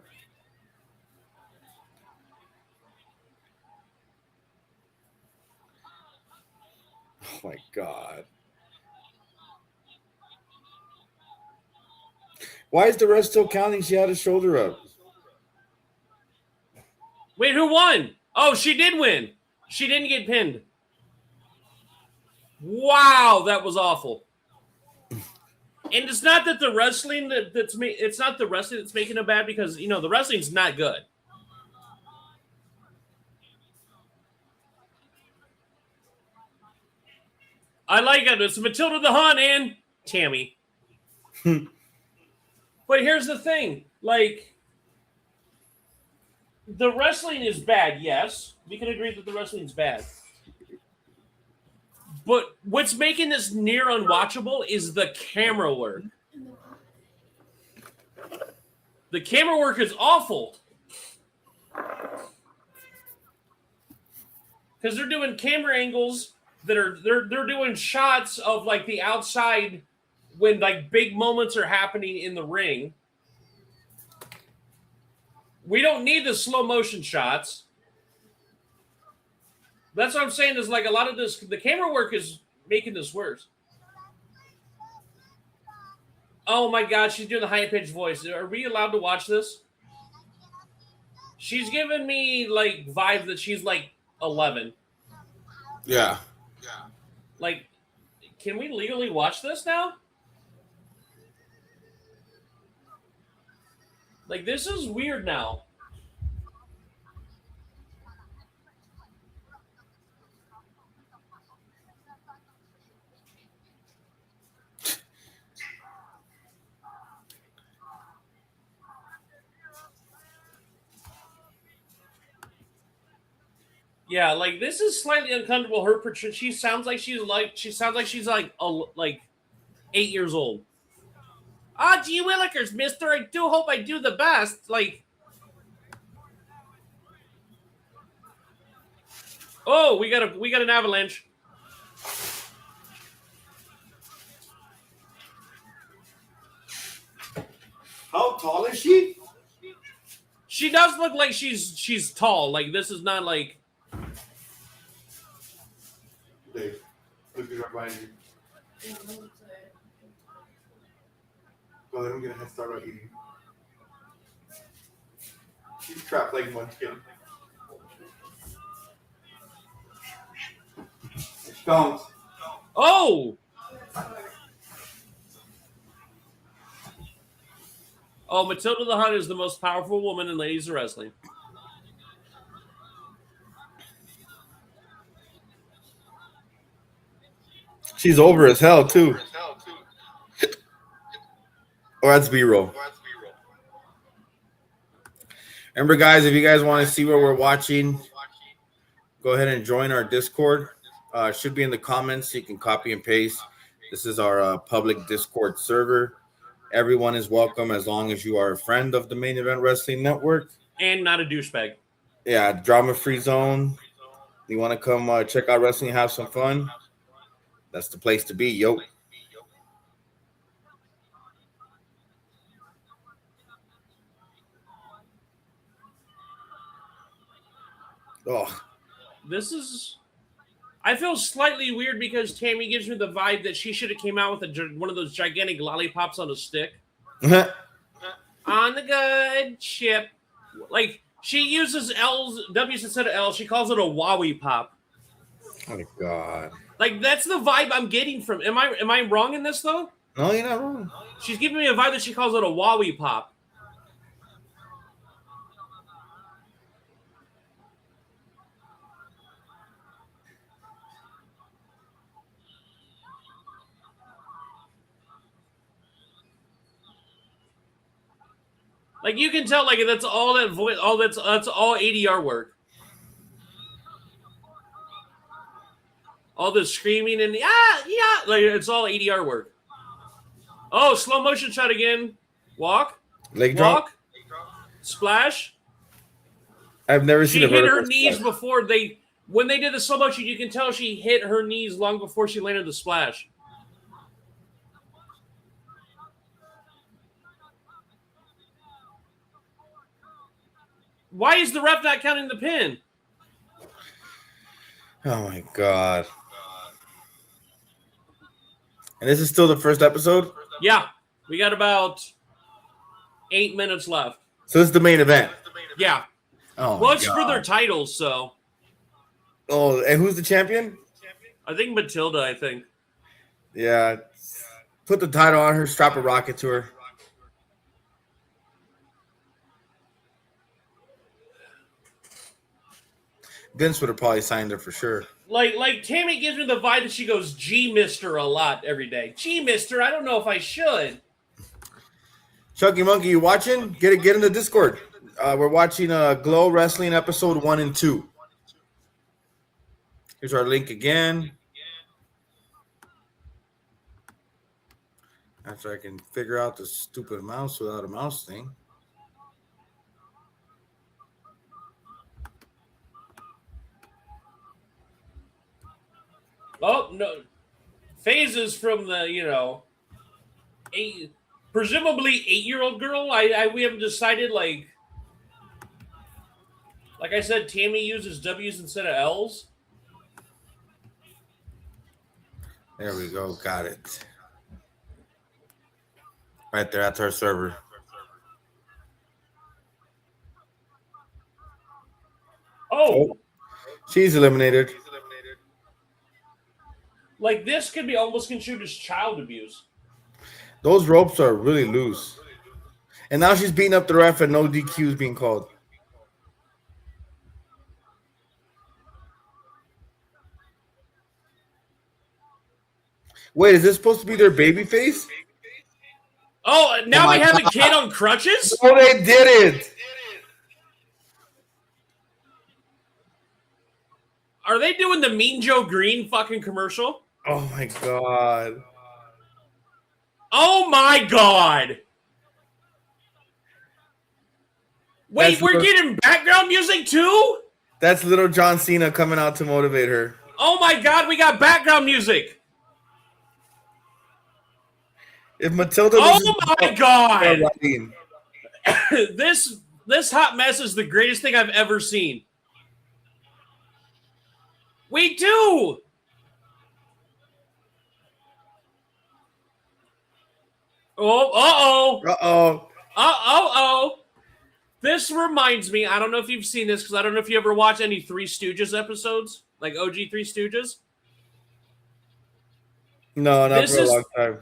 Oh my god. Why is the rest still counting? She had a shoulder up.
Wait, who won? Oh, she did win. She didn't get pinned. Wow, that was awful. And it's not that the wrestling it's not the wrestling that's making it bad, because the wrestling's not good. I like it. It's Matilda the Hunt and Tammy. But here's the thing, like, the wrestling is bad, yes. We can agree that the wrestling's bad. But what's making this near unwatchable is the camera work. The camera work is awful. Because they're doing camera angles that are they're doing shots of like the outside when like big moments are happening in the ring. We don't need the slow motion shots. That's what I'm saying, is like a lot of this, the camera work is making this worse. Oh my god, she's doing the high-pitched voice. Are we allowed to watch this? She's giving me like vibes that she's like 11.
Yeah.
Like, can we legally watch this now? Like, this is weird now. Yeah, like, this is slightly uncomfortable. She sounds like she's like 8 years old. Ah, gee willikers, mister. I do hope I do the best. Like, oh, we got an avalanche.
How tall is she?
She does look like she's tall. Like, this is not like.
Dave, look at her behind you. Go let him get a head start on eating. She's trapped like Munchkin. Don't.
Oh! Oh, Matilda the Hunt is the most powerful woman in ladies of wrestling.
She's over as hell, too. Or that's B-roll. Remember, guys, if you guys want to see what we're watching, go ahead and join our Discord. Should be in the comments. You can copy and paste. This is our public Discord server. Everyone is welcome as long as you are a friend of the Main Event Wrestling Network.
And not a douchebag.
Yeah, drama-free zone. You want to come check out wrestling and have some fun? That's the place to be, yo. Oh,
This is. I feel slightly weird because Tammy gives me the vibe that she should have came out with one of those gigantic lollipops on a stick. On the good ship. Like, she uses W's instead of L's. She calls it a Wowie Pop.
oh my God.
Like, that's the vibe I'm getting from. Am I wrong in this, though?
No, you're not wrong.
She's giving me a vibe that she calls it a Wowie Pop. Like, you can tell, like, that's all that voice, that's all ADR work. All the screaming and yeah, like it's all ADR work. Oh, slow motion shot again. Walk,
Leg
walk,
drop.
splash.
I've never seen
She
a
hit her
vertical
knees
splash.
before when they did the slow motion. You can tell she hit her knees long before she landed the splash. Why is the ref not counting the pin?
Oh my God. And this is still the first episode?
Yeah, we got about 8 minutes left.
So this is the main event.
Yeah.
Oh,
Well,
my
it's
God.
for their titles, so.
Oh, and who's the champion?
I think Matilda, I think.
Yeah. Put the title on her, strap a rocket to her. Vince would have probably signed her for sure.
Like Tammy gives me the vibe that she goes G Mister a lot every day. G Mister, I don't know if I should.
Chucky Monkey, you watching? Get in the Discord. We're watching Glow Wrestling episode 1 and 2. Here's our link again. After I can figure out the stupid mouse without a mouse thing.
Oh no, phases from the presumably 8-year-old girl. We haven't decided. Like I said, Tammy uses W's instead of L's.
There we go. Got it. Right there. That's our server.
Oh,
she's eliminated.
Like this could be almost construed as child abuse.
Those ropes are really loose. And now she's beating up the ref and no DQ is being called. Wait, is this supposed to be their baby face?
Oh, now we have a kid on crutches?
No, they didn't.
Are they doing the Mean Joe Green fucking commercial?
Oh my God.
Oh my God. Wait,
That's
we're getting background music too?
That's little John Cena coming out to motivate her.
Oh my God, we got background music.
If Matilda
Oh my God.
Right.
This hot mess is the greatest thing I've ever seen. We do. Oh, uh-oh. This reminds me, I don't know if you've seen this because I don't know if you ever watch any Three Stooges episodes, like OG Three Stooges.
No, not for a long time.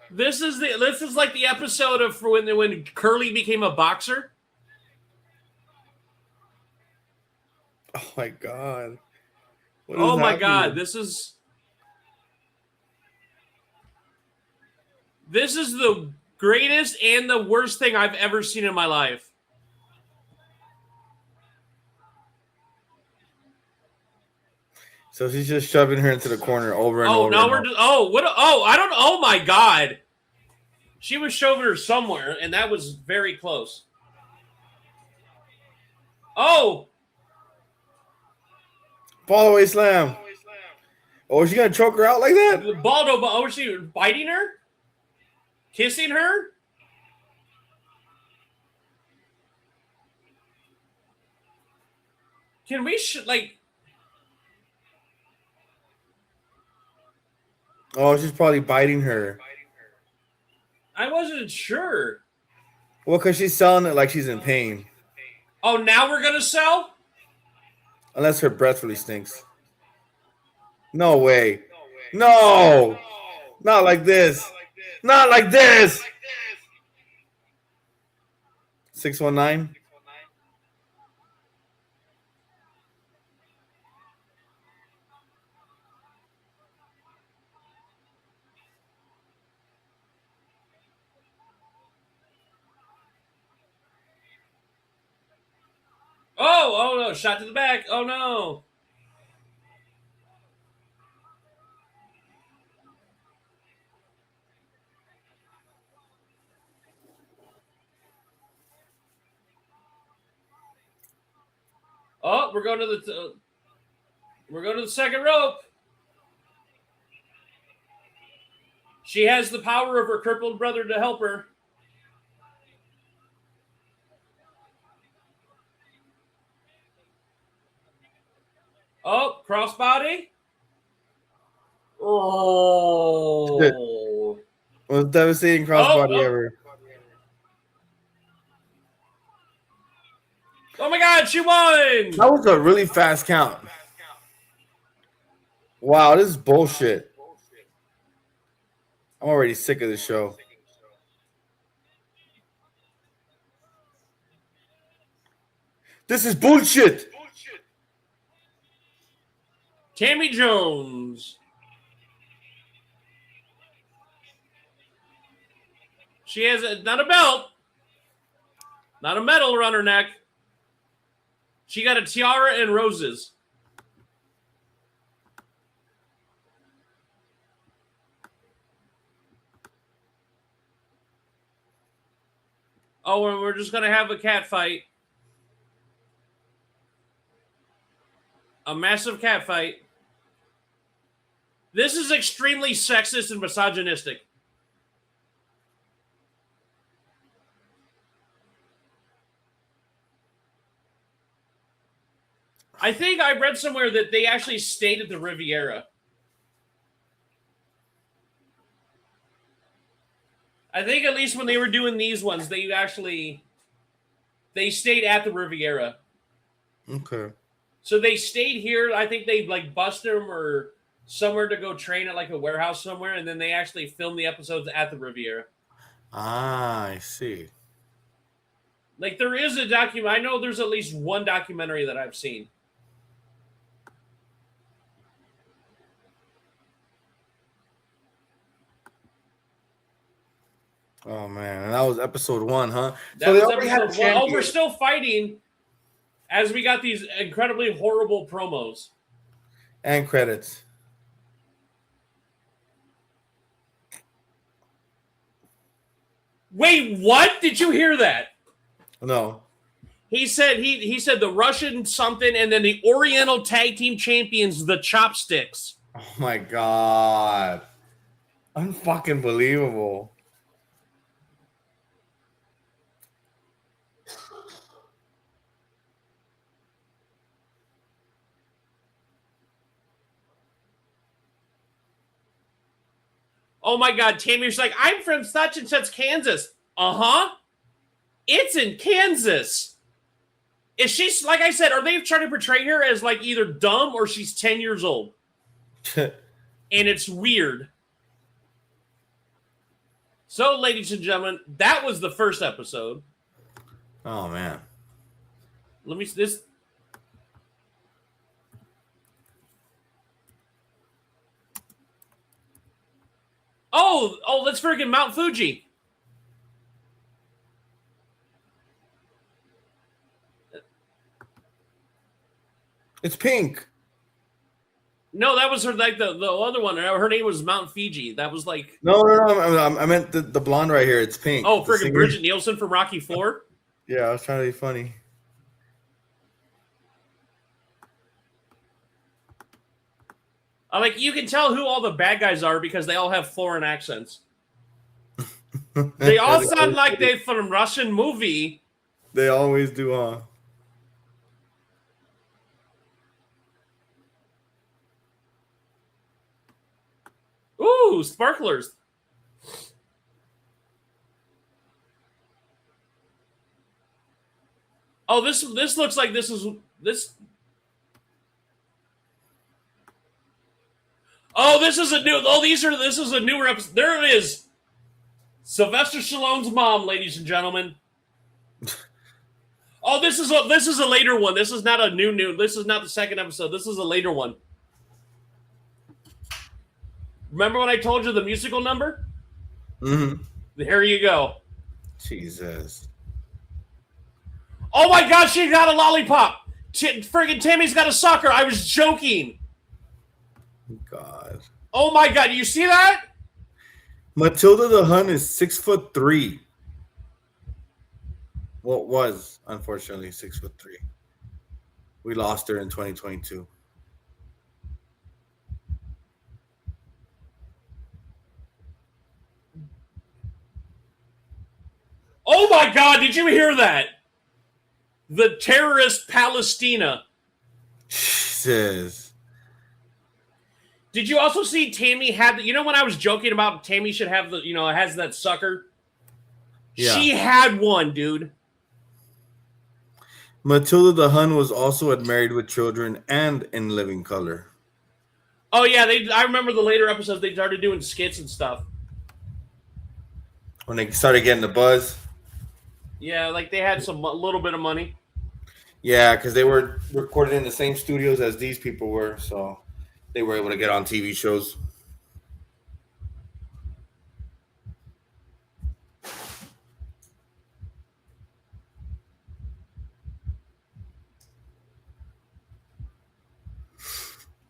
This is like the episode of when Curly became a boxer.
Oh my God. What
Oh
is
my
happening?
God, this is the greatest and the worst thing I've ever seen in my life.
So she's just shoving her into the corner over and over.
Oh, now
and
we're
over.
just, I don't, oh my God. She was shoving her somewhere, and that was very close. Oh.
Fall away slam. Oh, is she going to choke her out like that?
Baldo, was she biting her? Kissing her? Can we like?
Oh, she's probably biting her.
I wasn't sure.
Well, because she's selling it like she's in pain.
Oh, now we're gonna sell?
Unless her breath really stinks. No way. No. Not like this. Not like this. 619.
Oh no! Shot to the back. Oh no! Oh, we're going to the second rope. She has the power of her crippled brother to help her. Oh, crossbody. Oh.
Most devastating crossbody ever.
Oh my God, she won!
That was a really fast count. Wow, this is bullshit. I'm already sick of this show. This is bullshit.
Tammy Jones. She has not a belt, not a medal around her neck. She got a tiara and roses. Oh, and we're just going to have a cat fight. A massive cat fight. This is extremely sexist and misogynistic. I think I read somewhere that they actually stayed at the Riviera. I think at least when they were doing these ones, they stayed at the Riviera.
Okay.
So they stayed here. I think they like busted them or somewhere to go train at like a warehouse somewhere, and then they actually filmed the episodes at the Riviera.
Ah, I see.
Like there is a document. I know there's at least one documentary that I've seen.
Oh man, and that was episode 1, huh?
That was episode 1. Oh, we're still fighting as we got these incredibly horrible promos.
And credits.
Wait, what? Did you hear that?
No.
He said he said the Russian something and then the Oriental Tag Team Champions, the Chopsticks.
Oh my god. Unfucking believable.
Oh my God, Tammy's like, I'm from such and such Kansas. Uh-huh. It's in Kansas. Is she, like I said, are they trying to portray her as like either dumb or she's 10 years old? And it's weird. So, ladies and gentlemen, that was the first episode.
Oh man.
Let me this. Oh, let's freaking Mount Fuji.
It's pink.
No, that was her, like the other one. Her name was Mount Fiji. That was like
No. I meant the blonde right here. It's pink.
oh,
The
freaking
singer.
Bridget Nielsen from Rocky IV.
Yeah, I was trying to be funny.
Like you can tell who all the bad guys are because they all have foreign accents. They all sound like they're from Russian movie.
They always do, huh?
Ooh, sparklers. Oh, this looks like this is this. Oh, this is a new. Oh, this is a newer episode. There it is. Sylvester Stallone's mom, ladies and gentlemen. Oh, this is a later one. This is not a new. This is not the second episode. This is a later one. Remember when I told you the musical number?
Mm-hmm.
Here you go.
Jesus.
Oh my God, she got a lollipop. Friggin' Tammy's got a sucker. I was joking.
God.
Oh my God, you see that?
Matilda the Hun is 6'3". Well, was unfortunately 6'3". We lost her in 2022.
Oh my God, did you hear that? The terrorist Palestina.
Jesus.
Did you also see Tammy had you know when I was joking about Tammy should have the has that sucker?
Yeah.
She had one, dude.
Matilda the Hun was also at Married with Children and In Living Color.
Oh yeah, I remember the later episodes they started doing skits and stuff.
When they started getting the buzz.
Yeah, like they had a little bit of money.
Yeah, because they were recorded in the same studios as these people were, so they were able to get on TV shows.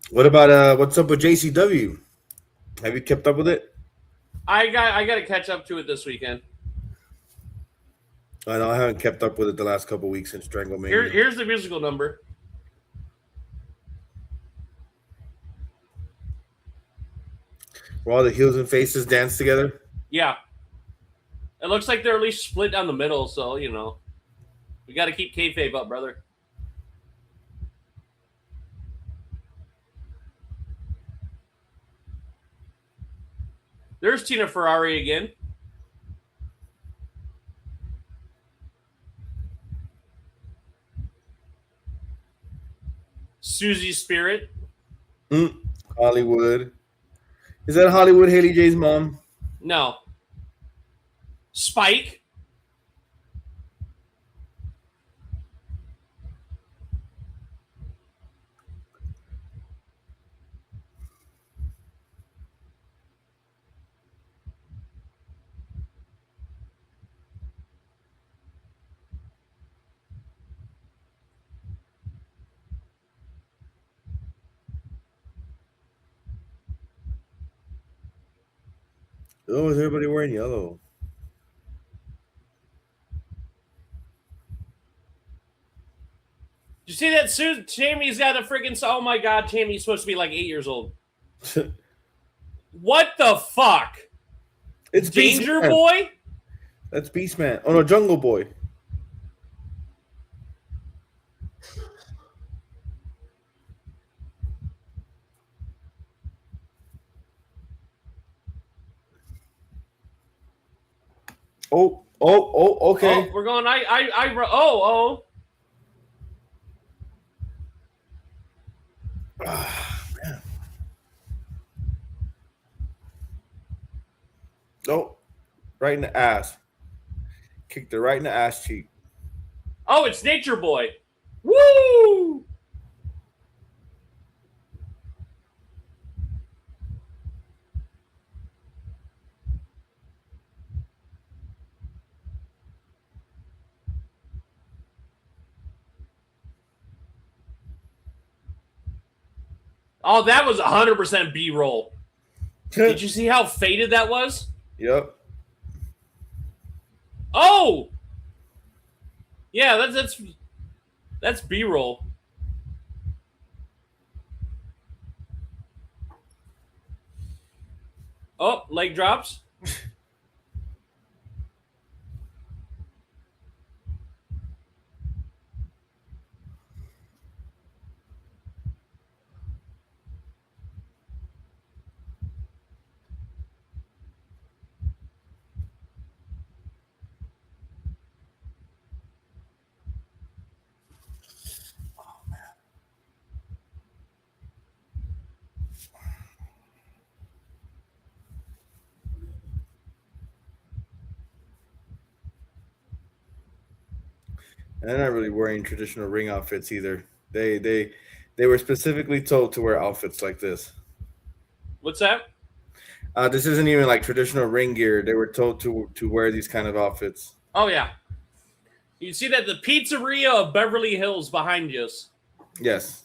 What about what's up with JCW? Have you kept up with it?
I got to catch up to it this weekend.
I know I haven't kept up with it the last couple weeks since Stranglemania.
Here's the musical number.
Where all the heels and faces dance together.
Yeah. It looks like they're at least split down the middle, so we got to keep kayfabe up, brother. There's Tina Ferrari again. Susie Spirit.
Hollywood. Is that Hollywood Haley J's mom?
No. Spike.
Oh, is everybody wearing yellow?
You see that suit? Tammy's got a freaking. Oh my God, Tammy's supposed to be like 8 years old. What the fuck?
It's
Danger
Beastman.
Boy?
That's Beastman. Oh no, Jungle Boy. Oh, okay.
Oh, we're going. Oh.
Man. Oh, right in the ass. Kicked her right in the ass cheek.
Oh, it's Nature Boy. Woo! Oh, that was 100% B-roll. Did you see how faded that was?
Yep.
Oh! Yeah, that's B-roll. Oh, leg drops.
And they're not really wearing traditional ring outfits either. They were specifically told to wear outfits like this.
What's that?
This isn't even like traditional ring gear. They were told to wear these kind of outfits.
Oh yeah. You see that the Pizzeria of Beverly Hills behind you.
Yes.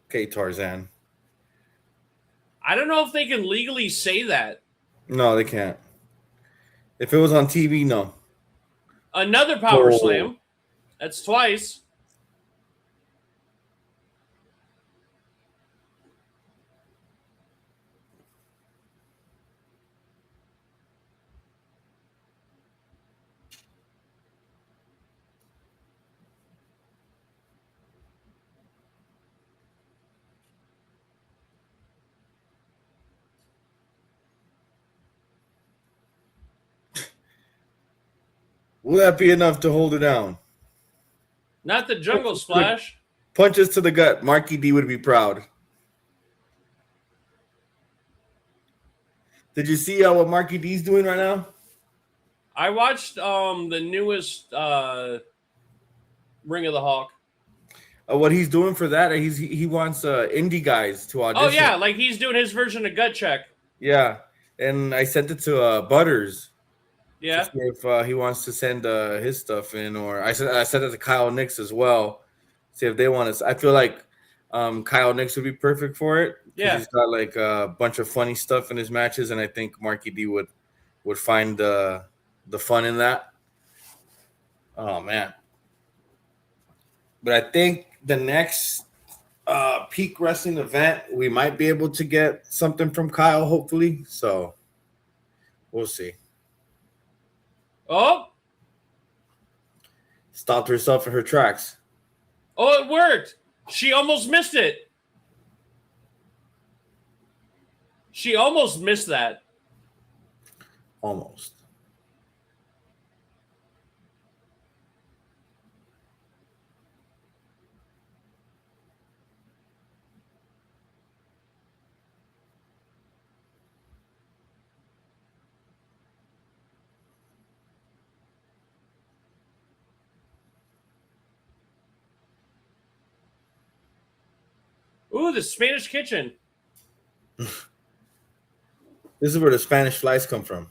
Okay, Tarzan.
I don't know if they can legally say that.
No, they can't. If it was on TV, no.
Another power
Oh.
slam. That's twice.
Will that be enough to hold her down?
Not the jungle splash.
Punches to the gut. Marky D would be proud. Did you see what Marky D's doing right now?
I watched the newest Ring of the Hawk.
What he's doing for that, he wants indie guys to audition.
Oh yeah, like he's doing his version of Gut Check.
Yeah, and I sent it to Butters.
Yeah.
To see if he wants to send his stuff in, or I sent it to Kyle Knyx as well. See if they want to. I feel like Kyle Knyx would be perfect for it.
Yeah.
He's got like a bunch of funny stuff in his matches, and I think Marky D would find the fun in that. Oh man. But I think the next Peak Wrestling event, we might be able to get something from Kyle, hopefully. So we'll see.
Oh.
Stopped herself in her tracks.
Oh, it worked. She almost missed it. She almost missed that.
Almost.
Ooh, the Spanish Kitchen.
This is where the Spanish flies come from.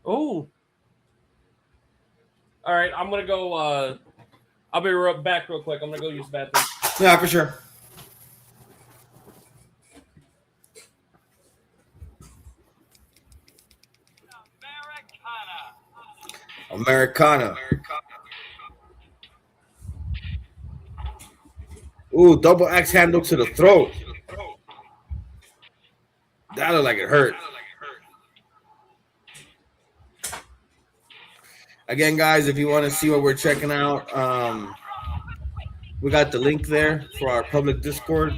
Oh. All right, I'm gonna go. I'll be back real quick. I'm gonna go use the bathroom.
Yeah, for sure. Americana. Ooh, double axe handle to the throat. That looked like it hurt. Again, guys, if you want to see what we're checking out, we got the link there for our public Discord.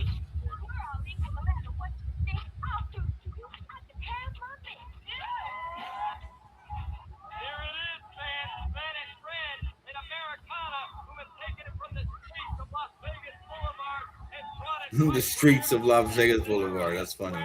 The streets of Las Vegas Boulevard. That's funny.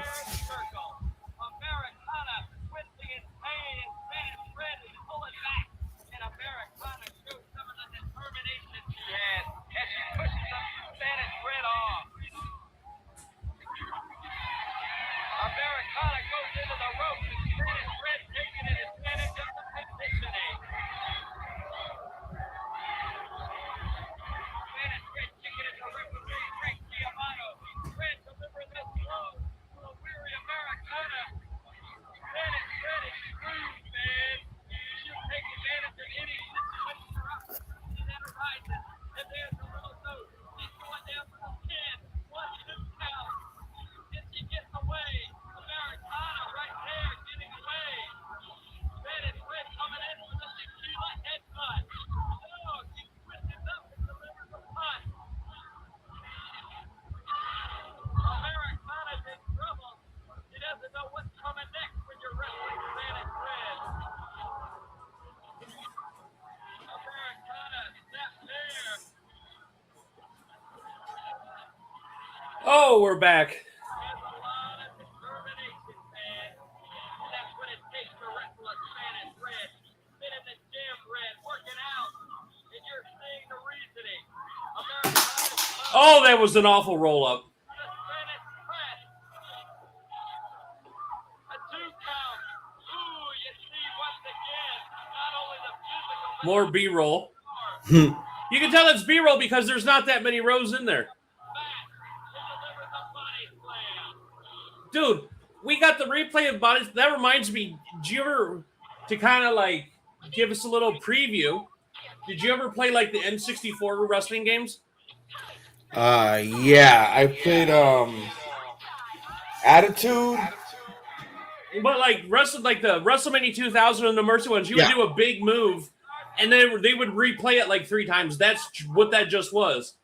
Oh, we're back. Oh, that was an awful roll up. More B-roll. You can tell it's B-roll because there's not that many rows in there. Dude, we got the replay of bodies. That reminds me, did you ever, to kind of like give us a little preview, did you ever play like the N64 wrestling games?
Yeah, I played Attitude.
But like the WrestleMania 2000 and the Mercy ones, you would do a big move, and they would replay it like 3 times. That's what that just was.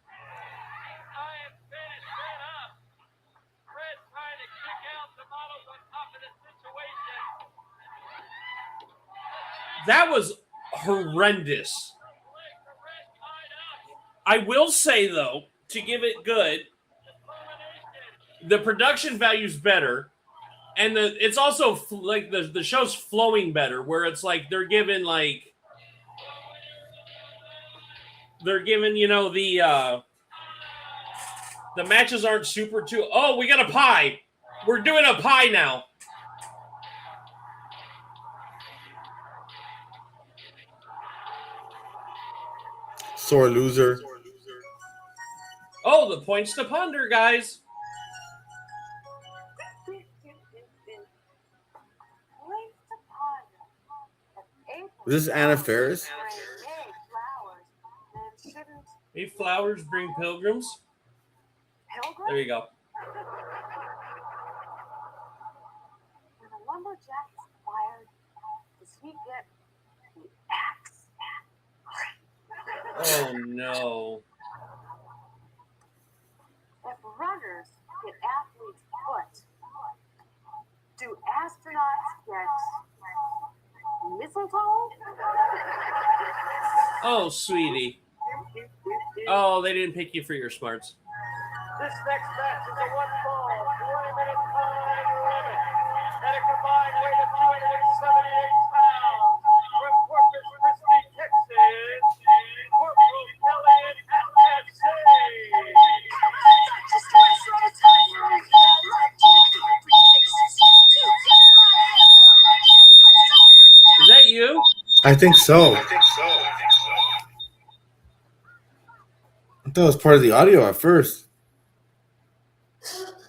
That was horrendous. I will say though, to give it good, the production value's better, and it's also like the show's flowing better. Where it's like they're giving you know the matches aren't super too. Oh, we got a pie. We're doing a pie now.
Sore loser.
Oh, the points to ponder, guys.
Is this Anna Faris?
May flowers bring pilgrims. There you go.
When a lumberjack is fired, does he get the axe?
Oh no.
If runners get athlete's foot, do astronauts get mistletoe?
Oh, sweetie. Oh, they didn't pick you for your smarts.
This next match is a one-fall, 20-minute time limit, at a combined weight of 278 pounds. From Corpus Christi, Texas, Corporal Kelly and FC.
Is that you?
I think so. I thought it was part of the audio at first.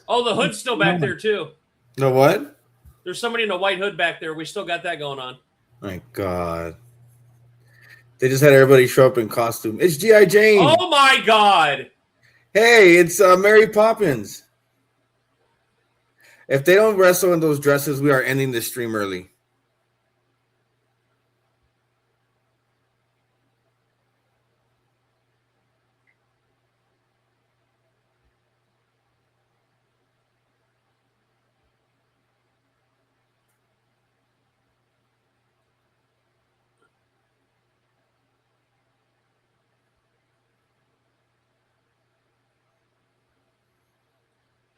Oh, the hood's still back there too.
No what?
There's somebody in a white hood back there. We still got that going on.
My God. They just had everybody show up in costume. It's G.I. Jane.
Oh my God.
Hey, it's Mary Poppins. If they don't wrestle in those dresses, we are ending this stream early.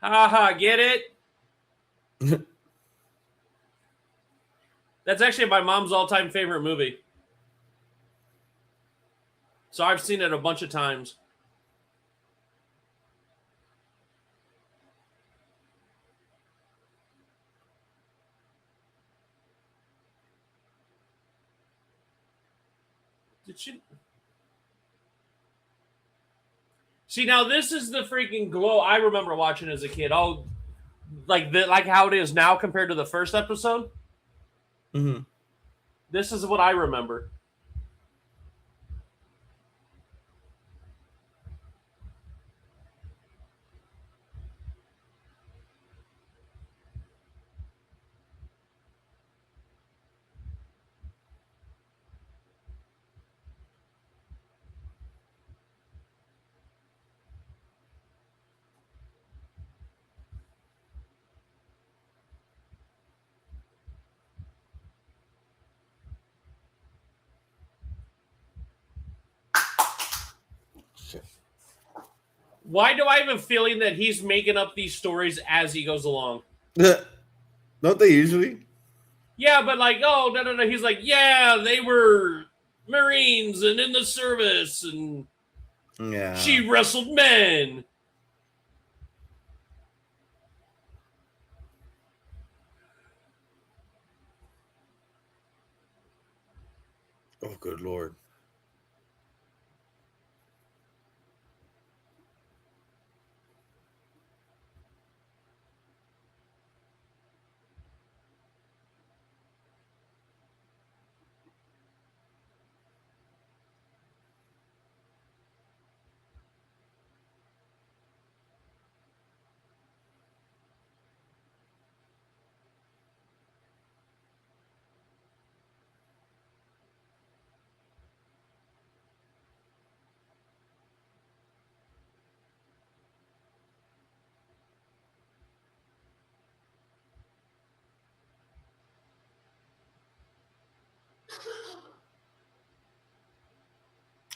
Haha, get it? That's actually my mom's all-time favorite movie. So I've seen it a bunch of times. Did she? See, now this is the freaking glow I remember watching as a kid. Oh, like how it is now compared to the first episode.
Mm-hmm.
This is what I remember. Why do I have a feeling that he's making up these stories as he goes along?
Don't they usually?
Yeah, but like, oh, no. He's like, yeah, they were Marines and in the service, and
Yeah.
she wrestled men.
Oh, good Lord.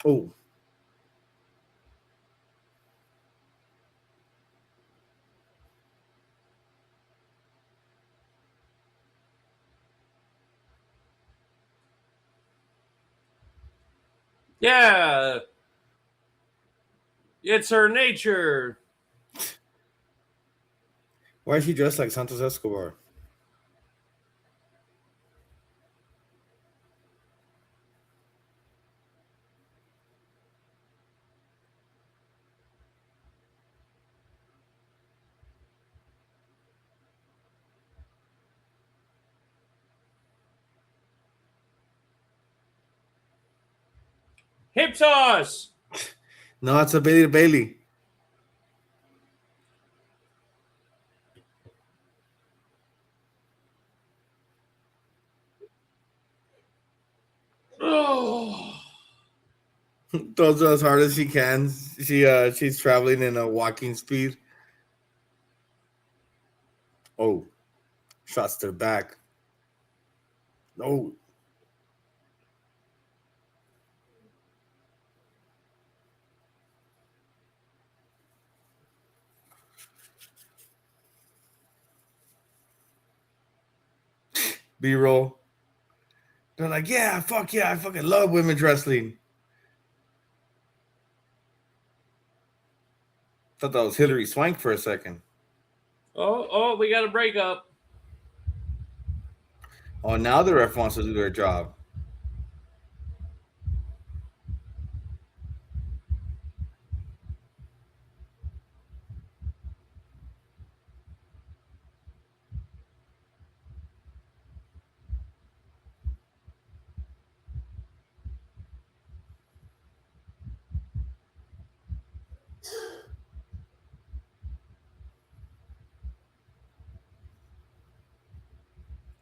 Oh.
Yeah. It's her nature.
Why is he dressed like Santos Escobar?
Hip toss.
No, it's a Bailey to Bailey.
Oh.
Throws her as hard as she can. She's traveling in a walking speed. Oh, shots to the back. Oh. B-roll. They're like, yeah, fuck yeah, I fucking love women's wrestling. Thought that was Hillary Swank for a second.
Oh, we got a breakup.
Oh, now the ref wants to do their job.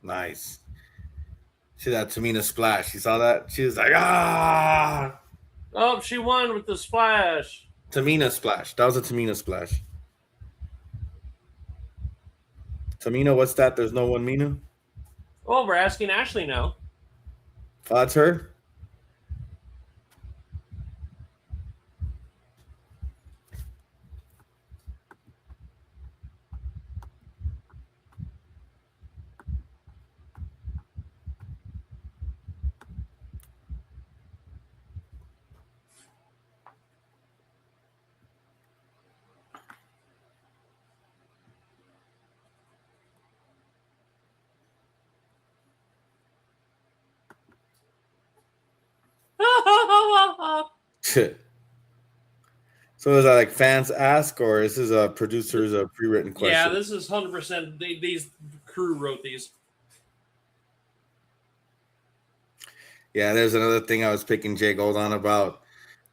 Nice. See that Tamina splash? You saw that? She was like, ah.
Oh, she won with the splash.
Tamina splash. That was a Tamina splash. Tamina, what's that? There's no one Mina?
Oh, we're asking Ashley now.
Oh, that's her? So is that like fans ask, or is this a producer's pre-written question?
Yeah, this is 100%. These crew wrote these.
Yeah, there's another thing I was picking Jay Gold on about,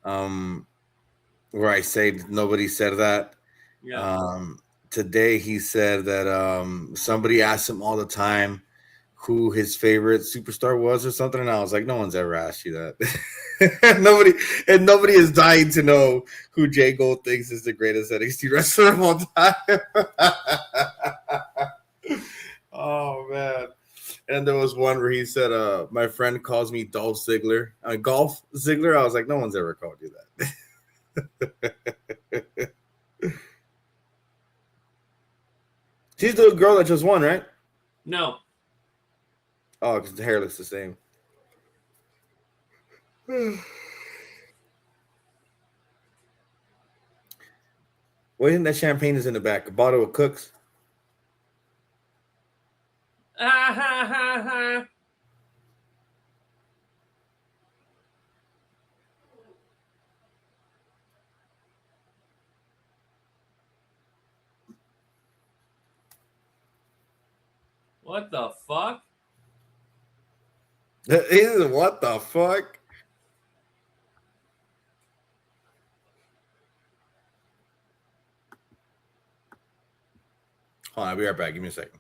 where I say nobody said that.
Yeah.
Today he said that somebody asked him all the time who his favorite superstar was or something, and I was like, no one's ever asked you that. Nobody is dying to know who Jay Gold thinks is the greatest NXT wrestler of all time. Oh man. And there was one where he said, my friend calls me Dolph Ziggler. Golf Ziggler. I was like, no one's ever called you that. She's the girl that just won, right?
No.
Oh, because the hair looks the same. What do you think that champagne is in the back? A bottle of Cooks?
Ah, ha, ha, ha. What the fuck?
What the fuck? Hold on, I'll be right back. Give me a second.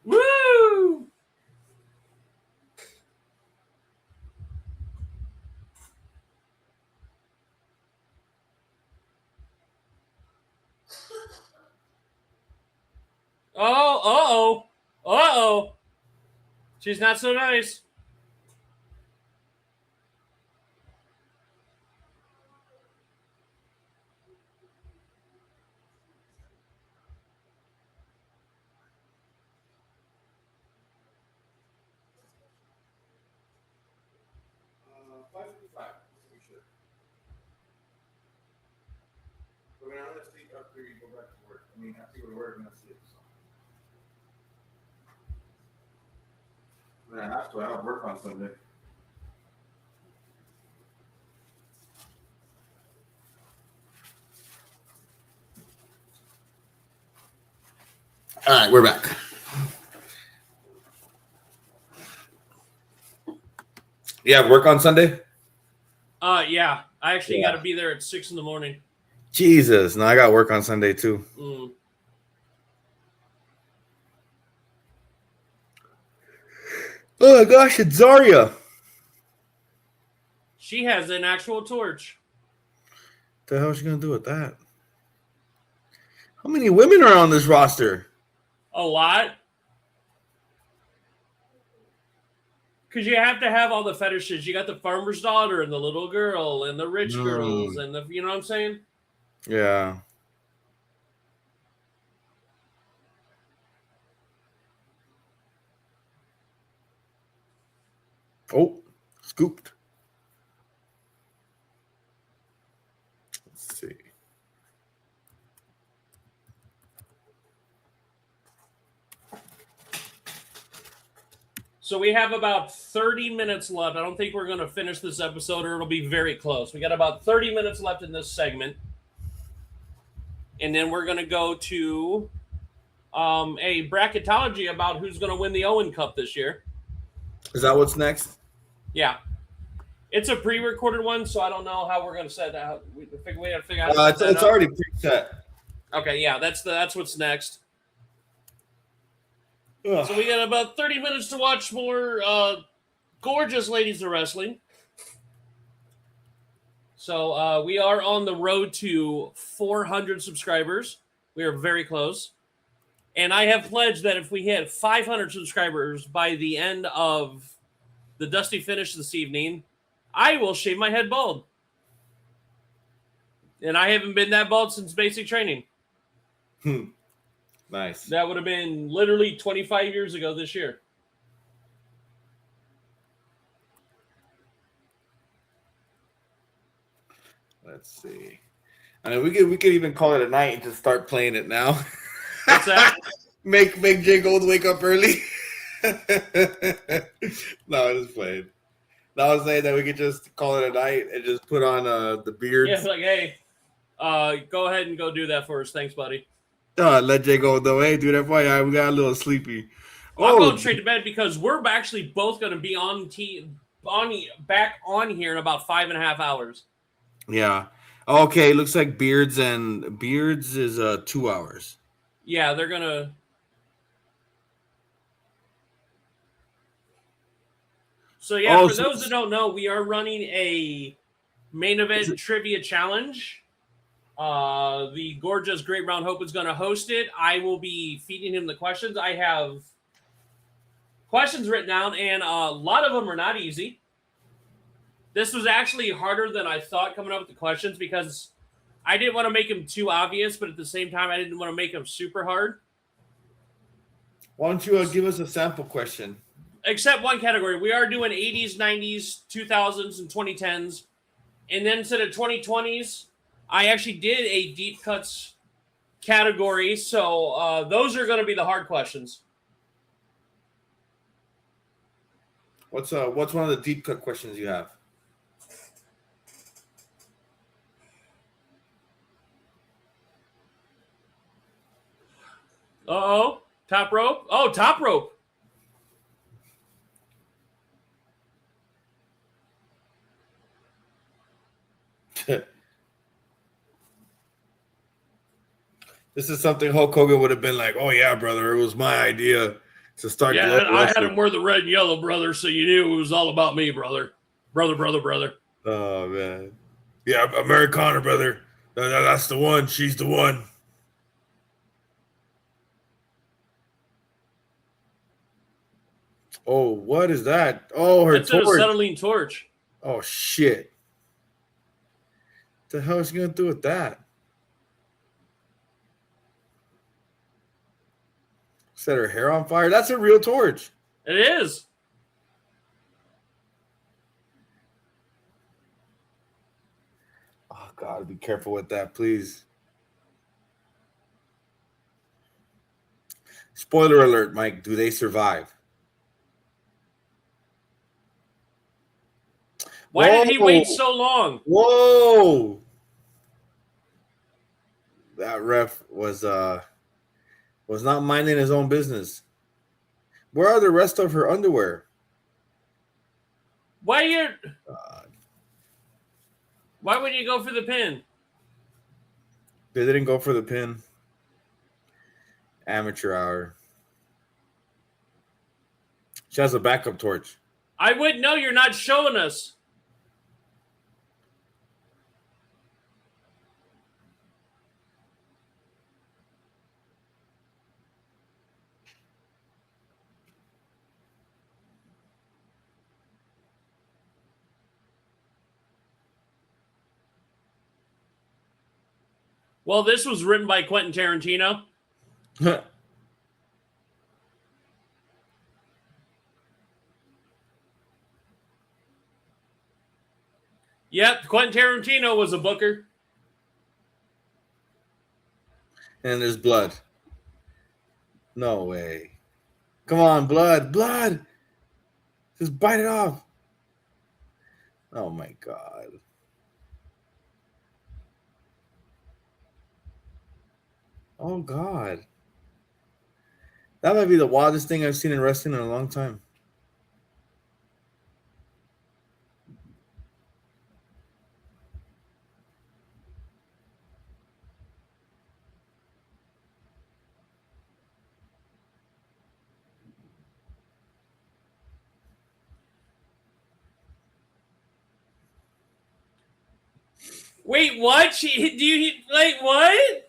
Woo! Oh, uh-oh. She's not so nice.
We're gonna sleep after you go back to work. I mean, after you go to work, I'm gonna sleep. So. I have to. I have work on Sunday.
All right, we're back. You have work on Sunday?
Yeah. I actually got to be there at 6 in the morning.
Jesus. No, I got work on Sunday too. Oh my gosh, it's Zarya.
She has an actual torch.
What the hell is she gonna do with that? How many women are on this roster?
A lot. Because you have to have all the fetishes. You got the farmer's daughter and the little girl and the rich girls and the, you know what I'm saying?
Yeah. Oh, scooped. Let's see.
So we have about 30 minutes left. I don't think we're going to finish this episode or it'll be very close. We got about 30 minutes left in this segment. And then we're going to go to a bracketology about who's going to win the Owen Cup this year.
Is that what's next?
Yeah. It's a pre-recorded one, so I don't know how we're going to set that out. We have to figure out
It's already preset.
Okay, yeah, that's what's next. Ugh. So we got about 30 minutes to watch more gorgeous ladies of wrestling. So we are on the road to 400 subscribers. We are very close. And I have pledged that if we hit 500 subscribers by the end of the Dusty Finish this evening, I will shave my head bald. And I haven't been that bald since basic training.
Nice.
That would have been literally 25 years ago this year.
Let's see. I mean, we could even call it a night and just start playing it now.
What's that?
make Jay Gold wake up early. No, I'm just playing. No, I was saying that we could just call it a night and just put on the beards.
Yeah, like, hey, go ahead and go do that for us. Thanks, buddy.
Let Jay go though. Hey, dude, that boy, we got a little sleepy.
Well, I'm going straight to bed because we're actually both going to be back on here in about 5.5 hours.
Yeah. Okay. Looks like Beards is 2 hours.
Yeah, they're gonna. So yeah, for those that don't know, we are running a main event trivia challenge. The gorgeous Great Brown Hope is going to host it. I will be feeding him the questions. I have questions written down, and a lot of them are not easy. This was actually harder than I thought coming up with the questions because I didn't want to make them too obvious, but at the same time, I didn't want to make them super hard.
Why don't you give us a sample question?
Except one category. We are doing 80s, 90s, 2000s, and 2010s. And then instead of 2020s, I actually did a deep cuts category. So those are going to be the hard questions.
What's one of the deep cut questions you have?
Uh-oh. Top rope. Oh, top rope.
This is something Hulk Hogan would have been like, "Oh yeah, brother, it was my idea to start."
Yeah, I had him wear the red and yellow, brother, so you knew it was all about me, brother. Brother.
Oh man, yeah, Americana, brother. That's the one. She's the one. Oh, what is that? Oh, her
That's an
torch.
acetylene torch.
Oh shit! What the hell is she gonna do with that? Set her hair on fire. That's a real torch.
It is.
Oh God, be careful with that, please. Spoiler alert, Mike. Do they survive?
Why did he wait so long?
Whoa! That ref was not minding his own business. Where are the rest of her underwear?
Why wouldn't you go for the pin?
They didn't go for the pin. Amateur hour. She has a backup torch.
I wouldn't know. You're not showing us. Well, this was written by Quentin Tarantino. Yep, Quentin Tarantino was a booker.
And there's blood. No way. Come on, blood. Just bite it off. Oh my God. Oh God. That might be the wildest thing I've seen in wrestling in a long time.
Wait, what? Wait, what?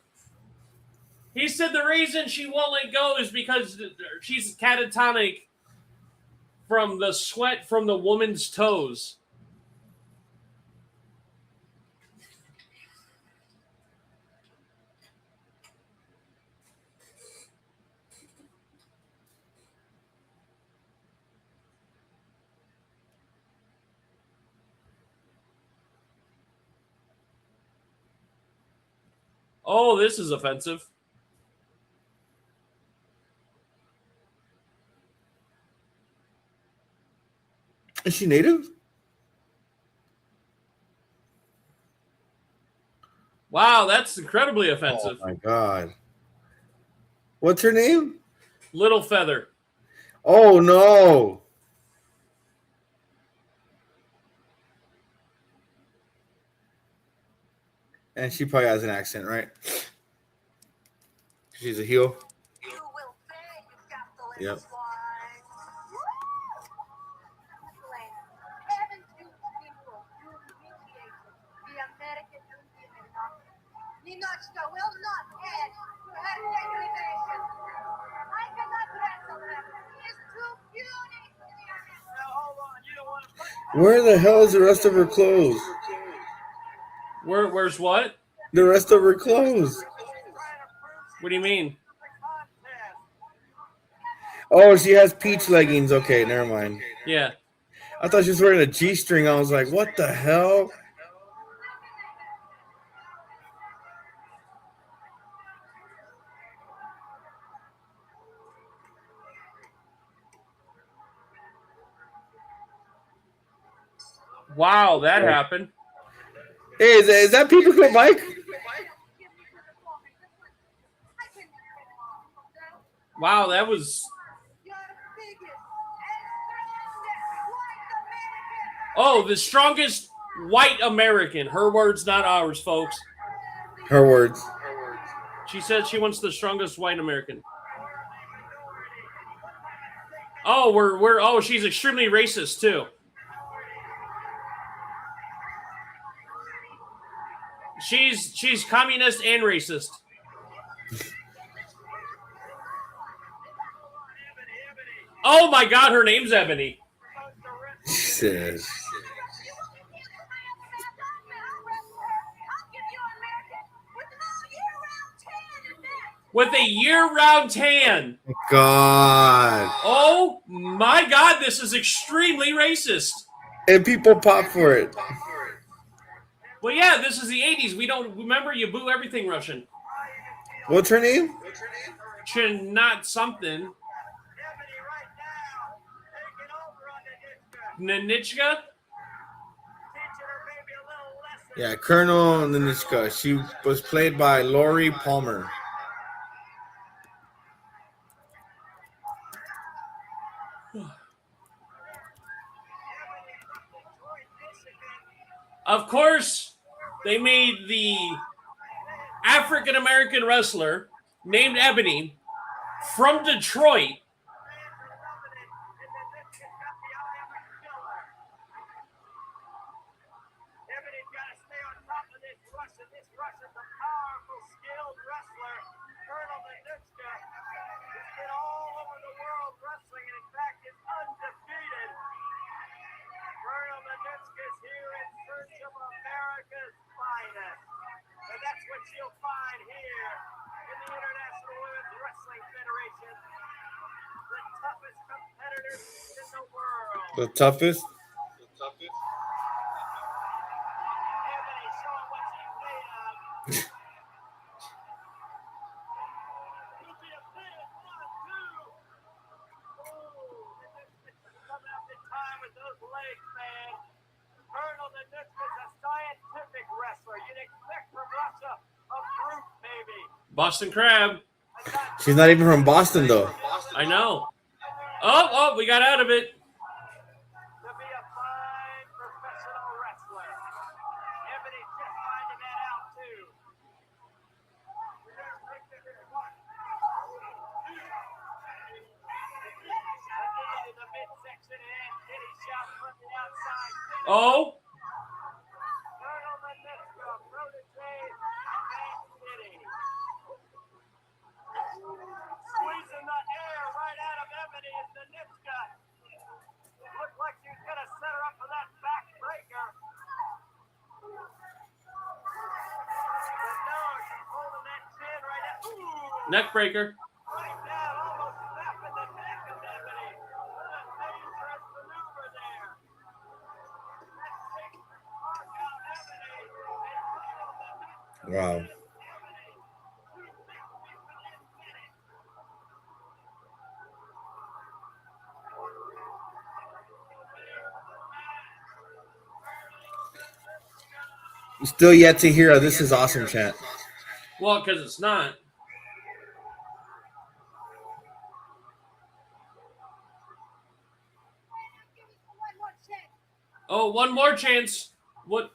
He said the reason she won't let go is because she's catatonic from the sweat from the woman's toes. Oh, this is offensive.
Is she native?
Wow, that's incredibly offensive.
Oh my God. What's her name?
Little Feather.
Oh no. And she probably has an accent, right? She's a heel. Yep.
Ninochka will not add to her elimination. I cannot wrestle her. She is too beautiful.
Where the hell is the rest of her clothes?
Where's what?
The rest of her clothes.
What do you mean?
Oh, she has peach leggings. Okay, never mind.
Yeah.
I thought she was wearing a G-string. I was like, what the hell?
Wow, that happened.
Hey, is that Paperclip Mike?
Wow, that was. Oh, the strongest white American. Her words, not ours, folks.
Her words.
She said she wants the strongest white American. Oh, oh, she's extremely racist too. She's communist and racist. Oh my God, her name's Ebony.
Jesus.
With a year-round tan.
God.
Oh my God, this is extremely racist.
And people pop for it.
Well, yeah, this is the 80s. We don't remember, you boo everything Russian.
What's her name?
Not something. Nanichka?
Yeah, Colonel Nanichka. She was played by Lori Palmer.
Of course, they made the African-American wrestler named Ebony from Detroit.
This Russian's a powerful, skilled wrestler. Colonel Nanichka has been all over the world wrestling and in fact is undefeated. Colonel Nanichka is here in search of America's finest. And that's what she'll find here in the International Women's Wrestling Federation. The toughest competitors in the world.
The toughest?
The toughest? Ebony showing what she's made of. You'll be a bit of 1, 2. Coming up in time with those legs, man. Colonel Nanichka's a scientific wrestler. You'd expect from Russia a brute, maybe.
Boston Crab.
She's not even from Boston, though.
I know. Oh, we got out of it.
To be a fine professional wrestler. Ebony's just finding that out, too. Again, in the midsection and kitty shot from the outside.
Oh.
Colonel Nanichka, protege, and Kitty. Squeezing the air right out of Ebony is Nanichka. Looked like she was going to set her up for that back breaker. But no, she's holding that chin right out. Ooh,
Neck breaker.
right down, almost snapping the neck of Ebony. What a dangerous maneuver there. That takes the mark out Ebony. And Colonel Nanichka.
Wow. Still yet to hear a "This is awesome" chant.
Well, because it's not. Oh, one more chance. What?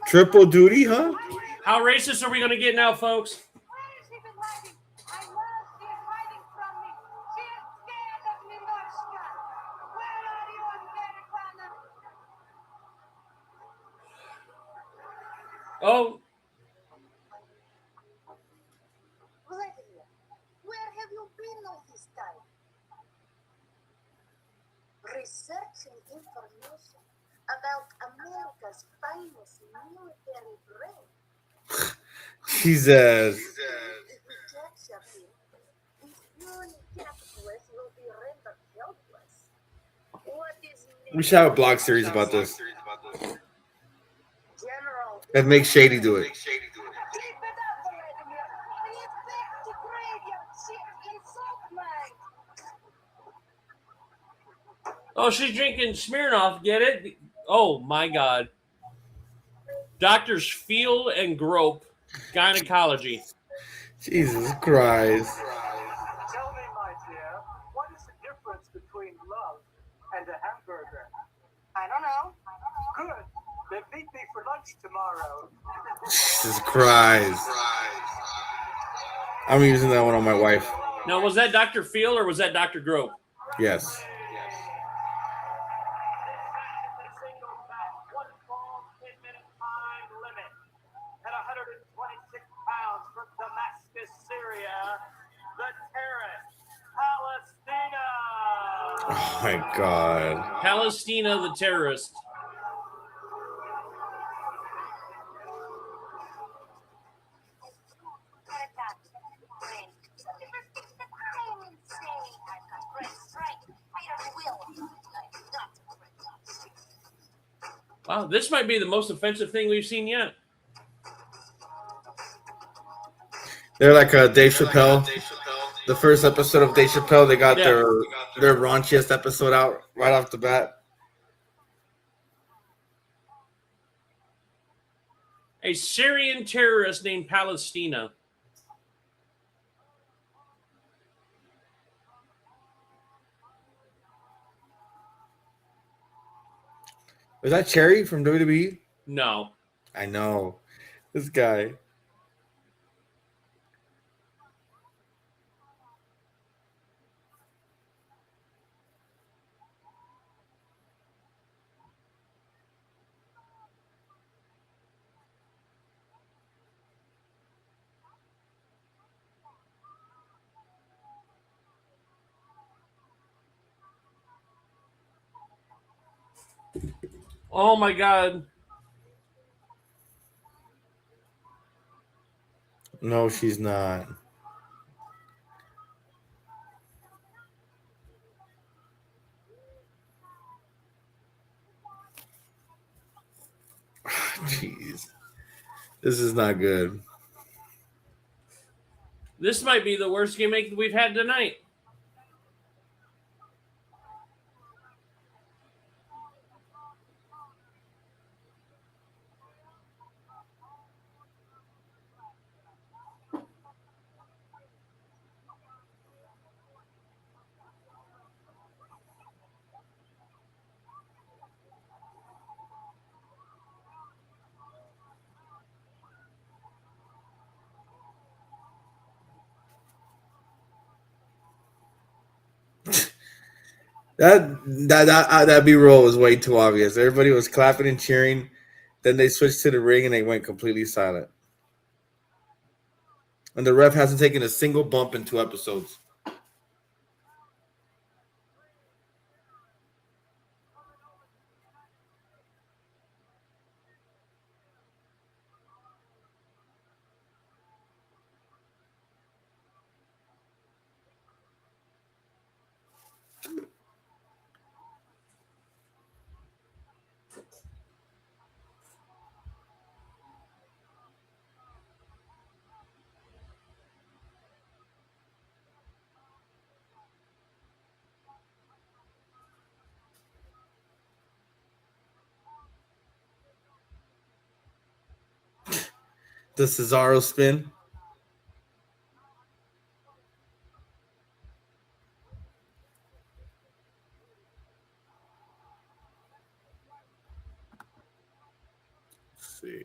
Triple duty, huh?
How racist are we going to get now, folks? Oh,
Vladimir, where have you been all this time? Researching information. America's finest military brain.
Jesus.
If we capture him, these puny capitalists will be rendered helpless. What is
We should have a blog series about this.
General?
And make Shady do it.
Keep it up, Vladimir. We expect to graveyard shift in Salt Lake.
Oh, she's drinking Smirnoff. Get it? Oh my God. Doctors Feel and Grope, gynecology.
Jesus Christ.
Tell me, my dear, what is the difference between love and a hamburger?
I don't know.
Good. Then meet me for lunch tomorrow.
Jesus Christ. I'm using that one on my wife.
Now, was that Dr. Feel or was that Dr. Grope?
Yes.
One ball, 10-minute time limit. At 126 pounds from Damascus, Syria, the terrorist, Palestina.
Oh my God.
Palestina the terrorist. Wow, this might be the most offensive thing we've seen yet.
They're like Dave Chappelle. The first episode of Dave Chappelle, they got their raunchiest episode out right off the bat.
A Syrian terrorist named Palestina.
Was that Cherry from WWE?
No.
I know. This guy.
Oh my God.
No, she's not. Jeez. This is not good.
This might be the worst gimmick we've had tonight.
That B-roll was way too obvious. Everybody was clapping and cheering. Then they switched to the ring and they went completely silent. And the ref hasn't taken a single bump in 2 episodes. The Cesaro spin. Let's see.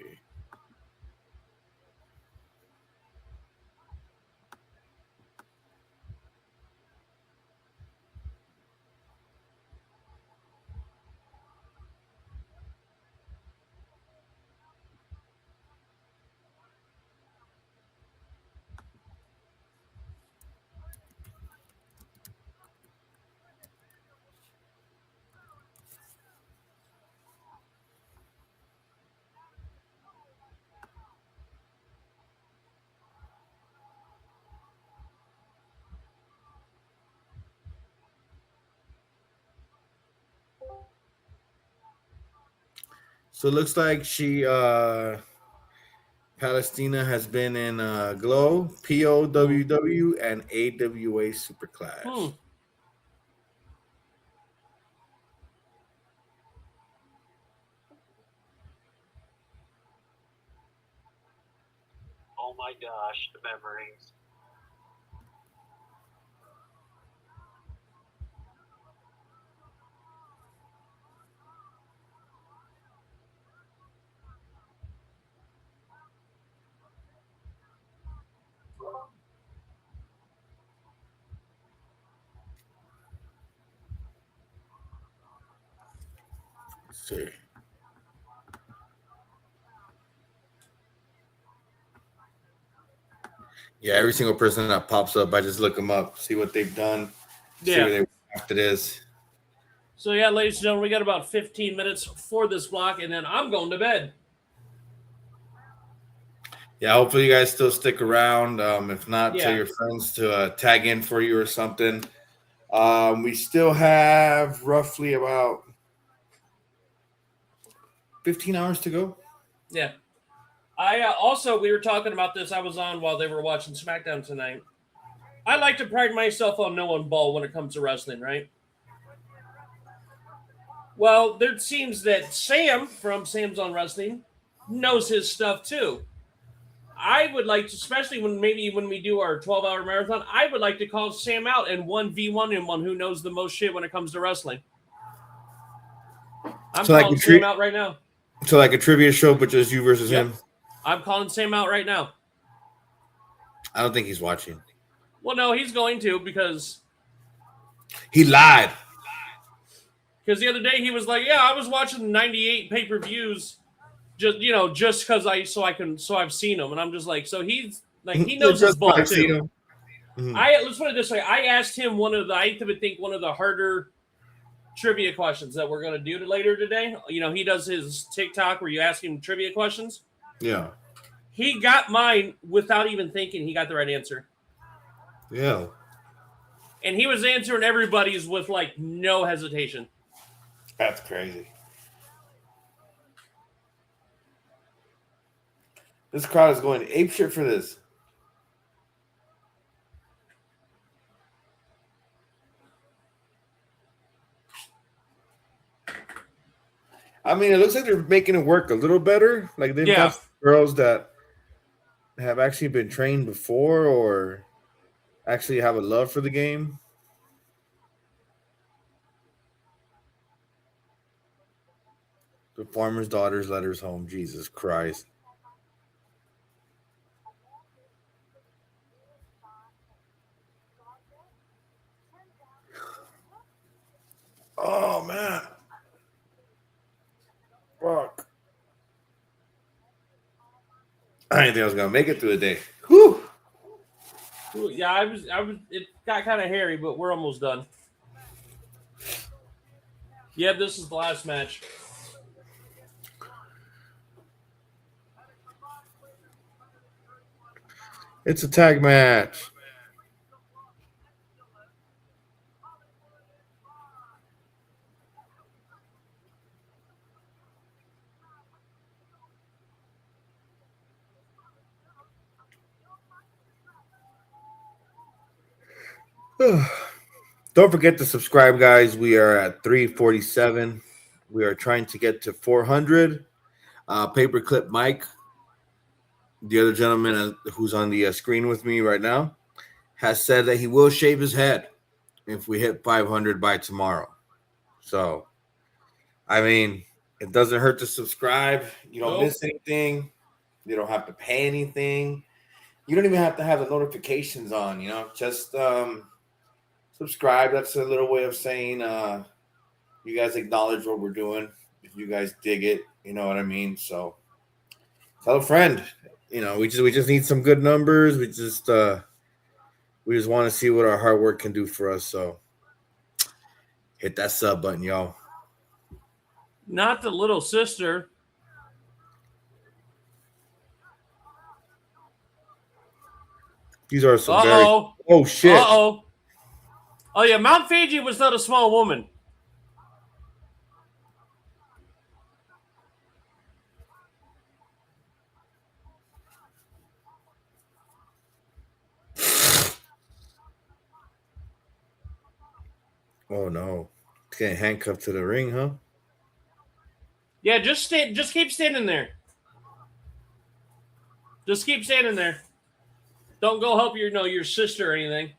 So it looks like she Palestina has been in Glow, POWW, and AWA Superclass.
Oh my gosh, the memories.
Let's see. Yeah, every single person that pops up, I just look them up, see what they've done, see
Yeah.
what they after this.
So yeah, ladies and gentlemen, we got about 15 minutes for this block, and then I'm going to bed.
Yeah, hopefully you guys still stick around. If not, tell
Yeah.
your friends to tag in for you or something. We still have roughly about 15 hours to go.
Yeah. I also, we were talking about this. I was on while they were watching Smackdown tonight. I like to pride myself on knowing ball when it comes to wrestling, right? Well, there seems that Sam from Sam's on Wrestling knows his stuff too. I would like to, especially when we do our 12-hour marathon, I would like to call Sam out and 1v1 him on who knows the most shit when it comes to wrestling. I'm
So like
calling
a
Sam out right now.
So like a trivia show, but just you versus him.
I'm calling Sam out right now.
I don't think he's watching.
Well, no, he's going to because
he lied.
Because the other day he was like, "Yeah, I was watching 98 pay-per-views, just because I've seen them," and I'm just like, so he's like, he knows his ball too.
Mm-hmm.
Let's put it this way: I asked him one of the harder trivia questions that we're going to do later today. He does his TikTok where you ask him trivia questions.
Yeah.
He got mine without even thinking. He got the right answer.
Yeah.
And he was answering everybody's with like no hesitation.
That's crazy. This crowd is going apeshit for this. I mean, it looks like they're making it work a little better. Like they've got girls that have actually been trained before or actually have a love for the game. The farmer's daughter's letters home. Jesus Christ. Oh, man. Fuck. I didn't think I was going to make it through the day. Whew.
Yeah, I was. It got kind of hairy, but we're almost done. Yeah, this is the last match.
It's a tag match. Don't forget to subscribe, guys. We are at 347. We are trying to get to 400. Paperclip Mike, the other gentleman who's on the screen with me right now, has said that he will shave his head if we hit 500 by tomorrow. So, I mean, it doesn't hurt to subscribe. You don't miss anything. You don't have to pay anything. You don't even have to have the notifications on, just subscribe. That's a little way of saying you guys acknowledge what we're doing. If you guys dig it, you know what I mean? So tell a friend. We just need some good numbers. We just want to see what our hard work can do for us. So hit that sub button, y'all.
Not the little sister.
These are some very... Oh, shit.
Uh-oh. Oh, yeah, Mount Fiji was not a small woman.
Oh no. It's getting handcuffed to the ring, huh?
Yeah, just keep standing there. Just keep standing there. Don't go help your sister or anything.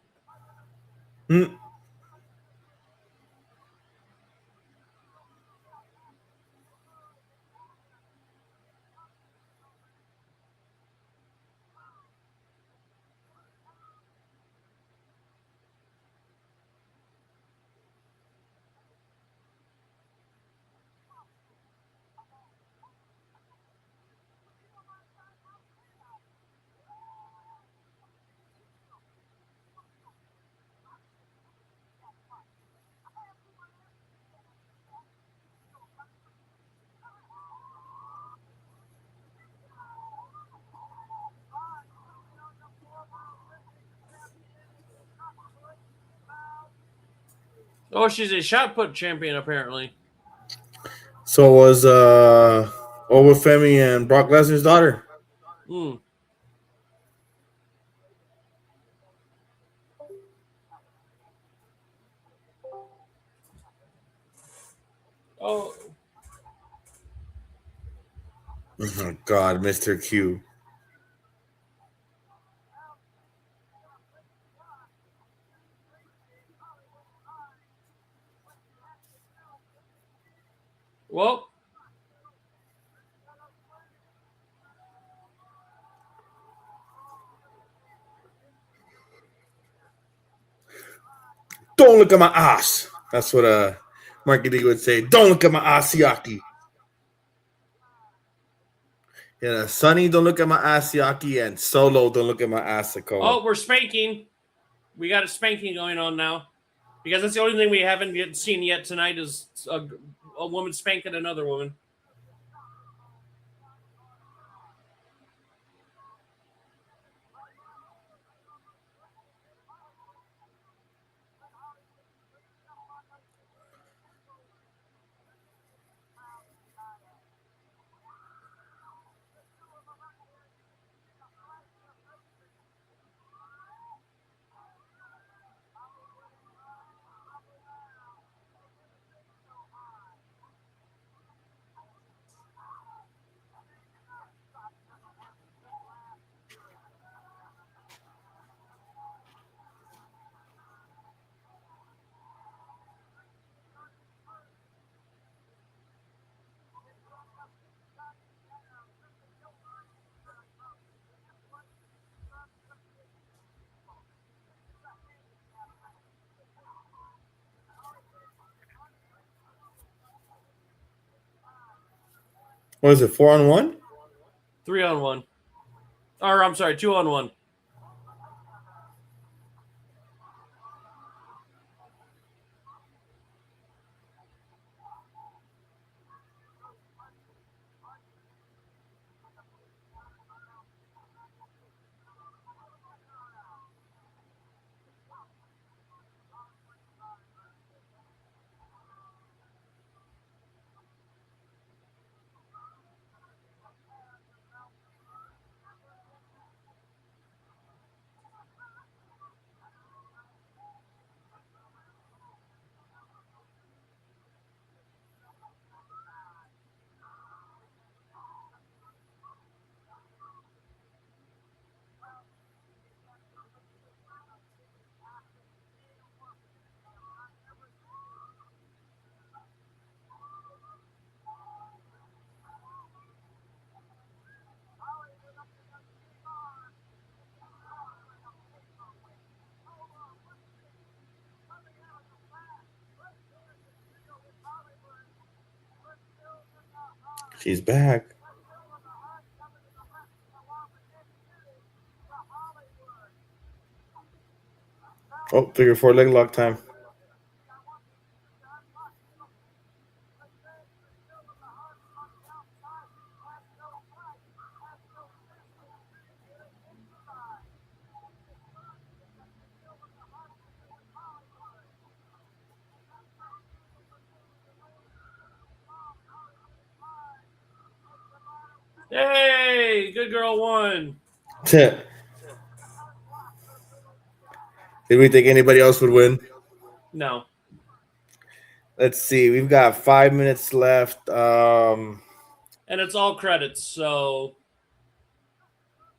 Oh, she's a shot put champion apparently.
So was Obafemi and Brock Lesnar's daughter.
Hmm. Oh.
Oh my God, Mr. Q.
Well.
Don't look at my ass. That's what Marky D would say. Don't look at my ass, Yaki. Yeah, Sonny, don't look at my ass, Yaki, and Solo, don't look at my ass, Sikoa.
Oh, we're spanking. We got a spanking going on now. Because that's the only thing we haven't seen yet tonight is a woman spanking another woman.
What is it, 4-on-1?
3-on-1. Or, I'm sorry, 2-on-1.
She's back. Oh, 3 or 4 leg lock time.
Hey, good girl won.
Did we think anybody else would win?
No.
Let's see. We've got 5 minutes left.
And it's all credits, so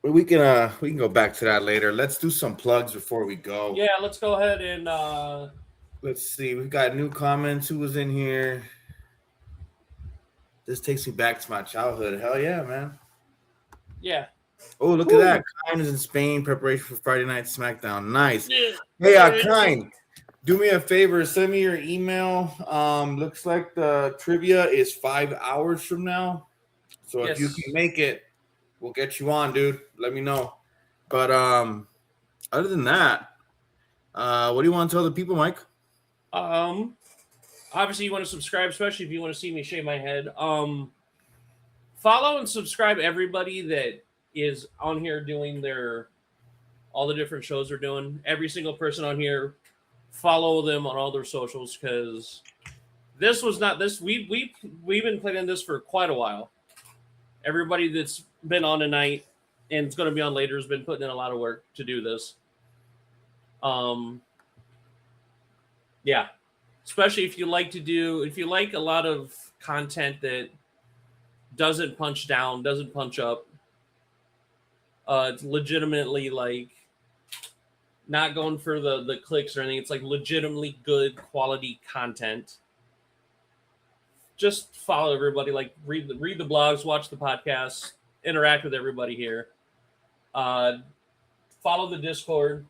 we can go back to that later. Let's do some plugs before we go.
yeah, let's go ahead and
Let's see. We've got new comments. Who was in here? This takes me back to my childhood. Hell yeah, man.
yeah.
Oh, look at that. Kine is in Spain. Preparation for Friday Night Smackdown. Nice.
Yeah.
Hey, Kine, do me a favor. Send me your email. Looks like the trivia is 5 hours from now. So if you can make it, we'll get you on, dude. Let me know. But other than that, what do you want to tell the people, Mike?
Obviously you want to subscribe, especially if you want to see me shave my head. Follow and subscribe everybody that is on here doing all the different shows they're doing. Every single person on here, follow them on all their socials, because this was not this. We've been planning this for quite a while. Everybody that's been on tonight and it's going to be on later has been putting in a lot of work to do this. Yeah, especially if you like a lot of content that doesn't punch down, doesn't punch up. It's legitimately like not going for the clicks or anything. It's like legitimately good quality content. Just follow everybody. Like read the blogs, watch the podcasts, interact with everybody here. Follow the Discord.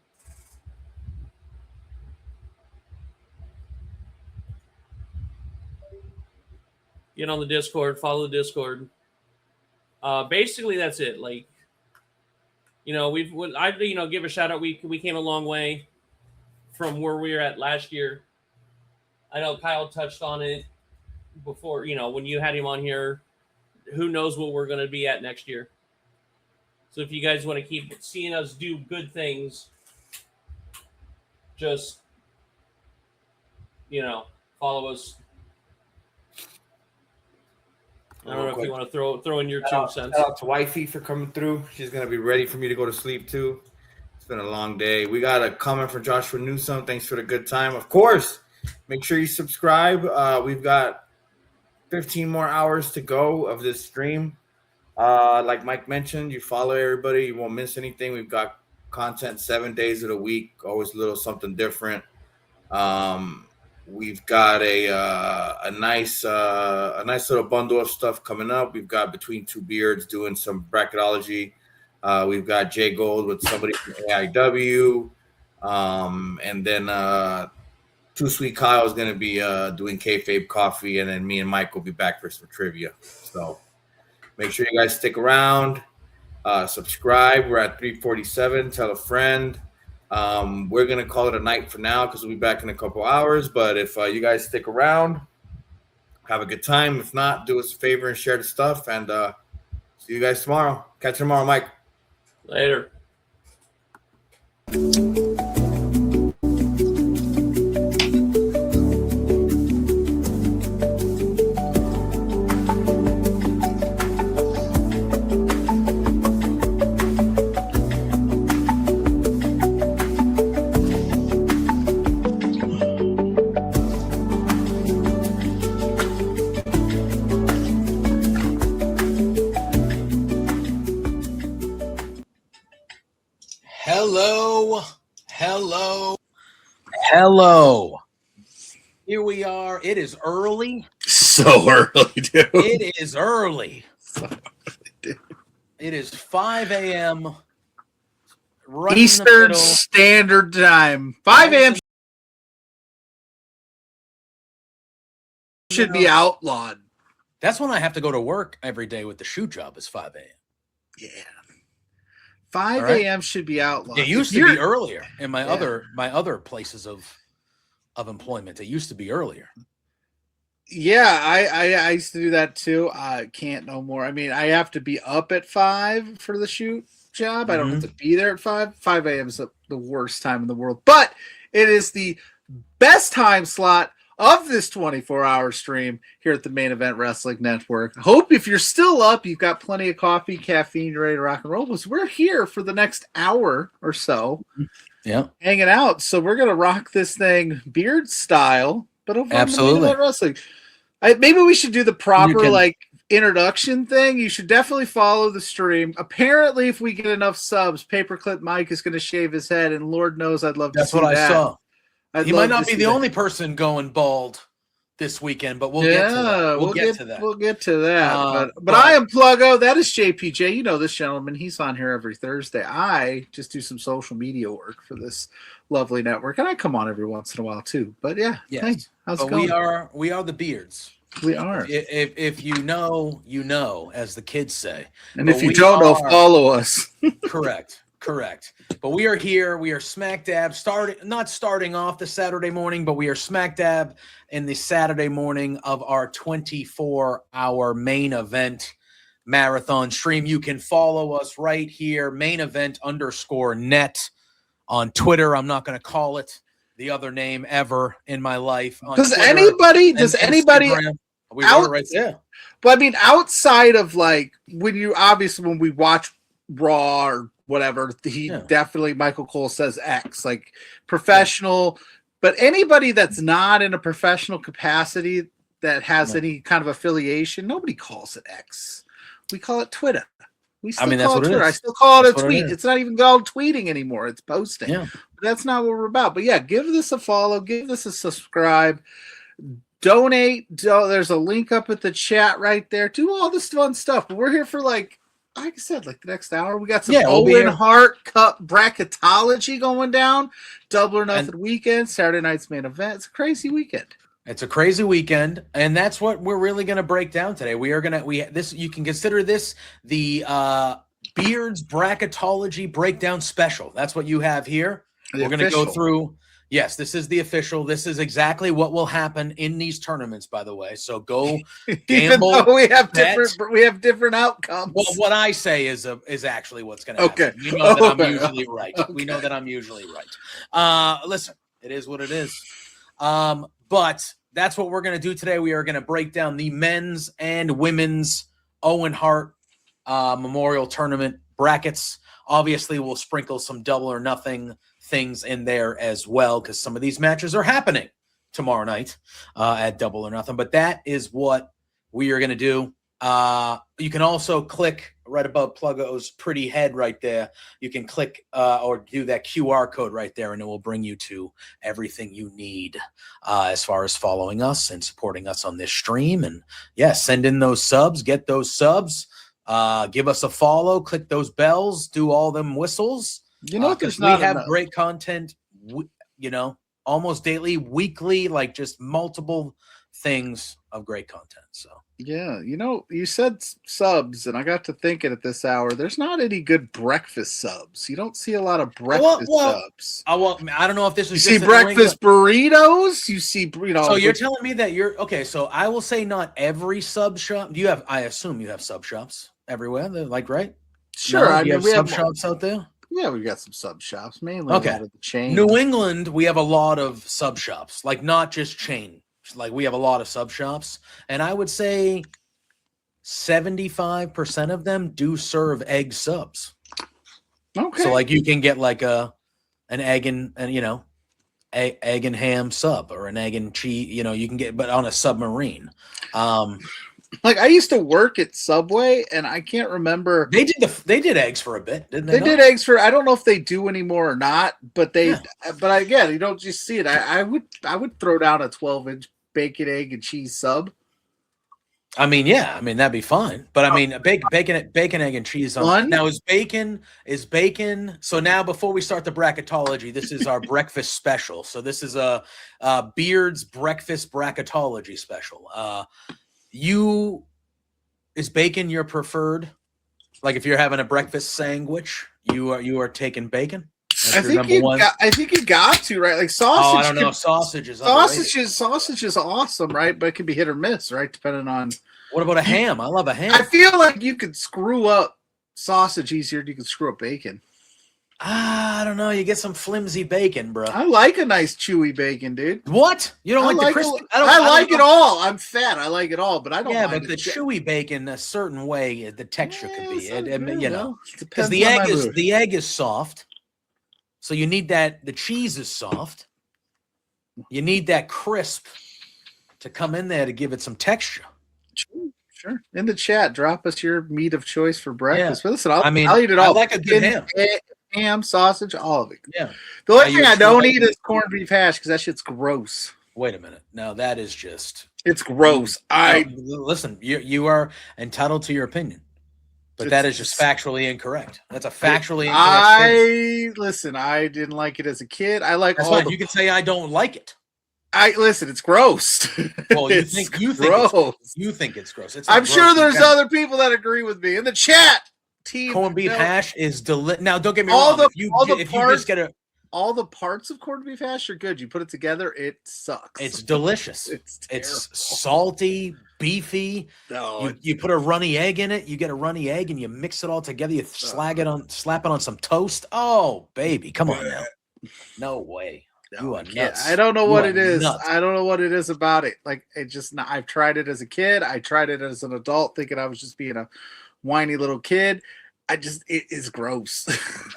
Get on the Discord. Follow the Discord. Basically, that's it. Like, I give a shout out. We came a long way from where we were at last year. I know Kyle touched on it before, when you had him on here. Who knows what we're going to be at next year? So if you guys want to keep seeing us do good things, just, follow us. I don't know if you want to throw in your 2 cents.
Shout out to Wifey for coming through. She's going to be ready for me to go to sleep, too. It's been a long day. We got a comment from Joshua Newsom. Thanks for the good time. Of course, make sure you subscribe. We've got 15 more hours to go of this stream. Like Mike mentioned, you follow everybody. You won't miss anything. We've got content 7 days of the week, always a little something different. We've got a nice little bundle of stuff coming up. We've got Between Two Beards doing some bracketology. We've got Jay Gold with somebody from AIW. And then Too Sweet Kyle is going to be doing Kayfabe Coffee. And then me and Mike will be back for some trivia. So make sure you guys stick around. Subscribe. We're at 347. Tell a friend. We're going to call it a night for now because we'll be back in a couple hours. But if you guys stick around, have a good time. If not, do us a favor and share the stuff. And see you guys tomorrow. Catch you tomorrow, Mike.
Later.
Hello. Here we are. It is early.
So early, dude.
It is early. It is 5 a.m. Right
Eastern Standard Time. 5 a.m. should be outlawed.
That's when I have to go to work every day with the shoe job is 5 a.m.
Yeah. 5 a.m. should be outlawed.
It used to be earlier in my other places of employment. It used to be earlier.
Yeah, I used to do that too. I can't no more. I mean, I have to be up at 5 for the shoot job. I don't have to be there at 5. 5 a.m. is the worst time in the world, but it is the best time slot of this 24-hour stream here at the Main Event Wrestling Network. Hope if you're still up, you've got plenty of coffee, caffeine, you're ready to rock and roll. Because we're here for the next hour or so,
hanging
out. So we're gonna rock this thing beard style. but over
Absolutely.
on the Main Event Wrestling. Maybe we should do the proper
can-
like introduction thing. You should definitely follow the stream. Apparently, if we get enough subs, Paperclip Mike is going to shave his head, and Lord knows I'd love to
That's
see
what I
that.
saw.
I'd
He
love
might not
to
be
see
the
that.
only person going bald this weekend, but we'll get to that. We'll get to that.
We'll get to that. But
but-
I am Pluggo. That is JPJ. You know this gentleman. He's on here every Thursday. I just do some social media work for this lovely network, and I come on every once in a while too. But yeah,
Yes.
hey, how's
But
it going?
we are the Beards.
We are.
If you know, you know, as the kids say.
And
But
if you
we
don't know,
are-
follow us.
Correct. But we are here. We are smack dab not starting off the Saturday morning, but we are smack dab in the Saturday morning of our 24-hour main event marathon stream. You can follow us right here, main event _net on Twitter. I'm not going to call it the other name ever in my life. On
Does
Twitter
anybody
and Instagram. We
out-
were right there.
But I mean, outside of like when we watch Raw or whatever, he definitely Michael Cole says X, like professional. But anybody that's not in a professional capacity that has any kind of affiliation, nobody calls it X. We call it Twitter. We still
that's
call it
what it
Twitter. I
is.
still call it
That's
a
what it
tweet.
is.
It's not even called tweeting anymore. It's posting.
Yeah.
But that's not what we're about. But yeah, give this a follow. Give this a subscribe. Donate. There's a link up at the chat right there. Do all this fun stuff. But we're here for like I said, like the next hour. We got some
we'll be
Owen
here.
Hart Cup bracketology going down. Double or Nothing weekend. Saturday night's main event. It's a crazy weekend.
It's a crazy weekend, and that's what we're really going to break down today. You can consider this the Beards bracketology breakdown special. That's what you have here. We're going to go through. Yes, this is the official. This is exactly what will happen in these tournaments, by the way. So go
Even
gamble.
though we have
bet.
different outcomes.
Well, what I say is actually what's going to happen.
Okay.
We know that I'm
Okay.
usually right. We know that I'm usually right. Listen, it is what it is. But that's what we're going to do today. We are going to break down the men's and women's Owen Hart Memorial Tournament brackets. Obviously, we'll sprinkle some Double or Nothing things in there as well, because some of these matches are happening tomorrow night at Double or Nothing. But that is what we are going to do. You can also click right above Pluggo's pretty head right there. You can click or do that QR code right there, and it will bring you to everything you need as far as following us and supporting us on this stream. And send in those subs, get those subs, give us a follow, click those bells, do all them whistles.
You know what? There's
We
not
have
enough.
great content, almost daily, weekly, like just multiple things of great content. So
Yeah, you said subs, and I got to thinking at this hour, there's not any good breakfast subs. You don't see a lot of breakfast subs.
I don't know if this
You
is
see
just in the ring,
breakfast burritos. You see,
So you're telling me that you're okay? So I will say not every sub shop. Do you have? I assume you have sub shops everywhere. They're like right.
Sure,
No?
I
You
mean,
have
we
sub
have
shops out there.
Yeah, we got some sub shops, mainly a
Okay.
lot of the chain.
New England, we have a lot of sub shops, like not just chain. Like we have a lot of sub shops, and I would say 75% of them do serve egg subs.
Okay.
So like you can get like an egg and egg and ham sub or an egg and cheese. You can get, but on a submarine.
Like I used to work at Subway, and I can't remember.
They did eggs for a bit, didn't they?
They did eggs for. I don't know if they do anymore or not, but they. But again, you don't just see it. I would throw down a 12-inch bacon, egg, and cheese sub.
I mean, that'd be fine. But I mean, bacon, egg, and cheese on.
Fun?
Now is bacon. So now before we start the bracketology, this is our breakfast special. So this is a Beard's breakfast bracketology special. Is bacon your preferred? Like if you're having a breakfast sandwich, you are taking bacon. That's
I
your
think
number
you
one?
got. I think you got to, right. Like sausage.
Oh, I don't know. Sausage is underrated.
Sausage is awesome, right? But it can be hit or miss, right? Depending on.
What about a ham? I love a ham.
I feel like you could screw up sausage easier than you can screw up bacon.
I don't know. You get some flimsy bacon, bro.
I like a nice chewy bacon, dude.
What? You don't like the crispy?
I like it all. I'm fat. I like it all, but I don't.
Yeah,
mind
but the chewy bacon, a certain way, the texture could be. Because
Depends
the
on my
egg is
mood.
the egg is soft, so you need that. The cheese is soft. You need that crisp to come in there to give it some texture.
Sure. In the chat, drop us your meat of choice for breakfast.
Yeah.
But listen,
I mean,
I'll eat it
I
all.
like a good ham.
Ham, sausage, all of it.
Yeah.
The only
Now,
thing
you're
I don't
still-
eat is corned beef hash because that shit's gross.
Wait a minute. Now that is just
It's gross.
Listen. You are entitled to your opinion, but that is just factually incorrect. That's a factually incorrect.
Listen. I didn't like it as a kid. I like
That's
all.
fine. You can say I don't like it.
Listen. It's gross.
Well, you
It's
think
gross.
you think it's gross. It's not
I'm
gross
sure
in
there's
general.
other people that agree with me in the chat. Team
Corned beef hash is delicious. Now, don't get me
all
wrong.
the
if you
parts,
just get a,
all the parts of corned beef hash are good. You put it together, it sucks.
it's delicious. It's salty, beefy.
No,
you put a runny egg in it. You get a runny egg and you mix it all together. You slap it on some toast. Oh, baby, come on now. No way. You are nuts.
I don't know
You
what
are
it is.
nuts.
I don't know what it is about it. Like it just. I've tried it as a kid. I tried it as an adult, thinking I was just being a whiny little kid. It is gross.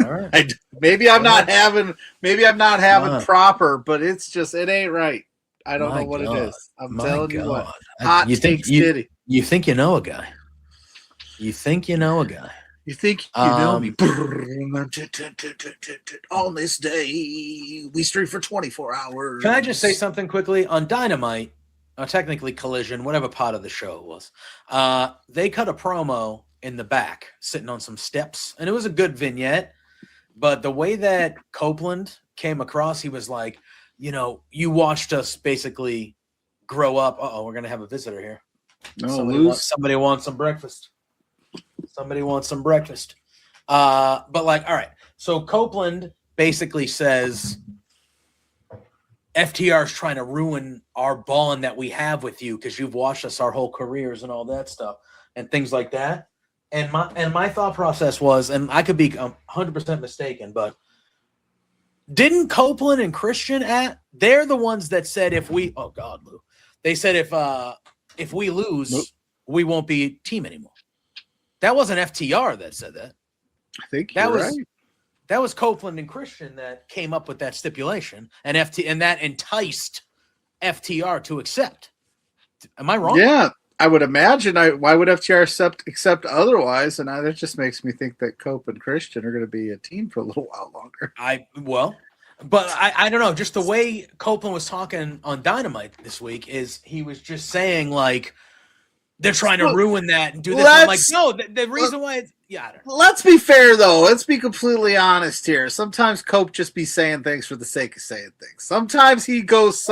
All right.
Maybe I'm not having
My-
proper, but it's just it ain't right. I don't
My
know what
God.
it is. I'm
My
telling you what.
God.
Hot
You think
take city.
you think you know a guy? You think you know a guy?
You think you know
Um,
me? On this day, we stream for 24 hours.
Can I just say something quickly on Dynamite? Technically Collision, whatever part of the show it was. They cut a promo in the back, sitting on some steps, and it was a good vignette. But the way that Copeland came across, he was like, you watched us basically grow up. We're gonna have a visitor here.
No,
somebody wants some breakfast. Somebody wants some breakfast. But all right. So Copeland basically says FTR's trying to ruin our bond that we have with you because you've watched us our whole careers and all that stuff and things like that. And my thought process was, and I could be 100% mistaken, but didn't Copeland and Christian they're the ones that said Lou, they said if we lose, we won't be a team anymore. That wasn't FTR that said that.
I think
that was Copeland and Christian that came up with that stipulation, and that enticed FTR to accept. Am I wrong?
Yeah, I would imagine. Why would FTR accept otherwise? And that just makes me think that Cope and Christian are going to be a team for a little while longer.
I don't know. Just the way Copeland was talking on Dynamite this week is he was just saying they're trying to ruin that and do this. I'm like, no, the reason why it's
Let's be fair though. Let's be completely honest here. Sometimes Cope just be saying things for the sake of saying things. Sometimes he goes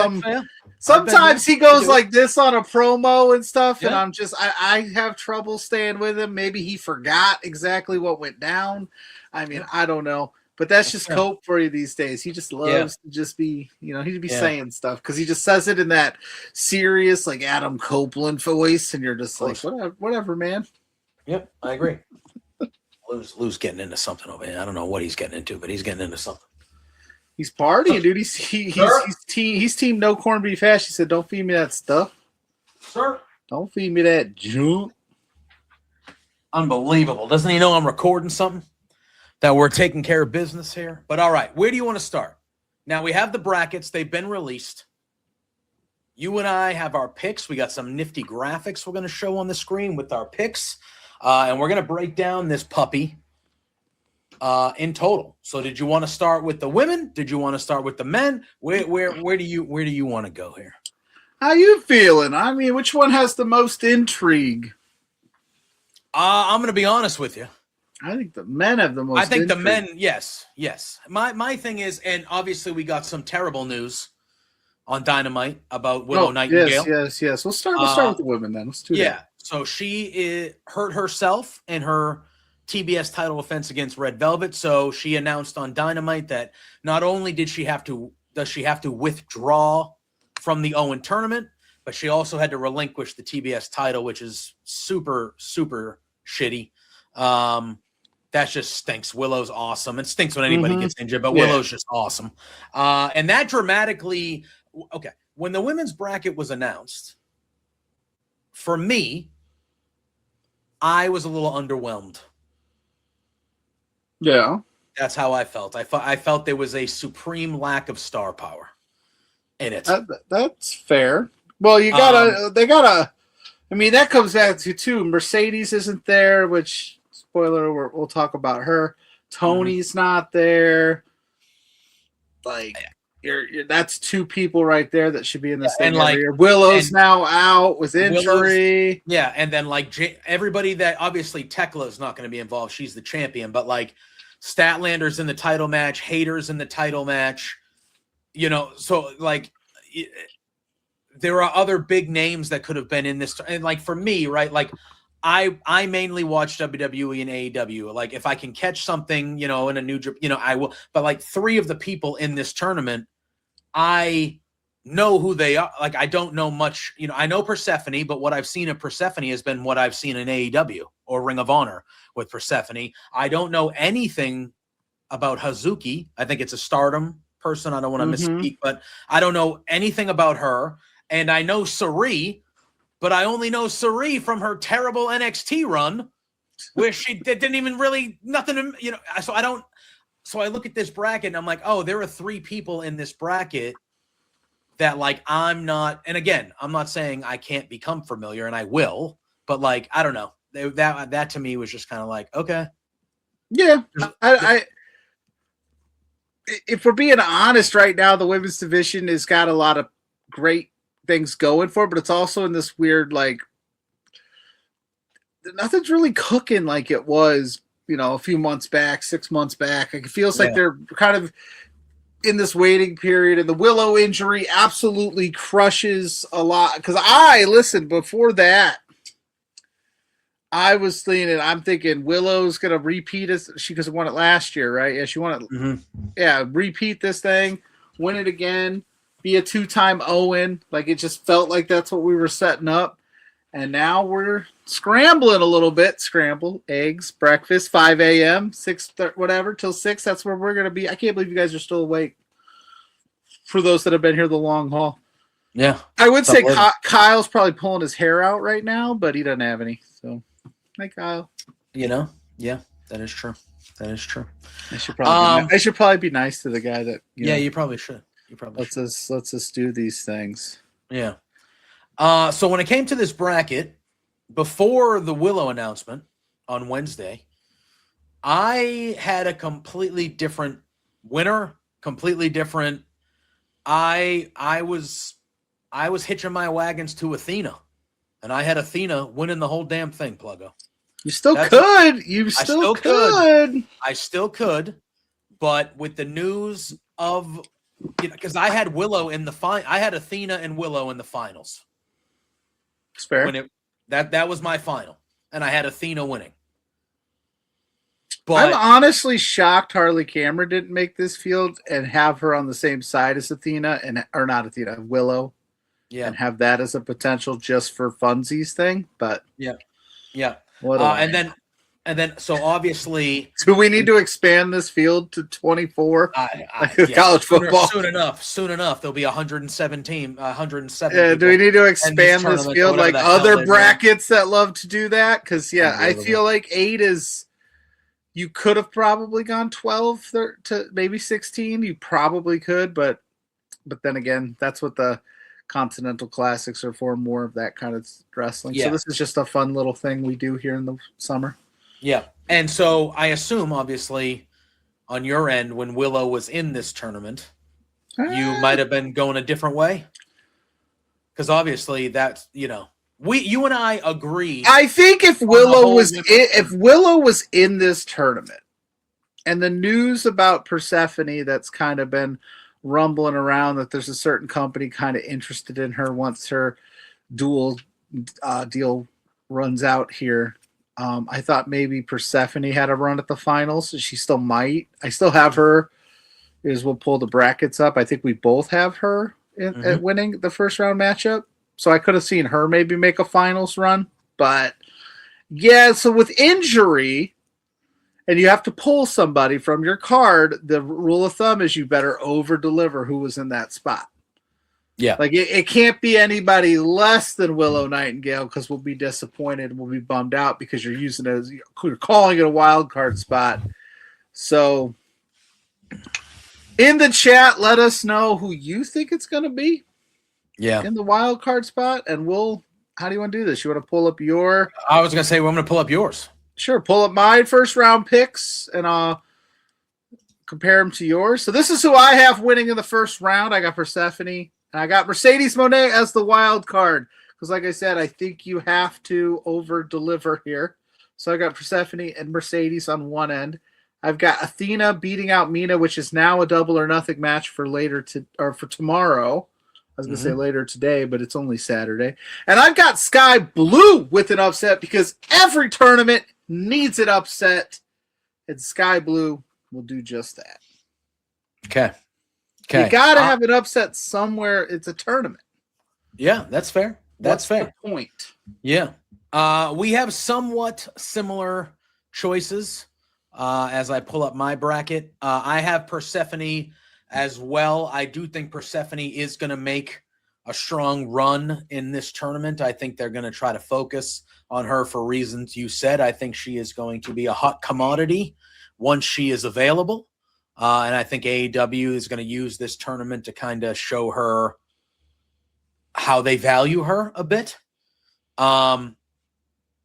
Sometimes he goes like this on a promo and stuff, and I have trouble staying with him. Maybe he forgot exactly what went down. I mean, I don't know. But that's just Cope for you these days. He just loves to just be, he'd be saying stuff because he just says it in that serious, like Adam Copeland voice, and you're just like, whatever, man.
Yep, I agree. Lou's getting into something over here. I don't know what he's getting into, but he's getting into something.
He's partying, dude. He's team no corned beef hash. He said, "Don't feed me that stuff,
sir.
Don't feed me that junk."
Unbelievable. Doesn't he know I'm recording something? That we're taking care of business here. But all right, where do you want to start? Now we have the brackets. They've been released. You and I have our picks. We got some nifty graphics we're going to show on the screen with our picks. And we're going to break down this puppy in total. So did you want to start with the women? Did you want to start with the men? Where do you want to go here?
How you feeling? I mean, which one has the most intrigue?
I'm going to be honest with you.
I think the men have the most.
I think
intrigue.
the men, yes. My thing is, and obviously we got some terrible news on Dynamite about Willow Nightingale.
Yes. We'll start with the women then. Let's do that.
So she hurt herself in her TBS title offense against Red Velvet. So she announced on Dynamite that not only does she have to withdraw from the Owen tournament, but she also had to relinquish the TBS title, which is super, super shitty. That just stinks. Willow's awesome. It stinks when anybody gets injured, but Willow's just awesome. And that dramatically, when the women's bracket was announced, for me, I was a little underwhelmed.
Yeah.
That's how I felt. I felt there was a supreme lack of star power in it.
That's fair. Well, they gotta. I mean, that comes back to too. Mercedes isn't there, which spoiler, we'll talk about her. Tony's not there. Like, that's two people right there that should be in this thing
and
every
like
year. Willow's now out with injury.
Yeah, and then like everybody that obviously Tekla's not going to be involved. She's the champion, but like Statlander's in the title match, Hater's in the title match. You know, so like there are other big names that could have been in this. And like for me, right, like I mainly watch WWE and AEW. Like if I can catch something, you know, in a new, you know, I will. But like three of the people in this tournament, I know who they are. Like I don't know much, you know. I know Persephone, but what I've seen of Persephone has been what I've seen in AEW or Ring of Honor with Persephone. I don't know anything about Hazuki. I think it's a Stardom person. I don't want to misspeak, but I don't know anything about her. And I know Sarie, but I only know Sarie from her terrible NXT run, where she didn't even really nothing. You know, so I don't. So I look at this bracket and I'm like, oh, there are three people in this bracket that like I'm not. And again, I'm not saying I can't become familiar, and I will. But like, I don't know. That to me was just kind of like, okay,
yeah. I if we're being honest right now, the women's division has got a lot of great things going for it, but it's also in this weird, like, nothing's really cooking like it was, you know, a few months back, 6 months back. Like, it feels like they're kind of in this waiting period, and the Willow injury absolutely crushes a lot. Because listen, before that, I was thinking Willow's going to repeat it. She because won it last year, right? Yeah, she won it. Yeah, repeat this thing, win it again, be a two-time Owen. Like, it just felt like that's what we were setting up. And now we're scrambling a little bit. Scramble, eggs, breakfast, 5 a.m., 6, whatever, till 6. That's where we're going to be. I can't believe you guys are still awake. For those that have been here the long haul.
Yeah.
I would say Kyle's probably pulling his hair out right now, but he doesn't have any. So, hi, Kyle.
You know? Yeah, that is true. That is true.
I should probably be nice to the guy that.
You probably should. You probably
let's us do these things.
Yeah. So when it came to this bracket, before the Willow announcement on Wednesday, I had a completely different winner, completely different. I was hitching my wagons to Athena, and I had Athena winning the whole damn thing, Pluggo.
You still could. You still could.
I still could, but with the news of, you know, because I had Willow in the I had Athena and Willow in the finals.
It's fair.
That was my final, and I had Athena winning. But
I'm honestly shocked Harley Cameron didn't make this field and have her on the same side as Athena or not Athena, Willow. Yeah. And have that as a potential just for funsies thing. But
yeah. And then so obviously,
do we need to expand this field to 24? College football.
Soon enough. There'll be 117.
Yeah, do we need to expand this field like other brackets that love to do that? Because I feel like 8 is. You could have probably gone 12 to maybe 16. You probably could, but then again, that's what the Continental Classics are for, more of that kind of wrestling. Yeah. So this is just a fun little thing we do here in the summer.
Yeah. And so I assume, obviously, on your end, when Willow was in this tournament, you might have been going a different way. Because obviously that's, you know, you and I agree.
I think if Willow was in this tournament, and the news about Persephone that's kind of been rumbling around that there's a certain company kind of interested in her once her dual deal runs out here. I thought maybe Persephone had a run at the finals. So she still might. I still have her. We'll pull the brackets up. I think we both have her at winning the first round matchup. So I could have seen her maybe make a finals run. But yeah, so with injury, and you have to pull somebody from your card, the rule of thumb is you better over-deliver who was in that spot.
Yeah.
Like, it can't be anybody less than Willow Nightingale, because we'll be disappointed and we'll be bummed out because you're calling it a wild card spot. So in the chat, let us know who you think it's going to be.
Yeah.
in the wild card spot, and how do you want to do this? You want to pull up your?
I was gonna say, well, I'm gonna pull up yours.
Sure, pull up my first round picks, and I'll compare them to yours. So this is who I have winning in the first round. I got Persephone, and I got Mercedes Moné as the wild card. Because like I said, I think you have to over deliver here. So I got Persephone and Mercedes on one end. I've got Athena beating out Mina, which is now a double or nothing match for for tomorrow. I was going to say later today, but it's only Saturday. And I've got Sky Blue with an upset because every tournament needs an upset. And Sky Blue will do just that.
Okay.
You got to have an upset somewhere. It's a tournament.
Yeah, that's fair. That's
What's
fair.
the point?
Yeah. We have somewhat similar choices as I pull up my bracket. I have Persephone as well. I do think Persephone is going to make a strong run in this tournament. I think they're going to try to focus on her for reasons you said. I think she is going to be a hot commodity once she is available. And I think AEW is going to use this tournament to kind of show her how they value her a bit. And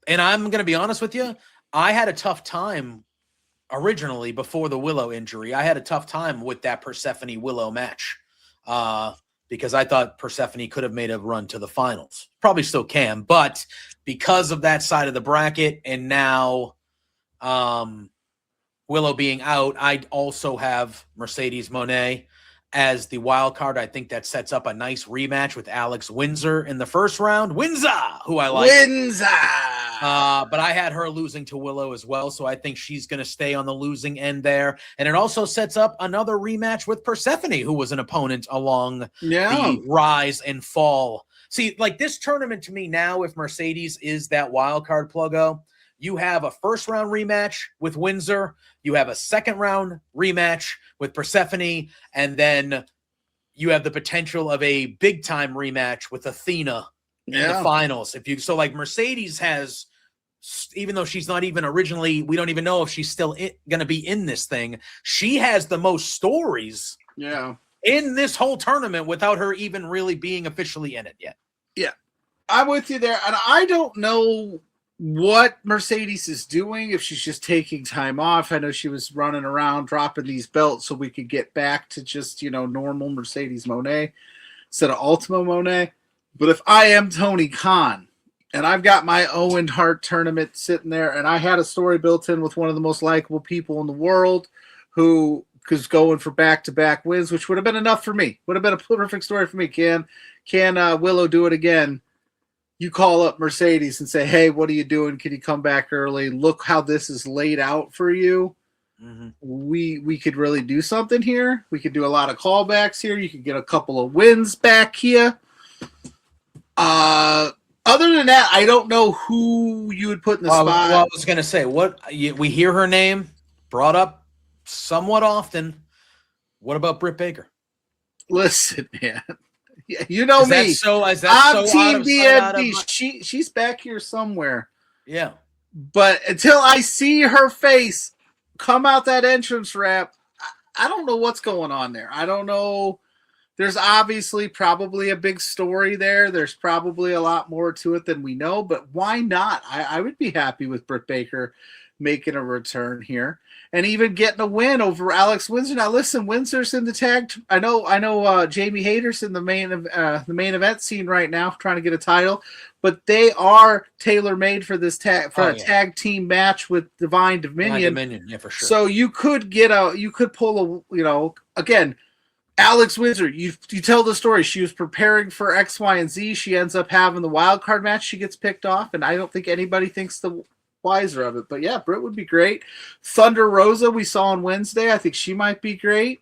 I'm going to be honest with you. I had a tough time originally before the Willow injury. I had a tough time with that Persephone Willow match because I thought Persephone could have made a run to the finals. Probably still can, but because of that side of the bracket and now Willow being out, I also have Mercedes Moné as the wild card. I think that sets up a nice rematch with Alex Windsor in the first round. Windsor, who I like. But I had her losing to Willow as well, so I think she's going to stay on the losing end there. And it also sets up another rematch with Persephone, who was an opponent along the rise and fall. See, like this tournament to me now, if Mercedes is that wild card pluggo, you have a first round rematch with Windsor, you have a second round rematch with Persephone, and then you have the potential of a big time rematch with Athena in the finals. So like Mercedes has, even though she's not even originally, we don't even know if she's still going to be in this thing. She has the most stories in this whole tournament without her even really being officially in it yet.
Yeah, I'm with you there. And I don't know what Mercedes is doing, if she's just taking time off. I know she was running around dropping these belts so we could get back to just, normal Mercedes Moné instead of Ultima Moné. But if I am Tony Khan and I've got my Owen Hart tournament sitting there and I had a story built in with one of the most likable people in the world who is going for back-to-back wins, which would have been enough for me. Would have been a perfect story for me. Can Willow do it again? You call up Mercedes and say, hey, what are you doing? Can you come back early? Look how this is laid out for you. We could really do something here. We could do a lot of callbacks here. You could get a couple of wins back here. Other than that, I don't know who you would put in the spot.
Well, I was going to say, we hear her name brought up somewhat often. What about Britt Baker?
Listen, man. You know me. I'm Team DMD. She's back here somewhere.
Yeah.
But until I see her face come out that entrance ramp, I don't know what's going on there. I don't know. There's obviously probably a big story there. There's probably a lot more to it than we know, but why not? I would be happy with Britt Baker making a return here and even getting a win over Alex Windsor. Now, listen, Windsor's in the tag. I know Jamie Hayter's in the main event scene right now, trying to get a title, but they are tailor made for this tag team match with Divine Dominion.
Yeah, for sure.
So you could pull again. Alex Windsor, you tell the story. She was preparing for X, Y, and Z. She ends up having the wild card match. She gets picked off, and I don't think anybody thinks the wiser of it. But yeah, Britt would be great. Thunder Rosa, we saw on Wednesday. I think she might be great.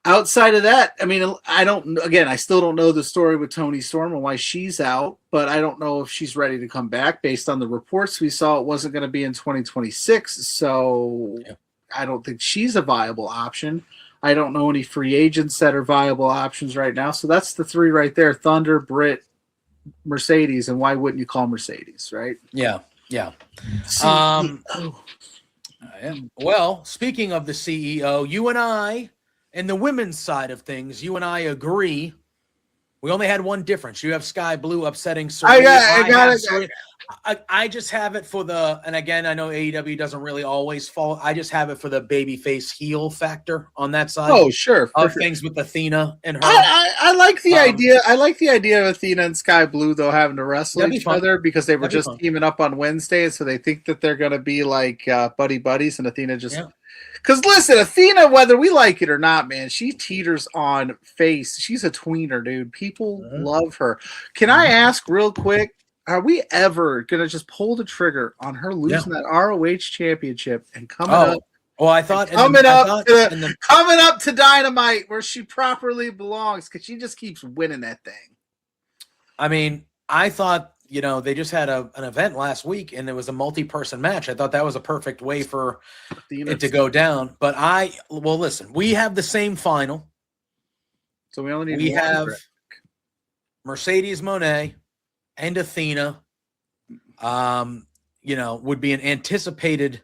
Outside of that, I mean, I still don't know the story with Toni Storm and why she's out, but I don't know if she's ready to come back. Based on the reports we saw, it wasn't going to be in 2026, so I don't think she's a viable option. I don't know any free agents that are viable options right now. So that's the three right there: Thunder, Britt, Mercedes. And why wouldn't you call Mercedes, right?
Yeah. Well, speaking of the CEO, you and I, and the women's side of things, you and I agree We only had one difference. You have Sky Blue upsetting
I
Serena.
got
have
it.
Serena. I just have it for the, and again, I know AEW doesn't really always fall. I just have it for the babyface heel factor on that side.
Oh, sure.
Of things with Athena and her.
I like the idea. I like the idea of Athena and Sky Blue though having to wrestle
That'd be
each
fun.
other because they were
That'd be
just
fun.
teaming up on Wednesday, so they think that they're going to be like buddy buddies, and Athena just. Because listen, Athena, whether we like it or not, man, she teeters on face. She's a tweener, dude. People love her. Can I ask real quick? Are we ever gonna just pull the trigger on her losing that ROH championship and coming up?
Well, I thought
coming up to Dynamite where she properly belongs because she just keeps winning that thing.
I mean, I thought, you know, they just had an event last week and it was a multi-person match. I thought that was a perfect way for it to go down. But well, listen, we have the same final.
So we only need
we
one
have
break.
Mercedes Moné and Athena. You know, would be an anticipated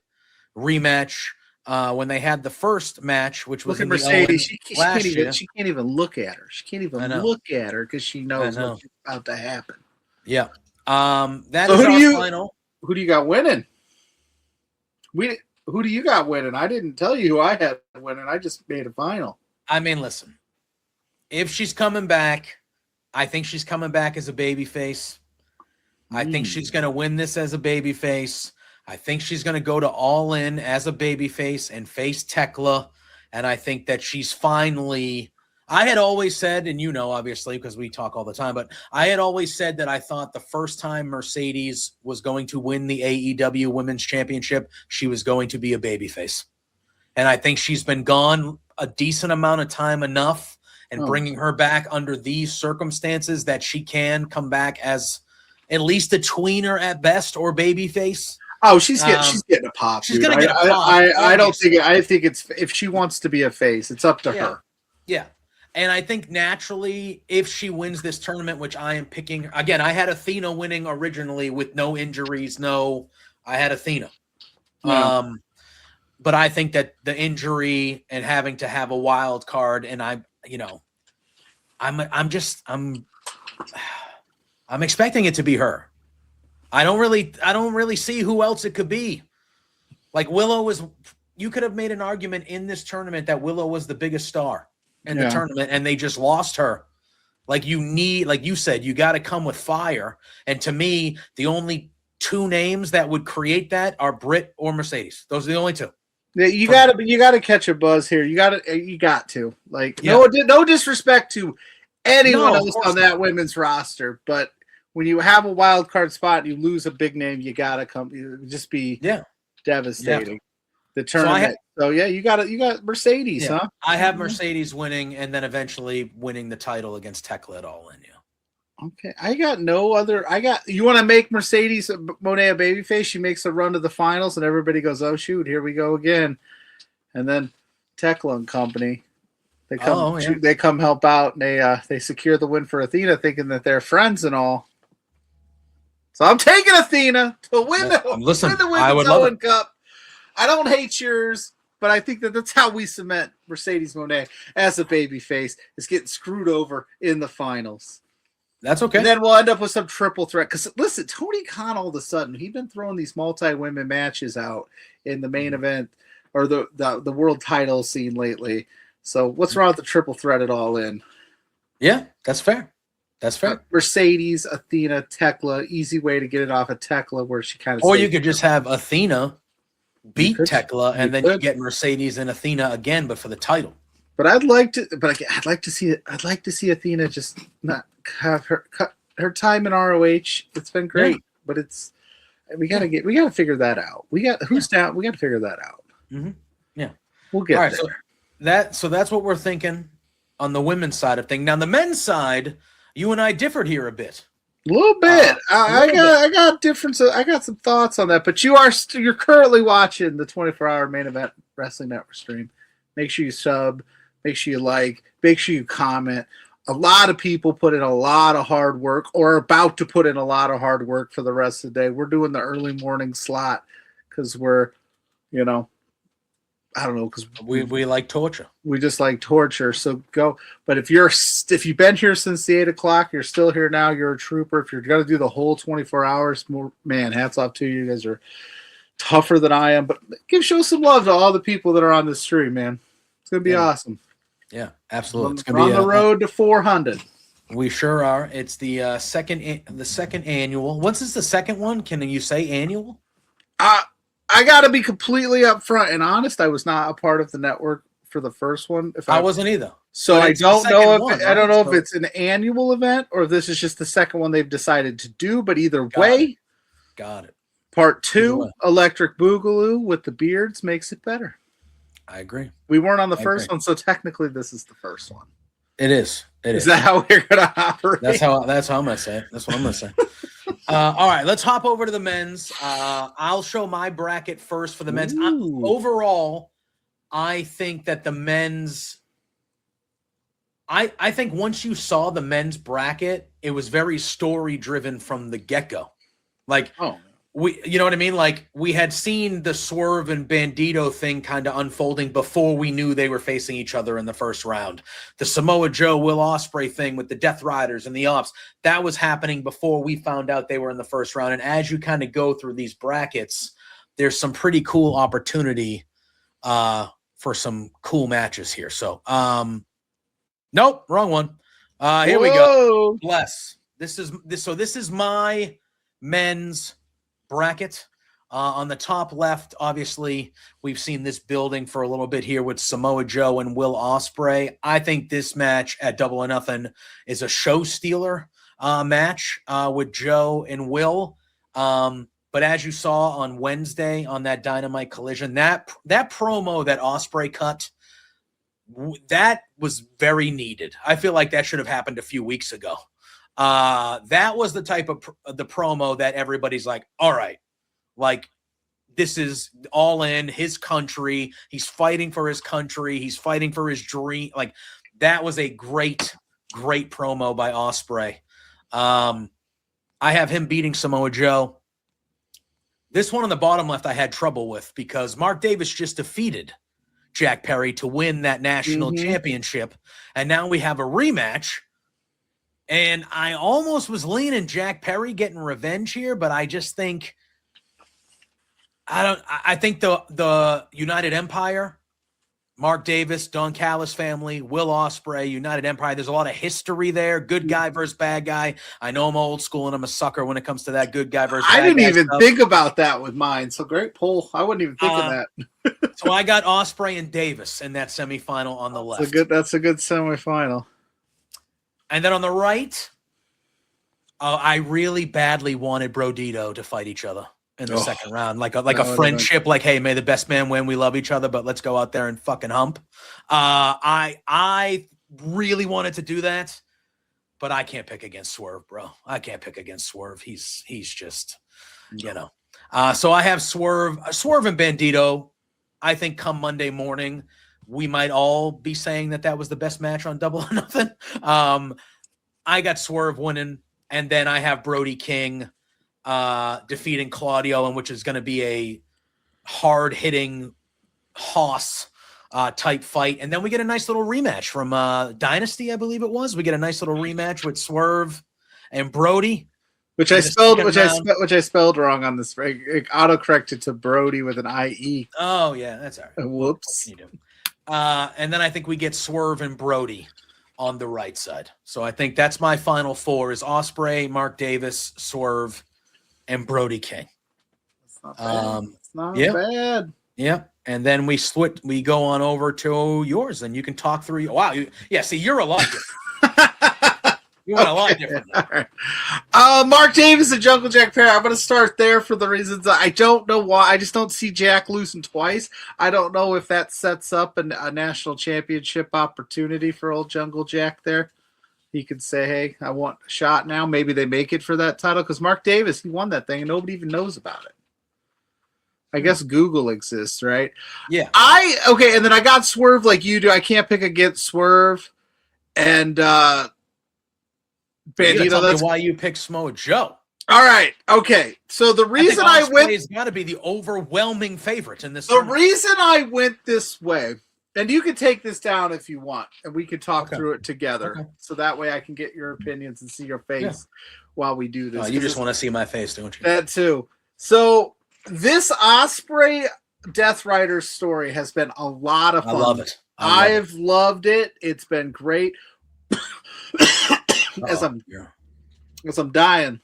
rematch when they had the first match, which was
Look at
in the
Mercedes. She
last
can't
year.
she can't even look at her. She can't even look at her because she knows what's about to happen.
Yeah. That
So
is our
who
final.
Who do you got winning? Who do you got winning? I didn't tell you who I had winning. I just made a final.
I mean, listen, if she's coming back, I think she's coming back as a babyface. I think she's going to win this as a babyface. I think she's going to go to All In as a babyface and face Tekla. And I think that she's finally, I had always said, and you know, obviously, because we talk all the time, but I had always said that I thought the first time Mercedes was going to win the AEW Women's Championship, she was going to be a babyface. And I think she's been gone a decent amount of time enough, and bringing her back under these circumstances that she can come back as at least a tweener at best or babyface.
Oh, she's getting a pop.
She's
dude.
gonna get a pop.
I don't think it. I think it's if she wants to be a face, it's up to her.
Yeah. And I think naturally, if she wins this tournament, which I am picking, again, I had Athena winning originally with no injuries. I had Athena.
Yeah.
But I think that the injury and having to have a wild card, and I'm expecting it to be her. I don't really see who else it could be. Like you could have made an argument in this tournament that Willow was the biggest star in the tournament, and they just lost her. Like you said, you got to come with fire. And to me, the only two names that would create that are Britt or Mercedes. Those are the only two.
Yeah, you gotta catch a buzz here. You got to like no disrespect to anyone else on that women's roster, but when you have a wild card spot and you lose a big name, you gotta come. It would just be devastating.
Yeah.
The tournament. So you got Mercedes, huh?
I have Mercedes winning and then eventually winning the title against Tekla at All In.
Okay, I got no other. You want to make Mercedes Moné a babyface? She makes a run to the finals, and everybody goes, "Oh shoot, here we go again." And then Tekla and company, they come, they come help out, and they secure the win for Athena, thinking that they're friends and all. So I'm taking Athena to win the Women's Owen Cup. I don't hate yours, but I think that's how we cement Mercedes Moné as a babyface, is getting screwed over in the finals.
That's okay.
And then we'll end up with some triple threat. Because listen, Tony Khan all of a sudden, he's been throwing these multi-women matches out in the main event or the world title scene lately. So what's wrong with the triple threat at All In?
Yeah, that's fair. That's fair.
Mercedes, Athena, Tekla. Easy way to get it off of Tekla where she kind of.
Or you could just have Athena beat Tekla and then you get Mercedes and Athena again, but for the title.
But I'd like to see Athena just not have her time in ROH. It's been great, but we gotta figure that out. We got to figure that out.
Mm-hmm. Yeah,
we'll get
all right.
there.
So that's what we're thinking on the women's side of things. Now the men's side, you and I differed here a bit.
A little bit. I got difference. I got some thoughts on that. But you're currently watching the 24-hour main event Wrestling Network stream. Make sure you sub. Make sure you like. Make sure you comment. A lot of people put in a lot of hard work or are about to put in a lot of hard work for the rest of the day. We're doing the early morning slot because we're, I don't know, because
we like torture.
We just like torture. So go. But if you've been here since the 8 o'clock, you're still here now. You're a trooper. If you're gonna do the whole 24 hours, more man, hats off to you. You guys are tougher than I am. But show some love to all the people that are on this stream, man. It's gonna be awesome.
Yeah, absolutely. It's
We're
gonna
on
be
the road to 400.
We sure are. It's the second annual. What's the second one? Can you say annual?
I got to be completely upfront and honest. I was not a part of the network for the first one.
I wasn't either.
So
But
I
it's the
don't know
second
if
one,
I don't
right?
know if it's an annual event or if this is just the second one they've decided to do. But either way,
Got it.
part
Either
2,
way.
Electric Boogaloo with the beards makes it better.
I agree.
We weren't on the
I
first
agree.
one, so technically this is the first one.
It is. It is.
Is that how we're gonna operate?
That's how I'm gonna say it. That's what I'm gonna say. All right, let's hop over to the men's. I'll show my bracket first for the men's. Overall, I think that the men's. I think once you saw the men's bracket, it was very story driven from the get go. Like, you know what I mean? Like, we had seen the Swerve and Bandito thing kind of unfolding before we knew they were facing each other in the first round. The Samoa Joe, Will Ospreay thing with the Death Riders and the Ops, that was happening before we found out they were in the first round. And as you kind of go through these brackets, there's some pretty cool opportunity for some cool matches here. So, nope, wrong one. Here we go. Bless. This is my men's bracket. On the top left, obviously, we've seen this building for a little bit here with Samoa Joe and Will Ospreay. I think this match at Double or Nothing is a show stealer match with Joe and Will. But as you saw on Wednesday on that Dynamite Collision, that promo that Ospreay cut, that was very needed. I feel like that should have happened a few weeks ago. That was the type of the promo that everybody's like, all right, like this is all in his country. He's fighting for his country. He's fighting for his dream. Like that was a great promo by Ospreay. I have him beating Samoa Joe. This one on the bottom left, I had trouble with because Mark Davis just defeated Jack Perry to win that national championship. And now we have a rematch. And I almost was leaning Jack Perry getting revenge here, but I just think I think the United Empire, Mark Davis, Don Callis family, Will Ospreay, United Empire, there's a lot of history there. Good guy versus bad guy. I know I'm old school and I'm a sucker when it comes to that good guy versus bad guy.
I didn't even
stuff.
think about that with mine. So great pull. I wouldn't even think of that.
So I got Ospreay and Davis in that semifinal on the left.
That's a good semifinal.
And then on the right, I really badly wanted Brodito to fight each other in the second round, like a friendship. Like, hey, may the best man win. We love each other, but let's go out there and fucking hump. I really wanted to do that, but I can't pick against Swerve, bro. I can't pick against Swerve. He's just, you know. So I have Swerve and Bandito. I think come Monday morning, we might all be saying that was the best match on Double or Nothing. I got Swerve winning, and then I have Brody King defeating Claudio, and which is going to be a hard-hitting Hoss type fight. And then we get a nice little rematch from Dynasty, I believe it was. We get a nice little rematch with Swerve and Brody.
Which I spelled wrong on this. It auto-corrected to Brody with an IE.
Oh, yeah, that's all right.
Whoops.
What can you do? And then I think we get Swerve and Brody on the right side. So I think that's my final four is Ospreay, Mark Davis, Swerve, and Brody King.
It's not bad.
Yeah. And then we go on over to yours, and you can talk through. Wow. See, you're a lot different. You want a lot different.
Right. Mark Davis and Jungle Jack Perry. I'm going to start there for the reasons I don't know why. I just don't see Jack losing twice. I don't know if that sets up a national championship opportunity for old Jungle Jack there. He could say, hey, I want a shot now. Maybe they make it for that title because Mark Davis, he won that thing and nobody even knows about it. I guess Google exists, right?
Yeah.
And then I got Swerve like you do. I can't pick against Swerve. And Bandito,
that's why you picked Samoa Joe.
All right. Okay. So the reason I went
has got to be the overwhelming favorite in this.
The reason I went this way, and you can take this down if you want, and we can talk through it together. So that way I can get your opinions and see your face while we do this.
You just want to see my face, don't you?
That too. So this Osprey Death Rider story has been a lot of fun.
I love it.
I've loved it. It's been great. as I'm dying.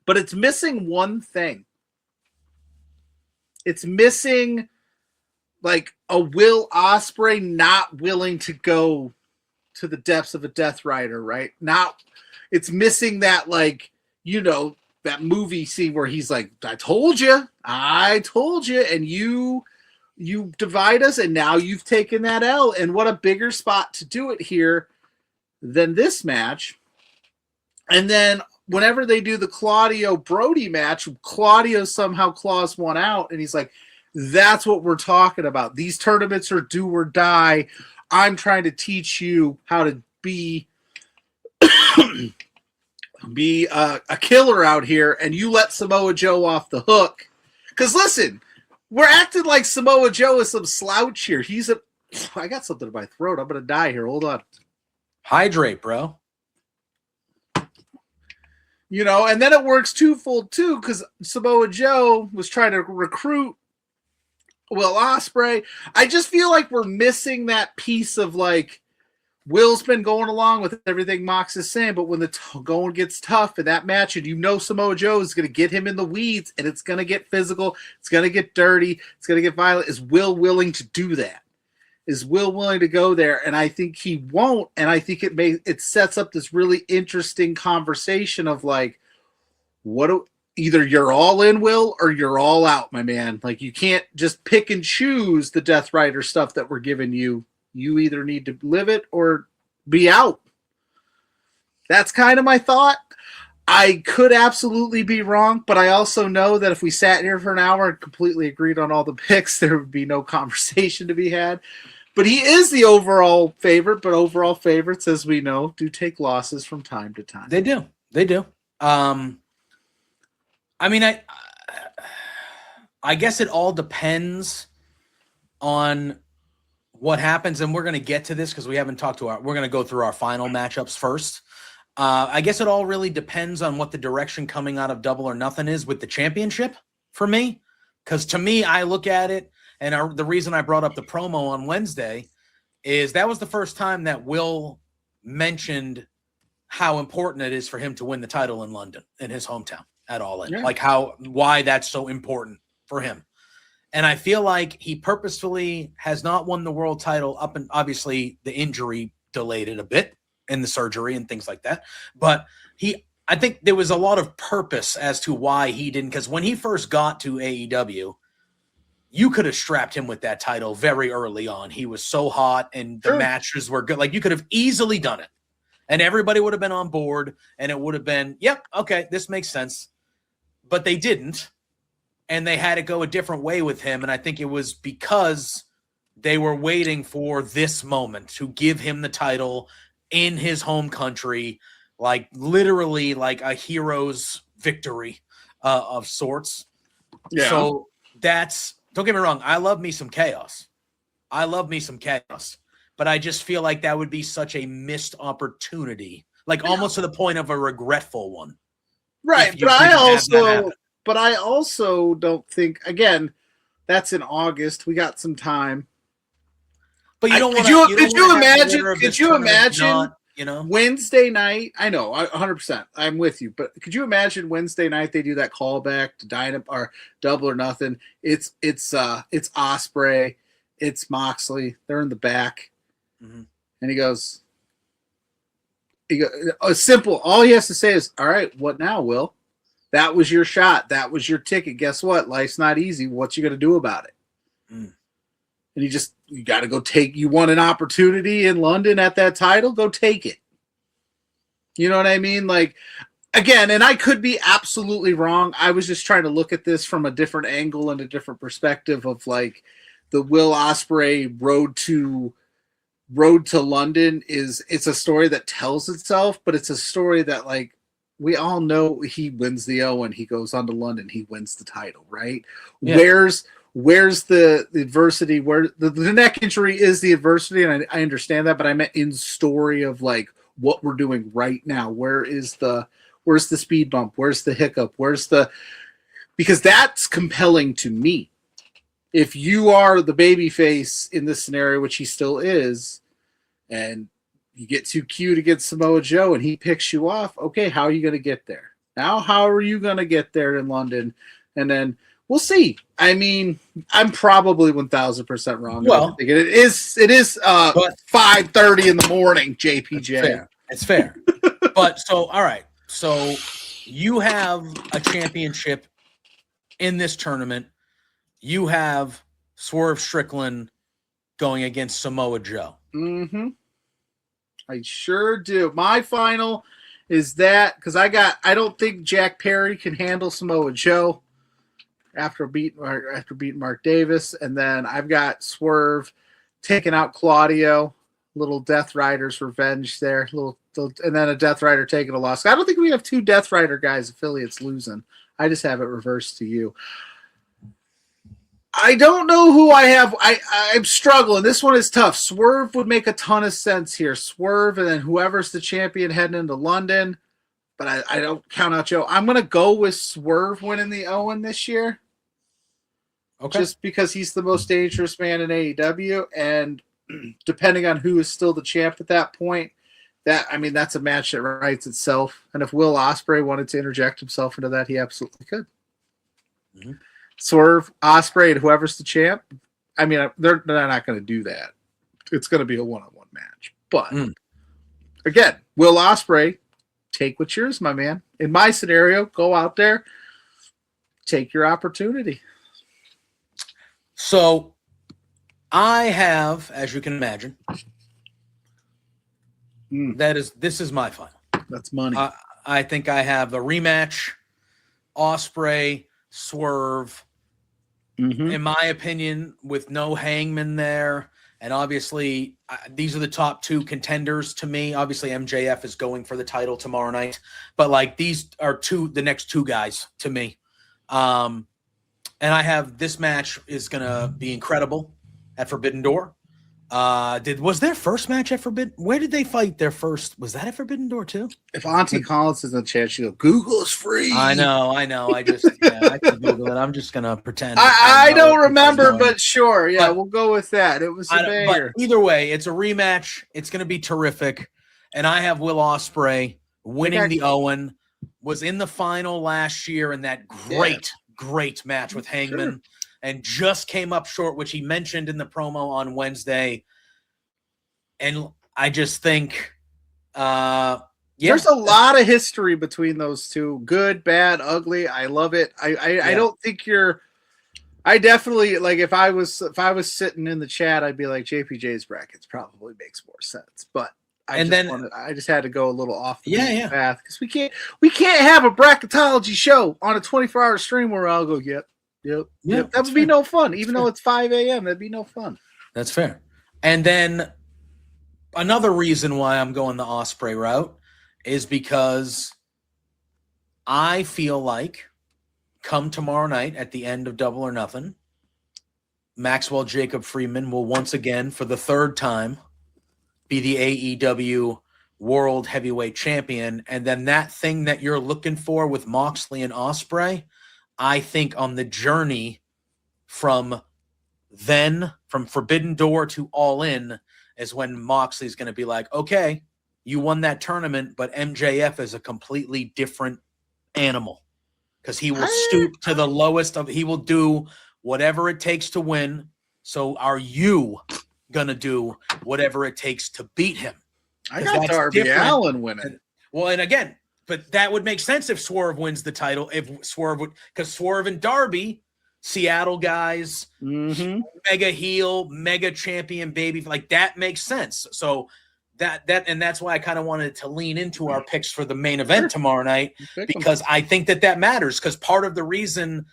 But it's missing one thing. It's missing like a Will Ospreay not willing to go to the depths of a Death Rider, right? It's missing that, like, you know, that movie scene where he's like, I told you, and you divide us, and now you've taken that L. And what a bigger spot to do it here than this match. And then whenever they do the Claudio Brody match, Claudio somehow claws one out, and he's like, that's what we're talking about. These tournaments are do or die. I'm trying to teach you how to be a killer out here, and you let Samoa Joe off the hook. Because listen, we're acting like Samoa Joe is some slouch here. I got something in my throat. I'm going to die here. Hold on.
Hydrate, bro.
You know, and then it works twofold too, because Samoa Joe was trying to recruit Will Ospreay. I just feel like we're missing that piece of, like, Will's been going along with everything Mox is saying, but when the going gets tough in that match, and you know Samoa Joe is going to get him in the weeds, and it's going to get physical, it's going to get dirty, it's going to get violent, is Will willing to do that? Is Will willing to go there? And I think he won't. And I think it sets up this really interesting conversation of, like, either you're all in, Will, or you're all out, my man. Like, you can't just pick and choose the Death Rider stuff that we're giving you. You either need to live it or be out. That's kind of my thought. I could absolutely be wrong, but I also know that if we sat here for an hour and completely agreed on all the picks, there would be no conversation to be had. But he is the overall favorite, but overall favorites, as we know, do take losses from time to time.
They do. I mean, I guess it all depends on what happens, and we're going to get to this because we haven't talked to we're going to go through our final matchups first. I guess it all really depends on what the direction coming out of Double or Nothing is with the championship for me. Because to me, I look at it, and the reason I brought up the promo on Wednesday is that was the first time that Will mentioned how important it is for him to win the title in London, in his hometown at All In.
Yeah.
Like why that's so important for him. And I feel like he purposefully has not won the world title up, and obviously the injury delayed it a bit in the surgery and things like that. But I think there was a lot of purpose as to why he didn't, because when he first got to AEW, you could have strapped him with that title very early on. He was so hot and the matches were good. Like, you could have easily done it and everybody would have been on board and it would have been, yep, okay, this makes sense. But they didn't. And they had to go a different way with him. And I think it was because they were waiting for this moment to give him the title in his home country, like literally like a hero's victory of sorts.
Yeah.
So don't get me wrong, I love me some chaos. But I just feel like that would be such a missed opportunity, like almost to the point of a regretful one.
Right. But I also don't think, again, that's in August. We got some time.
But you don't want
to. Could you imagine
you know,
Wednesday night? I know, 100%. I'm with you. But could you imagine Wednesday night they do that callback to or Double or Nothing? It's Ospreay, it's Moxley. They're in the back, and he goes, simple. All he has to say is, "All right, what now, Will? That was your shot. That was your ticket. Guess what? Life's not easy. What you going to do about it?" And you got to go you want an opportunity in London at that title? Go take it. You know what I mean? Like, again, and I could be absolutely wrong. I was just trying to look at this from a different angle and a different perspective of, like, the Will Ospreay road to London it's a story that tells itself, but it's a story that, like, we all know he wins the Owen. He goes on to London. He wins the title, right?
Yeah.
Where's the adversity? Where the neck injury is the adversity, and I understand that, but I meant in story of like what we're doing right now. Where's the speed bump? Where's the hiccup? Because that's compelling to me. If you are the baby face in this scenario, which he still is, and you get too cute against Samoa Joe and he picks you off, okay, how are you going to get there? Now, how are you going to get there in London? And then we'll see. I mean, I'm probably 1,000% wrong.
Well,
it is 5:30 in the morning, JPJ.
It's fair. But so, all right. So you have a championship in this tournament. You have Swerve Strickland going against Samoa Joe.
Mm-hmm. I sure do. My final is that because I don't think Jack Perry can handle Samoa Joe after beating Mark Davis, and then I've got Swerve taking out Claudio. Little Death Rider's revenge there, and then a Death Rider taking a loss. I don't think we have two Death Rider guys affiliates losing. I just have it reversed to you. I don't know who I have. I'm struggling. This one is tough. Swerve would make a ton of sense here. Swerve, and then whoever's the champion heading into London. But I don't count out Joe. I'm going to go with Swerve winning the Owen this year.
Okay.
Just because he's the most dangerous man in AEW. And depending on who is still the champ at that point, that's a match that writes itself. And if Will Ospreay wanted to interject himself into that, he absolutely could.
Mm-hmm.
Swerve, Ospreay, and whoever's the champ. I mean, they're not going to do that. It's going to be a one-on-one match. But again, Will Ospreay, take what's yours, my man. In my scenario, go out there, take your opportunity.
So I have, as you can imagine, this is my final.
That's money.
I think I have a rematch, Ospreay, Swerve.
Mm-hmm.
In my opinion, with no Hangman there, and obviously these are the top two contenders to me. Obviously, MJF is going for the title tomorrow night, but like these are the next two guys to me. And I have this match is gonna be incredible at Forbidden Door. Was their first match at Forbidden? Where did they fight their first? Was that at Forbidden Door too?
If Auntie Collins is in the chat, she'll go, Google is free.
I know. I just I can Google it. I'm just gonna pretend.
I don't remember, but sure. Yeah, we'll go with that. It was a banger.
But either way, it's a rematch. It's gonna be terrific. And I have Will Ospreay winning the Owen. Was in the final last year in that great match with Hangman. Sure. And just came up short, which he mentioned in the promo on Wednesday. And I just think,
there's a lot of history between those two. Good, bad, ugly. I love it. I don't think I definitely like if I was sitting in the chat, I'd be like JPJ's brackets probably makes more sense. But I just had to go a little off the path because we can't have a bracketology show on a 24-hour stream where I'll go, Yep. That would be no fun. Even though it's 5 a.m., that'd be no fun.
That's fair. And then another reason why I'm going the Ospreay route is because I feel like come tomorrow night at the end of Double or Nothing, Maxwell Jacob Friedman will once again, for the third time, be the AEW World Heavyweight Champion. And then that thing that you're looking for with Moxley and Ospreay, I think on the journey from Forbidden Door to All In is when Moxley's going to be like, okay, you won that tournament, but MJF is a completely different animal because he will stoop to the lowest he will do whatever it takes to win. So are you going to do whatever it takes to beat him?
I got Darby Allin winning.
Well, and again, but that would make sense if Swerve wins the title. Because Swerve and Darby, Seattle guys, mega heel, mega champion, baby, like that makes sense. So and that's why I kind of wanted to lean into our picks for the main event tomorrow night because I think that matters. Because part of the reason,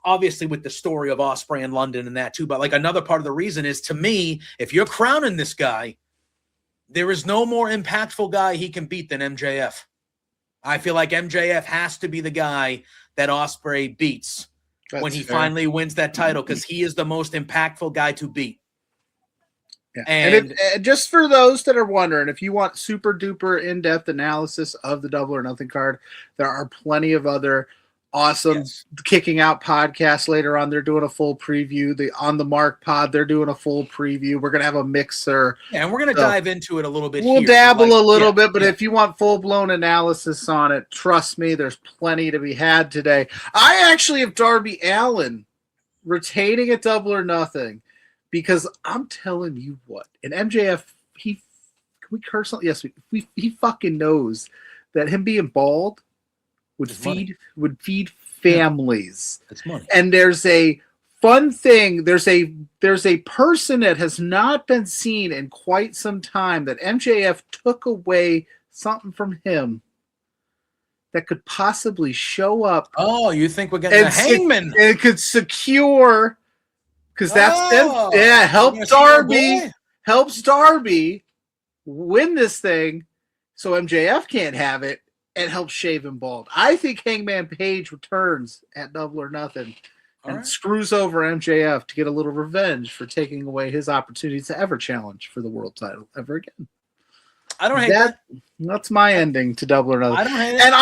obviously, with the story of Ospreay in London and that too, but like another part of the reason is to me, if you're crowning this guy, there is no more impactful guy he can beat than MJF. I feel like MJF has to be the guy that Ospreay beats when he finally wins that title, because he is the most impactful guy to beat.
Yeah.
And
Just for those that are wondering, if you want super duper in-depth analysis of the Double or Nothing card, there are plenty of other awesome kicking out podcasts later on. They're doing a full preview. The On the Mark pod, they're doing a full preview. We're going to have a mixer.
Yeah, and we're going to dive into it a little bit.
We'll
here,
dabble
like,
a little bit, but if you want full-blown analysis on it, trust me, there's plenty to be had today. I actually have Darby Allin retaining at Double or Nothing, because I'm telling you what, and MJF, can we curse on? Yes, he fucking knows that him being bald would feed families.
That's money.
And there's a fun thing. There's a person that has not been seen in quite some time that MJF took away something from him that could possibly show up.
Oh, you think we're getting a Hangman?
It could secure, because that's them. Yeah, helps Darby win this thing, so MJF can't have it, and helps shave him bald. I think Hangman Page returns at Double or Nothing and screws over MJF to get a little revenge for taking away his opportunity to ever challenge for the world title ever again.
I don't hate that.
That's my ending to Double or Nothing.
I don't hate it.
And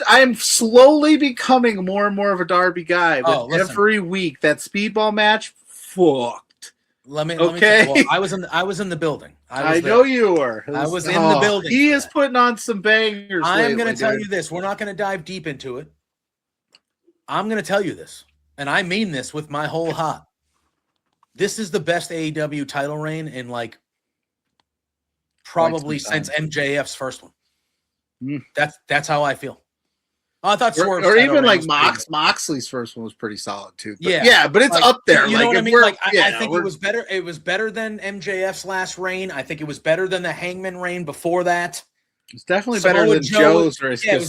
I'm slowly becoming more and more of a Darby guy. With every week, that speedball match, fucked.
Let me
okay.
Well, I was in the building.
I know you were.
I was in the building.
He is putting on some bangers.
I am going to tell you this. We're not going to dive deep into it. I'm going to tell you this, and I mean this with my whole heart. This is the best AEW title reign in like probably since MJF's first one. That's how I feel. I thought Swerve's
or even like
Moxley's
first one was pretty solid too.
But yeah,
but it's
like,
up there.
You know what I mean? Like I think
it
was better. It was better than MJF's last reign. I think it was better than the Hangman reign before that.
It's definitely better than Joe's race.
Yeah,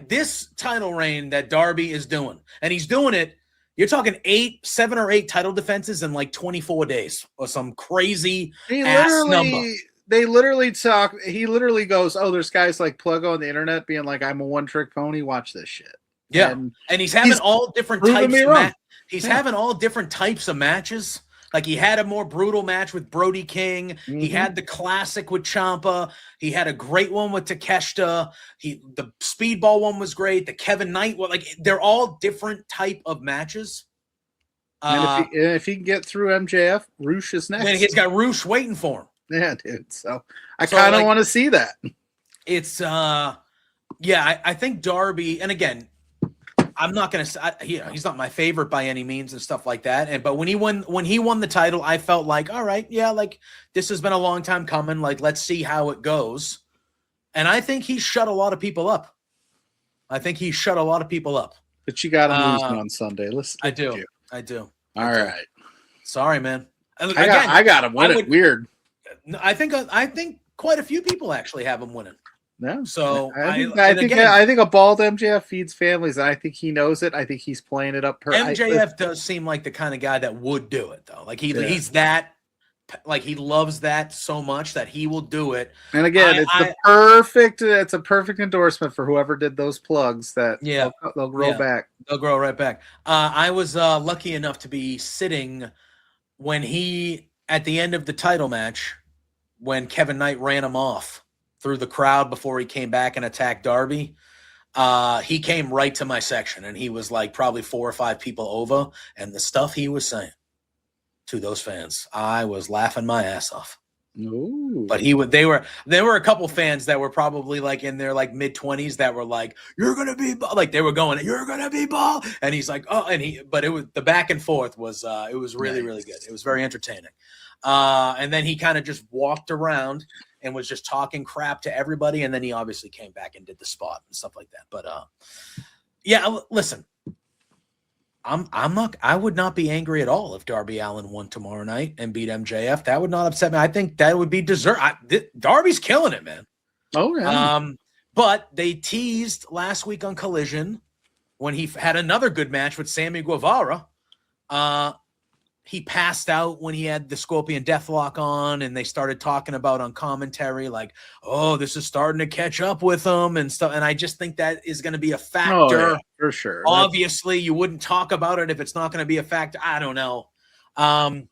this title reign that Darby is doing, and he's doing it. You're talking 7 or 8 title defenses in like 24 days or some crazy ass number.
They literally talk. He literally goes, "Oh, there's guys like Pluggo on the internet being like, I'm a one-trick pony. Watch this shit."
Yeah, and he's having all different types. He's having all different types of matches. Like he had a more brutal match with Brody King.
Mm-hmm.
He had the classic with Ciampa. He had a great one with Takeshita. The speedball one was great. The Kevin Knight one, like they're all different type of matches.
And if he can get through MJF, Roosh is next.
And he's got Roosh waiting for him.
Yeah, dude. So I kind of want to see that.
It's I think Darby, and again, I'm not gonna say he's not my favorite by any means and stuff like that. But when he won the title, I felt like, all right, yeah, like this has been a long time coming. Like let's see how it goes. And I think he shut a lot of people up. But you got him losing on Sunday. Listen, I do. All right. Sorry, man.
I got him winning. Weird.
I think quite a few people actually have him winning.
No,
so
I think a bald MJF feeds families. And I think he knows it. I think he's playing it up.
MJF does seem like the kind of guy that would do it, though. Like he's that, like he loves that so much that he will do it.
And again, it's a perfect endorsement for whoever did those plugs. That they'll grow back.
They'll grow right back. I was lucky enough to be sitting when he at the end of the title match, when Kevin Knight ran him off through the crowd before he came back and attacked Darby. He came right to my section, and he was like probably 4 or 5 people over, and the stuff he was saying to those fans, I was laughing my ass off.
Ooh.
But there were a couple fans that were probably like in their like mid-20s that were like, "You're gonna be like," they were going, "You're gonna be ball," and he's like, "Oh," but it was the back and forth was it was really really good. It was very entertaining. And then he kind of just walked around and was just talking crap to everybody, and then he obviously came back and did the spot and stuff like that. But yeah, listen, I would not be angry at all if Darby Allin won tomorrow night and beat MJF. That would not upset me. I think that would be deserved. Darby's killing it, man.
Oh yeah.
But they teased last week on Collision when he had another good match with Sammy Guevara. he passed out when he had the Scorpion Deathlock on, and they started talking about on commentary, like, oh, this is starting to catch up with him and stuff. And I just think that is going to be a factor.
Oh, yeah, for sure.
Obviously, you wouldn't talk about it if it's not going to be a factor. I don't know. And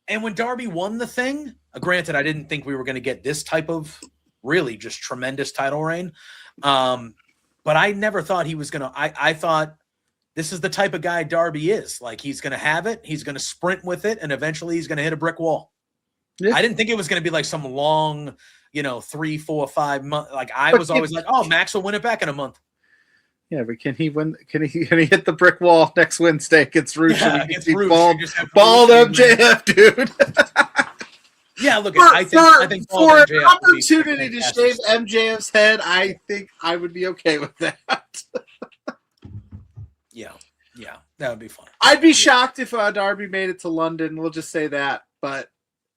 when Darby won the thing, granted, I didn't think we were going to get this type of really just tremendous title reign. But I never thought he was going to, I thought this is the type of guy Darby is. Like, he's going to have it, he's going to sprint with it, and eventually he's going to hit a brick wall. Yeah. I didn't think it was going to be like some long, 3, 4, 5 months. Like, I was always like, oh, Max will win it back in a month.
Yeah, but can he win? Can he hit the brick wall next Wednesday against Roosh?
Yeah,
against bald MJF, dude.
Yeah, look,
I think for an
MJF
opportunity to shave MJF's head, I think I would be okay with that.
Yeah, that would be fun.
I'd be shocked if Darby made it to London. We'll just say that, but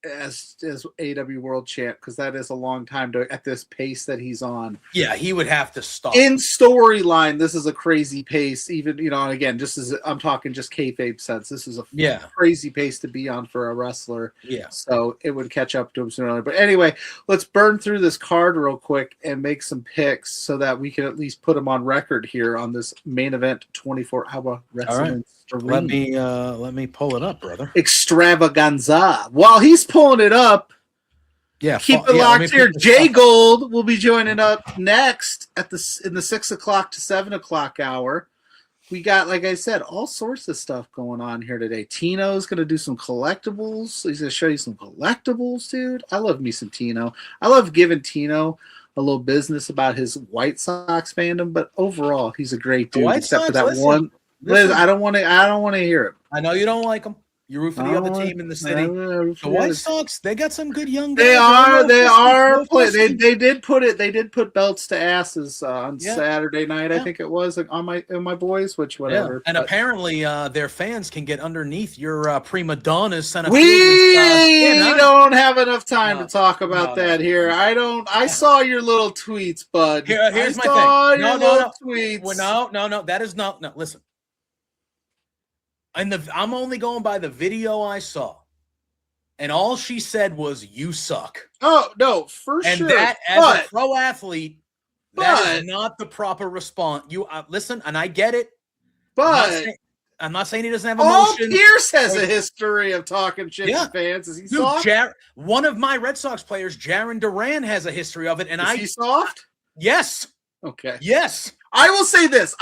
as AW World Champ, because that is a long time at this pace that he's on.
Yeah, he would have to stop.
In storyline, this is a crazy pace. Even again, just as I'm talking just kayfabe sense, this is a crazy pace to be on for a wrestler.
Yeah,
so it would catch up to him sooner or later. But anyway, let's burn through this card real quick and make some picks so that we can at least put them on record here on this main event 24-hour wrestling.
Let me pull it up, brother.
Extravaganza. While he's pulling it up, keep it locked here. Jay Gold will be joining up next in the 6 o'clock to 7 o'clock hour. We got, like I said, all sorts of stuff going on here today. Tino's going to do some collectibles. He's going to show you some collectibles, dude. I love me some Tino. I love giving Tino a little business about his White Sox fandom, but overall, he's a great dude. Except for that one. Liz, I don't want to hear it.
I know you don't like them. You root for the other team in the city. The White Sox, they got some good young guys.
They are. They did put belts to asses on Saturday night. I think it was on my boys, which whatever.
And apparently, their fans can get underneath your prima donnas.
We don't have enough time to talk about that here. I saw your little tweets, bud.
Here's my thing. No.
Tweets.
Well, no. That is not. No, listen. And I'm only going by the video I saw. And all she said was, "You suck."
Oh, no, for sure.
And that, as a pro athlete, that is not the proper response. You listen, and I get it.
But
I'm not saying he doesn't have emotion.
Pierce has a history of talking shit to fans. Is he soft?
One of my Red Sox players, Jaron Duran, has a history of it. And
is he soft?
Yes.
Okay.
Yes.
I will say this.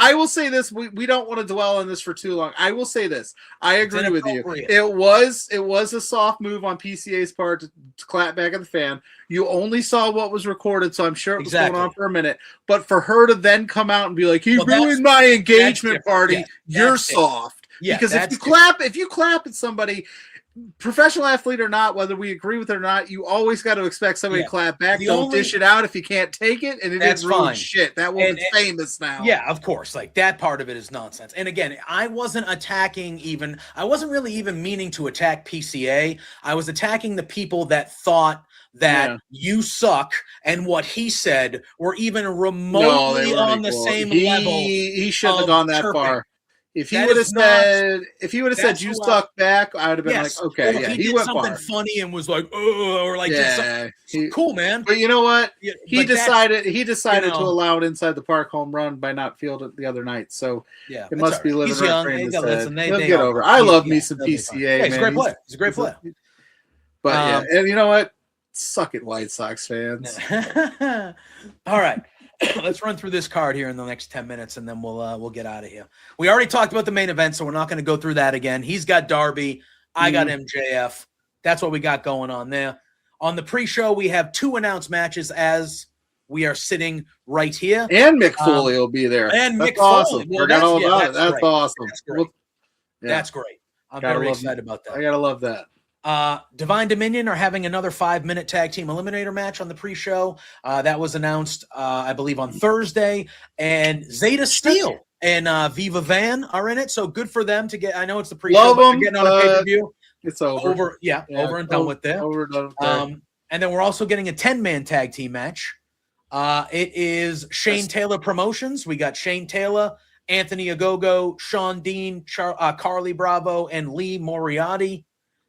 We don't want to dwell on this for too long. I will say this. I agree with you. It was a soft move on PCA's part to clap back at the fan. You only saw what was recorded, so I'm sure it was going on for a minute. But for her to then come out and be like, "You ruined my engagement party," you're soft. Yeah, because if you clap at somebody, professional athlete or not, whether we agree with it or not, you always got to expect somebody to clap back. Don't dish it out if you can't take it, and it didn't ruin shit. That woman's famous now.
Yeah, of course. Like, that part of it is nonsense. And again, I wasn't really even meaning to attack PCA. I was attacking the people that thought that you suck and what he said were even remotely on the same level.
He shouldn't have gone that far. If he would have said you suck back, I would have been like, okay,
yeah,
he
did
went
something
far.
funny and was like, oh, or like, cool, man.
But you know what? He decided to allow an inside the park home run by not fielding it the other night. So it must be living right frame his head. He'll get over. I love me some PCA.
He's a great player. He's a great player.
But and you know what? Suck it, White Sox fans.
All right. Let's run through this card here in the next 10 minutes, and then we'll get out of here. We already talked about the main event, so we're not going to go through that again. He's got Darby. I got MJF. That's what we got going on there. On the pre-show, we have 2 announced matches as we are sitting right here.
And Mick Foley will be there.
And
that's
Mick
awesome.
Foley. Well,
that's awesome.
That's great. That's great. I'm very excited about that.
I got to love that.
Divine Dominion are having another 5-minute tag team eliminator match on the pre-show. That was announced, I believe, on Thursday. And Zeta Steel and Viva Van are in it. So good for them to get. I know it's the pre-show, but they're getting on a pay-per-view.
It's over.
Over and done with that.
Over and done with that.
And then we're also getting a 10-man tag team match. It is Shane Taylor Promotions. We got Shane Taylor Anthony Ogogo, Sean Dean, Carly Bravo, and Lee Moriarty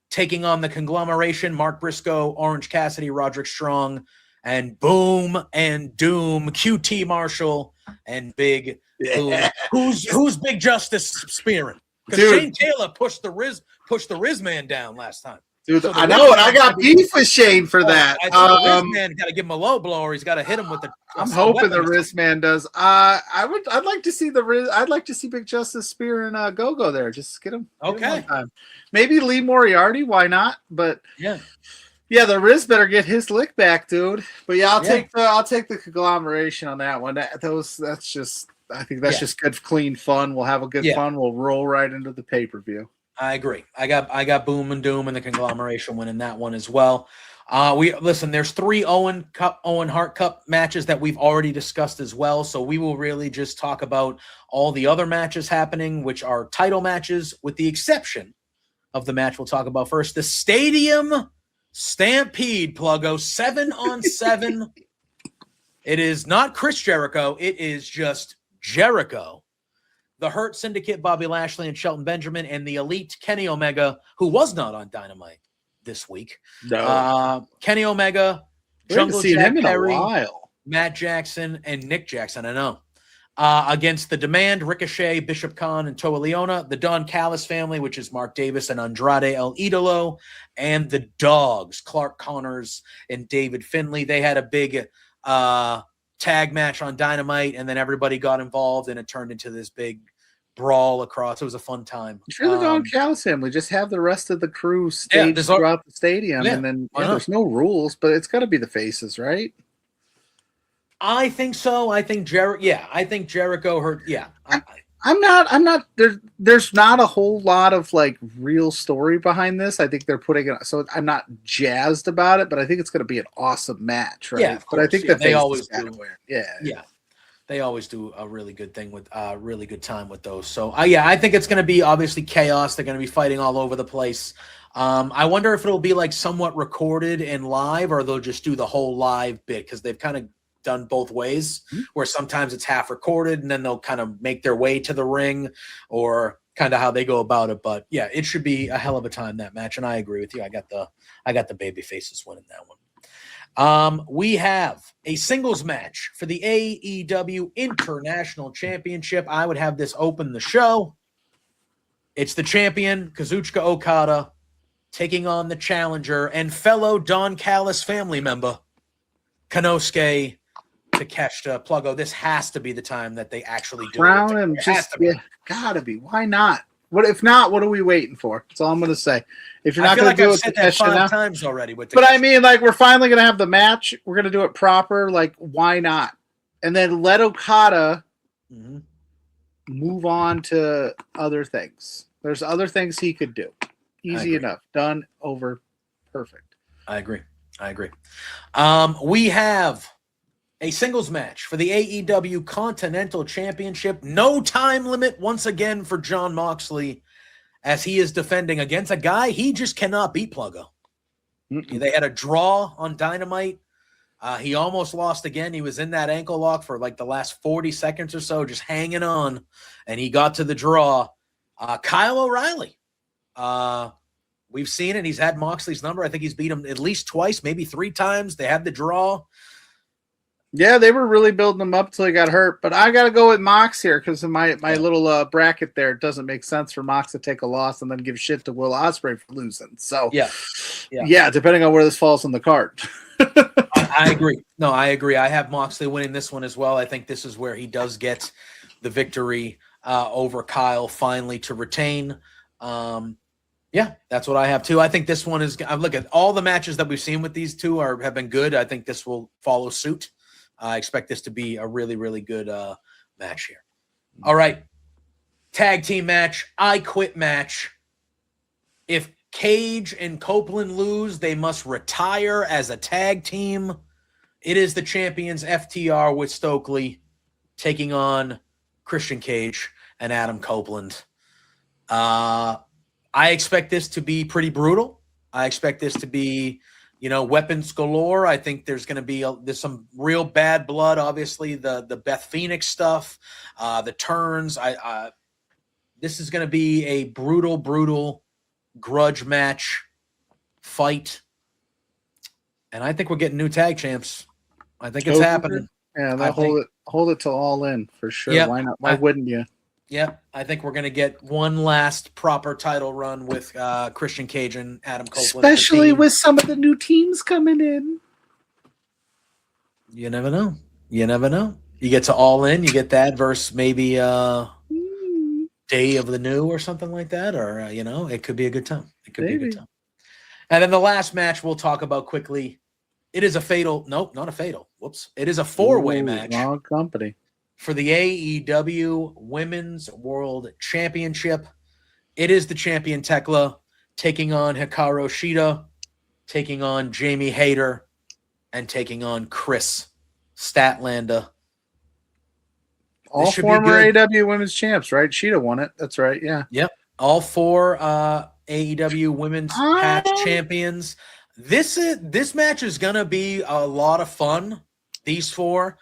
taking on the conglomeration, Mark Briscoe, Orange Cassidy, Roderick Strong, and Boom and Doom, QT Marshall, and Big Boom. Who's Big Justice spearing? Because Shane Taylor pushed the Riz man down last time.
Dude,
So
I know, and I got beef with Shane for that.
I think the Riz man got to give him a low blow, or he's got to hit him with the.
I'm hoping the Riz man does. I'd like to see the Riz. I'd like to see Big Justice Spear and Go there. Just get him.
Okay.
Maybe Lee Moriarty. Why not? But yeah, the Riz better get his lick back, dude. But yeah, I'll take the conglomeration on that one. That's just. I think that's just good, clean fun. We'll have a good fun. We'll roll right into the pay-per-view.
I agree. I got Boom and Doom and the conglomeration winning that one as well. There's 3 Owen Hart Cup matches that we've already discussed as well. So we will really just talk about all the other matches happening, which are title matches, with the exception of the match we'll talk about first, the Stadium Stampede, Pluggo, 7-on-7. It is not Chris Jericho. It is just Jericho. The Hurt Syndicate, Bobby Lashley and Shelton Benjamin, and the Elite, Kenny Omega, who was not on Dynamite this week.
No.
Kenny Omega, Jungle
seen
Jack
him in
Perry,
a while.
Matt Jackson, and Nick Jackson, I know. Against The Demand, Ricochet, Bishop Khan, and Toa Leona, the Don Callis family, which is Mark Davis and Andrade El Idolo, and the Dogs, Clark Connors and David Finlay. They had a big tag match on Dynamite, and then everybody got involved, and it turned into this big brawl across. It was a fun time.
Sure, the Don Callis family. Just have the rest of the crew stage throughout the stadium, and then there's no rules, but it's got to be the faces, right?
I think so. I think Jericho hurt. Yeah.
I'm not there's not a whole lot of like real story behind this. I think they're putting it, so I'm not jazzed about it, but I think it's going to be an awesome match, right?
Yeah,
but I think that
they always do.
Yeah.
They always do a really good thing with really good time with those. So I think it's going to be obviously chaos. They're going to be fighting all over the place. I wonder if it'll be like somewhat recorded and live, or they'll just do the whole live bit, because they've kind of done both ways, where sometimes it's half recorded and then they'll kind of make their way to the ring, or kind of how they go about it. But yeah, it should be a hell of a time, that match. And I agree with you. I got the baby faces winning that one. We have a singles match for the AEW International Championship. I would have this open the show. It's the champion, Kazuchika Okada, taking on the challenger and fellow Don Callis family member, Konosuke Takeshita. Pluggo, this has to be the time that they actually do
Crown
it.
him. Gotta be. Why not? What if not? What are we waiting for? That's all I'm going to say. If you're not going to do
I've
it,
said that 5 times already. But
I mean, like, we're finally going to have the match. We're going to do it proper. Like, why not? And then let Okada move on to other things. There's other things he could do. Easy enough. Done. Over. Perfect.
I agree. We have a singles match for the AEW Continental Championship. No time limit once again for Jon Moxley, as he is defending against a guy he just cannot beat, Pluggo. They had a draw on Dynamite. He almost lost again. He was in that ankle lock for like the last 40 seconds or so, just hanging on, and he got to the draw. Kyle O'Reilly. We've seen it. He's had Moxley's number. I think he's beat him at least twice, maybe 3 times. They had the draw.
Yeah, they were really building him up till he got hurt. But I got to go with Mox here, because in my little bracket there, it doesn't make sense for Mox to take a loss and then give shit to Will Ospreay for losing. So, yeah, depending on where this falls on the card.
I agree. No, I agree. I have Moxley winning this one as well. I think this is where he does get the victory over Kyle finally to retain. Yeah, that's what I have too. I think this one is. Look at all the matches that we've seen with these two have been good. I think this will follow suit. I expect this to be a really, really good match here. All right, tag team match. I quit match. If Cage and Copeland lose, they must retire as a tag team. It is the champions FTR with Stokely taking on Christian Cage and Adam Copeland. I expect this to be pretty brutal. I expect this to be, weapons galore. I think there's going to be there's some real bad blood. Obviously, the Beth Phoenix stuff, the turns. This is going to be a brutal grudge match fight, and I think we're getting new tag champs. I think it's happening.
Yeah, they'll hold it till All In for sure.
Yep.
Why not? Why wouldn't you?
Yeah, I think we're going to get one last proper title run with Christian Cage and Adam Copeland.
Especially with some of the new teams coming in.
You never know. You get to All In, you get that versus maybe Day of the New or something like that, or it could be a good time. It could be a good time. And then the last match we'll talk about quickly. It is a fatal. Nope, not a fatal. Whoops. It is a four-way match.
Wrong company.
For the AEW Women's World Championship. It is the champion Tekla taking on Hikaru Shida, taking on Jamie Hayter, and taking on Chris Statlander.
All former AEW Women's Champs, right? Shida won it. That's right. Yeah.
Yep. All four AEW Women's Past Champions. This match is gonna be a lot of fun. These four.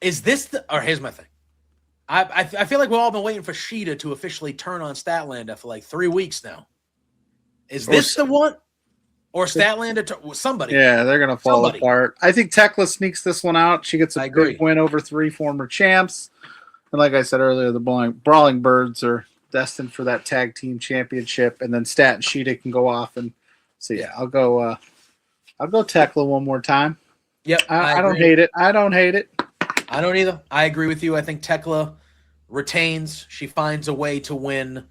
Is this here's my thing. I feel like we've all been waiting for Shida to officially turn on Statlander for like 3 weeks now. Is this the one? Or Statlander somebody?
Yeah, they're gonna fall apart. I think Tekla sneaks this one out. She gets a big win over 3 former champs. And like I said earlier, the Brawling Birds are destined for that tag team championship, and then Stat and Shida can go off. And so yeah, I'll go Tekla one more time.
Yep,
I don't hate it. I don't hate it.
I don't either. I agree with you. I think Tekla retains. She finds a way to win.